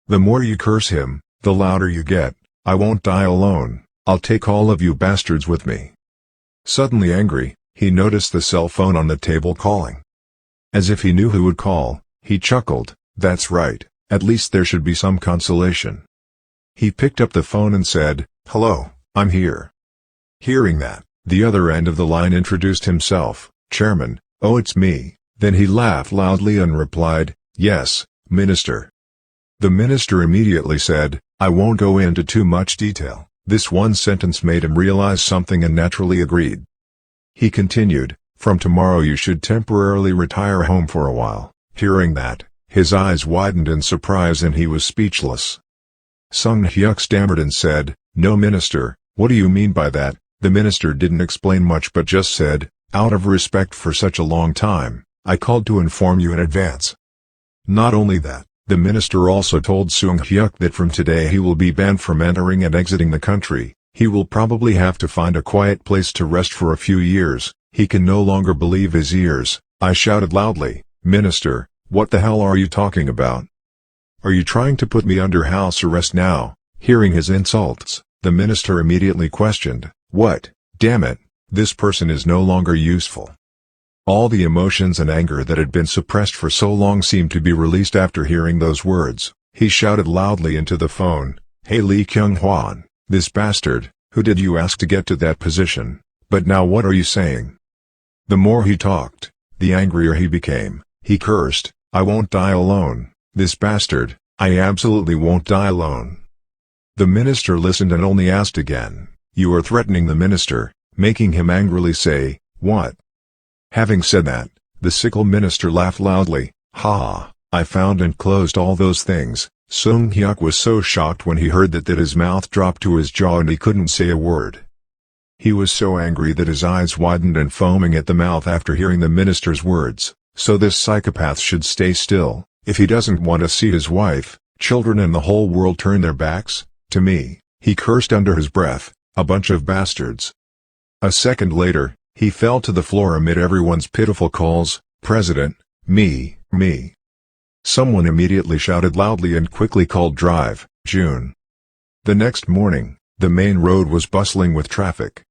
The more you curse him, the louder you get. I won't die alone, I'll take all of you bastards with me. Suddenly angry, he noticed the cell phone on the table calling. As if he knew who would call, he chuckled, that's right, at least there should be some consolation. He picked up the phone and said, hello, I'm here. Hearing that, the other end of the line introduced himself, Chairman, oh it's me. Then he laughed loudly and replied, yes, Minister. The minister immediately said, I won't go into too much detail. This one sentence made him realize something and naturally agreed. He continued, from tomorrow you should temporarily retire home for a while. Hearing that, his eyes widened in surprise and he was speechless. Seung-hyuk stammered and said, no minister, "What do you mean by that?" The minister didn't explain much but just said, "Out of respect for such a long time, I called to inform you in advance." Not only that, the minister also told Seung-hyuk that from today he will be banned from entering and exiting the country. He will probably have to find a quiet place to rest for a few years. He can no longer believe his ears. I shouted loudly, "Minister, what the hell are you talking about? Are you trying to put me under house arrest now?" Hearing his insults, the minister immediately questioned, "What? Damn it, this person is no longer useful." All the emotions and anger that had been suppressed for so long seemed to be released after hearing those words. He shouted loudly into the phone, "Hey Lee Kyung-hwan, this bastard, who did you ask to get to that position? But now what are you saying?" The more he talked, the angrier he became. He cursed, "I won't die alone, this bastard, I absolutely won't die alone." The minister listened and only asked again, "You are threatening the minister," making him angrily say, "What?" Having said that, the sickle minister laughed loudly, "Ha, I found and closed all those things." Seung-hyuk was so shocked when he heard that his mouth dropped to his jaw and he couldn't say a word. He was so angry that his eyes widened and foaming at the mouth after hearing the minister's words. So this psychopath should stay still, if he doesn't want to see his wife, children and the whole world turn their backs to me, he cursed under his breath, "A bunch of bastards." A second later, he fell to the floor amid everyone's pitiful calls, "President, me." Someone immediately shouted loudly and quickly called Drive, June. The next morning, the main road was bustling with traffic.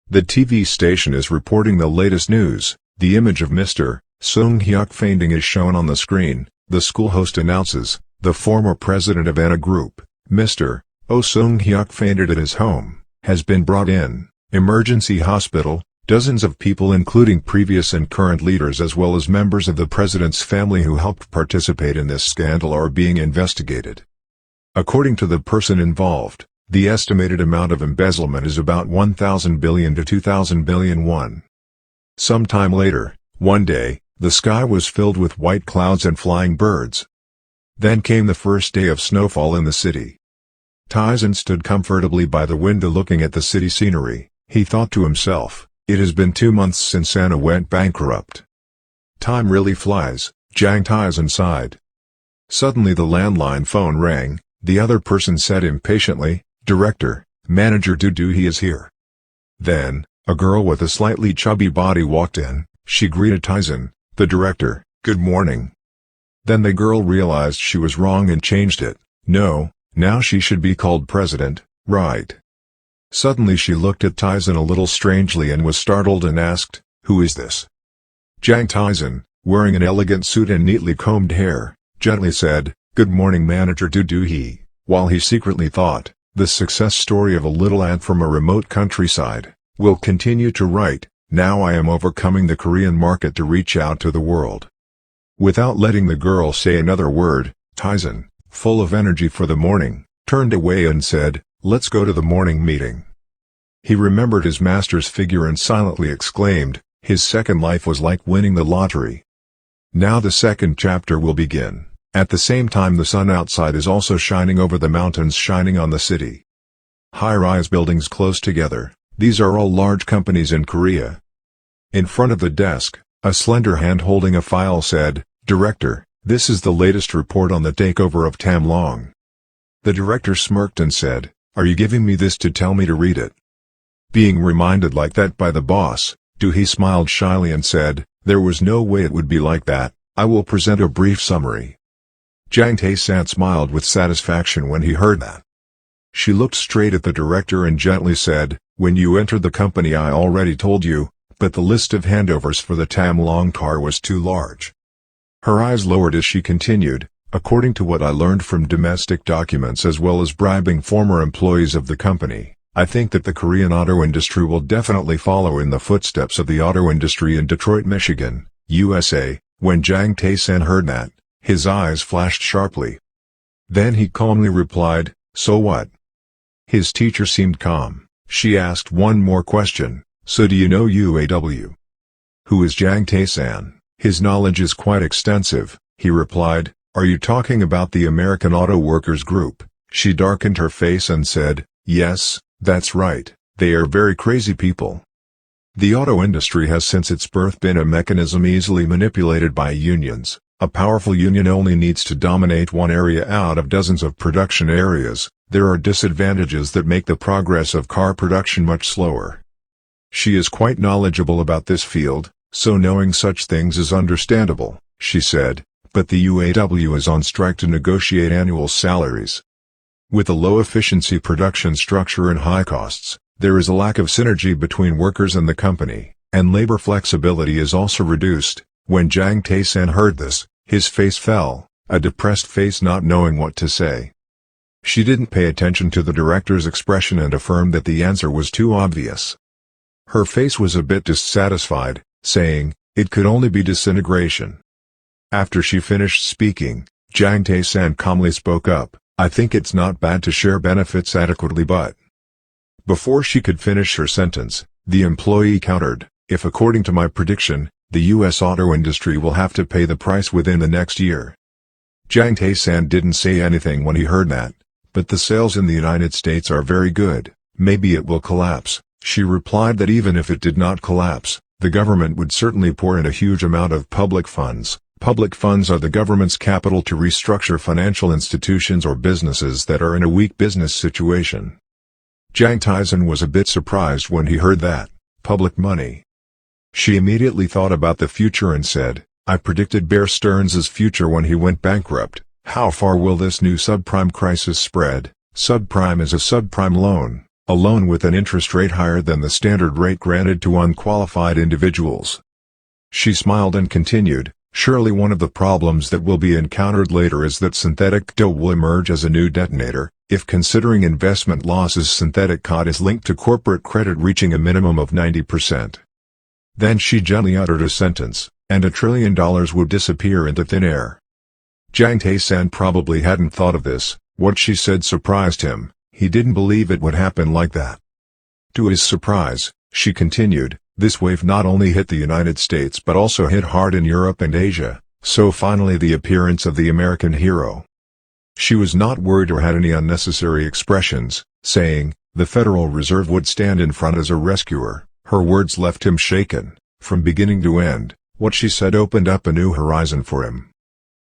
The TV station is reporting the latest news. The image of Mr. Seung-hyuk fainting is shown on the screen. The school host announces, the former president of Anna Group, Mr. Oh Seung-hyuk fainted at his home, has been brought in emergency hospital. Dozens of people including previous and current leaders as well as members of the president's family who helped participate in this scandal are being investigated. According to the person involved, the estimated amount of embezzlement is about 1,000 billion to 2,000 billion won. Sometime later, one day, the sky was filled with white clouds and flying birds. Then came the first day of snowfall in the city. Taesan stood comfortably by the window looking at the city scenery. He thought to himself, "It has been 2 months since Anna went bankrupt. Time really flies." Jang Taesan sighed. Suddenly the landline phone rang. The other person said impatiently, "Director, Manager Dudu he is here." Then, a girl with a slightly chubby body walked in. She greeted Taesan, the director, "Good morning." Then the girl realized she was wrong and changed it. No, now she should be called President, right? Suddenly she looked at Taesan a little strangely and was startled and asked, "Who is this?" Jang Taesan, wearing an elegant suit and neatly combed hair, gently said, "Good morning Manager Dudu he," while he secretly thought, the success story of a little ant from a remote countryside, will continue to write, "Now I am overcoming the Korean market to reach out to the world." Without letting the girl say another word, Taesan, full of energy for the morning, turned away and said, "Let's go to the morning meeting." He remembered his master's figure and silently exclaimed, his second life was like winning the lottery. Now the second chapter will begin. At the same time the sun outside is also shining over the mountains shining on the city. High-rise buildings close together, these are all large companies in Korea. In front of the desk, a slender hand holding a file said, "Director, this is the latest report on the takeover of Tamlong." The director smirked and said, "Are you giving me this to tell me to read it?" Being reminded like that by the boss, he smiled shyly and said, "There was no way it would be like that, I will present a brief summary." Jang Taesan smiled with satisfaction when he heard that. She looked straight at the director and gently said, "When you entered the company I already told you, but the list of handovers for the Tamlong car was too large." Her eyes lowered as she continued, "According to what I learned from domestic documents as well as bribing former employees of the company, I think that the Korean auto industry will definitely follow in the footsteps of the auto industry in Detroit, Michigan, USA. When Jang Taesan heard that, his eyes flashed sharply. Then he calmly replied, "So what?" His teacher seemed calm. She asked one more question, "So do you know UAW?" "Who is Jang Taesan?" "His knowledge is quite extensive," he replied. "Are you talking about the American Auto Workers Group?" She darkened her face and said, "Yes, That's right, they are very crazy people. The auto industry has since its birth been a mechanism easily manipulated by unions. A powerful union only needs to dominate one area out of dozens of production areas. There are disadvantages that make the progress of car production much slower. She is quite knowledgeable about this field, so knowing such things is understandable, she said, but the UAW is on strike to negotiate annual salaries. With a low-efficiency production structure and high costs, there is a lack of synergy between workers and the company, and labor flexibility is also reduced. When Jang Taesan heard this, his face fell, a depressed face not knowing what to say. She didn't pay attention to the director's expression and affirmed that the answer was too obvious. Her face was a bit dissatisfied, saying, "It could only be disintegration." After she finished speaking, Jang Taesan calmly spoke up, "I think it's not bad to share benefits adequately but..." Before she could finish her sentence, the employee countered, "If according to my prediction, the U.S. auto industry will have to pay the price within the next year." Jang Taesan didn't say anything when he heard that, but the sales in the United States are very good, maybe it will collapse. She replied that even if it did not collapse, the government would certainly pour in a huge amount of public funds. Public funds are the government's capital to restructure financial institutions or businesses that are in a weak business situation. Jang Taesan was a bit surprised when he heard that, public money. She immediately thought about the future and said, "I predicted Bear Stearns' future when he went bankrupt. How far will this new subprime crisis spread?" Subprime is a subprime loan, a loan with an interest rate higher than the standard rate granted to unqualified individuals. She smiled and continued, "Surely one of the problems that will be encountered later is that synthetic dough will emerge as a new detonator. If considering investment losses, synthetic cod is linked to corporate credit reaching a minimum of 90%. Then she gently uttered a sentence, "and $1 trillion would disappear into thin air." Jang Taesan probably hadn't thought of this. What she said surprised him. He didn't believe it would happen like that. To his surprise, she continued, "This wave not only hit the United States but also hit hard in Europe and Asia, so finally the appearance of the American hero." She was not worried or had any unnecessary expressions, saying, "The Federal Reserve would stand in front as a rescuer." Her words left him shaken. From beginning to end, what she said opened up a new horizon for him.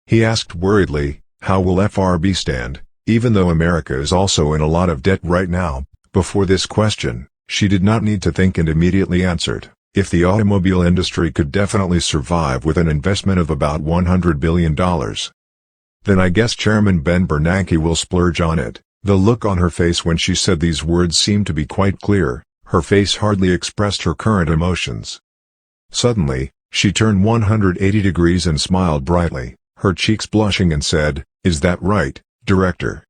He asked worriedly, "How will FRB stand, even though America is also in a lot of debt right now?" Before this question, she did not need to think and immediately answered, "If the automobile industry could definitely survive with an investment of about $100 billion. Then I guess Chairman Ben Bernanke will splurge on it." The look on her face when she said these words seemed to be quite clear. Her face hardly expressed her current emotions. Suddenly, she turned 180 degrees and smiled brightly, her cheeks blushing, and said, "Is that right, Director?"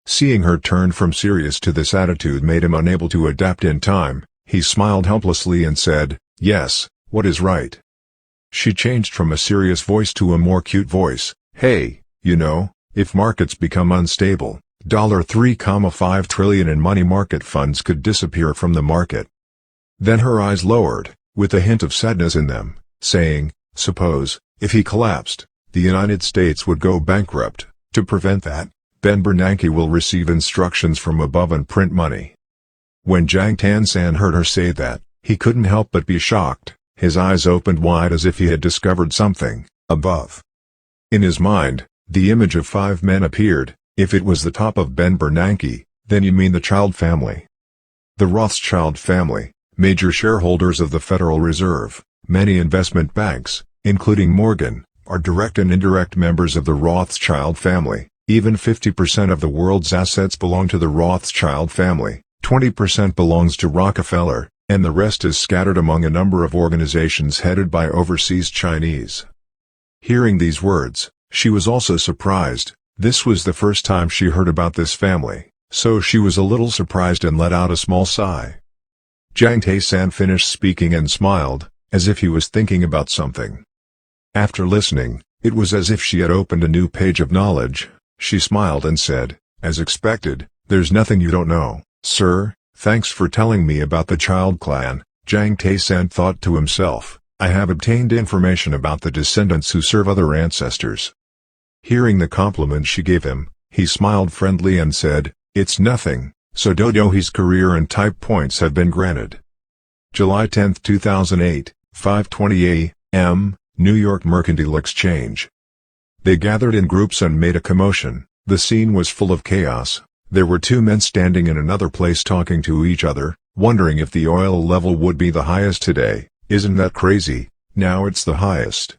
Seeing her turn from serious to this attitude made him unable to adapt in time. He smiled helplessly and said, "Yes, what is right?" She changed from a serious voice to a more cute voice, "Hey, you know, if markets become unstable, $3.5 trillion in money market funds could disappear from the market." Then her eyes lowered, with a hint of sadness in them, saying, "Suppose, if he collapsed, the United States would go bankrupt. To prevent that, Ben Bernanke will receive instructions from above and print money." When Jang Taesan heard her say that, he couldn't help but be shocked. His eyes opened wide as if he had discovered something. Above. In his mind, the image of 5 men appeared. "If it was the top of Ben Bernanke, then you mean the Child family." The Rothschild family, major shareholders of the Federal Reserve, many investment banks, including Morgan, are direct and indirect members of the Rothschild family. Even 50% of the world's assets belong to the Rothschild family, 20% belongs to Rockefeller, and the rest is scattered among a number of organizations headed by overseas Chinese. Hearing these words, she was also surprised. This was the first time she heard about this family, so she was a little surprised and let out a small sigh. Jang Taesan finished speaking and smiled, as if he was thinking about something. After listening, it was as if she had opened a new page of knowledge. She smiled and said, "As expected, there's nothing you don't know, sir. Thanks for telling me about the Child clan." Jang Taesan thought to himself, "I have obtained information about the descendants who serve other ancestors." Hearing the compliment she gave him, he smiled friendly and said, "It's nothing, so Dodohi's career and type points have been granted. July 10, 2008, 5:20 a.m., New York Mercantile Exchange. They gathered in groups and made a commotion. The scene was full of chaos. There were two men standing in another place talking to each other, wondering if the oil level would be the highest today. Isn't that crazy? Now it's the highest.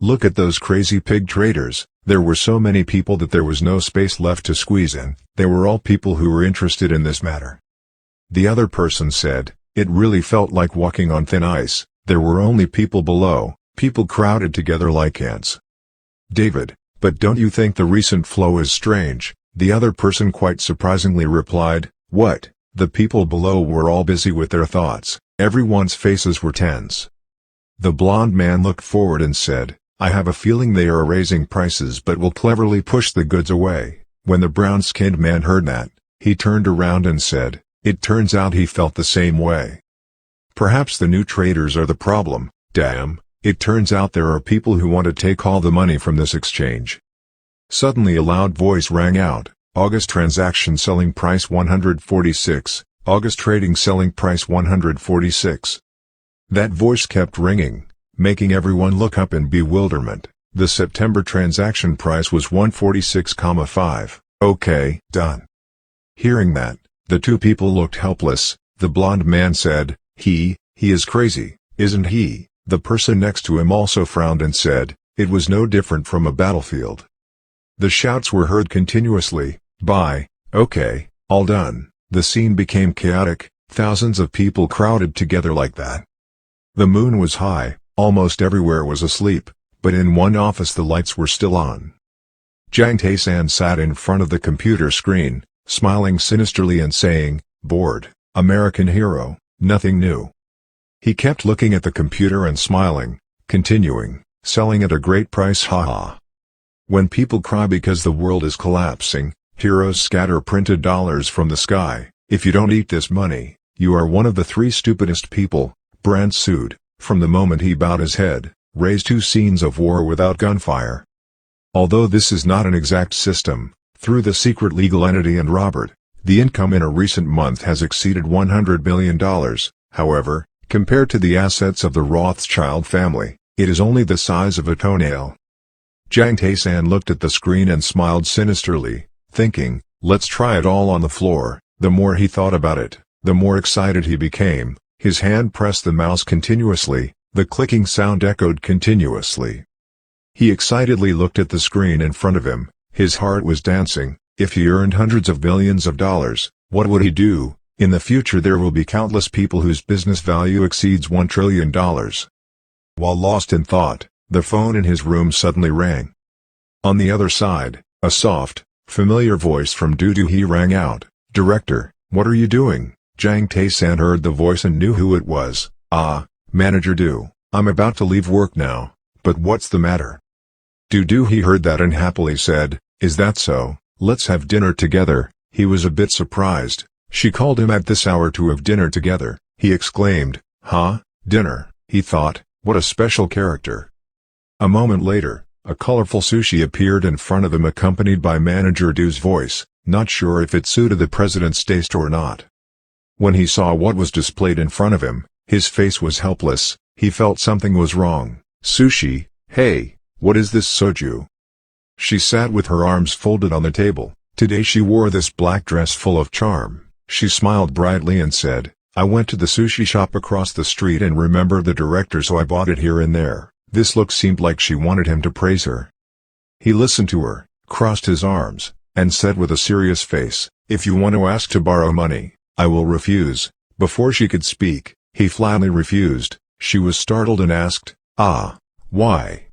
Look at those crazy pig traders. There were so many people that there was no space left to squeeze in. They were all people who were interested in this matter. The other person said, it really felt like walking on thin ice. There were only people below, people crowded together like ants. David, but don't you think the recent flow is strange? The other person quite surprisingly replied, what? The people below were all busy with their thoughts. Everyone's faces were tense. The blond man looked forward and said, I have a feeling they are raising prices but will cleverly push the goods away. When the brown-skinned man heard that, he turned around and said, it turns out he felt the same way. Perhaps the new traders are the problem. Damn, it turns out there are people who want to take all the money from this exchange. Suddenly a loud voice rang out, August transaction selling price 146, August trading selling price 146. That voice kept ringing, making everyone look up in bewilderment. The September transaction price was 146,5. Okay, done. Hearing that, the two people looked helpless. The blond man said, he is crazy, isn't he? The person next to him also frowned and said, it was no different from a battlefield. The shouts were heard continuously, bye, okay, all done. The scene became chaotic, thousands of people crowded together like that. The moon was high, almost everywhere was asleep, but in one office the lights were still on. Jang Taesan sat in front of the computer screen, smiling sinisterly and saying, bored, American hero, nothing new. He kept looking at the computer and smiling, continuing, selling at a great price haha. When people cry because the world is collapsing, heroes scatter printed dollars from the sky. If you don't eat this money, you are one of the three stupidest people, Brandt sued. From the moment he bowed his head, raised two scenes of war without gunfire. Although this is not an exact system, through the secret legal entity and Robert, the income in a recent month has exceeded $100 billion. However, compared to the assets of the Rothschild family, it is only the size of a toenail. Jang Taesan looked at the screen and smiled sinisterly, thinking, let's try it all on the floor. The more he thought about it, the more excited he became. His hand pressed the mouse continuously, the clicking sound echoed continuously. He excitedly looked at the screen in front of him, his heart was dancing. If he earned hundreds of billions of dollars, what would he do? In the future there will be countless people whose business value exceeds $1 trillion. While lost in thought, the phone in his room suddenly rang. On the other side, a soft, familiar voice from Dodohi rang out, Director, what are you doing? Jang Taesan heard the voice and knew who it was. Manager Do, I'm about to leave work now, but what's the matter? Dodohi heard that and happily said, is that so? Let's have dinner together. He was a bit surprised. She called him at this hour to have dinner together. He exclaimed, huh? Dinner, he thought, what a special character. A moment later, a colorful sushi appeared in front of him accompanied by Manager Do's voice, not sure if it suited the president's taste or not. When he saw what was displayed in front of him, his face was helpless. He felt something was wrong. Sushi, hey, what is this soju? She sat with her arms folded on the table. Today she wore this black dress full of charm. She smiled brightly and said, I went to the sushi shop across the street and remembered the director, so I bought it here and there. This look seemed like she wanted him to praise her. He listened to her, crossed his arms, and said with a serious face, if you want to ask to borrow money, I will refuse. Before she could speak, he flatly refused. She was startled and asked, why?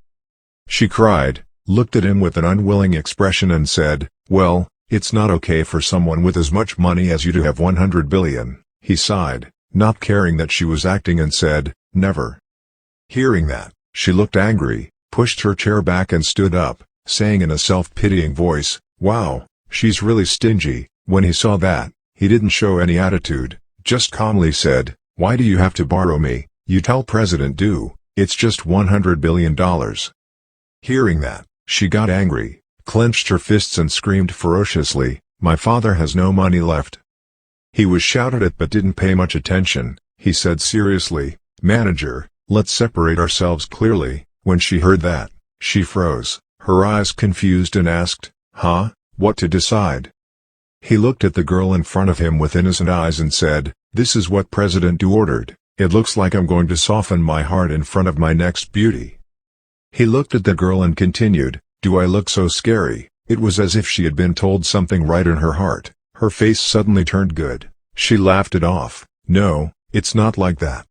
She cried, looked at him with an unwilling expression and said, well, it's not okay for someone with as much money as you to have 100 billion. He sighed, not caring that she was acting, and said, never. Hearing that, she looked angry, pushed her chair back and stood up, saying in a self-pitying voice, wow, she's really stingy. When he saw that, he didn't show any attitude, just calmly said, why do you have to borrow me? You tell President Do, it's just $100 billion. Hearing that, she got angry, clenched her fists and screamed ferociously, my father has no money left. He was shouted at but didn't pay much attention. He said seriously, "Manager, let's separate ourselves clearly." When she heard that, she froze, her eyes confused and asked, "Huh? What to decide?" He looked at the girl in front of him with innocent eyes and said, "This is what President Du ordered. It looks like I'm going to soften my heart in front of my next beauty." He looked at the girl and continued, "Do I look so scary?" It was as if she had been told something right in her heart. Her face suddenly turned good. She laughed it off. "No, it's not like that."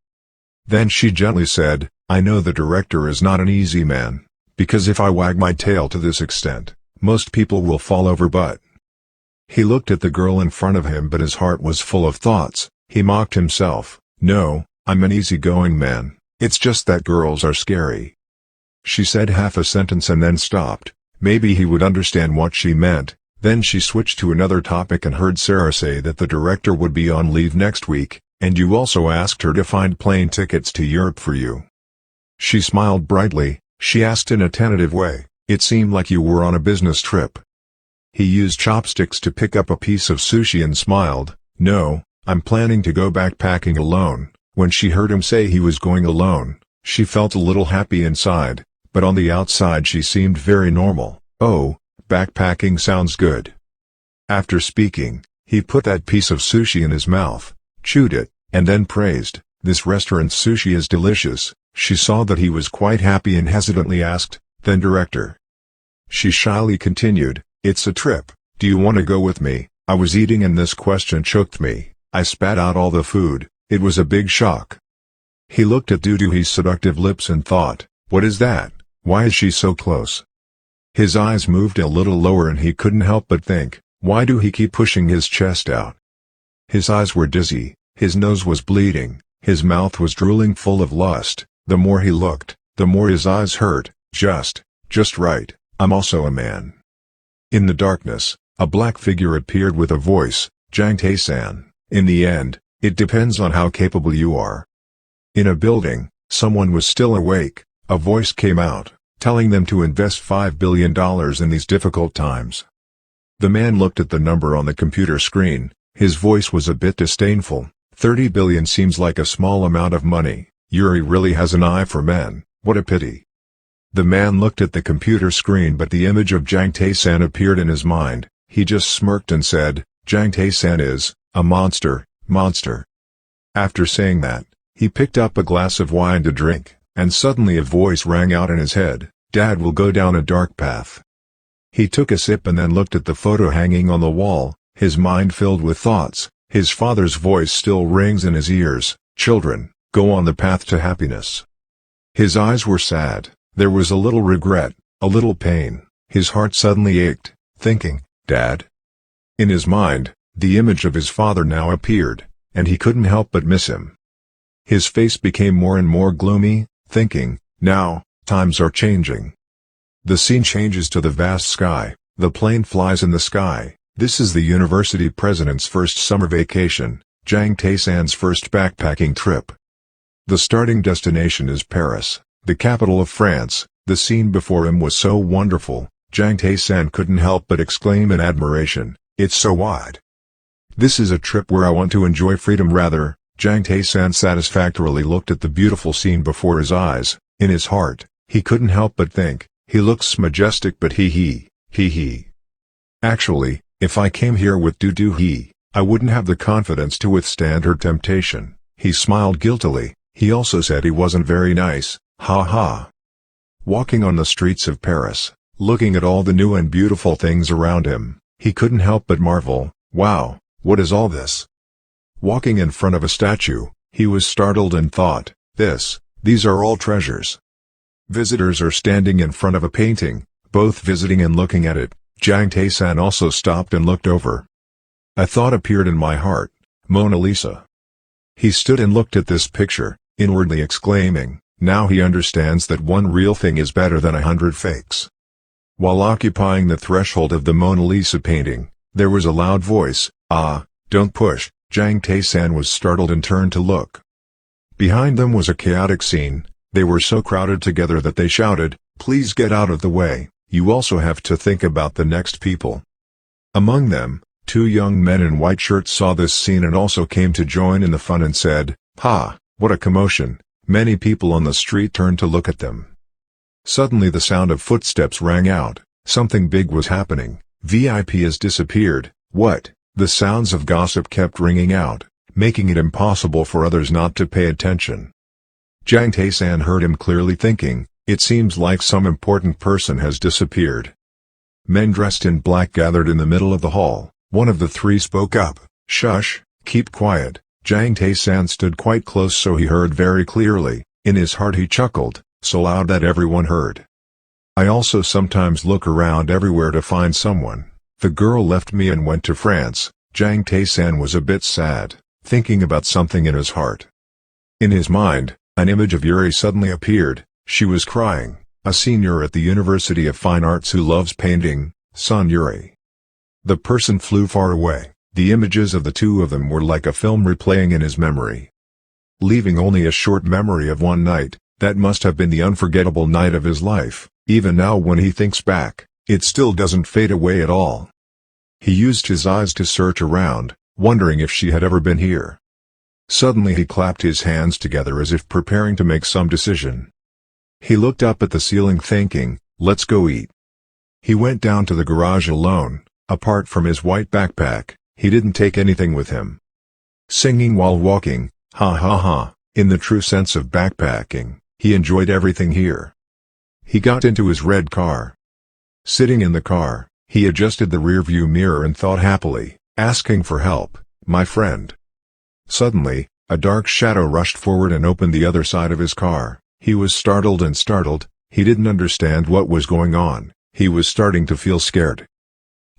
Then she gently said, "I know the director is not an easy man, because if I wag my tail to this extent, most people will fall over but." He looked at the girl in front of him but his heart was full of thoughts. He mocked himself, "No, I'm an easygoing man, it's just that girls are scary." She said half a sentence and then stopped. Maybe he would understand what she meant. Then she switched to another topic and heard Sarah say that the director would be on leave next week, and you also asked her to find plane tickets to Europe for you. She smiled brightly. She asked in a tentative way, "It seemed like you were on a business trip." He used chopsticks to pick up a piece of sushi and smiled, "No, I'm planning to go backpacking alone." When she heard him say he was going alone, she felt a little happy inside, but on the outside she seemed very normal. "Oh, backpacking sounds good." After speaking, he put that piece of sushi in his mouth, chewed it, and then praised, "This restaurant's sushi is delicious." She saw that he was quite happy and hesitantly asked, "Then director?" She shyly continued, "It's a trip, do you want to go with me?" I was eating and this question choked me. I spat out all the food. It was a big shock. He looked at Duduhe's seductive lips and thought, "What is that? Why is she so close?" His eyes moved a little lower and he couldn't help but think, why do he keep pushing his chest out? His eyes were dizzy, his nose was bleeding, his mouth was drooling full of lust. The more he looked, the more his eyes hurt. Just right, I'm also a man. In the darkness, a black figure appeared with a voice, "Jang Taesan, in the end, it depends on how capable you are." In a building, someone was still awake. A voice came out, telling them to invest $5 billion in these difficult times. The man looked at the number on the computer screen. His voice was a bit disdainful. 30 billion seems like a small amount of money. Yuri really has an eye for men, what a pity. The man looked at the computer screen but the image of Jang Taesan appeared in his mind. He just smirked and said, "Jang Taesan is a monster. After saying that, he picked up a glass of wine to drink, and suddenly a voice rang out in his head, "Dad will go down a dark path." He took a sip and then looked at the photo hanging on the wall, his mind filled with thoughts. His father's voice still rings in his ears, "Children, go on the path to happiness." His eyes were sad, there was a little regret, a little pain. His heart suddenly ached, thinking, "Dad?" In his mind, the image of his father now appeared, and he couldn't help but miss him. His face became more and more gloomy, thinking, now, times are changing. The scene changes to the vast sky, the plane flies in the sky. This is the university president's first summer vacation, Jang Taesan's first backpacking trip. The starting destination is Paris, the capital of France. The scene before him was so wonderful, Jang Taesan couldn't help but exclaim in admiration, "It's so wide. This is a trip where I want to enjoy freedom rather." Jang Taesan satisfactorily looked at the beautiful scene before his eyes. In his heart, he couldn't help but think, he looks majestic but he. Actually, if I came here with Dudu I wouldn't have the confidence to withstand her temptation. He smiled guiltily. He also said he wasn't very nice, ha ha. Walking on the streets of Paris, looking at all the new and beautiful things around him, he couldn't help but marvel, wow, what is all this? Walking in front of a statue, he was startled and thought, these are all treasures. Visitors are standing in front of a painting, both visiting and looking at it. Jang Taesan also stopped and looked over. A thought appeared in my heart, Mona Lisa. He stood and looked at this picture, inwardly exclaiming, now he understands that one real thing is better than 100 fakes. While occupying the threshold of the Mona Lisa painting, there was a loud voice, don't push. Jang Taesan was startled and turned to look. Behind them was a chaotic scene. They were so crowded together that they shouted, please get out of the way, you also have to think about the next people. Among them, Two young men in white shirts saw this scene and also came to join in the fun and said, "Ha, what a commotion." Many people on the street turned to look at them. Suddenly the sound of footsteps rang out. Something big was happening. VIP has disappeared. What? The sounds of gossip kept ringing out, making it impossible for others not to pay attention. Jang Taesan heard him clearly thinking, it seems like some important person has disappeared. Men dressed in black gathered in the middle of the hall. One of the three spoke up, "Shush, keep quiet." Jang Taesan stood quite close so he heard very clearly. In his heart he chuckled, so loud that everyone heard. "I also sometimes look around everywhere to find someone. The girl left me and went to France." Jang Taesan was a bit sad, thinking about something in his heart. In his mind, an image of Yuri suddenly appeared. She was crying, a senior at the University of Fine Arts who loves painting, son Yuri. The person flew far away. The images of the two of them were like a film replaying in his memory, leaving only a short memory of one night. That must have been the unforgettable night of his life. Even now when he thinks back, it still doesn't fade away at all. He used his eyes to search around, wondering if she had ever been here. Suddenly he clapped his hands together as if preparing to make some decision. He looked up at the ceiling thinking, "Let's go eat." He went down to the garage alone. Apart from his white backpack, he didn't take anything with him. Singing while walking, ha ha ha, in the true sense of backpacking, he enjoyed everything here. He got into his red car. Sitting in the car, he adjusted the rearview mirror and thought happily, asking for help, "My friend." Suddenly, a dark shadow rushed forward and opened the other side of his car. He was startled. He didn't understand what was going on. He was starting to feel scared.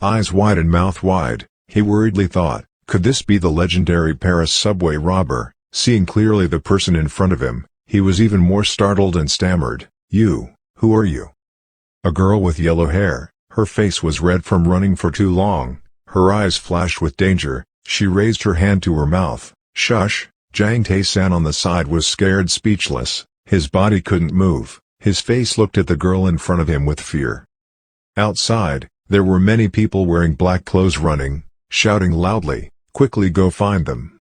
Eyes wide and mouth wide, he worriedly thought, could this be the legendary Paris subway robber? Seeing clearly the person in front of him, he was even more startled and stammered, Who are you?" A girl with yellow hair. Her face was red from running for too long. Her eyes flashed with danger. She raised her hand to her mouth. "Shush." Jang Taesan on the side was scared speechless. His body couldn't move. His face looked at the girl in front of him with fear. Outside, there were many people wearing black clothes running, shouting loudly, "Quickly go find them."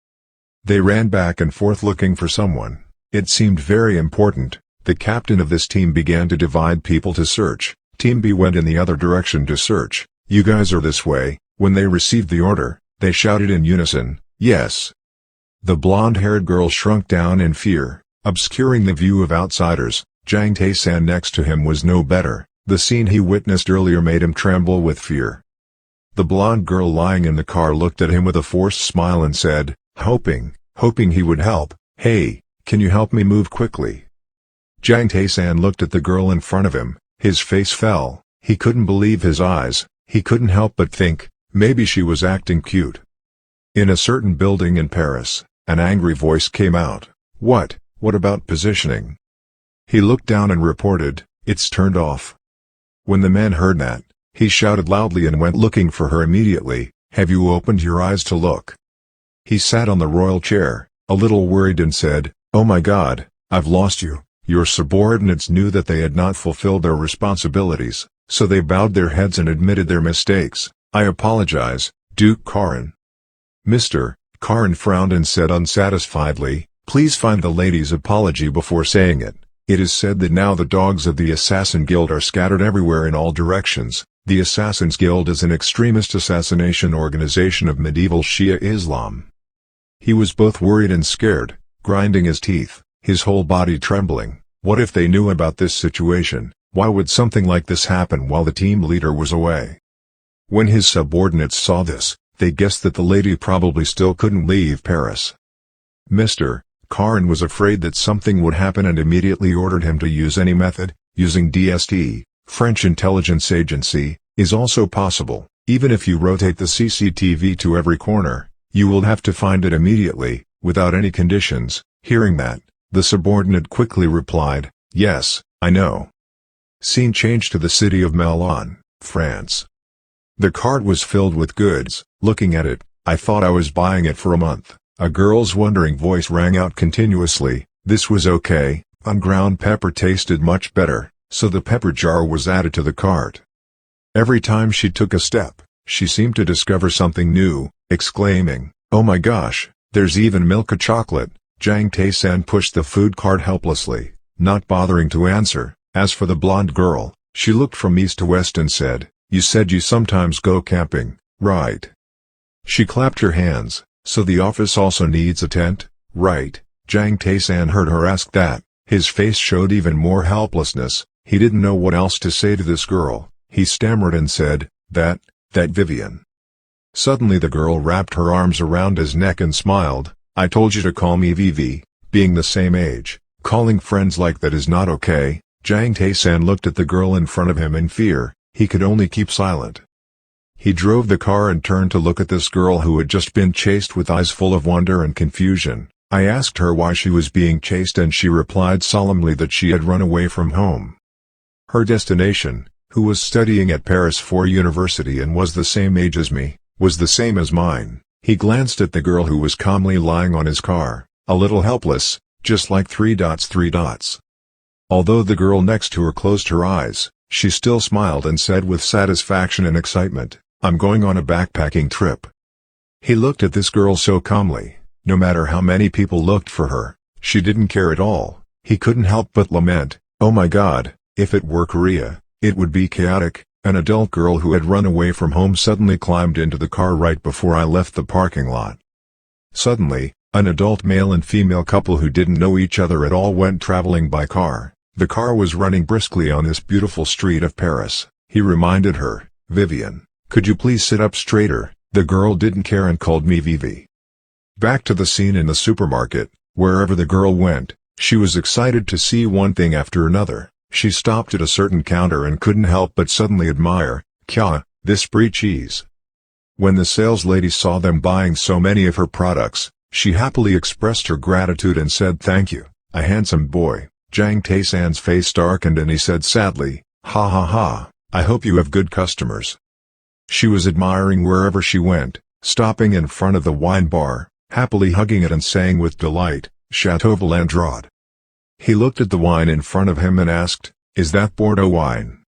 They ran back and forth looking for someone. It seemed very important. The captain of this team began to divide people to search. Team B went in the other direction to search. "You guys are this way." When they received the order, they shouted in unison, "Yes." The blonde-haired girl shrunk down in fear, obscuring the view of outsiders. Jang Taesan next to him was no better. The scene he witnessed earlier made him tremble with fear. The blonde girl lying in the car looked at him with a forced smile and said, hoping he would help, "Hey, can you help me move quickly?" Jang Taesan looked at the girl in front of him. His face fell. He couldn't believe his eyes. He couldn't help but think, maybe she was acting cute. In a certain building in Paris, an angry voice came out. What about positioning?" He looked down and reported, "It's turned off." When the man heard that, he shouted loudly and went looking for her immediately. "Have you opened your eyes to look?" He sat on the royal chair, a little worried and said, "Oh my God, I've lost you." Your subordinates knew that they had not fulfilled their responsibilities, so they bowed their heads and admitted their mistakes. "I apologize, Duke Karin." Mr. Karin frowned and said unsatisfiedly, "Please find the lady's apology before saying it. It is said that now the dogs of the Assassin Guild are scattered everywhere in all directions." The Assassins Guild is an extremist assassination organization of medieval Shia Islam. He was both worried and scared, grinding his teeth, his whole body trembling. What if they knew about this situation? Why would something like this happen while the team leader was away? When his subordinates saw this, they guessed that the lady probably still couldn't leave Paris. Mr. Karin was afraid that something would happen and immediately ordered him to use any method. Using DST, French intelligence agency, is also possible. Even if you rotate the CCTV to every corner, you will have to find it immediately, without any conditions. Hearing that, the subordinate quickly replied, "Yes, I know." Scene changed to the city of Milan, France. The cart was filled with goods. Looking at it, I thought I was buying it for a month. A girl's wondering voice rang out continuously. This was okay. Unground pepper tasted much better, so the pepper jar was added to the cart. Every time she took a step, She seemed to discover something new, exclaiming, "Oh my gosh, there's even milk chocolate." Jang Taesan pushed the food cart helplessly, not bothering to answer. As for the blonde girl, she looked from east to west and said, "You said you sometimes go camping, right?" She clapped her hands. "So the office also needs a tent, right?" Jang Taesan heard her ask that. His face showed even more helplessness. He didn't know what else to say to this girl. He stammered and said, that Vivian." Suddenly the girl wrapped her arms around his neck and smiled. "I told you to call me Vivi, being the same age. Calling friends like that is not okay." Jang Taesan looked at the girl in front of him in fear. He could only keep silent. He drove the car and turned to look at this girl who had just been chased with eyes full of wonder and confusion. I asked her why she was being chased and she replied solemnly that she had run away from home. Her destination, who was studying at Paris 4 University and was the same age as me, was the same as mine. He glanced at the girl who was calmly lying on his car, a little helpless, just like 3 dots 3 dots. Although the girl next to her closed her eyes, she still smiled and said with satisfaction and excitement, "I'm going on a backpacking trip." He looked at this girl so calmly. No matter how many people looked for her, she didn't care at all. He couldn't help but lament, "Oh my God, if it were Korea, it would be chaotic." An adult girl who had run away from home suddenly climbed into the car right before I left the parking lot. Suddenly, an adult male and female couple who didn't know each other at all went traveling by car. The car was running briskly on this beautiful street of Paris. He reminded her, "Vivian, could you please sit up straighter?" The girl didn't care and called me Vivi. Back to the scene in the supermarket. Wherever the girl went, she was excited to see one thing after another. She stopped at a certain counter and couldn't help but suddenly admire, "Kya, this brie cheese." When the sales lady saw them buying so many of her products, she happily expressed her gratitude and said thank you. "A handsome boy." Jang Taesan's face darkened and he said sadly, "Ha ha ha, I hope you have good customers." She was admiring wherever she went, stopping in front of the wine bar, happily hugging it and saying with delight, "Chateau Valandrod." He looked at the wine in front of him and asked, "Is that Bordeaux wine?"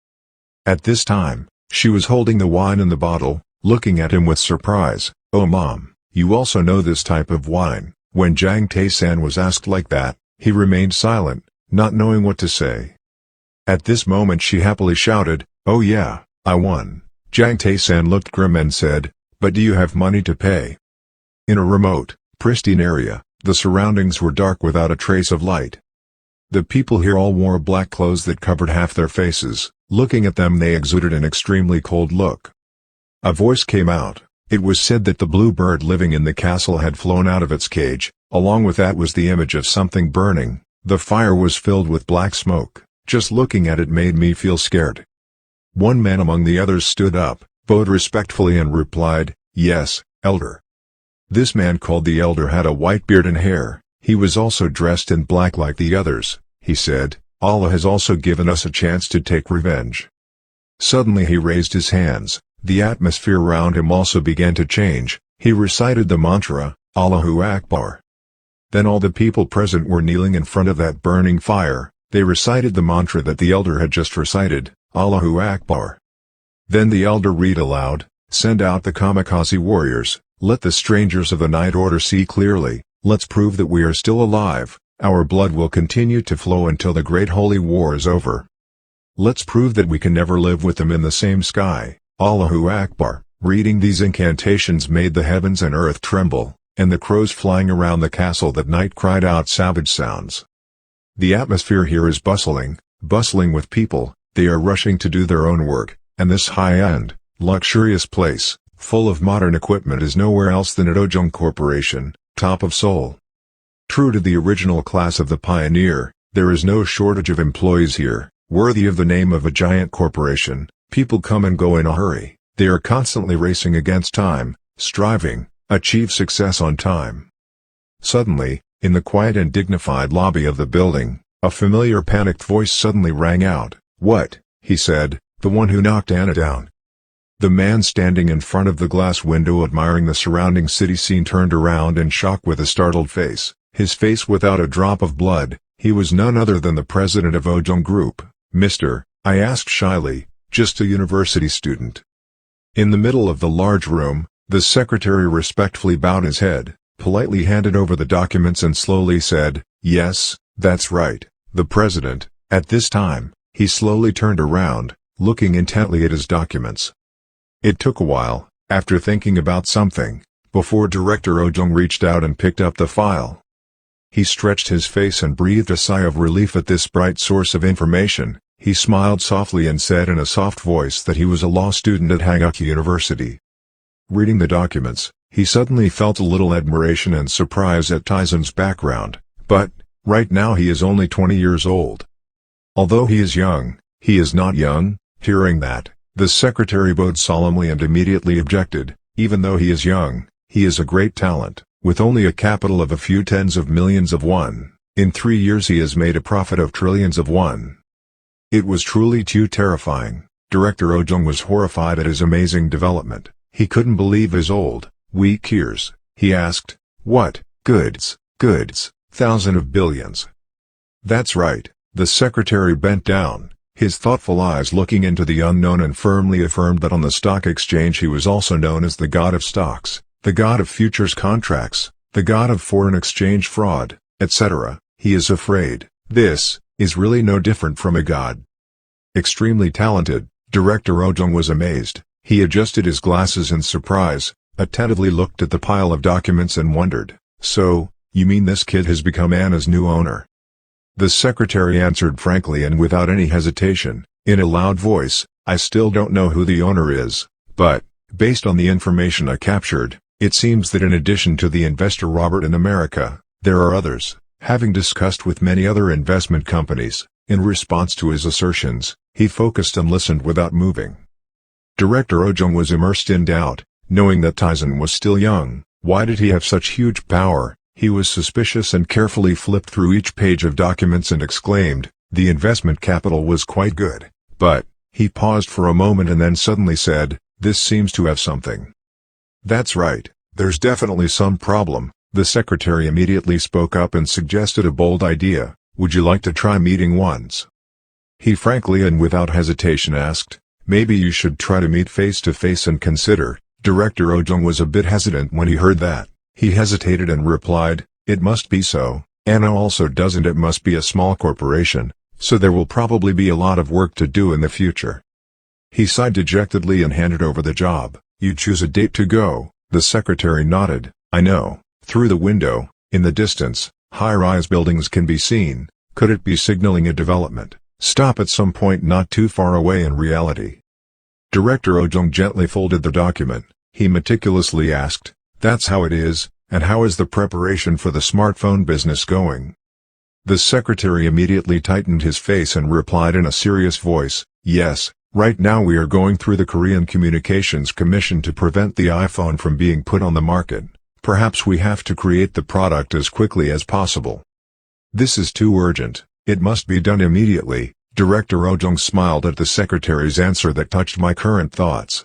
At this time, she was holding the wine in the bottle, looking at him with surprise. "Oh mom, you also know this type of wine?" When Jang Taesan was asked like that, he remained silent, not knowing what to say. At this moment she happily shouted, "Oh yeah, I won." Jang Taesan looked grim and said, "But do you have money to pay?" In a remote, pristine area, the surroundings were dark without a trace of light. The people here all wore black clothes that covered half their faces. Looking at them they exuded an extremely cold look. A voice came out. It was said that the blue bird living in the castle had flown out of its cage. Along with that was the image of something burning. The fire was filled with black smoke. Just looking at it made me feel scared. One man among the others stood up, bowed respectfully and replied, "Yes, elder." This man called the elder had a white beard and hair. He was also dressed in black like the others. He said, "Allah has also given us a chance to take revenge." Suddenly he raised his hands. The atmosphere around him also began to change. He recited the mantra, "Allahu Akbar." Then all the people present were kneeling in front of that burning fire. They recited the mantra that the elder had just recited, "Allahu Akbar." Then the elder read aloud, "Send out the kamikaze warriors. Let the strangers of the night order see clearly. Let's prove that we are still alive. Our blood will continue to flow until the great holy war is over. Let's prove that we can never live with them in the same sky. Allahu Akbar." Reading these incantations made the heavens and earth tremble, and the crows flying around the castle that night cried out savage sounds. The atmosphere here is bustling with people. They are rushing to do their own work, and this high-end, luxurious place, full of modern equipment is nowhere else than at Ojung Corporation, top of Seoul. True to the original class of the pioneer, there is no shortage of employees here, worthy of the name of a giant corporation. People come and go in a hurry. They are constantly racing against time, striving, achieve success on time. Suddenly, in the quiet and dignified lobby of the building, a familiar panicked voice suddenly rang out. "What?" he said, "the one who knocked Anna down." The man standing in front of the glass window admiring the surrounding city scene turned around in shock with a startled face, his face without a drop of blood. He was none other than the president of Ojung Group. "Mister," I asked shyly, "just a university student?" In the middle of the large room, the secretary respectfully bowed his head, politely handed over the documents and slowly said, "Yes, that's right, the president." At this time, he slowly turned around, looking intently at his documents. It took a while, after thinking about something, before Director Ojung reached out and picked up the file. He stretched his face and breathed a sigh of relief at this bright source of information. He smiled softly and said in a soft voice that he was a law student at Hanguk University. Reading the documents, he suddenly felt a little admiration and surprise at Taesan's background, but, right now he is only 20 years old. Although he is young, he is not young. Hearing that, the secretary bowed solemnly and immediately objected. Even though he is young, he is a great talent. With only a capital of a few tens of millions of won, in 3 years he has made a profit of trillions of won. It was truly too terrifying. Director Ojung was horrified at his amazing development. He couldn't believe his old, weak ears. He asked, "What, goods, thousand of billions?" "That's right." The secretary bent down, his thoughtful eyes looking into the unknown, and firmly affirmed that on the stock exchange he was also known as the god of stocks, the god of futures contracts, the god of foreign exchange fraud, etc. He is afraid. This is really no different from a god. Extremely talented, Director Ojung was amazed. He adjusted his glasses in surprise, attentively looked at the pile of documents and wondered, "So, you mean this kid has become Anna's new owner?" The secretary answered frankly and without any hesitation, in a loud voice, "I still don't know who the owner is, but, based on the information I captured, it seems that in addition to the investor Robert in America, there are others." Having discussed with many other investment companies, in response to his assertions, he focused and listened without moving. Director Ojung was immersed in doubt, knowing that Taesan was still young. Why did he have such huge power? He was suspicious and carefully flipped through each page of documents and exclaimed, the investment capital was quite good. But, he paused for a moment and then suddenly said, "This seems to have something." "That's right, there's definitely some problem." The secretary immediately spoke up and suggested a bold idea. "Would you like to try meeting once?" He frankly and without hesitation asked, "Maybe you should try to meet face to face and consider." Director Ojung was a bit hesitant when he heard that. He hesitated and replied, "It must be so. Anna also doesn't. It must be a small corporation, so there will probably be a lot of work to do in the future." He sighed dejectedly and handed over the job. "You choose a date to go." The secretary nodded. "I know." Through the window, in the distance, high-rise buildings can be seen. Could it be signaling a development? Stop at some point not too far away in reality. Director Ojung gently folded the document. He meticulously asked, "That's how it is, and how is the preparation for the smartphone business going?" The secretary immediately tightened his face and replied in a serious voice, "Yes, right now we are going through the Korean Communications Commission to prevent the iPhone from being put on the market. Perhaps we have to create the product as quickly as possible. This is too urgent, it must be done immediately." Director Ojung smiled at the secretary's answer that touched my current thoughts.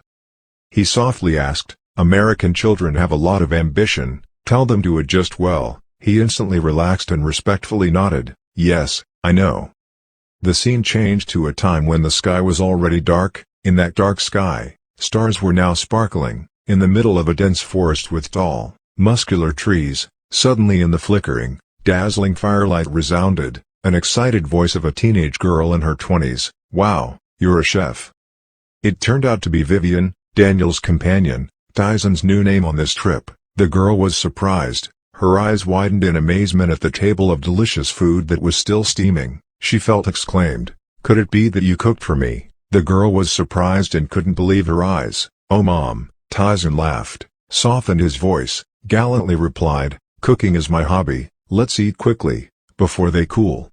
He softly asked, "American children have a lot of ambition, tell them to adjust well." He instantly relaxed and respectfully nodded, "Yes, I know." The scene changed to a time when the sky was already dark. In that dark sky, stars were now sparkling, in the middle of a dense forest with tall, muscular trees. Suddenly in the flickering, dazzling firelight resounded, an excited voice of a teenage girl in her 20s, "Wow, you're a chef." It turned out to be Vivian, Daniel's companion, Taesan's new name on this trip. The girl was surprised, her eyes widened in amazement at the table of delicious food that was still steaming. She felt exclaimed, "Could it be that you cooked for me?" The girl was surprised and couldn't believe her eyes. "Oh Mom," Taesan laughed, softened his voice, gallantly replied, "Cooking is my hobby, let's eat quickly, before they cool."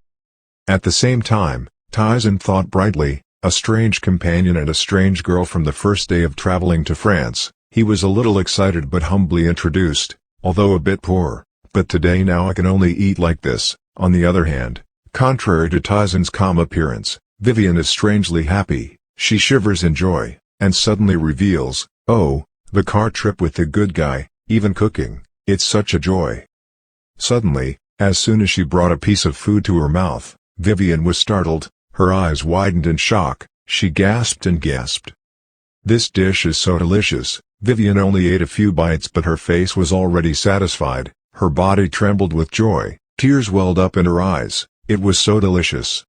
At the same time, Taesan thought brightly, a strange companion and a strange girl from the first day of traveling to France. He was a little excited but humbly introduced, although a bit poor. "But today now I can only eat like this." On the other hand, contrary to Taesan's calm appearance, Vivian is strangely happy. She shivers in joy, and suddenly reveals, "Oh, the car trip with the good guy, even cooking, it's such a joy." Suddenly, as soon as she brought a piece of food to her mouth, Vivian was startled, her eyes widened in shock, she gasped and gasped. This dish is so delicious. Vivian only ate a few bites but her face was already satisfied, her body trembled with joy, tears welled up in her eyes, it was so delicious.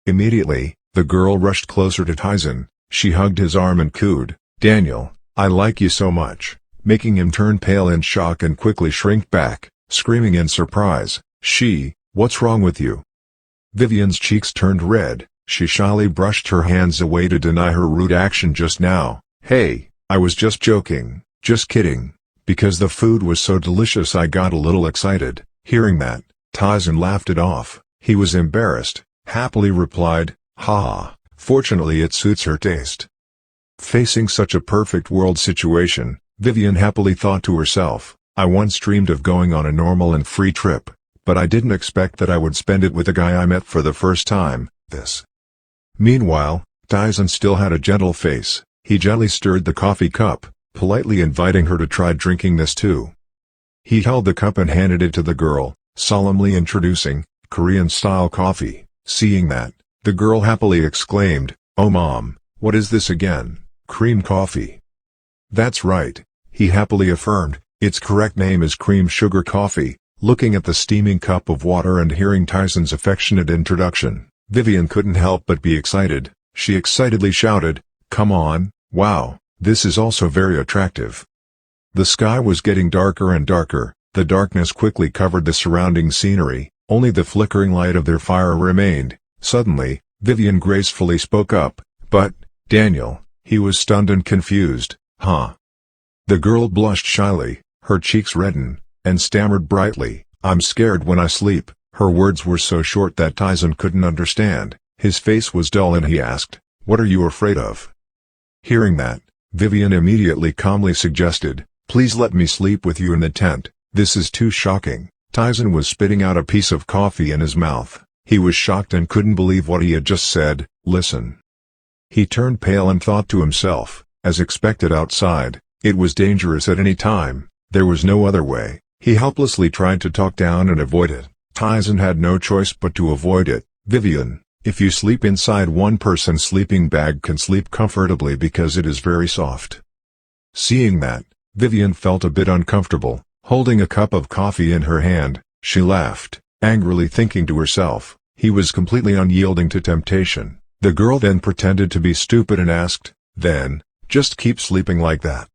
Immediately, the girl rushed closer to Taesan, she hugged his arm and cooed, "Daniel, I like you so much," making him turn pale in shock and quickly shrink back, screaming in surprise, "What's wrong with you?" Vivian's cheeks turned red, she shyly brushed her hands away to deny her rude action just now. "Hey, I was just joking, just kidding. Because the food was so delicious I got a little excited." Hearing that, Taesan laughed it off, he was embarrassed, happily replied, "Ha, fortunately it suits her taste." Facing such a perfect world situation, Vivian happily thought to herself, "I once dreamed of going on a normal and free trip, but I didn't expect that I would spend it with a guy I met for the first time, this." Meanwhile, Taesan still had a gentle face, he gently stirred the coffee cup, politely inviting her to try drinking this too. He held the cup and handed it to the girl, solemnly introducing, "Korean-style coffee." Seeing that, the girl happily exclaimed, "Oh mom, what is this again, cream coffee?" "That's right," he happily affirmed, "its correct name is cream sugar coffee." Looking at the steaming cup of water and hearing Taesan's affectionate introduction, Vivian couldn't help but be excited, she excitedly shouted, "Come on, wow, this is also very attractive." The sky was getting darker and darker, the darkness quickly covered the surrounding scenery, only the flickering light of their fire remained. Suddenly, Vivian gracefully spoke up, "But, Daniel," he was stunned and confused, "Huh?" The girl blushed shyly, her cheeks reddened, and stammered brightly, "I'm scared when I sleep." Her words were so short that Taesan couldn't understand, his face was dull and he asked, "What are you afraid of?" Hearing that, Vivian immediately calmly suggested, "Please let me sleep with you in the tent, this is too shocking." Taesan was spitting out a piece of coffee in his mouth, he was shocked and couldn't believe what he had just said. "Listen." He turned pale and thought to himself, as expected outside, it was dangerous at any time, there was no other way. He helplessly tried to talk down and avoid it. Taesan had no choice but to avoid it. "Vivian, if you sleep inside one person's sleeping bag can sleep comfortably because it is very soft." Seeing that, Vivian felt a bit uncomfortable, holding a cup of coffee in her hand, she laughed, angrily thinking to herself, he was completely unyielding to temptation. The girl then pretended to be stupid and asked, "Then, just keep sleeping like that?"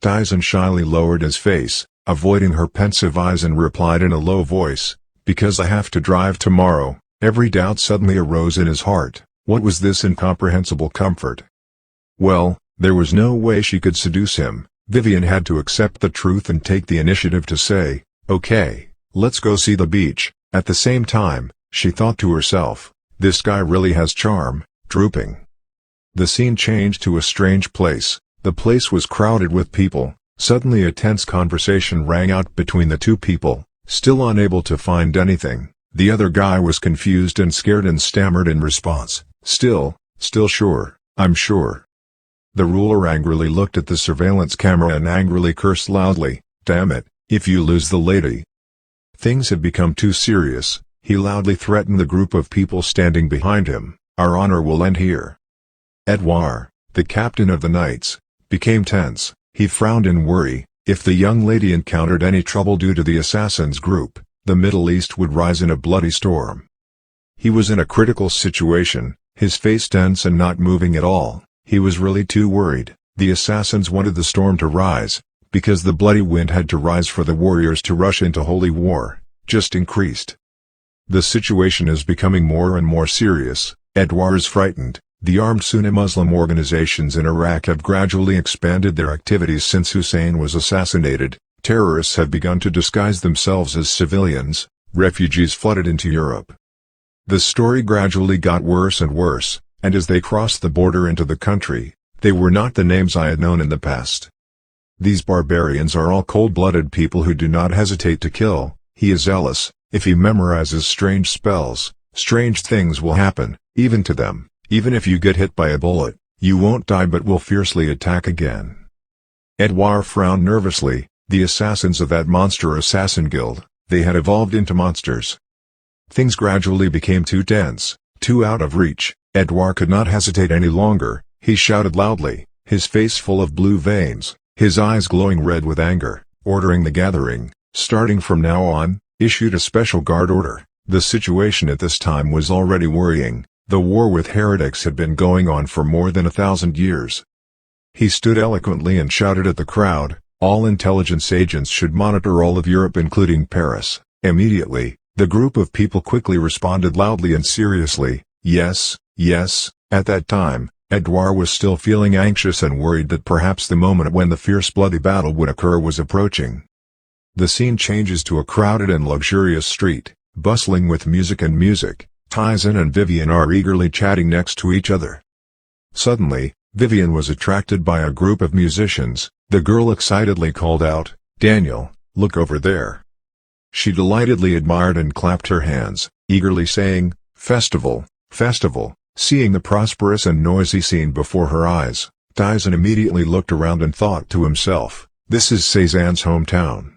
Taesan shyly lowered his face, avoiding her pensive eyes and replied in a low voice, "Because I have to drive tomorrow." Every doubt suddenly arose in his heart, what was this incomprehensible comfort? Well, there was no way she could seduce him, Vivian had to accept the truth and take the initiative to say, "Okay, let's go see the beach." At the same time, she thought to herself, this guy really has charm. Drooping. The scene changed to a strange place, the place was crowded with people. Suddenly a tense conversation rang out between the two people, still unable to find anything. The other guy was confused and scared and stammered in response, Still sure, I'm sure." The ruler angrily looked at the surveillance camera and angrily cursed loudly, "Damn it, if you lose the lady." Things had become too serious, he loudly threatened the group of people standing behind him, "Our honor will end here." Edouard, the captain of the knights, became tense, he frowned in worry, if the young lady encountered any trouble due to the assassins' group, the Middle East would rise in a bloody storm. He was in a critical situation, his face tense and not moving at all, he was really too worried. The assassins wanted the storm to rise, because the bloody wind had to rise for the warriors to rush into holy war, just increased. The situation is becoming more and more serious, Edouard is frightened. The armed Sunni Muslim organizations in Iraq have gradually expanded their activities since Hussein was assassinated. Terrorists have begun to disguise themselves as civilians, refugees flooded into Europe. The story gradually got worse and worse, and as they crossed the border into the country, they were not the names I had known in the past. These barbarians are all cold-blooded people who do not hesitate to kill. He is zealous, if he memorizes strange spells, strange things will happen, even to them. Even if you get hit by a bullet, you won't die but will fiercely attack again. Edouard frowned nervously, the assassins of that monster assassin guild, they had evolved into monsters. Things gradually became too dense, too out of reach. Edouard could not hesitate any longer, he shouted loudly, his face full of blue veins, his eyes glowing red with anger, ordering the gathering, starting from now on, issued a special guard order. The situation at this time was already worrying. The war with heretics had been going on for more than 1,000 years. He stood eloquently and shouted at the crowd, all intelligence agents should monitor all of Europe including Paris. Immediately, the group of people quickly responded loudly and seriously, yes, yes. At that time, Edouard was still feeling anxious and worried that perhaps the moment when the fierce bloody battle would occur was approaching. The scene changes to a crowded and luxurious street, bustling with music and music. Taesan and Vivian are eagerly chatting next to each other. Suddenly, Vivian was attracted by a group of musicians. The girl excitedly called out, "Daniel, look over there." She delightedly admired and clapped her hands, eagerly saying, "Festival, festival." Seeing the prosperous and noisy scene before her eyes, Taesan immediately looked around and thought to himself, this is Cézanne's hometown.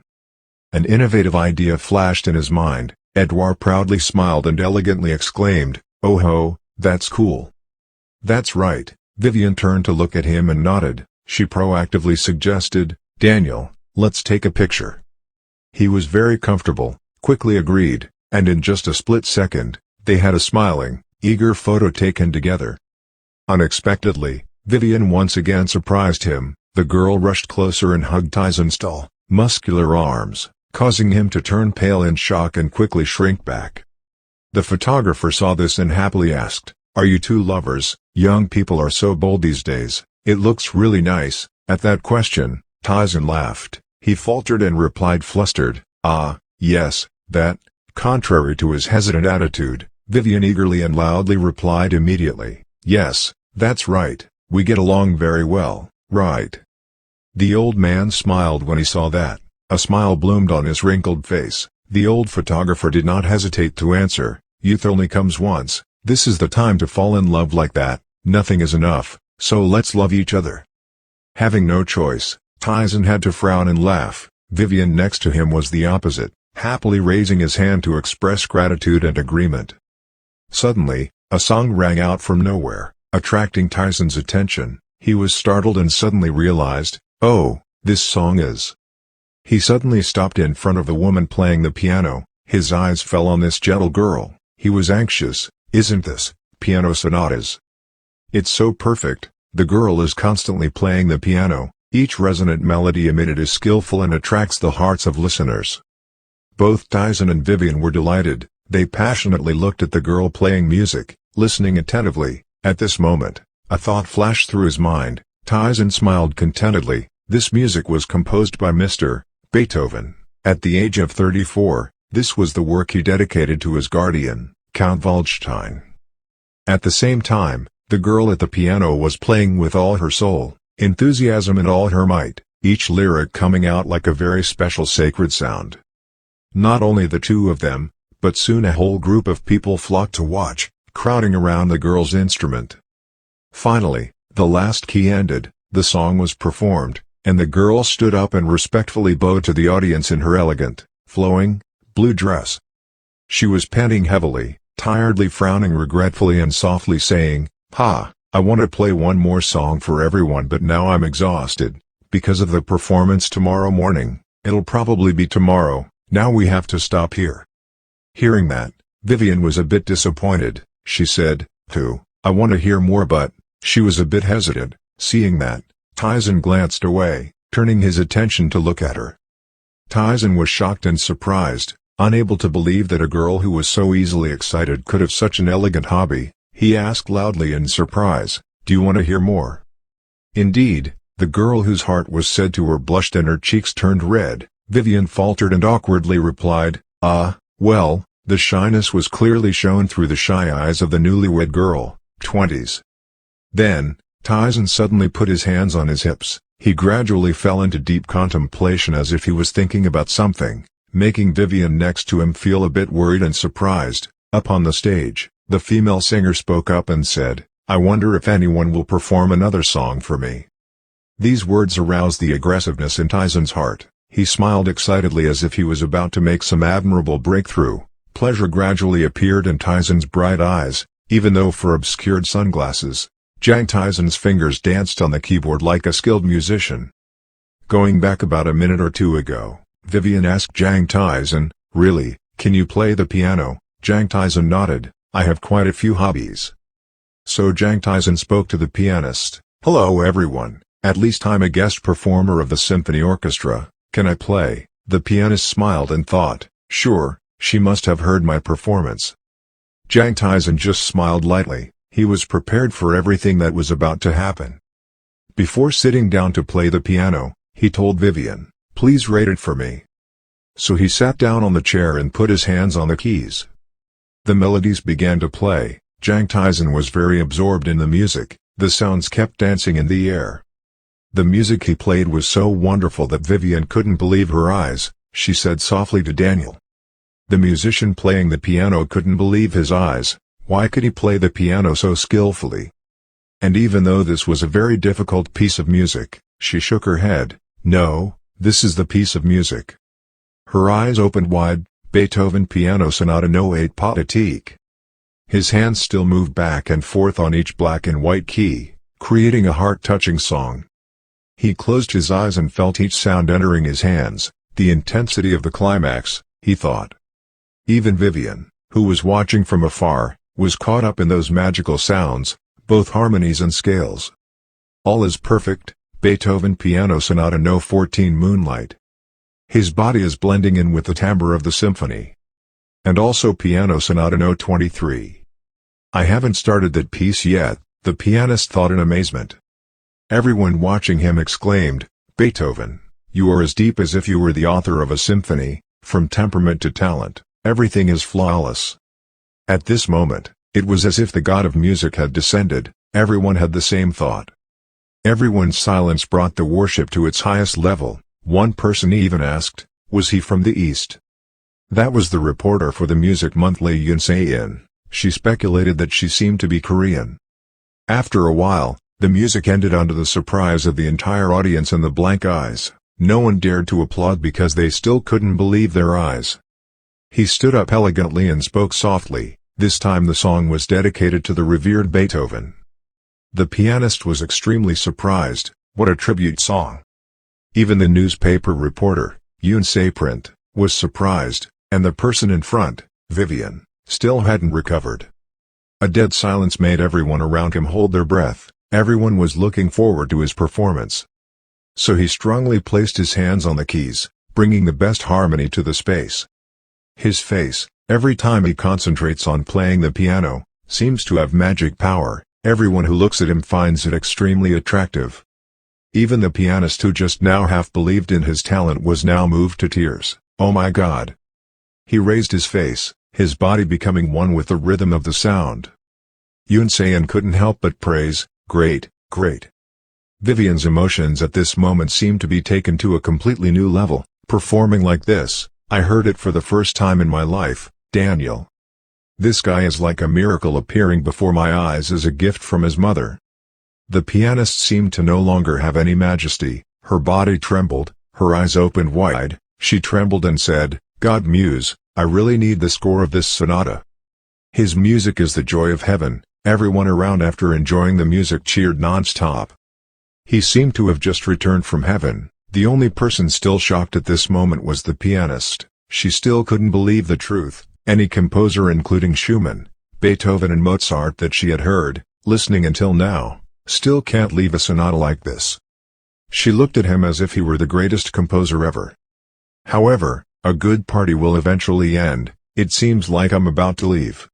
An innovative idea flashed in his mind. Edouard proudly smiled and elegantly exclaimed, "Oh ho, that's cool." "That's right." Vivian turned to look at him and nodded. She proactively suggested, "Daniel, let's take a picture." He was very comfortable, quickly agreed, and in just a split second, they had a smiling, eager photo taken together. Unexpectedly, Vivian once again surprised him. The girl rushed closer and hugged Taesan's tall, muscular arms, causing him to turn pale in shock and quickly shrink back. The photographer saw this and happily asked, "Are you two lovers?" Young people are so bold these days. "It looks really nice." At that question, Taesan laughed. He faltered and replied flustered, "Ah, yes, that." Contrary to his hesitant attitude, Vivian eagerly and loudly replied immediately, "Yes, that's right, we get along very well, right?" The old man smiled when he saw that. A smile bloomed on his wrinkled face. The old photographer did not hesitate to answer, "Youth only comes once, this is the time to fall in love like that, nothing is enough, so let's love each other." Having no choice, Taesan had to frown and laugh. Vivian next to him was the opposite, happily raising his hand to express gratitude and agreement. Suddenly, a song rang out from nowhere, attracting Taesan's attention. He was startled and suddenly realized, "Oh, this song is..." He suddenly stopped in front of the woman playing the piano. His eyes fell on this gentle girl. He was anxious. "Isn't this piano sonatas? It's so perfect." The girl is constantly playing the piano. Each resonant melody emitted is skillful and attracts the hearts of listeners. Both Taesan and Vivian were delighted. They passionately looked at the girl playing music, listening attentively. At this moment, a thought flashed through his mind. Taesan smiled contentedly. This music was composed by Mr. Beethoven. At the age of 34, this was the work he dedicated to his guardian, Count Waldstein. At the same time, the girl at the piano was playing with all her soul, enthusiasm and all her might, each lyric coming out like a very special sacred sound. Not only the two of them, but soon a whole group of people flocked to watch, crowding around the girl's instrument. Finally, the last key ended, the song was performed, and the girl stood up and respectfully bowed to the audience in her elegant, flowing, blue dress. She was panting heavily, tiredly frowning regretfully and softly saying, "I want to play one more song for everyone but now I'm exhausted, because of the performance tomorrow morning, it'll probably be tomorrow, now we have to stop here." Hearing that, Vivian was a bit disappointed. She said, "I want to hear more but..." She was a bit hesitant. Seeing that, Taesan glanced away, turning his attention to look at her. Taesan was shocked and surprised, unable to believe that a girl who was so easily excited could have such an elegant hobby. He asked loudly in surprise, "Do you want to hear more?" Indeed, the girl whose heart was said to her blushed and her cheeks turned red. Vivian faltered and awkwardly replied, Well." The shyness was clearly shown through the shy eyes of the newlywed girl, 20s. Then, Taesan suddenly put his hands on his hips. He gradually fell into deep contemplation as if he was thinking about something, making Vivian next to him feel a bit worried and surprised. Up on the stage, the female singer spoke up and said, "I wonder if anyone will perform another song for me." These words aroused the aggressiveness in Taesan's heart. He smiled excitedly as if he was about to make some admirable breakthrough. Pleasure gradually appeared in Taesan's bright eyes, even though for obscured sunglasses. Jang Taesan's fingers danced on the keyboard like a skilled musician. Going back about a minute or two ago, Vivian asked Jang Taesan, "Really, can you play the piano?" Jang Taesan nodded, "I have quite a few hobbies." So Jang Taesan spoke to the pianist, "Hello everyone, at least I'm a guest performer of the symphony orchestra, can I play?" The pianist smiled and thought, "Sure, she must have heard my performance." Jang Taesan just smiled lightly, he was prepared for everything that was about to happen. Before sitting down to play the piano, he told Vivian, "Please rate it for me." So he sat down on the chair and put his hands on the keys. The melodies began to play. Jang Taesan was very absorbed in the music, the sounds kept dancing in the air. The music he played was so wonderful that Vivian couldn't believe her eyes. She said softly to Daniel. The musician playing the piano couldn't believe his eyes. Why could he play the piano so skillfully? And even though this was a very difficult piece of music, she shook her head. "No, this is the piece of music." Her eyes opened wide. Beethoven Piano Sonata No. 8 Pathétique. His hands still moved back and forth on each black and white key, creating a heart-touching song. He closed his eyes and felt each sound entering his hands, the intensity of the climax, he thought. Even Vivian, who was watching from afar, was caught up in those magical sounds, both harmonies and scales. All is perfect. Beethoven Piano Sonata No. 14 Moonlight. His body is blending in with the timbre of the symphony. And also Piano Sonata No. 23. "I haven't started that piece yet," the pianist thought in amazement. Everyone watching him exclaimed, "Beethoven, you are as deep as if you were the author of a symphony, from temperament to talent, everything is flawless." At this moment, it was as if the god of music had descended. Everyone had the same thought. Everyone's silence brought the worship to its highest level. One person even asked, "Was he from the East?" That was the reporter for the music monthly Yoon Se-in. She speculated that she seemed to be Korean. After a while, the music ended under the surprise of the entire audience and the blank eyes. No one dared to applaud because they still couldn't believe their eyes. He stood up elegantly and spoke softly. This time the song was dedicated to the revered Beethoven. The pianist was extremely surprised. What a tribute song. Even the newspaper reporter, Yoon Se-print, was surprised, and the person in front, Vivian, still hadn't recovered. A dead silence made everyone around him hold their breath. Everyone was looking forward to his performance. So he strongly placed his hands on the keys, bringing the best harmony to the space. His face, every time he concentrates on playing the piano, seems to have magic power. Everyone who looks at him finds it extremely attractive. Even the pianist who just now half believed in his talent was now moved to tears. "Oh my God." He raised his face, his body becoming one with the rhythm of the sound. Yoon Se-in couldn't help but praise, "Great, great." Vivian's emotions at this moment seemed to be taken to a completely new level. "Performing like this, I heard it for the first time in my life, Daniel. This guy is like a miracle appearing before my eyes as a gift from his mother." The pianist seemed to no longer have any majesty. Her body trembled, her eyes opened wide. She trembled and said, "God Muse, I really need the score of this sonata." His music is the joy of heaven. Everyone around after enjoying the music cheered non-stop. He seemed to have just returned from heaven. The only person still shocked at this moment was the pianist. She still couldn't believe the truth. Any composer including Schumann, Beethoven and Mozart that she had heard, listening until now, still can't leave a sonata like this. She looked at him as if he were the greatest composer ever. However, a good party will eventually end. It seems like I'm about to leave.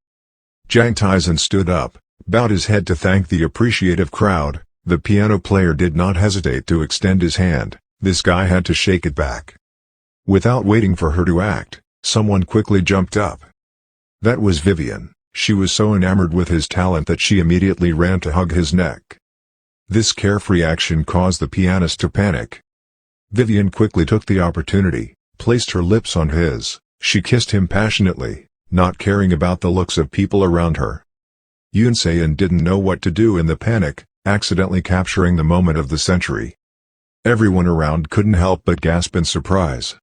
Jang Taesan stood up, bowed his head to thank the appreciative crowd. The piano player did not hesitate to extend his hand. This guy had to shake it back. Without waiting for her to act, someone quickly jumped up. That was Vivian. She was so enamored with his talent that she immediately ran to hug his neck. This carefree action caused the pianist to panic. Vivian quickly took the opportunity, placed her lips on his. She kissed him passionately, not caring about the looks of people around her. Yoon Se-in didn't know what to do in the panic, accidentally capturing the moment of the century. Everyone around couldn't help but gasp in surprise.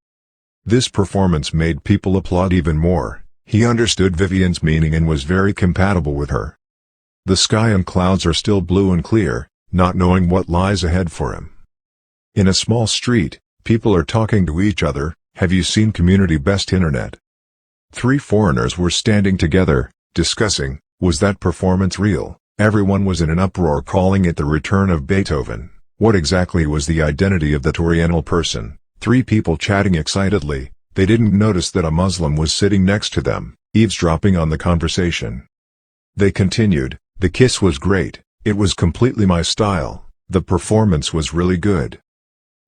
This performance made people applaud even more. He understood Vivian's meaning and was very compatible with her. The sky and clouds are still blue and clear, not knowing what lies ahead for him. In a small street, people are talking to each other. Have you seen Community Best Internet? 3 foreigners were standing together, discussing, was that performance real? Everyone was in an uproar calling it the return of Beethoven. What exactly was the identity of that Oriental person? 3 people chatting excitedly. They didn't notice that a Muslim was sitting next to them, eavesdropping on the conversation. They continued, the kiss was great, it was completely my style, the performance was really good.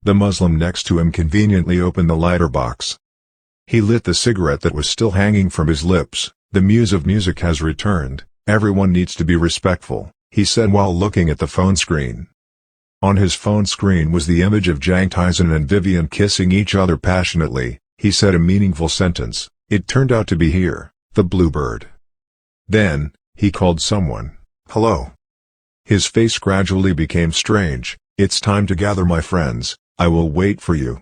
The Muslim next to him conveniently opened the lighter box. He lit the cigarette that was still hanging from his lips. The muse of music has returned, everyone needs to be respectful, he said while looking at the phone screen. On his phone screen was the image of Jang Taesan and Vivian kissing each other passionately. He said a meaningful sentence, it turned out to be here, the bluebird. Then, he called someone, hello. His face gradually became strange, it's time to gather my friends, I will wait for you.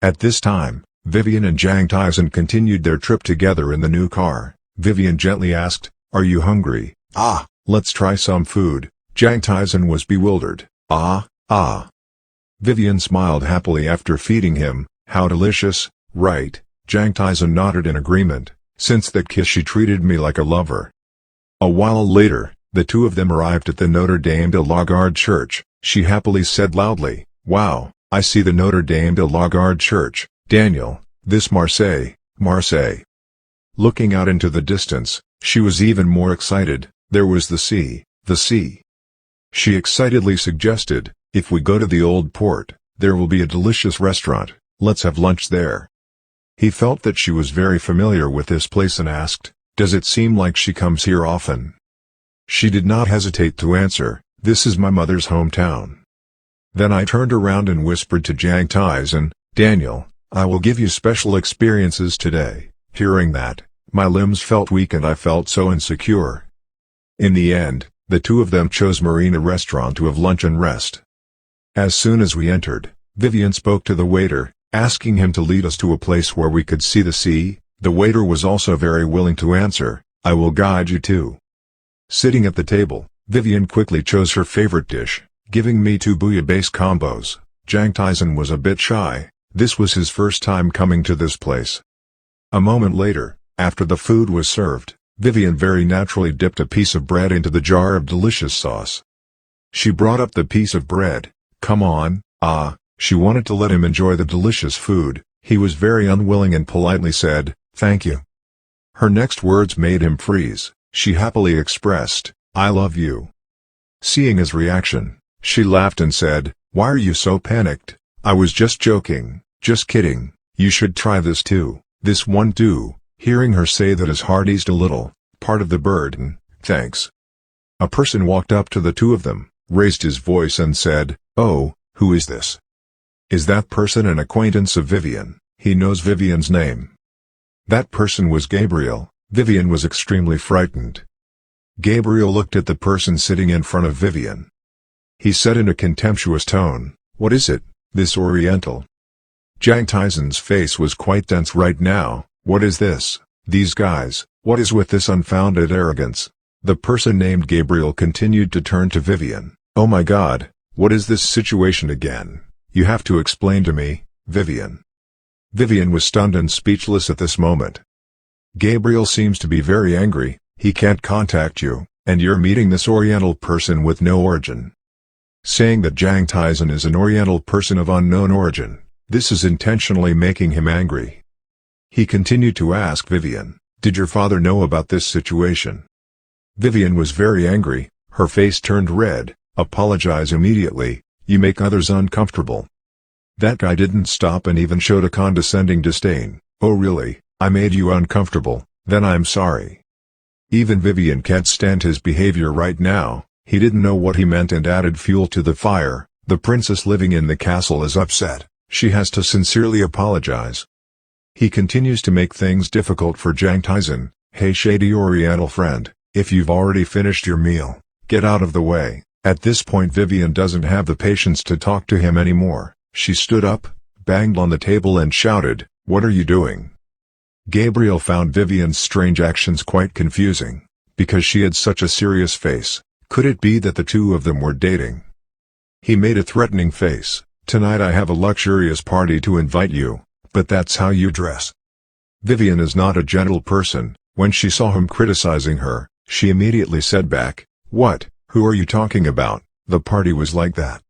At this time, Vivian and Jang Taesan continued their trip together in the new car. Vivian gently asked, are you hungry? Let's try some food. Jang Taesan was bewildered. Vivian smiled happily after feeding him. How delicious, right? Jang Taesan nodded in agreement. Since that kiss she treated me like a lover. A while later, the two of them arrived at the Notre Dame de la Garde church. She happily said loudly, wow, I see the Notre Dame de la Garde church, Daniel, this Marseille. Looking out into the distance, she was even more excited. There was the sea. She excitedly suggested, if we go to the old port, there will be a delicious restaurant, let's have lunch there. He felt that she was very familiar with this place and asked, does it seem like she comes here often? She did not hesitate to answer, this is my mother's hometown. Then I turned around and whispered to Jang Taesan, Daniel, I will give you special experiences today. Hearing that, my limbs felt weak and I felt so insecure. In the end, the two of them chose Marina Restaurant to have lunch and rest. As soon as we entered, Vivian spoke to the waiter, asking him to lead us to a place where we could see the sea. The waiter was also very willing to answer, I will guide you too. Sitting at the table, Vivian quickly chose her favorite dish, giving me 2 bouillabaisse combos. Jang Taesan was a bit shy, this was his first time coming to this place. A moment later, after the food was served, Vivian very naturally dipped a piece of bread into the jar of delicious sauce. She brought up the piece of bread, come on, she wanted to let him enjoy the delicious food. He was very unwilling and politely said, thank you. Her next words made him freeze. She happily expressed, I love you. Seeing his reaction, she laughed and said, why are you so panicked? I was just joking, just kidding, you should try this too, this one too. Hearing her say that his heart eased a little, part of the burden, thanks. A person walked up to the two of them, raised his voice and said, oh, who is this? Is that person an acquaintance of Vivian? He knows Vivian's name. That person was Gabriel. Vivian was extremely frightened. Gabriel looked at the person sitting in front of Vivian. He said in a contemptuous tone, what is it, this Oriental? Jang Taesan's face was quite tense right now. What is this? These guys, what is with this unfounded arrogance? The person named Gabriel continued to turn to Vivian. Oh my God, what is this situation again? You have to explain to me, Vivian. Vivian was stunned and speechless at this moment. Gabriel seems to be very angry, he can't contact you, and you're meeting this Oriental person with no origin. Saying that Jang Taesan is an Oriental person of unknown origin, this is intentionally making him angry. He continued to ask Vivian, did your father know about this situation? Vivian was very angry, her face turned red. Apologize immediately, you make others uncomfortable. That guy didn't stop and even showed a condescending disdain. Oh really, I made you uncomfortable, then I'm sorry. Even Vivian can't stand his behavior right now. He didn't know what he meant and added fuel to the fire. The princess living in the castle is upset, she has to sincerely apologize. He continues to make things difficult for Jang Taesan. Hey shady Oriental friend, if you've already finished your meal, get out of the way. At this point Vivian doesn't have the patience to talk to him anymore. She stood up, banged on the table and shouted, what are you doing? Gabriel found Vivian's strange actions quite confusing. because she had such a serious face. Could it be that the two of them were dating? He made a threatening face. Tonight I have a luxurious party to invite you, but that's how you dress. Vivian is not a gentle person. When she saw him criticizing her, she immediately said back, "What? Who are you talking about? The party was like that."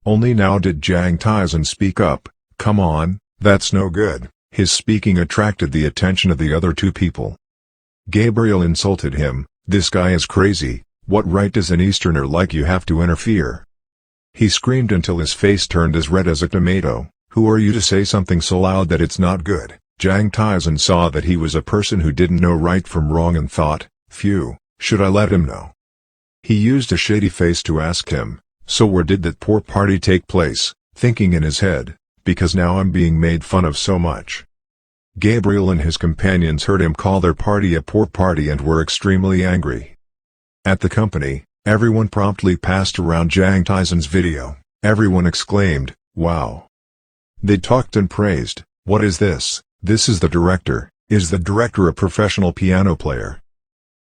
Only now did Jang Taesan speak up. "Come on, that's no good." His speaking attracted the attention of the other two people. Gabriel insulted him. "This guy is crazy. What right does an Easterner like you have to interfere?" He screamed until his face turned as red as a tomato. "Who are you to say something so loud that it's not good?" Jang Taesan saw that he was a person who didn't know right from wrong and thought, "Phew, should I let him know?" He used a shady face to ask him, "So where did that poor party take place?" thinking in his head, "Because now I'm being made fun of so much." Gabriel and his companions heard him call their party a poor party and were extremely angry. At the company, everyone promptly passed around Jang Taesan's video. Everyone exclaimed, "Wow." They talked and praised, "What is this? This is the director. Is the director a professional piano player?"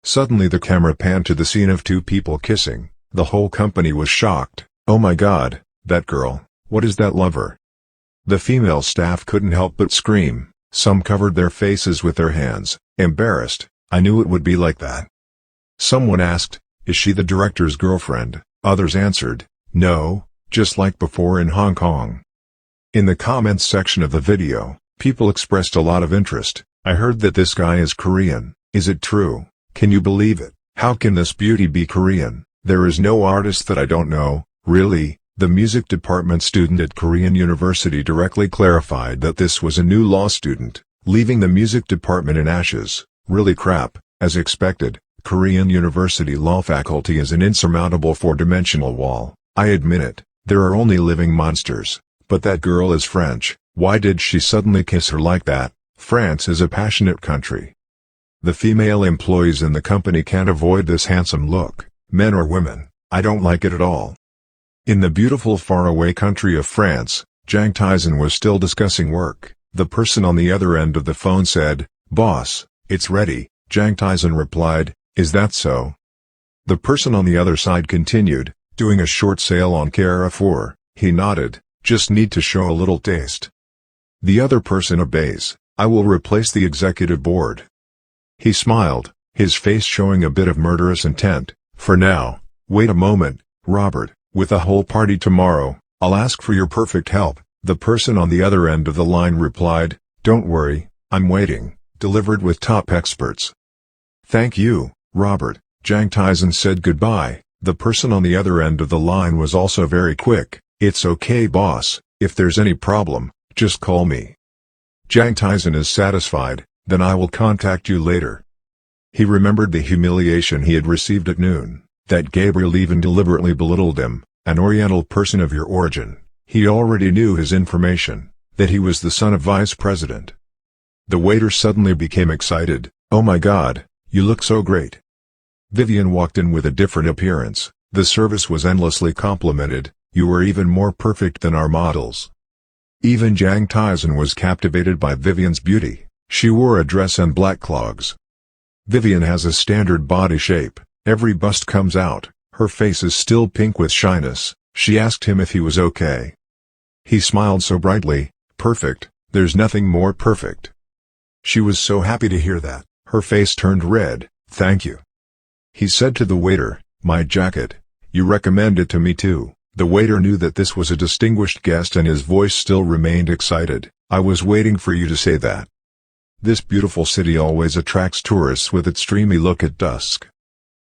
Suddenly the camera panned to the scene of two people kissing. The whole company was shocked. "Oh my god, that girl, what is that lover?" The female staff couldn't help but scream. Some covered their faces with their hands, embarrassed. "I knew it would be like that." Someone asked, "Is she the director's girlfriend?" Others answered, "No, just like before in Hong Kong." In the comments section of the video, people expressed a lot of interest. "I heard that this guy is Korean. Is it true? Can you believe it? How can this beauty be Korean? There is no artist that I don't know." Really? The music department student at Korean University directly clarified that this was a new law student, leaving the music department in ashes. Really crap. As expected, Korean University law faculty is an insurmountable four-dimensional wall. I admit it, there are only living monsters. But that girl is French. Why did she suddenly kiss her like that? France is a passionate country. The female employees in the company can't avoid this handsome look. Men or women, I don't like it at all. In the beautiful faraway country of France, Jang Taesan was still discussing work. The person on the other end of the phone said, "Boss, it's ready." Jang Taesan replied, "Is that so?" The person on the other side continued, "Doing a short sale on Carrefour." He nodded, "Just need to show a little taste." The other person obeys, "I will replace the executive board." He smiled, his face showing a bit of murderous intent. "For now, wait a moment, Robert, with a whole party tomorrow, I'll ask for your perfect help." The person on the other end of the line replied, "Don't worry, I'm waiting," delivered with top experts. "Thank you, Robert." Jang Taesan said goodbye. The person on the other end of the line was also very quick. "It's okay boss, if there's any problem, just call me." Jang Taesan is satisfied, "Then I will contact you later." He remembered the humiliation he had received at noon, that Gabriel even deliberately belittled him, an Oriental person of your origin. He already knew his information, that he was the son of vice president. The waiter suddenly became excited, "Oh my god, you look so great." Vivian walked in with a different appearance. The service was endlessly complimented, "You were even more perfect than our models." Even Jang Taesan was captivated by Vivian's beauty. She wore a dress and black clogs. Vivian has a standard body shape, every bust comes out, her face is still pink with shyness. She asked him if he was okay. He smiled so brightly, "Perfect, there's nothing more perfect." She was so happy to hear that, her face turned red. "Thank you." He said to the waiter, "My jacket, you recommend it to me too." The waiter knew that this was a distinguished guest and his voice still remained excited. "I was waiting for you to say that." This beautiful city always attracts tourists with its dreamy look at dusk.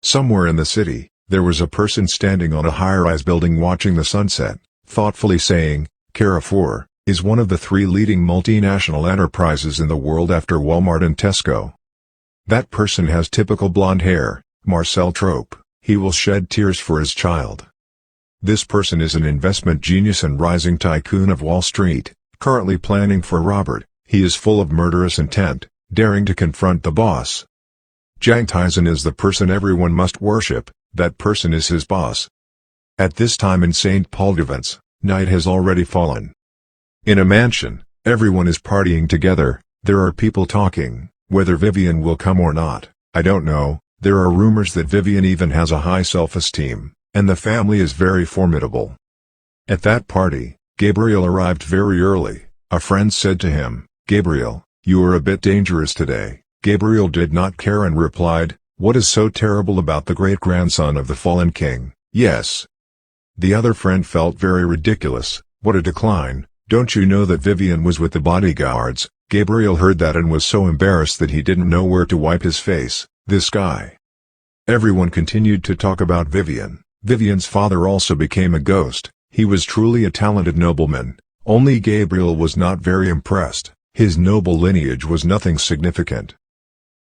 Somewhere in the city, there was a person standing on a high-rise building watching the sunset, thoughtfully saying, "Carrefour is one of the 3 leading multinational enterprises in the world after Walmart and Tesco." That person has typical blonde hair, Marcel Trope. He will shed tears for his child. This person is an investment genius and rising tycoon of Wall Street, currently planning for Robert. He is full of murderous intent, daring to confront the boss. Jang Taesan is the person everyone must worship, that person is his boss. At this time in St. Paul-de-Vence, night has already fallen. In a mansion, everyone is partying together, there are people talking, whether Vivian will come or not, I don't know. There are rumors that Vivian even has a high self-esteem, and the family is very formidable. At that party, Gabriel arrived very early. A friend said to him, "Gabriel, you are a bit dangerous today." Gabriel did not care and replied, "What is so terrible about the great-grandson of the fallen king?" "Yes." The other friend felt very ridiculous. "What a decline, don't you know that Vivian was with the bodyguards?" Gabriel heard that and was so embarrassed that he didn't know where to wipe his face. This guy. Everyone continued to talk about Vivian. Vivian's father also became a ghost. He was truly a talented nobleman. Only Gabriel was not very impressed. His noble lineage was nothing significant.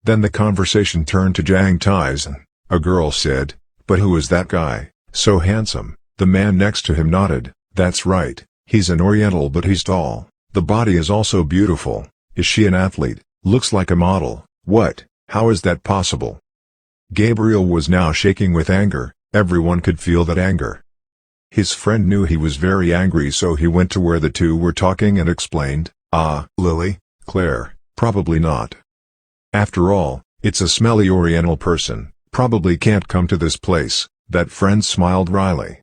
Then the conversation turned to Jang Taesan. A girl said, "But who is that guy? So handsome." The man next to him nodded. "That's right, he's an Oriental but he's tall. The body is also beautiful." "Is she an athlete? Looks like a model." "What? How is that possible?" Gabriel was now shaking with anger. Everyone could feel that anger. His friend knew he was very angry, so he went to where the two were talking and explained, "Ah, Lily, Claire, probably not. After all, it's a smelly Oriental person, probably can't come to this place." That friend smiled wryly.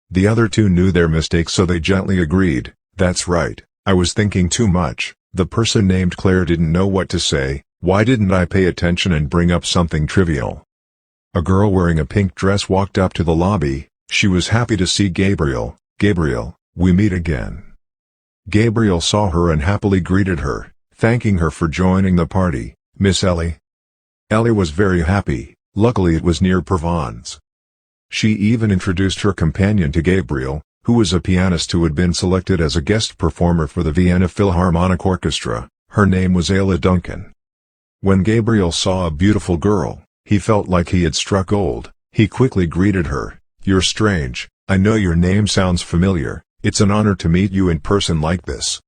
The other two knew their mistake, so they gently agreed, "That's right, I was thinking too much." The person named Claire didn't know what to say. "Why didn't I pay attention and bring up something trivial?" A girl wearing a pink dress walked up to the lobby. She was happy to see Gabriel. "Gabriel, we meet again." Gabriel saw her and happily greeted her, thanking her for joining the party. "Miss Ellie." Ellie was very happy. Luckily it was near Provence. She even introduced her companion to Gabriel, who was a pianist who had been selected as a guest performer for the Vienna Philharmonic Orchestra. Her name was Ayla Duncan. When Gabriel saw a beautiful girl, he felt like he had struck gold. He quickly greeted her. "You're strange, I know your name sounds familiar. It's an honor to meet you in person like this."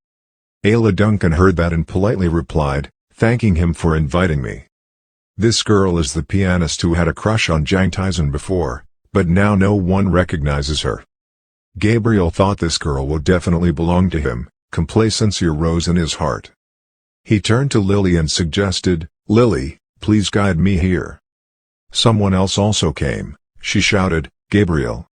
Ayla Duncan heard that and politely replied, thanking him for inviting me. This girl is the pianist who had a crush on Jang Taesan before, but now no one recognizes her. Gabriel thought this girl would definitely belong to him. Complacency arose in his heart. He turned to Lily and suggested, "Lily, please guide me here." Someone else also came. She shouted, "Gabriel."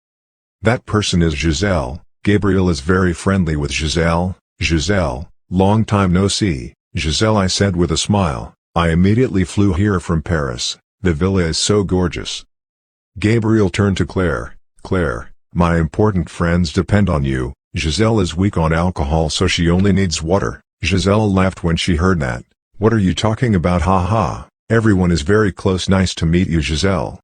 That person is Giselle. Gabriel is very friendly with Giselle. "Giselle, long time no see." "Giselle," I said with a smile. "I immediately flew here from Paris. The villa is so gorgeous." Gabriel turned to Claire. "Claire, my important friends depend on you." Giselle is weak on alcohol, so she only needs water. Giselle laughed when she heard that. "What are you talking about? Ha ha. Everyone is very close. Nice to meet you, Giselle."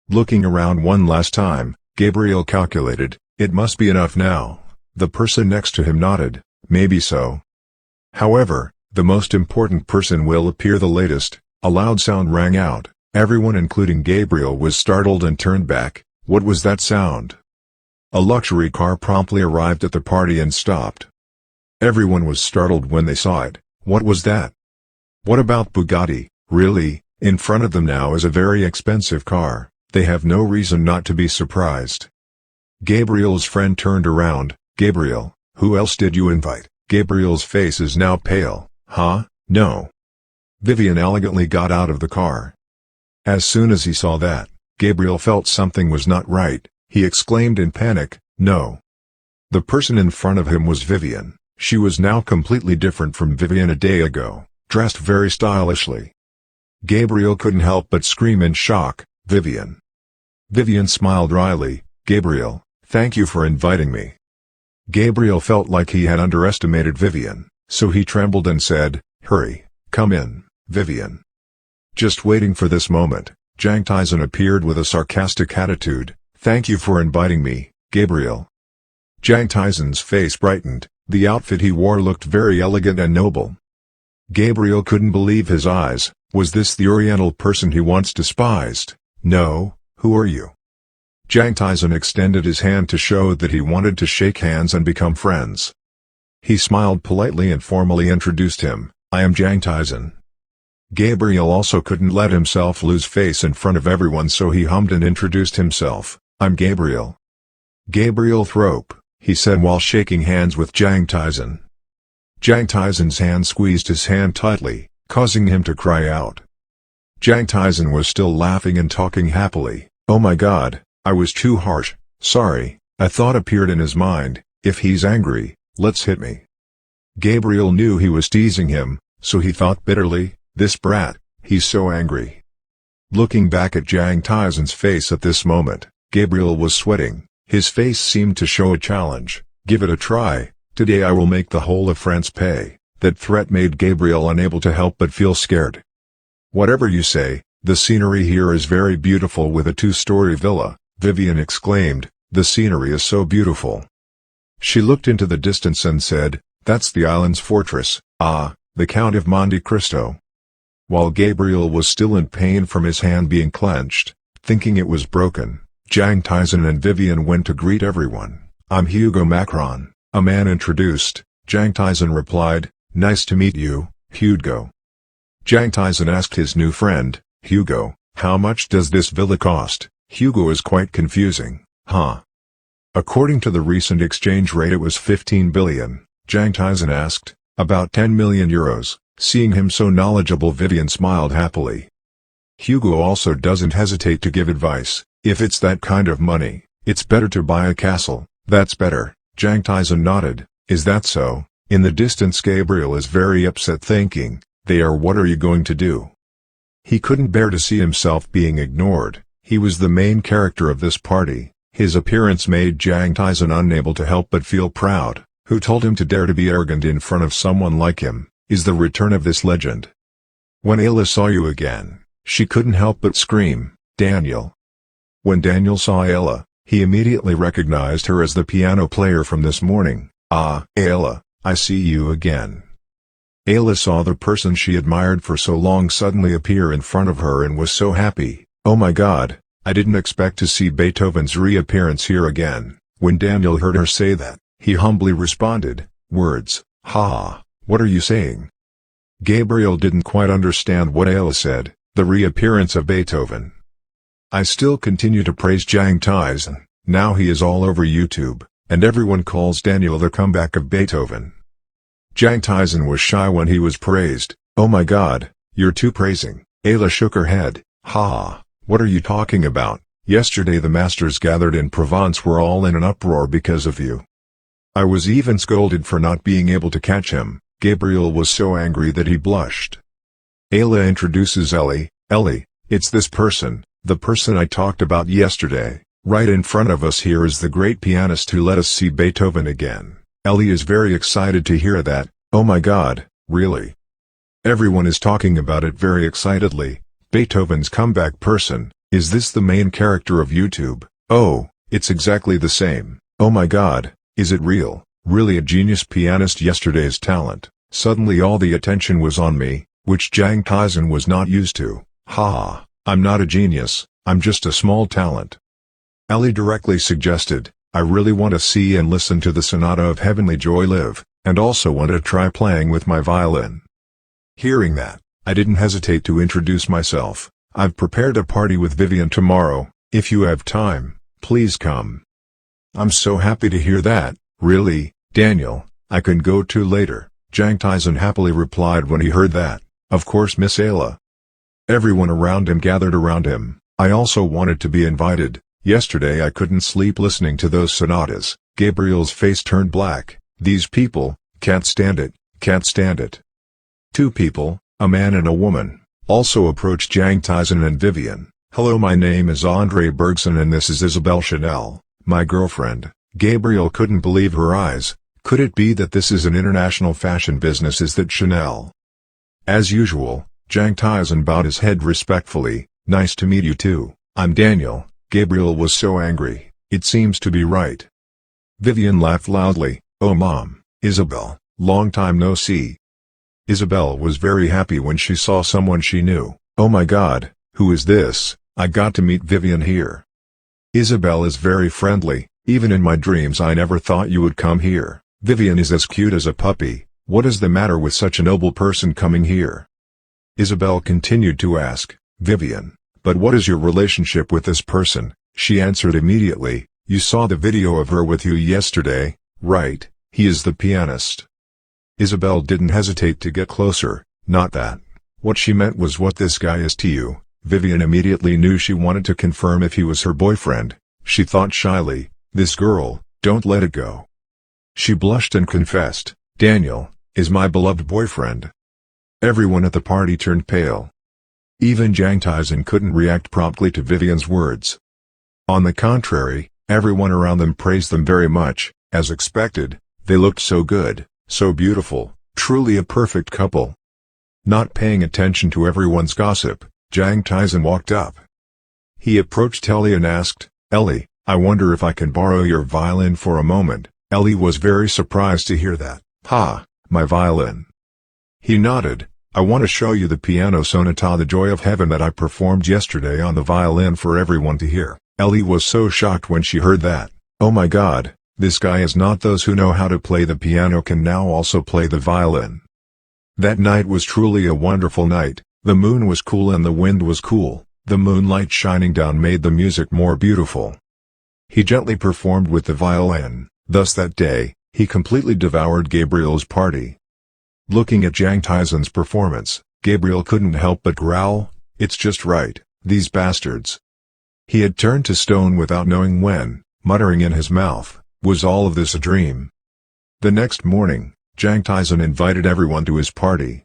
Looking around one last time, Gabriel calculated, "It must be enough now." The person next to him nodded, "Maybe so. However, the most important person will appear the latest." A loud sound rang out. Everyone including Gabriel was startled and turned back. What was that sound? A luxury car promptly arrived at the party and stopped. Everyone was startled when they saw it. What was that? What about Bugatti? Really? In front of them now is a very expensive car. They have no reason not to be surprised. Gabriel's friend turned around. "Gabriel, who else did you invite?" Gabriel's face is now pale. "Huh? No." Vivian elegantly got out of the car. As soon as he saw that, Gabriel felt something was not right. He exclaimed in panic, "No." The person in front of him was Vivian. She was now completely different from Vivian a day ago, dressed very stylishly. Gabriel couldn't help but scream in shock, "Vivian!" Vivian smiled wryly. "Gabriel, thank you for inviting me." Gabriel felt like he had underestimated Vivian, so he trembled and said, "Hurry, come in, Vivian." Just waiting for this moment, Jang Taesan appeared with a sarcastic attitude. "Thank you for inviting me, Gabriel." Jang Taesan's face brightened. The outfit he wore looked very elegant and noble. Gabriel couldn't believe his eyes. Was this the Oriental person he once despised? "No, who are you?" Jang Taesan extended his hand to show that he wanted to shake hands and become friends. He smiled politely and formally introduced him. "I am Jang Taesan." Gabriel also couldn't let himself lose face in front of everyone, so he hummed and introduced himself. "I'm Gabriel." "Gabriel Thrope," he said while shaking hands with Jang Taesan. Jang Taesan's hand squeezed his hand tightly, causing him to cry out. Jang Taesan was still laughing and talking happily. "Oh my god, I was too harsh, sorry." A thought appeared in his mind, if he's angry, let's hit me. Gabriel knew he was teasing him, so he thought bitterly, this brat, he's so angry. Looking back at Jang Taesan's face at this moment, Gabriel was sweating. His face seemed to show a challenge. Give it a try, today I will make the whole of France pay. That threat made Gabriel unable to help but feel scared. Whatever you say, the scenery here is very beautiful with a 2-story villa, Vivian exclaimed, the scenery is so beautiful. She looked into the distance and said, that's the island's fortress, the Count of Monte Cristo. While Gabriel was still in pain from his hand being clenched, thinking it was broken, Jang Taesan and Vivian went to greet everyone. I'm Hugo Macron, a man introduced. Jang Taesan replied, nice to meet you, Hugo. Jang Taesan asked his new friend, Hugo, how much does this villa cost? Hugo is quite confusing, huh? According to the recent exchange rate it was 15 billion, Jang Taesan asked, about 10 million euros. Seeing him so knowledgeable, Vivian smiled happily. Hugo also doesn't hesitate to give advice, if it's that kind of money, it's better to buy a castle, that's better. Jang Taesan nodded, is that so? In the distance Gabriel is very upset thinking, what are you going to do? He couldn't bear to see himself being ignored. He was the main character of this party. His appearance made Jang Taesan unable to help but feel proud. Who told him to dare to be arrogant in front of someone like him? Is the return of this legend. When Ayla saw you again, she couldn't help but scream, Daniel. When Daniel saw Ayla, he immediately recognized her as the piano player from this morning. Ah, Ayla, I see you again. Ayla saw the person she admired for so long suddenly appear in front of her and was so happy. Oh my god, I didn't expect to see Beethoven's reappearance here again. When Daniel heard her say that, he humbly responded, words, ha, what are you saying? Gabriel didn't quite understand what Ayla said, the reappearance of Beethoven. I still continue to praise Jang Taesan, now he is all over YouTube, and everyone calls Daniel the comeback of Beethoven. Jang Taesan was shy when he was praised. Oh my god, you're too praising. Ayla shook her head. Ha, what are you talking about? Yesterday the masters gathered in Provence were all in an uproar because of you. I was even scolded for not being able to catch him. Gabriel was so angry that he blushed. Ayla introduces Ellie. Ellie, it's this person, the person I talked about yesterday. Right in front of us here is the great pianist who let us see Beethoven again. Ellie is very excited to hear that. Oh my god, really? Everyone is talking about it very excitedly. Beethoven's comeback person, is this the main character of YouTube? Oh, it's exactly the same. Oh my god, is it real? Really a genius pianist. Yesterday's talent. Suddenly all the attention was on me, which Jang Taesan was not used to. Ha, I'm not a genius, I'm just a small talent. Ellie directly suggested, I really want to see and listen to the Sonata of Heavenly Joy live, and also want to try playing with my violin. Hearing that, I didn't hesitate to introduce myself. I've prepared a party with Vivian tomorrow, if you have time, please come. I'm so happy to hear that, really, Daniel, I can go too later, Jang Taesan happily replied when he heard that, of course Miss Ayla. Everyone around him gathered around him. I also wanted to be invited. Yesterday I couldn't sleep listening to those sonatas. Gabriel's face turned black. These people, can't stand it, can't stand it. Two people, a man and a woman, also approached Jang Taesan and Vivian. Hello, my name is Andre Bergson and this is Isabelle Chanel, my girlfriend. Gabriel couldn't believe her eyes. Could it be that this is an international fashion business? Is that Chanel? As usual, Jang Taesan bowed his head respectfully. Nice to meet you too. I'm Daniel. Gabriel was so angry. It seems to be right. Vivian laughed loudly. Oh mom, Isabelle, long time no see. Isabelle was very happy when she saw someone she knew. Oh my god, who is this? I got to meet Vivian here. Isabelle is very friendly. Even in my dreams I never thought you would come here. Vivian is as cute as a puppy. What is the matter with such a noble person coming here? Isabelle continued to ask. Vivian, but what is your relationship with this person? She answered immediately. You saw the video of her with you yesterday, right? He is the pianist. Isabelle didn't hesitate to get closer. Not that. What she meant was what this guy is to you. Vivian immediately knew she wanted to confirm if he was her boyfriend. She thought shyly, this girl, don't let it go. She blushed and confessed, Daniel, is my beloved boyfriend. Everyone at the party turned pale. Even Jang Taesan couldn't react promptly to Vivian's words. On the contrary, everyone around them praised them very much. As expected, they looked so good, so beautiful, truly a perfect couple. Not paying attention to everyone's gossip, Jang Taesan walked up. He approached Ellie and asked, Ellie, I wonder if I can borrow your violin for a moment. Ellie was very surprised to hear that. Ha, my violin. He nodded. I want to show you the piano sonata The Joy of Heaven that I performed yesterday on the violin for everyone to hear. Ellie was so shocked when she heard that. Oh my god, this guy is not those who know how to play the piano can now also play the violin. That night was truly a wonderful night. The moon was cool and the wind was cool. The moonlight shining down made the music more beautiful. He gently performed with the violin. Thus that day, he completely devoured Gabriel's party. Looking at Jang Taesan's performance, Gabriel couldn't help but growl, it's just right, these bastards. He had turned to stone without knowing when, muttering in his mouth, was all of this a dream? The next morning, Jang Taesan invited everyone to his party.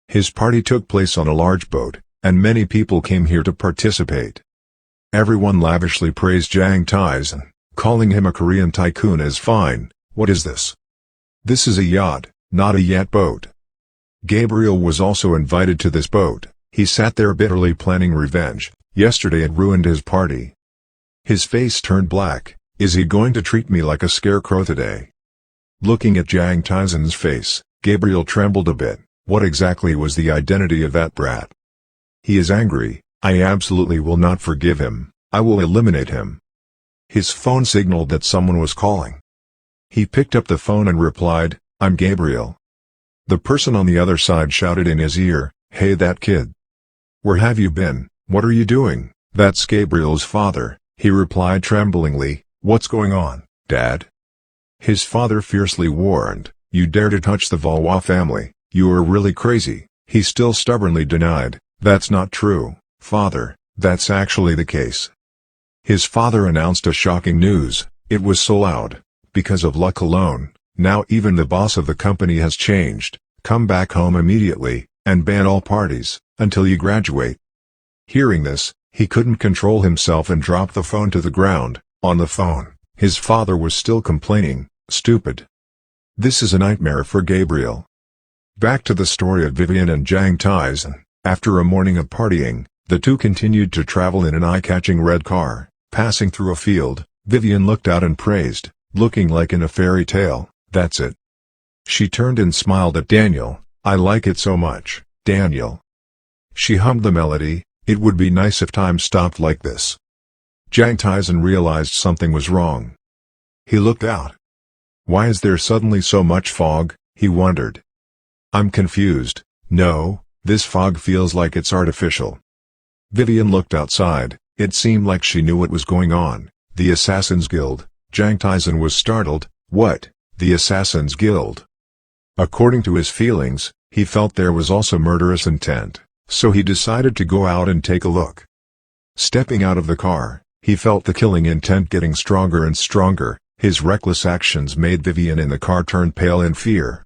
His party took place on a large boat, and many people came here to participate. Everyone lavishly praised Jang Taesan, calling him a Korean tycoon as fine. What is this? This is a yacht, not a yacht boat. Gabriel was also invited to this boat. He sat there bitterly planning revenge. Yesterday it ruined his party. His face turned black. Is he going to treat me like a scarecrow today? Looking at Jang Taesan's face, Gabriel trembled a bit. What exactly was the identity of that brat? He is angry. I absolutely will not forgive him. I will eliminate him. His phone signaled that someone was calling. He picked up the phone and replied, I'm Gabriel. The person on the other side shouted in his ear, hey that kid. Where have you been, what are you doing? That's Gabriel's father, he replied tremblingly. What's going on, Dad? His father fiercely warned, you dare to touch the Valois family, you are really crazy. He still stubbornly denied, that's not true, father, that's actually the case. His father announced a shocking news, it was so loud. Because of luck alone, now even the boss of the company has changed. Come back home immediately, and ban all parties, until you graduate. Hearing this, he couldn't control himself and dropped the phone to the ground. On the phone, his father was still complaining, stupid. This is a nightmare for Gabriel. Back to the story of Vivian and Jang Taesan. After a morning of partying, the two continued to travel in an eye-catching red car. Passing through a field, Vivian looked out and praised, looking like in a fairy tale, that's it. She turned and smiled at Daniel, I like it so much, Daniel. She hummed the melody, it would be nice if time stopped like this. Jang Taesan realized something was wrong. He looked out. Why is there suddenly so much fog, he wondered. I'm confused, no, this fog feels like it's artificial. Vivian looked outside, it seemed like she knew what was going on. The Assassin's Guild. Jang Taesan was startled, what, the Assassin's Guild? According to his feelings, he felt there was also murderous intent, so he decided to go out and take a look. Stepping out of the car, he felt the killing intent getting stronger and stronger. His reckless actions made Vivian in the car turn pale in fear.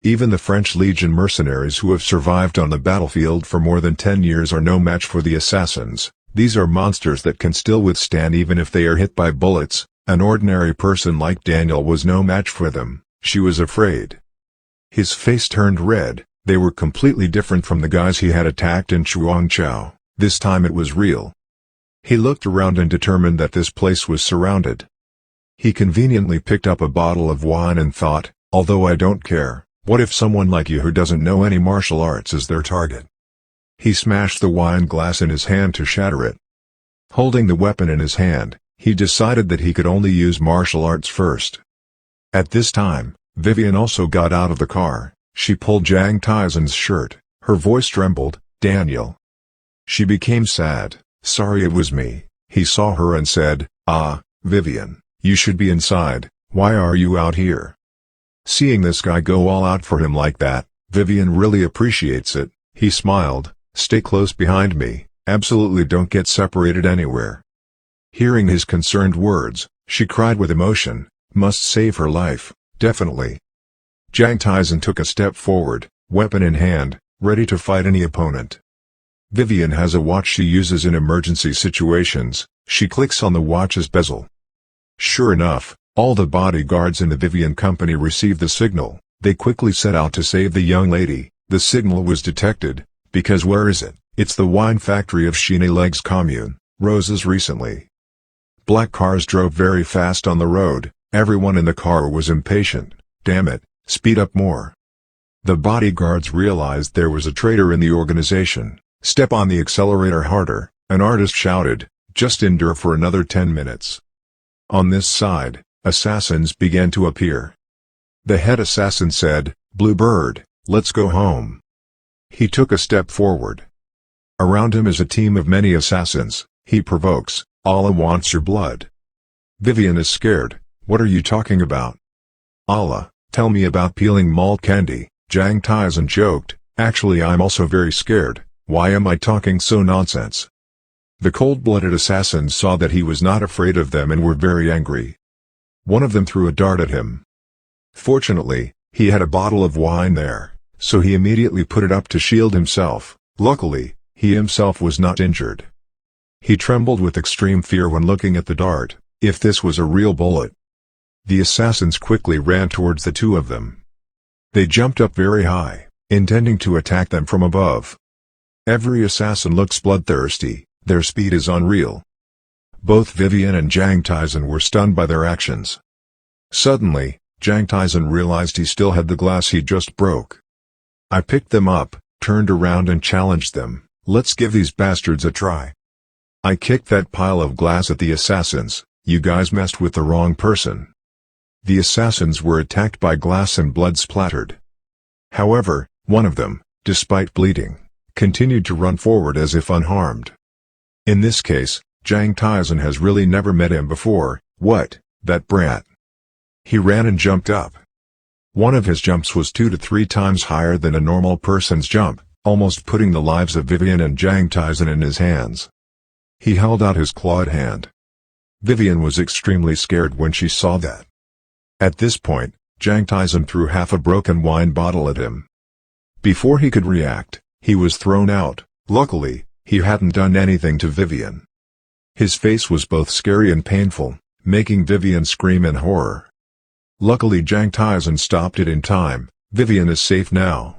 Even the French Legion mercenaries who have survived on the battlefield for more than 10 years are no match for the assassins. These are monsters that can still withstand even if they are hit by bullets. An ordinary person like Daniel was no match for them. She was afraid. His face turned red. They were completely different from the guys he had attacked in Chuangchao. This time it was real. He looked around and determined that this place was surrounded. He conveniently picked up a bottle of wine and thought, although I don't care, what if someone like you who doesn't know any martial arts is their target? He smashed the wine glass in his hand to shatter it. Holding the weapon in his hand, he decided that he could only use martial arts first. At this time, Vivian also got out of the car. She pulled Jang Taesan's shirt. Her voice trembled, Daniel. She became sad. Sorry, it was me. He saw her and said, ah, Vivian, you should be inside, why are you out here? Seeing this guy go all out for him like that, Vivian really appreciates it. He smiled. Stay close behind me, absolutely don't get separated anywhere. Hearing his concerned words, she cried with emotion, must save her life, definitely. Jang Taesan took a step forward, weapon in hand, ready to fight any opponent. Vivian has a watch she uses in emergency situations. She clicks on the watch's bezel. Sure enough, all the bodyguards in the Vivian company receive the signal. They quickly set out to save the young lady. The signal was detected, because where is it? It's the wine factory of Shine Leg's commune, Rose's recently. Black cars drove very fast on the road. Everyone in the car was impatient. Damn it, speed up more. The bodyguards realized there was a traitor in the organization. Step on the accelerator harder, an artist shouted, just endure for another 10 minutes. On this side, assassins began to appear. The head assassin said, Bluebird, let's go home. He took a step forward. Around him is a team of many assassins. He provokes, Allah wants your blood. Vivian is scared. What are you talking about? Allah, tell me about peeling malt candy. Jang Taesan joked, actually I'm also very scared. Why am I talking so nonsense? The cold-blooded assassins saw that he was not afraid of them and were very angry. One of them threw a dart at him. Fortunately, he had a bottle of wine there, so he immediately put it up to shield himself. Luckily, he himself was not injured. He trembled with extreme fear when looking at the dart. If this was a real bullet. The assassins quickly ran towards the two of them. They jumped up very high, intending to attack them from above. Every assassin looks bloodthirsty. Their speed is unreal. Both Vivian and Jang Taesan were stunned by their actions. Suddenly, Jang Taesan realized he still had the glass he just broke. I picked them up, turned around and challenged them, let's give these bastards a try. I kicked that pile of glass at the assassins. You guys messed with the wrong person. The assassins were attacked by glass and blood splattered. However, one of them, despite bleeding, continued to run forward as if unharmed. In this case, Jang Taesan has really never met him before. What, that brat? He ran and jumped up. One of his jumps was 2 to 3 times higher than a normal person's jump, almost putting the lives of Vivian and Jang Taesan in his hands. He held out his clawed hand. Vivian was extremely scared when she saw that. At this point, Jang Taesan threw half a broken wine bottle at him. Before he could react, he was thrown out. Luckily, he hadn't done anything to Vivian. His face was both scary and painful, making Vivian scream in horror. Luckily Jang Taesan stopped it in time. Vivian is safe now.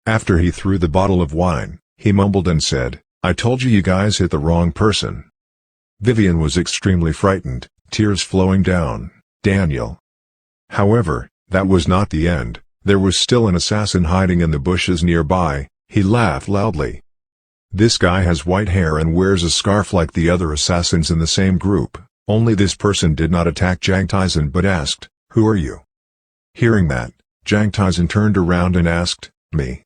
After he threw the bottle of wine, he mumbled and said, I told you guys hit the wrong person. Vivian was extremely frightened, tears flowing down. Daniel. However, that was not the end. There was still an assassin hiding in the bushes nearby. He laughed loudly. This guy has white hair and wears a scarf like the other assassins in the same group. Only this person did not attack Jang Taesan but asked, who are you? Hearing that, Jang Taesan turned around and asked, me.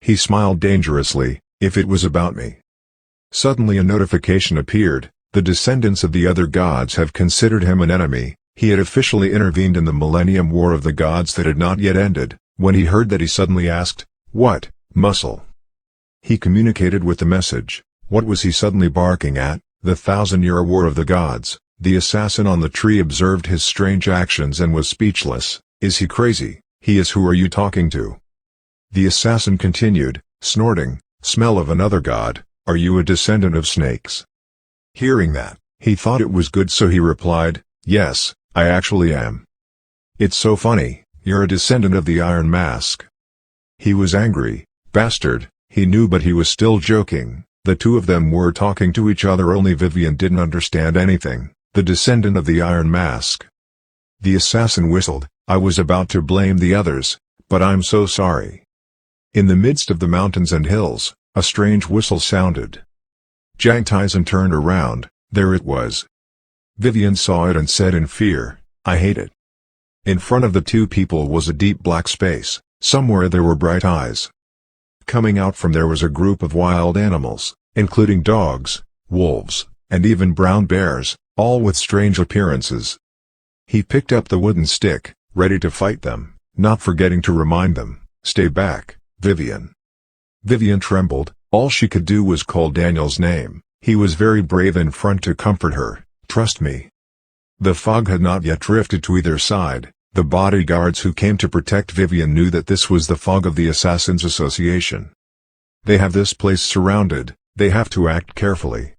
He smiled dangerously, if it was about me. Suddenly a notification appeared, the descendants of the other gods have considered him an enemy. He had officially intervened in the Millennium War of the Gods that had not yet ended. When he heard that he suddenly asked, what, muscle? He communicated with the message. What was he suddenly barking at? The 1,000-year war of the gods. The assassin on the tree observed his strange actions and was speechless. Is he crazy? He is. Who are you talking to? The assassin continued, snorting, smell of another god. Are you a descendant of snakes? Hearing that, he thought it was good so he replied, yes, I actually am. It's so funny, you're a descendant of the Iron Mask. He was angry, bastard, he knew but he was still joking. The two of them were talking to each other, only Vivian didn't understand anything. The descendant of the Iron Mask. The assassin whistled, I was about to blame the others, but I'm so sorry. In the midst of the mountains and hills, a strange whistle sounded. Jang Taesan turned around, there it was. Vivian saw it and said in fear, I hate it. In front of the two people was a deep black space. Somewhere there were bright eyes. Coming out from there was a group of wild animals, including dogs, wolves, and even brown bears, all with strange appearances. He picked up the wooden stick, ready to fight them, not forgetting to remind them, stay back, Vivian. Vivian trembled. All she could do was call Daniel's name. He was very brave in front to comfort her. "Trust me." The fog had not yet drifted to either side. The bodyguards who came to protect Vivian knew that this was the fog of the Assassins Association. They have this place surrounded. They have to act carefully.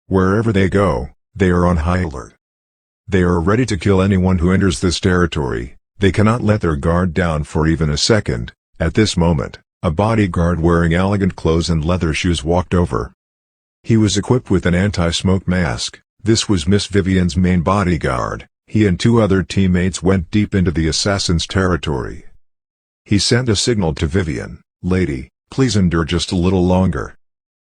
Wherever they go, they are on high alert. They are ready to kill anyone who enters this territory. They cannot let their guard down for even a second. At this moment, a bodyguard wearing elegant clothes and leather shoes walked over. He was equipped with an anti-smoke mask. This was Miss Vivian's main bodyguard. He and two other teammates went deep into the assassin's territory. He sent a signal to Vivian. "Lady, please endure just a little longer.